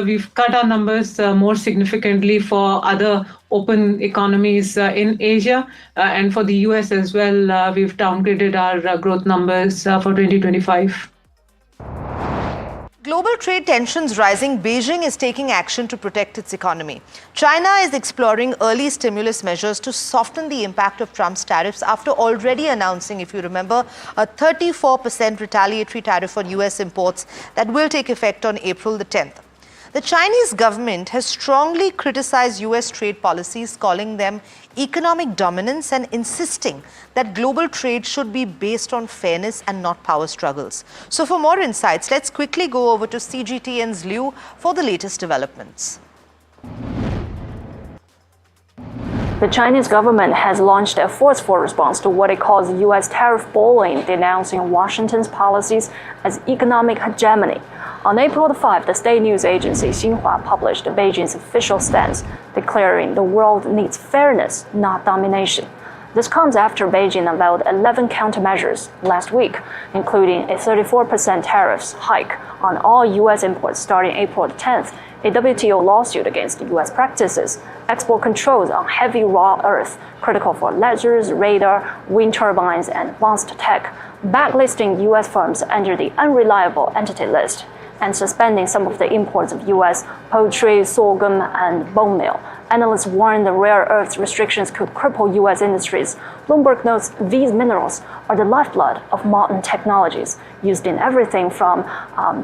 [SPEAKER 4] we've cut our numbers more significantly for other open economies in Asia and for the US as well. We've downgraded our growth numbers for 2025.
[SPEAKER 14] Global trade tensions rising, Beijing is taking action to protect its economy. China is exploring early stimulus measures to soften the impact of Trump's tariffs after already announcing, if you remember, a 34% retaliatory tariff on US imports that will take effect on April the 10th. The Chinese government has strongly criticized US trade policies, calling them economic dominance and insisting that global trade should be based on fairness and not power struggles. So for more insights, let's quickly go over to CGTN's Liu for the latest developments.
[SPEAKER 16] The Chinese government has launched a forceful response to what it calls US tariff bullying, denouncing Washington's policies as economic hegemony. On April 5, the state news agency Xinhua published Beijing's official stance, declaring the world needs fairness, not domination. This comes after Beijing unveiled 11 countermeasures last week, including a 34% tariffs hike on all U.S. imports starting April 10th, a WTO lawsuit against U.S. practices, export controls on heavy raw earth, critical for lasers, radar, wind turbines, and advanced tech, blacklisting U.S. firms under the unreliable entity list, and suspending some of the imports of U.S. poultry, sorghum, and bone meal. Analysts warn the rare earth restrictions could cripple U.S. industries. Bloomberg notes these minerals are the lifeblood of modern technologies, used in everything from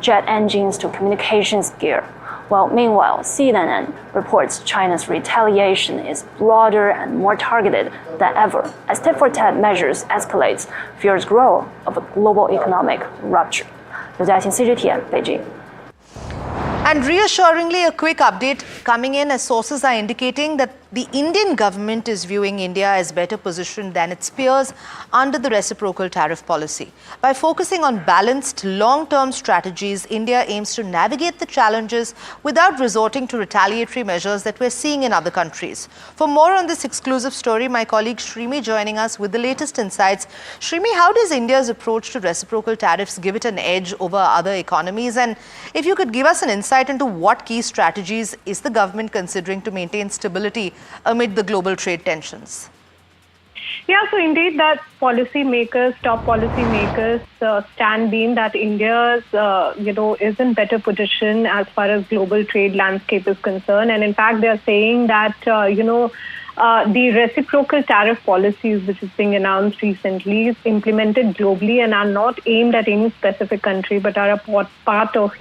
[SPEAKER 16] jet engines to communications gear. Well, meanwhile, CNN reports China's retaliation is broader and more targeted than ever as tit-for-tat measures escalates, fears grow of a global economic rupture. 刘嘉欣 CGTN 北京。
[SPEAKER 14] And reassuringly, a quick update coming in as sources are indicating that the Indian government is viewing India as better positioned than its peers under the reciprocal tariff policy. By focusing on balanced long-term strategies, India aims to navigate the challenges without resorting to retaliatory measures that we're seeing in other countries. For more on this exclusive story, my colleague Shrimi joining us with the latest insights. Shrimi, how does India's approach to reciprocal tariffs give it an edge over other economies? And if you could give us an insight into what key strategies is the government considering to maintain stability amid the global trade tensions?
[SPEAKER 20] Yeah, so indeed that top policy makers stand being that India is in better position as far as global trade landscape is concerned. And in fact, they are saying that, the reciprocal tariff policies which is being announced recently is implemented globally and are not aimed at any specific country, but are a part of,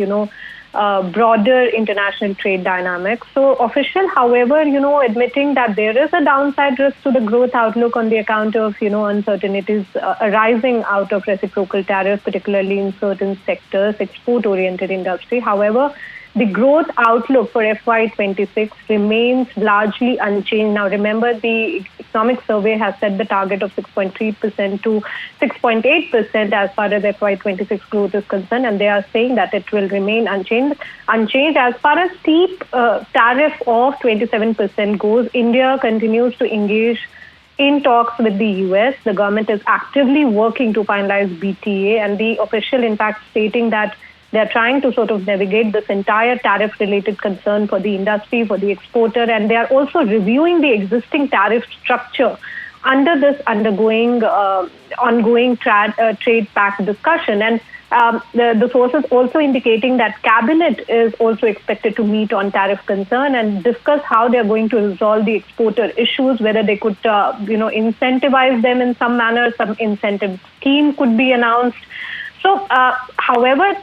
[SPEAKER 20] broader international trade dynamics. So official, however, admitting that there is a downside risk to the growth outlook on the account of, uncertainties arising out of reciprocal tariffs, particularly in certain sectors, export-oriented industry. However, the growth outlook for FY26 remains largely unchanged. Now, remember, the economic survey has set the target of 6.3% to 6.8% as far as FY26 growth is concerned, and they are saying that it will remain unchanged. As far as steep tariff of 27% goes, India continues to engage in talks with the US. The government is actively working to finalize BTA, and the official, in fact, stating that they're trying to sort of navigate this entire tariff-related concern for the industry, for the exporter, and they are also reviewing the existing tariff structure under this ongoing trade pact discussion. And the sources also indicating that cabinet is also expected to meet on tariff concern and discuss how they're going to resolve the exporter issues, whether they could, incentivize them in some manner, some incentive scheme could be announced. So, however,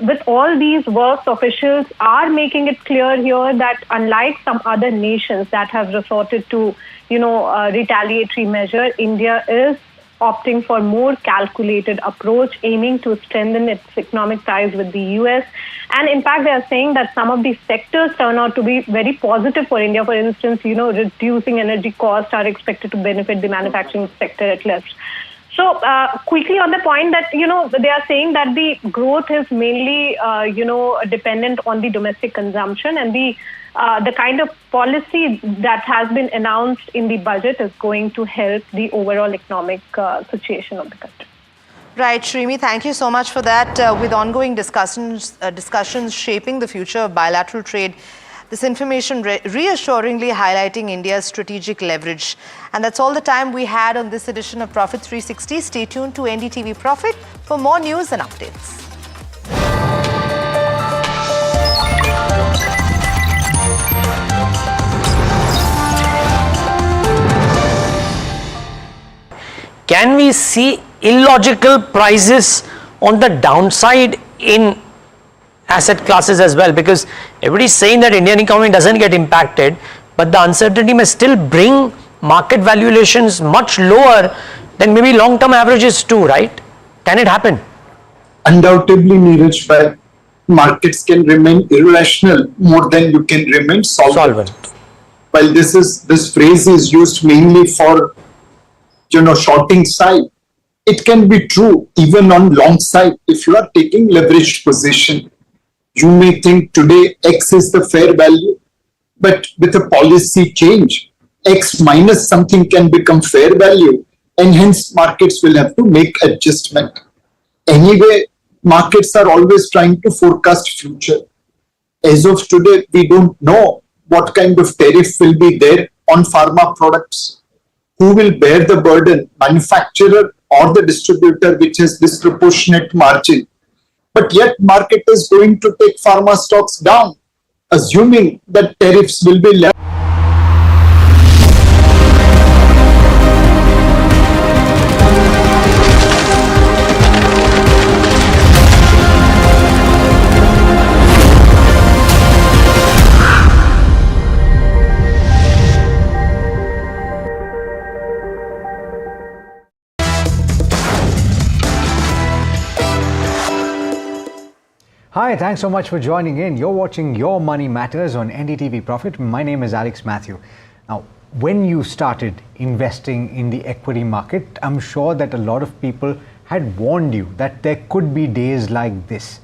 [SPEAKER 20] with all these works, officials are making it clear here that unlike some other nations that have resorted to, retaliatory measure, India is opting for more calculated approach, aiming to strengthen its economic ties with the US. And in fact, they are saying that some of these sectors turn out to be very positive for India. For instance, reducing energy costs are expected to benefit the manufacturing sector at least. So quickly on the point that, they are saying that the growth is mainly, dependent on the domestic consumption, and the kind of policy that has been announced in the budget is going to help the overall economic situation of the country.
[SPEAKER 14] Right, Shrimi, thank you so much for that. With ongoing discussions shaping the future of bilateral trade, this information reassuringly highlighting India's strategic leverage. And that's all the time we had on this edition of Profit 360. Stay tuned to NDTV Profit for more news and updates.
[SPEAKER 6] Can we see illogical prices on the downside in asset classes as well? Because everybody's saying that Indian economy doesn't get impacted, but the uncertainty may still bring market valuations much lower than maybe long-term averages too, right? Can it happen?
[SPEAKER 11] Undoubtedly, Neeraj, but markets can remain irrational more than you can remain solvent. While this phrase is used mainly for shorting side, it can be true even on long side. If you are taking leveraged position, you may think today X is the fair value, but with a policy change, X minus something can become fair value, and hence markets will have to make adjustment. Anyway, markets are always trying to forecast future. As of today, we don't know what kind of tariff will be there on pharma products. Who will bear the burden, manufacturer or the distributor, which has disproportionate margin? But yet market is going to take pharma stocks down, assuming that tariffs will be left.
[SPEAKER 7] Hi, thanks so much for joining in. You're watching Your Money Matters on NDTV Profit. My name is Alex Matthew. Now, when you started investing in the equity market, I'm sure that a lot of people had warned you that there could be days like this.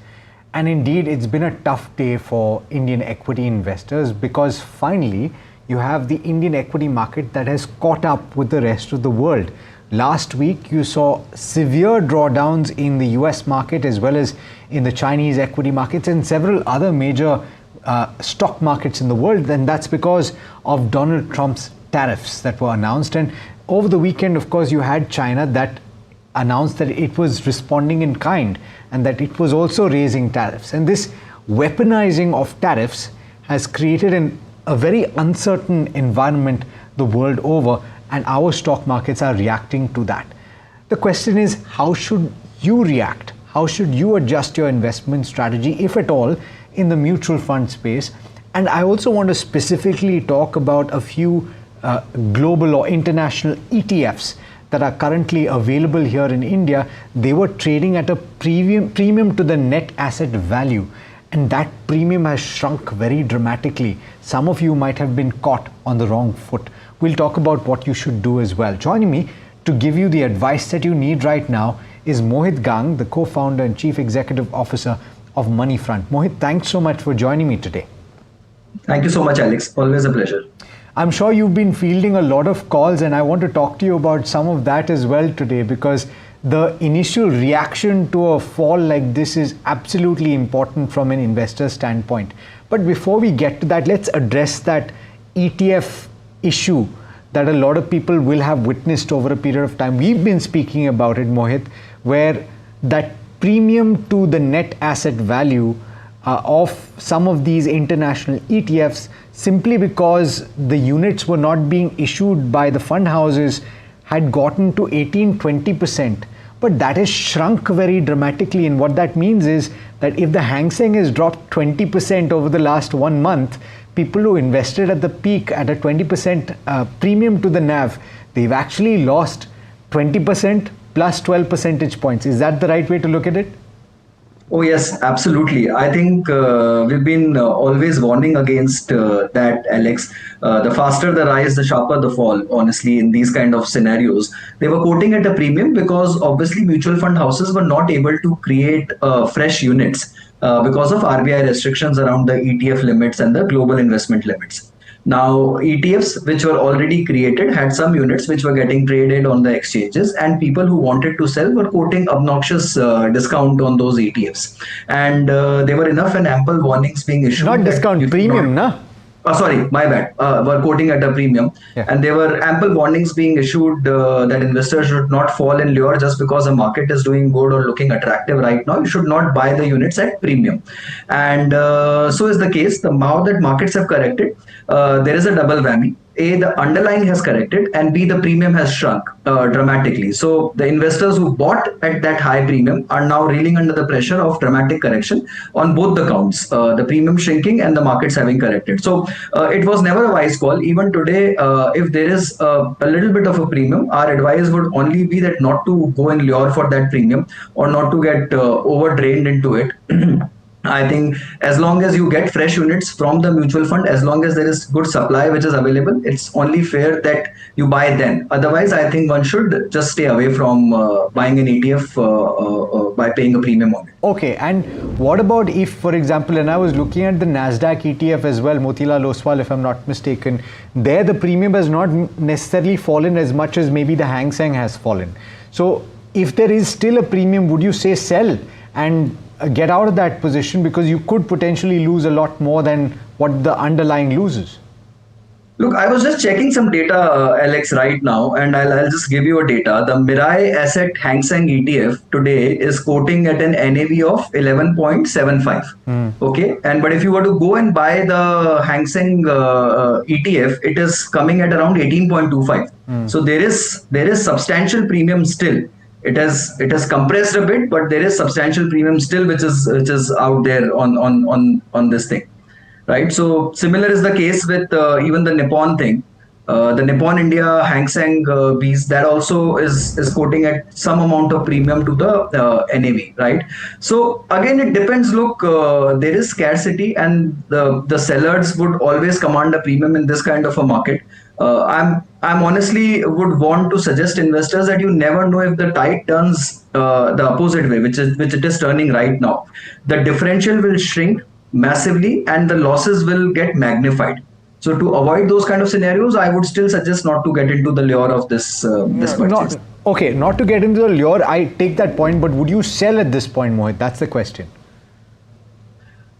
[SPEAKER 7] And indeed, it's been a tough day for Indian equity investors because finally, you have the Indian equity market that has caught up with the rest of the world. Last week, you saw severe drawdowns in the US market as well as in the Chinese equity markets and several other major stock markets in the world. And that's because of Donald Trump's tariffs that were announced. And over the weekend, of course, you had China that announced that it was responding in kind and that it was also raising tariffs. And this weaponizing of tariffs has created a very uncertain environment the world over, and our stock markets are reacting to that. The question is, how should you react? How should you adjust your investment strategy, if at all, in the mutual fund space? And I also want to specifically talk about a few global or international ETFs that are currently available here in India. They were trading at a premium to the net asset value, and that premium has shrunk very dramatically. Some of you might have been caught on the wrong foot. We'll talk about what you should do as well. Joining me to give you the advice that you need right now is Mohit Gang, the co-founder and chief executive officer of Moneyfront. Mohit, thanks so much for joining me today.
[SPEAKER 8] Thank you so much, Alex. Always a pleasure.
[SPEAKER 7] I'm sure you've been fielding a lot of calls, and I want to talk to you about some of that as well today, because the initial reaction to a fall like this is absolutely important from an investor standpoint. But before we get to that, let's address that ETF issue that a lot of people will have witnessed over a period of time. We've been speaking about it, Mohit, where that premium to the net asset value of some of these international ETFs, simply because the units were not being issued by the fund houses, had gotten to 18-20%. But that has shrunk very dramatically. And what that means is that if the Hang Seng has dropped 20% over the last 1 month, people who invested at the peak at a 20% premium to the NAV, they've actually lost 20% plus 12 percentage points. Is that the right way to look at it?
[SPEAKER 8] Oh yes, absolutely. I think we've been always warning against that, Alex. The faster the rise, the sharper the fall. Honestly, in these kind of scenarios, they were quoting at a premium because obviously mutual fund houses were not able to create fresh units because of RBI restrictions around the ETF limits and the global investment limits. Now, ETFs, which were already created, had some units which were getting traded on the exchanges, and people who wanted to sell were quoting obnoxious discount on those ETFs. And there were enough and ample warnings being issued.
[SPEAKER 7] Not discount, premium, na?
[SPEAKER 8] Sorry, my bad. Were quoting at a premium, and there were ample warnings being issued that investors should not fall in lure just because the market is doing good or looking attractive right now. You should not buy the units at premium, and so is the case. The now that markets have corrected, there is a double whammy. A, the underlying has corrected, and B, the premium has shrunk dramatically. So the investors who bought at that high premium are now reeling under the pressure of dramatic correction on both the counts, the premium shrinking and the markets having corrected. So it was never a wise call. Even today, if there is a little bit of a premium, our advice would only be that not to go and lure for that premium or not to get over drained into it. I think as long as you get fresh units from the mutual fund, as long as there is good supply which is available, it's only fair that you buy then. Otherwise, I think one should just stay away from buying an ETF by paying a premium on it.
[SPEAKER 7] Okay, and what about if, for example, and I was looking at the Nasdaq ETF as well, Motilal Oswal, if I'm not mistaken, there the premium has not necessarily fallen as much as maybe the Hang Seng has fallen. So if there is still a premium, would you say sell and get out of that position, because you could potentially lose a lot more than what the underlying loses?
[SPEAKER 8] Look, I was just checking some data, Alex, right now, and I'll just give you a data. The Mirai Asset Hang Seng ETF today is quoting at an NAV of 11.75. Okay, but if you were to go and buy the Hang Seng ETF, it is coming at around 18.25. So there is substantial premium still. It has compressed a bit, but there is substantial premium still, which is out there on this thing, right? So similar is the case with even the Nippon thing, the Nippon India Hang Seng Bs, that also is quoting at some amount of premium to the NAV, right? So again, it depends. Look, there is scarcity, and the sellers would always command a premium in this kind of a market. I'm honestly would want to suggest investors that you never know if the tide turns the opposite way, which it is turning right now. The differential will shrink massively and the losses will get magnified. So to avoid those kind of scenarios, I would still suggest not to get into the lure of this purchase.
[SPEAKER 7] Not to get into the lure, I take that point, but would you sell at this point, Mohit? That's the question.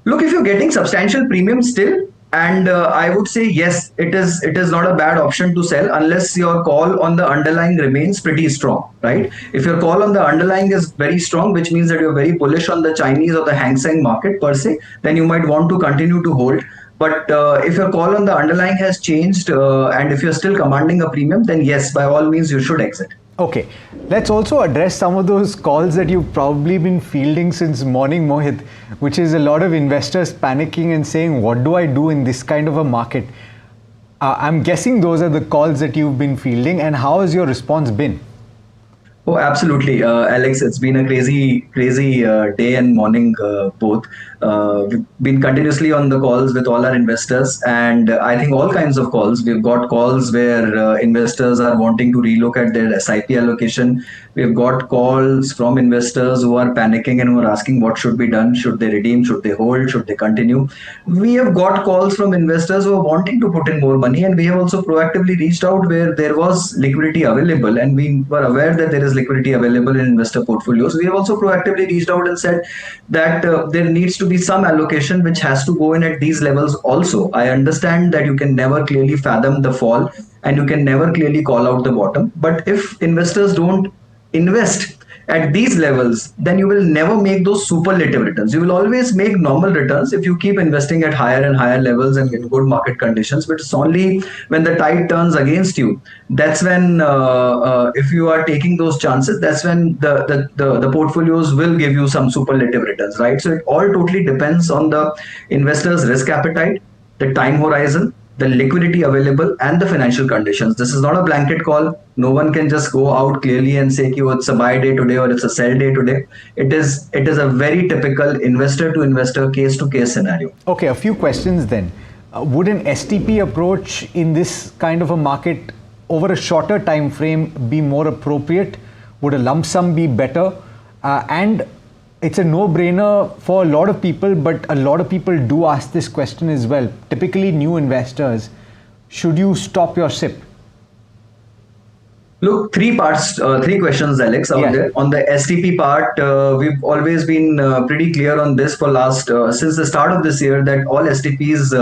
[SPEAKER 8] Look, if you're getting substantial premium still, and I would say yes, it is not a bad option to sell unless your call on the underlying remains pretty strong, right? If your call on the underlying is very strong, which means that you're very bullish on the Chinese or the Hang Seng market per se, then you might want to continue to hold. But if your call on the underlying has changed and if you're still commanding a premium, then yes, by all means, you should exit.
[SPEAKER 7] Okay, let's also address some of those calls that you've probably been fielding since morning, Mohit, which is a lot of investors panicking and saying, what do I do in this kind of a market? I'm guessing those are the calls that you've been fielding, and how has your response been?
[SPEAKER 8] Oh, absolutely, Alex. It's been a crazy day and morning both. We've been continuously on the calls with all our investors, and I think all kinds of calls. We've got calls where investors are wanting to relook at their SIP allocation. We've got calls from investors who are panicking and who are asking what should be done. Should they redeem? Should they hold? Should they continue? We have got calls from investors who are wanting to put in more money, and we have also proactively reached out where there was liquidity available, and we were aware that there is liquidity available in investor portfolios. We have also proactively reached out and said that there needs to be some allocation which has to go in at these levels also. I understand that you can never clearly fathom the fall and you can never clearly call out the bottom. But if investors don't invest at these levels, then you will never make those superlative returns. You will always make normal returns if you keep investing at higher and higher levels and in good market conditions. But it's only when the tide turns against you, that's when, if you are taking those chances, that's when the portfolios will give you some superlative returns, right? So it all totally depends on the investor's risk appetite, the time horizon, the liquidity available and the financial conditions. This is not a blanket call. No one can just go out clearly and say, oh, it's a buy day today or it's a sell day today. It is a very typical investor to investor, case to case scenario.
[SPEAKER 10] Okay, a few questions then. Would an STP approach in this kind of a market over a shorter time frame be more appropriate? Would a lump sum be better? And it's a no-brainer for a lot of people, but a lot of people do ask this question as well. Typically new investors, should you stop your SIP?
[SPEAKER 8] Look, three questions, Alex, out there. On the STP part, we've always been pretty clear on this for since the start of this year, that all STPs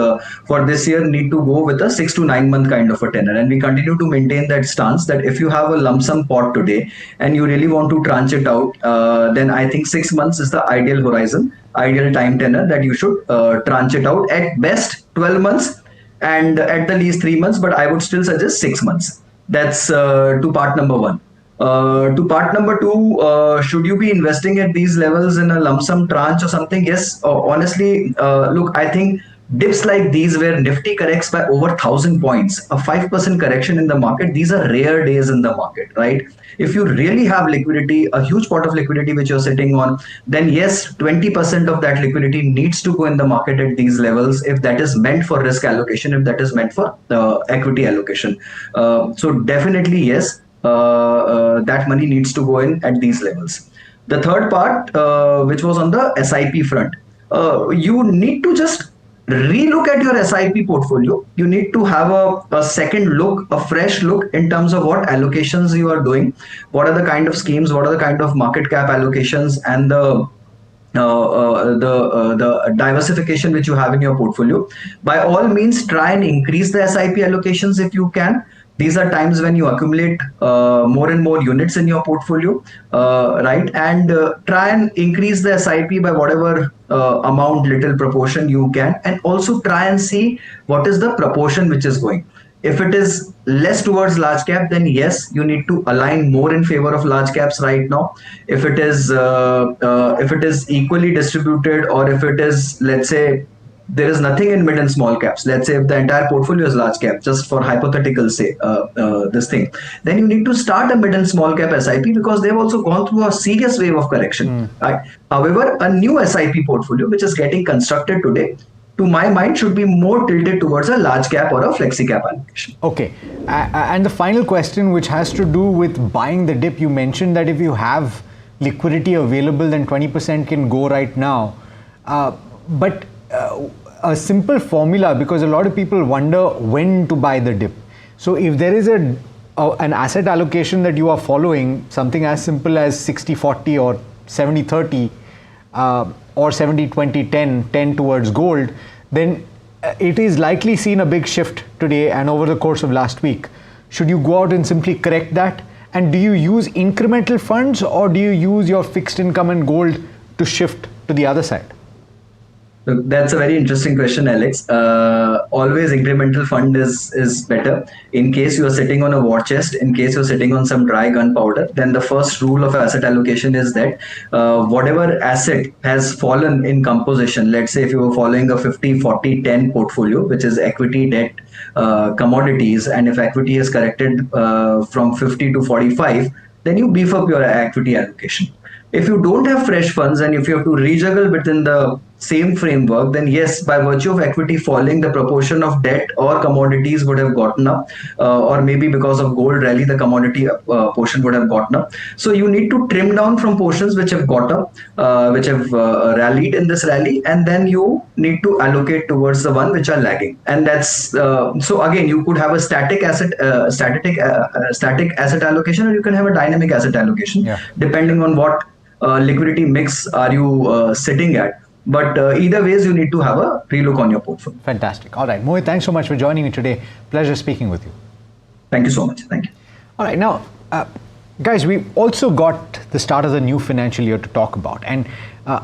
[SPEAKER 8] for this year need to go with a 6 to 9 month kind of a tenor. And we continue to maintain that stance that if you have a lump sum pot today and you really want to tranche it out, then I think 6 months is the ideal horizon, ideal time tenor that you should tranche it out. At best 12 months and at the least 3 months, but I would still suggest 6 months. That's to part number one. To part number two, should you be investing at these levels in a lump sum tranche or something? Yes, honestly, look, I think dips like these where Nifty corrects by over 1,000 points, a 5% correction in the market, these are rare days in the market, right? If you really have liquidity, a huge pot of liquidity which you're sitting on, then yes, 20% of that liquidity needs to go in the market at these levels if that is meant for risk allocation, if that is meant for equity allocation. So definitely yes, that money needs to go in at these levels. The third part, which was on the SIP front, you need to just relook at your SIP portfolio. You need to have a second look, a fresh look in terms of what allocations you are doing, what are the kind of schemes, what are the kind of market cap allocations, and the diversification which you have in your portfolio. By all means, try and increase the SIP allocations if you can. These are times when you accumulate more and more units in your portfolio, right? And try and increase the SIP by whatever amount, little proportion you can. And also try and see what is the proportion which is going. If it is less towards large cap, then yes, you need to align more in favor of large caps right now. If it is equally distributed, or if it is, let's say, there is nothing in mid and small caps. Let's say if the entire portfolio is large cap, just for hypothetical say, this thing, then you need to start a mid and small cap SIP because they've also gone through a serious wave of correction. Right? However, a new SIP portfolio which is getting constructed today, to my mind, should be more tilted towards a large cap or a flexi cap allocation.
[SPEAKER 10] Okay. And the final question, which has to do with buying the dip, you mentioned that if you have liquidity available, then 20% can go right now. But a simple formula, because a lot of people wonder when to buy the dip. So if there is an asset allocation that you are following, something as simple as 60-40 or 70-30 or 70-20-10, 10 towards gold, then it is likely seen a big shift today and over the course of last week. Should you go out and simply correct that? And do you use incremental funds, or do you use your fixed income and gold to shift to the other side?
[SPEAKER 8] That's a very interesting question, Alex. Always incremental fund is better. In case you are sitting on a war chest, in case you're sitting on some dry gunpowder, then the first rule of asset allocation is that whatever asset has fallen in composition, let's say if you were following a 50-40-10 portfolio, which is equity, debt, commodities, and if equity has corrected from 50 to 45, then you beef up your equity allocation. If you don't have fresh funds and if you have to rejuggle within the same framework, then yes, by virtue of equity falling, the proportion of debt or commodities would have gotten up, or maybe because of gold rally, the commodity portion would have gotten up. So you need to trim down from portions which have got up, which have rallied in this rally, and then you need to allocate towards the one which are lagging. And that's so again, you could have a static asset allocation, or you can have a dynamic asset allocation, depending on what liquidity mix are you sitting at. But either ways, you need to have a relook on your portfolio.
[SPEAKER 10] Fantastic. All right. Mohit, thanks so much for joining me today. Pleasure speaking with you.
[SPEAKER 8] Thank you so much. Thank you.
[SPEAKER 10] All right. Now, guys, we've also got the start of the new financial year to talk about. And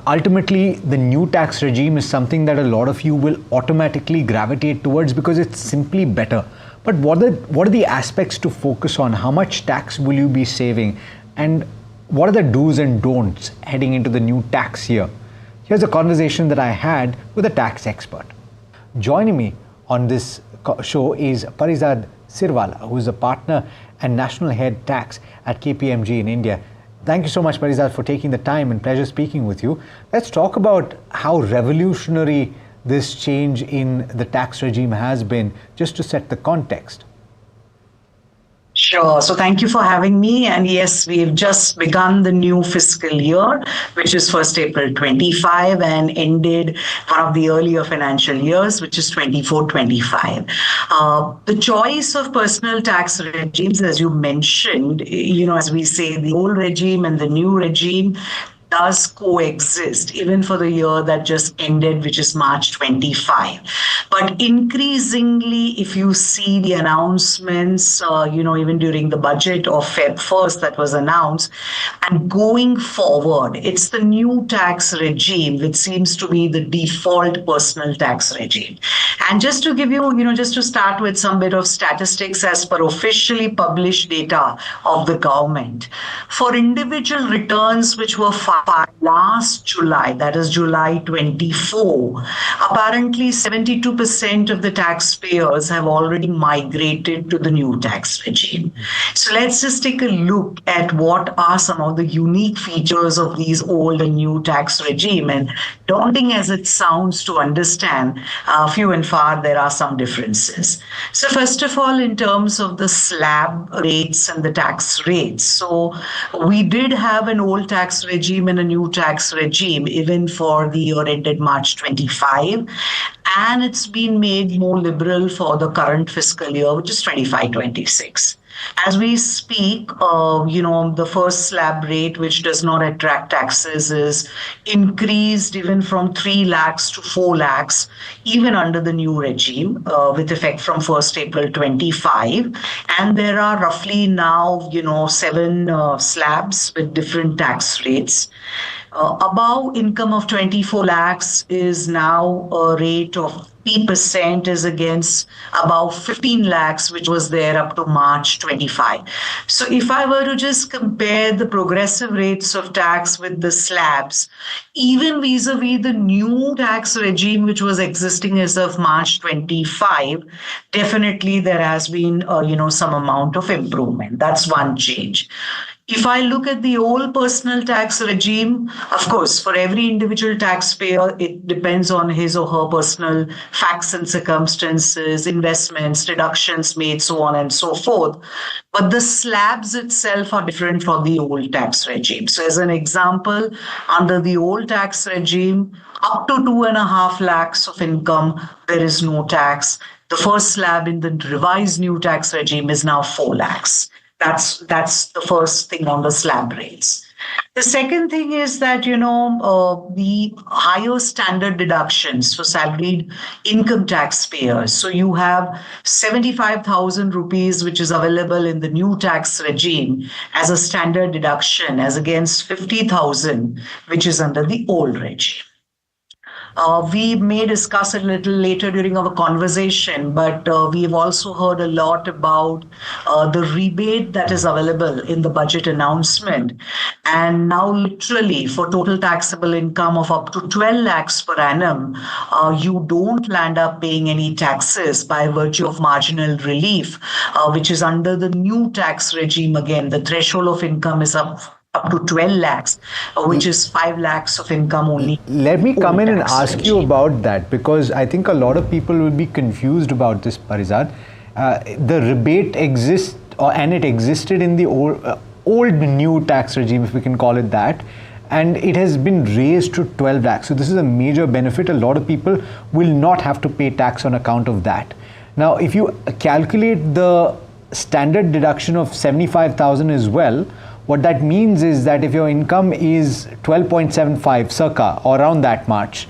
[SPEAKER 10] ultimately, the new tax regime is something that a lot of you will automatically gravitate towards because it's simply better. But what are the aspects to focus on? How much tax will you be saving? And what are the do's and don'ts heading into the new tax year? Here's a conversation that I had with a tax expert. Joining me on this show is Parizad Sirwala, who is a partner and national head tax at KPMG in India. Thank you so much, Parizad, for taking the time, and pleasure speaking with you. Let's talk about how revolutionary this change in the tax regime has been, just to set the context.
[SPEAKER 9] Sure. So thank you for having me. And yes, we've just begun the new fiscal year, which is 1st April 25 and ended one of the earlier financial years, which is 24-25. The choice of personal tax regimes, as you mentioned, as we say, the old regime and the new regime does coexist, even for the year that just ended, which is March 25. But increasingly, if you see the announcements, even during the budget of Feb 1st that was announced, and going forward, it's the new tax regime which seems to be the default personal tax regime. And just to give you, just to start with some bit of statistics as per officially published data of the government, for individual returns which were filed last July, that is July 24, apparently 72% of the taxpayers have already migrated to the new tax regime. So let's just take a look at what are some of the unique features of these old and new tax regime. And daunting as it sounds to understand, few and far there are some differences. So first of all, in terms of the slab rates and the tax rates, so we did have an old tax regime and a new tax regime even for the year ended March 25, and it's been made more liberal for the current fiscal year, which is 25-26. As we speak, the first slab rate, which does not attract taxes, is increased even from 3 lakhs to 4 lakhs, even under the new regime, with effect from 1st April 25. And there are roughly now, 7 slabs with different tax rates. Above income of 24 lakhs is now a rate of 3% is against about 15 lakhs, which was there up to March 25. So if I were to just compare the progressive rates of tax with the slabs, even vis-a-vis the new tax regime, which was existing as of March 25, definitely there has been, some amount of improvement. That's one change. If I look at the old personal tax regime, of course, for every individual taxpayer, it depends on his or her personal facts and circumstances, investments, deductions made, so on and so forth. But the slabs itself are different from the old tax regime. So as an example, under the old tax regime, up to 2.5 lakhs of income, there is no tax. The first slab in the revised new tax regime is now 4 lakhs. That's the first thing on the slab rates. The second thing is that, the higher standard deductions for salaried income taxpayers. So you have 75,000 rupees, which is available in the new tax regime as a standard deduction, as against 50,000, which is under the old regime. We may discuss it a little later during our conversation, but we've also heard a lot about the rebate that is available in the budget announcement. And now literally for total taxable income of up to 12 lakhs per annum, you don't land up paying any taxes by virtue of marginal relief, which is under the new tax regime. Again, the threshold of income is up to 12 lakhs, which is 5 lakhs of income only.
[SPEAKER 10] Let me come in and ask you about that, because I think a lot of people will be confused about this, Parizad. The rebate exists, and it existed in the old new tax regime, if we can call it that, and it has been raised to 12 lakhs. So this is a major benefit. A lot of people will not have to pay tax on account of that. Now, if you calculate the standard deduction of 75,000 as well, what that means is that if your income is 12.75 circa or around that much,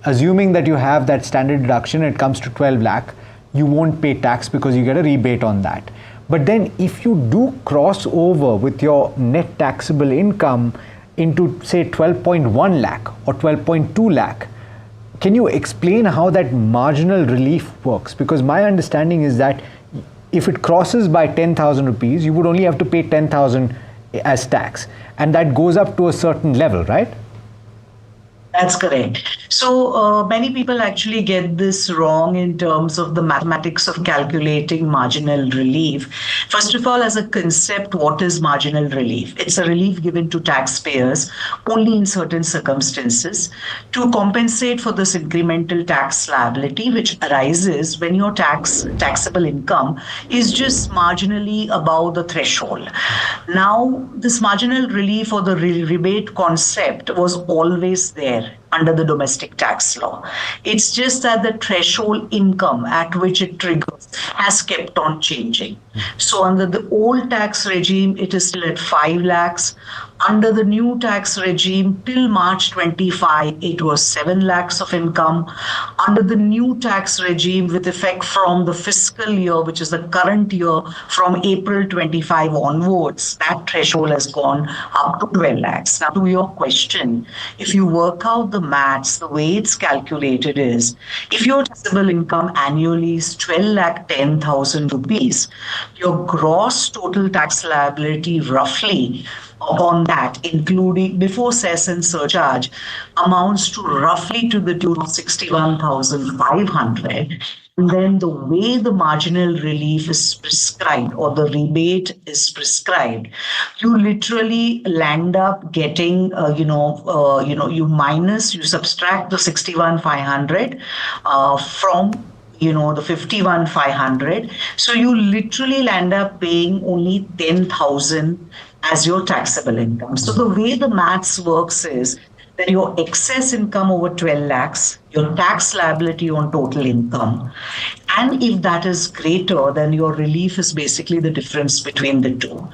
[SPEAKER 10] assuming that you have that standard deduction, it comes to 12 lakh, you won't pay tax because you get a rebate on that. But then if you do cross over with your net taxable income into say 12.1 lakh or 12.2 lakh, can you explain how that marginal relief works? Because my understanding is that if it crosses by 10,000 rupees, you would only have to pay 10,000 as tax, and that goes up to a certain level, right?
[SPEAKER 9] That's correct. So many people actually get this wrong in terms of the mathematics of calculating marginal relief. First of all, as a concept, what is marginal relief? It's a relief given to taxpayers only in certain circumstances to compensate for this incremental tax liability which arises when your taxable income is just marginally above the threshold. Now, this marginal relief or the rebate concept was always there under the domestic tax law. It's just that the threshold income at which it triggers has kept on changing. So under the old tax regime, it is still at 5 lakhs. Under the new tax regime, till March 25, it was 7 lakhs of income. Under the new tax regime, with effect from the fiscal year, which is the current year, from April 25 onwards, that threshold has gone up to 12 lakhs. Now, to your question, if you work out the maths, the way it's calculated is, if your taxable income annually is 12,10,000 rupees, your gross total tax liability roughly on that, including before cess and surcharge, amounts to roughly to the tune of 61,500. And then the way the marginal relief is prescribed or the rebate is prescribed, you literally land up getting, you subtract the 61,500 from the 51,500. So you literally land up paying only 10,000 as your taxable income. So the way the maths works is that your excess income over 12 lakhs, your tax liability on total income, and if that is greater, then your relief is basically the difference between the two.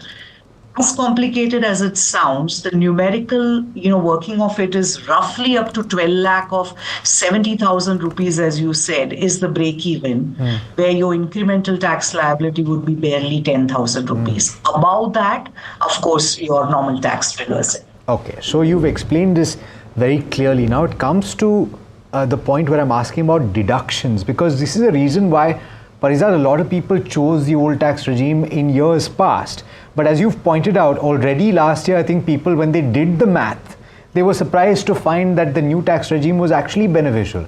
[SPEAKER 9] As complicated as it sounds, the numerical, working of it is roughly up to 12 lakh of 70,000 rupees, as you said, is the break even, where your incremental tax liability would be barely 10,000 rupees. Above that, of course, your normal tax triggers it.
[SPEAKER 10] Okay, so you've explained this very clearly. Now it comes to the point where I'm asking about deductions, because this is a reason why, Parizad, a lot of people chose the old tax regime in years past. But as you've pointed out, already last year, I think people, when they did the math, they were surprised to find that the new tax regime was actually beneficial.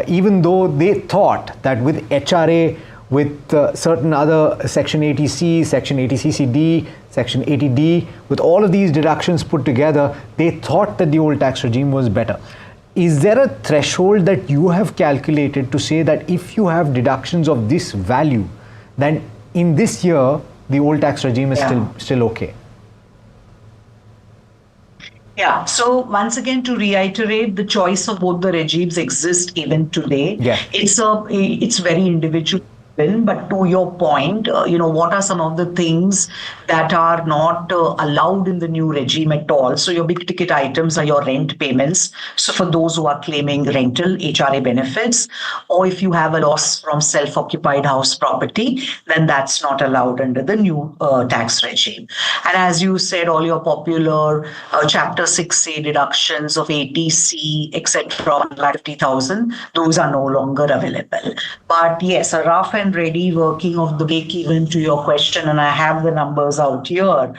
[SPEAKER 10] Even though they thought that with HRA, with certain other Section 80C, Section 80CCD, Section 80D, with all of these deductions put together, they thought that the old tax regime was better. Is there a threshold that you have calculated to say that if you have deductions of this value, then in this year, the old tax regime is still okay?
[SPEAKER 9] Yeah. So once again, to reiterate, the choice of both the regimes exists even today.
[SPEAKER 10] Yeah.
[SPEAKER 9] It's very individual. But to your point, what are some of the things that are not allowed in the new regime at all? So your big ticket items are your rent payments. So for those who are claiming rental HRA benefits, or if you have a loss from self-occupied house property, then that's not allowed under the new tax regime. And as you said, all your popular Chapter 6A deductions of ATC, etc., 50,000, those are no longer available. But yes, a rough and ready working of the break even to your question, and I have the numbers out here.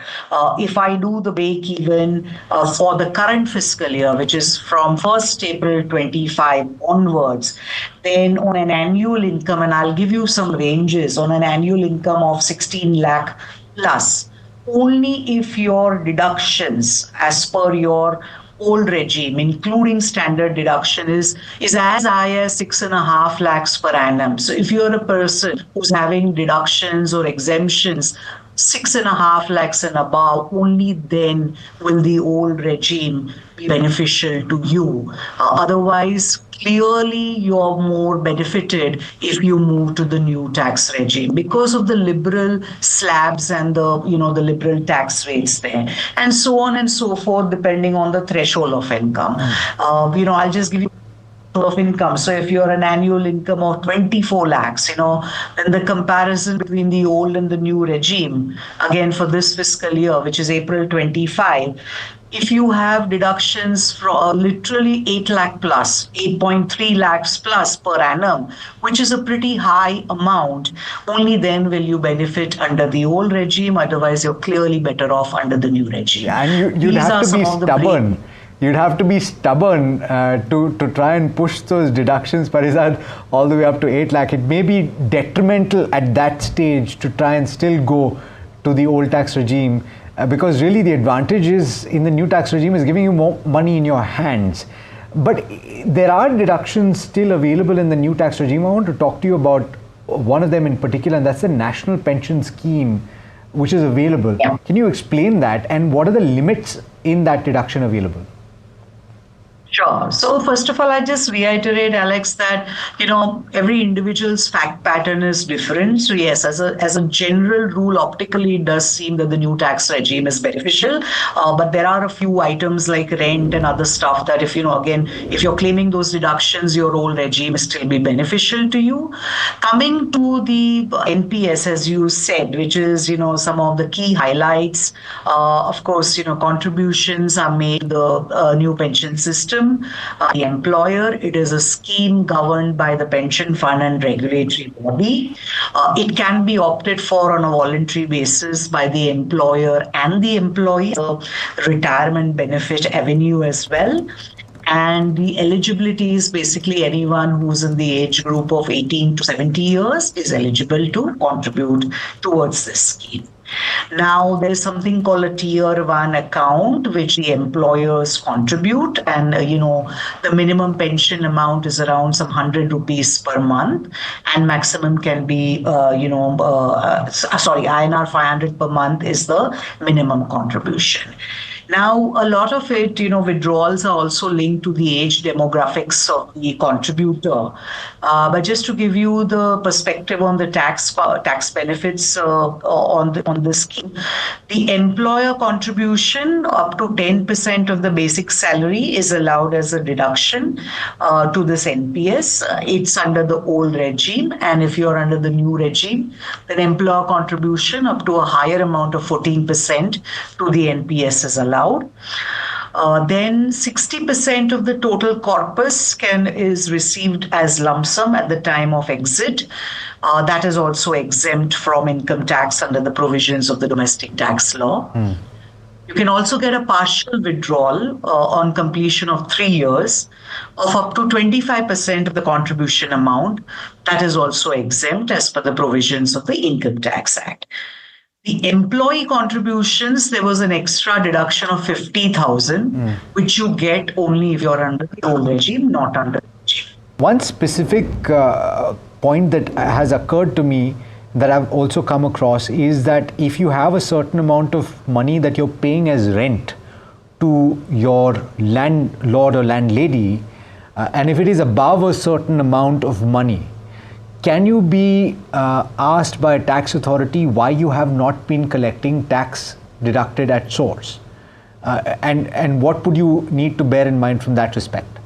[SPEAKER 9] If I do the break even for the current fiscal year, which is from 1st April 25 onwards, then on an annual income, and I'll give you some ranges, on an annual income of 16 lakh plus, only if your deductions as per your old regime, including standard deduction, is as high as 6.5 lakhs per annum. So if you're a person who's having deductions or exemptions 6.5 lakhs and above, only then will the old regime be beneficial to you. Otherwise, clearly you're more benefited if you move to the new tax regime because of the liberal slabs and the the liberal tax rates there, and so on and so forth, depending on the threshold of income. I'll just give you of income. So if you're an annual income of 24 lakhs, then the comparison between the old and the new regime, again for this fiscal year, which is April 25, if you have deductions from literally 8 lakh plus, 8.3 lakhs plus per annum, which is a pretty high amount, only then will you benefit under the old regime. Otherwise, you're clearly better off under the new regime.
[SPEAKER 10] Yeah, and you'd have to be stubborn. you'd have to be stubborn to try and push those deductions, Parizad, all the way up to 8 lakh. It may be detrimental at that stage to try and still go to the old tax regime, because really the advantage is in the new tax regime is giving you more money in your hands. But there are deductions still available in the new tax regime. I want to talk to you about one of them in particular, and that's the National Pension Scheme, which is available. Yeah. Can you explain that, and what are the limits in that deduction available?
[SPEAKER 9] Sure. So first of all, I just reiterate, Alex, that, every individual's fact pattern is different. So yes, as a general rule, optically, it does seem that the new tax regime is beneficial. But there are a few items like rent and other stuff that if you're claiming those deductions, your old regime will still be beneficial to you. Coming to the NPS, as you said, which is, some of the key highlights. Of course, contributions are made to the new pension system. The employer, it is a scheme governed by the pension fund and regulatory body. It can be opted for on a voluntary basis by the employer and the employee. Retirement benefit avenue as well. And the eligibility is basically anyone who's in the age group of 18 to 70 years is eligible to contribute towards this scheme. Now, there is something called a Tier 1 account, which the employers contribute. And, the minimum pension amount is around some 100 rupees per month. And maximum can be, INR 500 per month is the minimum contribution. Now, a lot of it, withdrawals are also linked to the age demographics of the contributor. But just to give you the perspective on the tax benefits on this scheme, the employer contribution up to 10% of the basic salary is allowed as a deduction to this NPS. It's under the old regime. And if you're under the new regime, then employer contribution up to a higher amount of 14% to the NPS is allowed. Then 60% of the total corpus is received as lump sum at the time of exit. That is also exempt from income tax under the provisions of the domestic tax law. You can also get a partial withdrawal on completion of 3 years of up to 25% of the contribution amount. That is also exempt as per the provisions of the Income Tax Act. The employee contributions, there was an extra deduction of 50,000, which you get only if you're under the old regime, not under the regime.
[SPEAKER 10] One specific point that has occurred to me that I've also come across is that if you have a certain amount of money that you're paying as rent to your landlord or landlady, and if it is above a certain amount of money, can you be asked by a tax authority why you have not been collecting tax deducted at source? And what would you need to bear in mind from that respect?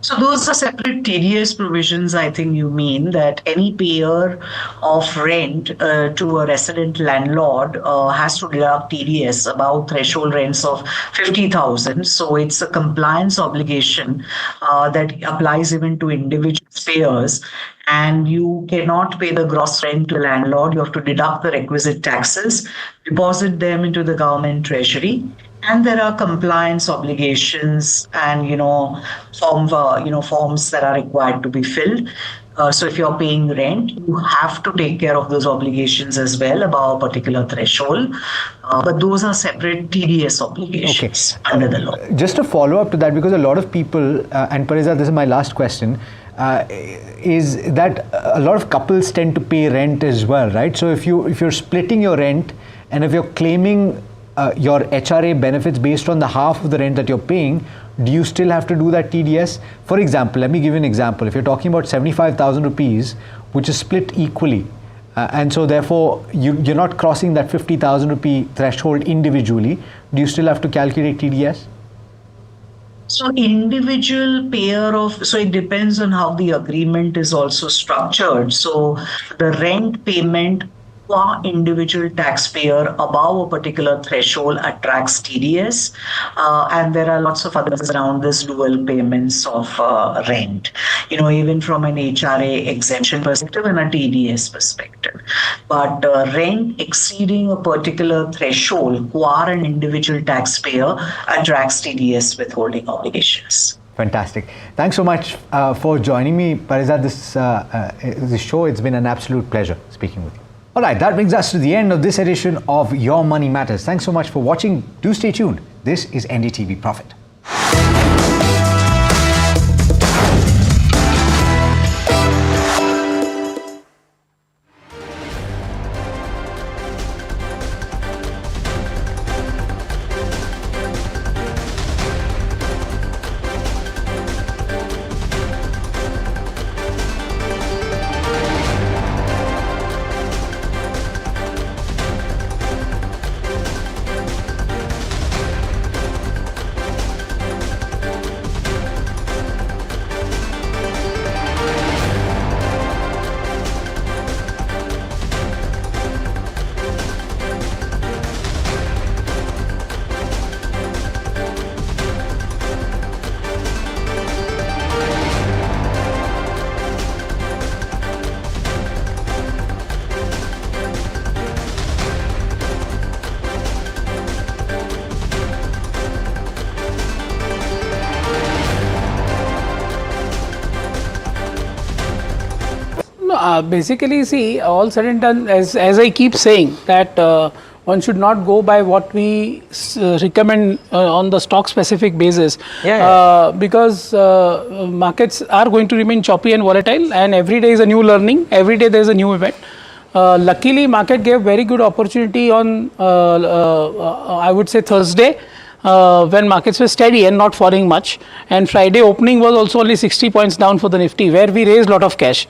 [SPEAKER 9] So those are separate TDS provisions. I think you mean that any payer of rent to a resident landlord has to deduct TDS above threshold rents of 50,000. So it's a compliance obligation that applies even to individual payers. And you cannot pay the gross rent to the landlord. You have to deduct the requisite taxes, deposit them into the government treasury. And there are compliance obligations and, forms that are required to be filled. So if you're paying rent, you have to take care of those obligations as well above a particular threshold. But those are separate TDS obligations under the law.
[SPEAKER 10] Just to follow up to that, because a lot of people, and Parizad, this is my last question, is that a lot of couples tend to pay rent as well, right? So if you're splitting your rent and if you're claiming your HRA benefits based on the half of the rent that you're paying, do you still have to do that TDS? For example, let me give you an example. If you're talking about 75,000 rupees, which is split equally, and so therefore you're not crossing that 50,000 rupee threshold individually, do you still have to calculate TDS?
[SPEAKER 9] So individual payer so it depends on how the agreement is also structured. So the rent payment qua individual taxpayer above a particular threshold attracts TDS, and there are lots of others around this dual payments of rent, even from an HRA exemption perspective and a TDS perspective. But rent exceeding a particular threshold qua an individual taxpayer attracts TDS withholding obligations.
[SPEAKER 10] Fantastic. Thanks so much for joining me, Parizad, this show. It's been an absolute pleasure speaking with you. All right, that brings us to the end of this edition of Your Money Matters. Thanks so much for watching. Do stay tuned. This is NDTV Profit.
[SPEAKER 1] Basically, see, all said and done, as I keep saying, that one should not go by what we recommend on the stock specific basis, because markets are going to remain choppy and volatile, and every day is a new learning, every day there is a new event. Luckily, market gave very good opportunity on, I would say, Thursday, when markets were steady and not falling much, and Friday opening was also only 60 points down for the Nifty, where we raised a lot of cash.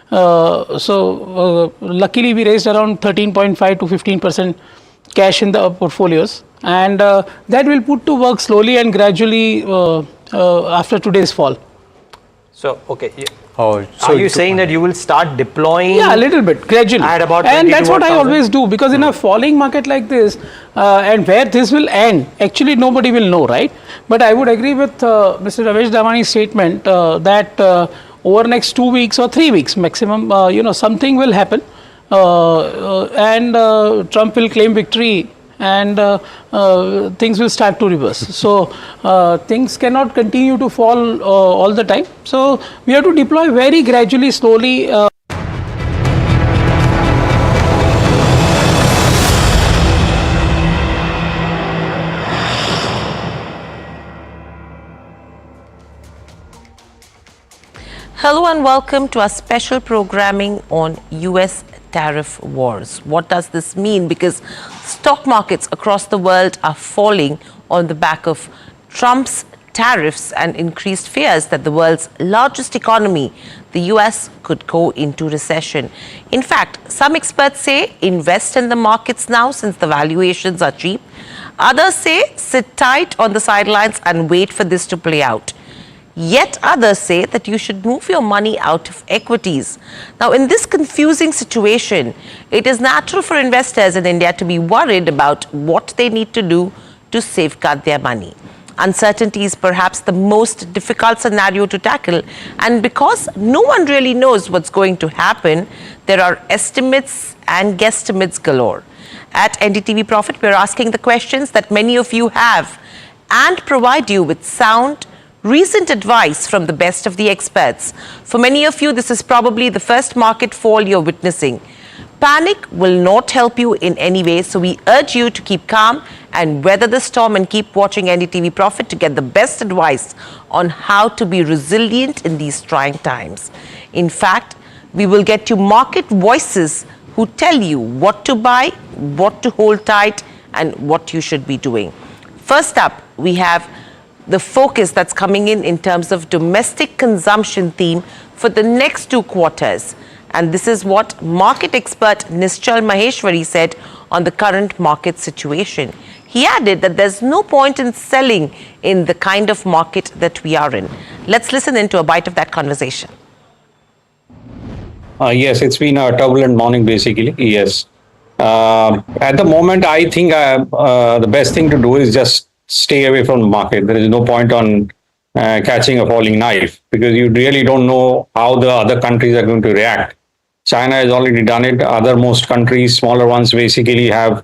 [SPEAKER 1] Luckily we raised around 13.5 to 15% cash in the portfolios, and that will put to work slowly and gradually after today's fall.
[SPEAKER 6] So, okay. So are you saying that you will start deploying?
[SPEAKER 1] Yeah, a little bit, gradually.
[SPEAKER 6] At about
[SPEAKER 1] and that's what I always do, because in a falling market like this, and where this will end, actually nobody will know, right? But I would agree with Mr. Ramesh Damani's statement that over next 2 weeks or 3 weeks maximum, something will happen, and Trump will claim victory, and things will start to reverse. So things cannot continue to fall all the time. So we have to deploy very gradually, slowly.
[SPEAKER 5] Hello and welcome to our special programming on US tariff wars. What does this mean? Because stock markets across the world are falling on the back of Trump's tariffs and increased fears that the world's largest economy, the US, could go into recession. In fact, some experts say invest in the markets now since the valuations are cheap. Others say sit tight on the sidelines and wait for this to play out. Yet others say that you should move your money out of equities. Now, in this confusing situation, it is natural for investors in India to be worried about what they need to do to safeguard their money. Uncertainty is perhaps the most difficult scenario to tackle, and because no one really knows what's going to happen, there are estimates and guesstimates galore. At NDTV Profit, we're asking the questions that many of you have and provide you with sound, recent advice from the best of the experts. For many of you, this is probably the first market fall you're witnessing. Panic will not help you in any way, so we urge you to keep calm and weather the storm and keep watching NDTV Profit to get the best advice on how to be resilient in these trying times. In fact, we will get you market voices who tell you what to buy, what to hold tight, and what you should be doing. First up, we have the focus that's coming in terms of domestic consumption theme for the next 2 quarters. And this is what market expert Nischal Maheshwari said on the current market situation. He added that there's no point in selling in the kind of market that we are in. Let's listen into a bite of that conversation.
[SPEAKER 13] Yes, it's been a turbulent morning basically. Yes.
[SPEAKER 12] At the moment, I think the best thing to do is just stay away from the market. There is no point on catching a falling knife because you really don't know how the other countries are going to react. China has already done it. Other most countries, smaller ones, basically have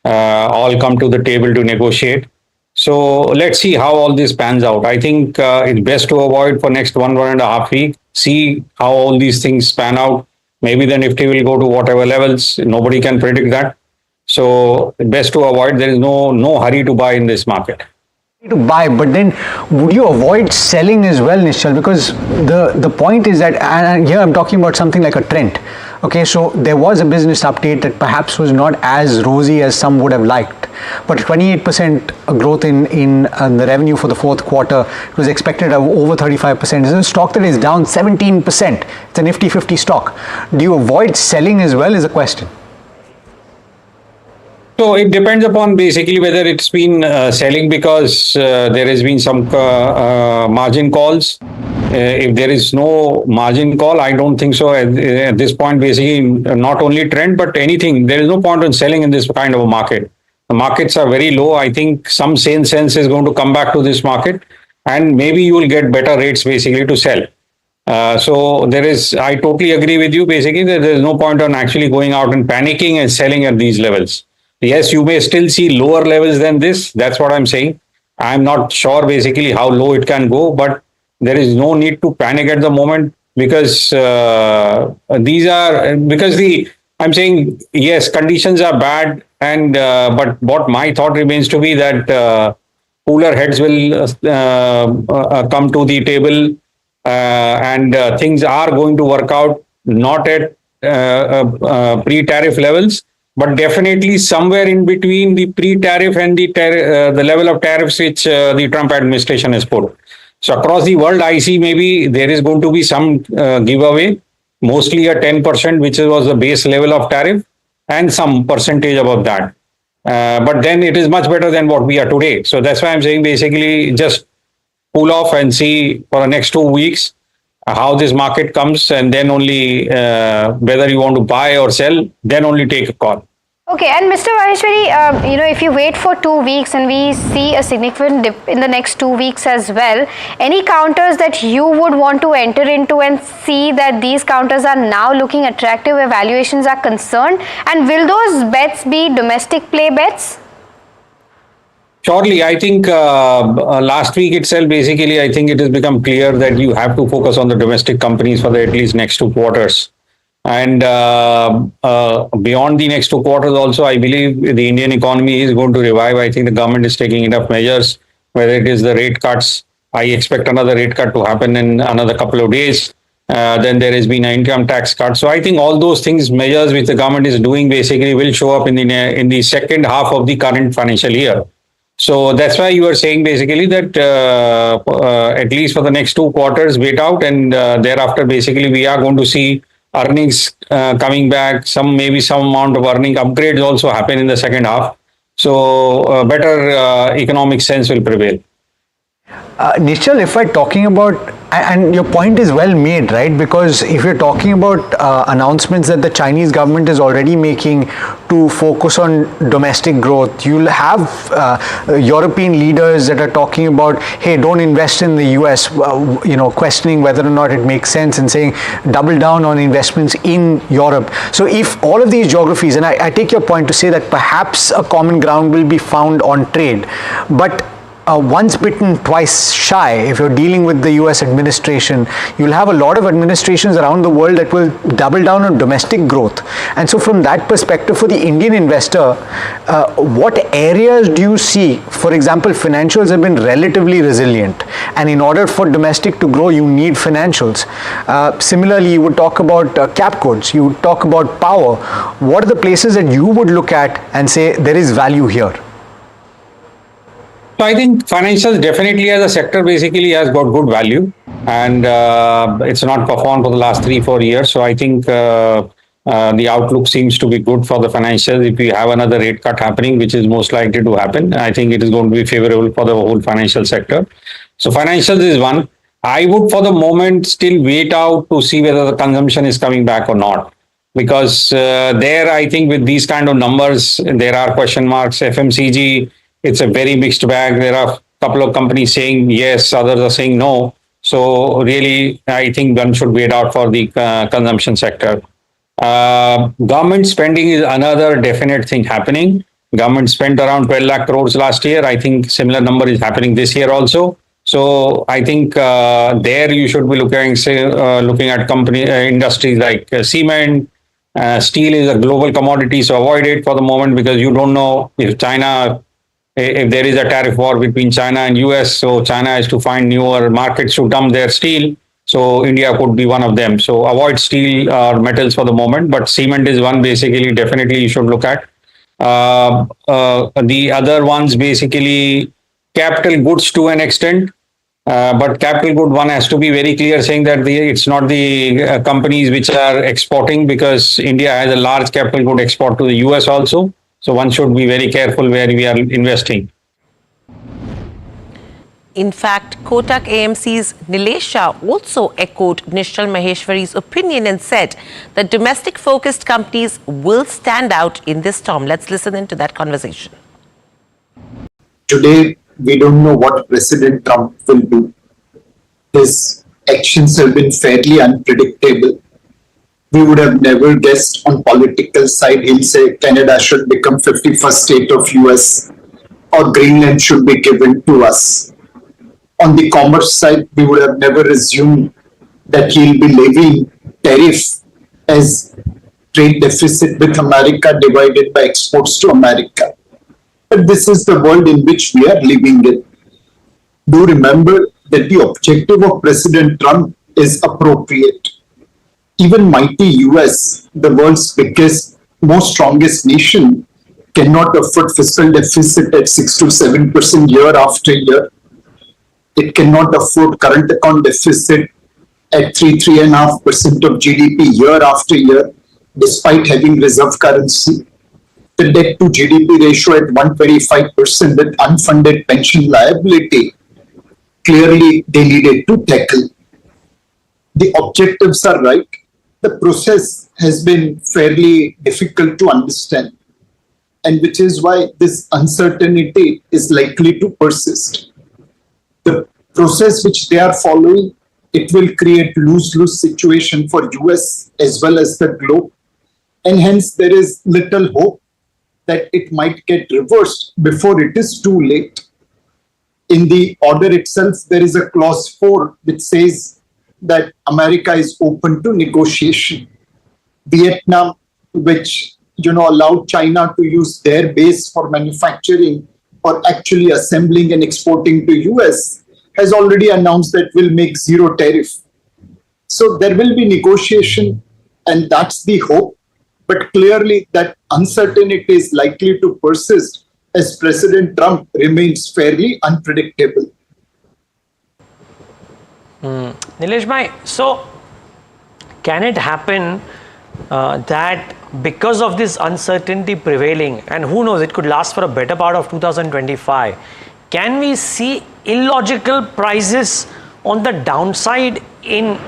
[SPEAKER 12] all come to the table to negotiate. So let's see how all this pans out. I think it's best to avoid for next 1.5 weeks. See how all these things pan out. Maybe the Nifty will go to whatever levels. Nobody can predict that. So best to avoid. There is no hurry to buy in this market.
[SPEAKER 10] To buy, but then would you avoid selling as well, Nishchal? Because the point is that, and here I'm talking about something like a trend. Okay, so there was a business update that perhaps was not as rosy as some would have liked, but 28% growth in the revenue for the fourth quarter. It was expected of over 35%. It's a stock that is down 17%. It's a Nifty 50 stock. Do you avoid selling as well is a question.
[SPEAKER 12] So it depends upon basically whether it's been selling because there has been some margin calls. If there is no margin call, I don't think so at this point. Basically, not only trend but anything. There is no point in selling in this kind of a market. The markets are very low. I think some sane sense is going to come back to this market, and maybe you will get better rates basically to sell. So there is. I totally agree with you. Basically, there is no point on actually going out and panicking and selling at these levels. Yes, you may still see lower levels than this. That's what I'm saying. I'm not sure basically how low it can go, but there is no need to panic at the moment because I'm saying, yes, conditions are bad. And but what my thought remains to be that cooler heads will come to the table and things are going to work out, not at pre-tariff levels, but definitely somewhere in between the pre-tariff and the level of tariffs which the Trump administration has put. So across the world, I see maybe there is going to be some giveaway, mostly a 10%, which was the base level of tariff, and some percentage above that. But then it is much better than what we are today. So that's why I'm saying basically just cool off and see for the next 2 weeks how this market comes, and then only whether you want to buy or sell, then only take a call.
[SPEAKER 13] Okay, and Mr. Maheshwari, if you wait for 2 weeks and we see a significant dip in the next 2 weeks as well, any counters that you would want to enter into and see that these counters are now looking attractive where valuations are concerned? And will those bets be domestic play bets?
[SPEAKER 12] Surely, I think last week itself, basically, I think it has become clear that you have to focus on the domestic companies for the at least next 2 quarters. And beyond the next 2 quarters also, I believe the Indian economy is going to revive. I think the government is taking enough measures, whether it is the rate cuts. I expect another rate cut to happen in another couple of days. Then there has been an income tax cut. So I think all those things, measures which the government is doing basically will show up in the second half of the current financial year. So that's why you are saying basically that at least for the next 2 quarters, wait out, and thereafter basically we are going to see earnings coming back. Maybe some amount of earning upgrades also happen in the second half. So better economic sense will prevail.
[SPEAKER 10] Nishchal, if we're talking about, and your point is well made, right? Because if you're talking about announcements that the Chinese government is already making to focus on domestic growth, you'll have European leaders that are talking about, hey, don't invest in the US, questioning whether or not it makes sense and saying double down on investments in Europe. So if all of these geographies, and I take your point to say that perhaps a common ground will be found on trade, but once bitten, twice shy. If you're dealing with the US administration, you'll have a lot of administrations around the world that will double down on domestic growth. And so from that perspective, for the Indian investor, what areas do you see? For example, financials have been relatively resilient. And in order for domestic to grow, you need financials. Similarly, you would talk about cap codes, you would talk about power. What are the places that you would look at and say there is value here?
[SPEAKER 12] So I think financials definitely as a sector basically has got good value, and it's not performed for the last 3-4 years. So I think the outlook seems to be good for the financials. If we have another rate cut happening, which is most likely to happen, I think it is going to be favorable for the whole financial sector. So financials is one. I would for the moment still wait out to see whether the consumption is coming back or not. because there, I think with these kind of numbers, there are question marks. FMCG, it's a very mixed bag. There are a couple of companies saying yes, others are saying no. So really, I think one should wait out for the consumption sector. Government spending is another definite thing happening. Government spent around 12 lakh crores last year. I think similar number is happening this year also. So I think there you should be looking at company industries like cement. Steel is a global commodity, so avoid it for the moment because you don't know if there is a tariff war between China and US. So China has to find newer markets to dump their steel. So India could be one of them. So avoid steel or metals for the moment, but cement is one basically definitely you should look at. The other ones basically capital goods to an extent. But capital good one has to be very clear saying that it's not the companies which are exporting because India has a large capital good export to the US also. So one should be very careful where we are investing.
[SPEAKER 5] In fact, Kotak AMC's Nilesh Shah also echoed Nishchal Maheshwari's opinion and said that domestic-focused companies will stand out in this storm. Let's listen into that conversation.
[SPEAKER 11] Today, we don't know what President Trump will do. His actions have been fairly unpredictable. We would have never guessed on political side he'll say Canada should become 51st state of US or Greenland should be given to us. On the commerce side, we would have never assumed that he'll be levying tariff as trade deficit with America divided by exports to America. But this is the world in which we are living in. Do remember that the objective of President Trump is appropriate. Even mighty US, the world's biggest, most strongest nation, cannot afford fiscal deficit at 6 to 7% year after year. It cannot afford current account deficit at 3.5% of GDP year after year, despite having reserve currency. The debt to GDP ratio at 125% with unfunded pension liability, clearly they needed to tackle. The objectives are right. The process has been fairly difficult to understand, and which is why this uncertainty is likely to persist. The process which they are following, it will create lose-lose situation for US as well as the globe, and hence there is little hope that it might get reversed before it is too late. In the order itself, there is a clause 4 which says that America is open to negotiation. Vietnam, which allowed China to use their base for manufacturing or actually assembling and exporting to US, has already announced that will make zero tariff. So there will be negotiation, and that's the hope. But clearly that uncertainty is likely to persist as President Trump remains fairly unpredictable.
[SPEAKER 6] Nilesh bhai, so can it happen that because of this uncertainty prevailing, and who knows, it could last for a better part of 2025, can we see illogical prices on the downside in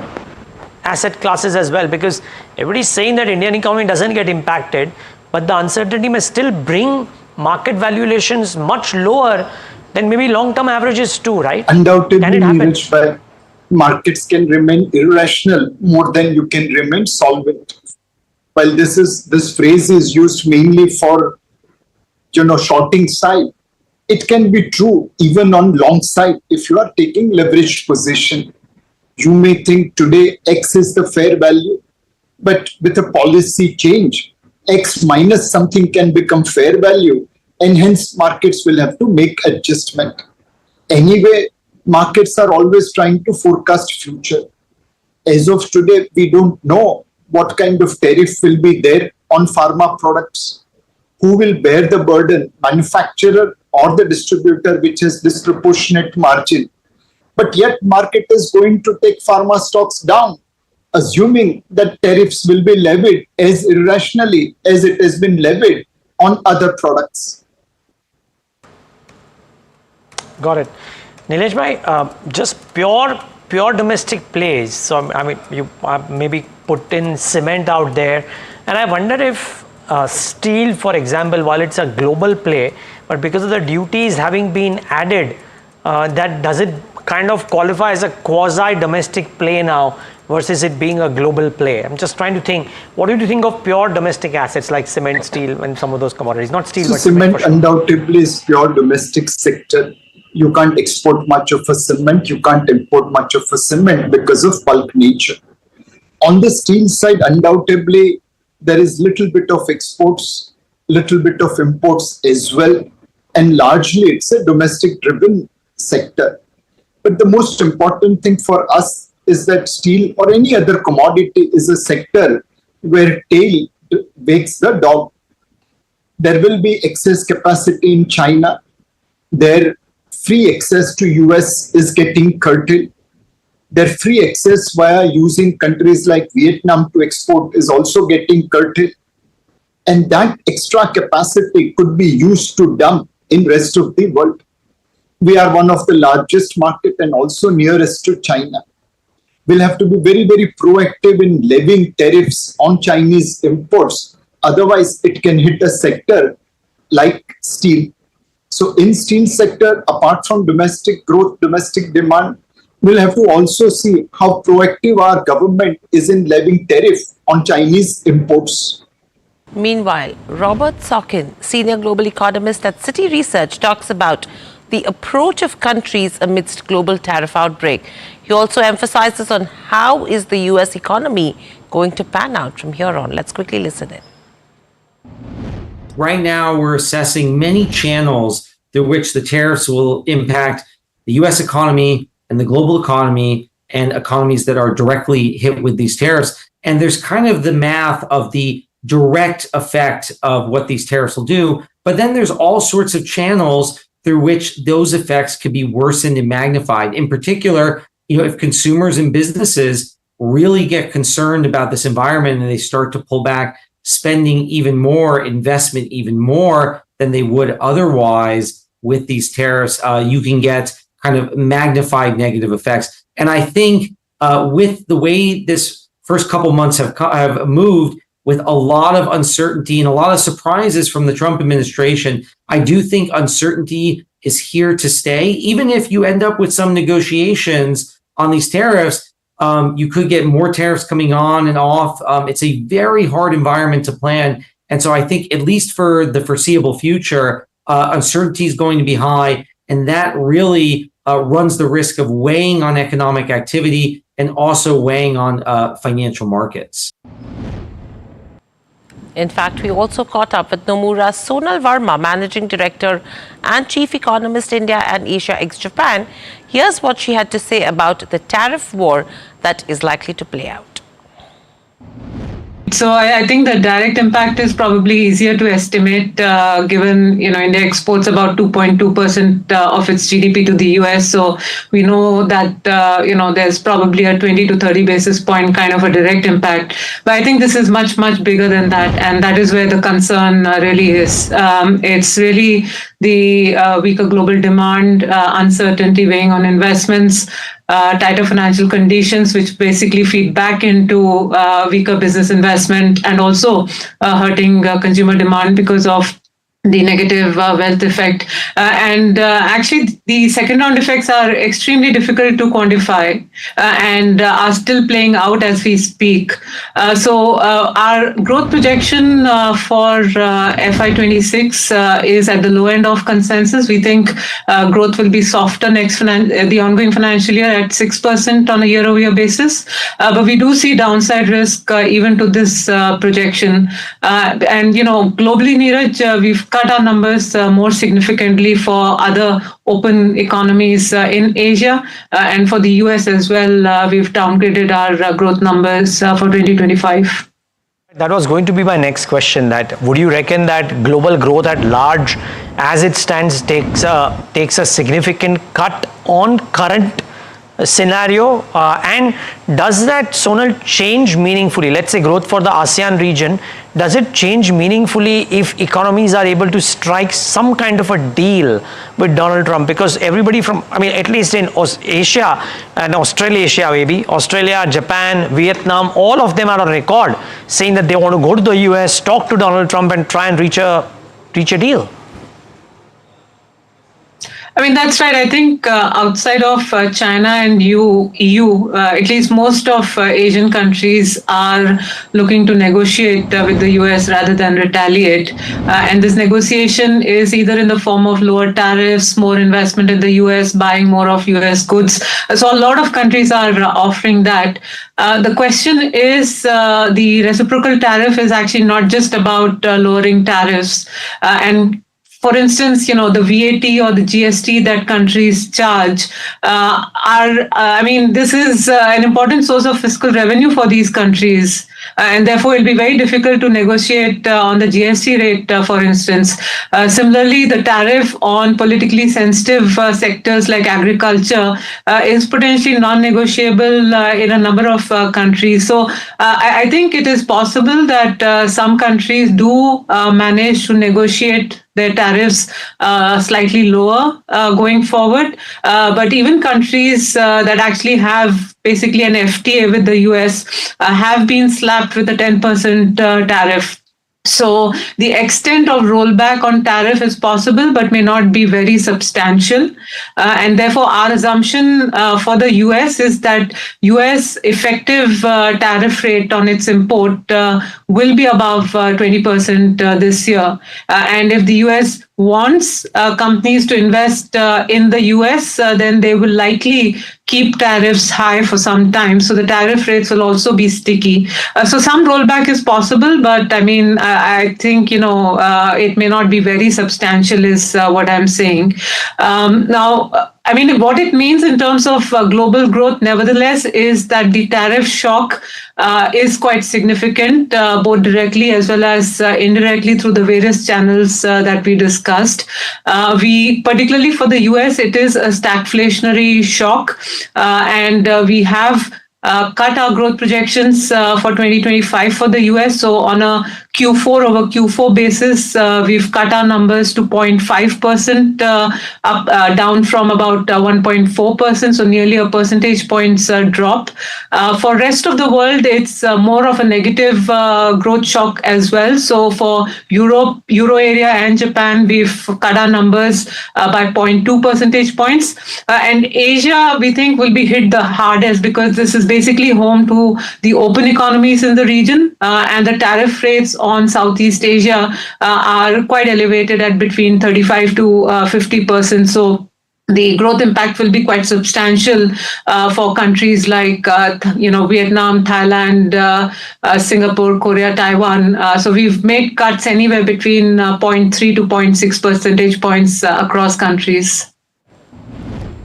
[SPEAKER 6] asset classes as well? Because everybody's saying that Indian economy doesn't get impacted, but the uncertainty may still bring market valuations much lower than maybe long-term averages too, right?
[SPEAKER 11] Undoubtedly, markets can remain irrational more than you can remain solvent. While this phrase is used mainly for shorting side, it can be true even on long side. If you are taking leveraged position, you may think today X is the fair value, but with a policy change, X minus something can become fair value, and hence markets will have to make adjustment. Anyway, markets are always trying to forecast future. As of today, we don't know what kind of tariff will be there on pharma products. Who will bear the burden, manufacturer or the distributor, which has disproportionate margin? But yet market is going to take pharma stocks down, assuming that tariffs will be levied as irrationally as it has been levied on other products.
[SPEAKER 6] Got it. Nilesh bhai, just pure pure domestic plays, so I mean, you maybe put in cement out there, and I wonder if steel, for example, while it's a global play, but because of the duties having been added, that does it kind of qualify as a quasi-domestic play now versus it being a global play? I'm just trying to think, what do you think of pure domestic assets like cement, steel, and some of those commodities? Not steel,
[SPEAKER 11] So
[SPEAKER 6] but
[SPEAKER 11] cement
[SPEAKER 6] sure.
[SPEAKER 11] undoubtedly is pure domestic sector. You can't export much of a cement, you can't import much of a cement because of bulk nature. On the steel side, undoubtedly, there is little bit of exports, little bit of imports as well, and largely it's a domestic driven sector. But the most important thing for us is that steel or any other commodity is a sector where tail wakes the dog. There will be excess capacity in China. Their free access to US is getting curtailed. Their free access via using countries like Vietnam to export is also getting curtailed. And that extra capacity could be used to dump in rest of the world. We are one of the largest market and also nearest to China. We'll have to be very, very proactive in levying tariffs on Chinese imports. Otherwise, it can hit a sector like steel. So in steel sector, apart from domestic growth, domestic demand, we'll have to also see how proactive our government is in levying tariff on Chinese imports.
[SPEAKER 5] Meanwhile, Robert Sokin, senior global economist at Citi Research, talks about the approach of countries amidst global tariff outbreak. He also emphasizes on how is the US economy going to pan out from here on. Let's quickly listen in.
[SPEAKER 15] Right now, we're assessing many channels through which the tariffs will impact the US economy and the global economy and economies that are directly hit with these tariffs. And there's kind of the math of the direct effect of what these tariffs will do. But then there's all sorts of channels through which those effects could be worsened and magnified. In particular, if consumers and businesses really get concerned about this environment and they start to pull back spending even more, investment even more than they would otherwise with these tariffs, you can get kind of magnified negative effects. And I think with the way this first couple months have moved, with a lot of uncertainty and a lot of surprises from the Trump administration, I do think uncertainty is here to stay. Even if you end up with some negotiations on these tariffs, you could get more tariffs coming on and off. It's a very hard environment to plan. And so I think at least for the foreseeable future, uncertainty is going to be high. And that really runs the risk of weighing on economic activity and also weighing on financial markets.
[SPEAKER 5] In fact, we also caught up with Nomura Sonal Verma, Managing Director and Chief Economist, India and Asia ex-Japan. Here's what she had to say about the tariff war that is likely to play out.
[SPEAKER 4] So I think the direct impact is probably easier to estimate, given India exports about 2.2% of its GDP to the US. So we know that there's probably a 20 to 30 basis point kind of a direct impact. But I think this is much bigger than that, and that is where the concern really is. It's really the weaker global demand, uncertainty weighing on investments, tighter financial conditions, which basically feed back into weaker business investment and also hurting consumer demand because of the negative wealth effect. And actually, the second round effects are extremely difficult to quantify and are still playing out as we speak. So our growth projection for FY26 is at the low end of consensus. We think growth will be softer the ongoing financial year at 6% on a year-over-year basis. But we do see downside risk even to this projection. And, globally, Neeraj, we've cut our numbers more significantly for other open economies in Asia and for the US as well. We've downgraded our growth numbers for 2025.
[SPEAKER 6] That was going to be my next question, that would you reckon that global growth at large as it stands takes a significant cut on current scenario? And does that, Sonal, change meaningfully? Let's say growth for the ASEAN region, does it change meaningfully if economies are able to strike some kind of a deal with Donald Trump? Because everybody from, I mean, at least in Asia and Australasia maybe, Australia, Japan, Vietnam, all of them are on record saying that they want to go to the US, talk to Donald Trump and try and reach a deal.
[SPEAKER 4] I mean, that's right. I think outside of China and EU, at least most of Asian countries are looking to negotiate with the US rather than retaliate. And this negotiation is either in the form of lower tariffs, more investment in the US, buying more of US goods. So a lot of countries are offering that. The question is the reciprocal tariff is actually not just about lowering tariffs. And for instance, the VAT or the GST that countries charge this is an important source of fiscal revenue for these countries. And therefore, it'll be very difficult to negotiate on the GST rate, for instance. Similarly, the tariff on politically sensitive sectors like agriculture is potentially non-negotiable in a number of countries. So I think it is possible that some countries do manage to negotiate their tariffs slightly lower going forward. But even countries that actually have basically an FTA with the US have been slapped with a 10% tariff. So the extent of rollback on tariff is possible, but may not be very substantial. And therefore, our assumption for the US is that US effective tariff rate on its import will be above 20% this year. And if the US wants companies to invest in the US, then they will likely keep tariffs high for some time. So the tariff rates will also be sticky. So some rollback is possible, but I think, it may not be very substantial is what I'm saying. What it means in terms of global growth, nevertheless, is that the tariff shock is quite significant, both directly as well as indirectly through the various channels that we discussed. Particularly for the US, it is a stagflationary shock, and we have cut our growth projections for 2025 for the US. So on a Q4 over Q4 basis, we've cut our numbers to 0.5% down from about 1.4%, so nearly a percentage points drop. For rest of the world, it's more of a negative growth shock as well. So for Europe, Euro area and Japan, we've cut our numbers by 0.2 percentage points. And Asia, we think, will be hit the hardest because this is basically home to the open economies in the region, and the tariff rates on Southeast Asia are quite elevated at between 35 to 50%. So the growth impact will be quite substantial for countries like Vietnam, Thailand, Singapore, Korea, Taiwan. So we've made cuts anywhere between 0.3 to 0.6 percentage points across countries.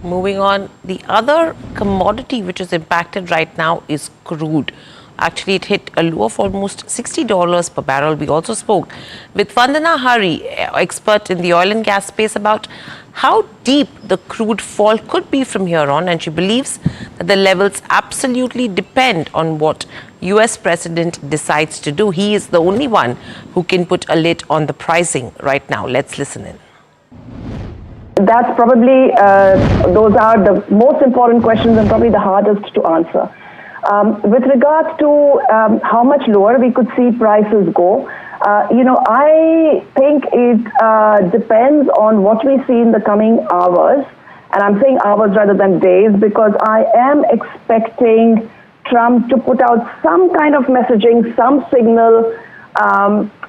[SPEAKER 5] Moving on, the other commodity which is impacted right now is crude. Actually, it hit a low of almost $60 per barrel. We also spoke with Vandana Hari, expert in the oil and gas space, about how deep the crude fall could be from here on. And she believes that the levels absolutely depend on what US President decides to do. He is the only one who can put a lid on the pricing right now. Let's listen in.
[SPEAKER 18] That's probably, those are the most important questions and probably the hardest to answer. With regards to how much lower we could see prices go, I think it depends on what we see in the coming hours. And I'm saying hours rather than days because I am expecting Trump to put out some kind of messaging, some signal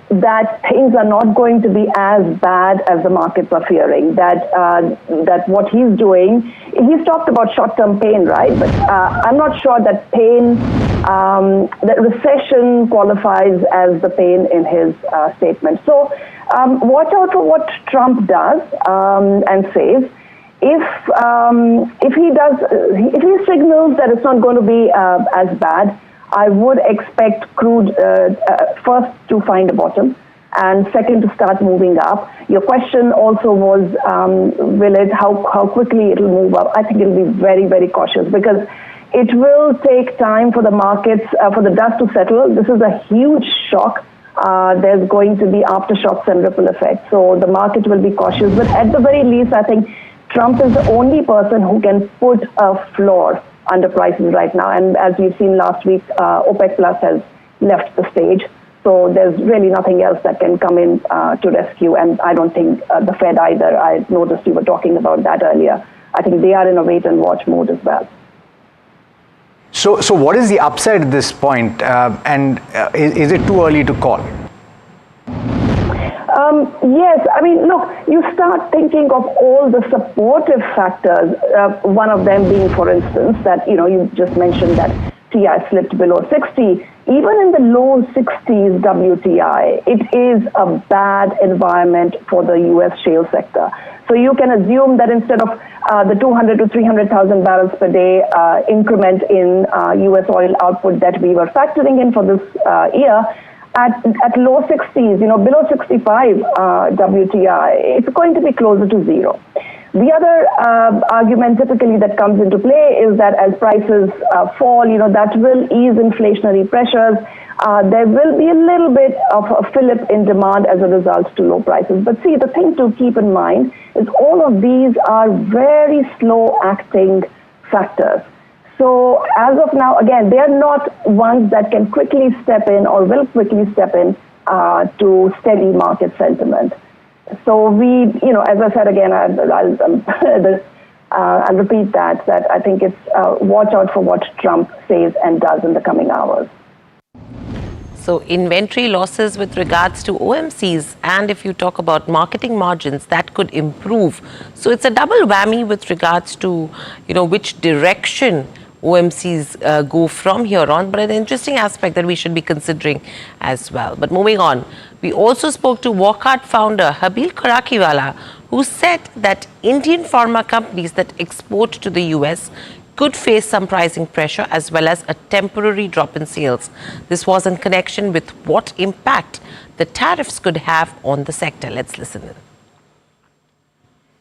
[SPEAKER 18] that things are not going to be as bad as the markets are fearing, that what he's doing, he's talked about short-term pain, right? But I'm not sure that pain, that recession qualifies as the pain in his statement. So watch out for what Trump does and says. If he signals that it's not going to be as bad, I would expect crude first to find a bottom and second, to start moving up. Your question also was, how quickly it will move up? I think it will be very, very cautious because it will take time for the markets, for the dust to settle. This is a huge shock. There's going to be aftershocks and ripple effects. So the market will be cautious. But at the very least, I think Trump is the only person who can put a floor under prices right now. And as we've seen last week, OPEC Plus has left the stage. So there's really nothing else that can come in to rescue. And I don't think the Fed either. I noticed you were talking about that earlier. I think they are in a wait and watch mode as well.
[SPEAKER 10] So what is the upside at this point? And is it too early to call?
[SPEAKER 18] Yes, I mean, look, you start thinking of all the supportive factors, one of them being, for instance, that, you just mentioned that TI slipped below 60. Even in the low 60s WTI, it is a bad environment for the U.S. shale sector. So you can assume that instead of the 200 to 300,000 barrels per day increment in U.S. oil output that we were factoring in for this year, at low 60s, below 65 WTI, it's going to be closer to zero. The other argument typically that comes into play is that as prices fall, that will ease inflationary pressures. There will be a little bit of a fillip in demand as a result to low prices. But see, the thing to keep in mind is all of these are very slow acting factors. So as of now, again, they are not ones that can quickly step in or will quickly step in to steady market sentiment. So we, as I said again, I'll repeat that I think it's watch out for what Trump says and does in the coming hours.
[SPEAKER 5] So inventory losses with regards to OMCs, and if you talk about marketing margins, that could improve. So it's a double whammy with regards to, which direction OMCs go from here on, but an interesting aspect that we should be considering as well. But moving on, we also spoke to Wockhardt founder Habil Karakiwala, who said that Indian pharma companies that export to the US could face some pricing pressure as well as a temporary drop in sales. This was in connection with what impact the tariffs could have on the sector. Let's listen in.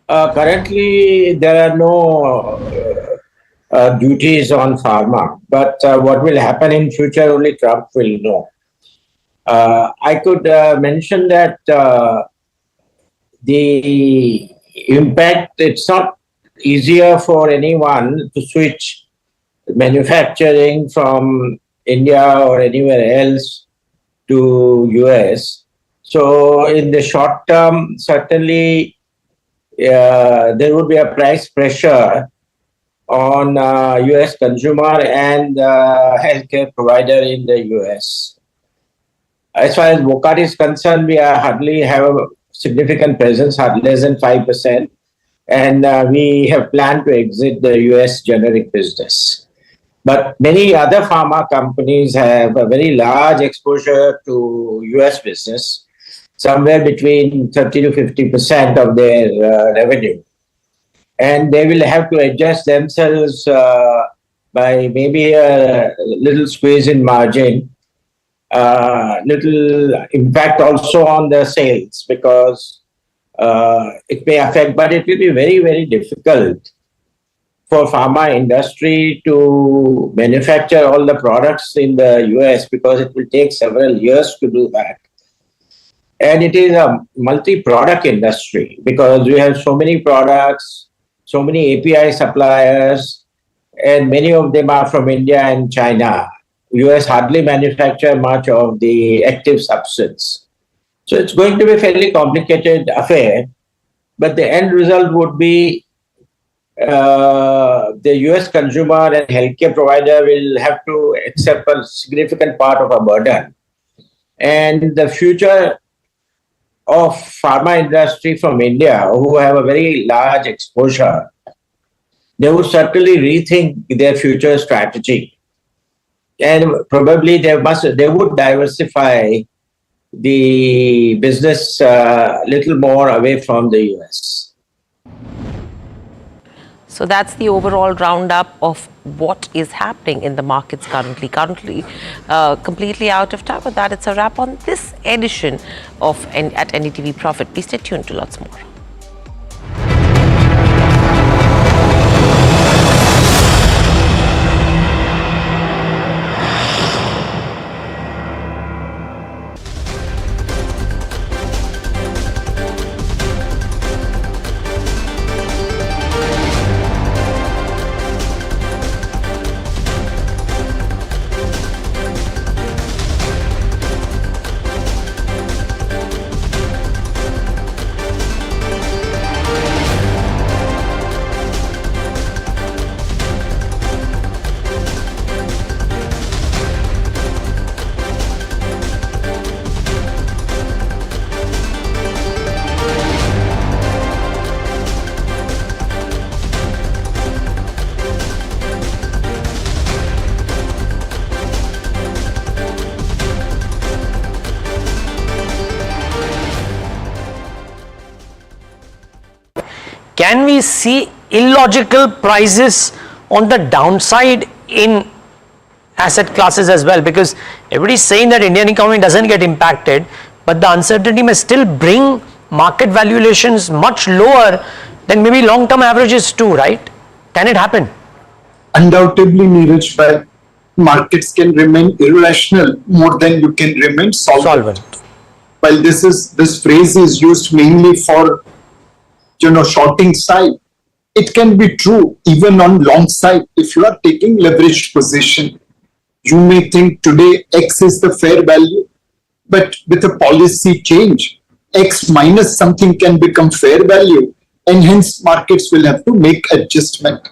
[SPEAKER 2] Currently, there are no duties on pharma, but what will happen in future only Trump will know. I could mention that the impact, it's not easier for anyone to switch manufacturing from India or anywhere else to US. So in the short term, certainly there would be a price pressure on US consumer and healthcare provider in the US. As far as Wockhardt is concerned, we hardly have a significant presence, less than 5%. And we have planned to exit the US generic business. But many other pharma companies have a very large exposure to US business, somewhere between 30 to 50% of their revenue. And they will have to adjust themselves by maybe a little squeeze in margin, little impact also on the sales because it may affect, but it will be very, very difficult for pharma industry to manufacture all the products in the US because it will take several years to do that. And it is a multi-product industry because we have so many products, so many API suppliers, and many of them are from India and China. US hardly manufacture much of the active substance. So it's going to be a fairly complicated affair, but the end result would be the US consumer and healthcare provider will have to accept a significant part of a burden. And the future of pharma industry from India, who have a very large exposure, they would certainly rethink their future strategy. And probably they would diversify the business little more away from the US.
[SPEAKER 5] So that's the overall roundup of what is happening in the markets currently. Completely out of time. With that, it's a wrap on this edition of at NDTV Profit. Please stay tuned to lots more.
[SPEAKER 6] Can we see illogical prices on the downside in asset classes as well? Because everybody's saying that Indian economy doesn't get impacted, but the uncertainty may still bring market valuations much lower than maybe long-term averages too, right? Can it happen?
[SPEAKER 11] Undoubtedly, Neeraj, but markets can remain irrational more than you can remain solvent. While this phrase is used mainly for shorting side, it can be true even on long side. If you are taking leveraged position, you may think today X is the fair value, but with a policy change, X minus something can become fair value, and hence markets will have to make adjustment.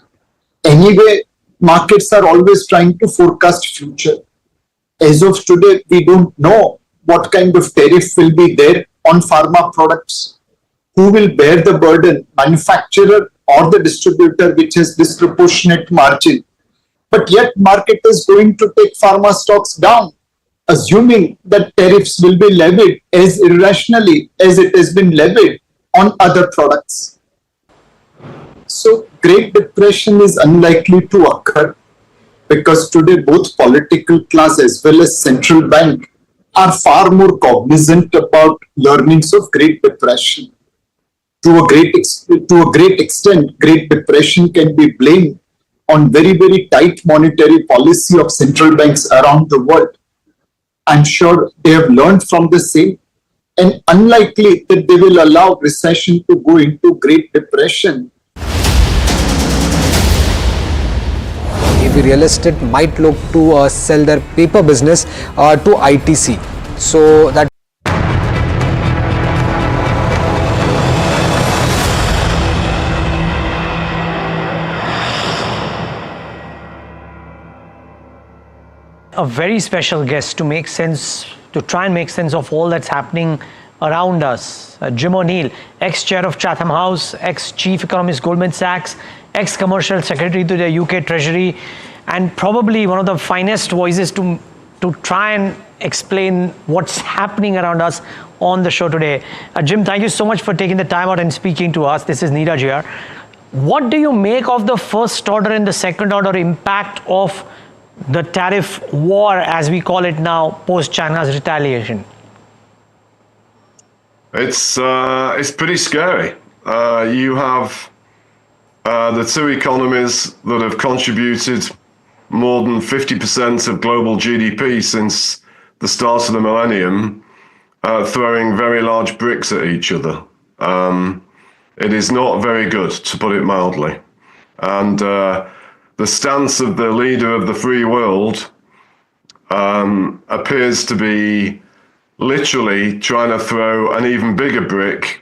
[SPEAKER 11] Anyway, markets are always trying to forecast future. As of today, we don't know what kind of tariff will be there on pharma products. Who will bear the burden, manufacturer or the distributor, which has disproportionate margin? But yet market is going to take pharma stocks down, assuming that tariffs will be levied as irrationally as it has been levied on other products. So Great Depression is unlikely to occur because today both political class as well as central bank are far more cognizant about learnings of Great Depression. To a great extent, Great Depression can be blamed on very, very tight monetary policy of central banks around the world. I'm sure they have learned from the same, and unlikely that they will allow recession to go into Great Depression.
[SPEAKER 7] If real estate might look to sell their paper business to ITC, so that
[SPEAKER 6] a very special guest to try and make sense of all that's happening around us. Jim O'Neill, ex-chair of Chatham House, ex-chief economist Goldman Sachs, ex-commercial secretary to the UK Treasury, and probably one of the finest voices to try and explain what's happening around us on the show today. Jim, thank you so much for taking the time out and speaking to us. This is Neeraj here. What do you make of the first order and the second order impact of the tariff war, as we call it now, post-China's retaliation?
[SPEAKER 2] It's pretty scary. You have the two economies that have contributed more than 50% of global GDP since the start of the millennium, throwing very large bricks at each other. It is not very good, to put it mildly. And the stance of the leader of the free world appears to be literally trying to throw an even bigger brick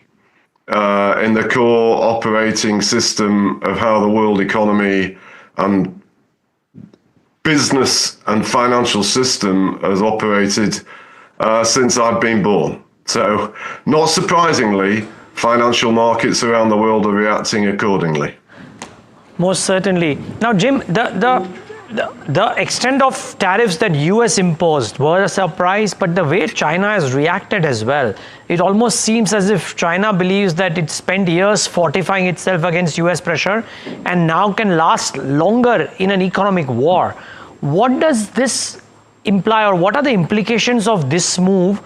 [SPEAKER 2] in the core operating system of how the world economy and business and financial system has operated since I've been born. So, not surprisingly, financial markets around the world are reacting accordingly.
[SPEAKER 6] Most certainly. Now, Jim, the extent of tariffs that US imposed were a surprise, but the way China has reacted as well, it almost seems as if China believes that it spent years fortifying itself against US pressure and now can last longer in an economic war. What does this imply, or what are the implications of this move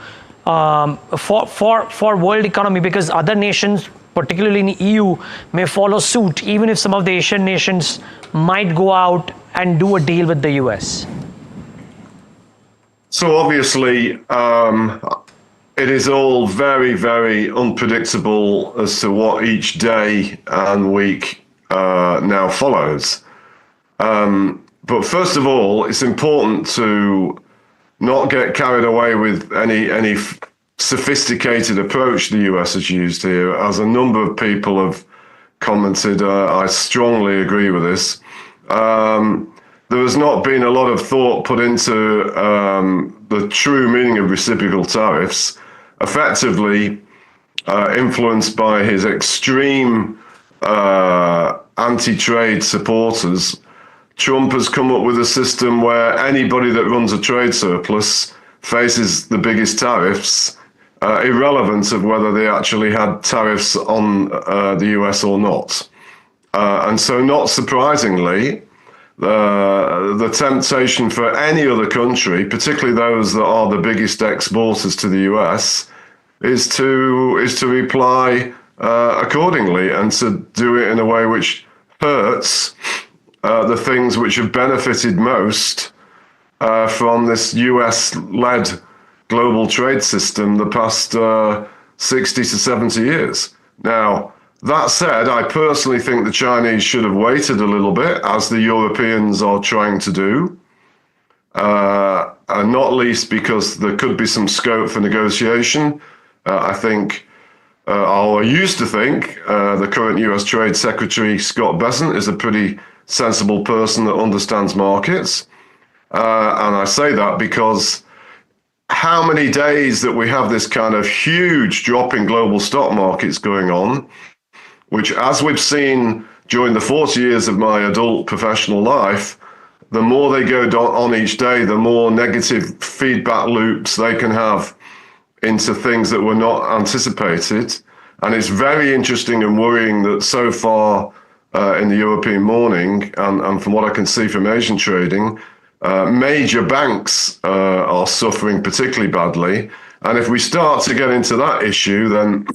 [SPEAKER 6] for world economy? Because other nations, particularly in the EU, may follow suit, even if some of the Asian nations might go out and do a deal with the US.
[SPEAKER 2] So obviously, it is all very, very unpredictable as to what each day and week now follows. But first of all, it's important to not get carried away with any sophisticated approach the US has used here. As a number of people have commented, I strongly agree with this. There has not been a lot of thought put into the true meaning of reciprocal tariffs, effectively influenced by his extreme anti-trade supporters. Trump has come up with a system where anybody that runs a trade surplus faces the biggest tariffs, irrelevant of whether they actually had tariffs on the US or not. And so not surprisingly, the temptation for any other country, particularly those that are the biggest exporters to the US, is to reply accordingly and to do it in a way which hurts the things which have benefited most from this US-led global trade system the past 60 to 70 years. Now, that said, I personally think the Chinese should have waited a little bit, as the Europeans are trying to do, and not least because there could be some scope for negotiation. I think, or I used to think, the current US Trade Secretary, Scott Bessent, is a pretty sensible person that understands markets. And I say that because how many days that we have this kind of huge drop in global stock markets going on, which, as we've seen during the 40 years of my adult professional life, the more they go on each day, the more negative feedback loops they can have into things that were not anticipated. And it's very interesting and worrying that so far in the European morning, and from what I can see from Asian trading, major banks are suffering particularly badly. And if we start to get into that issue, then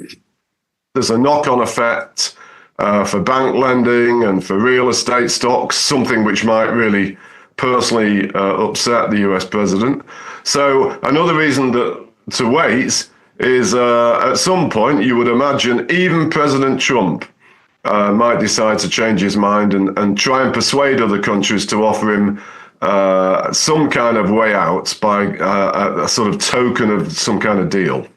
[SPEAKER 2] there's a knock-on effect for bank lending and for real estate stocks, something which might really personally upset the US president. So another reason to wait is at some point, you would imagine even President Trump might decide to change his mind and try and persuade other countries to offer him some kind of way out by a sort of token of some kind of deal.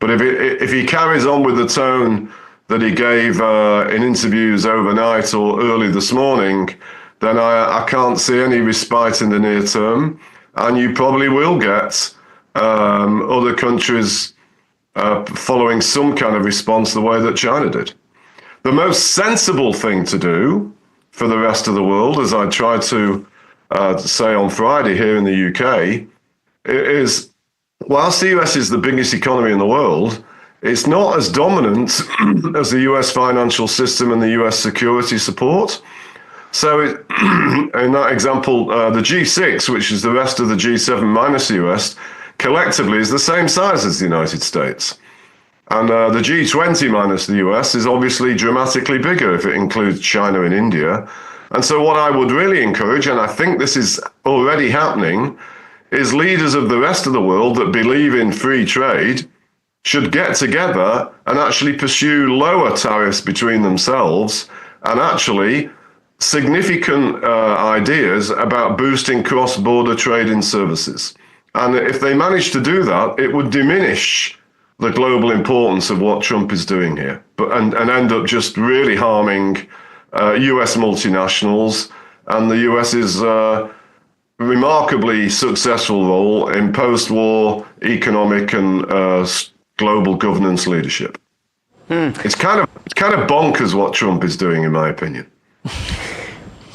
[SPEAKER 2] But if he carries on with the tone that he gave in interviews overnight or early this morning, then I can't see any respite in the near term. And you probably will get other countries following some kind of response the way that China did. The most sensible thing to do for the rest of the world, as I tried to say on Friday here in the UK, is whilst the US is the biggest economy in the world, it's not as dominant as the US financial system and the US security support. So in that example, the G6, which is the rest of the G7 minus the US, collectively is the same size as the United States. And the G20 minus the US is obviously dramatically bigger if it includes China and India. And so what I would really encourage, and I think this is already happening, is leaders of the rest of the world that believe in free trade should get together and actually pursue lower tariffs between themselves and actually significant ideas about boosting cross-border trade in services. And if they manage to do that, it would diminish the global importance of what Trump is doing here, and end up just really harming US multinationals and the US's remarkably successful role in post-war economic and global governance leadership. It's kind of bonkers what Trump is doing, in my opinion.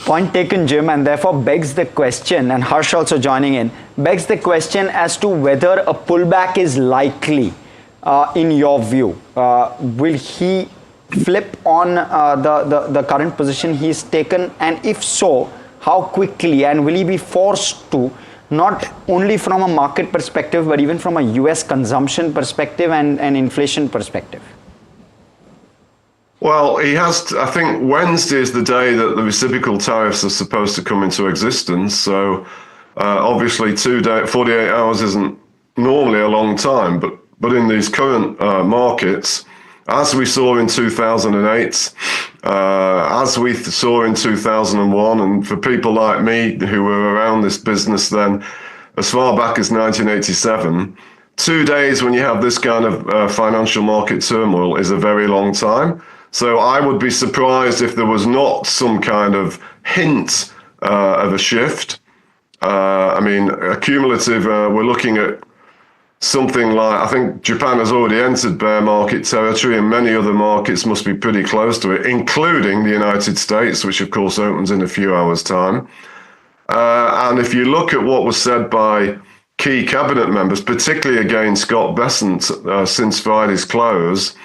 [SPEAKER 2] Point taken, Jim, and therefore begs the question, and Harsh also joining in, begs the question as to whether a pullback is likely in your view. Will he flip on the current position he's taken, and if so, how quickly, and will he be forced to, not only from a market perspective but even from a US consumption perspective and inflation perspective?
[SPEAKER 11] Well, he has to, I think Wednesday is the day that the reciprocal tariffs are supposed to come into existence. So obviously 48 hours isn't normally a long time, but in these current markets, as we saw in 2008, as we saw in 2001, and for people like me who were around this business then, as far back as 1987, 2 days when you have this kind of financial market turmoil is a very long time. So I would be surprised if there was not some kind of hint of a shift. I mean, cumulative, we're looking at something like, I think Japan has already entered bear market territory, and many other markets must be pretty close to it, including the United States, which of course opens in a few hours' time. And if you look at what was said by key cabinet members, particularly again Scott Bessent, since Friday's close,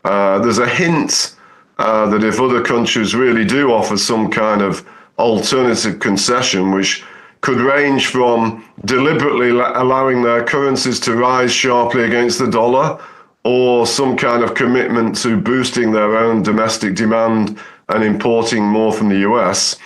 [SPEAKER 11] there's a hint that if other countries really do offer some kind of alternative concession, which could range from deliberately allowing their currencies to rise sharply against the dollar, or some kind of commitment to boosting their own domestic demand and importing more from the US,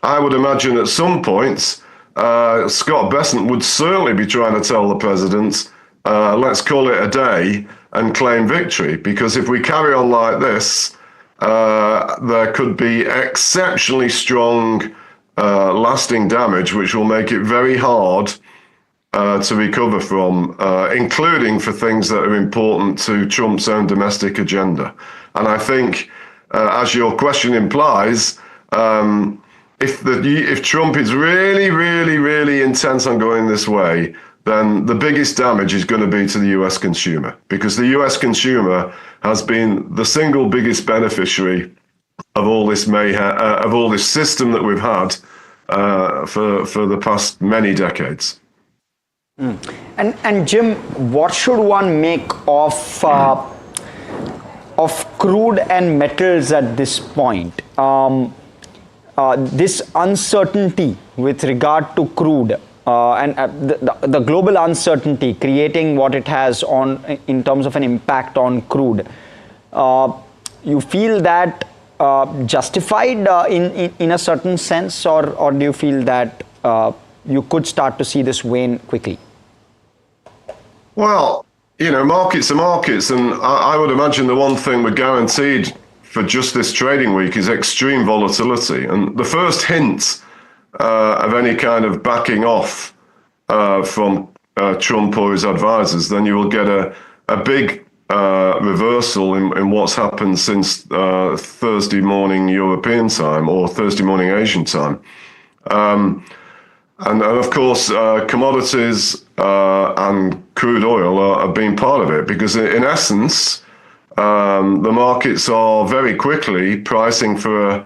[SPEAKER 11] I would imagine at some point, Scott Bessent would certainly be trying to tell the president, let's call it a day and claim victory. Because if we carry on like this, there could be exceptionally strong lasting damage, which will make it very hard to recover from, including for things that are important to Trump's own domestic agenda. And I think, as your question implies, if Trump is really, really, really intent on going this way, then the biggest damage is going to be to the US consumer, because the US consumer has been the single biggest beneficiary of all this mayhem, of all this system that we've had for the past many decades.
[SPEAKER 2] And Jim, what should one make of crude and metals at this point? This uncertainty with regard to crude and the global uncertainty creating what it has on in terms of an impact on crude. You feel that justified in a certain sense, or do you feel that you could start to see this wane quickly?
[SPEAKER 11] Well, you know, markets are markets, and I would imagine the one thing we're guaranteed for just this trading week is extreme volatility. And the first hint of any kind of backing off from Trump or his advisors, then you will get a big reversal in what's happened since Thursday morning European time or Thursday morning Asian time. And of course, commodities and crude oil have been part of it, because in essence, the markets are very quickly pricing for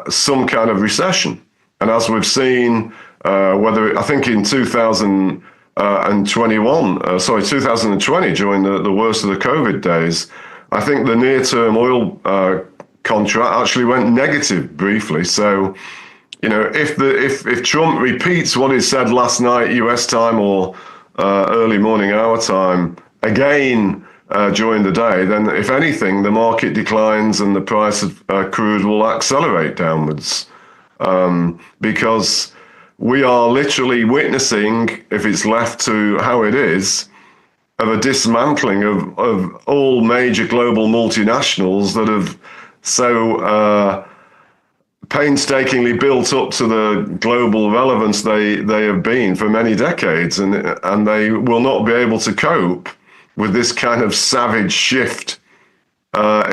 [SPEAKER 11] some kind of recession. And as we've seen, I think in 2020, during the worst of the COVID days, I think the near-term oil contract actually went negative briefly. So, you know, if Trump repeats what he said last night US time or early morning our time again during the day, then if anything, the market declines and the price of crude will accelerate downwards, because we are literally witnessing, if it's left to how it is, of a dismantling of all major global multinationals that have so painstakingly built up to the global relevance they have been for many decades, and they will not be able to cope with this kind of savage shift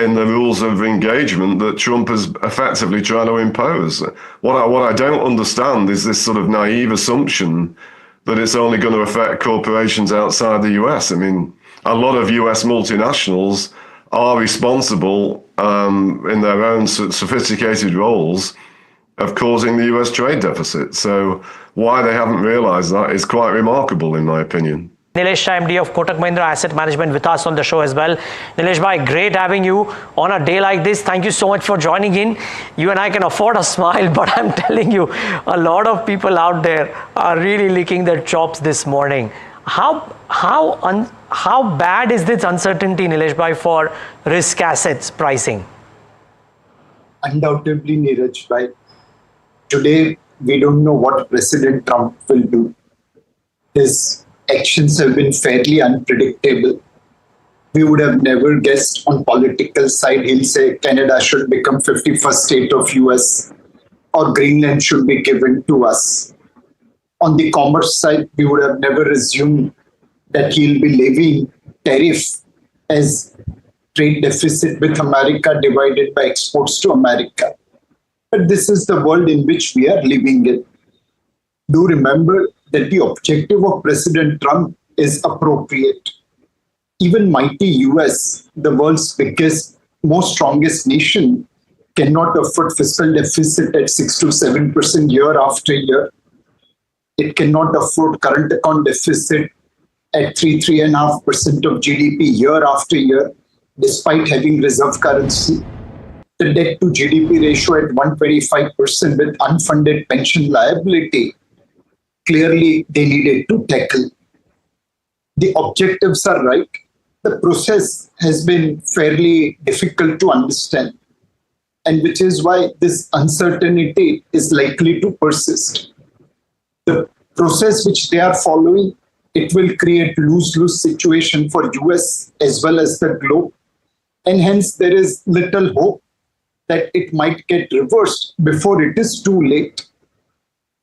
[SPEAKER 11] in the rules of engagement that Trump is effectively trying to impose. What I don't understand is this sort of naive assumption that it's only going to affect corporations outside the US. I mean, a lot of US multinationals are responsible in their own sophisticated roles
[SPEAKER 21] of causing the US trade deficit. So why they haven't realized that is quite remarkable, in my opinion.
[SPEAKER 6] Nilesh Shah, MD of Kotak Mahindra Asset Management, with us on the show as well. Nilesh bhai, great having you on a day like this. Thank you so much for joining in. You and I can afford a smile, but I'm telling you, a lot of people out there are really licking their chops this morning. How bad is this uncertainty, Nilesh bhai, for risk assets pricing?
[SPEAKER 11] Undoubtedly, Neeraj bhai. Today, we don't know what President Trump will do. His actions have been fairly unpredictable. We would have never guessed on political side he'll say Canada should become 51st state of US or Greenland should be given to us. On the commerce side, we would have never assumed that he'll be levying tariff as trade deficit with America divided by exports to America. But this is the world in which we are living in. Do remember that the objective of President Trump is appropriate. Even mighty US, the world's biggest, most strongest nation, cannot afford fiscal deficit at 6 to 7% year after year. It cannot afford current account deficit at 3.5% of GDP year after year, despite having reserve currency. The debt to GDP ratio at 125% with unfunded pension liability. Clearly, they needed to tackle. The objectives are right. The process has been fairly difficult to understand, and which is why this uncertainty is likely to persist. The process which they are following, it will create lose-lose situation for US as well as the globe, and hence there is little hope that it might get reversed before it is too late.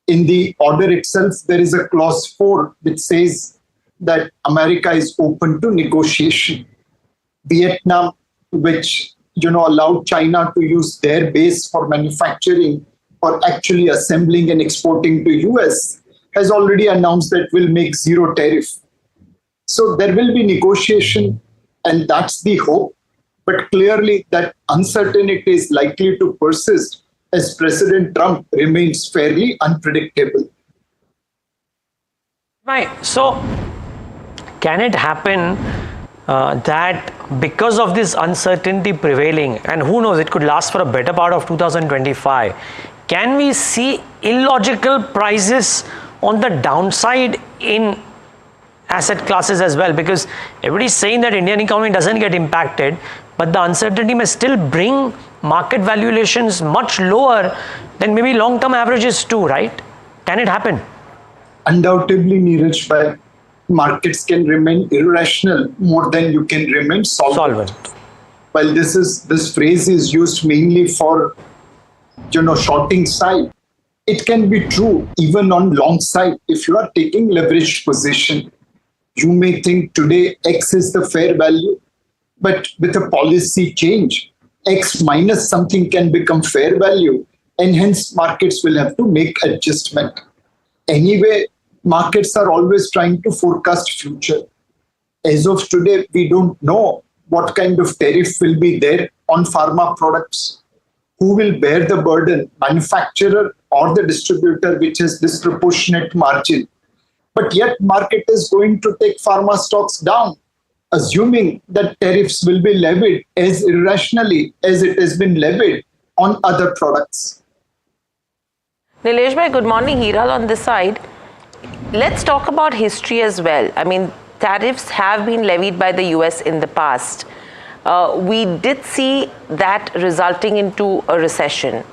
[SPEAKER 11] In the order itself, there is a clause 4 which says that America is open to negotiation. Vietnam, which allowed China to use their base for manufacturing or actually assembling and exporting to US, has already announced that will make zero tariff. So there will be negotiation, and that's the hope. But clearly that uncertainty is likely to persist as President Trump remains fairly unpredictable.
[SPEAKER 6] Right. So can it happen that because of this uncertainty prevailing, and who knows, it could last for a better part of 2025, can we see illogical prices on the downside in asset classes as well? Because everybody's saying that Indian economy doesn't get impacted, but the uncertainty may still bring market valuations much lower than maybe long-term averages too, right? Can it happen?
[SPEAKER 11] Undoubtedly, Neeraj, but markets can remain irrational more than you can remain solvent. While this phrase is used mainly for shorting side, it can be true even on long side. If you are taking leveraged position, you may think today X is the fair value, but with a policy change, X minus something can become fair value, and hence markets will have to make adjustment. Anyway, markets are always trying to forecast future. As of today, we don't know what kind of tariff will be there on pharma products. Who will bear the burden, manufacturer or the distributor, which has disproportionate margin? But yet market is going to take pharma stocks down, assuming that tariffs will be levied as irrationally as it has been levied on other products.
[SPEAKER 5] Nilesh bhai, good morning. Hiral on this side. Let's talk about history as well. I mean, tariffs have been levied by the US in the past. We did see that resulting into a recession.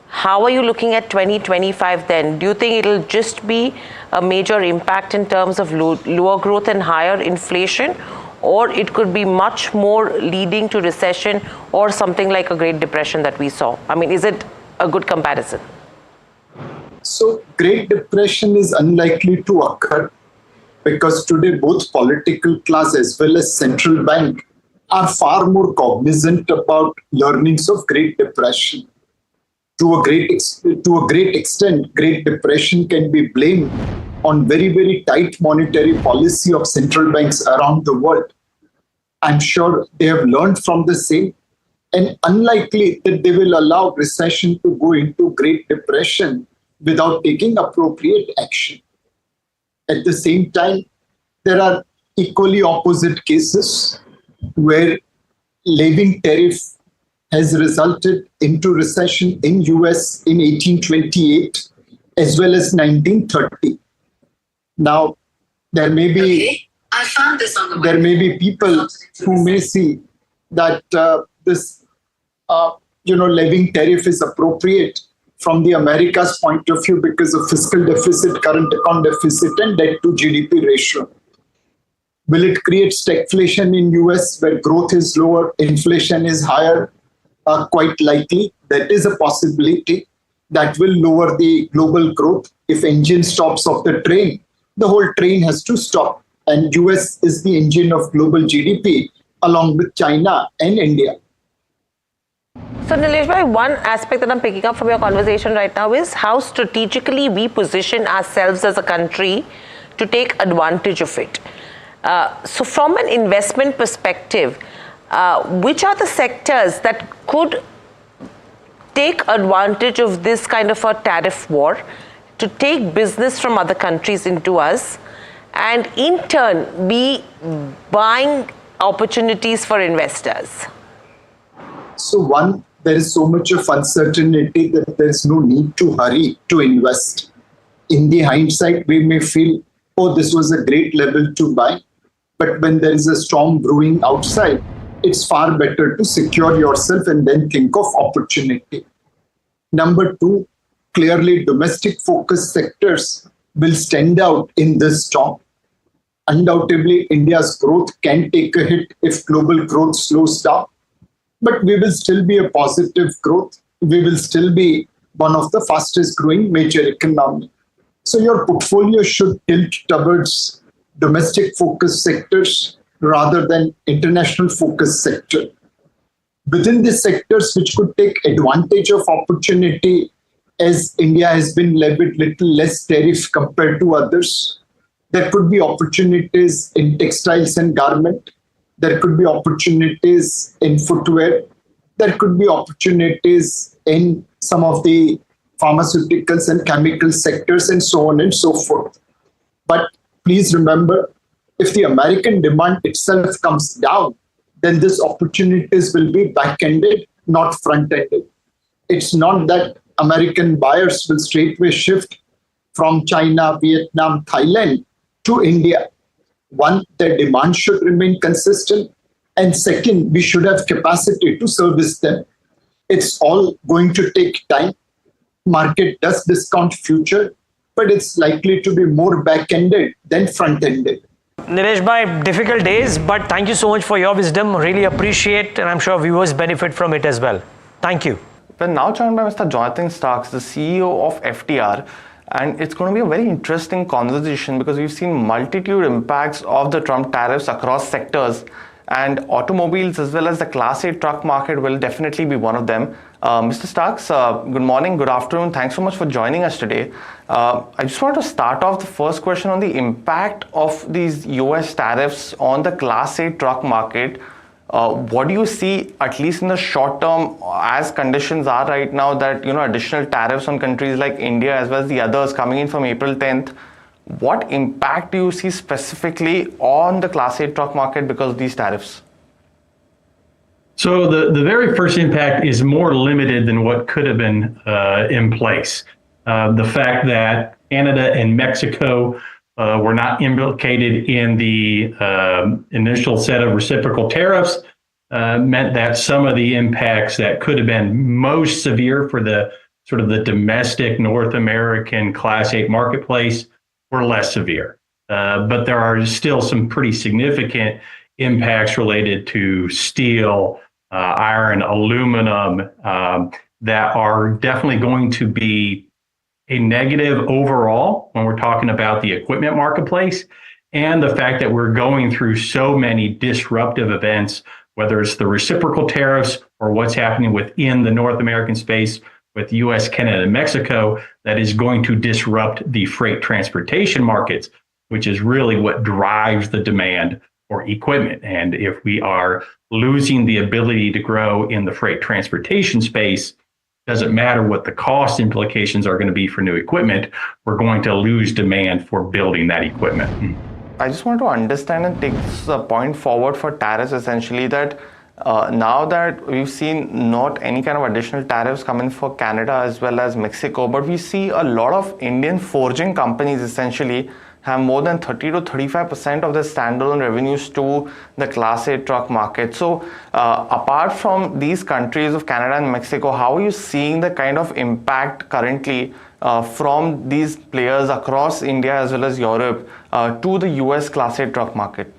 [SPEAKER 5] How are you looking at 2025 then? Do you think it'll just be a major impact in terms of lower growth and higher inflation, or it could be much more leading to recession or something like a Great Depression that we saw? I mean, is it a good comparison?
[SPEAKER 11] So Great Depression is unlikely to occur because today both political class as well as central bank are far more cognizant about learnings of Great Depression. To a great extent, Great Depression can be blamed on very, very tight monetary policy of central banks around the world. I'm sure they have learned from the same. and unlikely that they will allow recession to go into Great Depression without taking appropriate action. At the same time, there are equally opposite cases where levying tariff has resulted into recession in US in 1828 as well as 1930. Now, there may be people who may see that this levying tariff is appropriate from the America's point of view because of fiscal deficit, current account deficit, and debt to GDP ratio. Will it create stagflation in US where growth is lower, inflation is higher? Quite likely, that is a possibility. That will lower the global growth. If engine stops of the train, the whole train has to stop. And US is the engine of global GDP along with China and India.
[SPEAKER 5] So Nilesh bhai, one aspect that I'm picking up from your conversation right now is how strategically we position ourselves as a country to take advantage of it. So from an investment perspective, which are the sectors that could take advantage of this kind of a tariff war to take business from other countries into us and in turn be buying opportunities for investors?
[SPEAKER 11] So one, there is so much of uncertainty that there is no need to hurry to invest. In the hindsight, we may feel, oh, this was a great level to buy. But when there is a storm brewing outside, it's far better to secure yourself and then think of opportunity. Number two, clearly domestic focused sectors will stand out in this storm. Undoubtedly, India's growth can take a hit if global growth slows down, but we will still be a positive growth. We will still be one of the fastest growing major economy. So your portfolio should tilt towards domestic focused sectors rather than international focused sector. Within these sectors which could take advantage of opportunity, as India has been levied little less tariff compared to others, there could be opportunities in textiles and garment. There could be opportunities in footwear. There could be opportunities in some of the pharmaceuticals and chemical sectors and so on and so forth. But please remember, if the American demand itself comes down, then these opportunities will be back-ended, not front-ended. It's not that American buyers will straightway shift from China, Vietnam, Thailand to India. One, their demand should remain consistent. And second, we should have capacity to service them. It's all going to take time. Market does discount future, but it's likely to be more back-ended than front-ended.
[SPEAKER 6] Nilesh bhai, difficult days, but thank you so much for your wisdom. Really appreciate, and I'm sure viewers benefit from it as well. Thank you.
[SPEAKER 17] We're now joined by Mr. Jonathan Starks, the CEO of FTR. And it's going to be a very interesting conversation because we've seen multitude impacts of the Trump tariffs across sectors, and automobiles as well as the Class A truck market will definitely be one of them. Mr. Starks, good morning, good afternoon. Thanks so much for joining us today. I just want to start off the first question on the impact of these US tariffs on the Class A truck market. What do you see, at least in the short term, as conditions are right now, that additional tariffs on countries like India as well as the others coming in from April 10th? What impact do you see specifically on the Class A truck market because of these tariffs?
[SPEAKER 3] So the very first impact is more limited than what could have been in place. The fact that Canada and Mexico were not implicated in the initial set of reciprocal tariffs meant that some of the impacts that could have been most severe for the sort of the domestic North American Class 8 marketplace were less severe. But there are still some pretty significant impacts related to steel, iron, aluminum, that are definitely going to be a negative overall when we're talking about the equipment marketplace, and the fact that we're going through so many disruptive events, whether it's the reciprocal tariffs or what's happening within the North American space with US, Canada, and Mexico, that is going to disrupt the freight transportation markets, which is really what drives the demand for equipment. And if we are losing the ability to grow in the freight transportation space, doesn't matter what the cost implications are going to be for new equipment, we're going to lose demand for building that equipment.
[SPEAKER 17] I just want to understand and take the point forward for tariffs, essentially that now that we've seen not any kind of additional tariffs come in for Canada as well as Mexico, but we see a lot of Indian forging companies essentially have more than 30 to 35% of their standalone revenues to the Class A truck market. So apart from these countries of Canada and Mexico, how are you seeing the kind of impact currently from these players across India as well as Europe to the US Class A truck market?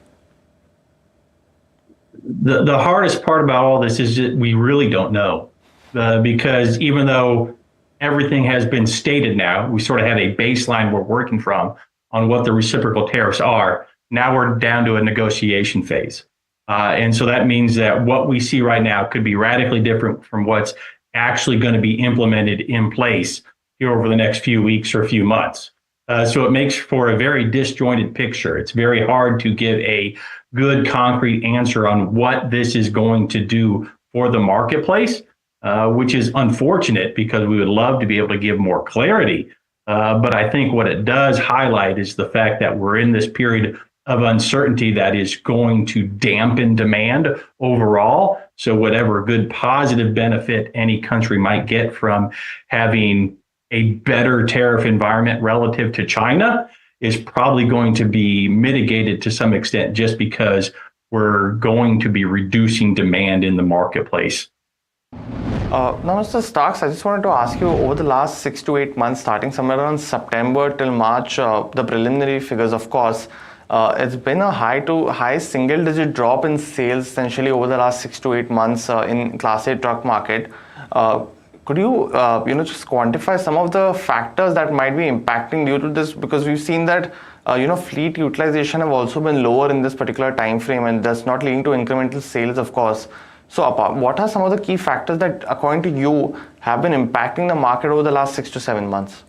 [SPEAKER 3] The hardest part about all this is that we really don't know, because even though everything has been stated now, we sort of have a baseline we're working from on what the reciprocal tariffs are. Now we're down to a negotiation phase. And so that means that what we see right now could be radically different from what's actually going to be implemented in place here over the next few weeks or few months. So it makes for a very disjointed picture. It's very hard to give a good concrete answer on what this is going to do for the marketplace, which is unfortunate because we would love to be able to give more clarity. But I think what it does highlight is the fact that we're in this period of uncertainty that is going to dampen demand overall. So whatever good positive benefit any country might get from having a better tariff environment relative to China is probably going to be mitigated to some extent just because we're going to be reducing demand in the marketplace.
[SPEAKER 17] Now, Mr. Starks, I just wanted to ask you, over the last 6 to 8 months, starting somewhere around September till March, the preliminary figures, of course, it's been a high single-digit drop in sales essentially over the last 6 to 8 months in Class A truck market. Could you, just quantify some of the factors that might be impacting due to this? Because we've seen that, fleet utilization have also been lower in this particular time frame, and that's not leading to incremental sales, of course. So what are some of the key factors that, according to you, have been impacting the market over the last 6 to 7 months?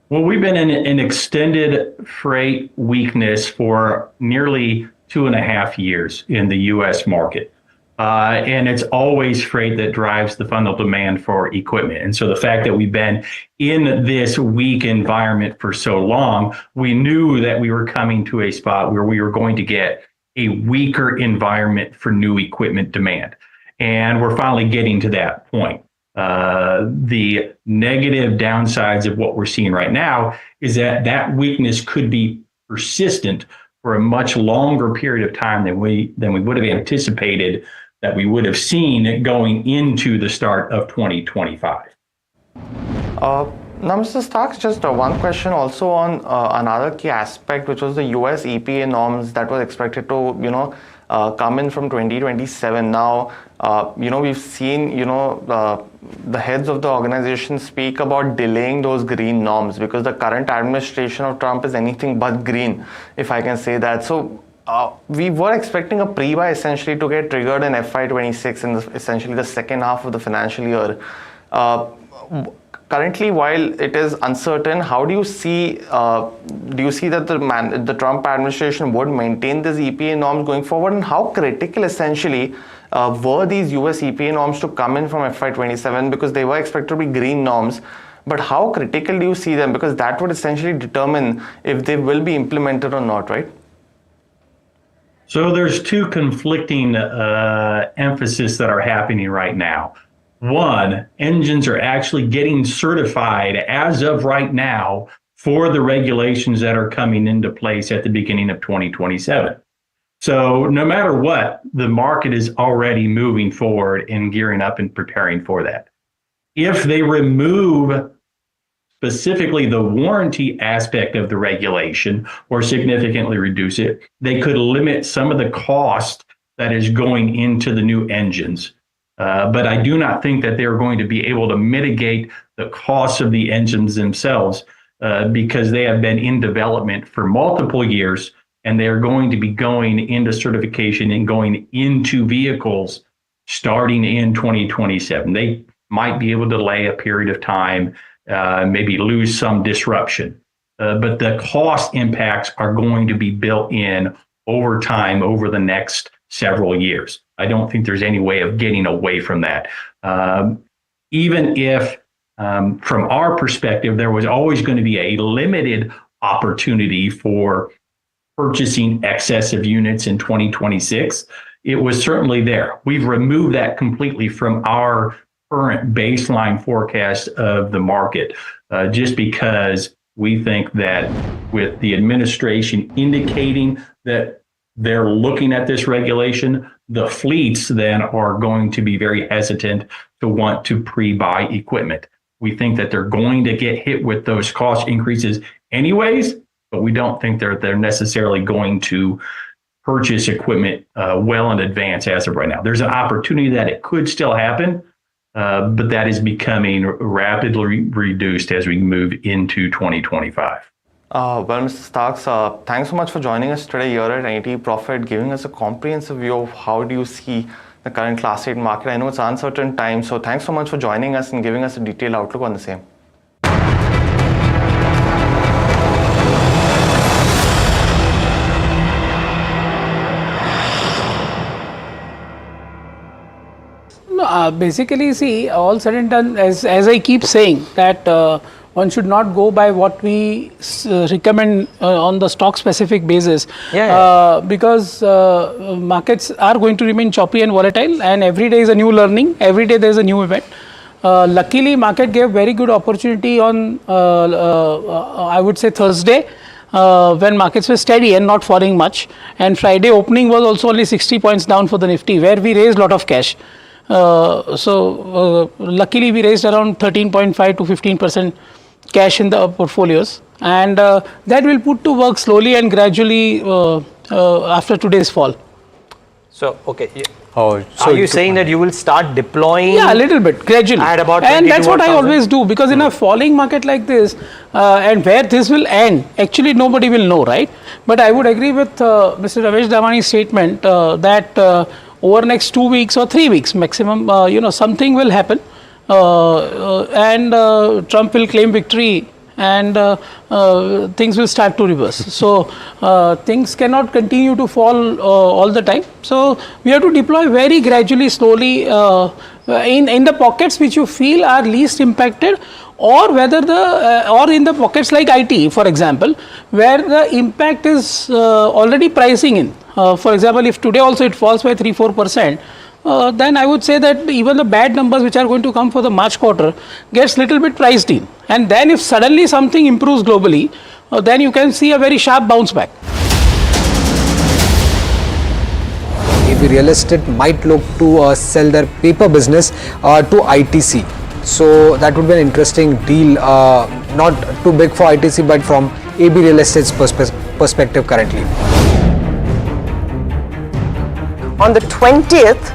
[SPEAKER 3] Well, we've been in an extended freight weakness for nearly 2.5 years in the U.S. market. And it's always freight that drives the fundamental demand for equipment. And so the fact that we've been in this weak environment for so long, we knew that we were coming to a spot where we were going to get a weaker environment for new equipment demand. And we're finally getting to that point. The negative downsides of what we're seeing right now is that that weakness could be persistent for a much longer period of time than we would have anticipated that we would have seen going into the start of 2025.
[SPEAKER 17] Now, Mr. Starks, just one question also on another key aspect, which was the US EPA norms that was expected to, come in from 2027. Now, we've seen, the heads of the organization speak about delaying those green norms because the current administration of Trump is anything but green, if I can say that. So we were expecting a pre-buy essentially to get triggered in FY26 in essentially the second half of the financial year. Currently, while it is uncertain, how do you see that the Trump administration would maintain these EPA norms going forward, and how critical essentially were these US EPA norms to come in from FY27, because they were expected to be green norms, but how critical do you see them, because that would essentially determine if they will be implemented or not, right?
[SPEAKER 3] So there's two conflicting emphasis that are happening right now. One, engines are actually getting certified as of right now for the regulations that are coming into place at the beginning of 2027. So no matter what, the market is already moving forward and gearing up and preparing for that. If they remove specifically the warranty aspect of the regulation or significantly reduce it, they could limit some of the cost that is going into the new engines. But I do not think that they're going to be able to mitigate the costs of the engines themselves because they have been in development for multiple years, and they're going to be going into certification and going into vehicles starting in 2027. They might be able to delay a period of time, maybe lose some disruption. But the cost impacts are going to be built in over time, over the next several years. I don't think there's any way of getting away from that. Even if, from our perspective, there was always going to be a limited opportunity for purchasing excessive units in 2026, it was certainly there. We've removed that completely from our current baseline forecast of the market, just because we think that with the administration indicating that they're looking at this regulation, the fleets then are going to be very hesitant to want to pre-buy equipment. We think that they're going to get hit with those cost increases anyways, but we don't think they're necessarily going to purchase equipment well in advance as of right now. There's an opportunity that it could still happen, but that is becoming rapidly reduced as we move into 2025.
[SPEAKER 17] Well, Mr. Starks, thanks so much for joining us today here at NDTV Profit, giving us a comprehensive view of how do you see the current Class 8 market. I know it's uncertain times, so thanks so much for joining us and giving us a detailed outlook on the same.
[SPEAKER 1] Basically, see, all said and done, as I keep saying, that one should not go by what we recommend on the stock specific basis, because markets are going to remain choppy and volatile, and every day is a new learning, every day there is a new event. Luckily, market gave very good opportunity on, I would say, Thursday, when markets were steady and not falling much, and Friday opening was also only 60 points down for the Nifty, where we raised a lot of cash. Luckily we raised around 13.5 to 15% cash in the portfolios, and that will put to work slowly and gradually after today's fall.
[SPEAKER 6] So, okay. So are you saying that you will start deploying?
[SPEAKER 1] Yeah, a little bit, gradually.
[SPEAKER 6] At about
[SPEAKER 1] and that's what I always do, because in a falling market like this, and where this will end, actually nobody will know, right? But I would agree with Mr. Ramesh Damani's statement that over next 2 weeks or 3 weeks maximum, something will happen, and Trump will claim victory, and things will start to reverse. So things cannot continue to fall all the time. So we have to deploy very gradually, slowly, in the pockets which you feel are least impacted, or whether or in the pockets like IT, for example, where the impact is already pricing in. For example, if today also it falls by 3-4%, then I would say that even the bad numbers which are going to come for the March quarter gets little bit priced in. And then if suddenly something improves globally, then you can see a very sharp bounce back.
[SPEAKER 7] Maybe real estate might look to sell their paper business to ITC. So that would be an interesting deal, not too big for ITC, but from AB Real Estate's perspective currently.
[SPEAKER 5] On the 20th,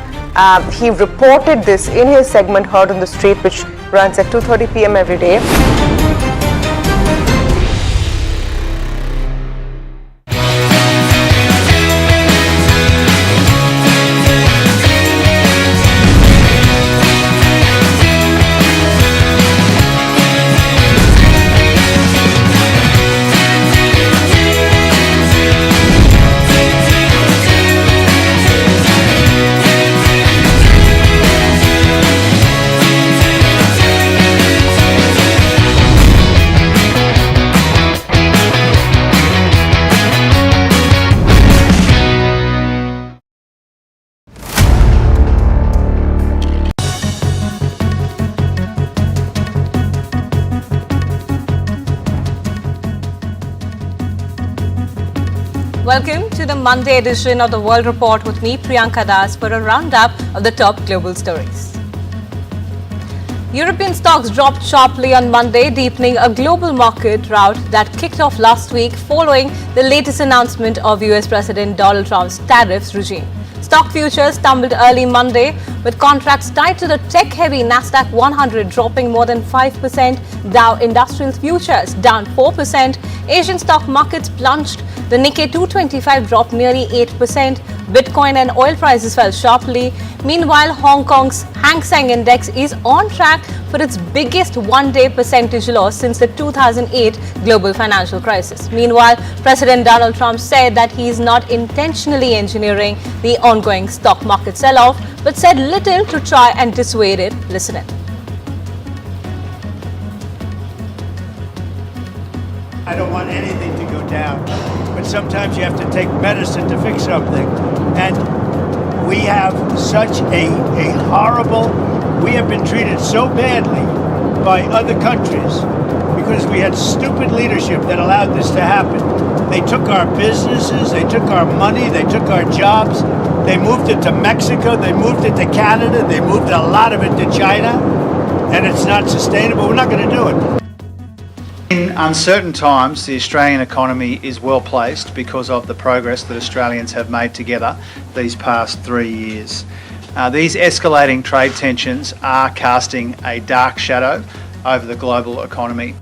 [SPEAKER 5] he reported this in his segment Heard on the Street, which runs at 2:30 p.m. every day.
[SPEAKER 19] Welcome to the Monday edition of the World Report with me, Priyanka Das, for a roundup of the top global stories. European stocks dropped sharply on Monday, deepening a global market rout that kicked off last week following the latest announcement of US President Donald Trump's tariffs regime. Stock futures tumbled early Monday, with contracts tied to the tech-heavy Nasdaq 100 dropping more than 5%, Dow Industrial Futures down 4%, Asian stock markets plunged, the Nikkei 225 dropped nearly 8%, Bitcoin and oil prices fell sharply, Meanwhile, Hong Kong's Hang Seng Index is on track for its biggest one-day percentage loss since the 2008 global financial crisis. Meanwhile, President Donald Trump said that he is not intentionally engineering the ongoing stock market sell-off, but said little to try and dissuade it. Listen in.
[SPEAKER 16] I don't want anything to go down, but sometimes you have to take medicine to fix something. And we have such a horrible, we have been treated so badly by other countries because we had stupid leadership that allowed this to happen. They took our businesses, they took our money, they took our jobs, they moved it to Mexico, they moved it to Canada, they moved a lot of it to China, and it's not sustainable. We're not going to do it. In uncertain times, the Australian economy is well placed because of the progress that Australians have made together these past 3 years. These escalating trade tensions are casting a dark shadow over the global economy.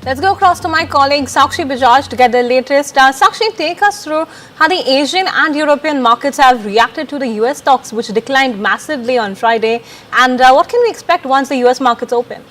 [SPEAKER 19] Let's go across to my colleague Sakshi Bajaj to get the latest. Sakshi, take us through how the Asian and European markets have reacted to the US stocks, which declined massively on Friday, and what can we expect once the US markets open?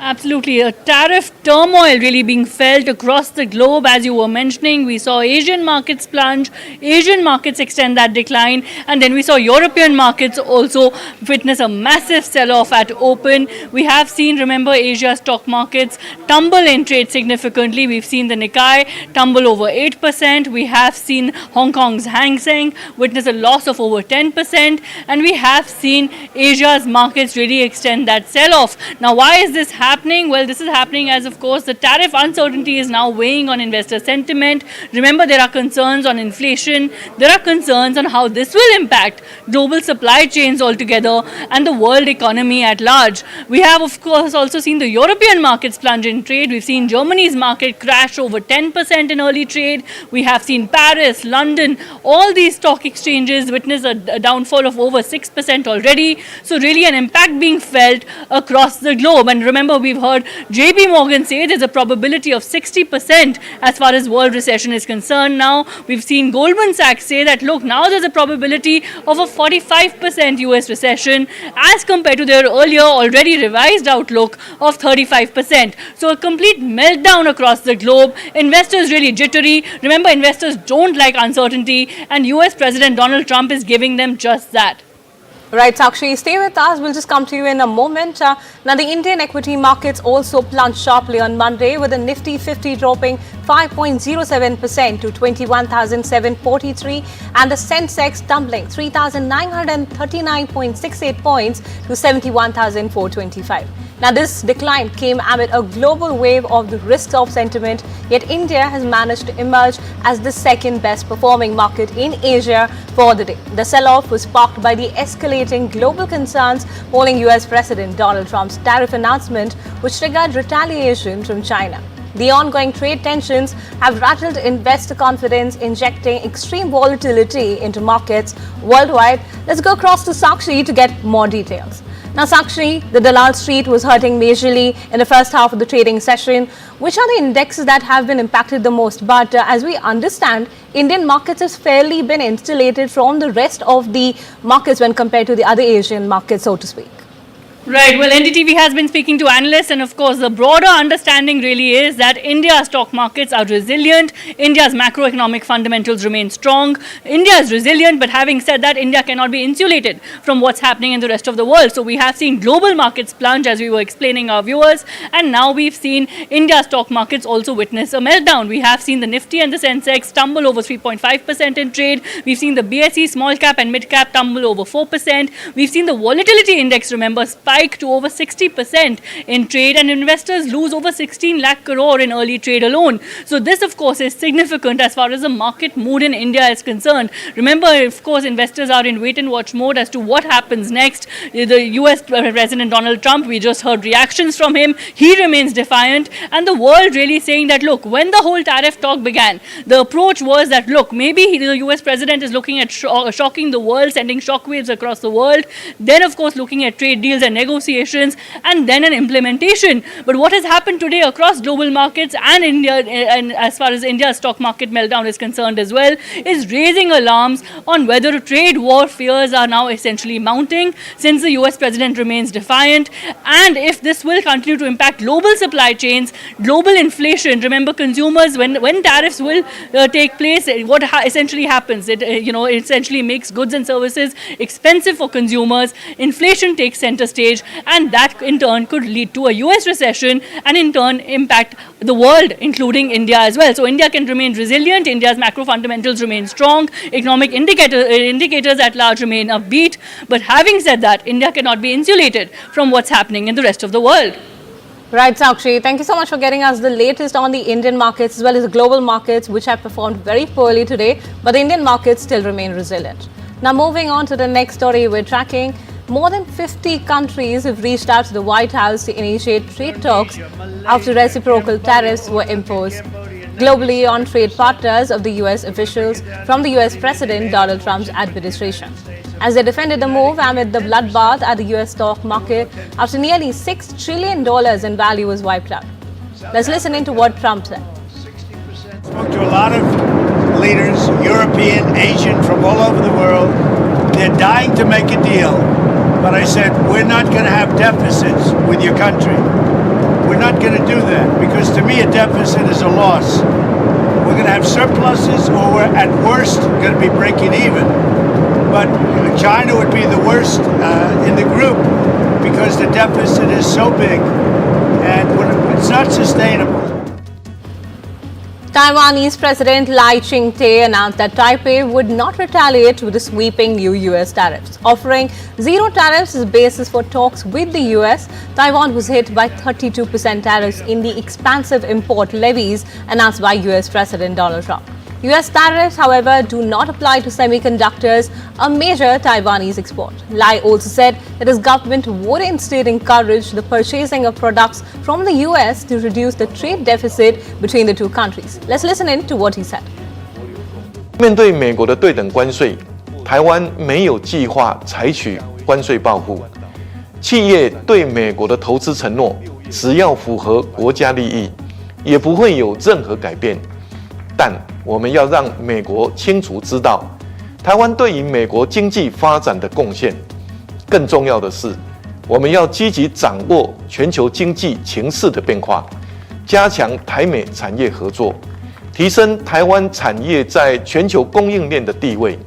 [SPEAKER 22] Absolutely. A tariff turmoil really being felt across the globe. As you were mentioning, we saw Asian markets plunge, Asian markets extend that decline, and then we saw European markets also witness a massive sell-off at open. We have seen, remember, Asia stock markets tumble in trade significantly. We've seen the Nikkei tumble over 8%. We have seen Hong Kong's Hang Seng witness a loss of over 10%, and we have seen Asia's markets really extend that sell-off. Now, why is this happening? Well, this is happening as, of course, the tariff uncertainty is now weighing on investor sentiment. Remember, there are concerns on inflation. There are concerns on how this will impact global supply chains altogether and the world economy at large. We have, of course, also seen the European markets plunge in trade. We've seen Germany's market crash over 10% in early trade. We have seen Paris, London, all these stock exchanges witness a downfall of over 6% already. So really an impact being felt across the globe. And remember, we've heard JP Morgan say there's a probability of 60% as far as world recession is concerned now. We've seen Goldman Sachs say that, look, now there's a probability of a 45% US recession as compared to their earlier already revised outlook of 35%. So a complete meltdown across the globe. Investors really jittery. Remember, investors don't like uncertainty, and US President Donald Trump is giving them just that.
[SPEAKER 19] Right, Sakshi, stay with us. We'll just come to you in a moment. Now, the Indian equity markets also plunged sharply on Monday, with the Nifty 50 dropping 5.07% to 21,743 and the Sensex tumbling 3,939.68 points to 71,425. Now, this decline came amid a global wave of the risk-off sentiment, yet India has managed to emerge as the second best performing market in Asia for the day. The sell-off was sparked by the escalating global concerns following US President Donald Trump's tariff announcement, which triggered retaliation from China. The ongoing trade tensions have rattled investor confidence, injecting extreme volatility into markets worldwide. Let's go across to Sakshi to get more details. Now, Sakshi, the Dalal Street was hurting majorly in the first half of the trading session. Which are the indexes that have been impacted the most? But as we understand, Indian markets has fairly been insulated from the rest of the markets when compared to the other Asian markets, so to speak.
[SPEAKER 22] Right. Well, NDTV has been speaking to analysts, and of course, the broader understanding really is that India's stock markets are resilient. India's macroeconomic fundamentals remain strong. India is resilient, but having said that, India cannot be insulated from what's happening in the rest of the world. So we have seen global markets plunge, as we were explaining our viewers, and now we've seen India's stock markets also witness a meltdown. We have seen the Nifty and the Sensex tumble over 3.5% in trade. We've seen the BSE small cap and mid cap tumble over 4%. We've seen the volatility index, remember, spike to over 60% in trade, and investors lose over 16 lakh crore in early trade alone. So this, of course, is significant as far as the market mood in India is concerned. Remember, of course, investors are in wait and watch mode as to what happens next. The US President Donald Trump, we just heard reactions from him. He remains defiant, and the world really saying that, look, when the whole tariff talk began, the approach was that, look, maybe the US President is looking at shocking the world, sending shockwaves across the world. Then, of course, looking at trade deals and negotiations, and then an implementation. But what has happened today across global markets and India, and as far as India's stock market meltdown is concerned as well, is raising alarms on whether trade war fears are now essentially mounting since the US president remains defiant, and if this will continue to impact global supply chains, global inflation. Remember, consumers, when tariffs will take place, what essentially happens? It essentially makes goods and services expensive for consumers. Inflation takes center stage, and that in turn could lead to a US recession and in turn impact the world, including India as well. So India can remain resilient. India's macro fundamentals remain strong. Economic indicators at large remain upbeat. But having said that, India cannot be insulated from what's happening in the rest of the world.
[SPEAKER 19] Right, Sakshi. Thank you so much for getting us the latest on the Indian markets as well as the global markets, which have performed very poorly today, but the Indian markets still remain resilient. Now, moving on to the next story we're tracking. More than 50 countries have reached out to the White House to initiate trade talks after reciprocal tariffs were imposed globally on trade partners of the US officials from the US President Donald Trump's administration, as they defended the move amid the bloodbath at the US stock market after nearly $6 trillion in value was wiped out. Let's listen into what Trump said.
[SPEAKER 16] Spoke to a lot of leaders, European, Asian, from all over the world. They're dying to make a deal. But I said, we're not going to have deficits with your country. We're not going to do that, because to me a deficit is a loss. We're going to have surpluses, or we're at worst going to be breaking even. But China would be the worst in the group, because the deficit is so big and it's not sustainable.
[SPEAKER 19] Taiwanese President Lai Ching-te announced that Taipei would not retaliate with the sweeping new US tariffs. Offering zero tariffs as a basis for talks with the US, Taiwan was hit by 32% tariffs in the expansive import levies announced by US President Donald Trump. US tariffs, however, do not apply to semiconductors, a major Taiwanese export. Lai also said that his government would instead encourage the purchasing of products from the US to reduce the trade deficit between the two countries. Let's listen in to what he said.
[SPEAKER 14] 面对美国的对等关税，台湾没有计划采取关税报复。企业对美国的投资承诺，只要符合国家利益，也不会有任何改变。但我们要让美国清楚知道，台湾对于美国经济发展的贡献。更重要的是，我们要积极掌握全球经济情势的变化，加强台美产业合作，提升台湾产业在全球供应链的地位。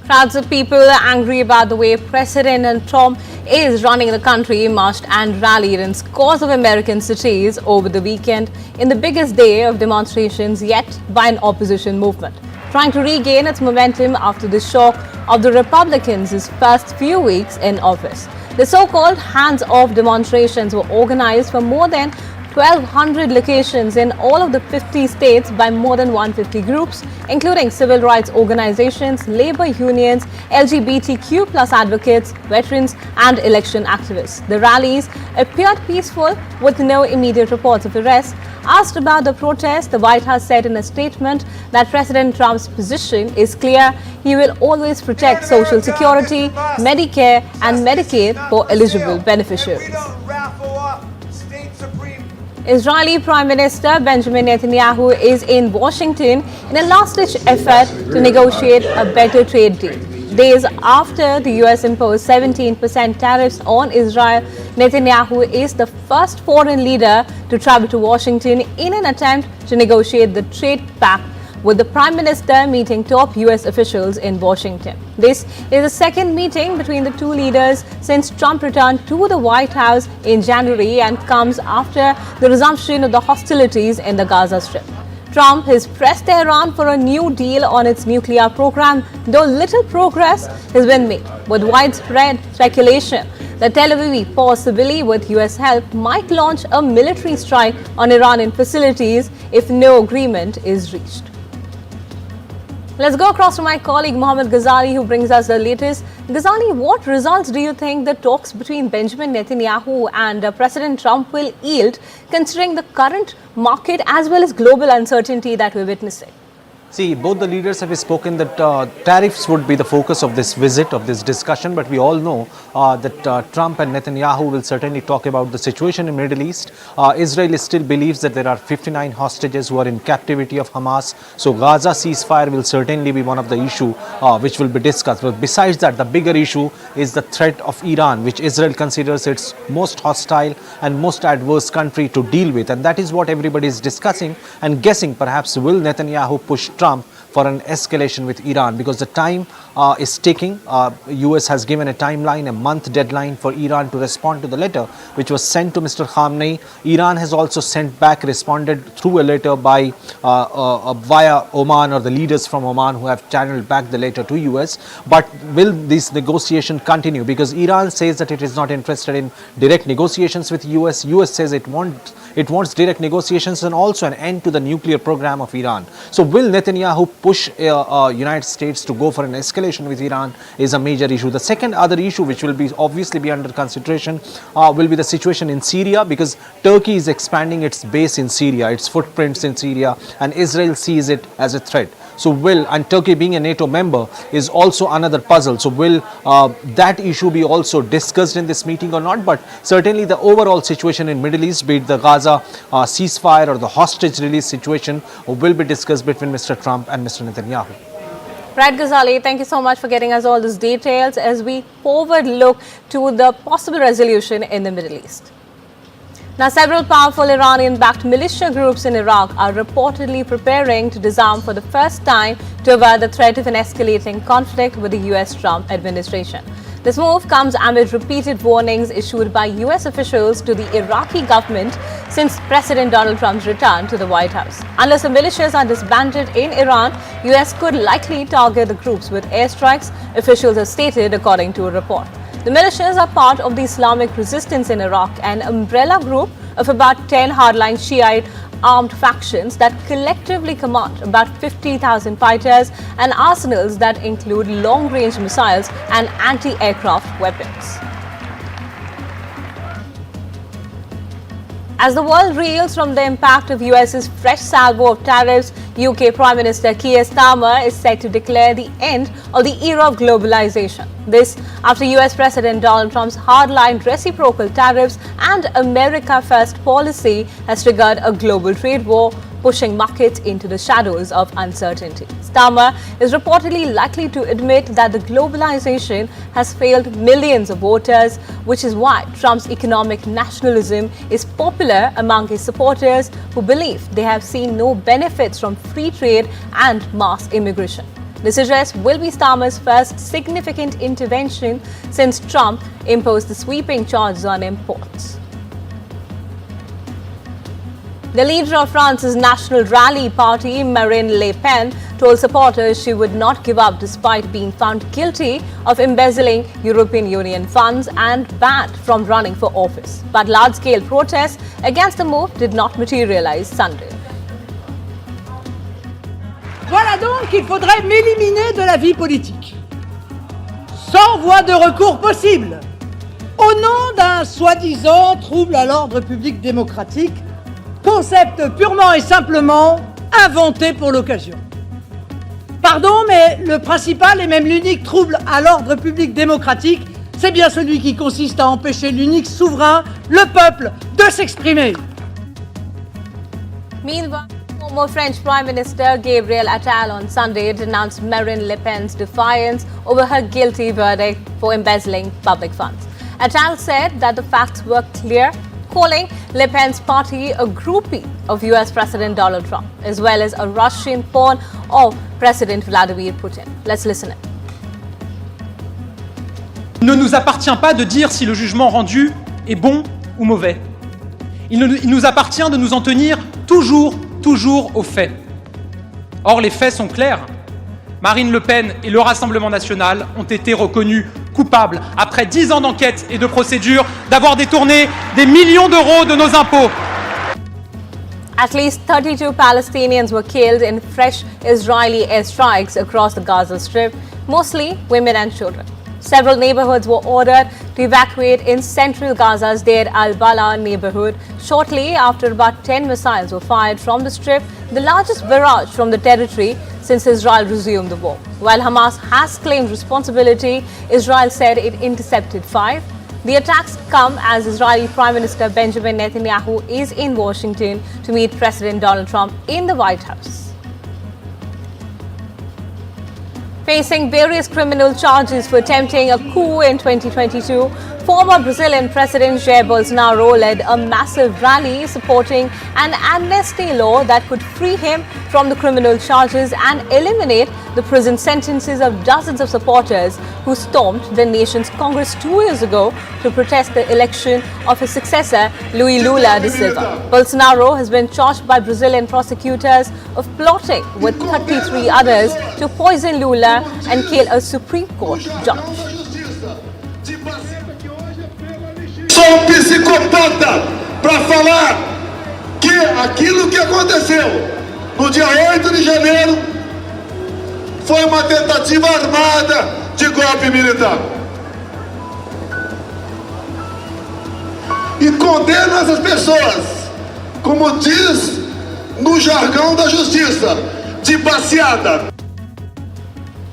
[SPEAKER 19] Crowds of people are angry about the way President Trump is running the country marched and rallied in scores of American cities over the weekend in the biggest day of demonstrations yet by an opposition movement, trying to regain its momentum after the shock of the Republicans' first few weeks in office. The so-called hands-off demonstrations were organized from more than 1,200 locations in all of the 50 states by more than 150 groups, including civil rights organizations, labor unions, LGBTQ+ advocates, veterans, and election activists. The rallies appeared peaceful with no immediate reports of arrest. Asked about the protest, the White House said in a statement that President Trump's position is clear. He will always protect Social Security, Medicare, and Medicaid for eligible beneficiaries. Israeli Prime Minister Benjamin Netanyahu is in Washington in a last-ditch effort to negotiate a better trade deal. Days after the US imposed 17% tariffs on Israel, Netanyahu is the first foreign leader to travel to Washington in an attempt to negotiate the trade pact, with the Prime Minister meeting top US officials in Washington. This is the second meeting between the two leaders since Trump returned to the White House in January and comes after the resumption of the hostilities in the Gaza Strip. Trump has pressed Tehran for a new deal on its nuclear program, though little progress has been made, with widespread speculation that Tel Aviv, possibly with US help, might launch a military strike on Iranian facilities if no agreement is reached. Let's go across to my colleague Mohammed Ghazali, who brings us the latest. Ghazali, what results do you think the talks between Benjamin Netanyahu and President Trump will yield, considering the current market as well as global uncertainty that we're witnessing?
[SPEAKER 8] See, both the leaders have spoken that tariffs would be the focus of this visit, of this discussion, but we all know that Trump and Netanyahu will certainly talk about the situation in Middle East. Israel still believes that there are 59 hostages who are in captivity of Hamas, so Gaza ceasefire will certainly be one of the issue which will be discussed. But besides that, the bigger issue is the threat of Iran, which Israel considers its most hostile and most adverse country to deal with, and that is what everybody is discussing and guessing. Perhaps will Netanyahu push Trump for an escalation with Iran, because the time is ticking. US has given a timeline, a month deadline for Iran to respond to the letter which was sent to Mr. Khamenei. Iran has also responded through a letter by via Oman, or the leaders from Oman who have channeled back the letter to US. But will this negotiation continue? Because Iran says that it is not interested in direct negotiations with US. US says it wants direct negotiations and also an end to the nuclear program of Iran. So will Netanyahu push United States to go for an escalation with Iran is a major issue. The second other issue which will be obviously be under consideration will be the situation in Syria, because Turkey is expanding its base in Syria, its footprints in Syria, and Israel sees it as a threat. So and Turkey being a NATO member is also another puzzle. So will that issue be also discussed in this meeting or not? But certainly the overall situation in Middle East, be it the Gaza ceasefire or the hostage release situation, will be discussed between Mr. Trump and Mr. Netanyahu.
[SPEAKER 19] Right, Ghazali, thank you so much for getting us all these details as we forward look to the possible resolution in the Middle East. Now, several powerful Iranian-backed militia groups in Iraq are reportedly preparing to disarm for the first time to avert the threat of an escalating conflict with the US Trump administration. This move comes amid repeated warnings issued by US officials to the Iraqi government since President Donald Trump's return to the White House. Unless the militias are disbanded in Iran, US could likely target the groups with airstrikes, officials have stated according to a report. The militias are part of the Islamic resistance in Iraq, an umbrella group of about 10 hardline Shiite armed factions that collectively command about 50,000 fighters and arsenals that include long-range missiles and anti-aircraft weapons. As the world reels from the impact of US's fresh salvo of tariffs, UK Prime Minister Keir Starmer is set to declare the end of the era of globalization. This after US President Donald Trump's hardline reciprocal tariffs and America First policy has triggered a global trade war, pushing markets into the shadows of uncertainty. Starmer is reportedly likely to admit that the globalization has failed millions of voters, which is why Trump's economic nationalism is popular among his supporters who believe they have seen no benefits from free trade and mass immigration. This address will be Starmer's first significant intervention since Trump imposed the sweeping charges on imports. The leader of France's National Rally Party, Marine Le Pen, told supporters she would not give up despite being found guilty of embezzling European Union funds and banned from running for office. But large-scale protests against the move did not materialize Sunday.
[SPEAKER 20] Voilà donc qu'il faudrait m'éliminer de la vie politique, sans voie de recours possible, au nom d'un soi-disant trouble à l'ordre public démocratique, concept purement et simplement inventé pour l'occasion. Pardon, mais le principal et même l'unique trouble à l'ordre public démocratique, c'est bien celui qui consiste à empêcher l'unique souverain, le peuple, de s'exprimer.
[SPEAKER 19] Meanwhile, former French Prime Minister Gabriel Attal on Sunday denounced Marine Le Pen's defiance over her guilty verdict for embezzling public funds. Attal said that the facts were clear, calling Le Pen's party a groupie of US President Donald Trump, as well as a Russian pawn of President Vladimir Putin. Let's listen in.
[SPEAKER 23] Il ne nous appartient pas de dire si le jugement rendu est bon ou mauvais. Il nous appartient de nous en tenir toujours aux faits. Or, les faits sont clairs. Marine Le Pen et le Rassemblement national ont été reconnus coupables, après 10 ans d'enquête et de procédure, d'avoir détourné des millions d'euros de nos impôts.
[SPEAKER 19] At least 32 Palestinians were killed in fresh Israeli airstrikes across the Gaza Strip, mostly women and children. Several neighborhoods were ordered to evacuate in central Gaza's Deir al-Bala neighborhood shortly after about 10 missiles were fired from the Strip, the largest barrage from the territory since Israel resumed the war. While Hamas has claimed responsibility, Israel said it intercepted 5. The attacks come as Israeli Prime Minister Benjamin Netanyahu is in Washington to meet President Donald Trump in the White House. Facing various criminal charges for attempting a coup in 2022, former Brazilian President Jair Bolsonaro led a massive rally supporting an amnesty law that could free him from the criminal charges and eliminate the prison sentences of dozens of supporters who stormed the nation's Congress 2 years ago to protest the election of his successor, Luiz Lula da Silva. Bolsonaro has been charged by Brazilian prosecutors of plotting with 33 others to poison Lula and kill a Supreme Court judge.
[SPEAKER 9] Sou psicopata para falar que aquilo que aconteceu no dia 8 de janeiro foi uma tentativa armada de golpe militar. E condeno essas pessoas, como diz no jargão da justiça, de passeada.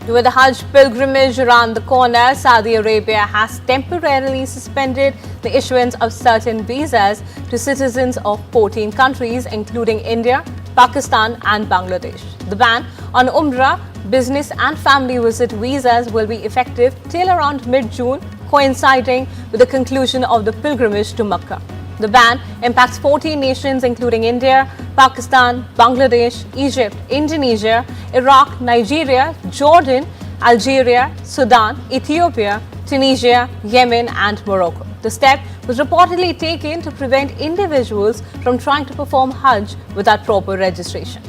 [SPEAKER 19] With the Hajj pilgrimage around the corner, Saudi Arabia has temporarily suspended the issuance of certain visas to citizens of 14 countries, including India, Pakistan and Bangladesh. The ban on Umrah, business and family visit visas will be effective till around mid-June, coinciding with the conclusion of the pilgrimage to Mecca. The ban impacts 14 nations including India, Pakistan, Bangladesh, Egypt, Indonesia, Iraq, Nigeria, Jordan, Algeria, Sudan, Ethiopia, Tunisia, Yemen and Morocco. The step was reportedly taken to prevent individuals from trying to perform Hajj without proper registration.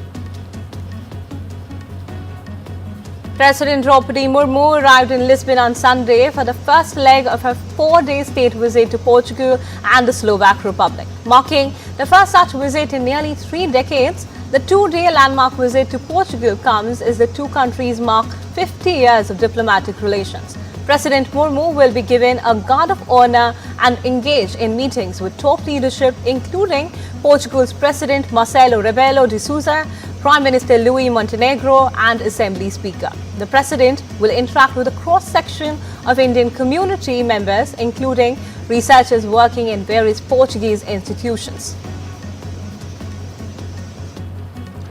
[SPEAKER 19] President Draupadi Murmu arrived in Lisbon on Sunday for the first leg of her 4-day state visit to Portugal and the Slovak Republic. Marking the first such visit in nearly 3 decades, the 2-day landmark visit to Portugal comes as the two countries mark 50 years of diplomatic relations. President Murmu will be given a guard of honor and engage in meetings with top leadership, including Portugal's President Marcelo Rebelo de Sousa, Prime Minister Luís Montenegro and Assembly Speaker. The President will interact with a cross-section of Indian community members, including researchers working in various Portuguese institutions.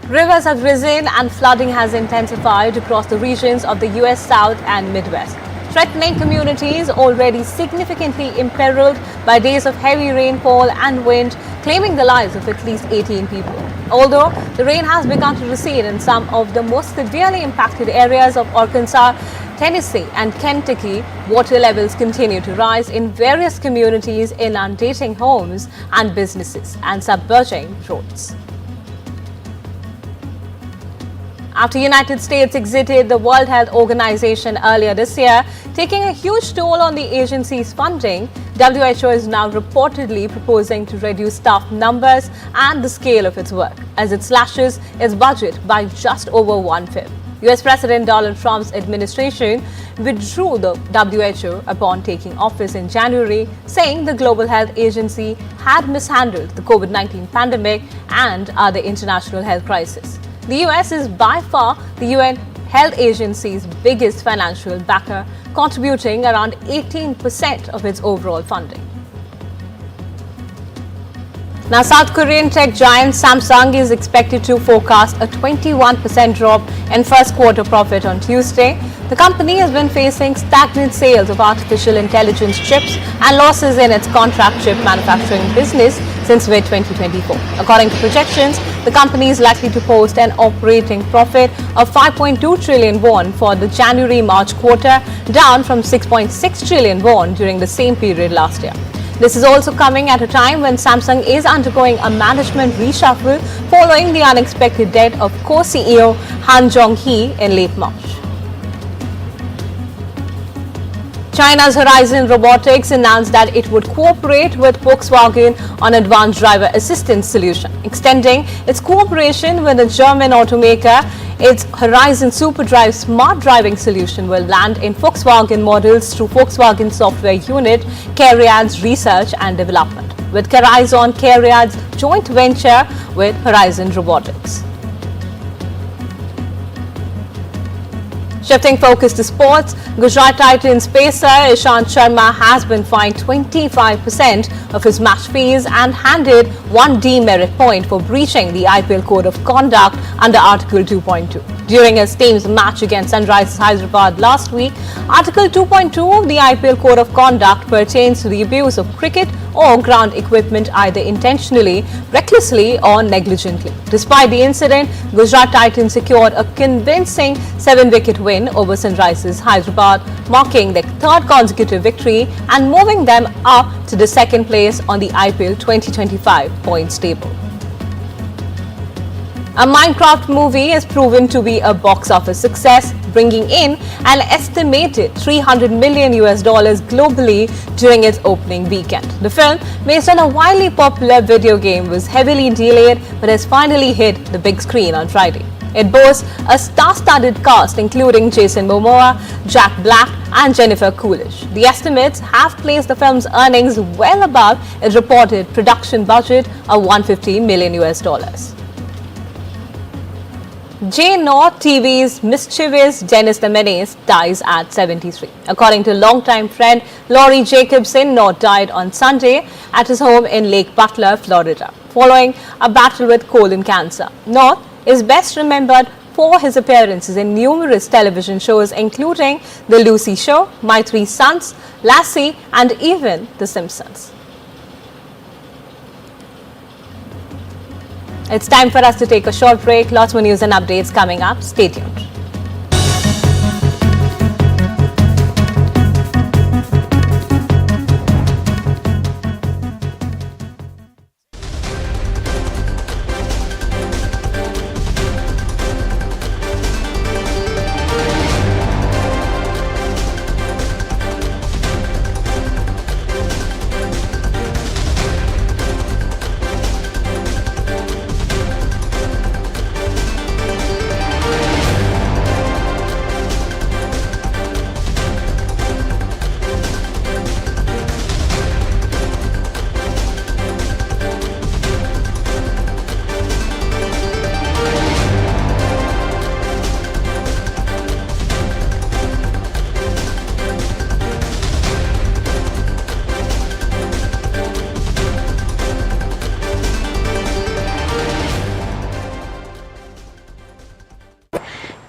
[SPEAKER 19] Rivers have risen and flooding has intensified across the regions of the US South and Midwest, threatening communities already significantly imperiled by days of heavy rainfall and wind, claiming the lives of at least 18 people. Although the rain has begun to recede in some of the most severely impacted areas of Arkansas, Tennessee and Kentucky, water levels continue to rise in various communities, inundating homes and businesses and submerging roads. After the United States exited the World Health Organization earlier this year, taking a huge toll on the agency's funding, WHO is now reportedly proposing to reduce staff numbers and the scale of its work, as it slashes its budget by just over 1/5. US President Donald Trump's administration withdrew the WHO upon taking office in January, saying the Global Health Agency had mishandled the COVID-19 pandemic and other international health crises. The US is by far the UN Health Agency's biggest financial backer, contributing around 18% of its overall funding. Now, South Korean tech giant Samsung is expected to forecast a 21% drop in first quarter profit on Tuesday. The company has been facing stagnant sales of artificial intelligence chips and losses in its contract chip manufacturing business since mid-2024. According to projections, the company is likely to post an operating profit of 5.2 trillion won for the January-March quarter, down from 6.6 trillion won during the same period last year. This is also coming at a time when Samsung is undergoing a management reshuffle following the unexpected death of co-CEO Han Jong-hee in late March. China's Horizon Robotics announced that it would cooperate with Volkswagen on advanced driver assistance solution, extending its cooperation with the German automaker its Horizon Superdrive smart driving solution will land in Volkswagen models through Volkswagen software unit CARIAD's research and development, with Horizon CARIAD's joint venture with Horizon Robotics. Shifting focus to sports, Gujarat Titans pacer Ishant Sharma has been fined 25% of his match fees and handed one demerit point for breaching the IPL Code of Conduct under Article 2.2. During his team's match against Sunrisers Hyderabad last week, Article 2.2 of the IPL Code of Conduct pertains to the abuse of cricket or ground equipment either intentionally, recklessly or negligently. Despite the incident, Gujarat Titans secured a convincing 7-wicket win over Sunrisers Hyderabad, marking their third consecutive victory and moving them up to the second place on the IPL 2025 points table. A Minecraft movie has proven to be a box office success, bringing in an estimated $300 million globally during its opening weekend. The film, based on a widely popular video game, was heavily delayed but has finally hit the big screen on Friday. It boasts a star-studded cast including Jason Momoa, Jack Black and Jennifer Coolidge. The estimates have placed the film's earnings well above its reported production budget of $150 million. J-North TV's mischievous Dennis the Menace dies at 73. According to longtime friend Laurie Jacobson, North died on Sunday at his home in Lake Butler, Florida, following a battle with colon cancer. North is best remembered for his appearances in numerous television shows including The Lucy Show, My Three Sons, Lassie and even The Simpsons. It's time for us to take a short break. Lots more news and updates coming up. Stay tuned.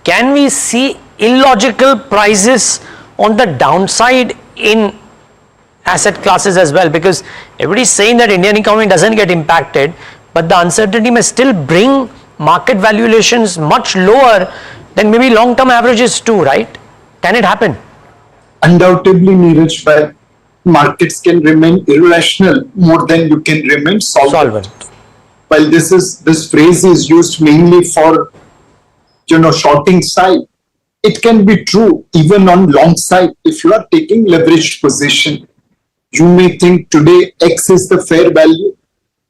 [SPEAKER 6] Can we see illogical prices on the downside in asset classes as well? Because everybody is saying that Indian economy doesn't get impacted, but the uncertainty may still bring market valuations much lower than maybe long-term averages too, right? Can it happen?
[SPEAKER 11] Undoubtedly, Neeraj, but markets can remain irrational more than you can remain solvent. While this phrase is used mainly for shorting side, it can be true even on long side. If you are taking leveraged position, you may think today X is the fair value,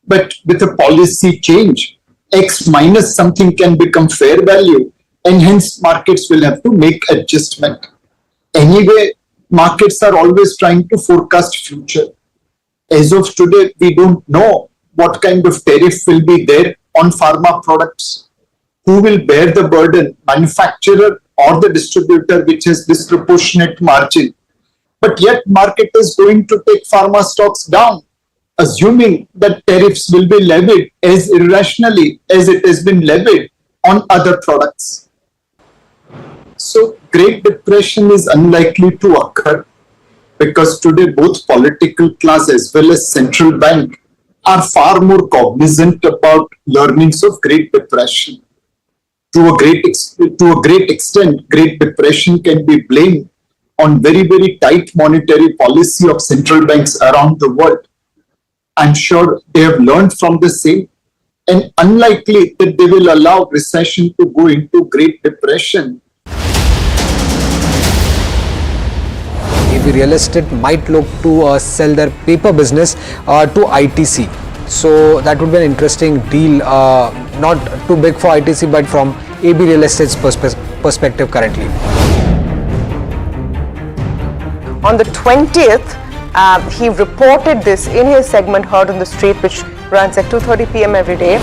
[SPEAKER 11] but with a policy change, X minus something can become fair value, and hence markets will have to make adjustment. Anyway, markets are always trying to forecast future. As of today, we don't know what kind of tariff will be there on pharma products. Who will bear the burden, manufacturer or the distributor, which has disproportionate margin? But yet market is going to take pharma stocks down, assuming that tariffs will be levied as irrationally as it has been levied on other products. So Great Depression is unlikely to occur because today both political class as well as central bank are far more cognizant about learnings of Great Depression. To a great extent, Great Depression can be blamed on very, very tight monetary policy of central banks around the world. I'm sure they have learned from the same, and unlikely that they will allow recession to go into Great Depression.
[SPEAKER 7] Maybe real estate might look to sell their paper business to ITC. So that would be an interesting deal, not too big for ITC, but from AB Real Estate's perspective currently?
[SPEAKER 5] On the 20th, he reported this in his segment Heard on the Street, which runs at 2:30 p.m. every day.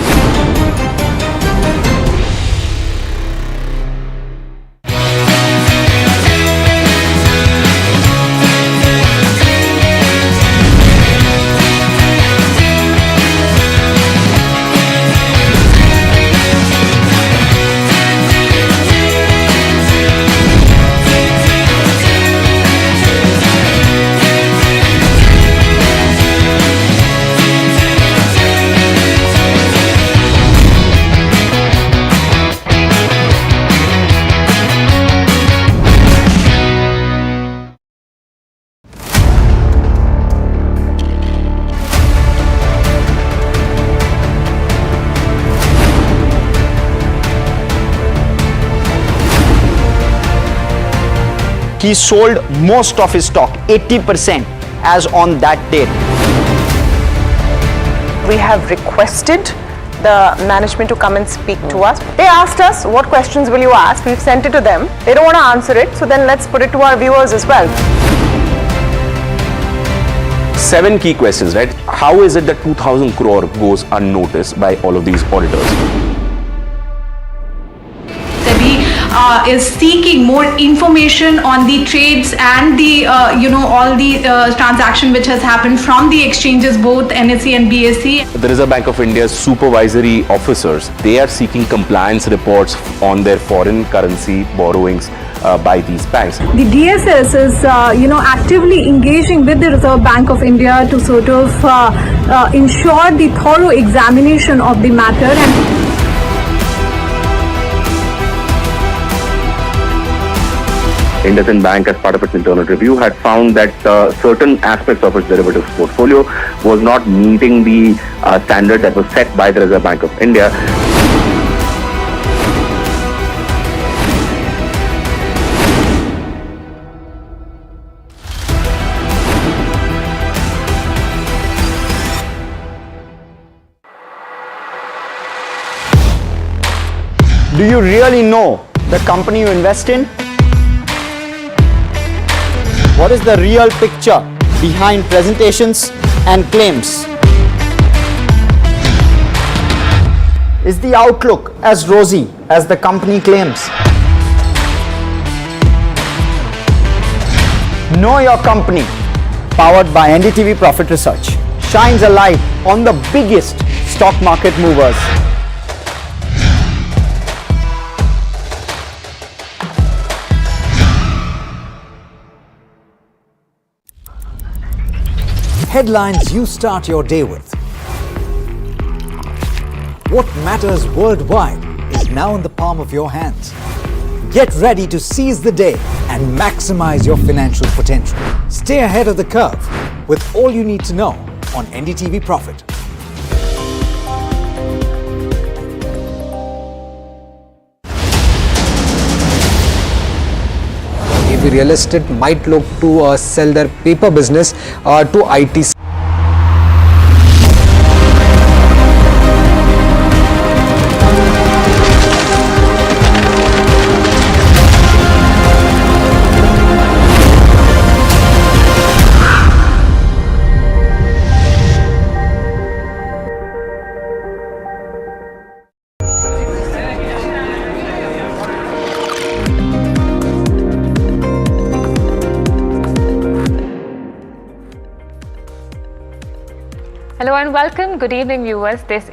[SPEAKER 12] He sold most of his stock, 80%, as on that date.
[SPEAKER 5] We have requested the management to come and speak to us. They asked us, what questions will you ask? We've sent it to them. They don't want to answer it, so then let's put it to our viewers as well.
[SPEAKER 13] 7 key questions, right? How is it that 2,000 crore goes unnoticed by all of these auditors?
[SPEAKER 15] Is seeking more information on the trades and the all the transaction which has happened from the exchanges, both NSE and BSE.
[SPEAKER 13] The Reserve Bank of India's supervisory officers, they are seeking compliance reports on their foreign currency borrowings by these banks.
[SPEAKER 24] The DSS is actively engaging with the Reserve Bank of India to sort of ensure the thorough examination of the matter. And
[SPEAKER 13] IndusInd Bank, as part of its internal review, had found that certain aspects of its derivatives portfolio was not meeting the standard that was set by the Reserve Bank of India.
[SPEAKER 12] Do you really know the company you invest in? What is the real picture behind presentations and claims? Is the outlook as rosy as the company claims? Know Your Company, powered by NDTV Profit Research, shines a light on the biggest stock market movers.
[SPEAKER 25] Headlines you start your day with. What matters worldwide is now in the palm of your hands. Get ready to seize the day and maximize your financial potential. Stay ahead of the curve with all you need to know on NDTV Profit.
[SPEAKER 7] AB Real Estate might look to sell their paper business to ITC.
[SPEAKER 26] Hello and welcome. Good evening, viewers. This